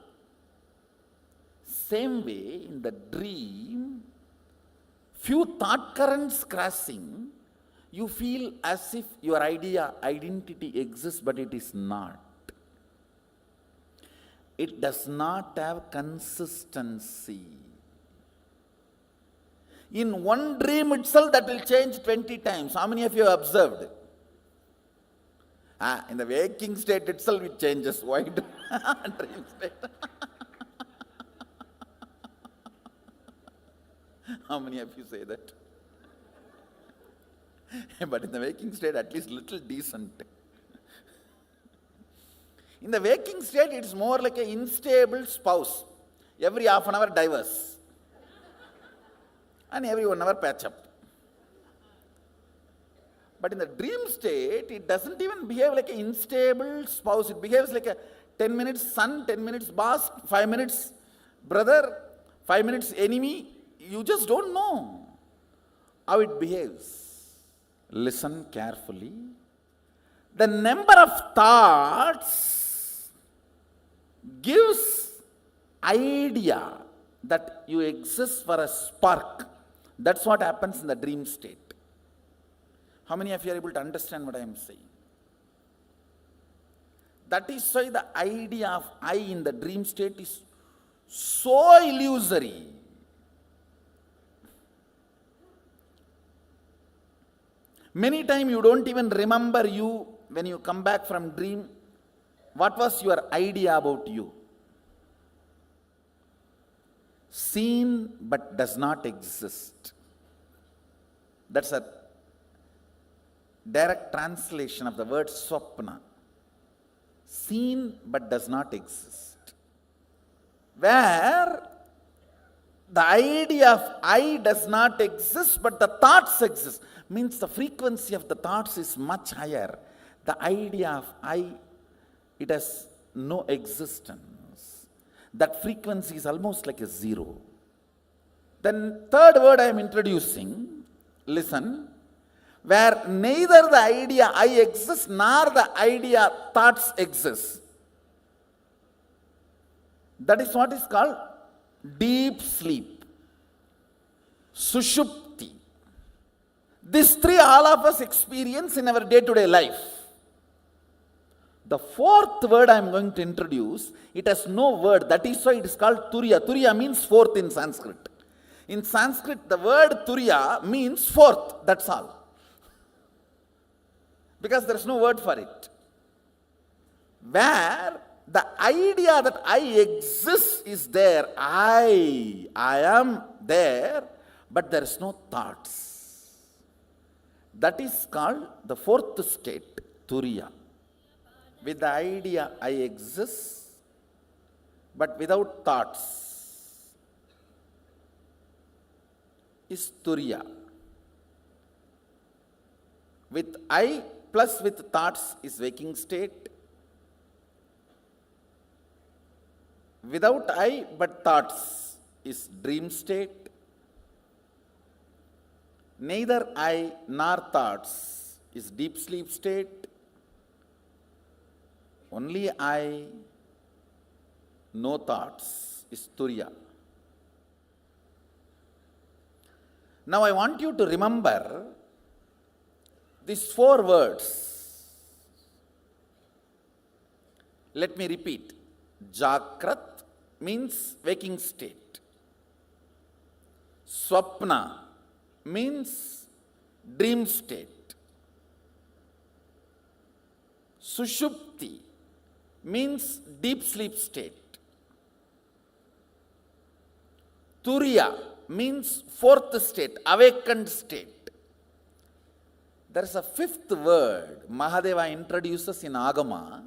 Same way, in the dream, few thought currents crossing, you feel as if your identity exists, but it is not. It does not have consistency. In one dream itself, that will change 20 times. How many of you have observed? In the waking state itself, it changes. Why do dream state? How many of you say that? But in the waking state, at least little decent. In the waking state, it's more like an unstable spouse. Every half an hour divorce. And every 1 hour patch up. But in the dream state, it doesn't even behave like an unstable spouse. It behaves like a 10 minutes son, 10 minutes boss, 5 minutes brother, 5 minutes enemy. You just don't know how it behaves. Listen carefully. The number of thoughts gives idea that you exist for a spark. That's what happens in the dream state. How many of you are able to understand what I am saying? That is why the idea of I in the dream state is so illusory. Many times you don't even remember you when you come back from dream. What was your idea about you? Seen but does not exist. That's a direct translation of the word swapna. Seen but does not exist. Where the idea of I does not exist but the thoughts exist. Means the frequency of the thoughts is much higher. The idea of I, it has no existence. That frequency is almost like a zero. Then third word I am introducing, listen, where neither the idea I exists nor the idea thoughts exist. That is what is called deep sleep. Sushupti. These three all of us experience in our day-to-day life. The fourth word I am going to introduce, it has no word. That is why it is called Turiya. Turiya means fourth in Sanskrit. In Sanskrit, the word Turiya means fourth. That's all. Because there is no word for it. Where the idea that I exist is there. I am there, but there is no thoughts. That is called the fourth state, Turiya. With the idea I exist, but without thoughts, is Turiya. With I plus with thoughts is waking state. Without I but thoughts is dream state. Neither I nor thoughts is deep sleep state. Only I, no thoughts, is Turiya. Now I want you to remember these four words. Let me repeat. Jakrat means waking state. Swapna means dream state. Sushupti means deep sleep state. Turiya means fourth state, awakened state. There is a fifth word Mahadeva introduces in Agama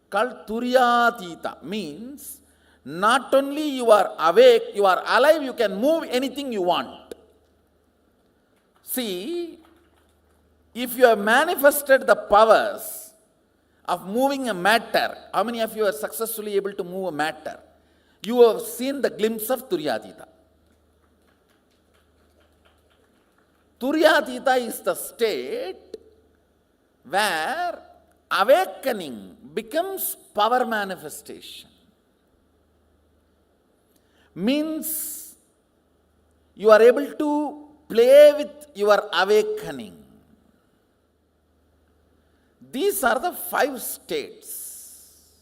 called Turyatita, means not only you are awake, you are alive, you can move anything you want. See, if you have manifested the powers of moving a matter, how many of you are successfully able to move a matter? You have seen the glimpse of Turyatita. Turyatita is the state where awakening becomes power manifestation. Means you are able to play with your awakening. These are the 5 states.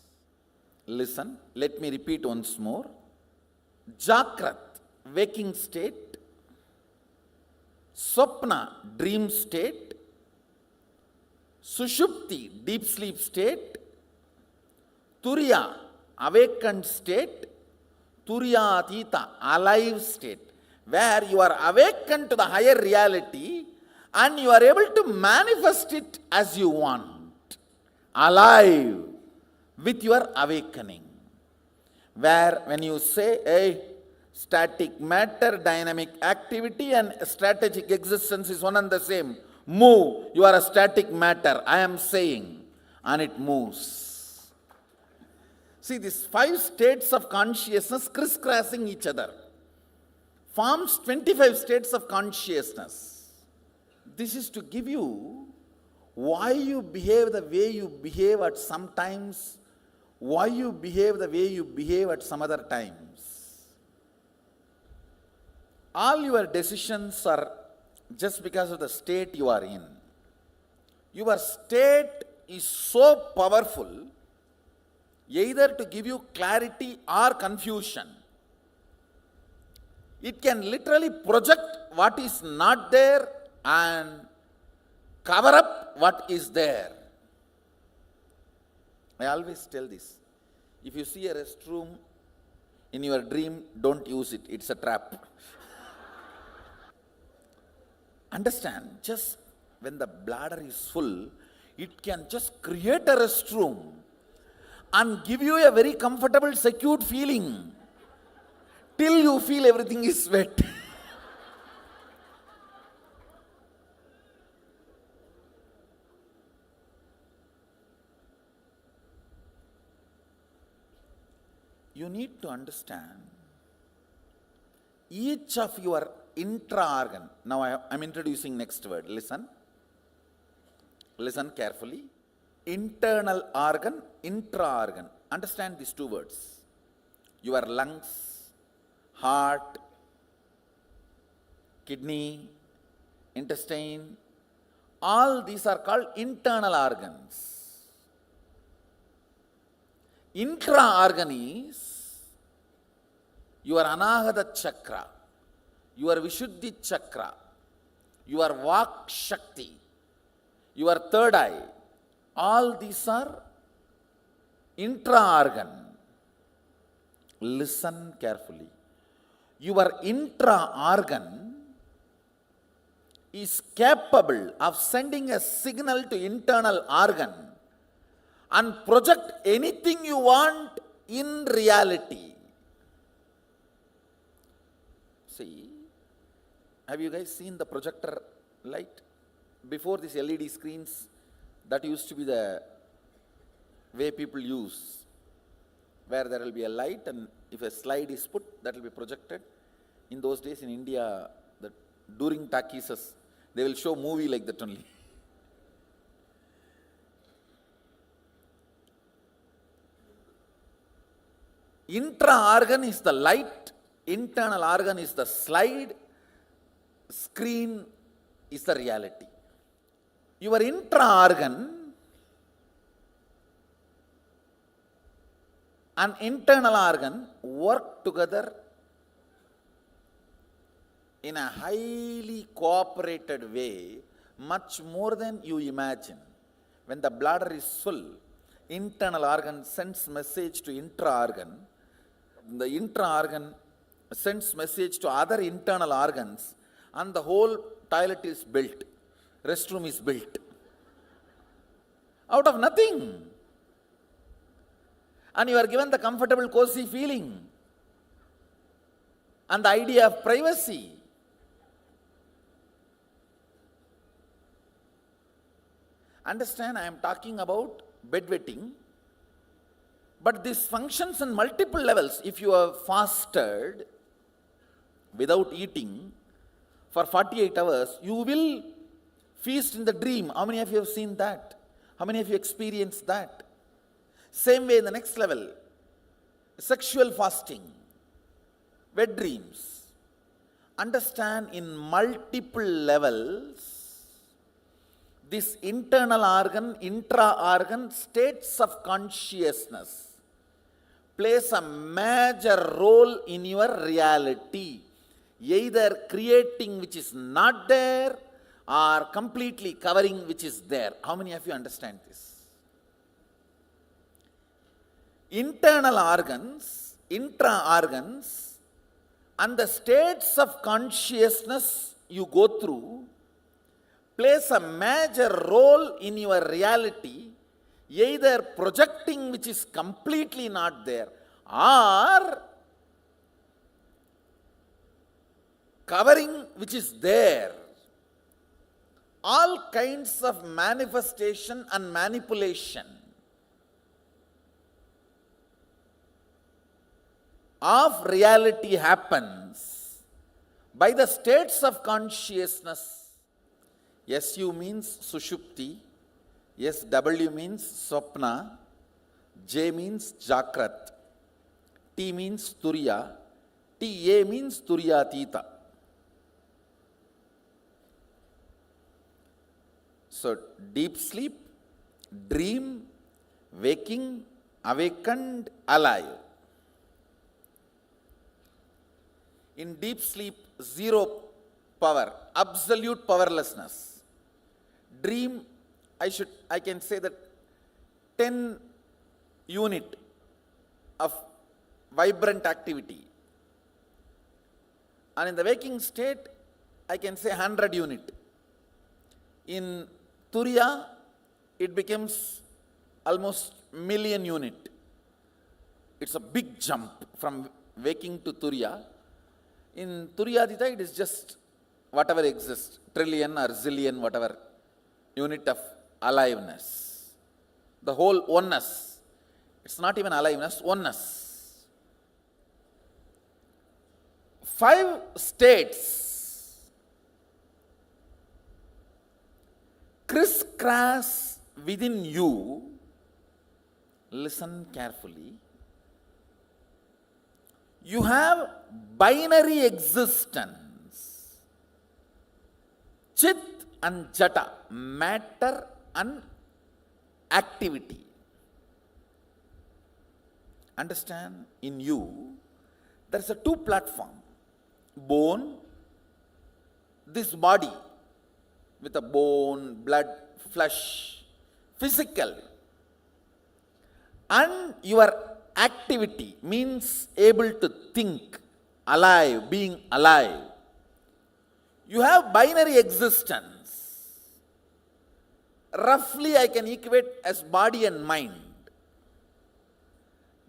Listen, let me repeat once more. Jakrat, waking state. Swapna, dream state. Sushupti, deep sleep state. Turiya, awakened state. Turyatita, alive state, where you are awakened to the higher reality and you are able to manifest it as you want. Alive with your awakening. Where when you say, hey, static matter, dynamic activity and strategic existence is one and the same. move. You are a static matter, I am saying, and it moves. See, these 5 states of consciousness crisscrossing each other forms 25 states of consciousness. This is to give you why you behave the way you behave at some times, why you behave the way you behave at some other times. All your decisions are just because of the state you are in. Your state is so powerful, either to give you clarity or confusion. It can literally project what is not there and cover up what is there. I always tell this. If you see a restroom in your dream, don't use it. It's a trap. Understand, just when the bladder is full, it can just create a restroom and give you a very comfortable, secured feeling till you feel everything is wet. You need to understand each of your intra-organ. Now I am introducing next word. Listen. Listen carefully. Internal organ, intra-organ. Understand these 2 words. Your lungs, heart, kidney, intestine, all these are called internal organs. Intra-organ is your Anahata chakra, your Vishuddhi chakra, your Vak Shakti, your third eye. All these are intra-organ. Listen carefully. Your intra-organ is capable of sending a signal to internal organ and project anything you want in reality. See, have you guys seen the projector light? Before these LED screens, that used to be the way people use, where there will be a light and if a slide is put, that will be projected. In those days in India, during talkies, they will show movie like that only. Intra-organ is the light, internal organ is the slide, screen is the reality. Your intra-organ and internal organ work together in a highly cooperated way, much more than you imagine. When the bladder is full, internal organ sends message to intra-organ. The intra-organ sends message to other internal organs, and the whole toilet is built, restroom is built. Out of nothing. And you are given the comfortable, cozy feeling and the idea of privacy. Understand, I am talking about bedwetting. But this functions on multiple levels. If you have fasted without eating for 48 hours, you will feast in the dream. How many of you have seen that? How many of you experienced that? Same way in the next level, sexual fasting, wet dreams. Understand, in multiple levels, this internal organ, intra-organ states of consciousness plays a major role in your reality, either creating which is not there or completely covering which is there. How many of you understand this? Internal organs, intra-organs, and the states of consciousness you go through plays a major role in your reality, either projecting which is completely not there or covering which is there. all kinds of manifestation and manipulation of reality happens by the states of consciousness. SU means Sushupti, SW means Swapna, J means Jakrat, T means Turiya, TA means Turyatita. So, deep sleep, dream, waking, awakened, alive. In deep sleep, zero power, absolute powerlessness. Dream, I can say that 10 unit of vibrant activity. And in the waking state, I can say 100 unit. In Turiya, it becomes almost million unit. It's a big jump from waking to Turiya. In Turyatita, it is just whatever exists, trillion or zillion, whatever unit of aliveness. The whole oneness. It's not even aliveness, oneness. 5 states crisscross within you. Listen carefully. You have binary existence. Chit and Jata, matter and activity. Understand? In you, there is a 2 platform. Bone, this body with a bone, blood, flesh, physical. And your activity means able to think, alive, being alive. You have binary existence. Roughly I can equate as body and mind.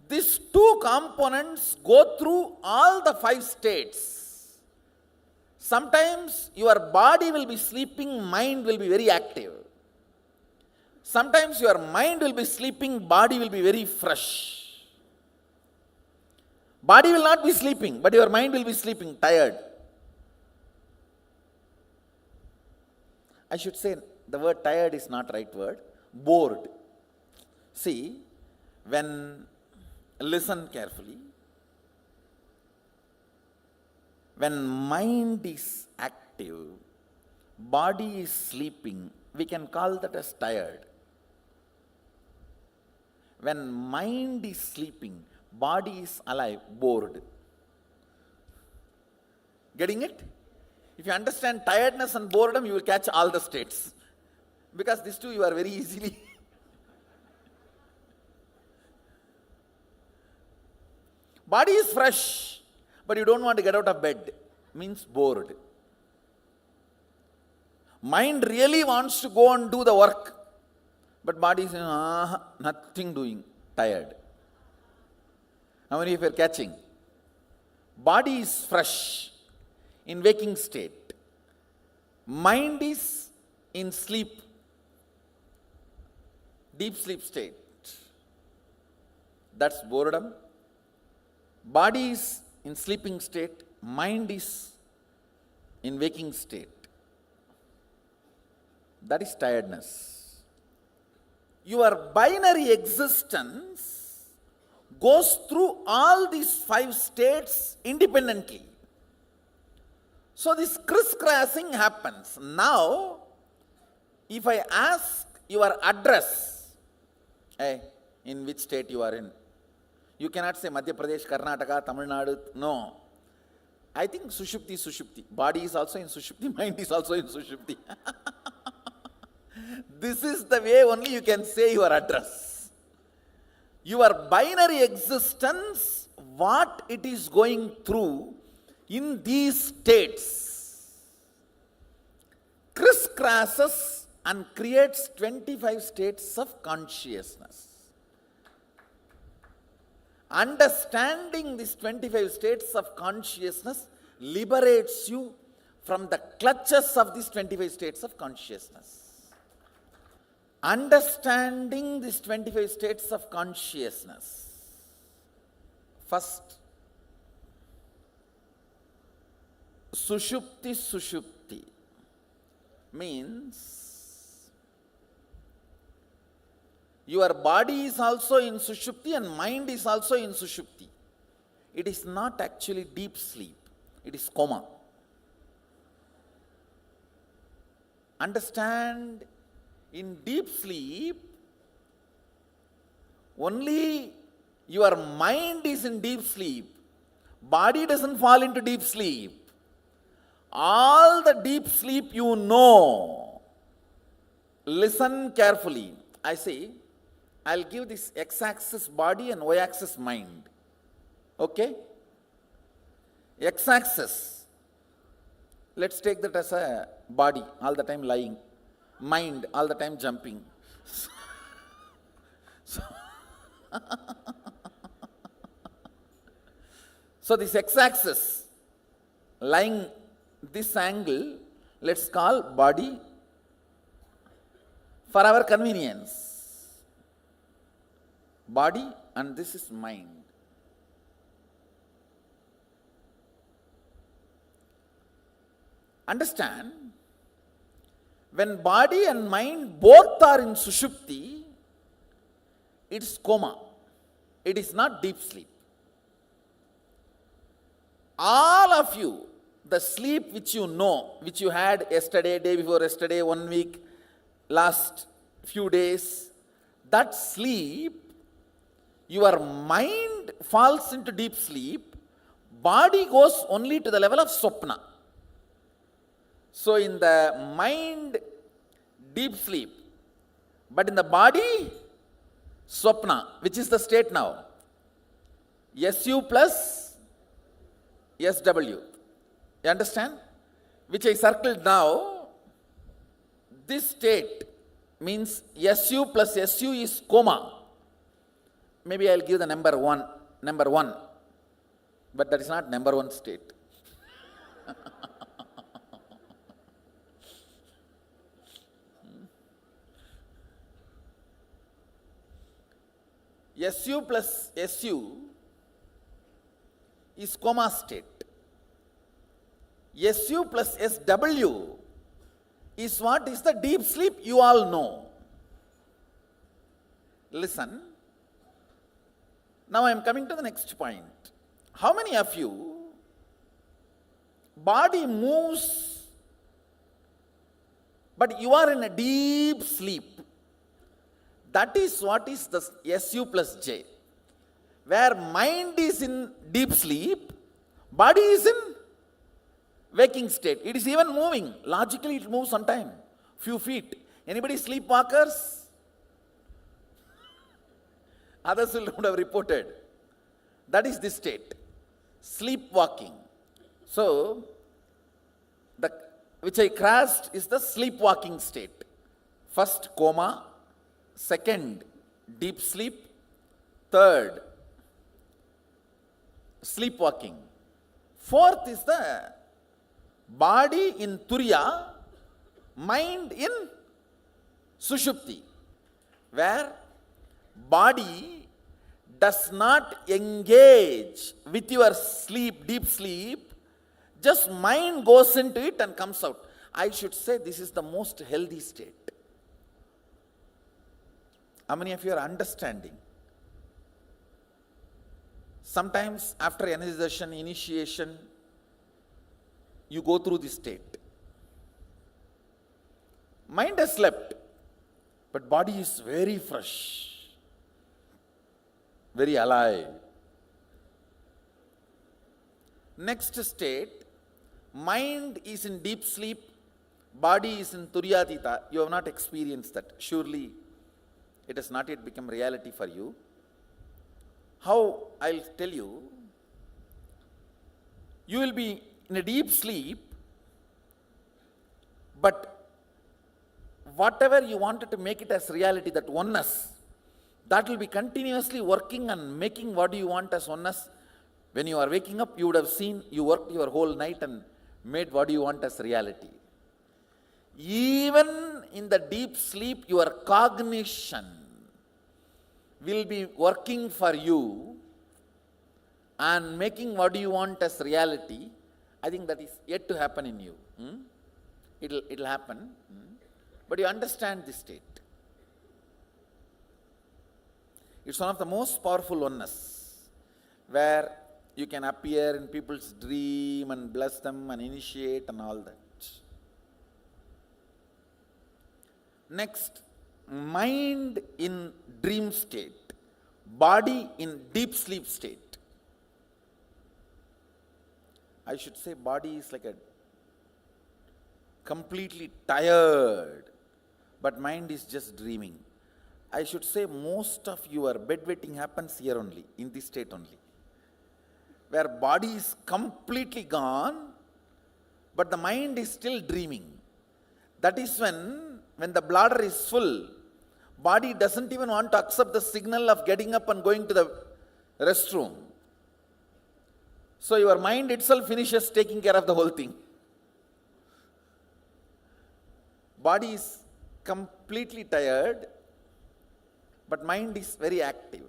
These 2 components go through all the 5 states. Sometimes your body will be sleeping, mind will be very active. Sometimes your mind will be sleeping, body will be very fresh. Body will not be sleeping, but your mind will be sleeping, tired. I should say the word tired is not right word. Bored. See, listen carefully. When mind is active, body is sleeping, we can call that as tired. When mind is sleeping, body is alive, bored. Getting it? If you understand tiredness and boredom, you will catch all the states. Because these 2 you are very easily. Body is fresh, but you don't want to get out of bed. Means bored. Mind really wants to go and do the work, but body is nothing doing, tired. How many of you are catching? Body is fresh, in waking state. Mind is in sleep, deep sleep state. That's boredom. Body is in sleeping state, mind is in waking state. That is tiredness. Your binary existence goes through all these 5 states independently. So this crisscrossing happens. Now, if I ask your address, in which state you are in, you cannot say Madhya Pradesh, Karnataka, Tamil Nadu. No. I think Sushupti. Body is also in Sushupti, mind is also in Sushupti. This is the way only you can say your address. Your binary existence, what it is going through in these states, crisscrosses and creates 25 states of consciousness. Understanding these 25 states of consciousness liberates you from the clutches of these 25 states of consciousness. Understanding these 25 states of consciousness. First, Sushupti means your body is also in Sushupti and mind is also in Sushupti. It is not actually deep sleep, it is coma. Understand, in deep sleep, only your mind is in deep sleep. Body doesn't fall into deep sleep. All the deep sleep you know. Listen carefully. I say, I'll give this x-axis body and y-axis mind. Okay? X-axis. Let's take that as a body, all the time lying. Mind, all the time jumping. So this x-axis, lying this angle, let's call body for our convenience. Body, and this is mind. Understand, when body and mind both are in Sushupti, it's coma. It is not deep sleep. All of you, the sleep which you know, which you had yesterday, day before yesterday, 1 week, last few days, that sleep, your mind falls into deep sleep, body goes only to the level of Swapna. So in the mind, deep sleep, but in the body, Swapna, which is the state now? SU plus SW. You understand? Which I circled now. This state means SU plus SU is coma. Maybe I'll give the number one. But that is not number one state. SU plus SU is coma state. SU plus SW is what is the deep sleep you all know. Listen. Now I am coming to the next point. How many of you, body moves, but you are in a deep sleep? That is what is the SU plus J. Where mind is in deep sleep, body is in waking state. It is even moving. Logically it moves on time. Few feet. Anybody sleepwalkers? Others will not have reported. That is the state. Sleepwalking. So, which I crashed is the sleepwalking state. First, coma. Second, deep sleep. Third, sleepwalking. Fourth is the body in Turiya, mind in Sushupti, where body does not engage with your sleep, deep sleep, just mind goes into it and comes out. I should say this is the most healthy state. How many of you are understanding? Sometimes after energization, initiation, you go through this state. Mind has slept, but body is very fresh, very alive. Next state, mind is in deep sleep, body is in Turyatita. You have not experienced that. Surely it has not yet become reality for you. How? I'll tell you. You will be in a deep sleep, but whatever you wanted to make it as reality, that oneness, that will be continuously working and making what you want as oneness. When you are waking up, you would have seen you worked your whole night and made what you want as reality. Even in the deep sleep, your cognition will be working for you and making what you want as reality. I think that is yet to happen in you. It'll happen. But you understand this state. It's one of the most powerful oneness, where you can appear in people's dream and bless them and initiate and all that. Next, mind in dream state, body in deep sleep state. I should say body is like a completely tired, but mind is just dreaming. I should say most of your bedwetting happens here only, in this state only, where body is completely gone, but the mind is still dreaming. That is when the bladder is full, body doesn't even want to accept the signal of getting up and going to the restroom. So your mind itself finishes taking care of the whole thing. Body is completely tired, but mind is very active.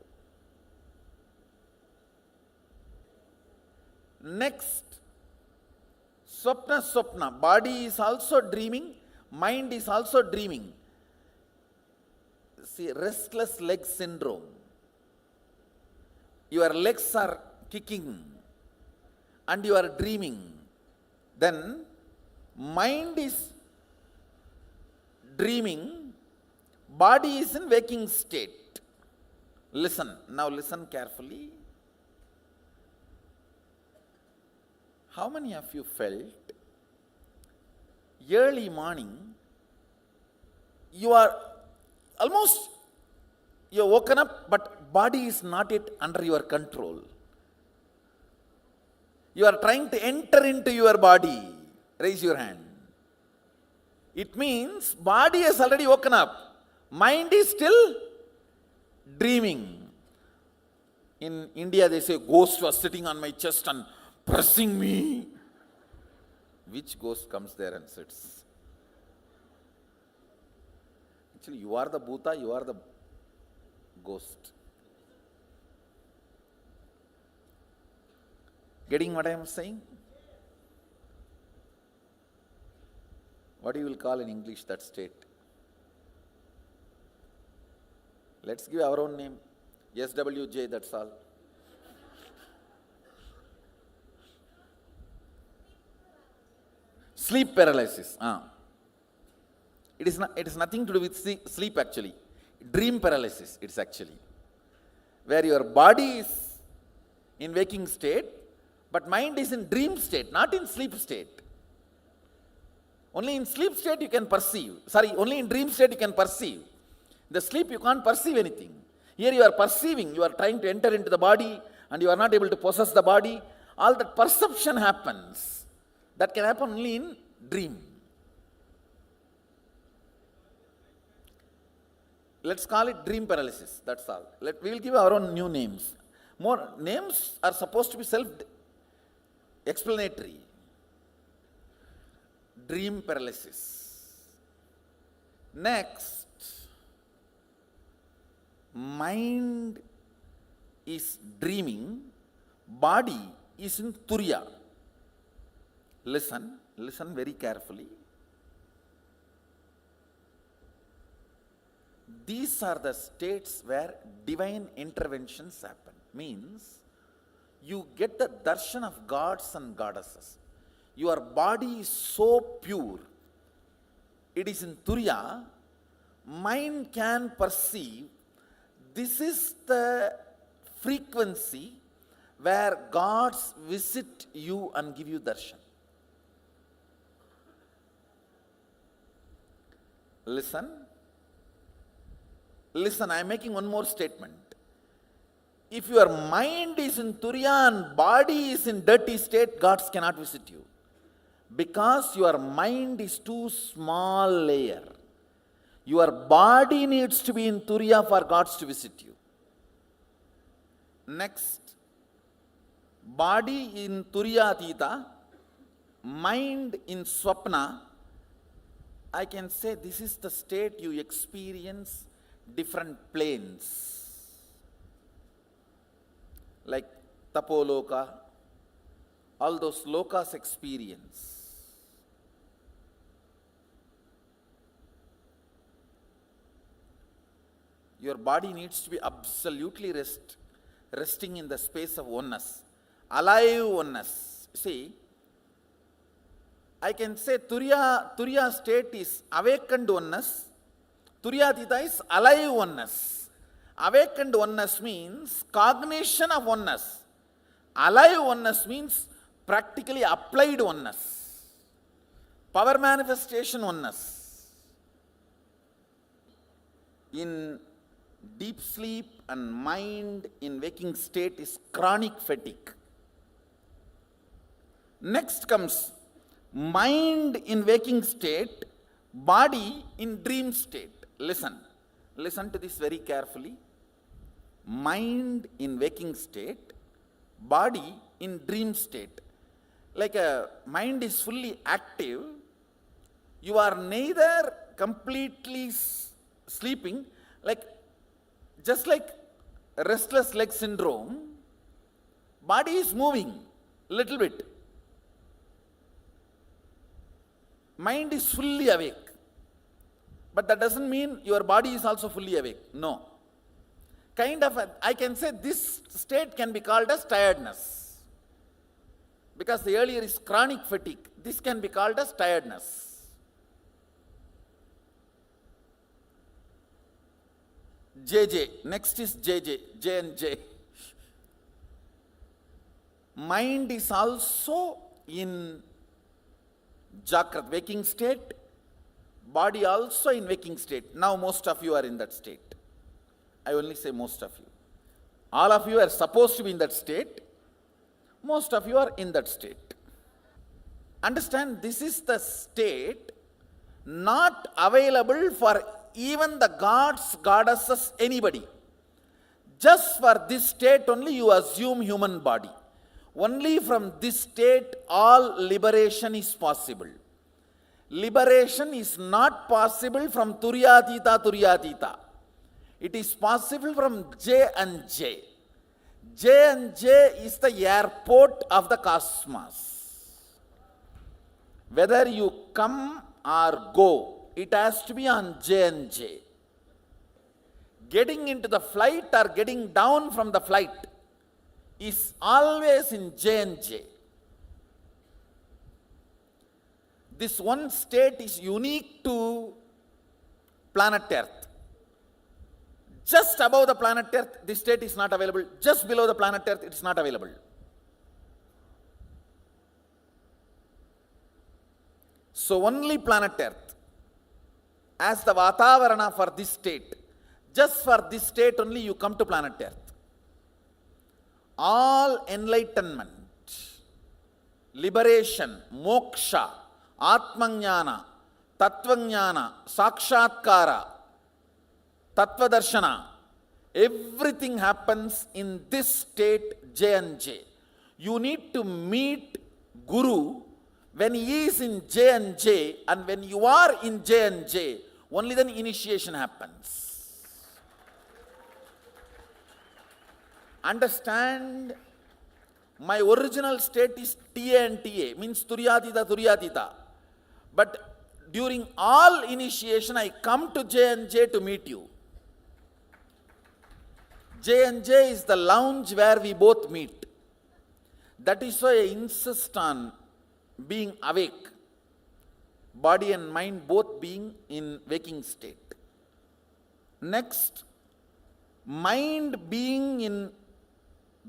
Next, Swapna. Body is also dreaming, mind is also dreaming. See, restless leg syndrome. Your legs are kicking and you are dreaming. Then mind is dreaming, body is in waking state. Now listen carefully. How many of you felt early morning, you're woken up, but body is not yet under your control. You are trying to enter into your body. Raise your hand. It means body has already woken up. Mind is still dreaming. In India they say ghost was sitting on my chest and pressing me. Which ghost comes there and sits? Actually, you are the Bhuta, you are the ghost. Getting what I am saying? What you will call in English that state? Let's give our own name. SWJ, that's all. Sleep paralysis. It is nothing to do with sleep actually. Dream paralysis, it's actually. Where your body is in waking state, but mind is in dream state, not in sleep state. Only in sleep state you can perceive. Only in dream state you can perceive. The sleep you can't perceive anything. Here you are perceiving, you are trying to enter into the body and you are not able to possess the body. All that perception happens. That can happen only in dream. Let's call it dream paralysis, that's all. We will give our own new names. More names are supposed to be self-explanatory. Dream paralysis. Next, mind is dreaming, body is in Turiya. Listen very carefully. These are the states where divine interventions happen. Means, you get the darshan of gods and goddesses. Your body is so pure, it is in Turiya, mind can perceive this is the frequency where gods visit you and give you darshan. Listen, I am making one more statement. If your mind is in Turiya and body is in dirty state, gods cannot visit you. Because your mind is too small layer. Your body needs to be in Turiya for gods to visit you. Next, body in Turiya Atita, mind in swapna, I can say this is the state you experience different planes. Like Tapoloka, all those lokas experience. Your body needs to be absolutely resting in the space of oneness, alive oneness. See, I can say Turiya state is awakened oneness, Turiyatita is alive oneness. Awakened oneness means cognition of oneness. Alive oneness means practically applied oneness. Power manifestation oneness. In deep sleep and mind in waking state is chronic fatigue. Next comes mind in waking state, body in dream state. Listen to this very carefully. Mind in waking state, body in dream state. Like a mind is fully active, you are neither completely sleeping, just like restless leg syndrome, body is moving little bit. Mind is fully awake. But that doesn't mean your body is also fully awake. No. I can say this state can be called as tiredness. Because the earlier is chronic fatigue. This can be called as tiredness. JJ. Next is JJ. J and J. Mind is also in Jagrat, waking state. Body also in waking state. Now most of you are in that state. I only say most of you. All of you are supposed to be in that state. Most of you are in that state. Understand, this is the state not available for even the gods, goddesses, anybody. Just for this state only you assume human body. Only from this state all liberation is possible. Liberation is not possible from Turiyatita. It is possible from J and J. J and J is the airport of the cosmos. Whether you come or go, it has to be on J and J. Getting into the flight or getting down from the flight is always in J and J. This one state is unique to planet Earth. Just above the planet Earth, this state is not available. Just below the planet Earth, it is not available. So only planet Earth, as the Vatavarana for this state, just for this state only you come to planet Earth. All enlightenment, liberation, moksha, Atmajnana, Tattvajnana, Sakshatkara, Tattva Darshana, everything happens in this state J and J. You need to meet Guru when he is in J and J, and when you are in J and J, only then initiation happens. Understand, my original state is TA and TA, means Turiyatita. But during all initiation, I come to J and J to meet you. J and J is the lounge where we both meet. That is why I insist on being awake, body and mind both being in waking state. Next, mind being in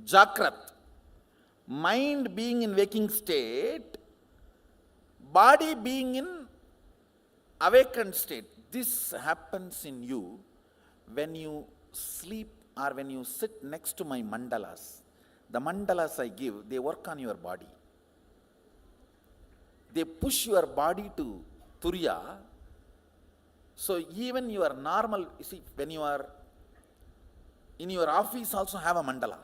Jagrat, mind being in waking state, body being in awakened state. This happens in you when you sleep or when you sit next to my mandalas. The mandalas I give, they work on your body. They push your body to Turiya. So even your normal, you see, when you are in your office also have a mandala.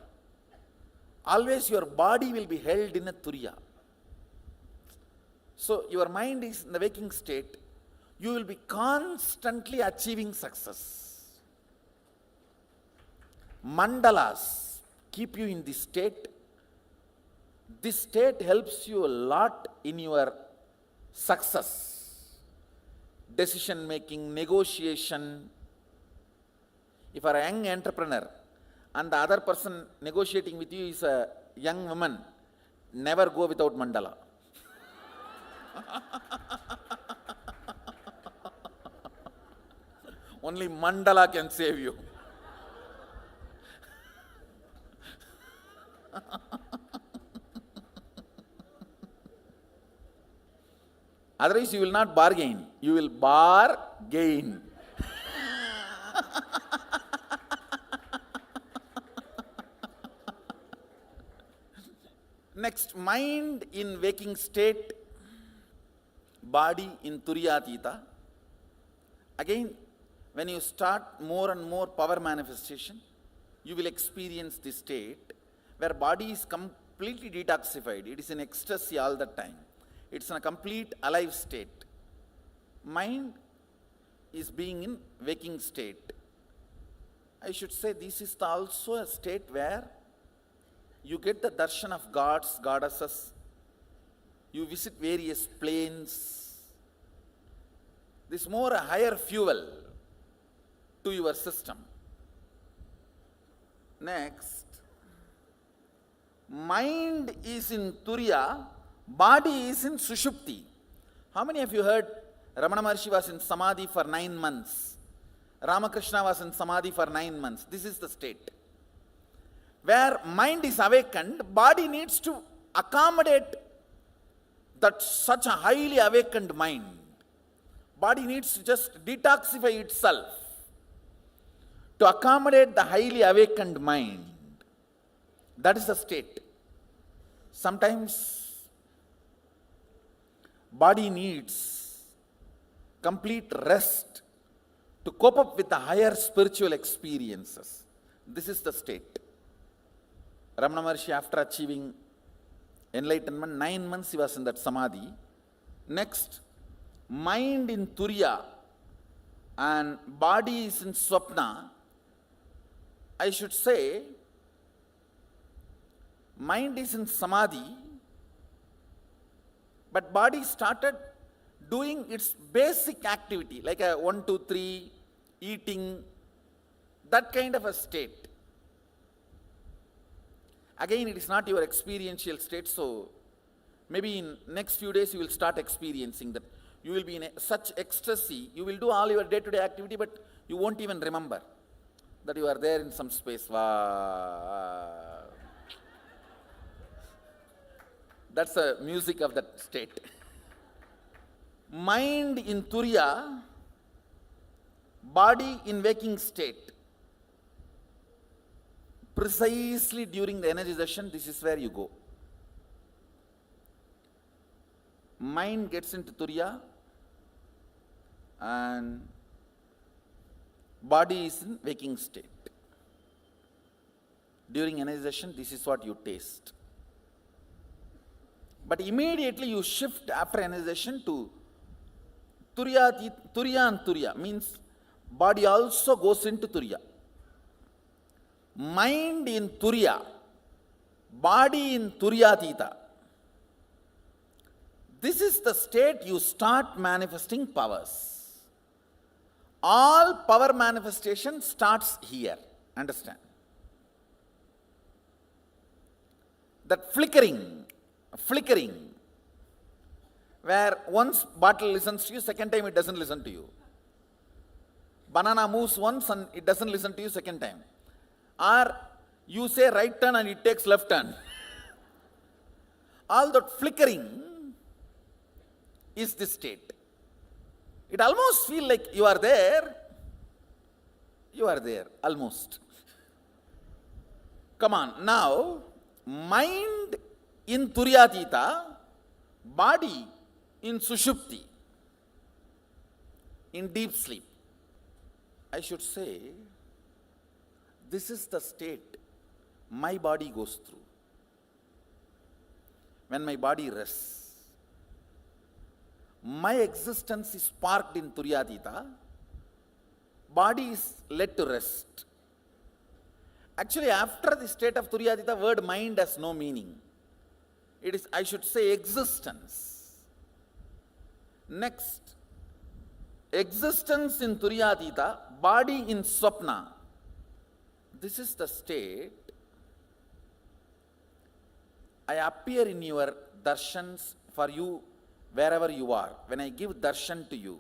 Always your body will be held in a Turiya. So your mind is in the waking state, you will be constantly achieving success. Mandalas keep you in this state. This state helps you a lot in your success, decision making, negotiation. If you are a young entrepreneur and the other person negotiating with you is a young woman, never go without mandala. Only mandala can save you. Otherwise, you will not bargain. You will bargain. Next, mind in waking state, body in Turiyatita. Again, when you start more and more power manifestation, you will experience this state where body is completely detoxified. It is in ecstasy all the time. It's in a complete alive state. Mind is being in waking state. I should say this is also a state where you get the darshan of gods, goddesses. You visit various planes. This is more a higher fuel to your system. Next, mind is in Turiya, body is in Sushupti. How many of you heard Ramana Maharshi was in Samadhi for 9 months? Ramakrishna was in Samadhi for 9 months. This is the state where mind is awakened, body needs to accommodate that such a highly awakened mind. Body needs to just detoxify itself to accommodate the highly awakened mind. That is the state. Sometimes body needs complete rest to cope up with the higher spiritual experiences. This is the state. Ramana Maharshi, after achieving enlightenment, 9 months he was in that samadhi. Next, mind in Turiya and body is in Swapna. I should say, mind is in samadhi, but body started doing its basic activity, like a 1, 2, 3, eating, that kind of a state. Again, it is not your experiential state, so maybe in next few days you will start experiencing that. You will be in such ecstasy, you will do all your day-to-day activity, but you won't even remember that you are there in some space. That's the music of that state. Mind in Turiya, body in waking state. Precisely during the energization, this is where you go. Mind gets into Turiya and body is in waking state. During energization, this is what you taste. But immediately you shift after energization to Turiya and Turiya, means body also goes into Turiya. Mind in Turiya, body in Turiyatita. This is the state you start manifesting powers. All power manifestation starts here. Understand? That flickering, where once bottle listens to you, second time it doesn't listen to you. Banana moves once and it doesn't listen to you second time. Or you say right turn and it takes left turn. All that flickering is this state. It almost feels like you are there, almost. Come on, now, mind in Turiyatita, body in Sushupti, in deep sleep. I should say, this is the state my body goes through. When my body rests, my existence is parked in Turyatita, body is led to rest. Actually, after the state of Turyatita, word mind has no meaning. It is, I should say, existence. Next, existence in Turyatita, body in Swapna. This is the state. I appear in your darshans for you wherever you are. When I give darshan to you,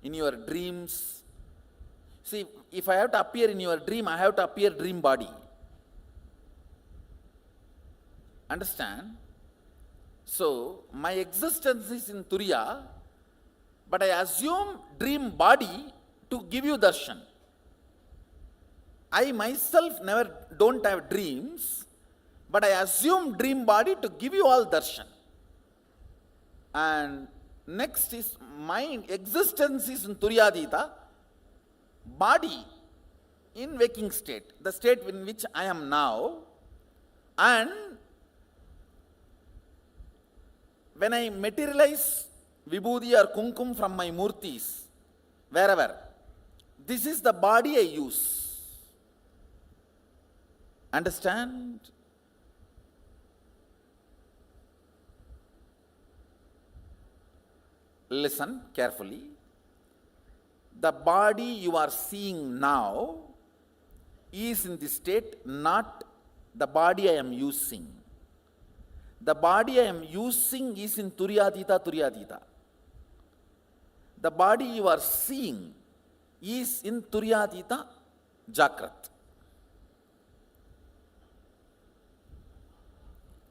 in your dreams. See, if I have to appear in your dream, I have to appear dream body. Understand? So, my existence is in Turiya, but I assume dream body to give you darshan. I myself don't have dreams, but I assume dream body to give you all darshan. And next is my existence is in Turyatita, body in waking state, the state in which I am now. And when I materialize vibhuti or kumkum from my murtis, wherever, this is the body I use. Understand? Listen carefully. The body you are seeing now is in the state, not the body I am using. The body I am using is in Turyatita. The body you are seeing is in Turyatita Jakrat.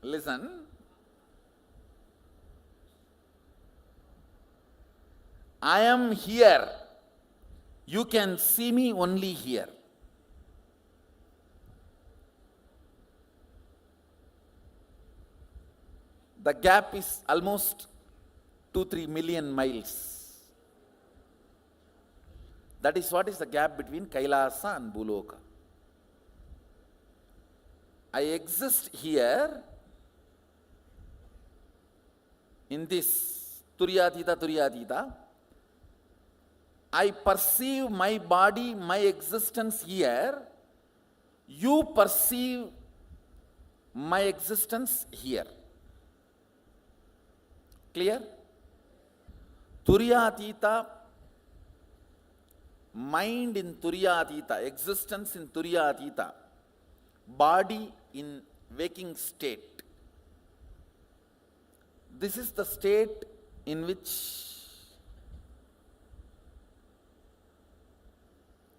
Listen. I am here. You can see me only here. The gap is almost 2-3 million miles. That is what is the gap between Kailasa and Bhuloka. I exist here in this Turyatita. I perceive my body, my existence here. You perceive my existence here. Clear? Turyatita, mind in Turyatita, existence in Turyatita, body in waking state. This is the state in which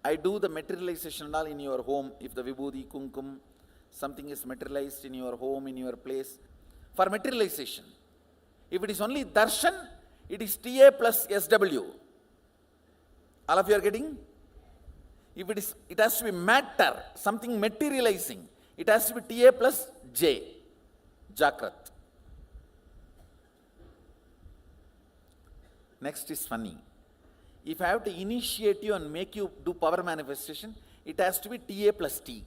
I do the materialization and all in your home. If the vibhuti, kumkum, something is materialized in your home, in your place, for materialization. If it is only darshan, it is TA plus SW. All of you are getting? If it has to be matter, something materializing, it has to be TA plus J, Jakrat. Next is funny. If I have to initiate you and make you do power manifestation, it has to be TA plus T.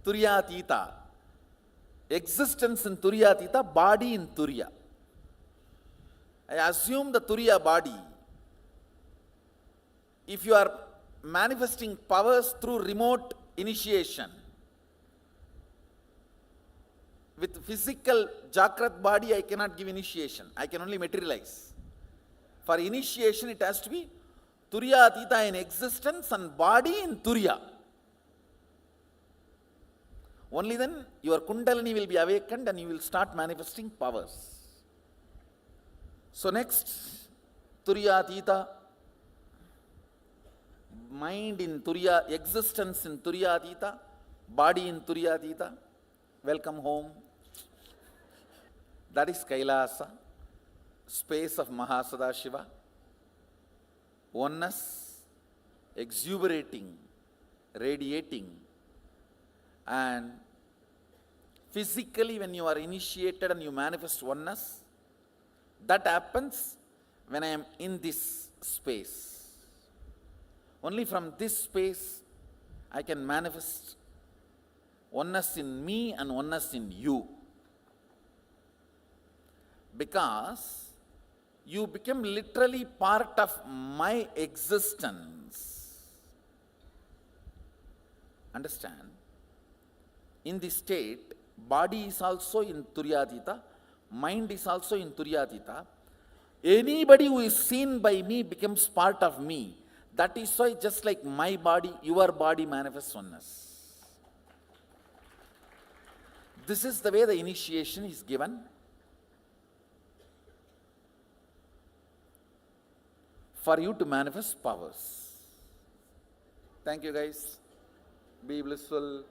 Turyatita. Existence in Turyatita, body in Turya. I assume the Turya body. If you are manifesting powers through remote initiation, with physical Jakrat body, I cannot give initiation. I can only materialize. For initiation, it has to be Turyatita in existence and body in Turya. Only then your Kundalini will be awakened and you will start manifesting powers. So next, Turyatita, mind in Turya, existence in Turyatita, body in Turyatita. Welcome home. That is Kailasa, space of Mahasadashiva. Oneness, exuberating, radiating, and physically when you are initiated and you manifest oneness, that happens when I am in this space. Only from this space I can manifest oneness in me and oneness in you. Because you become literally part of my existence. Understand? In this state, body is also in Turyadita, mind is also in Turyadita. Anybody who is seen by me becomes part of me. That is why just like my body, your body manifests oneness. This is the way the initiation is given. For you to manifest powers. Thank you guys. Be blissful.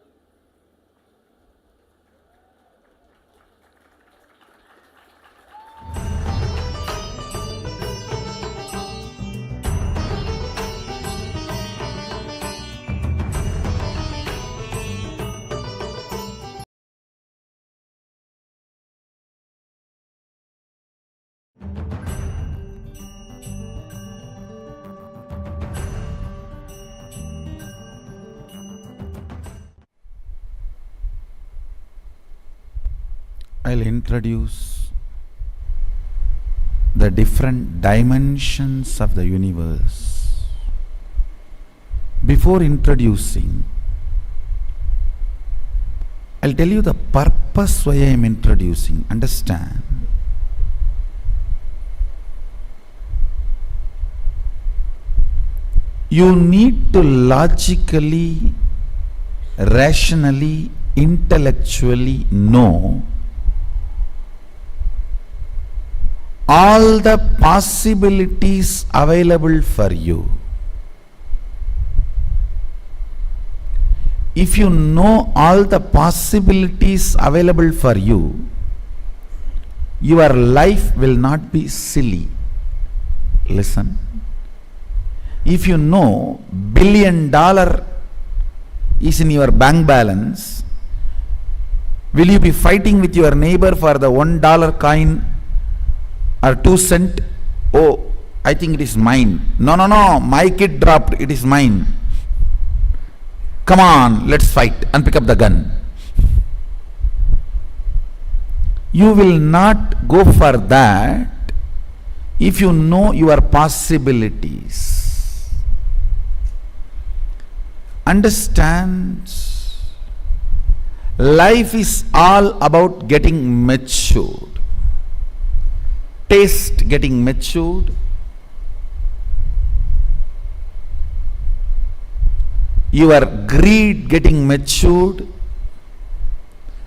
I'll introduce the different dimensions of the universe. Before introducing, I'll tell you the purpose why I am introducing. Understand? You need to logically, rationally, intellectually know all the possibilities available for you. If you know all the possibilities available for you, your life will not be silly. Listen. If you know $1 billion is in your bank balance, will you be fighting with your neighbor for the $1 coin or 2 cent? Oh, I think it is mine. No, my kid dropped, it is mine. Come on, let's fight and pick up the gun. You will not go for that if you know your possibilities. Understand? Life is all about getting matured. Taste getting matured, your greed getting matured,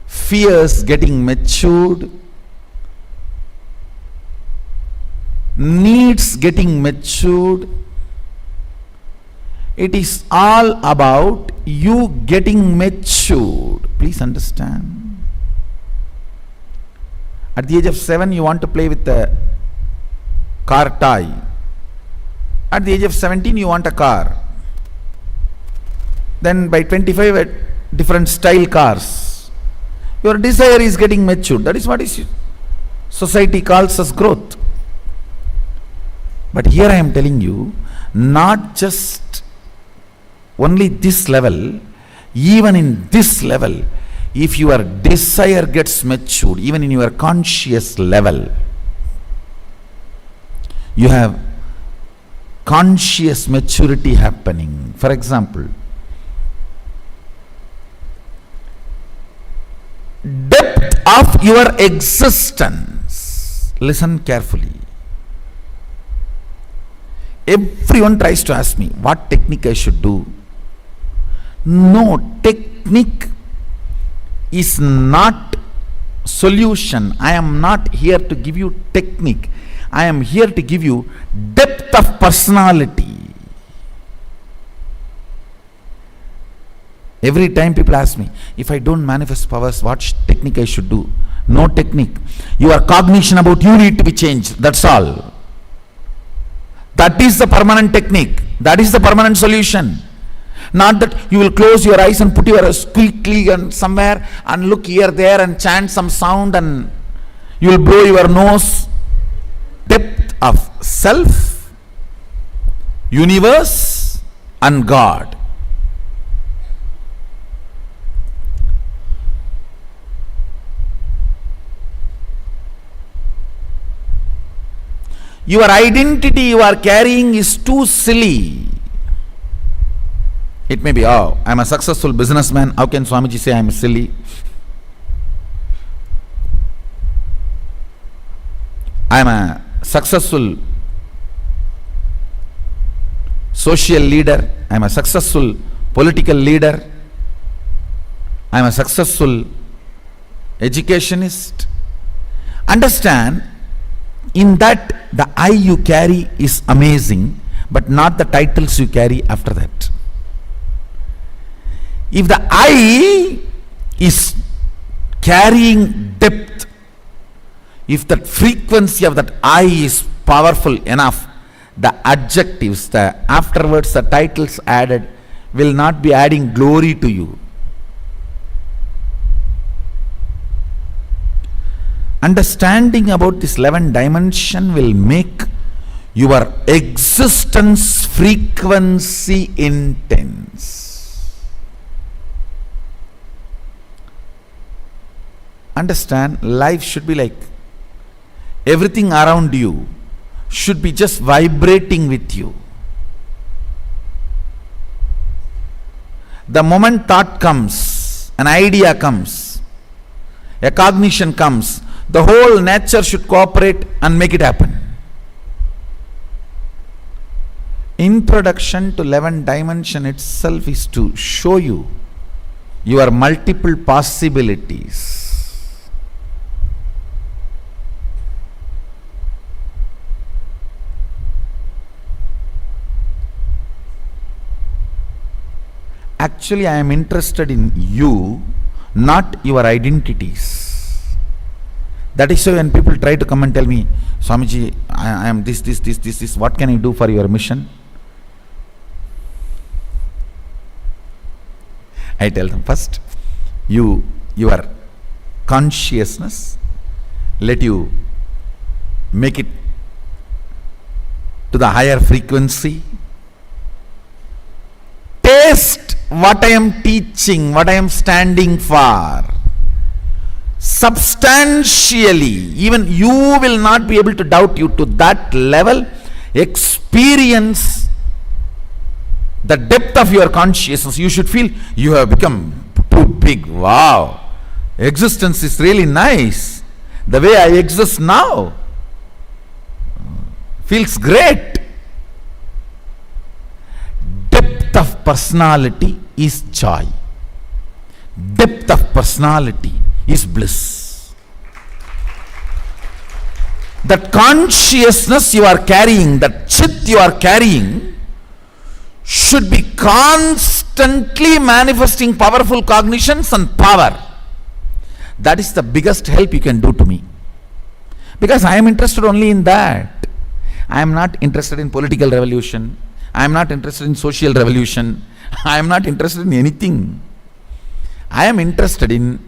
fears getting matured, needs getting matured. It is all about you getting matured. Please understand. At the age of 7, you want to play with a car toy. At the age of 17, you want a car. Then by 25, different style cars. Your desire is getting matured. That is what is society calls as growth. But here I am telling you, not just only this level, even in this level, if your desire gets matured, even in your conscious level, you have conscious maturity happening. For example, depth of your existence. Listen carefully. Everyone tries to ask me what technique I should do. No, technique is not solution. I am not here to give you technique. I am here to give you depth of personality. Every time people ask me, if I don't manifest powers, what technique I should do? No technique. Your cognition about you need to be changed. That's all. That is the permanent technique. That is the permanent solution. Not that you will close your eyes and put your quickly and somewhere and look here, there and chant some sound and you will blow your nose. Depth of self, universe and God. your identity you are carrying is too silly. It may be, oh, I am a successful businessman. How can Swamiji say I am silly? I am a successful social leader. I am a successful political leader. I am a successful educationist. Understand, in that the I you carry is amazing, but not the titles you carry after that. If the I is carrying depth, if that frequency of that I is powerful enough, the adjectives, the afterwards the titles added will not be adding glory to you. Understanding about this 11 dimension will make your existence frequency intense. Understand, life should be like everything around you should be just vibrating with you. The moment thought comes, an idea comes, a cognition comes, the whole nature should cooperate and make it happen. Introduction to 11 dimension itself is to show you your multiple possibilities. Actually, I am interested in you, not your identities. That is why when people try to come and tell me, Swamiji, I am this, what can I do for your mission? I tell them, first, your consciousness, let you make it to the higher frequency. Taste what I am teaching, what I am standing for. Substantially, even you will not be able to doubt you to that level. Experience the depth of your consciousness. You should feel you have become too big. Wow, existence is really nice. The way I exist now feels great. Depth of personality is joy. Depth of personality is bliss. That consciousness you are carrying, that chit you are carrying, should be constantly manifesting powerful cognitions and power. That is the biggest help you can do to me. Because I am interested only in that. I am not interested in political revolution. I am not interested in social revolution. I am not interested in anything. I am interested in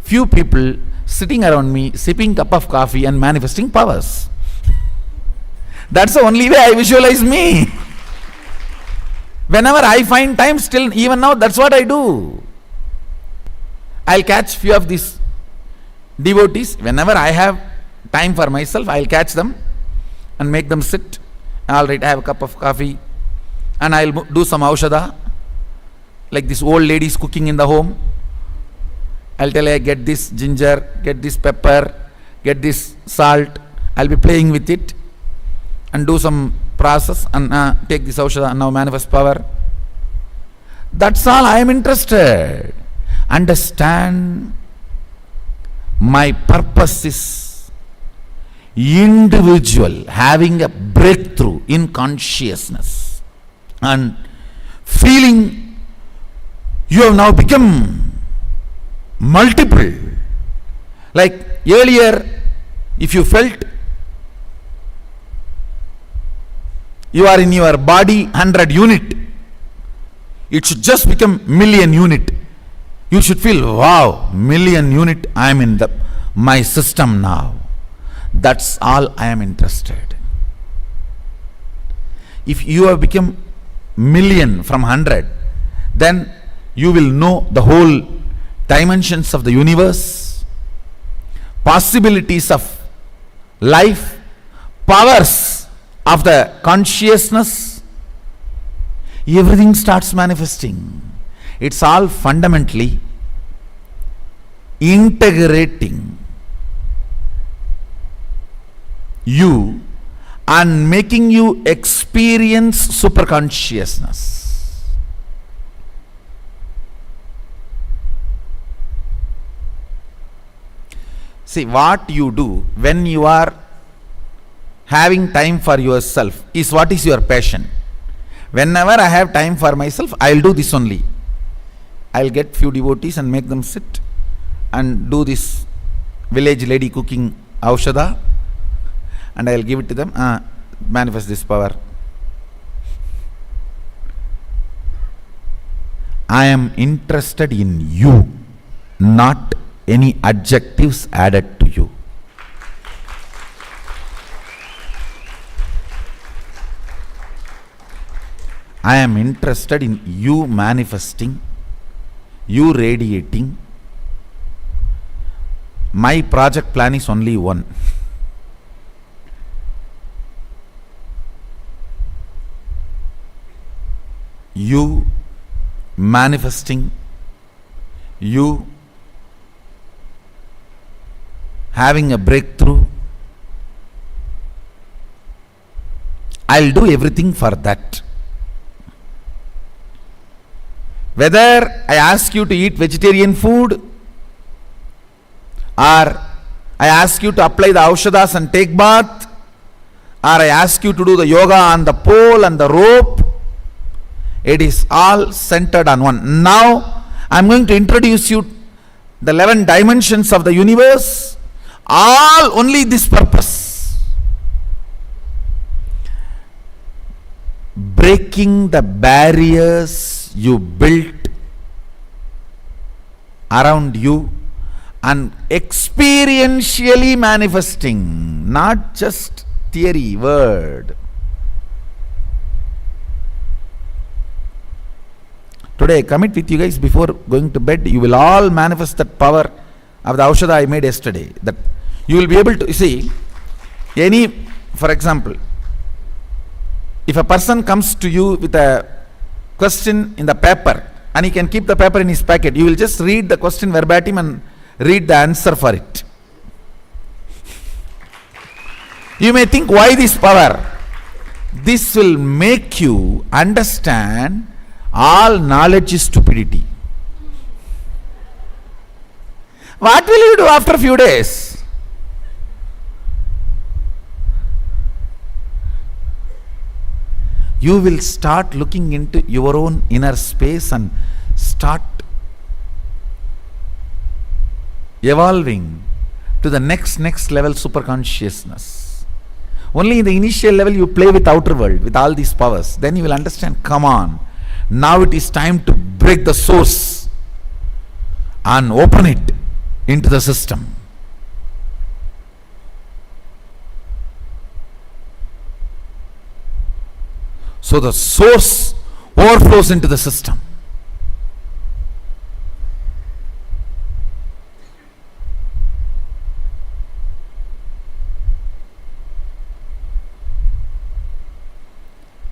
few people sitting around me, sipping a cup of coffee and manifesting powers. That's the only way I visualize me. Whenever I find time, still even now, that's what I do. I'll catch few of these devotees. Whenever I have time for myself, I'll catch them and make them sit. All right, I have a cup of coffee and I'll do some aushadha, like this old ladies cooking in the home. I'll tell her, get this ginger, get this pepper, get this salt. I'll be playing with it and do some process and take this aushadha and now manifest power. That's all I am interested. Understand, my purpose is individual, having a breakthrough in consciousness and feeling you have now become multiple. Like earlier, if you felt you are in your body 100 unit, it should just become million unit. You should feel, wow, million unit, I am in my system now. That's all I am interested. If you have become million from 100, then you will know the whole dimensions of the universe, possibilities of life, powers of the consciousness, everything starts manifesting. It's all fundamentally integrating you and making you experience superconsciousness. See, what you do when you are having time for yourself is what is your passion. Whenever I have time for myself, I'll do this only. I'll get few devotees and make them sit and do this village lady cooking aushadha, and I'll give it to them. Manifest this power. I am interested in you, not any adjectives added to you. I am interested in you manifesting, you radiating. My project plan is only one. You manifesting, you having a breakthrough. I'll do everything for that. Whether I ask you to eat vegetarian food, or I ask you to apply the aushadhas and take bath, or I ask you to do the yoga on the pole and the rope, it is all centered on one. Now, I am going to introduce you the 11 dimensions of the universe, all only this purpose. Breaking the barriers you built around you and experientially manifesting, not just theory, word. Today I commit with you guys, before going to bed, you will all manifest that power of the aushadha I made yesterday. That you will be able to see any, for example, if a person comes to you with a question in the paper and he can keep the paper in his pocket, you will just read the question verbatim and read the answer for it. You may think, why this power? This will make you understand all knowledge is stupidity. What will you do after a few days? You will start looking into your own inner space and start evolving to the next level superconsciousness. Only in the initial level you play with outer world, with all these powers. Then you will understand, come on, now it is time to break the source and open it into the system. So the source overflows into the system.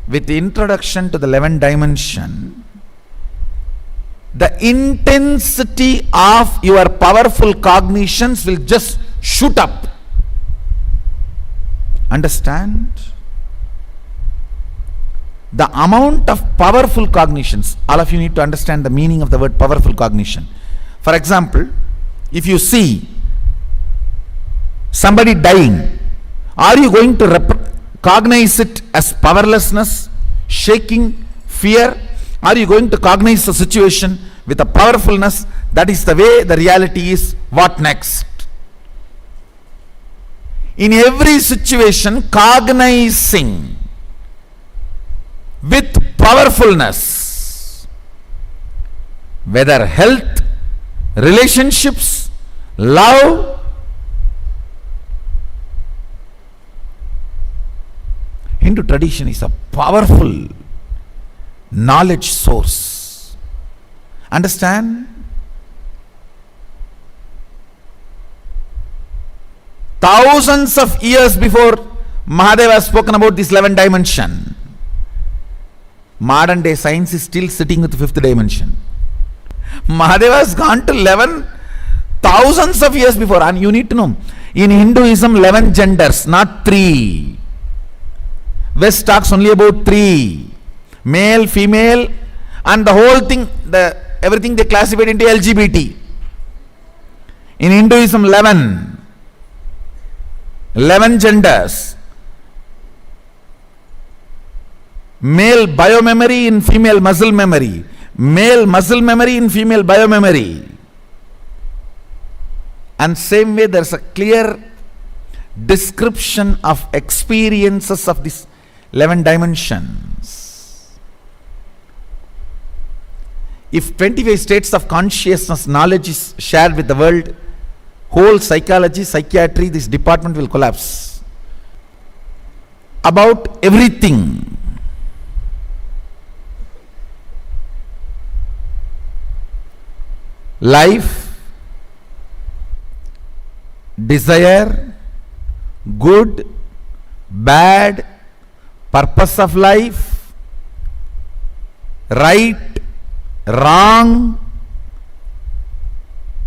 With the introduction to the 11th dimension, the intensity of your powerful cognitions will just shoot up. Understand? The amount of powerful cognitions, all of you need to understand the meaning of the word powerful cognition. For example, if you see somebody dying, are you going to cognize it as powerlessness, shaking, fear? Are you going to cognize the situation with a powerfulness? That is the way the reality is. What next? In every situation, cognizing with powerfulness, whether health, relationships, love, Hindu tradition is a powerful knowledge source. Understand? Thousands of years before Mahadeva has spoken about this 11th dimension. Modern day science is still sitting with the 5th dimension. Mahadeva has gone to 11 thousands of years before. And you need to know, in Hinduism 11 genders, not 3. West talks only about 3. Male, female, and the whole thing, everything they classify into LGBT. In Hinduism 11 genders. Male biomemory in female muscle memory. Male muscle memory in female biomemory. And same way there is a clear description of experiences of these 11 dimensions. If 25 states of consciousness knowledge is shared with the world, whole psychology, psychiatry, this department will collapse. About everything. Life, desire, good, bad, purpose of life, right, wrong,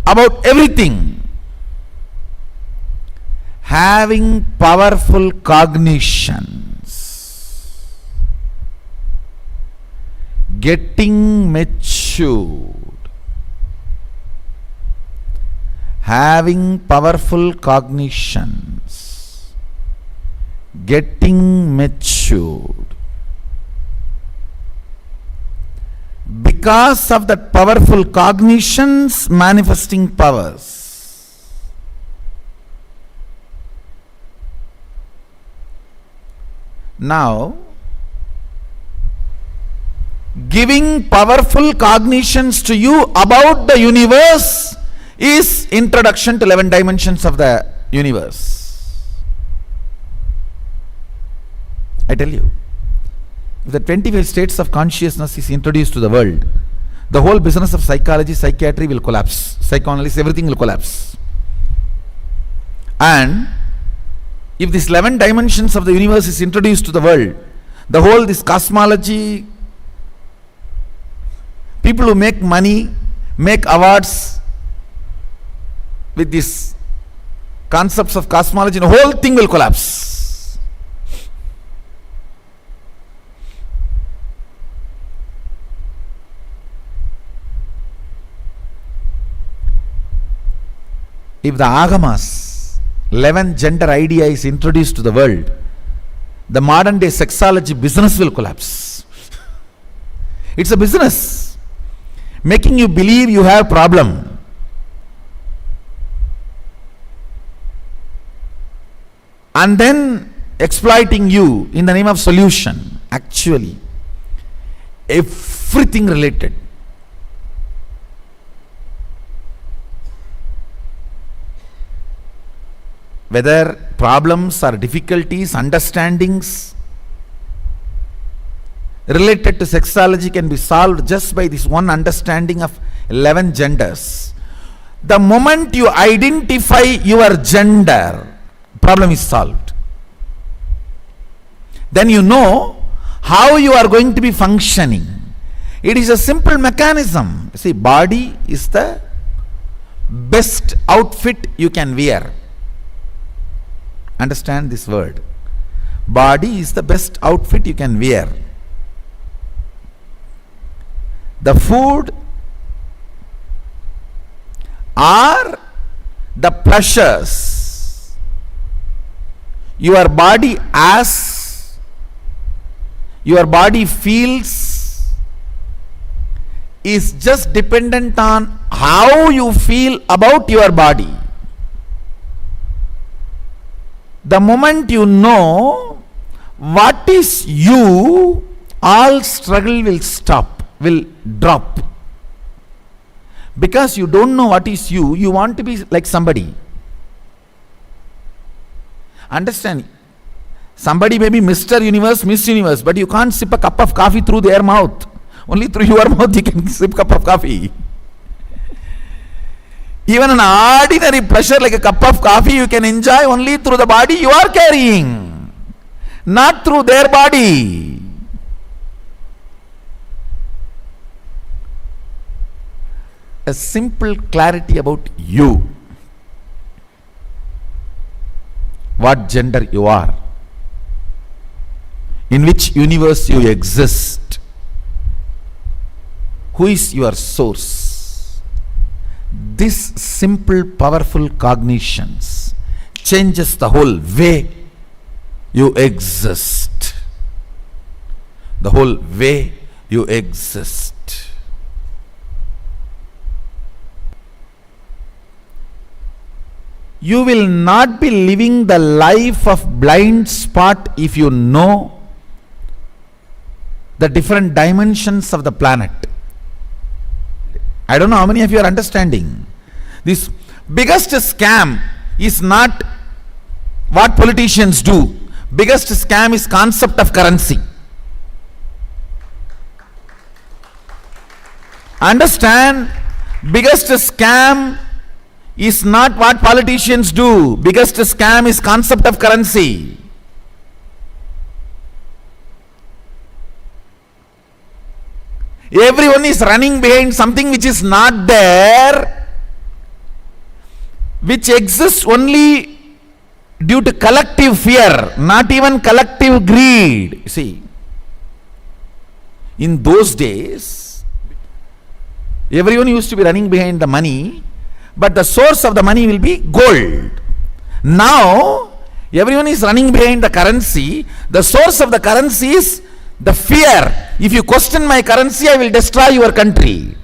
about everything. Having powerful cognitions, getting matured, having powerful cognitions, getting matured. Because of that powerful cognitions, manifesting powers. Now, giving powerful cognitions to you about the universe is introduction to 11 dimensions of the universe. I tell you, if the 25 states of consciousness is introduced to the world, the whole business of psychology, psychiatry will collapse. Psychoanalysis, everything will collapse. And if this 11 dimensions of the universe is introduced to the world, the whole this cosmology, people who make money, make awards with these concepts of cosmology, the whole thing will collapse. If the Agamas, 11 gender idea is introduced to the world, the modern day sexology business will collapse. It's a business making you believe you have problem. And then exploiting you in the name of solution. Actually, everything related. Whether problems or difficulties, understandings related to sexology can be solved just by this one understanding of 11 genders. The moment you identify your gender, problem is solved. Then you know how you are going to be functioning. It is a simple mechanism. See, body is the best outfit you can wear. Understand this word. Body is the best outfit you can wear. The food or the pleasures your body feels is just dependent on how you feel about your body. The moment you know what is you, all struggle will stop, will drop. Because you don't know what is you, you want to be like somebody. Understand? Somebody may be Mr. Universe, Miss Universe, but you can't sip a cup of coffee through their mouth. Only through your mouth you can sip a cup of coffee. Even an ordinary pleasure like a cup of coffee you can enjoy only through the body you are carrying. not through their body. A simple clarity about you. What gender you are. In which universe you exist. Who is your source? This simple, powerful cognitions changes the whole way you exist. The whole way you exist. You will not be living the life of blind spot if you know the different dimensions of the planet. I don't know how many of you are understanding. This biggest scam is not what politicians do. Biggest scam is concept of currency. Understand, biggest scam is not what politicians do. Biggest scam is concept of currency. Everyone is running behind something which is not there, which exists only due to collective fear, not even collective greed. See, in those days, everyone used to be running behind the money, but the source of the money will be gold. Now, everyone is running behind the currency. The source of the currency is the fear. If you question my currency, I will destroy your country.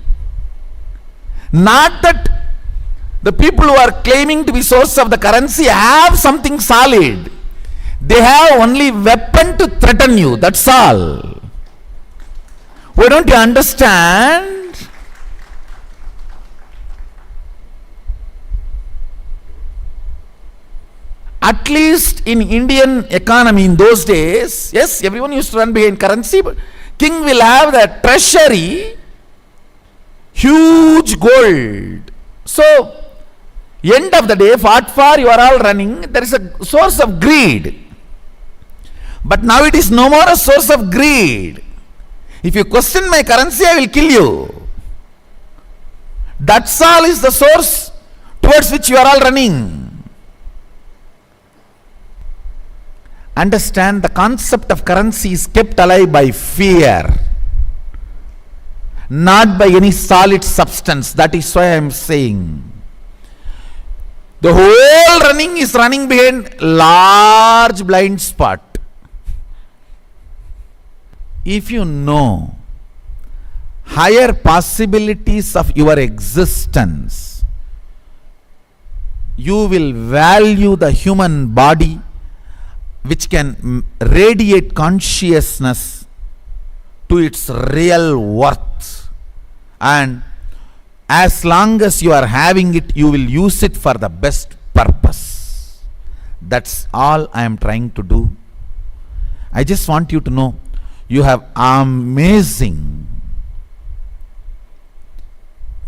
Not that the people who are claiming to be source of the currency have something solid. They have only weapon to threaten you. That's all. Why don't you understand? At least in Indian economy in those days, yes, everyone used to run behind currency, but king will have the treasury, huge gold. So, end of the day, what for you are all running, there is a source of greed. But now it is no more a source of greed. If you question my currency, I will kill you. That's all is the source towards which you are all running. Understand, the concept of currency is kept alive by fear, not by any solid substance. That is why I am saying the whole running is running behind large blind spot. If you know higher possibilities of your existence, you will value the human body, which can radiate consciousness to its real worth. And as long as you are having it, you will use it for the best purpose. That's all I am trying to do. I just want you to know, you have amazing,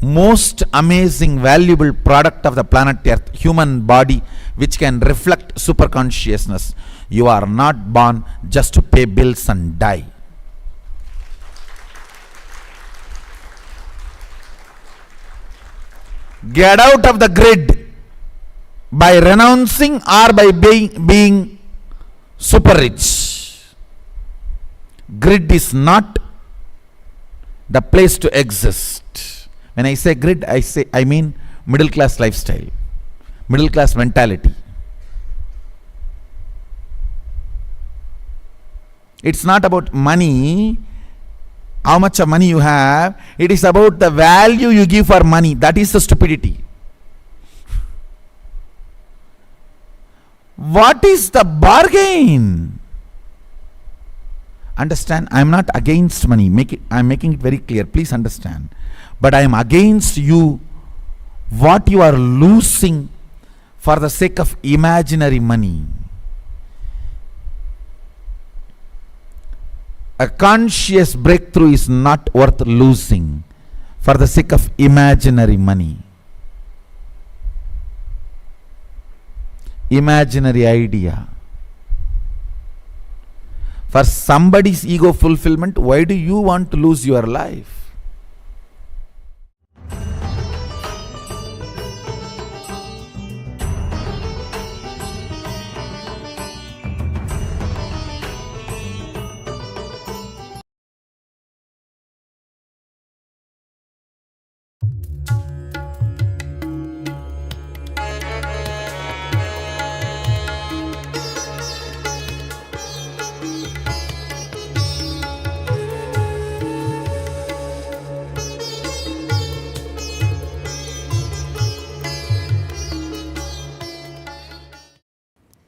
most amazing, valuable product of the planet Earth, human body, which can reflect super consciousness. You are not born just to pay bills and die. Get out of the grid by renouncing or by being super rich. Grid is not the place to exist. When I say grid, I mean middle class lifestyle, middle class mentality. It's not about money, how much of money you have. It is about the value you give for money. That is the stupidity. What is the bargain? Understand, I am not against money. I am making it very clear. Please understand. But I am against you, what you are losing for the sake of imaginary money. A conscious breakthrough is not worth losing for the sake of imaginary money. Imaginary idea. For somebody's ego fulfillment, why do you want to lose your life?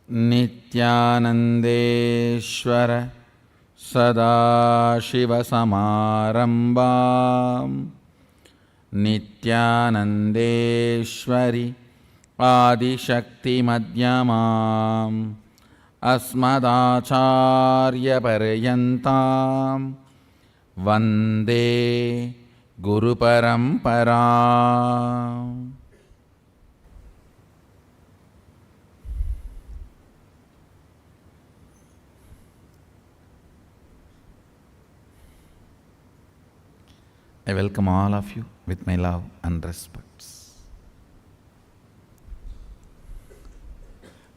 Nithyanandeshwar Sadashivasamarambam Nithyanandeshwari Adishakti Madhyamam Asmadacharya Paryantam Vande Guru Paramparam. I welcome all of you with my love and respects.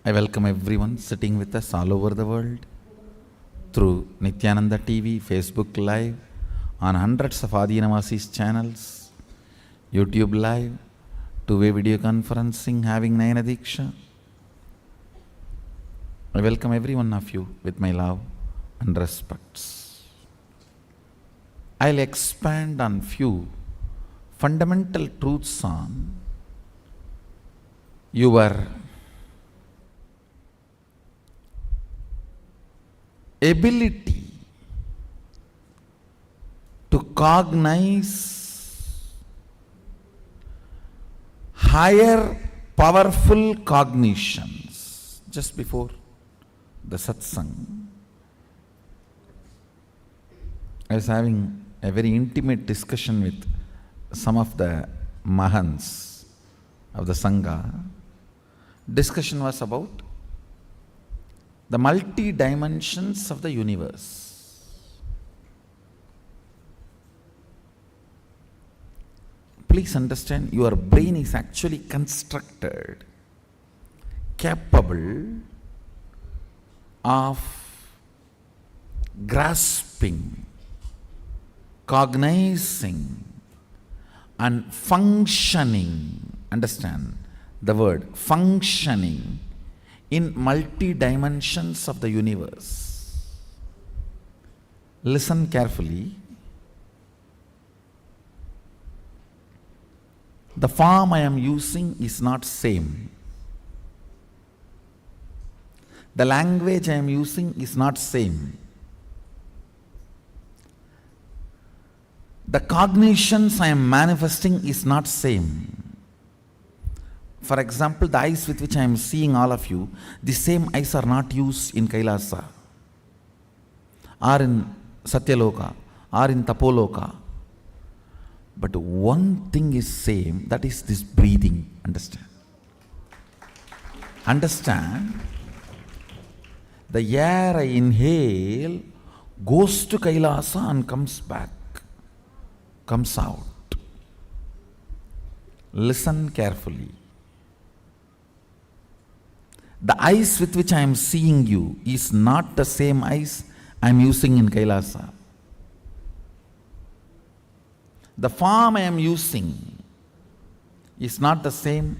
I welcome everyone sitting with us all over the world through Nithyananda TV, Facebook Live, on hundreds of Adinavasis channels, YouTube Live, two-way video conferencing, having Nayana Diksha. I welcome every one of you with my love and respects. I'll expand on few fundamental truths on your ability to cognize higher powerful cognitions. Just before the satsang, I was having a very intimate discussion with some of the Mahants of the Sangha. Discussion was about the multi-dimensions of the universe. Please understand, your brain is actually constructed, capable of grasping, cognizing and functioning, understand the word, functioning in multi-dimensions of the universe. Listen carefully. The form I am using is not same. The language I am using is not same. The cognitions I am manifesting is not same. For example, the eyes with which I am seeing all of you, the same eyes are not used in Kailasa, or in Satyaloka, or in Tapoloka. But one thing is same, that is this breathing. Understand? Understand? The air I inhale goes to Kailasa and comes back, comes out. Listen carefully. The eyes with which I am seeing you is not the same eyes I am using in Kailasa. The form I am using is not the same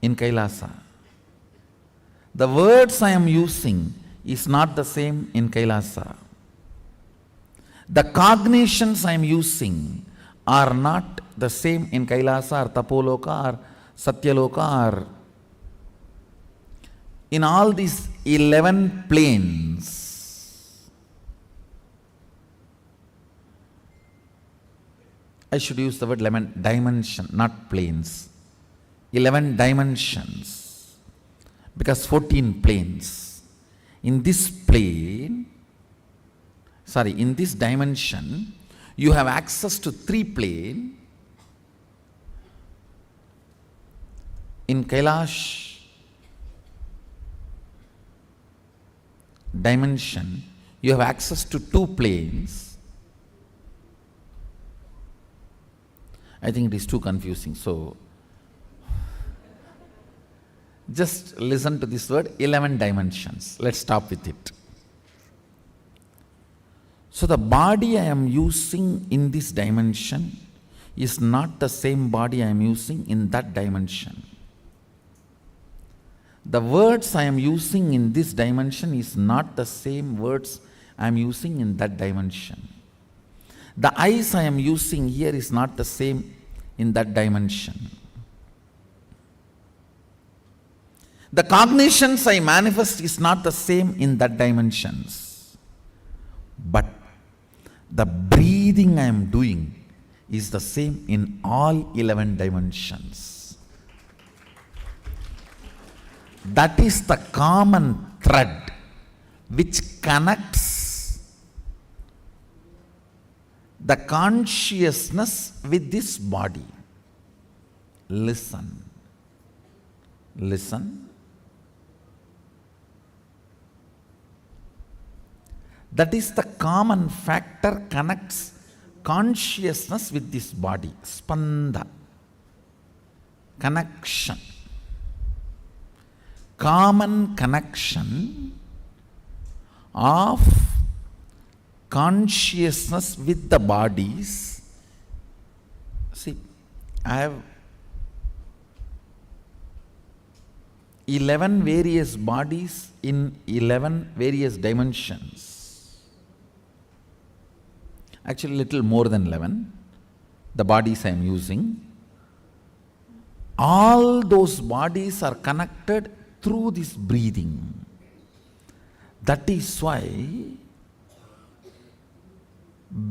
in Kailasa. The words I am using is not the same in Kailasa. The cognitions I am using are not the same in Kailasa or Tapoloka or Satyaloka or in all these 11 planes. I should use the word 11 dimension, not planes. 11 dimensions, because 14 planes. In this plane, in this dimension, you have access to 3 planes. In Kailash dimension, You have access to two planes. I think it is too confusing. So, just listen to this word, 11 dimensions. Let's stop with it. So the body I am using in this dimension is not the same body I am using in that dimension. The words I am using in this dimension is not the same words I am using in that dimension. The eyes I am using here is not the same in that dimension. The cognitions I manifest is not the same in that dimensions. But the breathing I am doing is the same in all 11 dimensions. That is the common thread which connects the consciousness with this body. Listen. Listen. That is the common factor connects consciousness with this body. Spanda. Connection. Common connection of consciousness with the bodies. See, I have 11 various bodies in 11 various dimensions. Actually, little more than 11, the bodies I am using. All those bodies are connected through this breathing. That is why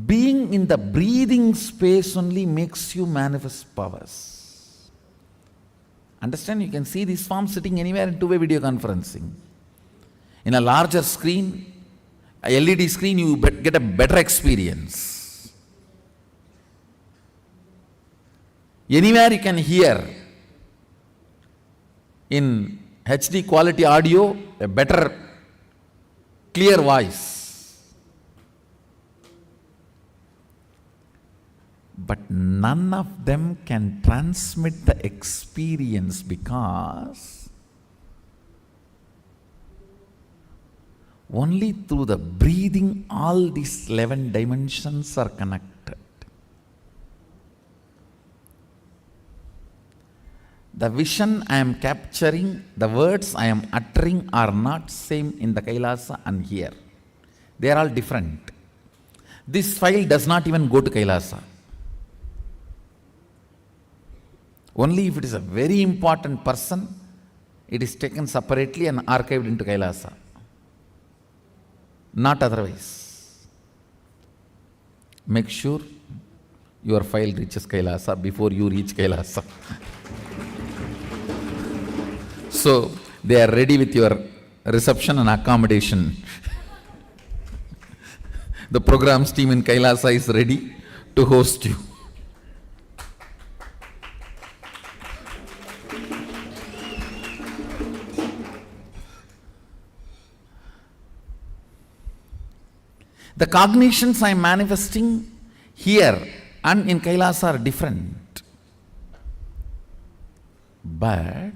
being in the breathing space only makes you manifest powers. Understand? You can see this form sitting anywhere in two-way video conferencing. In a larger screen, a LED screen, you get a better experience. Anywhere you can hear in HD quality audio, a better clear voice. But none of them can transmit the experience because only through the breathing all these 11 dimensions are connected. The vision I am capturing, the words I am uttering are not same in the Kailasa and here. They are all different. This file does not even go to Kailasa. Only if it is a very important person, it is taken separately and archived into Kailasa. Not otherwise. Make sure your file reaches Kailasa before you reach Kailasa. So, they are ready with your reception and accommodation. The programs team in Kailasa is ready to host you. The cognitions I am manifesting here and in Kailasa are different. But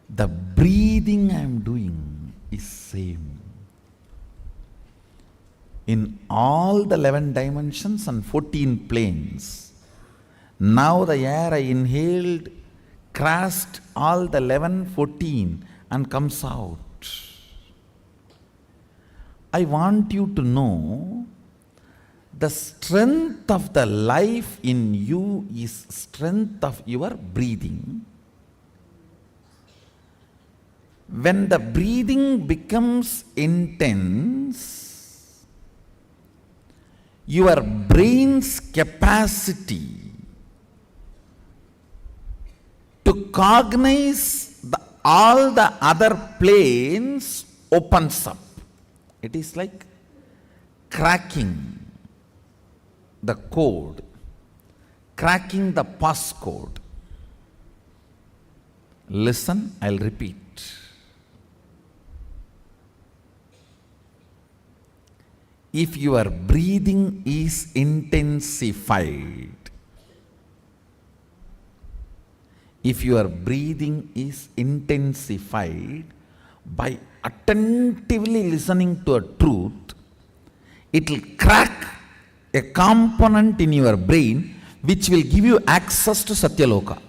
the breathing I am doing is same. In all the 11 dimensions and 14 planes. Now the air I inhaled crossed all the 11, 14 and comes out. I want you to know the strength of the life in you is strength of your breathing. When the breathing becomes intense, your brain's capacity to cognize all the other planes opens up. It is like cracking the code, cracking the passcode. Listen, I'll repeat. if your breathing is intensified, if your breathing is intensified by attentively listening to a truth, it will crack a component in your brain which will give you access to Satyaloka.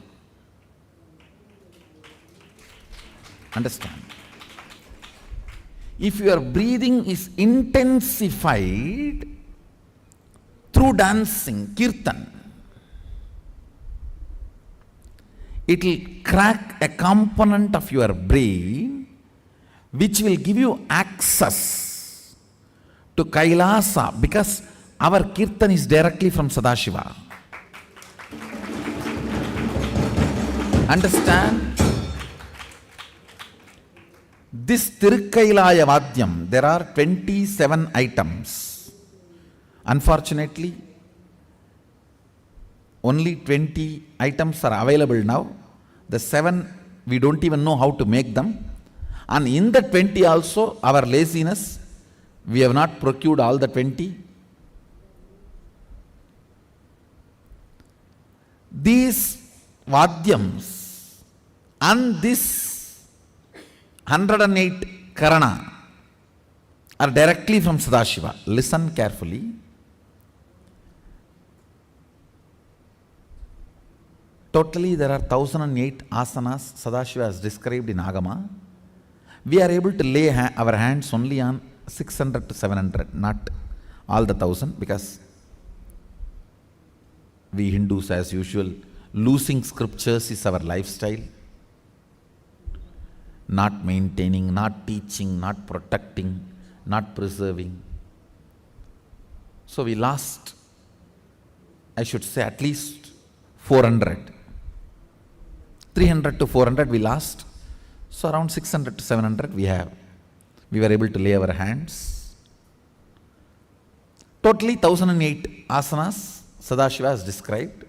Understand? If your breathing is intensified through dancing, kirtan, it will crack a component of your brain which will give you access to Kailasa, because our kirtan is directly from Sadashiva. Understand? This Tirukkailaya Vadyam, there are 27 items. Unfortunately, only 20 items are available now. The 7, we don't even know how to make them. And in the 20 also, our laziness, we have not procured all the 20. These Vadyams and this 108 Karana are directly from Sadashiva. Listen carefully. Totally there are 1008 asanas Sadashiva has described in Agama. We are able to lay our hands only on 600 to 700, not all the 1000, because we Hindus, as usual, losing scriptures is our lifestyle. Not maintaining, not teaching, not protecting, not preserving. So we lost, I should say, at least 400. 300 to 400 we lost. So around 600 to 700 we have. We were able to lay our hands. Totally 1008 asanas Sadashiva has described.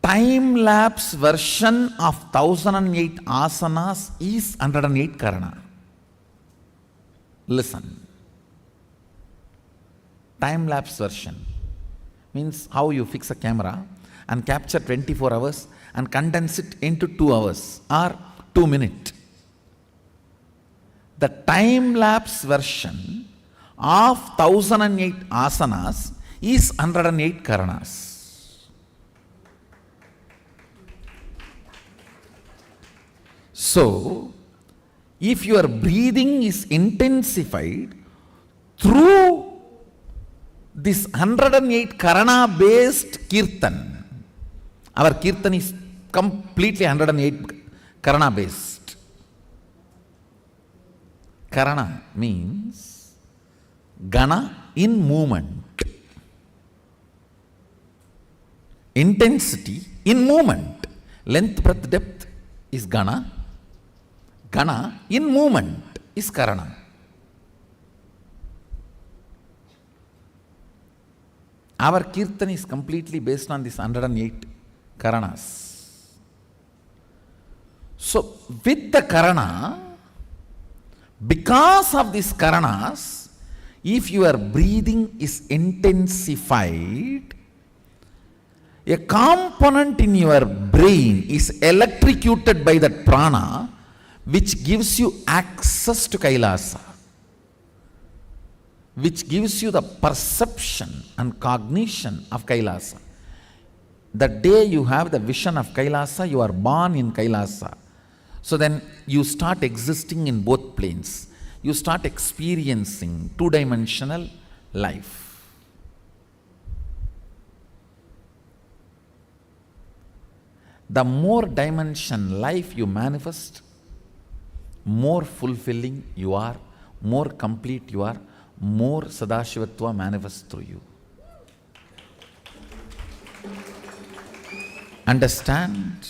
Time-lapse version of 1008 asanas is 108 Karana. Listen. Time-lapse version means how you fix a camera and capture 24 hours and condense it into 2 hours or 2 minutes. The time-lapse version of 1008 asanas is 108 Karanas. So, if your breathing is intensified through this 108 Karana based Kirtan, our Kirtan is completely 108 Karana based. Karana means Gana in movement. Intensity in movement. Length, breadth, depth is Gana. Gana in movement is Karana. Our Kirtan is completely based on this 108 Karanas. So, with the Karana, because of these Karanas, if your breathing is intensified, a component in your brain is electrocuted by that prana, which gives you access to Kailasa, which gives you the perception and cognition of Kailasa. The day you have the vision of Kailasa, you are born in Kailasa. So then you start existing in both planes. You start experiencing two-dimensional life. The more dimension life you manifest, more fulfilling you are, more complete you are, more Sadashivatva manifests through you. Understand?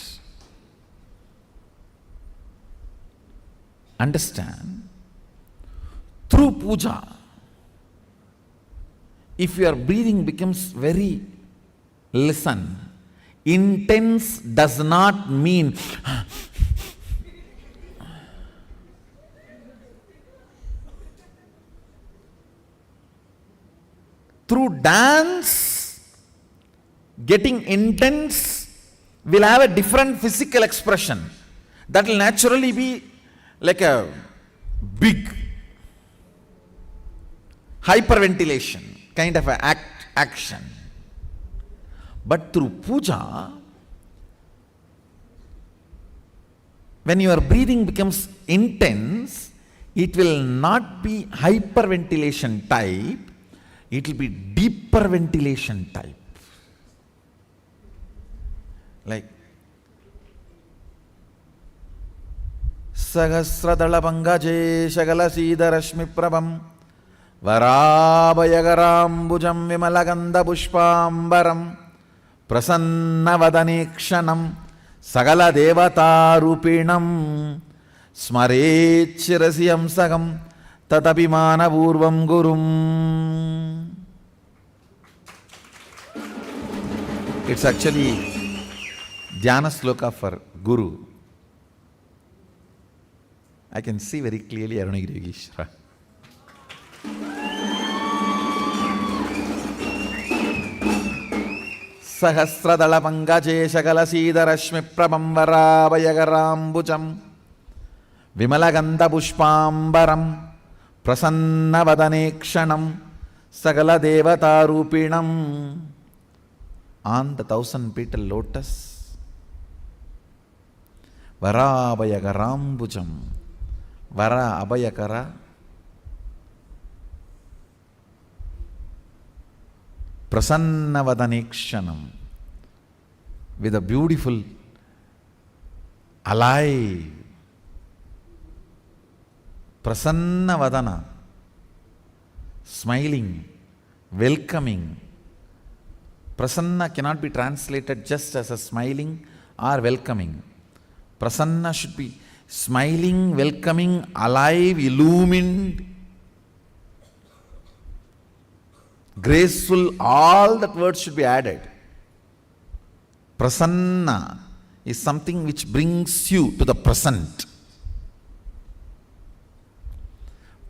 Understand? Through puja, if your breathing becomes very, listen, intense does not mean through dance, getting intense, will have a different physical expression. That will naturally be like a big hyperventilation kind of a action. But through puja, when your breathing becomes intense, it will not be hyperventilation type, it will be deeper ventilation type. Like Sahasradala Pangaje Shagalasida Rashmi Prabham Varabayagaram Vimalaganda Pushpambaram Prasannavadanekshanam Sagala Devata Rupinam Smarechirasiyam Sagam Tatapimana Purvam Gurum. It's actually Dhyana Sloka for Guru. I can see very clearly Arunagiri Yogeshwara. Sahasradala Pangaje Shagalasida Rashmi Prabham Varabayagarambucham Vimalaganda Pushpambaram Prasannavadanekshanam Sagala Devata Rupinam. On the 1,000-petal lotus, Varabayagarambucham, Vara Abhayakara, Prasannavadanekshanam, with a beautiful, alive, Prasannavadana, smiling, welcoming. Prasanna cannot be translated just as a smiling or welcoming. Prasanna should be smiling, welcoming, alive, illumined, graceful. All that words should be added. Prasanna is something which brings you to the present.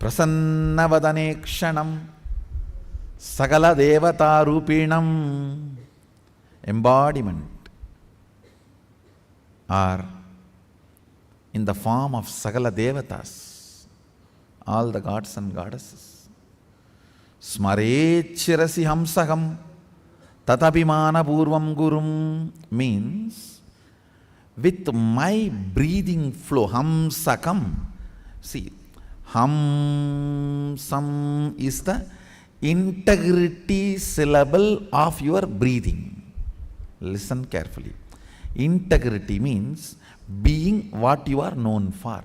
Prasannavadanekshanam Sagala Devata Rupinam, embodiment, or in the form of Sagala Devatas, all the gods and goddesses. Smarechirasi Hamsagam Tatapimana Purvam Gurum means with my breathing flow, Hamsakam. See, Hamsam is the integrity syllable of your breathing. Listen carefully. Integrity means being what you are known for.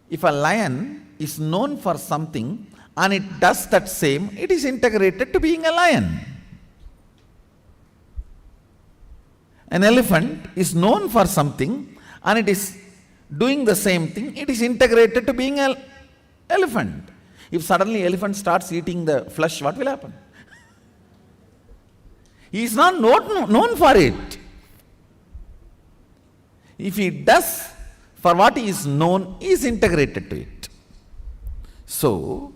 If a lion is known for something and it does that same, it is integrated to being a lion. An elephant is known for something and it is doing the same thing, it is integrated to being an elephant. If suddenly elephant starts eating the flesh, what will happen? He is not known for it. If he does for what he is known, he is integrated to it. So,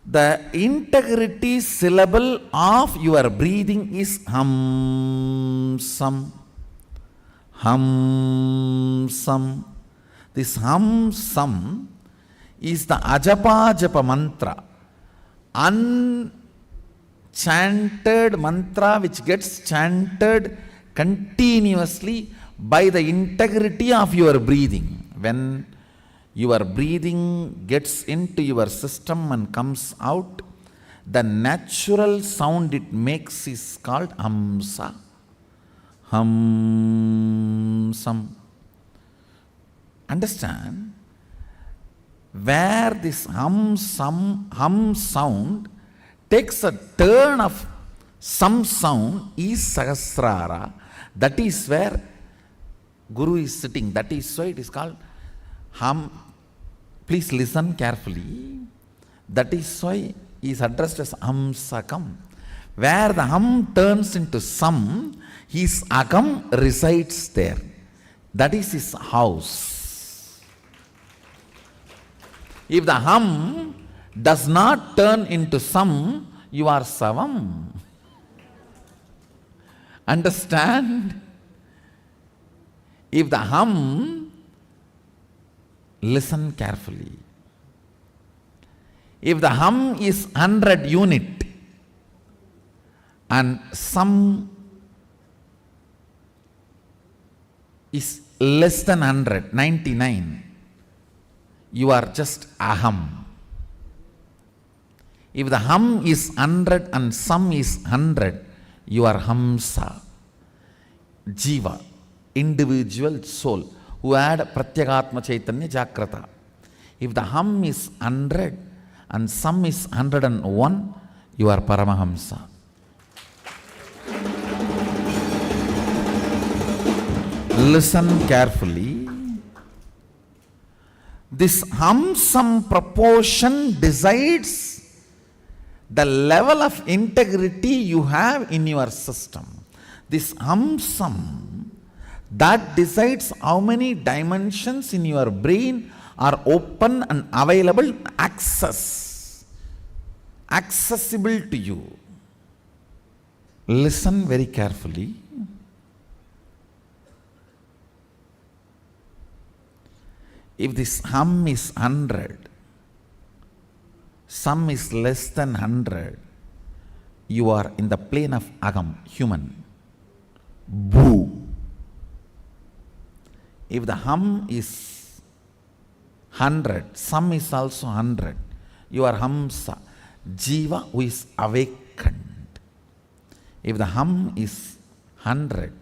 the integrity syllable of your breathing is Hamsam. Hamsam. This Hamsam is the Ajapa Japa mantra, unchanted mantra which gets chanted continuously by the integrity of your breathing. When your breathing gets into your system and comes out, the natural sound it makes is called Hamsa. Hamsam. Understand? Where this hum sound takes a turn of some sound is Sahasrara. That is where Guru is sitting. That is why it is called hum. Please listen carefully. That is why he is addressed as Hamsakam. Where the hum turns into sam, his akam resides there. That is his house. If the hum does not turn into some, you are savam. Understand? If the hum, listen carefully. If the hum is 100 unit and some is less than 100, 99, you are just aham. If the hum is 100 and some is 100, you are hamsa, jiva, individual soul, who had pratyagatma chaitanya jagrata. If the hum is 100 and some is 101, you are paramahamsa. Listen carefully. This hum-sum proportion decides the level of integrity you have in your system. This hum-sum, that decides how many dimensions in your brain are open and available, accessible to you. Listen very carefully. If this hum is 100, some is less than 100, you are in the plane of agam, human. Boo. If the hum is 100, some is also 100, you are hamsa, jiva who is awakened. If the hum is 100,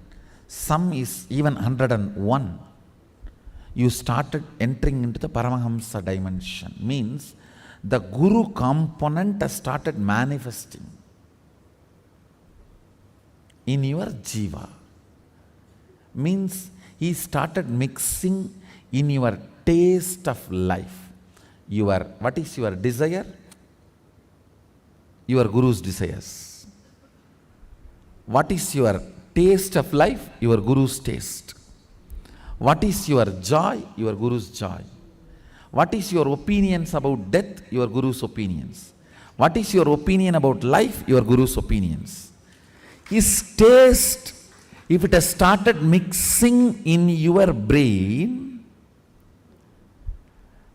some is even 101, you started entering into the Paramahamsa dimension. Means the Guru component has started manifesting in your jiva. Means he started mixing in your taste of life. What is your desire? Your Guru's desires. What is your taste of life? Your Guru's taste. What is your joy? Your Guru's joy. What is your opinions about death? Your Guru's opinions. What is your opinion about life? Your Guru's opinions. His taste, if it has started mixing in your brain,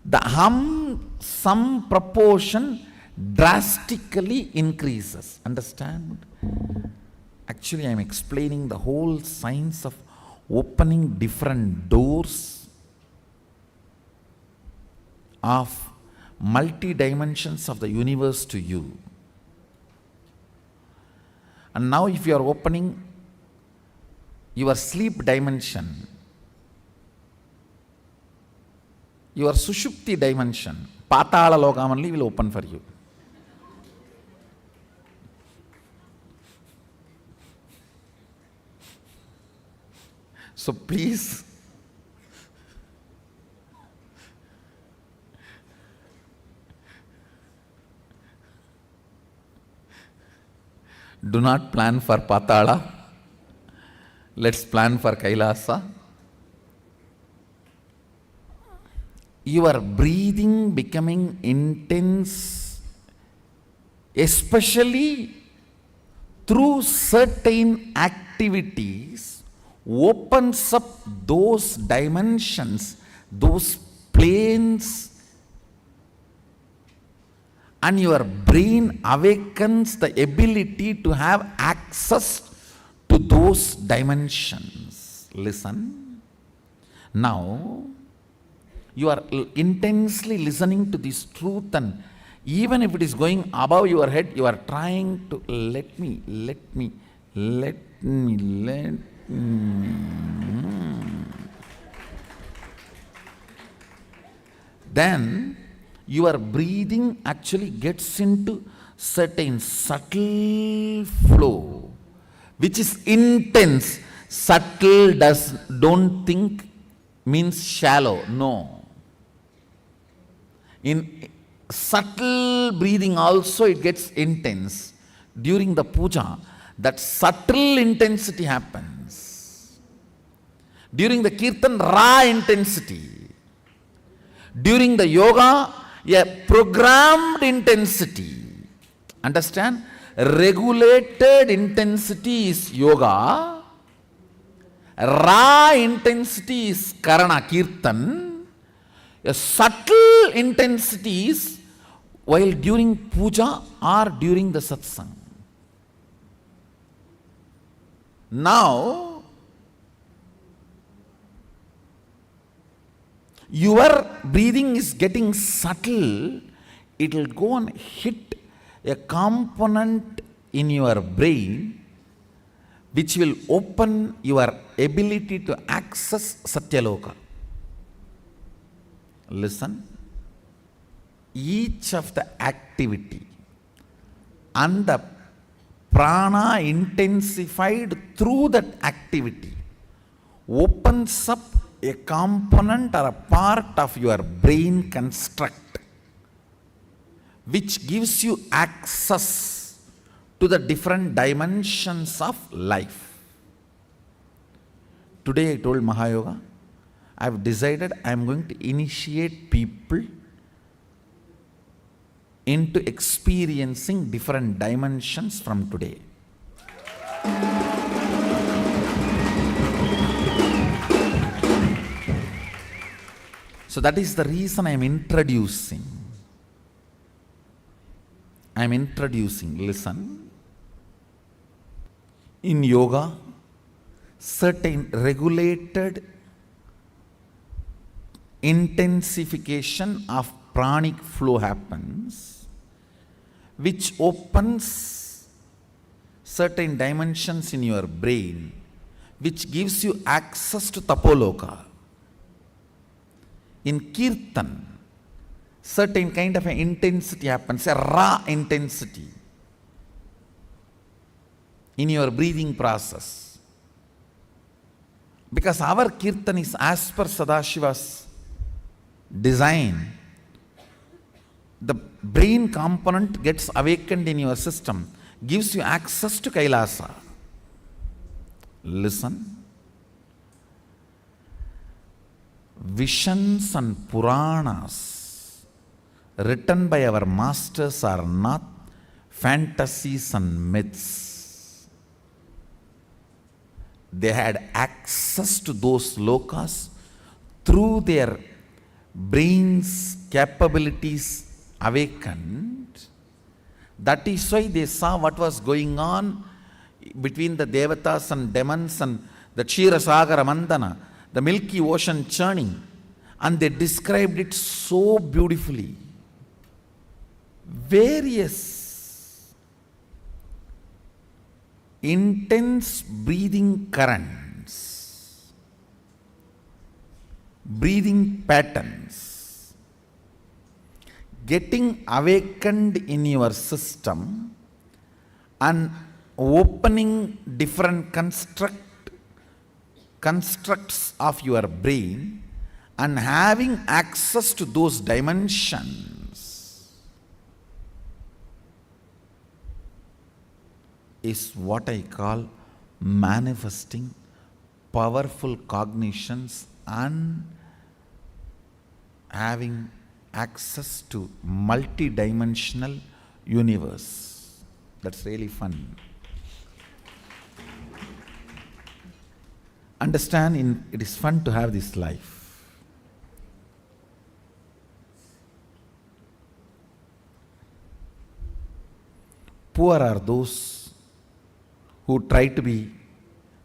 the hum-sum proportion drastically increases. Understand? Actually, I am explaining the whole science of opening different doors of multi-dimensions of the universe to you. And now if you are opening your sleep dimension, your sushupti dimension, patala lokam only will open for you. So please, do not plan for Patala. Let's plan for Kailasa. Your breathing becoming intense, especially through certain activities, opens up those dimensions, those planes, and your brain awakens the ability to have access to those dimensions. Listen. Now, you are intensely listening to this truth, and even if it is going above your head, you are trying to let me. Then your breathing actually gets into certain subtle flow, which is intense. Subtle don't think means shallow. No. In subtle breathing also it gets intense. During the puja, that subtle intensity happens. During the kirtan, raw intensity. During the yoga, A programmed intensity. Understand? Regulated intensity is yoga. Raw intensity is karana, kirtan. A subtle intensity is while during puja or during the satsang. Now, your breathing is getting subtle, it will go and hit a component in your brain which will open your ability to access Satyaloka. Listen, each of the activity and the prana intensified through that activity opens up a component or a part of your brain construct which gives you access to the different dimensions of life. Today I told Mahayoga, I have decided I am going to initiate people into experiencing different dimensions from today. So that is the reason I am introducing. Listen. In yoga, certain regulated intensification of pranic flow happens, which opens certain dimensions in your brain, which gives you access to Tapoloka. In Kirtan, certain kind of an intensity happens, a raw intensity in your breathing process. Because our Kirtan is as per Sadashiva's design, the brain component gets awakened in your system, gives you access to Kailasa. Listen. Visions and Puranas written by our masters are not fantasies and myths. They had access to those lokas through their brain's capabilities awakened. That is why they saw what was going on between the Devatas and demons and the Ksheerasagara Mandana, the milky ocean churning, and they described it so beautifully. Various intense breathing currents, breathing patterns, getting awakened in your system and opening different constructs of your brain and having access to those dimensions is what I call manifesting powerful cognitions and having access to multi-dimensional universe. That's really fun. Understand, it is fun to have this life. Poor are those who try to be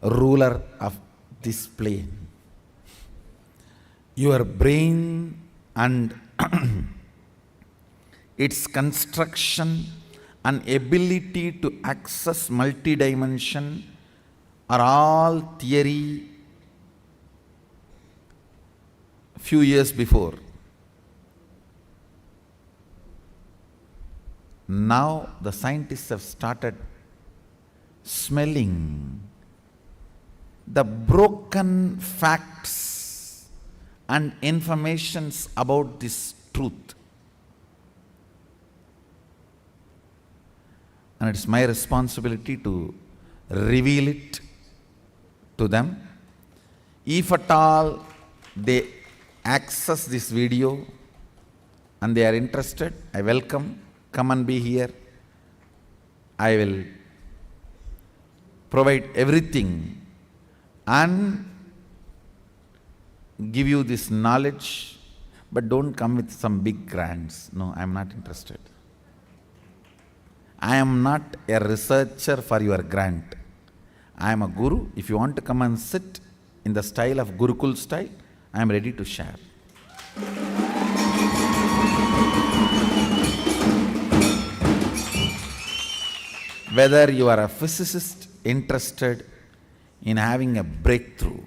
ruler of this plane. Your brain and its construction and ability to access multi-dimension are all theory few years before. Now the scientists have started smelling the broken facts and informations about this truth. And it's my responsibility to reveal it to them. If at all they access this video and they are interested, I welcome, come and be here. I will provide everything and give you this knowledge, but don't come with some big grants. No, I am not interested. I am not a researcher for your grant. I am a guru. If you want to come and sit in the style of Gurukul style, I am ready to share. Whether you are a physicist interested in having a breakthrough,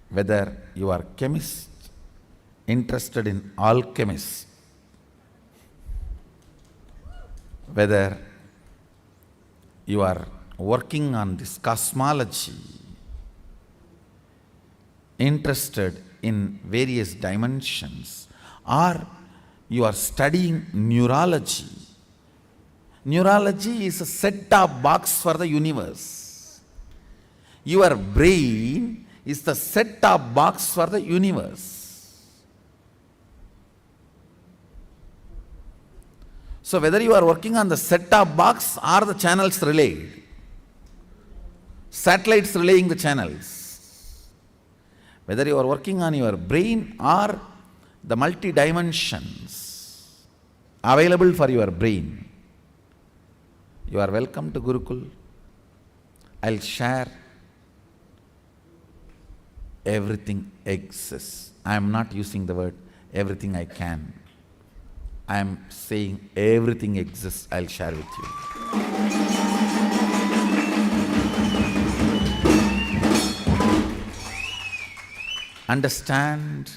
whether you are chemist interested in alchemist, whether you are working on this cosmology, interested in various dimensions, or you are studying neurology. Neurology is a set-top box for the universe. Your brain is the set-top box for the universe. So whether you are working on the set-top box or the channels relayed, satellites relaying the channels, whether you are working on your brain or the multi-dimensions available for your brain, you are welcome to Gurukul. I'll share. Everything exists. I am not using the word everything I can. I am saying everything exists. I'll share with you. Understand,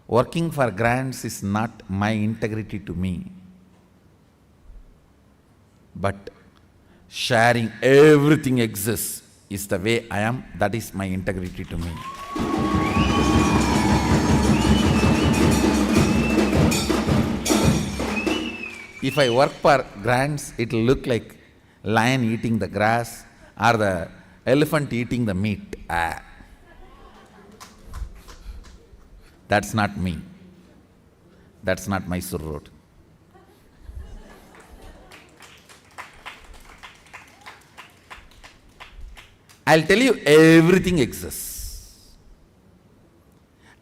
working for grants is not my integrity to me, but sharing everything exists is the way I am. That is my integrity to me. If I work for grants, it will look like lion eating the grass or the elephant eating the meat. That's not me. That's not Mysore Road. I'll tell you everything exists.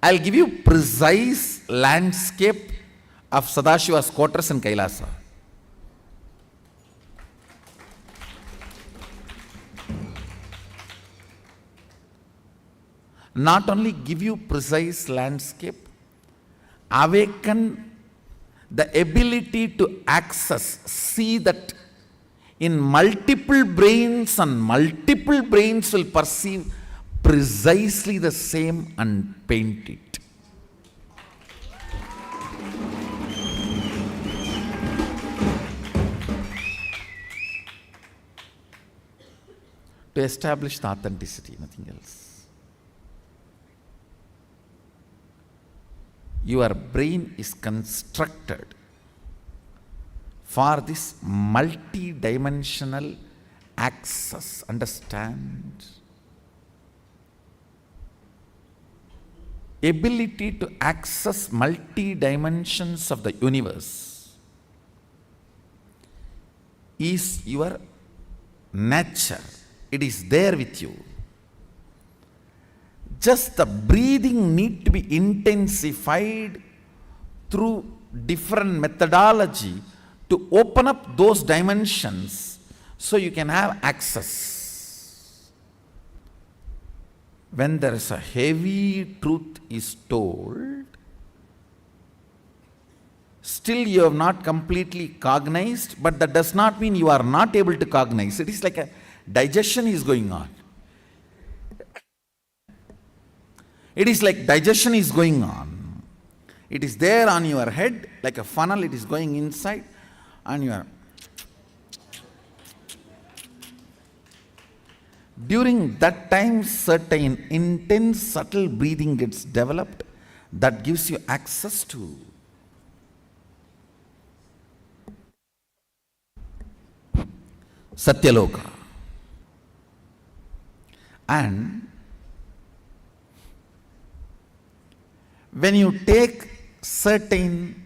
I'll give you precise landscape of Sadashiva's quarters in Kailasa. Not only give you precise landscape, awaken the ability to access, see that in multiple brains and multiple brains will perceive precisely the same and paint it. To establish the authenticity, nothing else. Your brain is constructed for this multi-dimensional access. Understand? Ability to access multi-dimensions of the universe is your nature. It is there with you. Just the breathing need to be intensified through different methodology to open up those dimensions so you can have access. When there is a heavy truth is told, still you have not completely cognized, but that does not mean you are not able to cognize. It is like a digestion is going on. It is like digestion is going on. It is there on your head like a funnel, it is going inside and you are. During that time, certain intense, subtle breathing gets developed that gives you access to Satyaloka. And when you take certain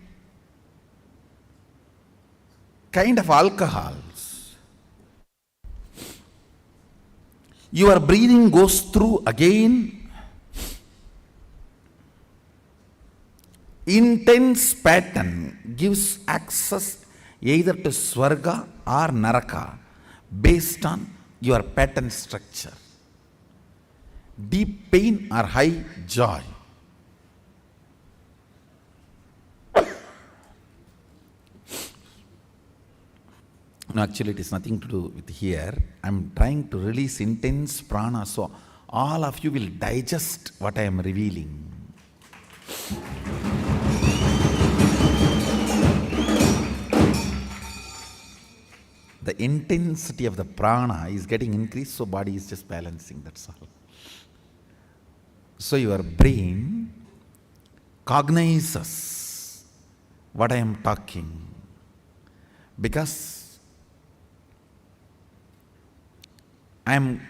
kind of alcohols, your breathing goes through again. Intense pattern gives access either to Swarga or Naraka based on your pattern structure. Deep pain or high joy. No, actually it is nothing to do with here. I am trying to release intense prana so all of you will digest what I am revealing. The intensity of the prana is getting increased, so body is just balancing, that's all. So your brain cognizes what I am talking, because I am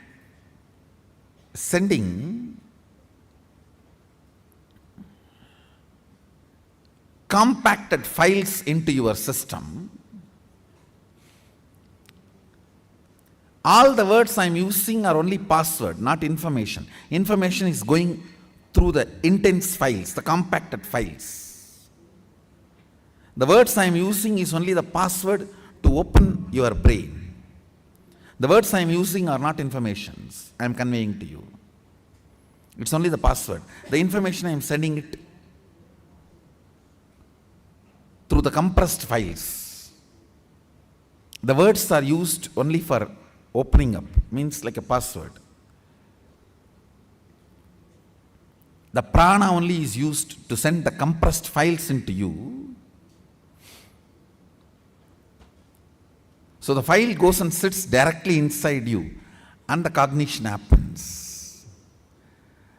sending compacted files into your system. All the words I am using are only password, not information. Information is going through the intense files, the compacted files. The words I am using is only the password to open your brain. The words I am using are not informations I am conveying to you. It's only the password. The information I am sending it through the compressed files. The words are used only for opening up, means like a password. The prana only is used to send the compressed files into you. So the file goes and sits directly inside you and the cognition happens.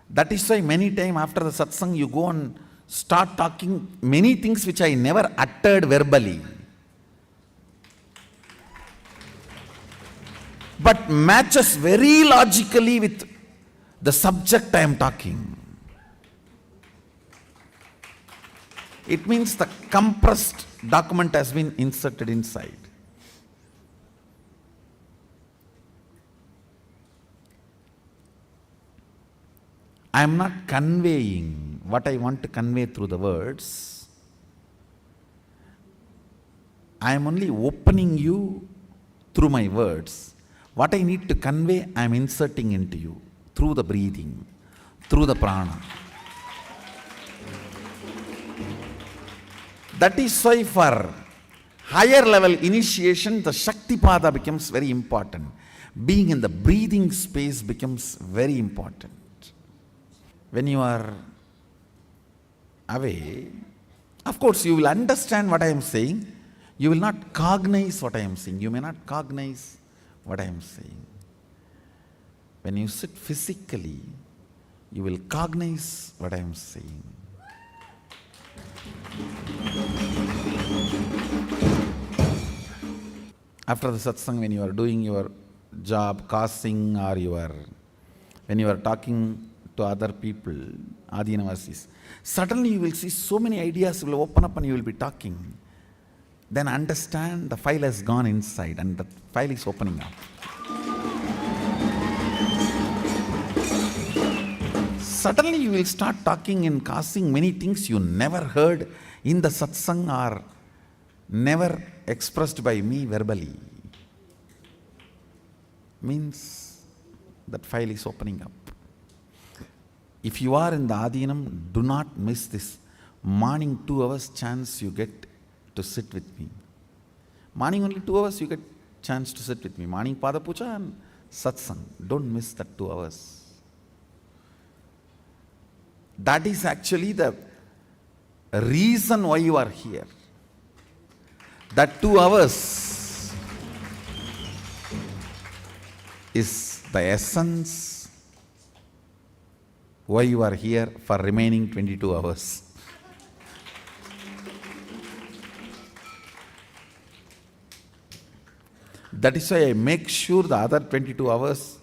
That is why many times after the satsang you go and start talking many things which I never uttered verbally, but matches very logically with the subject I am talking. It means the compressed document has been inserted inside. I am not conveying what I want to convey through the words. I am only opening you through my words. What I need to convey, I am inserting into you through the breathing, through the prana. That is why for higher level initiation, the Shaktipada becomes very important. Being in the breathing space becomes very important. When you are away, of course you will understand what I am saying. You will not cognize what I am saying. You may not cognize what I am saying. When you sit physically, you will cognize what I am saying. After the satsang, when you are doing your job, causing, or when you are talking to other people, Adinavasis, suddenly you will see so many ideas will open up and you will be talking. Then understand the file has gone inside and the file is opening up. Suddenly you will start talking and causing many things you never heard in the satsang or never expressed by me verbally. Means that file is opening up. If you are in the Adinam, do not miss this morning 2 hours chance you get to sit with me. Morning only 2 hours you get chance to sit with me. Morning Pada Puja and satsang. Don't miss that 2 hours. That is actually the reason why you are here. That 2 hours is the essence why you are here for remaining 22 hours. That is why I make sure the other 22 hours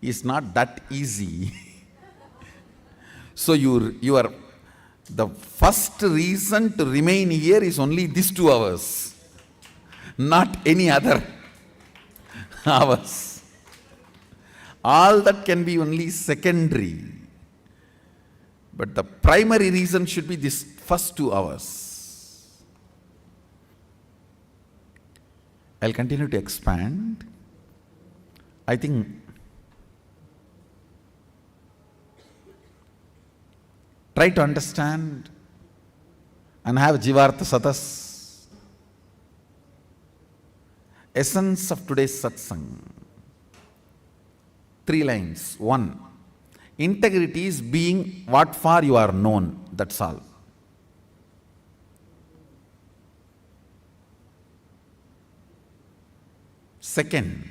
is not that easy. So the first reason to remain here is only these 2 hours, not any other hours. All that can be only secondary. But the primary reason should be this first 2 hours. I'll continue to expand. I think try to understand and have Jivartha Satas. Essence of today's satsang. 3 lines. 1. Integrity is being what for you are known. That's all. Second,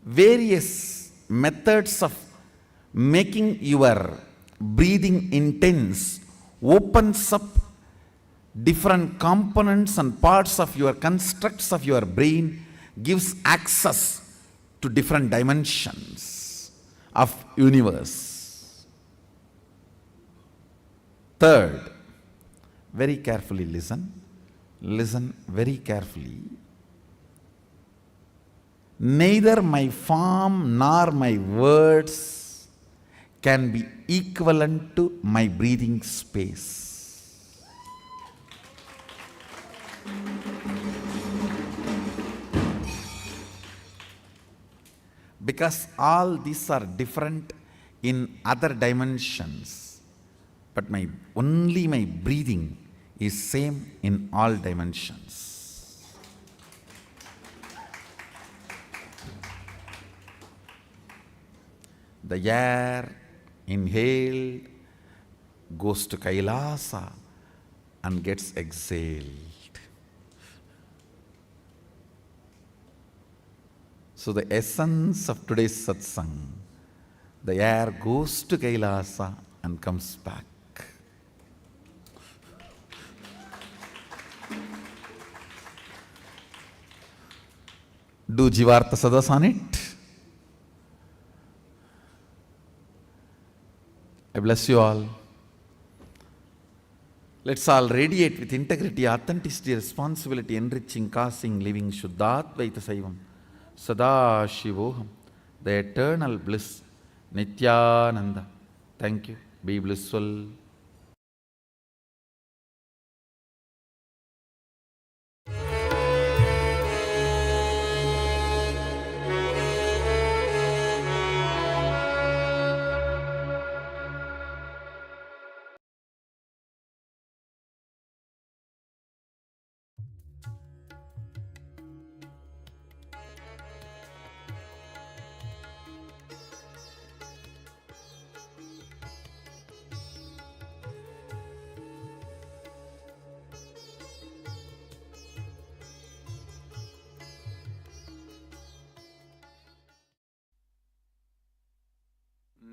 various methods of making your breathing intense opens up different components and parts of your constructs of your brain, gives access to different dimensions of universe. Third, very carefully listen very carefully. Neither my form nor my words can be equivalent to my breathing space. Because all these are different in other dimensions, but only my breathing is same in all dimensions. The air inhaled goes to Kailasa and gets exhaled. So the essence of today's satsang, the air goes to Kailasa and comes back. Do Jivartha Sadas on it. I bless you all. Let's all radiate with integrity, authenticity, responsibility, enriching, causing, living, Shuddhatvaita Saivam, Sada Shivoham, the eternal bliss, Nithyananda. Thank you. Be blissful.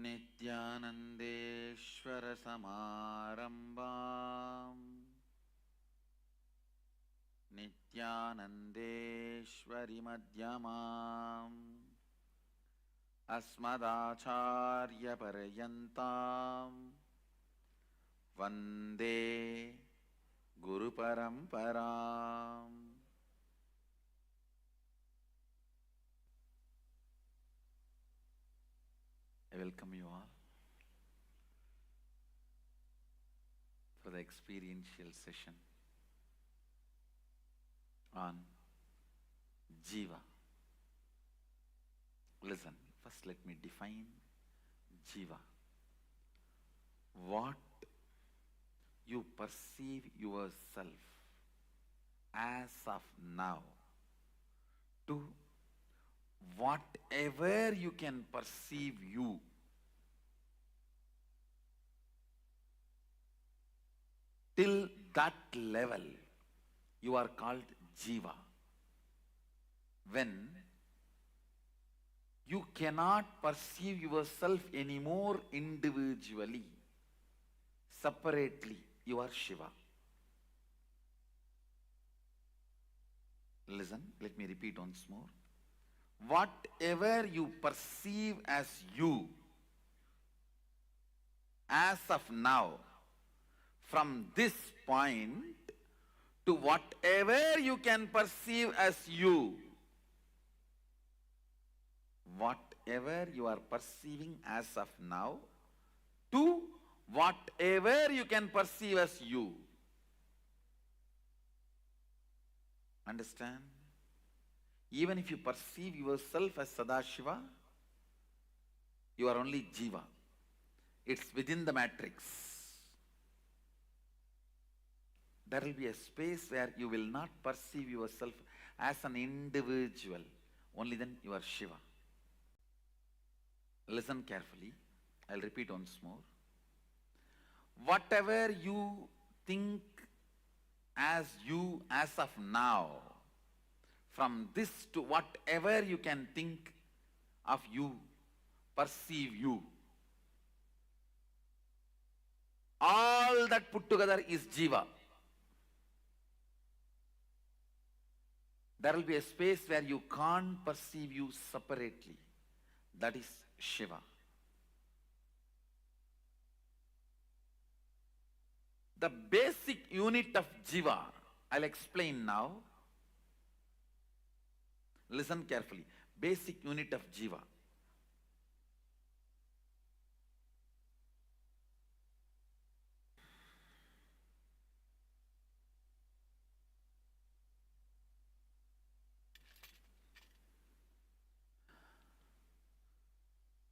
Nithyanandeshwara Samarambam Nithyanandeshwari Madhyamam Asmadacharya Parayantam Vande Guru Paramparam. I welcome you all for the experiential session on Jiva. Listen, first let me define Jiva. What you perceive yourself as of now to whatever you can perceive you. Till that level, you are called Jiva. When you cannot perceive yourself anymore individually, separately, you are Shiva. Listen, let me repeat once more. Whatever you perceive as you, as of now, from this point to whatever you can perceive as you. Whatever you are perceiving as of now to whatever you can perceive as you. Understand? Even if you perceive yourself as Sadashiva, you are only Jiva. It's within the matrix. There will be a space where you will not perceive yourself as an individual. Only then you are Shiva. Listen carefully. I'll repeat once more. Whatever you think as you as of now, from this to whatever you can think of you, perceive you, all that put together is Jiva. There will be a space where you can't perceive you separately. That is Shiva. The basic unit of Jiva, I'll explain now. Listen carefully. Basic unit of Jiva.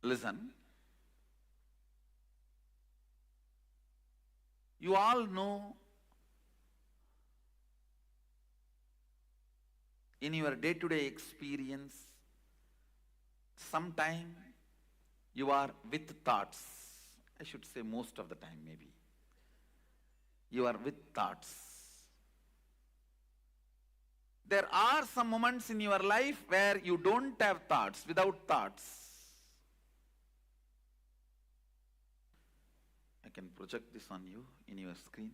Listen. You all know in your day-to-day experience, sometime you are with thoughts. I should say most of the time maybe. You are with thoughts. There are some moments in your life where you don't have thoughts, without thoughts. I can project this on you in your screen.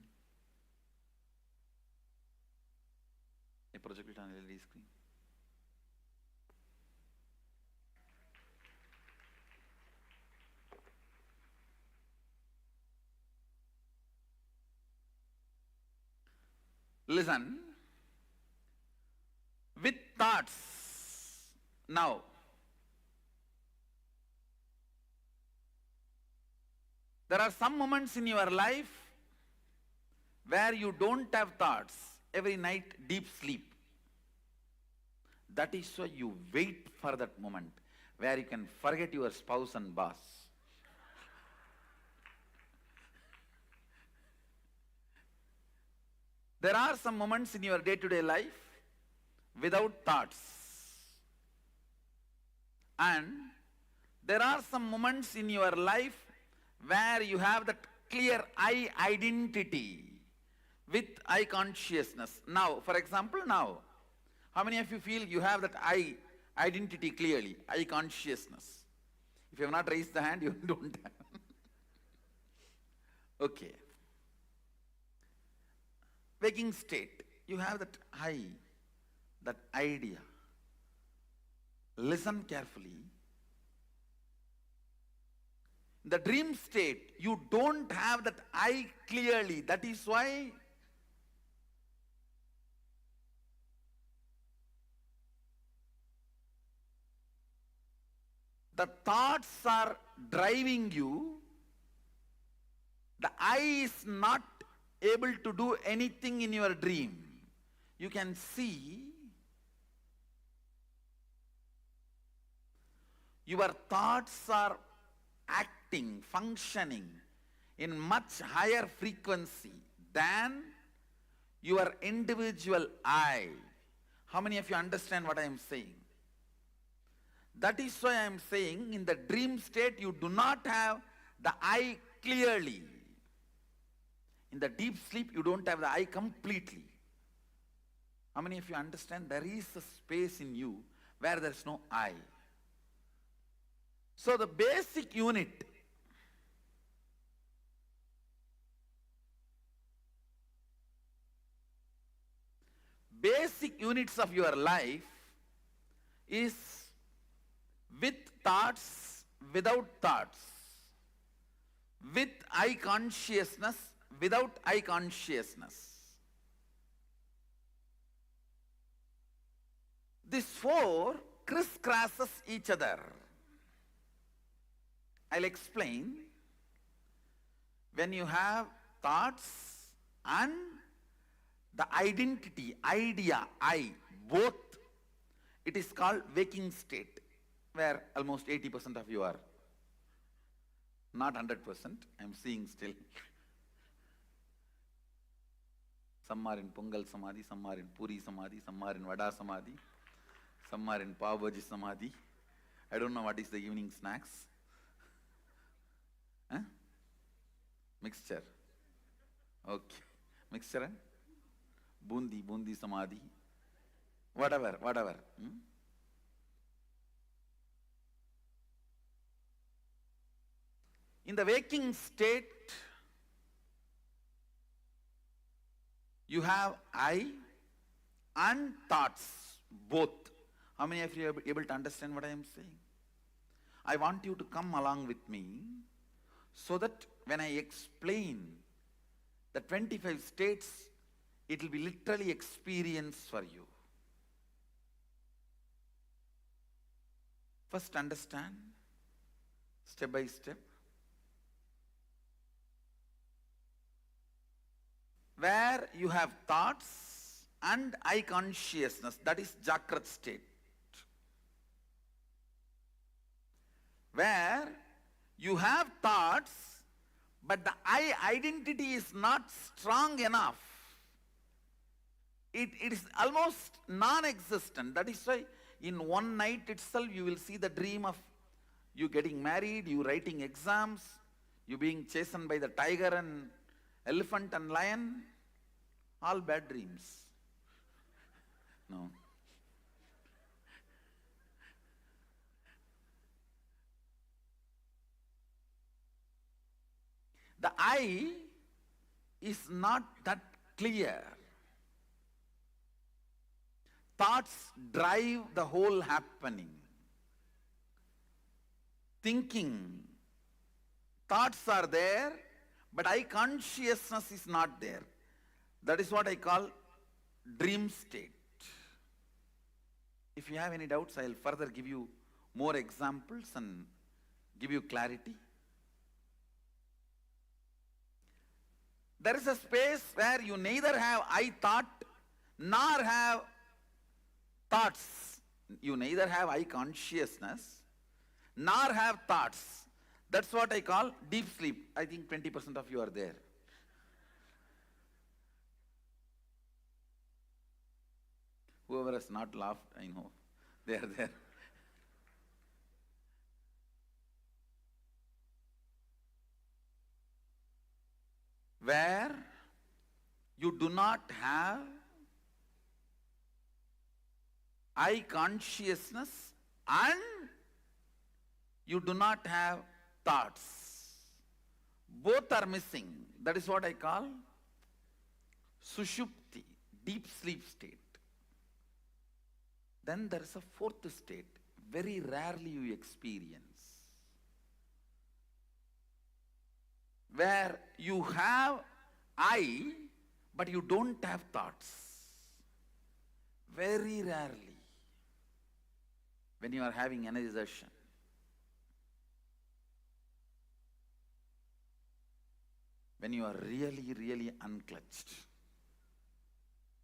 I project it on LED screen. Listen. With thoughts. Now, there are some moments in your life where you don't have thoughts. Every night, deep sleep. That is why you wait for that moment where you can forget your spouse and boss. There are some moments in your day-to-day life without thoughts. And there are some moments in your life where you have that clear I identity with I consciousness. Now, for example, now, how many of you feel you have that I identity clearly, I consciousness? If you have not raised the hand, you don't have. Okay. Waking state, you have that I, that idea. Listen carefully. In the dream state, you don't have that I clearly. That is why the thoughts are driving you. The I is not able to do anything in your dream. You can see your thoughts are acting, functioning in much higher frequency than your individual I. How many of you understand what I am saying? That is why I am saying in the dream state you do not have the I clearly. In the deep sleep you don't have the I completely. How many of you understand there is a space in you where there is no I? So the basic unit basic units of your life is with thoughts, without thoughts. with I consciousness, without I consciousness. These four crisscrosses each other. I'll explain. When you have thoughts and the identity, idea, I, both, it is called waking state, where almost 80% of you are. Not 100%, I'm seeing still. Some are in Pongal Samadhi, some are in Puri Samadhi, some are in Vada Samadhi, some are in Pav Bhaji Samadhi. I don't know what is the evening snacks. Huh? Mixture. Okay. Mixture and bundi Samadhi. Whatever. In the waking state, you have I and thoughts, both. How many of you are able to understand what I am saying? I want you to come along with me so that when I explain the 25 states, it will be literally experience for you. First understand, step by step. Where you have thoughts and I consciousness, that is Jagrat state. Where you have thoughts, but the I identity is not strong enough. It is almost non-existent. That is why in one night itself you will see the dream of you getting married, you writing exams, you being chased by the tiger and elephant and lion. All bad dreams. No. The I is not that clear. Thoughts drive the whole happening. Thinking, thoughts are there, but I consciousness is not there. That is what I call dream state. If you have any doubts, I will further give you more examples and give you clarity. There is a space where you neither have I thought nor have thoughts. You neither have I consciousness nor have thoughts. That's what I call deep sleep. I think 20% of you are there. Whoever has not laughed, I know, they are there. Where you do not have I consciousness and you do not have thoughts. Both are missing. That is what I call sushupti, deep sleep state. Then there is a fourth state, very rarely you experience, where you have I, but you don't have thoughts. Very rarely, when you are having energization. When you are really, really unclutched,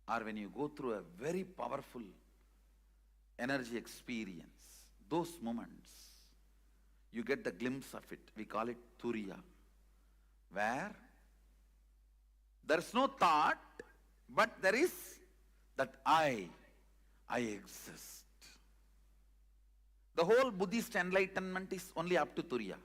or when you go through a very powerful energy experience, those moments, you get the glimpse of it. We call it Turiya, where there is no thought, but there is that I exist. The whole Buddhist enlightenment is only up to Turiya.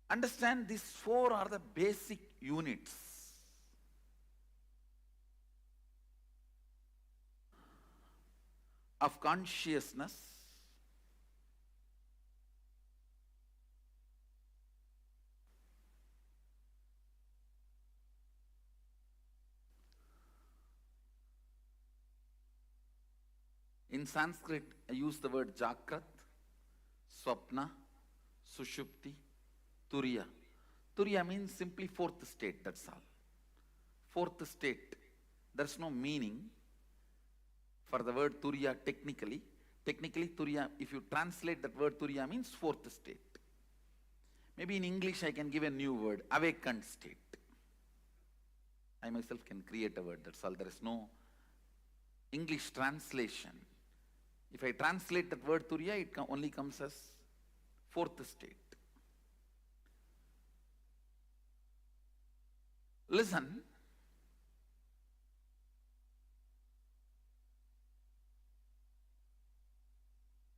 Understand, these four are the basic units. Of consciousness, In Sanskrit, I use the word Jakrat, Swapna, Sushupti, Turiya. Turiya means simply fourth state, that's all. Fourth state. There's no meaning for the word Turiya technically. Technically, Turiya, if you translate that word Turiya, means fourth state. Maybe in English I can give a new word, awakened state. I myself can create a word, that's all. There is no English translation. If I translate that word Turiya, it only comes as fourth state. Listen.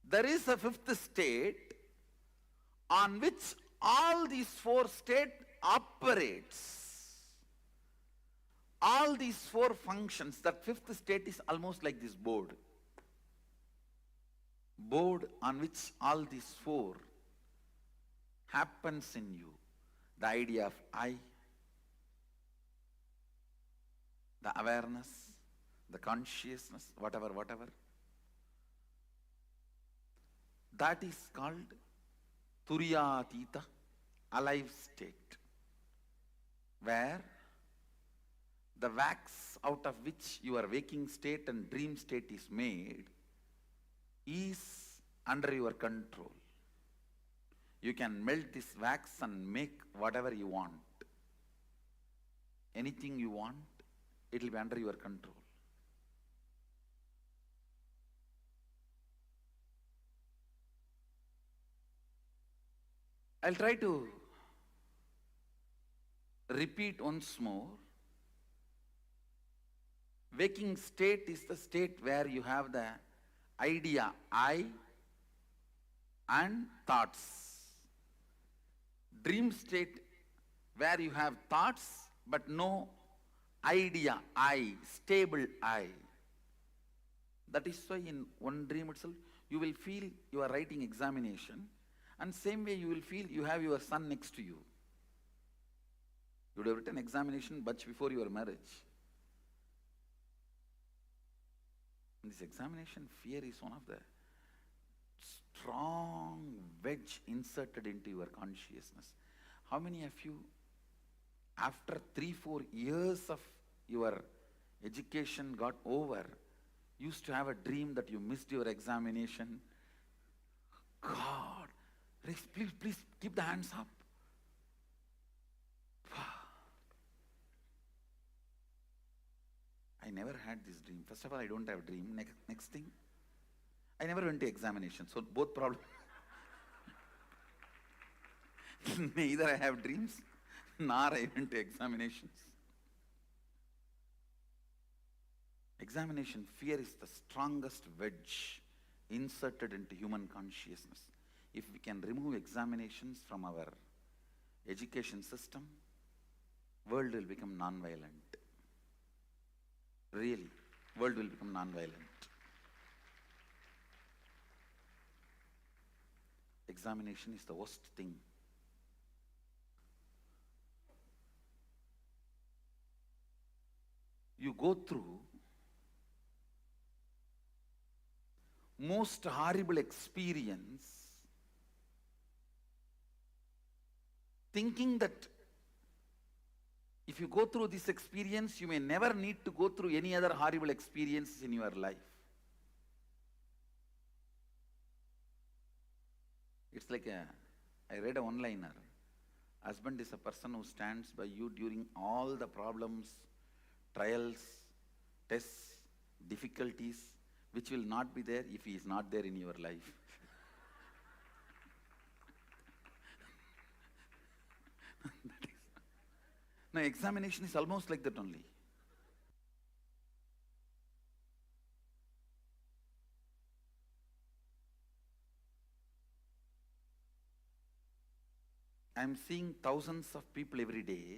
There is a fifth state on which all these four states operates. All these four functions, that fifth state is almost like this board. Board on which all these four happens in you. The idea of I, the awareness, the consciousness, whatever. That is called Turiyatita, alive state, where the wax out of which your waking state and dream state is made is under your control. You can melt this wax and make whatever you want. Anything you want, it will be under your control. I'll try to repeat once more. Waking state is the state where you have the idea I and thoughts. Dream state where you have thoughts but no idea I, stable I. That is why in one dream itself you will feel you are writing examination, and same way you will feel you have your son next to you. You would have written examination much before your marriage. And this examination fear is one of the strong wedge inserted into your consciousness. How many of you, after 3-4 years of your education got over, used to have a dream that you missed your examination? God, please keep the hands up. I never had this dream. First of all, I don't have a dream. Next thing, I never went to examination. So both problems. Neither I have dreams, nor I went to examinations. Examination fear is the strongest wedge inserted into human consciousness. If we can remove examinations from our education system, world will become non-violent. Really, world will become non-violent. Examination is the worst thing. You go through most horrible experience thinking that if you go through this experience, you may never need to go through any other horrible experiences in your life. It's like I read a one-liner. Husband is a person who stands by you during all the problems, trials, tests, difficulties, which will not be there if he is not there in your life. Now, examination is almost like that only. I am seeing thousands of people every day